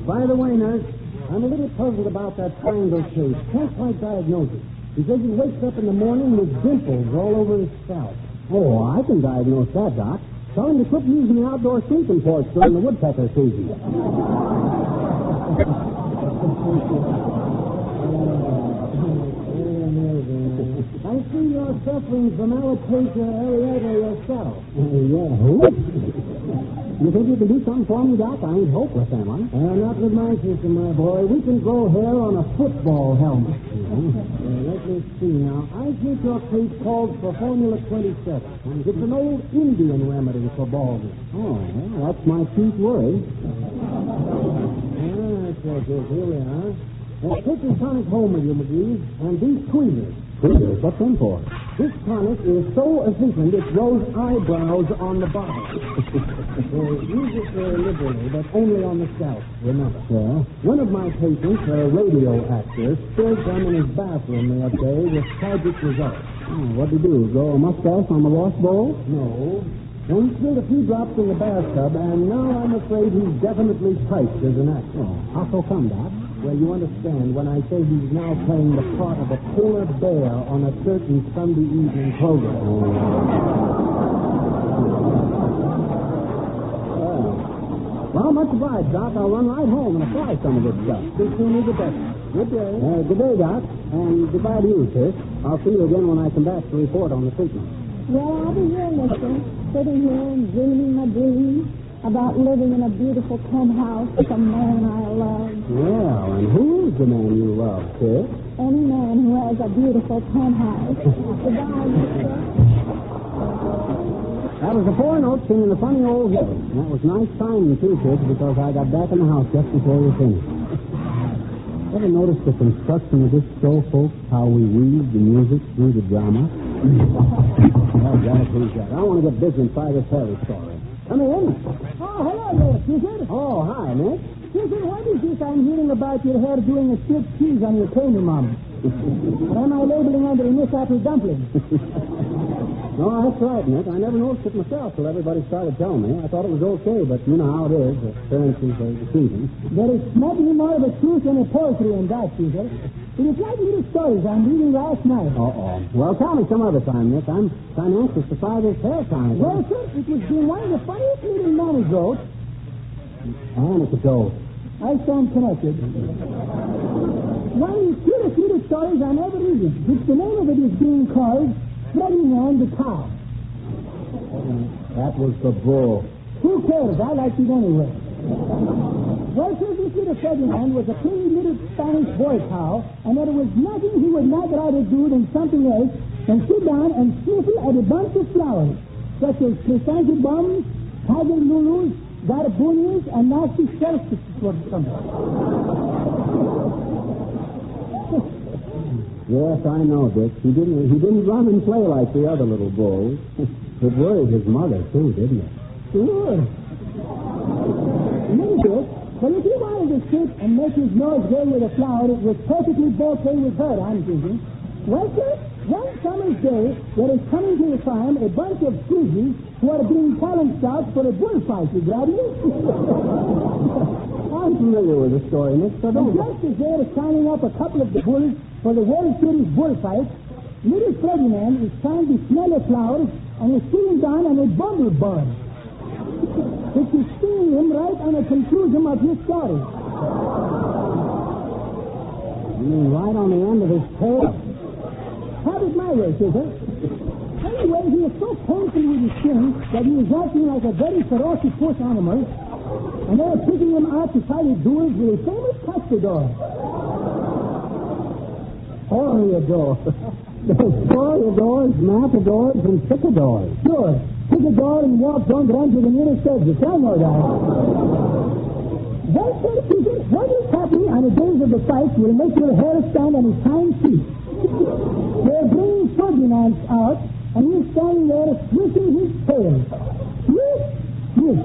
By the way, nurse, I'm a little puzzled about that triangle case. Can't quite diagnose it. He says he wakes up in the morning with dimples all over his scalp. Oh, I can diagnose that, Doc. Tell him to quit using the outdoor sleeping porch during the woodpecker season. I see you're suffering from alopecia areata yourself. Yeah, who? You think you can do something for me, Doc? I ain't hopeless, am I? Not with my system, my boy. We can grow hair on a football helmet. Let me see now. I think your case calls for Formula 27. It's an old Indian remedy for baldness. Oh, well, that's my chief worry. Yes, here we are. Take your tonic home with you, McGee, and these tweezers. Tweezers? What's them for? This tonic is so efficient it grows eyebrows on the bottom. Use it liberally, but only on the scalp, remember. Yeah? One of my patients, a radio actor, spilled them in his bathroom the other day with tragic results. What'd he do? Grow a mustache on the wash bowl? No. Then he spilled a few drops in the bathtub, and now I'm afraid he's definitely typed as an actor. How so come, Doc? Well, you understand, when I say he's now playing the part of a polar bear on a certain Sunday evening program. Well, much obliged, Doc. I'll run right home and apply some of this stuff. The sooner the better. Good day. Good day, Doc. And goodbye to you, sis. I'll see you again when I come back to report on the treatment. Well, I'll be here, mister, sitting here and dreaming my dreams about living in a beautiful penthouse with a man I love. Well, and who's the man you love, sis? Any man who has a beautiful penthouse. Goodbye, mister. That was the 4 notes singing the funny old hymn. That was nice timing, too, kids, because I got back in the house just before we finished. Ever notice the construction of this show, folks? How we weave the music through the drama? Oh, God, who's that? I want to get busy and try this Harry story. Come in. Oh, hello there, Susan. Oh, hi, Nick. Susan, what is this I'm hearing about your hair doing a strip tease on your cane, Mom? Or am I labeling under a Miss Apple dumpling? No, that's right, Nick. I never noticed it myself till everybody started telling me. I thought it was okay, but you know how it is. Appearances are deceiving. There is nothing more of a truth than a poetry in that, Susan. It is like little stories I'm reading last night. Uh-oh. Well, tell me some other time, Nick. I'm kind of anxious to try this hair tonic. Well, sir, it was being one of the funniest little man wrote. And it's a joke. I stand connected. One of the cutest little stories I'm ever reading. Which the name of it is being called Ferdinand the Cow. That was the bull. Who cares? I like it anyway. Well, sir, this little Ferdinand was a pretty little Spanish boy cow, and there was nothing he would not rather do than something else than sit down and sniffle at a bunch of flowers, such as chrysanthemums, tiger lilies, gardenias, and nasty celestials for something. Yes, I know, Dick. He didn't run and play like the other little bulls. It worried his mother, too, didn't it? Sure. Many it. But if he wanted to sit and make his nose gay with a flower, it was perfectly okay with her, I'm thinking. Well, sir, one summer's day, there is coming to the farm a bunch of squeezies who are being talent scouts for a bullfight, you got it? I'm familiar with the story, Nick. So just as they are signing up a couple of the bulls for the World Series bullfight, little Ferdinand is trying to smell a flower and is sitting down on a bumblebee, which is stinging him right on the conclusion of his story. You mean right on the end of his tail? Have it my way, Susan. Anyway, he is so painful with his skin that he is acting like a very ferocious bush animal, and they are picking him out to fight his duels with a famous custodor. Toreador. There's toreadors, matadors, and picadors. Sure. Picador and walk don't run to the nearest exit. I know that. Well, sir, Susan, what is happening on the days of the fight will make your hair stand on his hind feet. They're bringing Ferdinand out, and he's standing there swishing his tail. Swish, swish.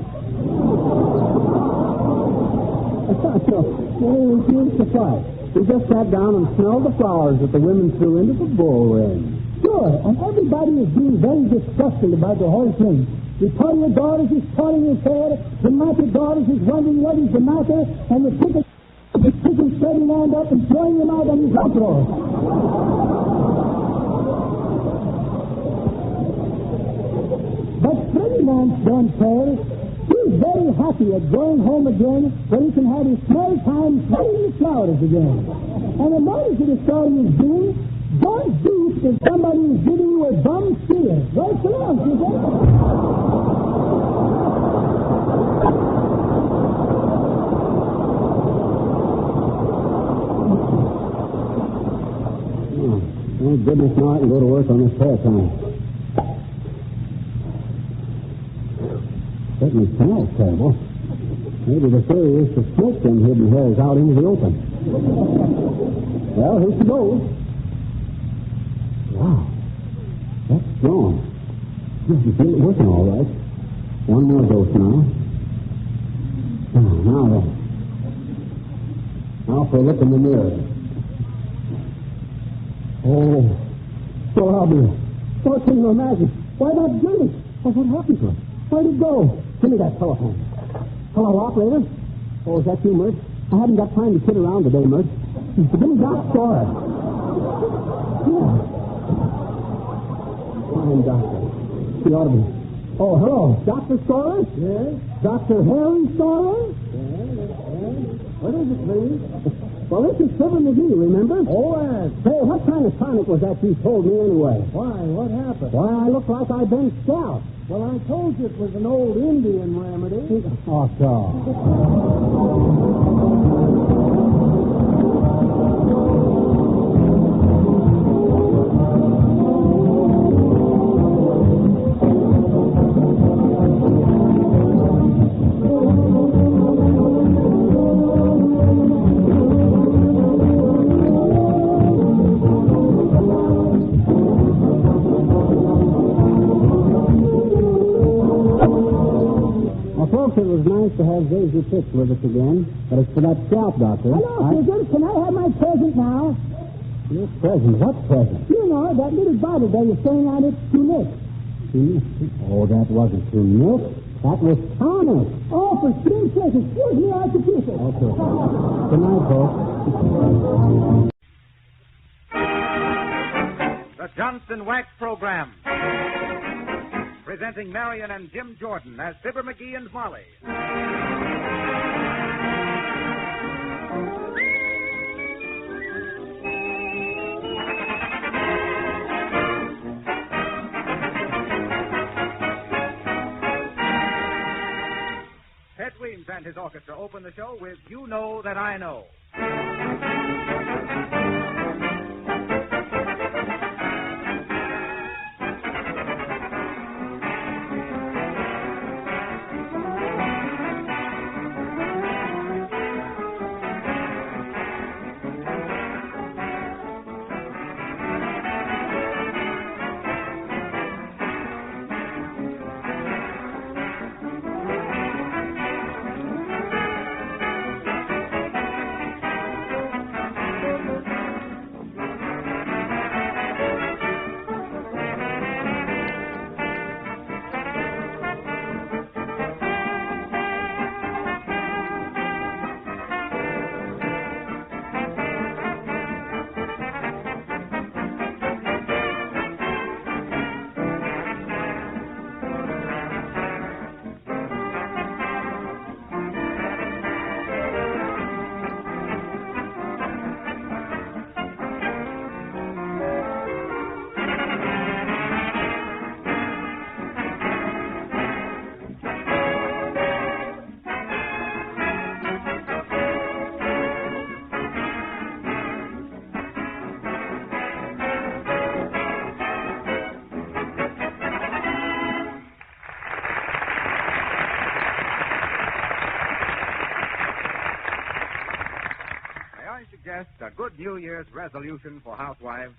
He refused to fight. He just sat down and smelled the flowers that the women threw into the bull ring. Sure, and everybody is being very disgusted about the whole thing. The toreador is pulling his hair, the matador is wondering what is the matter, and the picking Ferdinand up and throwing him out on his uproar. But Ferdinand don't care. He's very happy at going home again where he can have his small time playing the flowers again. And the notice of the story is doing, don't beat if somebody is giving you a bum steer. Right so long, Susan. Thank goodness now I can go to work on this hair time. Certainly smells terrible. Maybe the theory is to smoke them hidden hairs out into the open. Well, here she goes. Wow. That's strong. You can feel it working all right. One more dose now. Now then. Now for a look in the mirror. Oh, so obvious. What can you imagine? Why not do it? Well, what happened to it? Where'd it go? Give me that telephone. Hello, operator. Oh, is that you, Mert? I haven't got time to kid around today, Mert. Give me Doc Storer. Yeah. Fine, doctor. She ought to be. Oh, hello. Dr. Storer? Yes. Dr. Harry Storer? Yes. What is it, please? Well, this is Fibber McGee, remember? Oh, yes. Hey, what kind of tonic was that you told me anyway? Why? What happened? Why, I look like I've been scalped. Well, I told you it was an old Indian remedy. Oh, so. It was nice to have Daisy Pitts with us again, but it's for that scalp, Doctor. Hello, Susan. Can I have my present now? Your present? What present? You know, that little bottle there you're saying on it's to Nick. Oh, that wasn't to Nick. That was Thomas. Oh, for Steve's sake, excuse me, I'll produce it. Okay. Good night, folks. The Johnson Wax Program. Presenting Marion and Jim Jordan as Fibber McGee and Molly. Ted Weems and his orchestra open the show with You Know That I Know. Yes, a good New Year's resolution for housewives.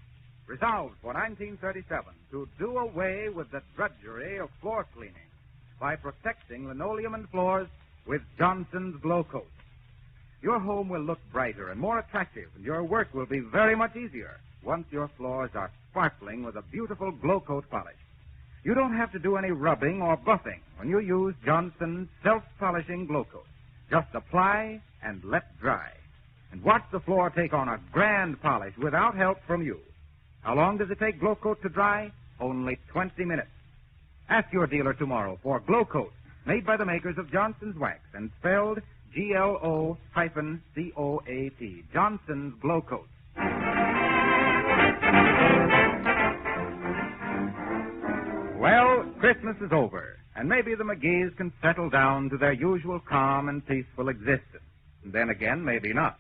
Resolved for 1937 to do away with the drudgery of floor cleaning by protecting linoleum and floors with Johnson's Glow Coat. Your home will look brighter and more attractive, and your work will be very much easier once your floors are sparkling with a beautiful Glow Coat polish. You don't have to do any rubbing or buffing when you use Johnson's self-polishing Glow Coat. Just apply and let dry. And watch the floor take on a grand polish without help from you. How long does it take Glow Coat to dry? Only 20 minutes. Ask your dealer tomorrow for Glow Coat, made by the makers of Johnson's Wax and spelled G-L-O-C-O-A-T. Johnson's Glow Coat. Well, Christmas is over, and maybe the McGees can settle down to their usual calm and peaceful existence. And then again, maybe not.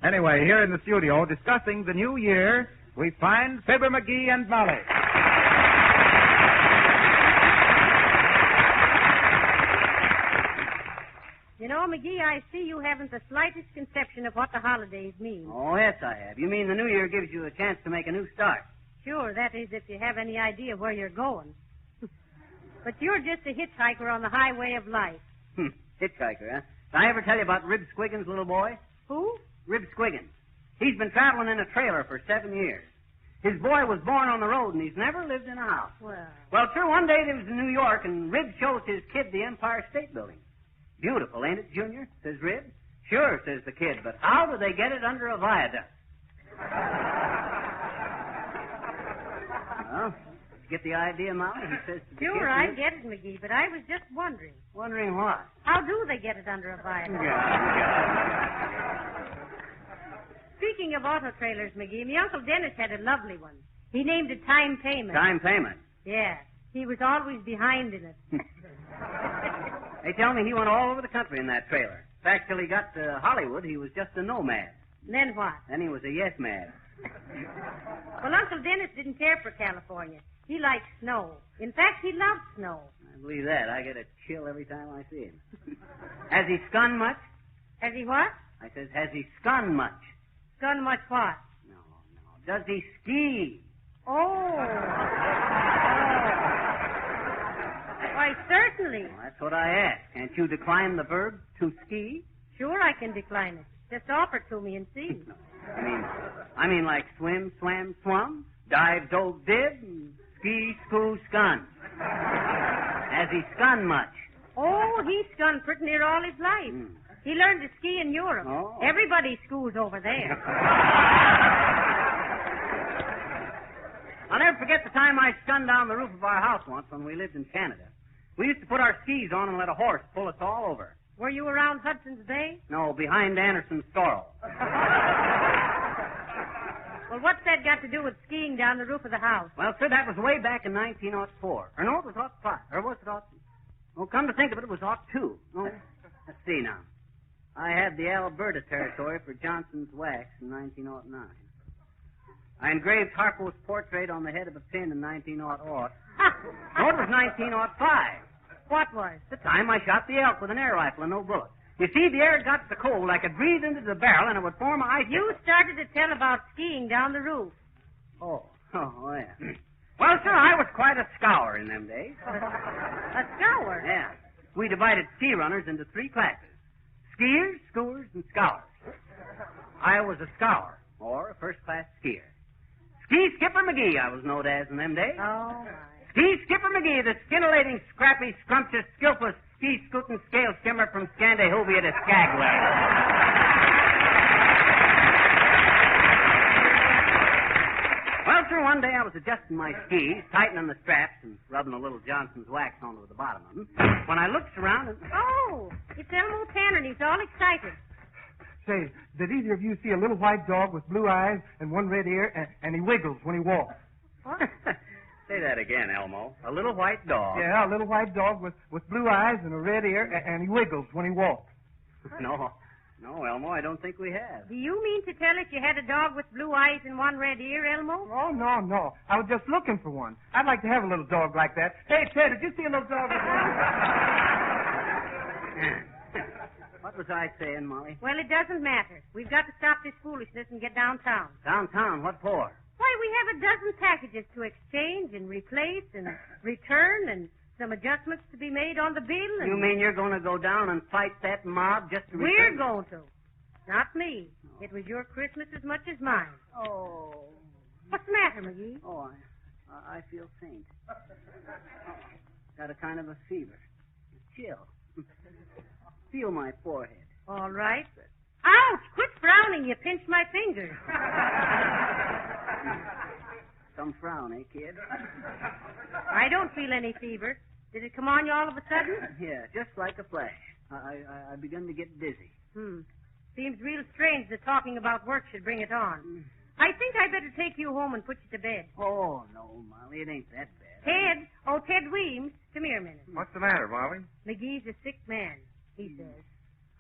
Anyway, here in the studio, discussing the new year, we find Fibber McGee and Molly. You know, McGee, I see you haven't the slightest conception of what the holidays mean. Oh, yes, I have. You mean the New Year gives you a chance to make a new start? Sure, that is if you have any idea where you're going. But you're just a hitchhiker on the highway of life. Hitchhiker, huh? Did I ever tell you about Rib Squiggins' little boy? Who? Rib Squiggins. He's been traveling in a trailer for 7 years. His boy was born on the road, and he's never lived in a house. Well, sure, one day they was in New York, and Rib shows his kid the Empire State Building. Beautiful, ain't it, Junior? Says Rib. Sure, says the kid, but how do they get it under a viaduct? Well, get the idea, Molly? He says to the Sure, kid, I get it, McGee, but I was just wondering. Wondering what? How do they get it under a viaduct? Speaking of auto trailers, McGee, my Uncle Dennis had a lovely one. He named it Time Payment. Time Payment? Yeah. He was always behind in it. They tell me he went all over the country in that trailer. In fact, till he got to Hollywood, he was just a nomad. And then what? Then he was a yes-man. Well, Uncle Dennis didn't care for California. He liked snow. In fact, he loved snow. I believe that. I get a chill every time I see him. Has he skun much? Has he what? I says, has he skun much? Skun much what? No. Does he ski? Oh. Why, certainly. Well, that's what I asked. Can't you decline the verb to ski? Sure, I can decline it. Just offer it to me and see. I mean like swim, swam, swum, dive, dove, did, and ski, scoo, skun. Has he skun much? Oh, he skun pretty near all his life. He learned to ski in Europe. Oh. Everybody schools over there. I'll never forget the time I skunned down the roof of our house once when we lived in Canada. We used to put our skis on and let a horse pull us all over. Were you around Hudson's Bay? No, behind Anderson's Sorrel. Well, what's that got to do with skiing down the roof of the house? Well, sir, that was way back in 1904. Or no, it was 05. Or was it 02? Oh, come to think of it, it was 02. Oh, let's see now. I had the Alberta Territory for Johnson's Wax in 1909. I engraved Harpo's portrait on the head of a pin in 1900. No, it was 1905. What was? The time I shot the elk with an air rifle and no bullets. You see, the air got so cold I could breathe into the barrel and it would form an ice. You started to tell about skiing down the roof. Oh, yeah. Well, sir, I was quite a scour in them days. A scour? Yeah. We divided ski runners into 3 classes. Skiers, schoolers, and scours. I was a scour, or a first-class skier. Ski Skipper McGee, I was known as in them days. Oh, Ski Skipper McGee, the scintillating, scrappy, scrumptious, skillful ski-scooting scale skimmer from Scandahuvia to Skagway. Well, sir, one day I was adjusting my skis, tightening the straps, and rubbing a little Johnson's Wax onto the bottom of them, when I looked around and... Oh, it's Elmo Tanner, and he's all excited. Say, did either of you see a little white dog with blue eyes and one red ear, and he wiggles when he walks? What? Say that again, Elmo. A little white dog. Yeah, a little white dog with blue eyes and a red ear, and he wiggles when he walks. No, Elmo, I don't think we have. Do you mean to tell us you had a dog with blue eyes and one red ear, Elmo? Oh, no. I was just looking for one. I'd like to have a little dog like that. Hey, Ted, did you see a little dog with What's was I saying, Molly? Well, it doesn't matter. We've got to stop this foolishness and get downtown. Downtown? What for? Why, we have a dozen packages to exchange and replace and return and some adjustments to be made on the bill. And... You mean you're going to go down and fight that mob just to We're going to. Not me. It was your Christmas as much as mine. Oh. What's the matter, McGee? Oh, I feel faint. Got a kind of a fever. A chill. Feel my forehead. All right. Ouch! Quit frowning. You pinched my finger. Some frown, eh, kid? I don't feel any fever. Did it come on you all of a sudden? Yeah, just like a flash. I begun to get dizzy. Seems real strange that talking about work should bring it on. I think I better take you home and put you to bed. Oh, no, Molly, it ain't that bad. Ted! Oh, Ted Weems. Come here a minute. What's the matter, Molly? McGee's a sick man, he says.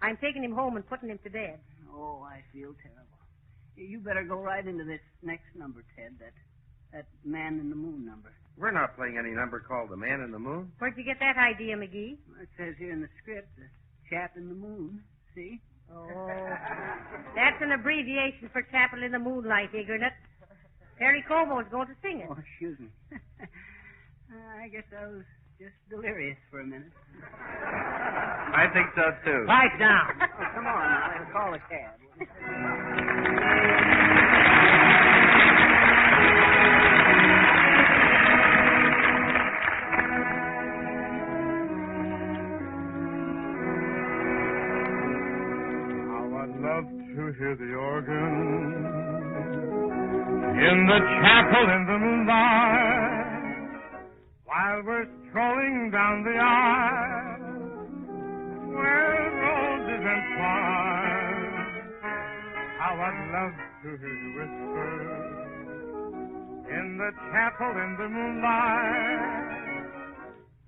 I'm taking him home and putting him to bed. Oh, I feel terrible. You better go right into this next number, Ted, that Man in the Moon number. We're not playing any number called The Man in the Moon. Where'd you get that idea, McGee? Well, it says here in the script, The Chap in the Moon. See? Oh, that's an abbreviation for Chapel in the Moonlight, Iggernut. Perry Como's going to sing it. Oh, excuse me. I guess I was just delirious for a minute. I think so, too. Pipe down. Oh, come on, now. I'll call a cab. To hear the organ in the chapel in the moonlight while we're strolling down the aisle where roses entwine. How I'd love to hear you whisper in the chapel in the moonlight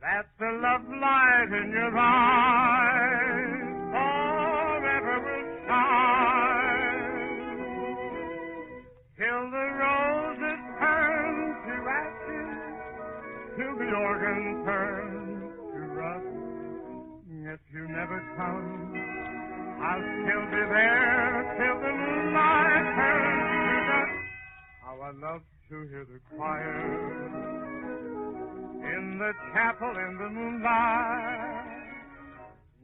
that the love light in your eyes forever will till the roses turn to ashes, till the organ turns to rust. If you never come, I'll still be there till the moonlight turns to dust. How I love to hear the choir in the chapel in the moonlight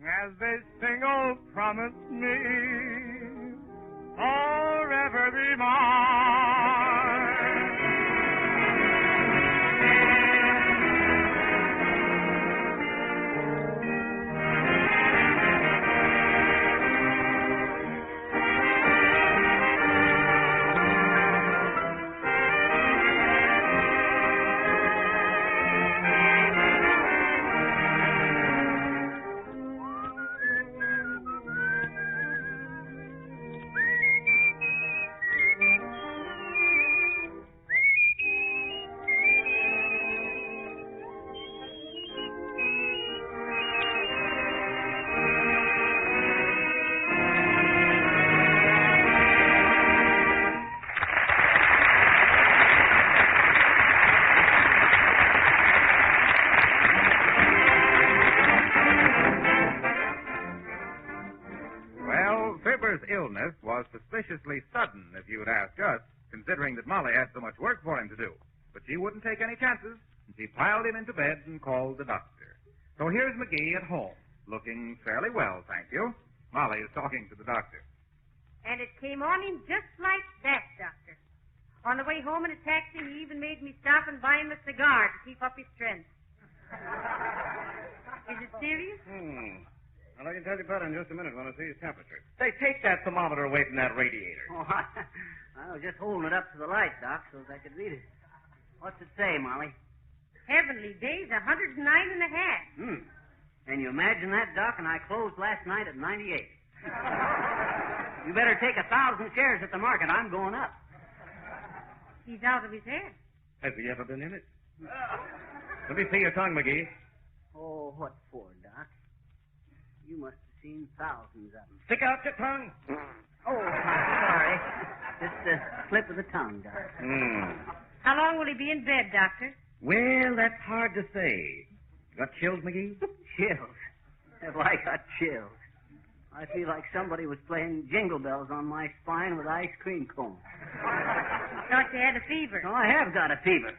as they sing, oh, promise me forever be mine. Illness was suspiciously sudden, if you'd ask us, considering that Molly had so much work for him to do. But she wouldn't take any chances, and she piled him into bed and called the doctor. So here's McGee at home, looking fairly well, thank you. Molly is talking to the doctor. And it came on him just like that, Doctor. On the way home in a taxi, he even made me stop and buy him a cigar to keep up his strength. Is it serious? Well, I can tell you better in just a minute when I see his temperature. Say, take that thermometer away from that radiator. Oh, I was just holding it up to the light, Doc, so that I could read it. What's it say, Molly? Heavenly days, 109 and a half. And you imagine that, Doc, and I closed last night at 98. You better take 1,000 shares at the market. I'm going up. He's out of his head. Has he ever been in it? Let me see your tongue, McGee. Oh, what for, Doc? You must have seen thousands of them. Stick out your tongue. Oh, sorry. Just a slip of the tongue, Doc. How long will he be in bed, Doctor? Well, that's hard to say. Got chills, McGee? Chills? Have I got chills? I feel like somebody was playing jingle bells on my spine with ice cream cones. Thought you had a fever. Oh, I have got a fever.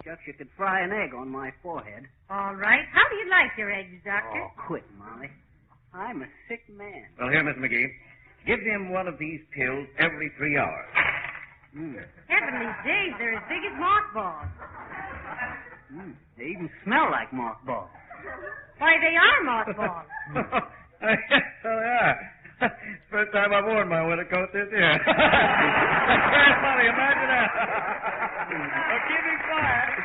Shucks, you could fry an egg on my forehead. All right. How do you like your eggs, Doctor? Oh, quit, Molly. I'm a sick man. Well, here, Miss McGee. Give him one of these pills every 3 hours. Heavenly days, they're as big as mothballs. They even smell like mothballs. Why, they are mothballs. Yes, so they are. First time I've worn my winter coat this year. That's funny, imagine that. Well, keep him quiet.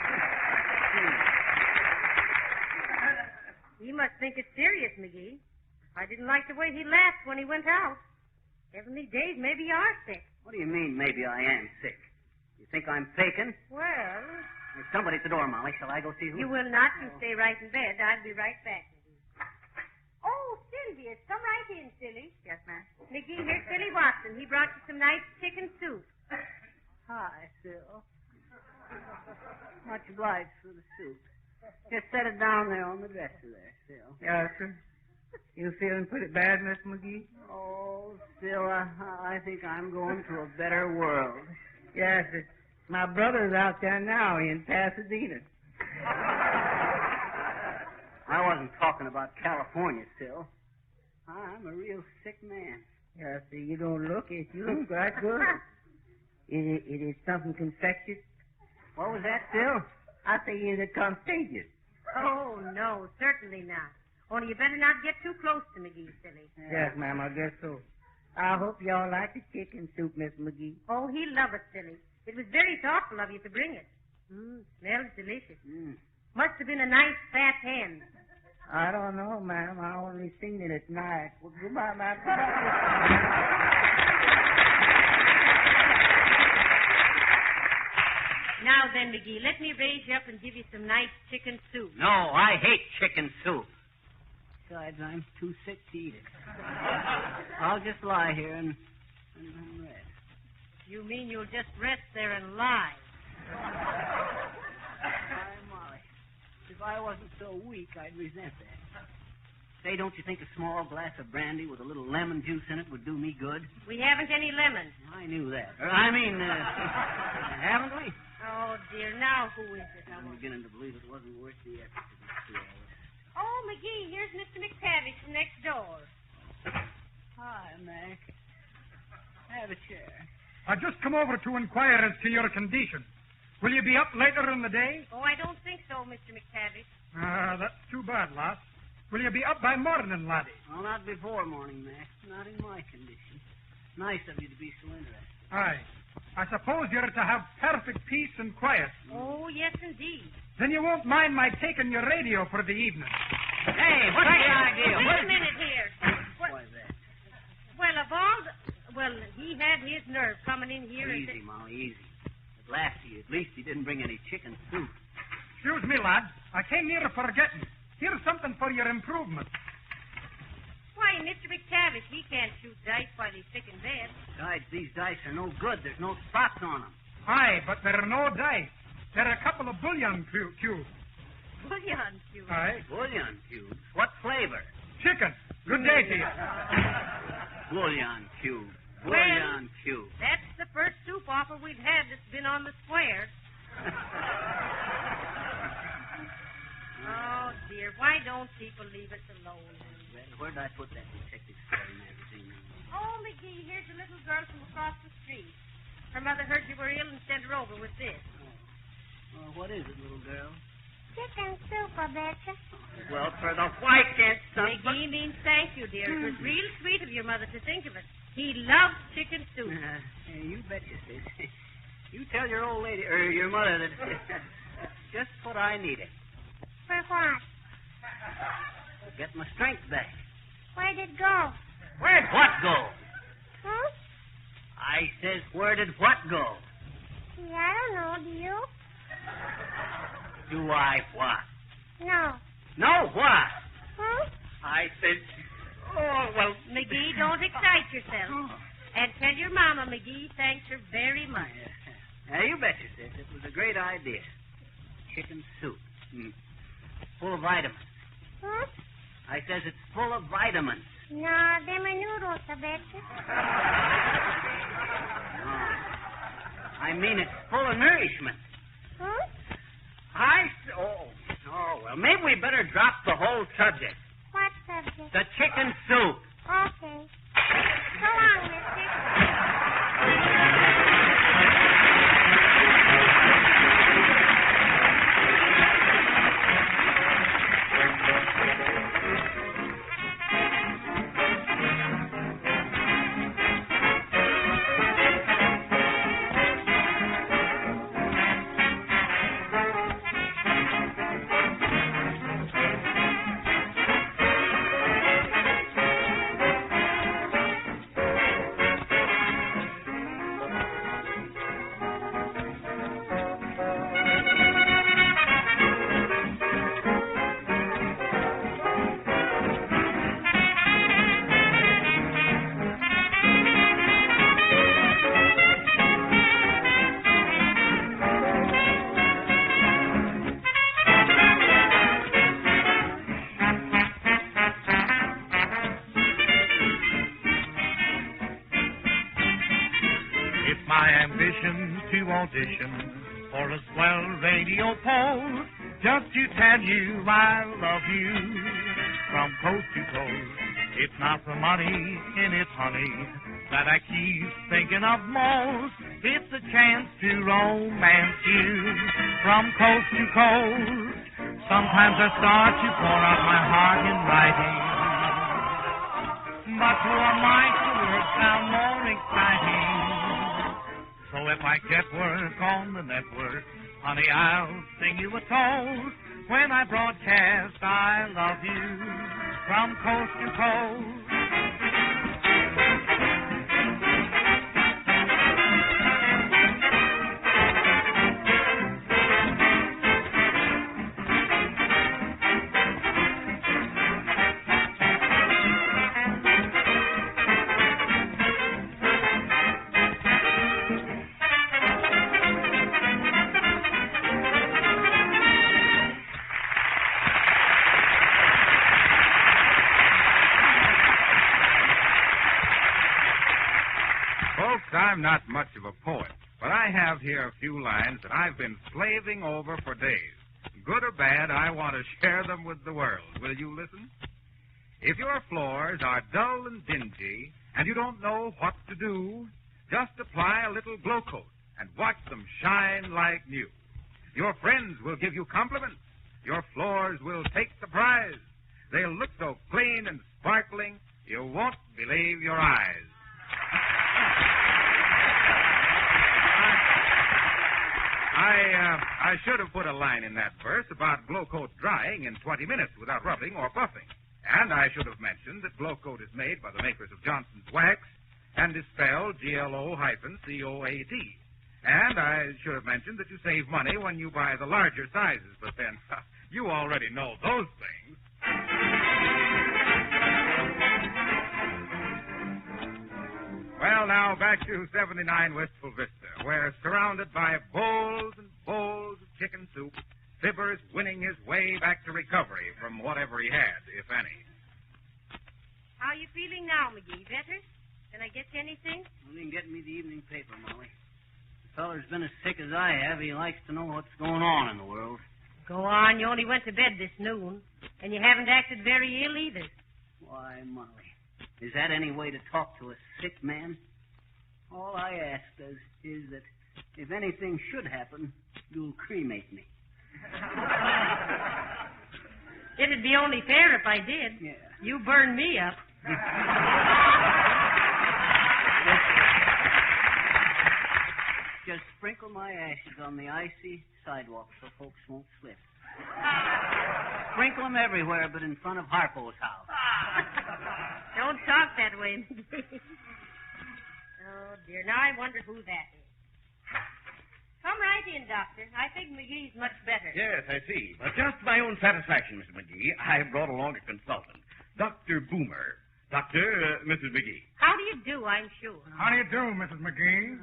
You must think it's serious, McGee. I didn't like the way he laughed when he went out. Heavenly days, maybe you are sick. What do you mean, maybe I am sick? You think I'm faking? Well... There's somebody at the door, Molly. Shall I go see who? You will not. You stay right in bed. I'll be right back. Oh, Sylvia, come right in, Silly. Yes, ma'am. McGee, here's Silly Watson. He brought you some nice chicken soup. Hi, Phil. Much obliged for the soup. Just set it down there on the dresser there, Phil. Yes, sir. You feeling pretty bad, Miss McGee? Oh, Phil, I think I'm going to a better world. Yes, sir. My brother's out there now in Pasadena. I wasn't talking about California, Phil. I'm a real sick man. Yes, sir, you don't look it. You look quite good. It is something infectious. What was that, Phil? I say, is it contagious? Oh, no, certainly not. Only you better not get too close to McGee, Silly. Yes, ma'am, I guess so. I hope y'all like the chicken soup, Miss McGee. Oh, he'll love it, Silly. It was very thoughtful of you to bring it. Smells delicious. Must have been a nice fat hen. I don't know, ma'am. I only seen it at night. Well, goodbye, ma'am. Now then, McGee, let me raise you up and give you some nice chicken soup. No, I hate chicken soup. Besides, I'm too sick to eat it. I'll just lie here and rest. You mean you'll just rest there and lie? Why, Molly, if I wasn't so weak, I'd resent that. Say, don't you think a small glass of brandy with a little lemon juice in it would do me good? We haven't any lemon. I knew that. Haven't we? Oh, dear, now who is it? I'm beginning to believe it wasn't worth the effort to be through all this. Oh, McGee, here's Mr. McTavish from next door. Hi, Mac. Have a chair. I just come over to inquire as to your condition. Will you be up later in the day? Oh, I don't think so, Mr. McTavish. That's too bad, lass. Will you be up by morning, laddie? Well, not before morning, Mac. Not in my condition. Nice of you to be so interested. Aye. I suppose you're to have perfect peace and quiet. Oh, yes, indeed. Then you won't mind my taking your radio for the evening. Hey, what's the idea? Wait a minute here. Why is that? Well, of all the... Well, he had his nerve coming in here Easy, Molly, easy. At least he didn't bring any chicken soup. Excuse me, lad. I came near forgetting. Here's something for your improvement. Why, Mr. McTavish, he can't shoot dice while he's sick in bed. Besides, these dice are no good. There's no spots on them. Aye, but there are no dice. There are a couple of bouillon cubes. Bouillon cubes? Aye. Bouillon cubes? What flavor? Chicken. Good day to you. Bouillon cube. Bouillon cube. That's the first soup offer we've had that's been on the square. Oh, dear. Why don't people leave us alone? Where did I put that detective story magazine? Oh, McGee, here's a little girl from across the street. Her mother heard you were ill and sent her over with this. Oh, what is it, little girl? Chicken soup, I betcha. Well, for the white can't son. McGee means thank you, dear. It was real sweet of your mother to think of it. He loves chicken soup. You betcha, sis. You tell your old lady, or your mother, that just what I needed. For what? Get my strength back. Where'd it go? Where'd what go? Huh? I says, where did what go? Yeah, I don't know, do you? Do I what? No. No, what? Huh? I said, oh, well... McGee, don't excite yourself. And tell your mama McGee thanks her very much. Now, you betcha, sis. It was a great idea. Chicken soup. Full of vitamins. What? I says it's full of vitamins. No, them are noodles, I betcha. I mean, it's full of nourishment. Huh? Well, maybe we better drop the whole subject. What subject? The chicken soup. Okay. So long, mister. Audition for a swell radio pole, just to tell you I love you from coast to coast. It's not the money in it, honey, that I keep thinking of most. It's a chance to romance you from coast to coast. Sometimes I start to pour out my heart in writing, but to a mind the words sound more exciting. So if I get work on the network, honey, I'll sing you a toast. When I broadcast, I love you from coast to coast. I'm not much of a poet, but I have here a few lines that I've been slaving over for days. Good or bad, I want to share them with the world. Will you listen? If your floors are dull and dingy and you don't know what to do, just apply a little glow coat and watch them shine like new. Your friends will give you compliments. Your floors will take the prize. They'll look so clean and sparkling, you won't believe your eyes. I should have put a line in that verse about Glow Coat drying in 20 minutes without rubbing or buffing. And I should have mentioned that Glow Coat is made by the makers of Johnson's Wax and is spelled GLO-COAT. And I should have mentioned that you save money when you buy the larger sizes, but then you already know those things. Well, now back to 79 Wistful Vista, where, surrounded by bowls and bowls of chicken soup, Fibber is winning his way back to recovery from whatever he had, if any. How are you feeling now, McGee? Better? Can I get you anything? You can get me the evening paper, Molly. The feller's been as sick as I have. He likes to know what's going on in the world. Go on. You only went to bed this noon, and you haven't acted very ill either. Why, Molly, is that any way to talk to a sick man? All I ask is that if anything should happen, you'll cremate me. It'd be only fair if I did. Yeah. You burn me up. Just sprinkle my ashes on the icy sidewalk so folks won't slip. Sprinkle them everywhere but in front of Harpo's house. Don't talk that way. Oh, dear. Now I wonder who that is. Come right in, Doctor. I think McGee's much better. Yes, I see. But just for my own satisfaction, Mr. McGee, I have brought along a consultant, Dr. Boomer. Mrs. McGee. How do you do, I'm sure. How do you do, Mrs. McGee?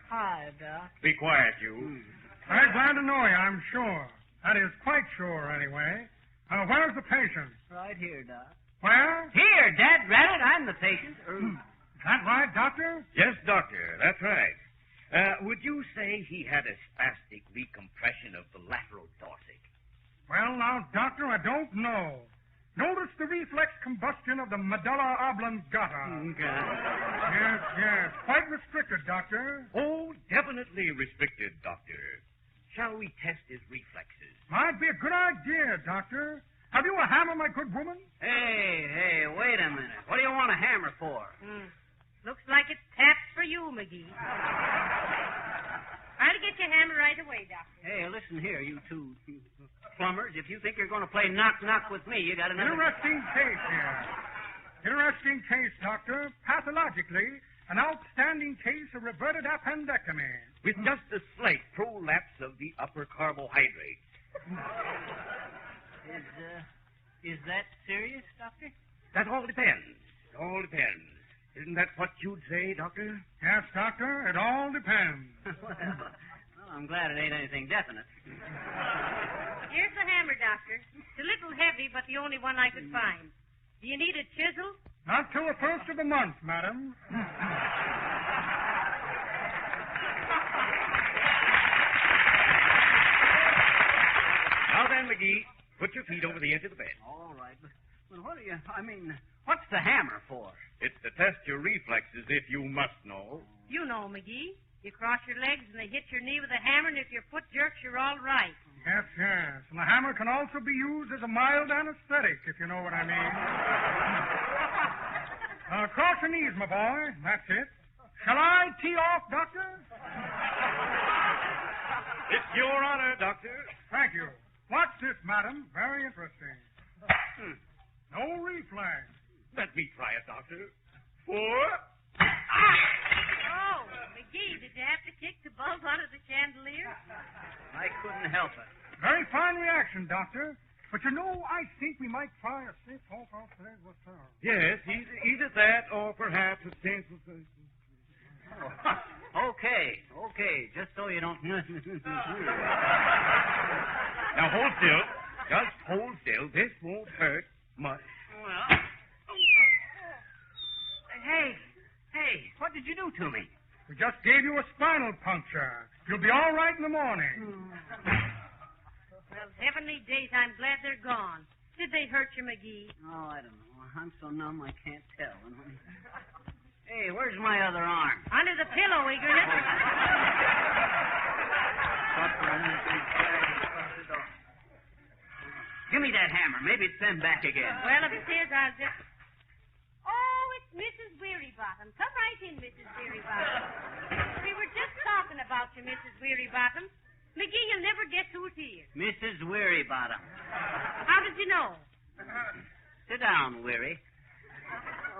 Hi, Doc. Be quiet, you. I'm glad to know you, I'm sure. That is quite sure, anyway. Where's the patient? Right here, Doc. Well? Here, Dad Rabbit, I'm the patient. Is that right, Doctor? Yes, Doctor, that's right. Would you say he had a spastic recompression of the lateral dorsic? Well, now, Doctor, I don't know. Notice the reflex combustion of the medulla oblongata. Yes. Quite restricted, Doctor. Oh, definitely restricted, Doctor. Shall we test his reflexes? Might be a good idea, Doctor. Have you a hammer, my good woman? Hey, wait a minute. What do you want a hammer for? Looks like it's tapped for you, McGee. Try to get your hammer right away, Doctor. Hey, listen here, you two plumbers. If you think you're going to play knock-knock with me, you got another... Interesting case here. Interesting case, Doctor. Pathologically, an outstanding case of reverted appendectomy. With just a slight prolapse of the upper carbohydrates. Is that serious, Doctor? That all depends. Isn't that what you'd say, Doctor? Yes, Doctor, it all depends. well, I'm glad it ain't anything definite. Here's the hammer, Doctor. It's a little heavy, but the only one I could find. Do you need a chisel? Not till the first of the month, madam. Now then, McGee, put your feet over the edge of the bed. All right, but what's the hammer for? It's to test your reflexes, if you must know. You know, McGee. You cross your legs and they hit your knee with a hammer, and if your foot jerks, you're all right. Yes. And the hammer can also be used as a mild anesthetic, if you know what I mean. Cross your knees, my boy. That's it. Shall I tee off, Doctor? It's your honor, Doctor. Thank you. Watch this, madam. Very interesting. No reflex. Let me try it, Doctor. 4. Oh, McGee, did you have to kick the bulb out of the chandelier? I couldn't help it. Very fine reaction, Doctor. But you know, I think we might try a safe off outside with her. Yes, either that or perhaps a stencil. Okay, just so you don't... Now, hold still. Just hold still. This won't hurt much. Well... Hey, what did you do to me? We just gave you a spinal puncture. You'll be all right in the morning. Well, heavenly days, I'm glad they're gone. Did they hurt you, McGee? Oh, I don't know. I'm so numb I can't tell. Hey, where's my other arm? Under the pillow, eagerness. Give me that hammer. Maybe it's sent back again. Well, if it is, I'll just... Oh, it's Mrs. Wearybottom. Come right in, Mrs. Wearybottom. We were just talking about you, Mrs. Wearybottom. McGee, you'll never guess who's here. Mrs. Wearybottom. How did you know? Sit down, Weary.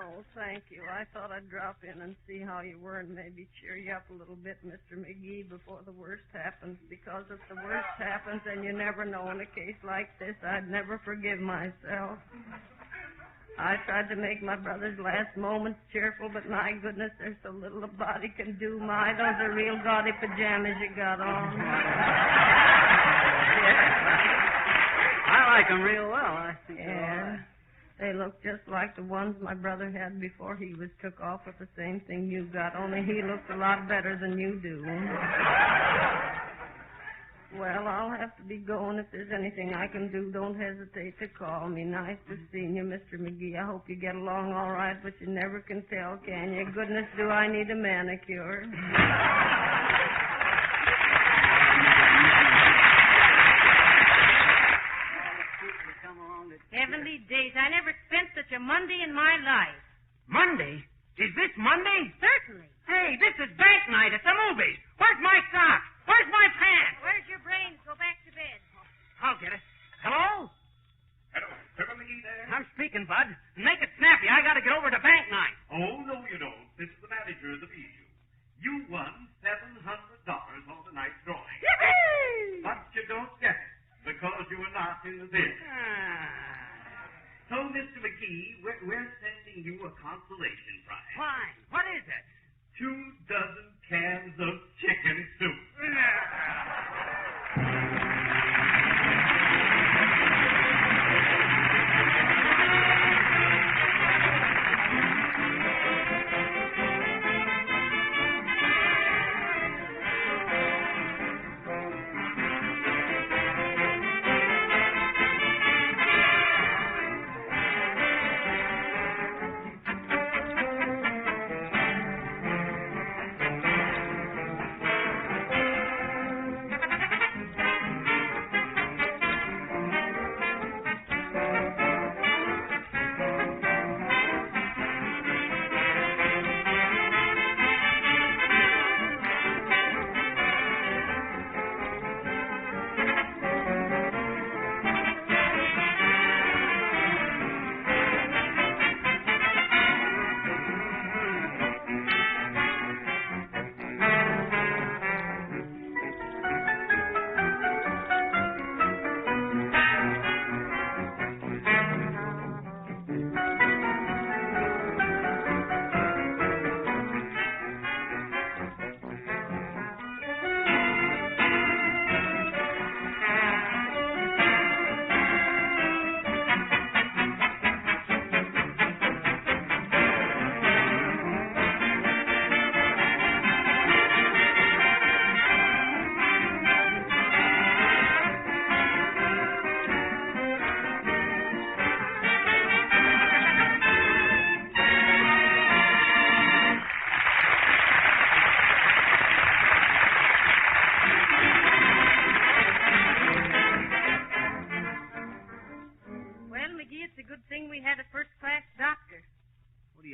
Oh, thank you. I thought I'd drop in and see how you were and maybe cheer you up a little bit, Mr. McGee, before the worst happens. Because if the worst happens, and you never know in a case like this, I'd never forgive myself. I tried to make my brother's last moments cheerful, but my goodness, there's so little a body can do. My, those are real gaudy pajamas you got on. I like them real well. I think yeah. They look just like the ones my brother had before he was took off with the same thing you got, only he looks a lot better than you do. Well, I'll have to be going. If there's anything I can do, don't hesitate to call me. Nice to see you, Mr. McGee. I hope you get along all right, but you never can tell, can you? Goodness, do I need a manicure? Heavenly days, I never spent such a Monday in my life. Monday? Is this Monday? Certainly. Hey, this is bank night at the movies. Where's my socks? Where's my pants? Where's your brains? Go back to bed. I'll get it. Hello? Hello, Fibber McGee there? I'm speaking, Bud. Make it snappy. I got to get over to bank night. Oh, no, you don't. This is the manager of the PU. You won $700 on tonight's drawing. Yippee! But you don't get it because you were not in the bid. So, Mr. McGee, we're sending you a consolation prize. Fine. What is it? 2 dozen cans of chicken soup.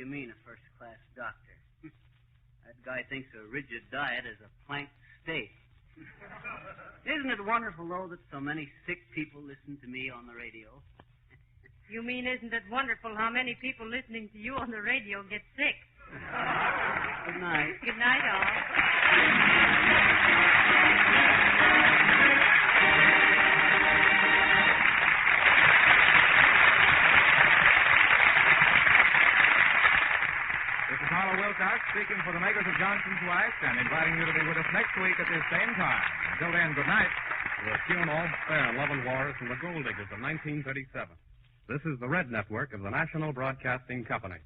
you mean, a first-class doctor? That guy thinks a rigid diet is a planked steak. Isn't it wonderful, though, that so many sick people listen to me on the radio? You mean, isn't it wonderful how many people listening to you on the radio get sick? Good night. Good night, all. This is Harlow Wilcox speaking for the makers of Johnson's Wax and inviting you to be with us next week at this same time. Until then, good night. We're Funeral, Fair, Love and Wars, and the Gold Diggers of 1937. This is the Red Network of the National Broadcasting Company.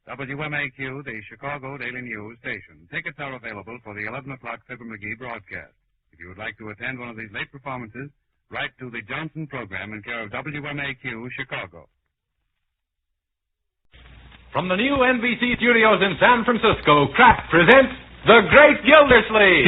WMAQ, the Chicago Daily News station. Tickets are available for the 11 o'clock Fibber McGee broadcast. If you would like to attend one of these late performances, write to the Johnson program in care of WMAQ, Chicago. From the new NBC studios in San Francisco, Kraft presents The Great Gildersleeve.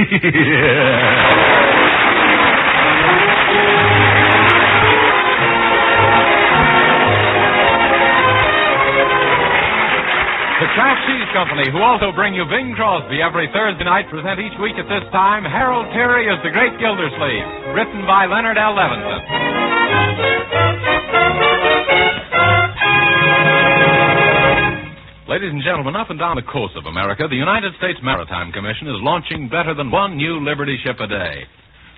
The Kraft Cheese Company, who also bring you Bing Crosby every Thursday night, present each week at this time Harold Terry as The Great Gildersleeve, written by Leonard L. Levinson. Ladies and gentlemen, up and down the coast of America, the United States Maritime Commission is launching better than one new Liberty ship a day.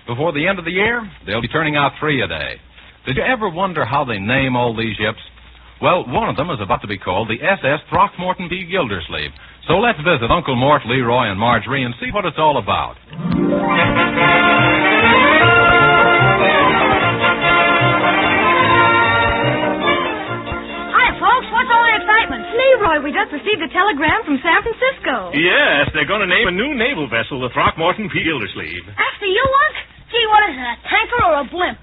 Before the end of the year, they'll be turning out 3 a day. Did you ever wonder how they name all these ships? Well, one of them is about to be called the SS Throckmorton P. Gildersleeve. So let's visit Uncle Mort, Leroy, and Marjorie and see what it's all about. Hi, folks. What's all the excitement? Leroy, we just received a telegram from San Francisco. Yes, they're going to name a new naval vessel the Throckmorton P. Gildersleeve. After you want? Gee, what is it, a tanker or a blimp?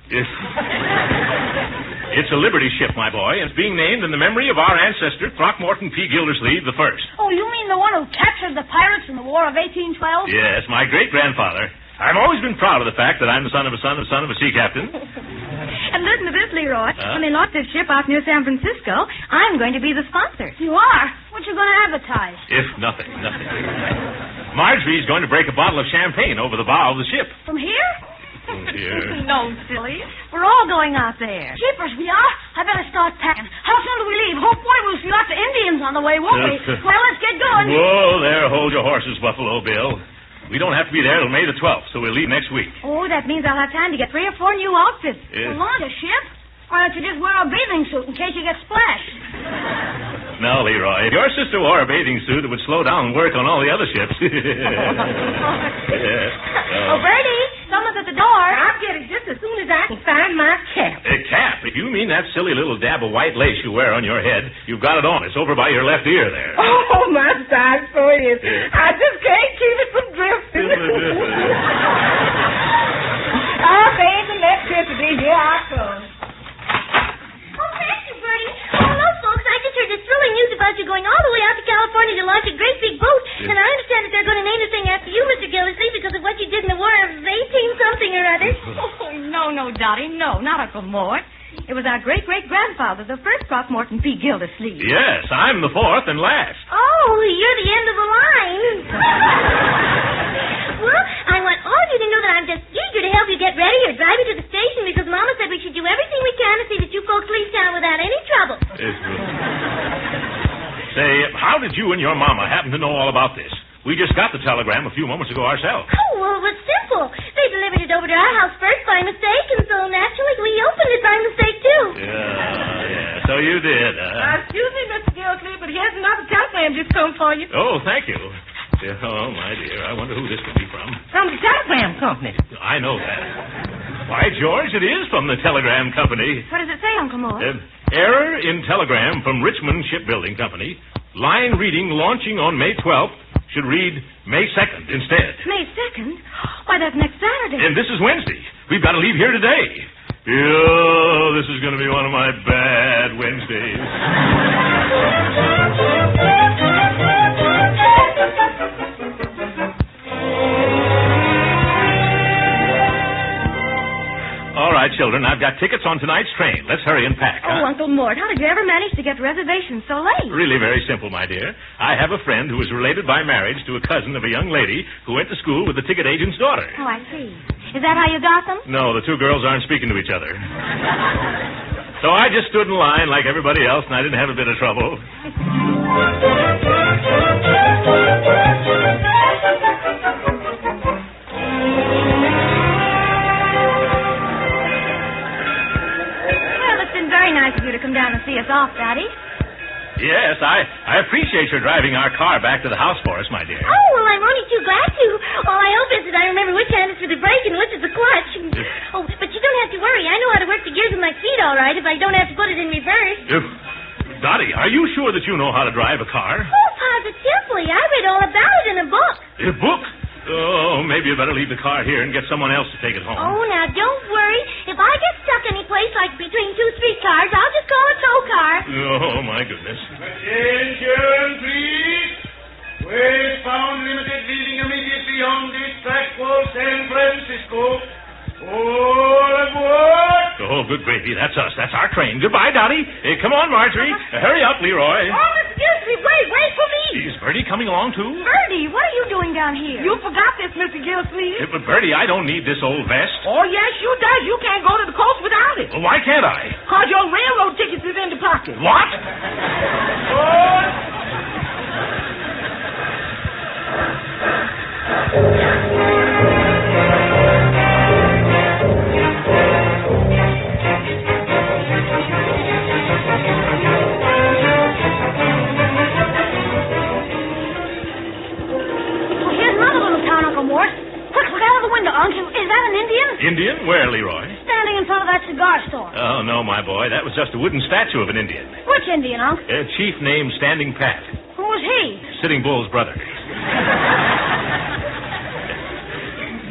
It's a Liberty ship, my boy, and it's being named in the memory of our ancestor, Throckmorton P. Gildersleeve the First. Oh, you mean the one who captured the pirates in the War of 1812? Yes, my great-grandfather. I've always been proud of the fact that I'm the son of a sea captain. And listen to this, Leroy. When they launch this ship out near San Francisco, I'm going to be the sponsor. You are? What you going to advertise? If nothing. Marjorie's going to break a bottle of champagne over the bow of the ship. From here? Oh, dear. No, silly. We're all going out there. Jeepers, we are? I better start packing. How soon do we leave? Oh, boy, we'll see lots of Indians on the way, won't we? Well, let's get going. Whoa, there, hold your horses, Buffalo Bill. We don't have to be there till May the 12th, so we'll leave next week. Oh, that means I'll have time to get 3 or 4 new outfits. Yeah. To launch a ship? Why don't you just wear a bathing suit in case you get splashed? No, Leroy. If your sister wore a bathing suit, it would slow down work on all the other ships. Oh, Bertie, someone's at the door. I'll get it just as soon as I can find my cap. A cap? If you mean that silly little dab of white lace you wear on your head, you've got it on. It's over by your left ear there. Oh, my side, so it is. I just can't keep it from drifting. Oh, there's electricity. Here I come. Oh, thank you, Bertie. Oh, hello, folks. I just heard this thrilling news about you going all the way out to California to launch a great big boat. Yeah. And I understand that they're going to name the thing after you, Mr. Gildersleeve, because of what you did in the War of 18-something or other. Oh, no, Dottie, no, not Uncle Mort. It was our great-great-grandfather, the first Throckmorton P. Gildersleeve. Yes, I'm the 4th and last. Oh, you're the end of the line. Well, I want all of you to know that I'm just eager to help you get ready or drive you to the station because Mama said we should do everything we can to see that you folks leave town without any trouble. Say, how did you and your Mama happen to know all about this? We just got the telegram a few moments ago ourselves. Oh, well, it was simple. They delivered it over to our house first by mistake, and so naturally we opened it by mistake, too. Yeah, so you did, Excuse me, Mr. Gildersleeve, but here's another telegram just come for you. Oh, thank you. Oh, my dear, I wonder who this could be from. From the telegram company. I know that. Why, George, it is from the telegram company. What does it say, Uncle Mort? Error in telegram from Richmond Shipbuilding Company. Line reading launching on May 12th should read May 2nd instead. May 2nd? Why, that's next Saturday. And this is Wednesday. We've got to leave here today. Oh, this is going to be one of my bad Wednesdays. All right, children. I've got tickets on tonight's train. Let's hurry and pack, Oh, huh? Uncle Mort, how did you ever manage to get reservations so late? Really very simple, my dear. I have a friend who is related by marriage to a cousin of a young lady who went to school with the ticket agent's daughter. Oh, I see. Is that how you got them? No, the two girls aren't speaking to each other. So I just stood in line like everybody else, and I didn't have a bit of trouble. Well, it's been very nice of you to come down and see us off, Daddy. Yes, I appreciate your driving our car back to the house for us, my dear. Oh, well, I'm only too glad to. All I hope is that I remember which hand is for the brake and which is the clutch. Oh, but you don't have to worry. I know how to work the gears with my feet all right if I don't have to put it in reverse. Dottie, are you sure that you know how to drive a car? Oh, positively. I read all about it in a book. A book? Oh, maybe you better leave the car here and get someone else to take it home. Oh, now, don't worry. If I get stuck any place like between two streetcars, I'll just call a tow car. Oh, my goodness. Attention, please. Westbound Limited leaving immediately on this track for San Francisco. All aboard. Oh, good gravy. That's us. That's our train. Goodbye, Dottie. Come on, Marjorie. Hurry up, Leroy. Oh, Mr. Gildersleeve, wait for me. Is Bertie coming along, too? Bertie, what are you doing down here? You forgot this, Mr. Gildersleeve. But, Bertie, I don't need this old vest. Oh, yes, you does. You can't go to the coast without it. Well, why can't I? Because your railroad ticket is in the pocket. What? Is that an Indian? Indian? Where, Leroy? Standing in front of that cigar store. Oh, no, my boy. That was just a wooden statue of an Indian. Which Indian, Unc? A chief named Standing Pat. Who was he? Sitting Bull's brother.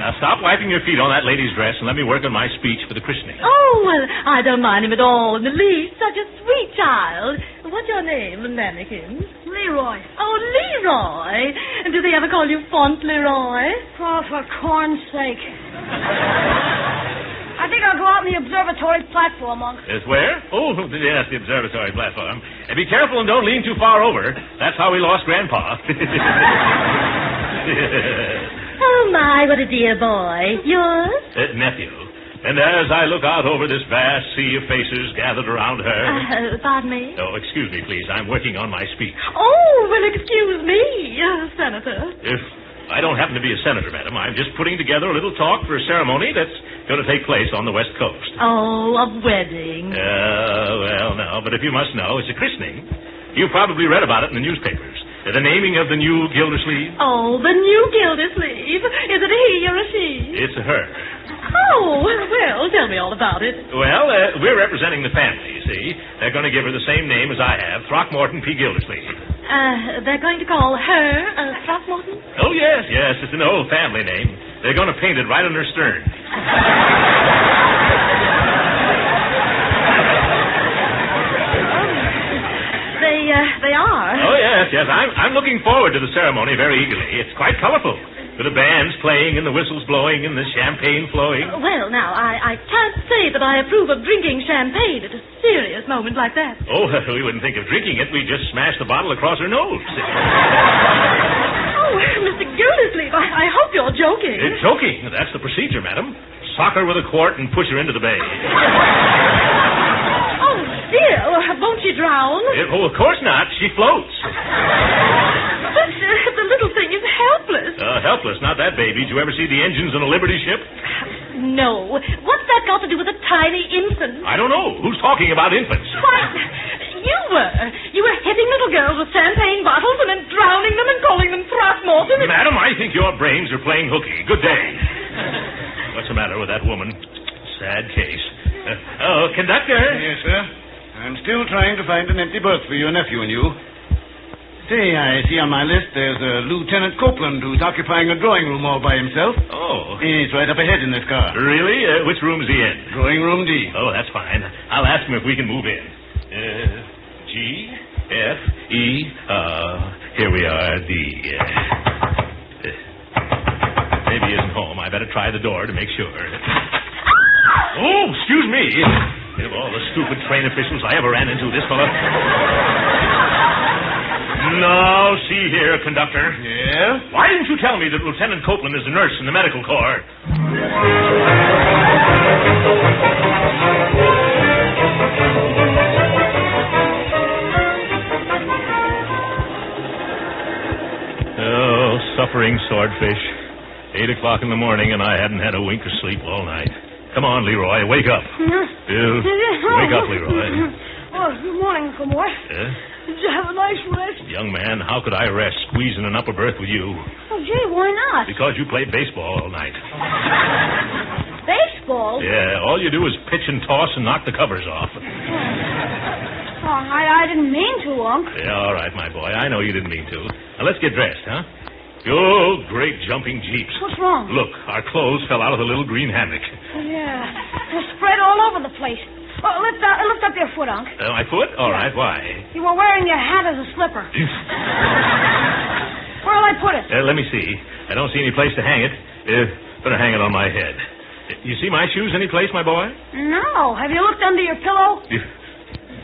Now, stop wiping your feet on that lady's dress and let me work on my speech for the christening. Oh, well, I don't mind him at all in the least. Such a sweet child. What's your name, mannequin? Leroy. Oh, Leroy. And do they ever call you Font Leroy? Oh, for corn's sake. I think I'll go out on the observatory platform, Unc. Yes, where? Oh, yes, the observatory platform. And be careful and don't lean too far over. That's how we lost Grandpa. Oh, my, what a dear boy. Yours? Nephew. And as I look out over this vast sea of faces gathered around her... Pardon me? Oh, excuse me, please. I'm working on my speech. Oh, well, excuse me, Senator. If I don't happen to be a senator, madam, I'm just putting together a little talk for a ceremony that's going to take place on the West Coast. Oh, a wedding. Well, no, but if you must know, it's a christening. You've probably read about it in the newspapers. The naming of the new Gildersleeve. Oh, the new Gildersleeve. Is it a he or a she? It's a her. Oh, well, tell me all about it. Well, we're representing the family, you see. They're going to give her the same name as I have, Throckmorton P. Gildersleeve. They're going to call her Throckmorton? Oh, yes. It's an old family name. They're going to paint it right on her stern. They are. Oh, yes. I'm looking forward to the ceremony very eagerly. It's quite colorful, with the bands playing and the whistles blowing and the champagne flowing. Well, now, I can't say that I approve of drinking champagne at a serious moment like that. Oh, we wouldn't think of drinking it. We'd just smash the bottle across her nose. Oh, Mr. Gildersleeve, I hope you're joking. Joking? That's the procedure, madam. Sock her with a quart and push her into the bay. Oh, dear. Won't she drown? Oh, of course not. She floats. But the little thing is helpless. Helpless? Not that baby. Did you ever see the engines on a Liberty ship? No. What's that got to do with a tiny infant? I don't know. Who's talking about infants? Why, you were. You were hitting little girls with champagne bottles and then drowning them and calling them Throckmorton. Madam, I think your brains are playing hooky. Good day. What's the matter with that woman? Sad case. Conductor. Yes, sir. I'm still trying to find an empty berth for your nephew and you. Say, I see on my list there's a Lieutenant Copeland who's occupying a drawing room all by himself. Oh. He's right up ahead in this car. Really? Which room's he in? Drawing room D. Oh, that's fine. I'll ask him if we can move in. G, F, E, here we are, D. Maybe he isn't home. I better try the door to make sure. Oh, excuse me. Of all the stupid train officials I ever ran into, this fellow. Now, see here, conductor. Yeah? Why didn't you tell me that Lieutenant Copeland is a nurse in the medical corps? Oh, suffering swordfish. 8 o'clock in the morning, and I hadn't had a wink of sleep all night. Come on, Leroy, wake up. Wake up, Leroy. Oh, good morning, Uncle Mort. Did you have a nice rest? Young man, how could I rest squeezing an upper berth with you? Oh, gee, why not? Because you played baseball all night. Baseball? Yeah, all you do is pitch and toss and knock the covers off. Oh, I didn't mean to, Unc. Yeah, all right, my boy. I know you didn't mean to. Now, let's get dressed, huh? Oh, great jumping jeeps. What's wrong? Look, our clothes fell out of the little green hammock. Yeah, they're spread all over the place. Oh, lift up your foot, Unc. My foot? All right, why? You were wearing your hat as a slipper. Where'll I put it? Let me see. I don't see any place to hang it. Better hang it on my head. You see my shoes any place, my boy? No. Have you looked under your pillow?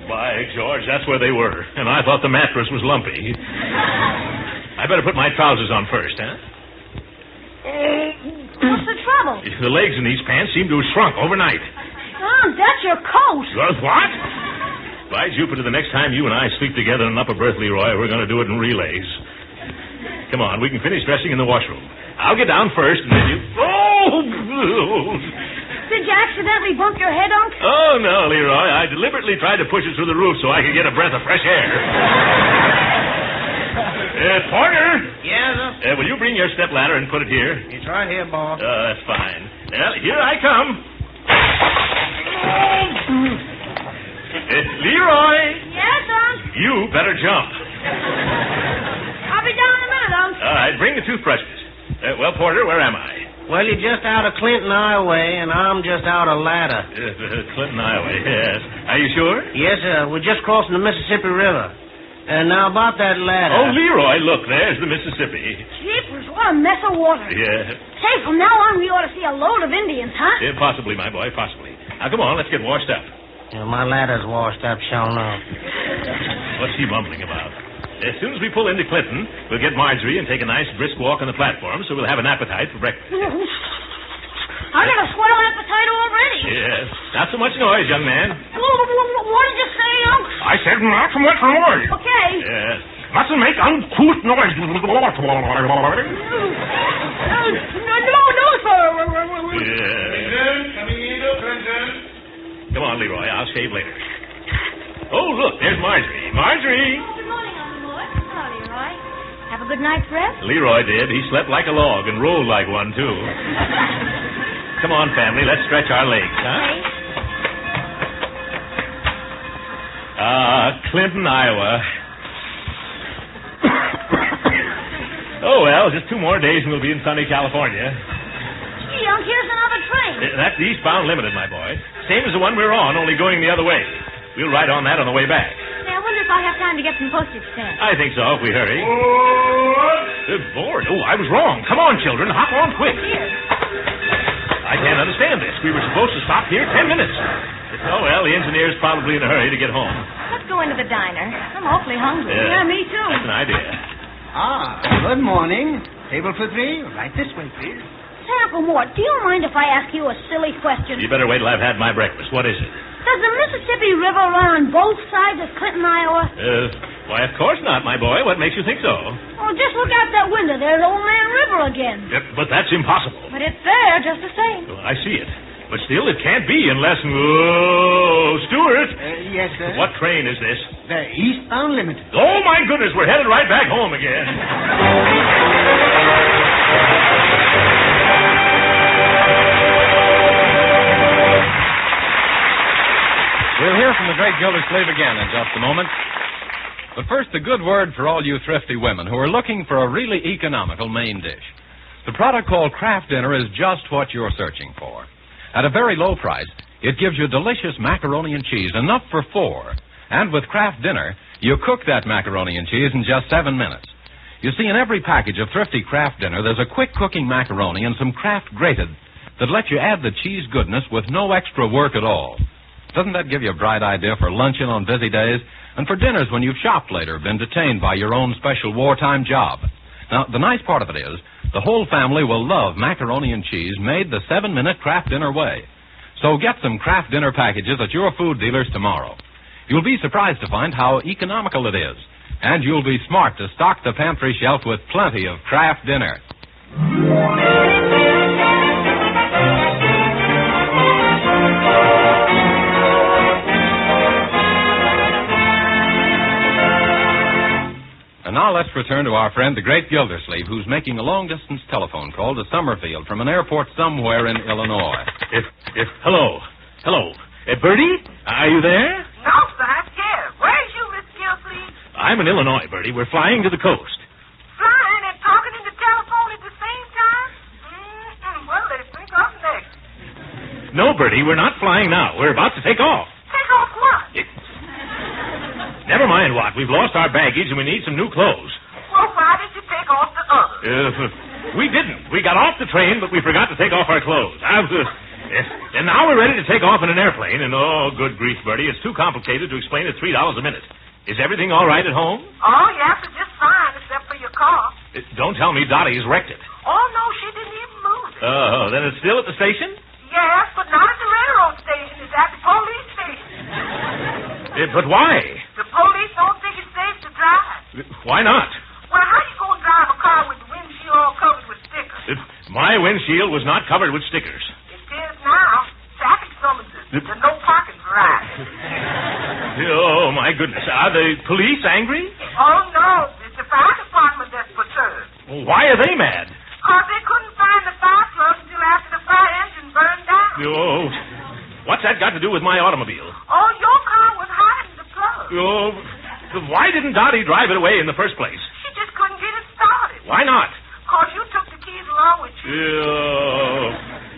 By George, that's where they were. And I thought the mattress was lumpy. I better put my trousers on first, huh? What's the trouble? The legs in these pants seem to have shrunk overnight. Unc, that's your coat. What? By Jupiter, the next time you and I sleep together in an upper berth, Leroy, we're going to do it in relays. Come on, we can finish dressing in the washroom. I'll get down first, and then you... Oh! Did you accidentally bump your head, Unc? Oh, no, Leroy. I deliberately tried to push it through the roof so I could get a breath of fresh air. Porter? Yes, sir? Will you bring your stepladder and put it here? It's right here, boss. That's fine. Well, here I come. Leroy! Yes, Unc? You better jump. I'll be down in a minute, Unc. All right, bring the toothbrushes. Well, Porter, where am I? Well, you're just out of Clinton Highway, and I'm just out of Ladder. Clinton Highway, yes. Are you sure? Yes, sir. We're just crossing the Mississippi River. And now about that ladder. Oh, Leroy, look, there's the Mississippi. Jeepers, what a mess of water. Yeah. Say, from now on, we ought to see a load of Indians, huh? Yeah, possibly, my boy, possibly. Now, come on, let's get washed up. Yeah, my ladder's washed up, sure enough. What's he mumbling about? As soon as we pull into Clinton, we'll get Marjorie and take a nice brisk walk on the platform so we'll have an appetite for breakfast. I got a swell appetite already. Yes. Not so much noise, young man. What did you say, Unc? I said not so much noise. Okay. Yes. Mustn't make uncouth noise. No, sir. Yes. Coming into Clinton. Come on, Leroy. I'll shave later. Oh, look, there's Marjorie. Marjorie! Good morning, Uncle Mort. Hello, Leroy. Have a good night's rest? Leroy did. He slept like a log and rolled like one, too. Come on, family. Let's stretch our legs, huh? Clinton, Iowa. Oh, well, just 2 more days and we'll be in sunny California. Gee, Unc, here's another train. That's the eastbound limited, my boy. Same as the one we're on, only going the other way. We'll ride on that on the way back. Hey, I wonder if I'll have time to get some postage stamps. I think so, if we hurry. Good Lord. Oh, I was wrong. Come on, children. Hop on quick. Here. I can't understand this. We were supposed to stop here 10 minutes. Oh, well, the engineer's probably in a hurry to get home. Let's go into the diner. I'm awfully hungry. Yeah, me too. That's an idea. Good morning. Table for 3. Right this way, please. Say, Uncle Mort, do you mind if I ask you a silly question? You better wait till I've had my breakfast. What is it? Does the Mississippi River run on both sides of Clinton, Iowa? Why, of course not, my boy. What makes you think so? Oh, just look out that window. There's Old Man River again. But that's impossible. But it's there just the same. Well, I see it. But still, it can't be unless... Whoa, Stuart! Yes, sir? What train is this? The Eastbound Limited. Oh, my goodness, we're headed right back home again. We'll hear from the Great Gildersleeve again in just a moment. But first, a good word for all you thrifty women who are looking for a really economical main dish. The product called Kraft Dinner is just what you're searching for. At a very low price, it gives you delicious macaroni and cheese, enough for 4. And with Kraft Dinner, you cook that macaroni and cheese in just 7 minutes. You see, in every package of thrifty Kraft Dinner, there's a quick cooking macaroni and some Kraft grated that let you add the cheese goodness with no extra work at all. Doesn't that give you a bright idea for luncheon on busy days and for dinners when you've shopped later, been detained by your own special wartime job? Now, the nice part of it is the whole family will love macaroni and cheese made the 7-minute Kraft Dinner way. So get some Kraft Dinner packages at your food dealers tomorrow. You'll be surprised to find how economical it is, and you'll be smart to stock the pantry shelf with plenty of Kraft Dinner. And now let's return to our friend, the Great Gildersleeve, who's making a long-distance telephone call to Summerfield from an airport somewhere in Illinois. Hello. Bertie, are you there? No, sir, I'm scared. Where's you, Miss Gildersleeve? I'm in Illinois, Bertie. We're flying to the coast. Flying and talking in the telephone at the same time? Well, let's think up next. No, Bertie, we're not flying now. We're about to take off. Take off what? Never mind what. We've lost our baggage and we need some new clothes. Well, why did you take off the others? We didn't. We got off the train, but we forgot to take off our clothes. And now we're ready to take off in an airplane, and oh, good grief, Bertie, it's too complicated to explain at $3 a minute. Is everything all right at home? Oh, yes, it's just fine, except for your car. Don't tell me Dottie's wrecked it. Oh, no, she didn't even move it. Oh, then it's still at the station? Yes, but not at the railroad station. It's at the police station. But why? The police don't think it's safe to drive. Why not? Well, how you going to drive a car with the windshield all covered with stickers? My windshield was not covered with stickers. It is now. Traffic summonses. The no parking variety. Oh, my goodness. Are the police angry? Oh, no. It's the fire department that's perturbed. Well, why are they mad? Because they couldn't find the fire plug until after the fire engine burned down. Oh, what's that got to do with my automobile? Oh, your car was hiding the plug. Oh, why didn't Dottie drive it away in the first place? She just couldn't get it started. Why not? Because you took the keys along with you. Oh,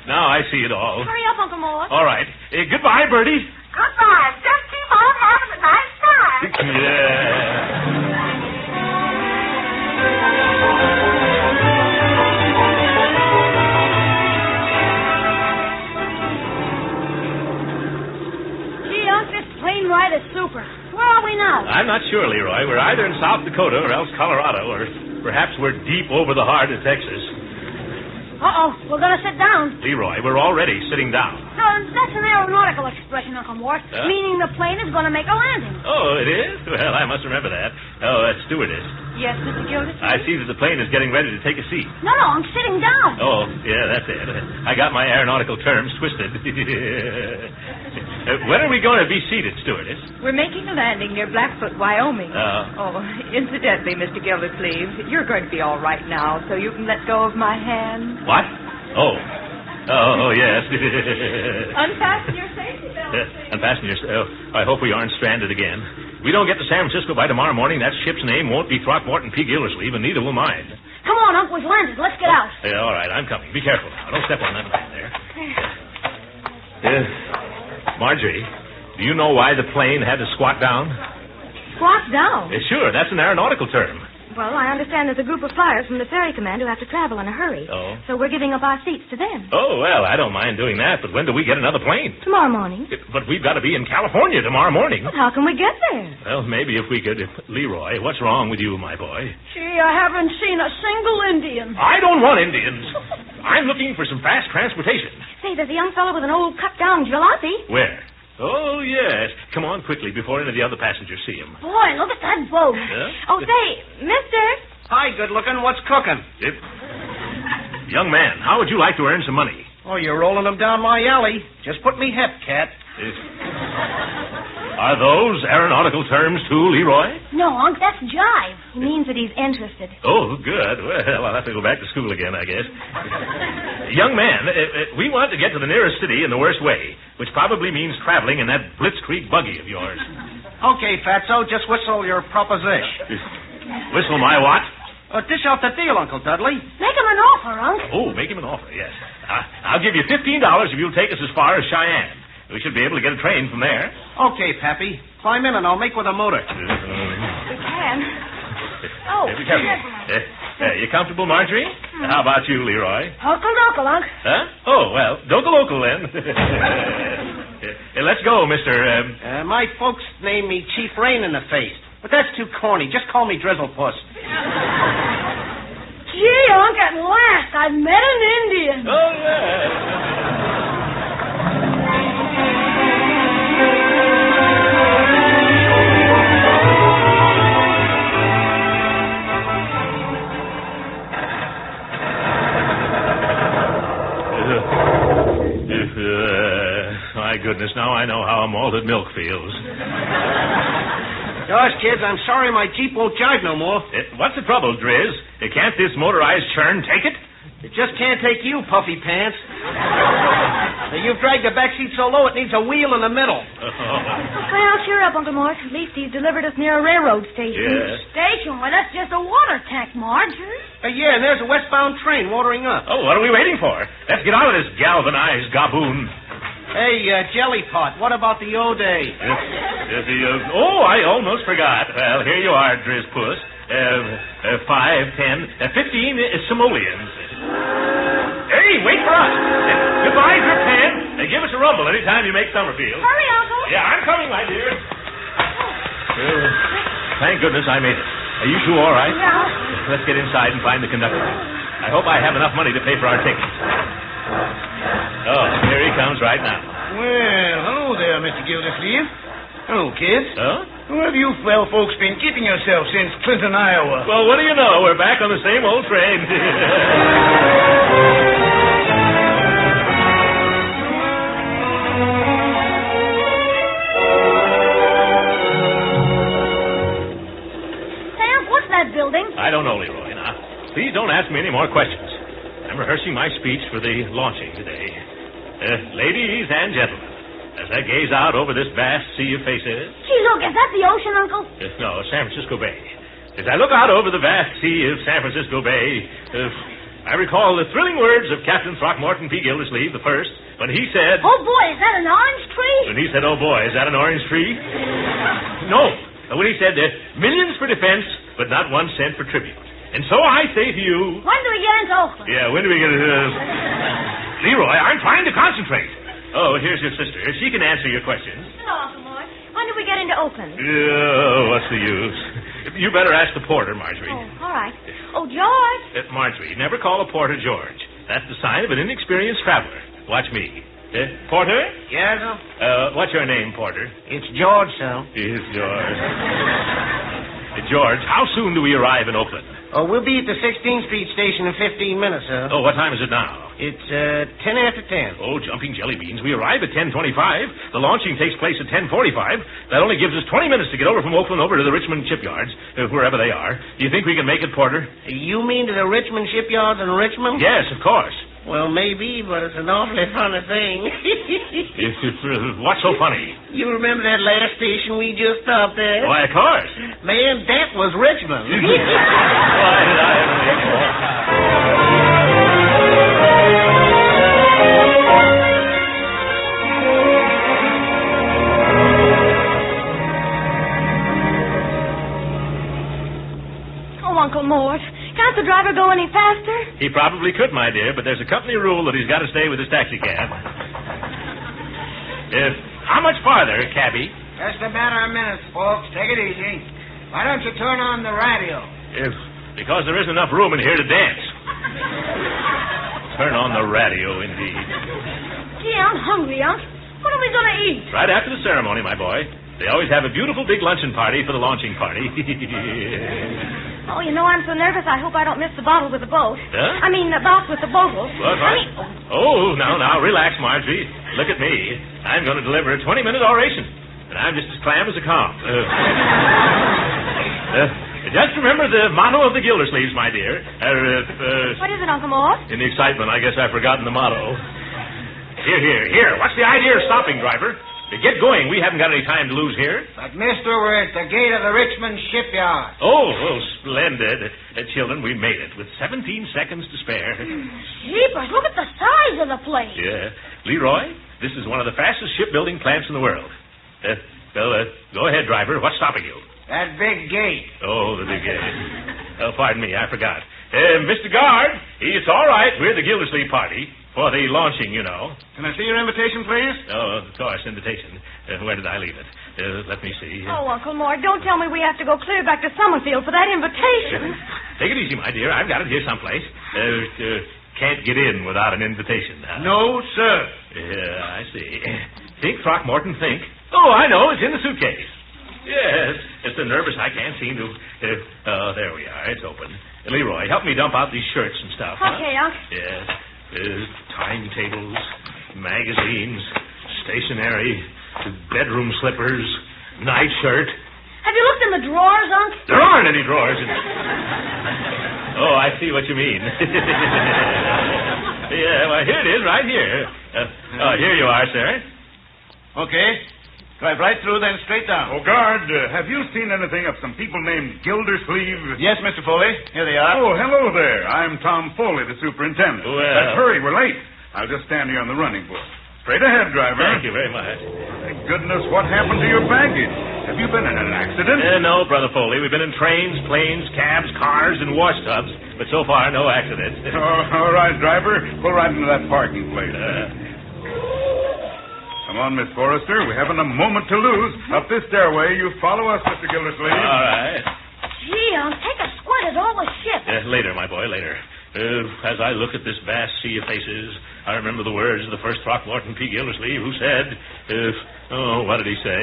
now I see it all. Hurry up, Uncle Mort. All right. Goodbye, Bertie. Goodbye. Just keep on having a nice time. Yeah. Plane ride is super. Where are we now? I'm not sure, Leroy. We're either in South Dakota or else Colorado, or perhaps we're deep over the heart of Texas. Uh-oh, we're going to sit down. Leroy, we're already sitting down. No, that's an aeronautical expression, Uncle Mort, meaning the plane is going to make a landing. Oh, it is? Well, I must remember that. Oh, that's stewardess. Yes, Mr. Gildersleeve? I see that the plane is getting ready to take a seat. No, I'm sitting down. Oh, yeah, that's it. I got my aeronautical terms twisted. When are we going to be seated, stewardess? We're making a landing near Blackfoot, Wyoming. Oh, incidentally, Mr. Gildersleeve, you're going to be all right now, so you can let go of my hand. What? Oh, yes. Unfasten your safety belt. Unfasten your... I hope we aren't stranded again. If we don't get to San Francisco by tomorrow morning, that ship's name won't be Throckmorton P. Gildersleeve, and neither will mine. Come on, Uncle, we've landed. Let's get out. Yeah, all right, I'm coming. Be careful now. Don't step on that line there. Marjorie, do you know why the plane had to squat down? Squat down? Sure, that's an aeronautical term. Well, I understand there's a group of flyers from the ferry command who have to travel in a hurry. Oh. So we're giving up our seats to them. Oh, well, I don't mind doing that, but when do we get another plane? Tomorrow morning. But we've got to be in California tomorrow morning. But how can we get there? Well, maybe if we could... Leroy, what's wrong with you, my boy? Gee, I haven't seen a single Indian. I don't want Indians. I'm looking for some fast transportation. Say, there's a young fellow with an old cut-down jalopy. Where? Oh, yes. Come on quickly before any of the other passengers see him. Boy, look at that boat. Yeah? Oh, say, mister... Hi, good-looking. What's cooking? Young man, how would you like to earn some money? Oh, you're rolling them down my alley. Just put me hep, cat. Are those aeronautical terms, too, Leroy? No, Unc, that's jive. He means that he's interested. Oh, good. Well, I'll have to go back to school again, I guess. Young man, we want to get to the nearest city in the worst way, which probably means traveling in that Blitzkrieg buggy of yours. Okay, Fatso, just whistle your proposition. Whistle my what? Dish out the deal, Uncle Dudley. Make him an offer, Unc. Oh, make him an offer, yes. I'll give you $15 if you'll take us as far as Cheyenne. We should be able to get a train from there. Okay, Pappy. Climb in and I'll make with a motor. We can. Oh, be careful. You comfortable, Marjorie? How about you, Leroy? Uncle, Unc. Huh? Oh, well, local then. Let's go, Mr. My folks name me Chief Rain in the Face, but that's too corny. Just call me Drizzlepuss. Gee, Unc, at last I've met an Indian. Oh, yeah. My goodness, now I know how malted milk feels. Gosh, kids, I'm sorry my Jeep won't jive no more. What's the trouble, Driz? Can't this motorized churn take it? It just can't take you, Puffy Pants. You've dragged the back seat so low it needs a wheel in the middle. Well, cheer up, Uncle Mort. At least he's delivered us near a railroad station. Yeah. Station? Why, that's just a water tank, Marge. Yeah, and there's a westbound train watering up. Oh, what are we waiting for? Let's get out of this galvanized gaboon. Hey, Jelly Pot, what about the O-Day? I almost forgot. Well, here you are, Driz Puss. 5, 10, 15 simoleons. Hey, wait for us. Goodbye, Grip Hand. Give us a rumble anytime you make Summerfield. Hurry, Uncle. Yeah, I'm coming, my dear. Thank goodness I made it. Are you two all right? Yeah. Let's get inside and find the conductor. I hope I have enough money to pay for our tickets. Oh, here he comes right now. Well, hello there, Mr. Gildersleeve. Hello, kids. Huh? Where have you well folks been keeping yourselves since Clinton, Iowa? Well, what do you know? We're back on the same old train. Sam, what's that building? I don't know, Leroy. Now, please don't ask me any more questions. I'm rehearsing my speech for the launching today. Ladies and gentlemen, as I gaze out over this vast sea of faces... Gee, look, is that the ocean, Uncle? No, San Francisco Bay. As I look out over the vast sea of San Francisco Bay, I recall the thrilling words of Captain Throckmorton P. Gildersleeve, the first, when he said... Oh, boy, is that an orange tree? When he said, oh, boy, is that an orange tree? No. When he said, millions for defense, but not 1 cent for tribute. And so I say to you... When do we get into Oakland? Yeah, when do we get into... Leroy, I'm trying to concentrate. Oh, here's your sister. She can answer your questions. Hello, Uncle Mort. When do we get into Oakland? What's the use? You better ask the porter, Marjorie. Oh, all right. Oh, George. Marjorie, never call a porter George. That's the sign of an inexperienced traveler. Watch me. Porter? Yes, sir? What's your name, Porter? It's George, sir. It's George. George, how soon do we arrive in Oakland? Oh, we'll be at the 16th Street station in 15 minutes, sir. Oh, what time is it now? It's 10 after 10. Oh, jumping jelly beans. We arrive at 10:25. The launching takes place at 10:45. That only gives us 20 minutes to get over from Oakland over to the Richmond shipyards, wherever they are. Do you think we can make it, Porter? You mean to the Richmond shipyards in Richmond? Yes, of course. Well, maybe, but it's an awfully funny thing. What's so funny? You remember that last station we just stopped at? Why, of course. Man, that was Richmond. Why did I ever make more time? Oh, Uncle Mort. Can't the driver go any faster? He probably could, my dear, but there's a company rule that he's got to stay with his taxicab. How much farther, cabby? Just a matter of minutes, folks. Take it easy. Why don't you turn on the radio? Because there isn't enough room in here to dance. Turn on the radio, indeed. Gee, I'm hungry, Unc. What are we going to eat? Right after the ceremony, my boy. They always have a beautiful big luncheon party for the launching party. Oh, you know, I'm so nervous I hope I don't miss the bottle with the boat. Huh? I mean, the box with the boat. Oh, now, relax, Marjorie. Look at me. I'm going to deliver a 20-minute oration. And I'm just as clam as a calm. Just remember the motto of the Gildersleeves, my dear. What is it, Uncle Mort? In the excitement, I guess I've forgotten the motto. Here. What's the idea of stopping, driver? Get going. We haven't got any time to lose here. But, mister, we're at the gate of the Richmond shipyard. Oh, splendid. Children, we made it with 17 seconds to spare. Jeepers, look at the size of the place. Yeah. Leroy, this is one of the fastest shipbuilding plants in the world. Go ahead, driver. What's stopping you? That big gate. Oh, the big gate. Pardon me, I forgot. Mr. Guard, it's all right. We're the Gildersleeve party. For the launching, you know. Can I see your invitation, please? Oh, of course, invitation. Where did I leave it? Let me see. Oh, Uncle Mort, don't tell me we have to go clear back to Summerfield for that invitation. Take it easy, my dear. I've got it here someplace. Can't get in without an invitation. Huh? No, sir. I see. Think, Throckmorton, think. Oh, I know. It's in the suitcase. Yes. It's so nervous I can't seem to... there we are. It's open. Leroy, help me dump out these shirts and stuff. Okay, huh? Unc. Yes. Timetables, magazines, stationery, bedroom slippers, nightshirt. Have you looked in the drawers, Unc? There aren't any drawers in it. Oh, I see what you mean. Yeah, well, here it is, right here. Here you are, sir. Okay. Drive right through, then straight down. Oh, guard, have you seen anything of some people named Gildersleeve? Yes, Mr. Foley. Here they are. Oh, hello there. I'm Tom Foley, the superintendent. Well. Hurry, we're late. I'll just stand here on the running board. Straight ahead, driver. Thank you very much. Thank goodness, what happened to your baggage? Have you been in an accident? No, Brother Foley. We've been in trains, planes, cabs, cars, and wash tubs, but so far, no accidents. All right, driver. Pull right into that parking place. Come on, Miss Forrester. We haven't a moment to lose. Up this stairway. You follow us, Mr. Gildersleeve. All right. Gee, take a squint at all the ships. Later, my boy, later. As I look at this vast sea of faces, I remember the words of the first Throckmorton P. Gildersleeve, who said, what did he say?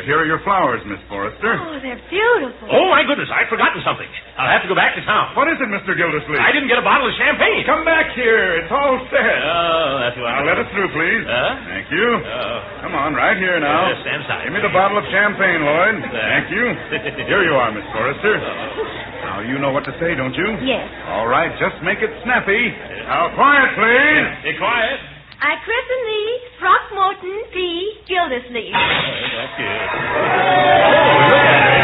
Here are your flowers, Miss Forrester. Oh, they're beautiful. Oh, my goodness, I've forgotten something. I'll have to go back to town. What is it, Mr. Gildersleeve? I didn't get a bottle of champagne. Come back here. It's all set. Oh, that's Now, let us through, please. Thank you. Come on, right here now. Stand aside. Give me the bottle of champagne, Lloyd. Thank you. Here you are, Miss Forrester. Now, you know what to say, don't you? Yes. All right, just make it snappy. Now, quiet, please. Be quiet. I christen thee Throckmorton P. Gildersleeve. That's good. Oh, look at her.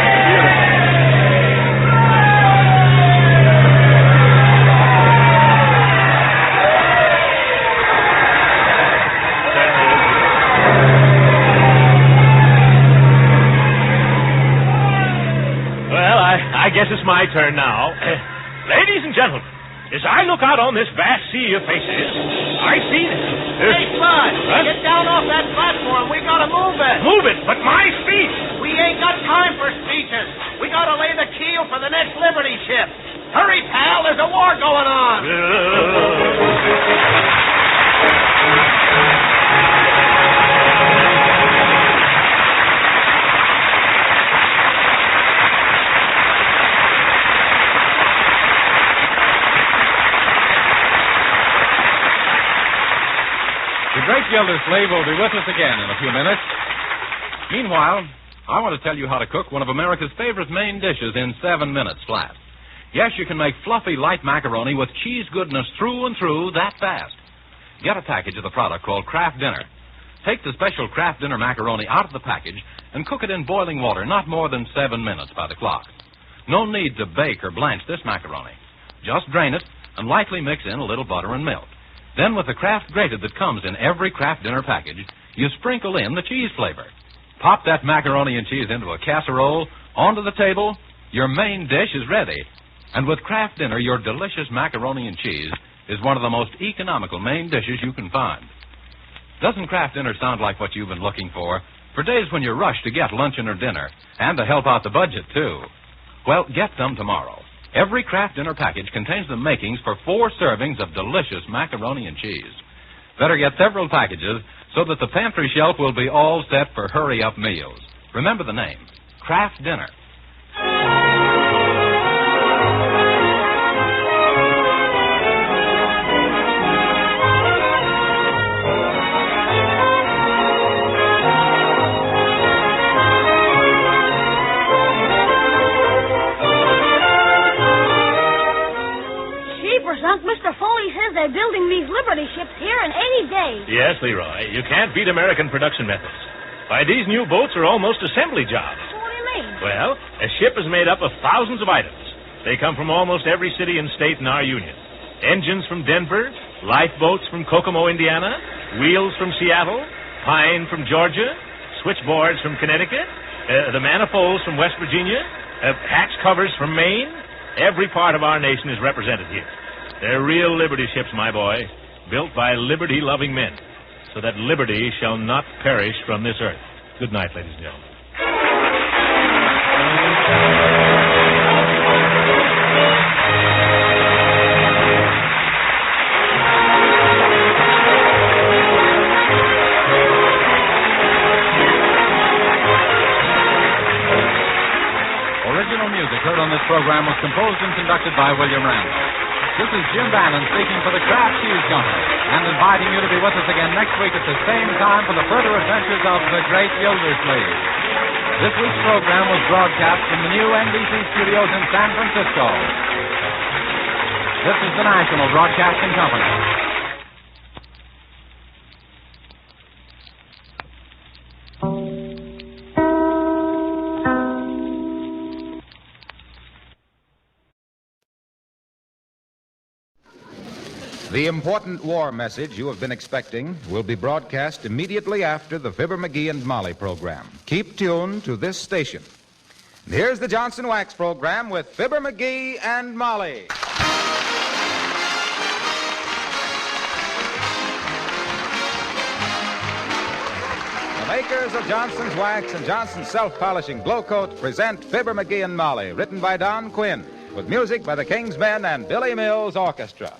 Well, I guess it's my turn now. Ladies and gentlemen, as I look out on this vast sea of faces, I see this. Hey, Spud, get down off that platform. We gotta move it. Move it, but my speech. We ain't got time for speeches. We gotta lay the keel for the next Liberty ship. Hurry, pal, there's a war going on. The Great Gildersleeve will be with us again in a few minutes. Meanwhile, I want to tell you how to cook one of America's favorite main dishes in 7 minutes flat. Yes, you can make fluffy, light macaroni with cheese goodness through and through that fast. Get a package of the product called Kraft Dinner. Take the special Kraft Dinner macaroni out of the package and cook it in boiling water, not more than 7 minutes by the clock. No need to bake or blanch this macaroni. Just drain it and lightly mix in a little butter and milk. Then, with the Kraft grated that comes in every Kraft Dinner package, you sprinkle in the cheese flavor. Pop that macaroni and cheese into a casserole, onto the table, your main dish is ready. And with Kraft Dinner, your delicious macaroni and cheese is one of the most economical main dishes you can find. Doesn't Kraft Dinner sound like what you've been looking for days when you're rushed to get luncheon or dinner, and to help out the budget, too? Well, get them tomorrow. Every Kraft Dinner package contains the makings for 4 servings of delicious macaroni and cheese. Better get several packages so that the pantry shelf will be all set for hurry-up meals. Remember the name, Kraft Dinner. Mr. Foley says they're building these Liberty ships here in any day. Yes, Leroy. You can't beat American production methods. Why, these new boats are almost assembly jobs. What do you mean? Well, a ship is made up of thousands of items. They come from almost every city and state in our union. Engines from Denver, lifeboats from Kokomo, Indiana, wheels from Seattle, pine from Georgia, switchboards from Connecticut, the manifolds from West Virginia, hatch covers from Maine, Every part of our nation is represented here. They're real liberty ships, my boy, built by liberty-loving men, so that liberty shall not perish from this earth. Good night, ladies and gentlemen. Original music heard on this program was composed and conducted by William Randall. This is Jim Bannon speaking for the Kraft Cheese Company and inviting you to be with us again next week at the same time for the further adventures of the Great Gildersleeve. This week's program was broadcast from the new NBC studios in San Francisco. This is the National Broadcasting Company. The important war message you have been expecting will be broadcast immediately after the Fibber McGee and Molly program. Keep tuned to this station. And here's the Johnson Wax program with Fibber McGee and Molly. The makers of Johnson's Wax and Johnson's Self-Polishing Glow Coat present Fibber McGee and Molly, written by Don Quinn, with music by the King's Men and Billy Mills Orchestra.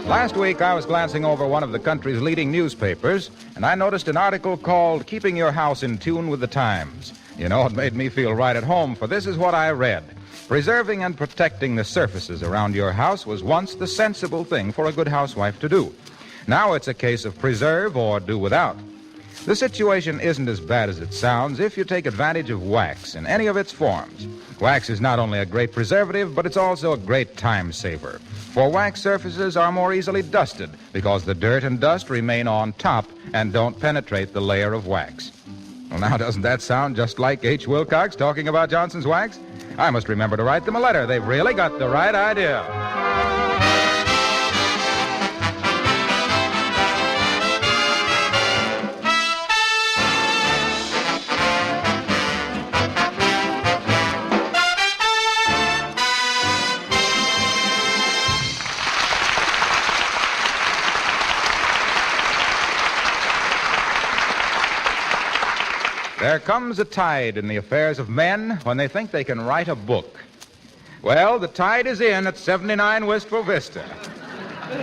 Last week, I was glancing over one of the country's leading newspapers, and I noticed an article called Keeping Your House in Tune with the Times. You know, it made me feel right at home, for this is what I read. Preserving and protecting the surfaces around your house was once the sensible thing for a good housewife to do. Now it's a case of preserve or do without. The situation isn't as bad as it sounds if you take advantage of wax in any of its forms. Wax is not only a great preservative, but it's also a great time saver. For wax surfaces are more easily dusted because the dirt and dust remain on top and don't penetrate the layer of wax. Well, now, doesn't that sound just like H. Wilcox talking about Johnson's Wax? I must remember to write them a letter. They've really got the right idea. There comes a tide in the affairs of men when they think they can write a book. Well, the tide is in at 79 Wistful Vista.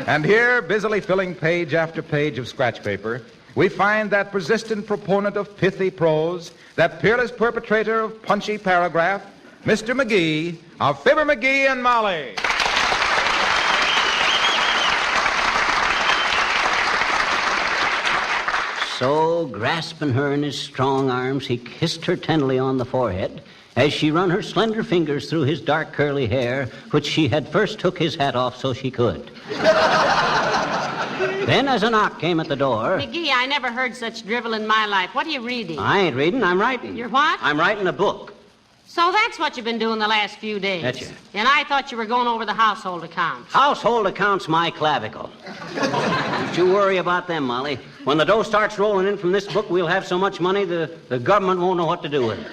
And here, busily filling page after page of scratch paper, we find that persistent proponent of pithy prose, that peerless perpetrator of punchy paragraph, Mr. McGee of Fibber McGee and Molly. So, grasping her in his strong arms, he kissed her tenderly on the forehead as she run her slender fingers through his dark curly hair, which she had first took his hat off so she could. Then, as a knock came at the door... McGee, I never heard such drivel in my life. What are you reading? I ain't reading, I'm writing. You're what? I'm writing a book. So that's what you've been doing the last few days. That's it. And I thought you were going over the household accounts. Household accounts, my clavicle. Don't you worry about them, Molly. When the dough starts rolling in from this book, we'll have so much money the government won't know what to do with it.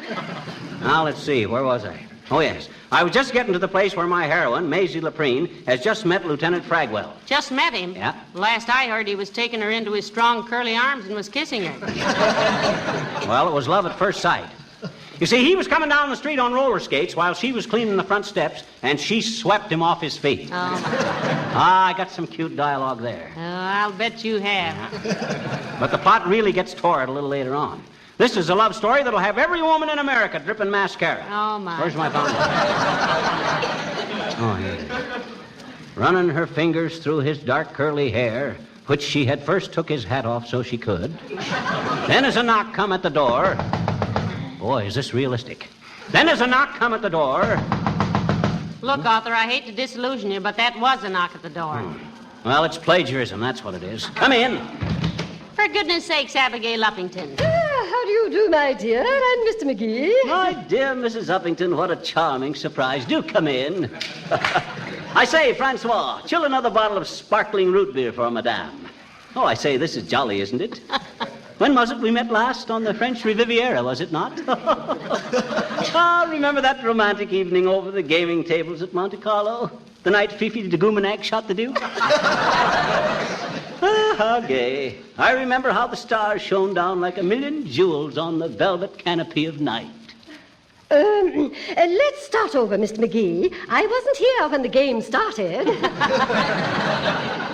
Now, let's see. Where was I? Oh, yes. I was just getting to the place where my heroine, Maisie Laprine, has just met Lieutenant Fragwell. Just met him? Yeah. Last I heard, he was taking her into his strong, curly arms and was kissing her. Well, it was love at first sight. You see, he was coming down the street on roller skates while she was cleaning the front steps, and she swept him off his feet. Oh. I got some cute dialogue there. Oh, I'll bet you have. But the plot really gets toward a little later on. This is a love story that'll have every woman in America dripping mascara. Oh, my. Where's my fountain? Oh, here it is. Running her fingers through his dark curly hair, which she had first took his hat off so she could. Then as a knock come at the door. Boy, is this realistic. Then as a knock come at the door. Look, Arthur, I hate to disillusion you, but that was a knock at the door. Well, it's plagiarism, that's what it is. Come in. For goodness sakes, Abigail Uppington. How do you do, my dear? And Mr. McGee. My dear Mrs. Uppington, what a charming surprise. Do come in. I say, Francois, chill another bottle of sparkling root beer for Madame. Oh, I say, this is jolly, isn't it? When was it we met last? On the French Riviera, was it not? Ah, remember that romantic evening over the gaming tables at Monte Carlo? The night Fifi de Goumenac shot the Duke? Ah, how gay. I remember how the stars shone down like a million jewels on the velvet canopy of night. Let's start over, Mr. McGee. I wasn't here when the game started.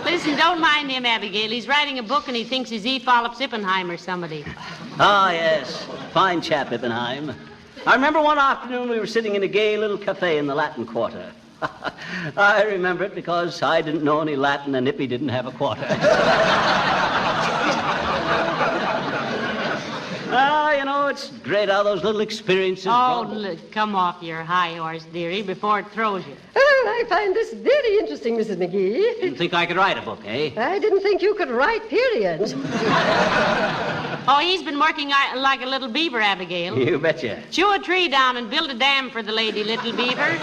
Listen, don't mind him, Abigail. He's writing a book and he thinks he's E. Phillips Ippenheim or somebody. Ah, yes. Fine chap, Ippenheim. I remember one afternoon we were sitting in a gay little cafe in the Latin Quarter. I remember it because I didn't know any Latin and Ippy didn't have a quarter. Ah, you know, it's great how those little experiences... Come off your high horse, dearie, before it throws you. Oh, I find this very interesting, Mrs. McGee. Didn't think I could write a book, eh? I didn't think you could write, period. Oh, he's been working like a little beaver, Abigail. You betcha. Chew a tree down and build a dam for the lady, little beaver.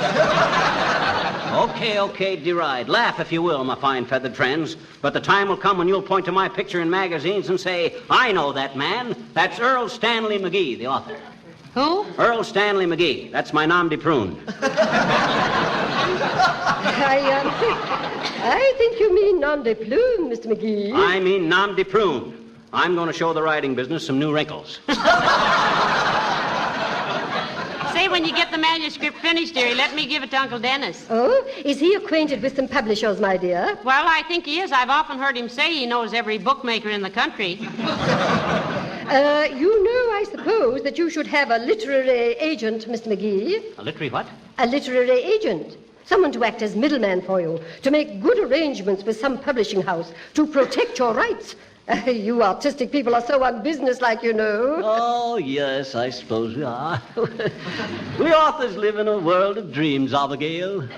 Okay, deride. Laugh, if you will, my fine feathered friends. But the time will come when you'll point to my picture in magazines and say, I know that man. That's Earl Stanley McGee, the author. Who? Earl Stanley McGee. That's my nom de prune. I think you mean nom de plume, Mr. McGee. I mean nom de prune. I'm going to show the writing business some new wrinkles. Say, when you get the manuscript finished, dearie, let me give it to Uncle Dennis. Oh? Is he acquainted with some publishers, my dear? Well, I think he is. I've often heard him say he knows every bookmaker in the country. You know, I suppose, that you should have a literary agent, Mr. McGee. A literary what? A literary agent. Someone to act as middleman for you, to make good arrangements with some publishing house, to protect your rights. You artistic people are so unbusinesslike, you know. Oh, yes, I suppose we are. We authors live in a world of dreams, Abigail.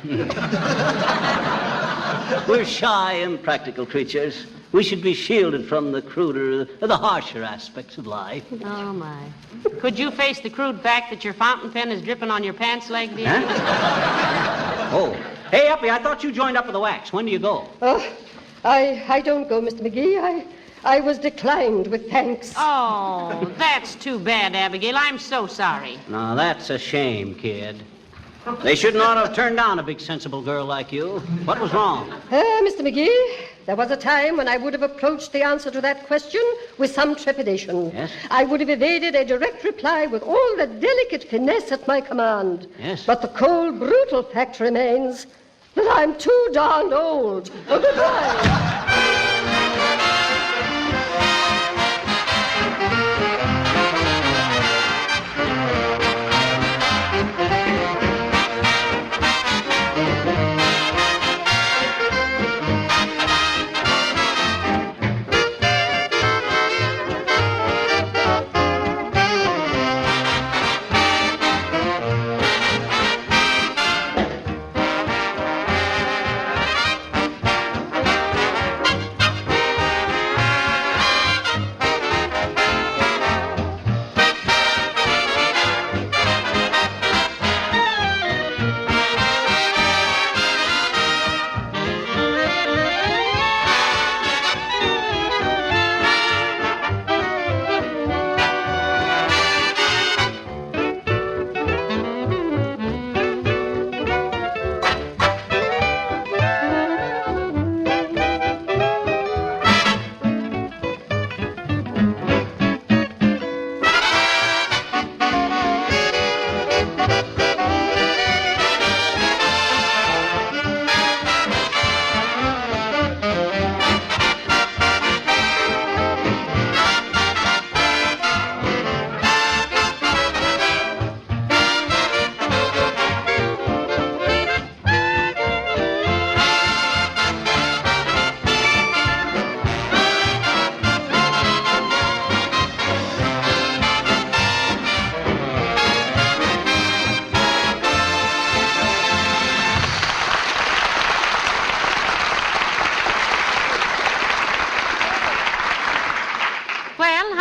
We're shy, impractical creatures. We should be shielded from the cruder, the harsher aspects of life. Oh, my. Could you face the crude fact that your fountain pen is dripping on your pants leg, dear? Huh? Oh. Hey, Uppy, I thought you joined up with the wax. When do you go? Oh, I don't go, Mr. McGee. I was declined with thanks. Oh, that's too bad, Abigail. I'm so sorry. Now, that's a shame, kid. They should not have turned down a big, sensible girl like you. What was wrong? Mr. McGee, there was a time when I would have approached the answer to that question with some trepidation. Yes? I would have evaded a direct reply with all the delicate finesse at my command. Yes? But the cold, brutal fact remains that I'm too darned old. Oh, goodbye.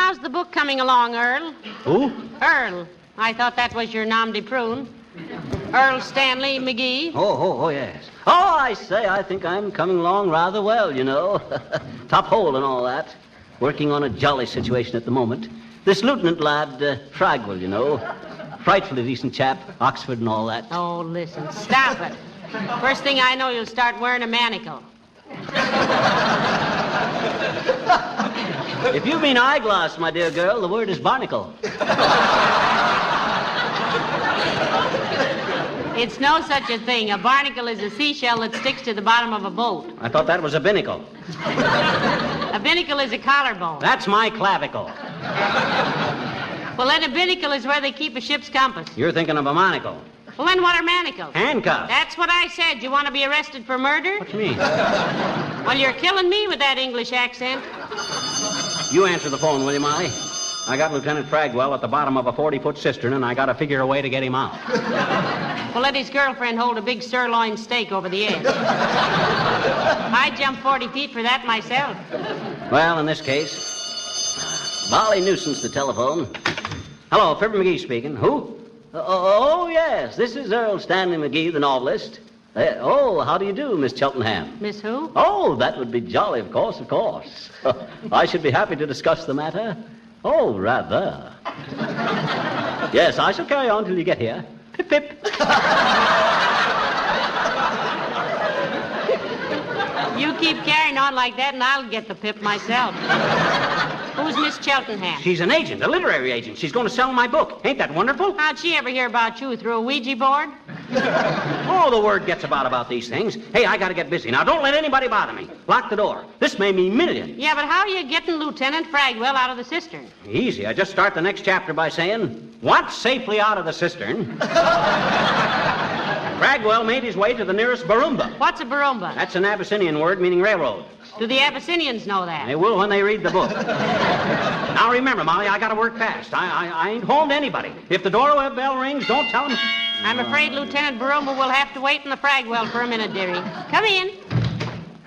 how's the book coming along, Earl? Who? Earl. I thought that was your nom de prune. Earl Stanley McGee. Oh, yes. Oh, I say, I think I'm coming along rather well, you know. Top hole and all that. Working on a jolly situation at the moment. This lieutenant lad, Fragwell, you know. Frightfully decent chap, Oxford and all that. Oh, listen, stop it. First thing I know, you'll start wearing a manacle. If you mean eyeglass, my dear girl, the word is barnacle. It's no such a thing. A barnacle is a seashell that sticks to the bottom of a boat. I thought that was a binnacle. A binnacle is a collarbone. That's my clavicle. Well, then a binnacle is where they keep a ship's compass. You're thinking of a monocle. Well, then what are manacles? Handcuffs. That's what I said. You want to be arrested for murder? What do you mean? Well, you're killing me with that English accent. You answer the phone, will you, Molly? I got Lieutenant Fragwell at the bottom of a 40-foot cistern, and I got to figure a way to get him out. Well, let his girlfriend hold a big sirloin steak over the edge. I'd jump 40 feet for that myself. Well, in this case, Bally nuisance the telephone. Hello, Fibber McGee speaking. Who? Oh, yes. This is Earl Stanley McGee, the novelist. How do you do, Miss Cheltenham? Miss who? Oh, that would be jolly, of course, of course. I should be happy to discuss the matter. Oh, rather. Yes, I shall carry on till you get here. Pip, pip. You keep carrying on like that, and I'll get the pip myself. Who's Miss Cheltenham? She's an agent, a literary agent. She's going to sell my book. Ain't that wonderful? How'd she ever hear about you? Through a Ouija board? Oh, the word gets about these things. Hey, I got to get busy. Now, don't let anybody bother me. Lock the door. This may mean millions. Yeah, but how are you getting Lieutenant Fragwell out of the cistern? Easy. I just start the next chapter by saying, once safely out of the cistern, Fragwell made his way to the nearest Barumba. What's a Barumba? That's an Abyssinian word meaning railroad. Do the Abyssinians know that? They will when they read the book. Now, remember, Molly, I got to work fast. I ain't home to anybody. If the doorway bell rings, don't tell them... I'm afraid Lieutenant Barumba will have to wait in the Fragwell for a minute, dearie. Come in.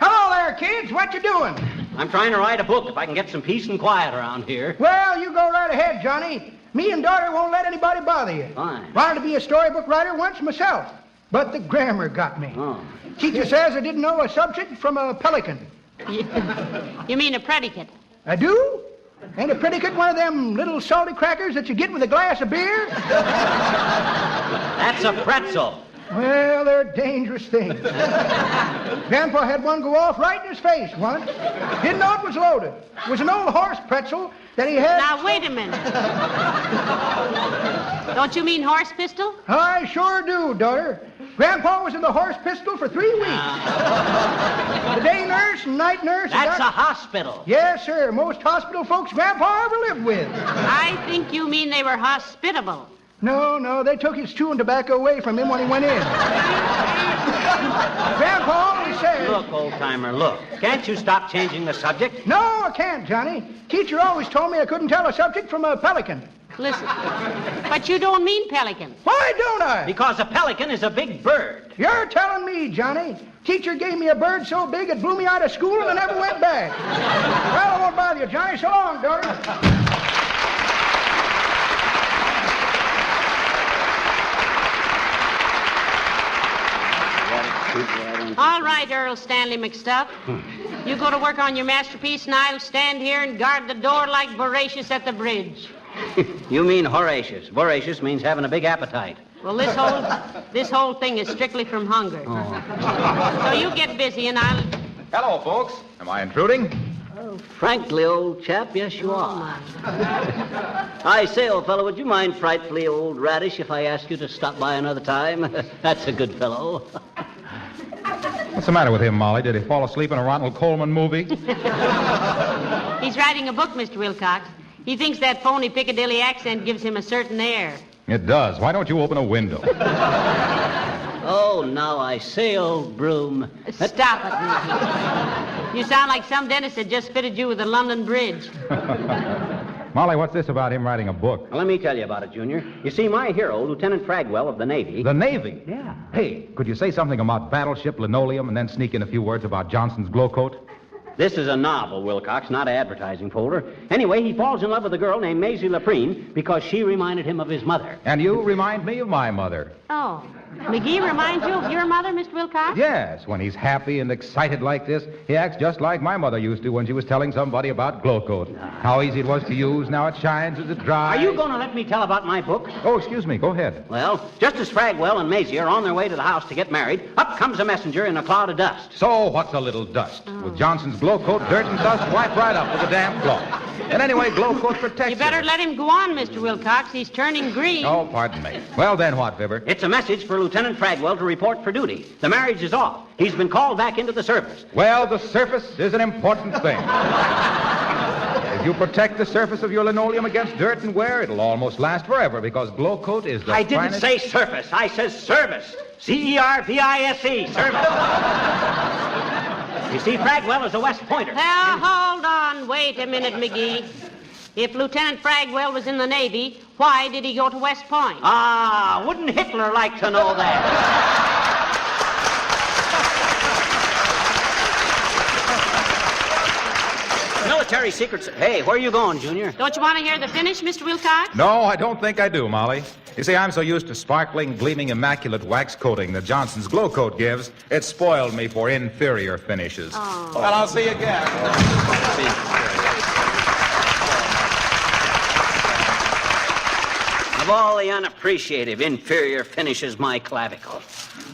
Hello there, kids. What you doing? I'm trying to write a book if I can get some peace and quiet around here. Well, you go right ahead, Johnny. Me and daughter won't let anybody bother you. Fine. Wanted to be a storybook writer once myself, but the grammar got me. Oh. Teacher says I didn't know a subject from a pelican. You mean a predicate? I do? Ain't a predicate one of them little salty crackers that you get with a glass of beer? That's a pretzel. Well, they're dangerous things. Grandpa had one go off right in his face once. Didn't know it was loaded. It was an old horse pretzel that he had... Now, wait a minute. Don't you mean horse pistol? I sure do, daughter. Grandpa was in the horse pistol for 3 weeks. The day nurse and night nurse... That's a hospital. Yes, sir. Most hospital folks Grandpa ever lived with. I think you mean they were hospitable. No, they took his chewing tobacco away from him when he went in. Grandpa always said... Look, old-timer, look. Can't you stop changing the subject? No, I can't, Johnny. Teacher always told me I couldn't tell a subject from a pelican. Listen, but you don't mean pelican. Why don't I? Because a pelican is a big bird. You're telling me, Johnny. Teacher gave me a bird so big it blew me out of school and I never went back. Well, I won't bother you, Johnny. So long, daughter. All right, Earl Stanley McStuff. You go to work on your masterpiece, and I'll stand here and guard the door like Voracious at the bridge. You mean Horatius. Voracious means having a big appetite. Well, this whole thing is strictly from hunger. Oh. So you get busy, and I'll... Hello, folks. Am I intruding? Oh, frankly, old chap, yes, you are. I say, old fellow, would you mind frightfully old radish if I asked you to stop by another time? That's a good fellow. What's the matter with him, Molly? Did he fall asleep in a Ronald Colman movie? He's writing a book, Mr. Wilcox. He thinks that phony Piccadilly accent gives him a certain air. It does. Why don't you open a window? Oh, now I say, old broom. Stop it, Mickey. You sound like some dentist that just fitted you with the London Bridge. Molly, what's this about him writing a book? Well, let me tell you about it, Junior. You see, my hero, Lieutenant Fragwell of the Navy... The Navy? Yeah. Hey, could you say something about battleship linoleum and then sneak in a few words about Johnson's glow coat? This is a novel, Wilcox, not an advertising folder. Anyway, he falls in love with a girl named Maisie Laprine because she reminded him of his mother. And you remind me of my mother. Oh. McGee reminds you of your mother, Mr. Wilcox? Yes, when he's happy and excited like this, he acts just like my mother used to when she was telling somebody about Glow Coat. How easy it was to use, now it shines as it dries. Are you going to let me tell about my book? Oh, excuse me, go ahead. Well, just as Fragwell and Maisie are on their way to the house to get married, up comes a messenger in a cloud of dust. So what's a little dust? With Johnson's Glow Coat, dirt and dust wipe right up with a damp cloth. And anyway, Glow Coat protects You better let him go on, Mr. Wilcox. He's turning green. Oh, pardon me. Well, then what, Fibber? It's a message for Lieutenant Fragwell to report for duty. The marriage is off. He's been called back into the service. Well, the surface is an important thing. If you protect the surface of your linoleum against dirt and wear, it'll almost last forever because Glow Coat is the I didn't finest... say surface. I said service. C-E-R-V-I-S-E. Service. You see, Fragwell is a West Pointer. Now, hold on. Wait a minute, McGee. If Lieutenant Fragwell was in the Navy, why did he go to West Point? Ah, wouldn't Hitler like to know that? Military secrets. Hey, where are you going, Junior? Don't you want to hear the finish, Mr. Wilcox? No, I don't think I do, Molly. You see, I'm so used to sparkling, gleaming, immaculate wax coating that Johnson's Glow Coat gives, it spoiled me for inferior finishes. Oh. Well, I'll see you again. Of all the unappreciative, inferior finishes, my clavicle.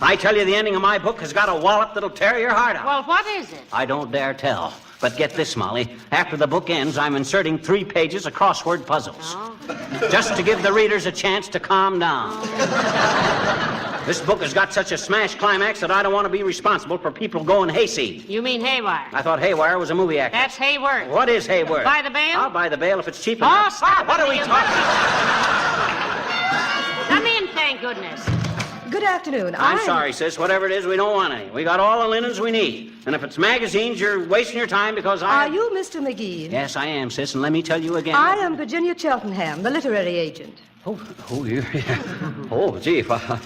I tell you, the ending of my book has got a wallop that'll tear your heart out. Well, what is it? I don't dare tell. But get this, Molly. After the book ends, I'm inserting 3 pages of crossword puzzles. Oh. Just to give the readers a chance to calm down. This book has got such a smash climax that I don't want to be responsible for people going hayseed. You mean Haywire? I thought Haywire was a movie actor. That's Hayworth. What is Hayworth? Buy the bail? I'll buy the bail if it's cheap Oh, enough. stop What it, are we you- talking? Come in, thank goodness. Good afternoon. I'm sorry, sis. Whatever it is, we don't want any. We got all the linens we need. And if it's magazines, you're wasting your time because Are you Mr. McGee? Yes, I am, sis, and let me tell you again. I am Virginia Cheltenham, the literary agent. Oh, gee,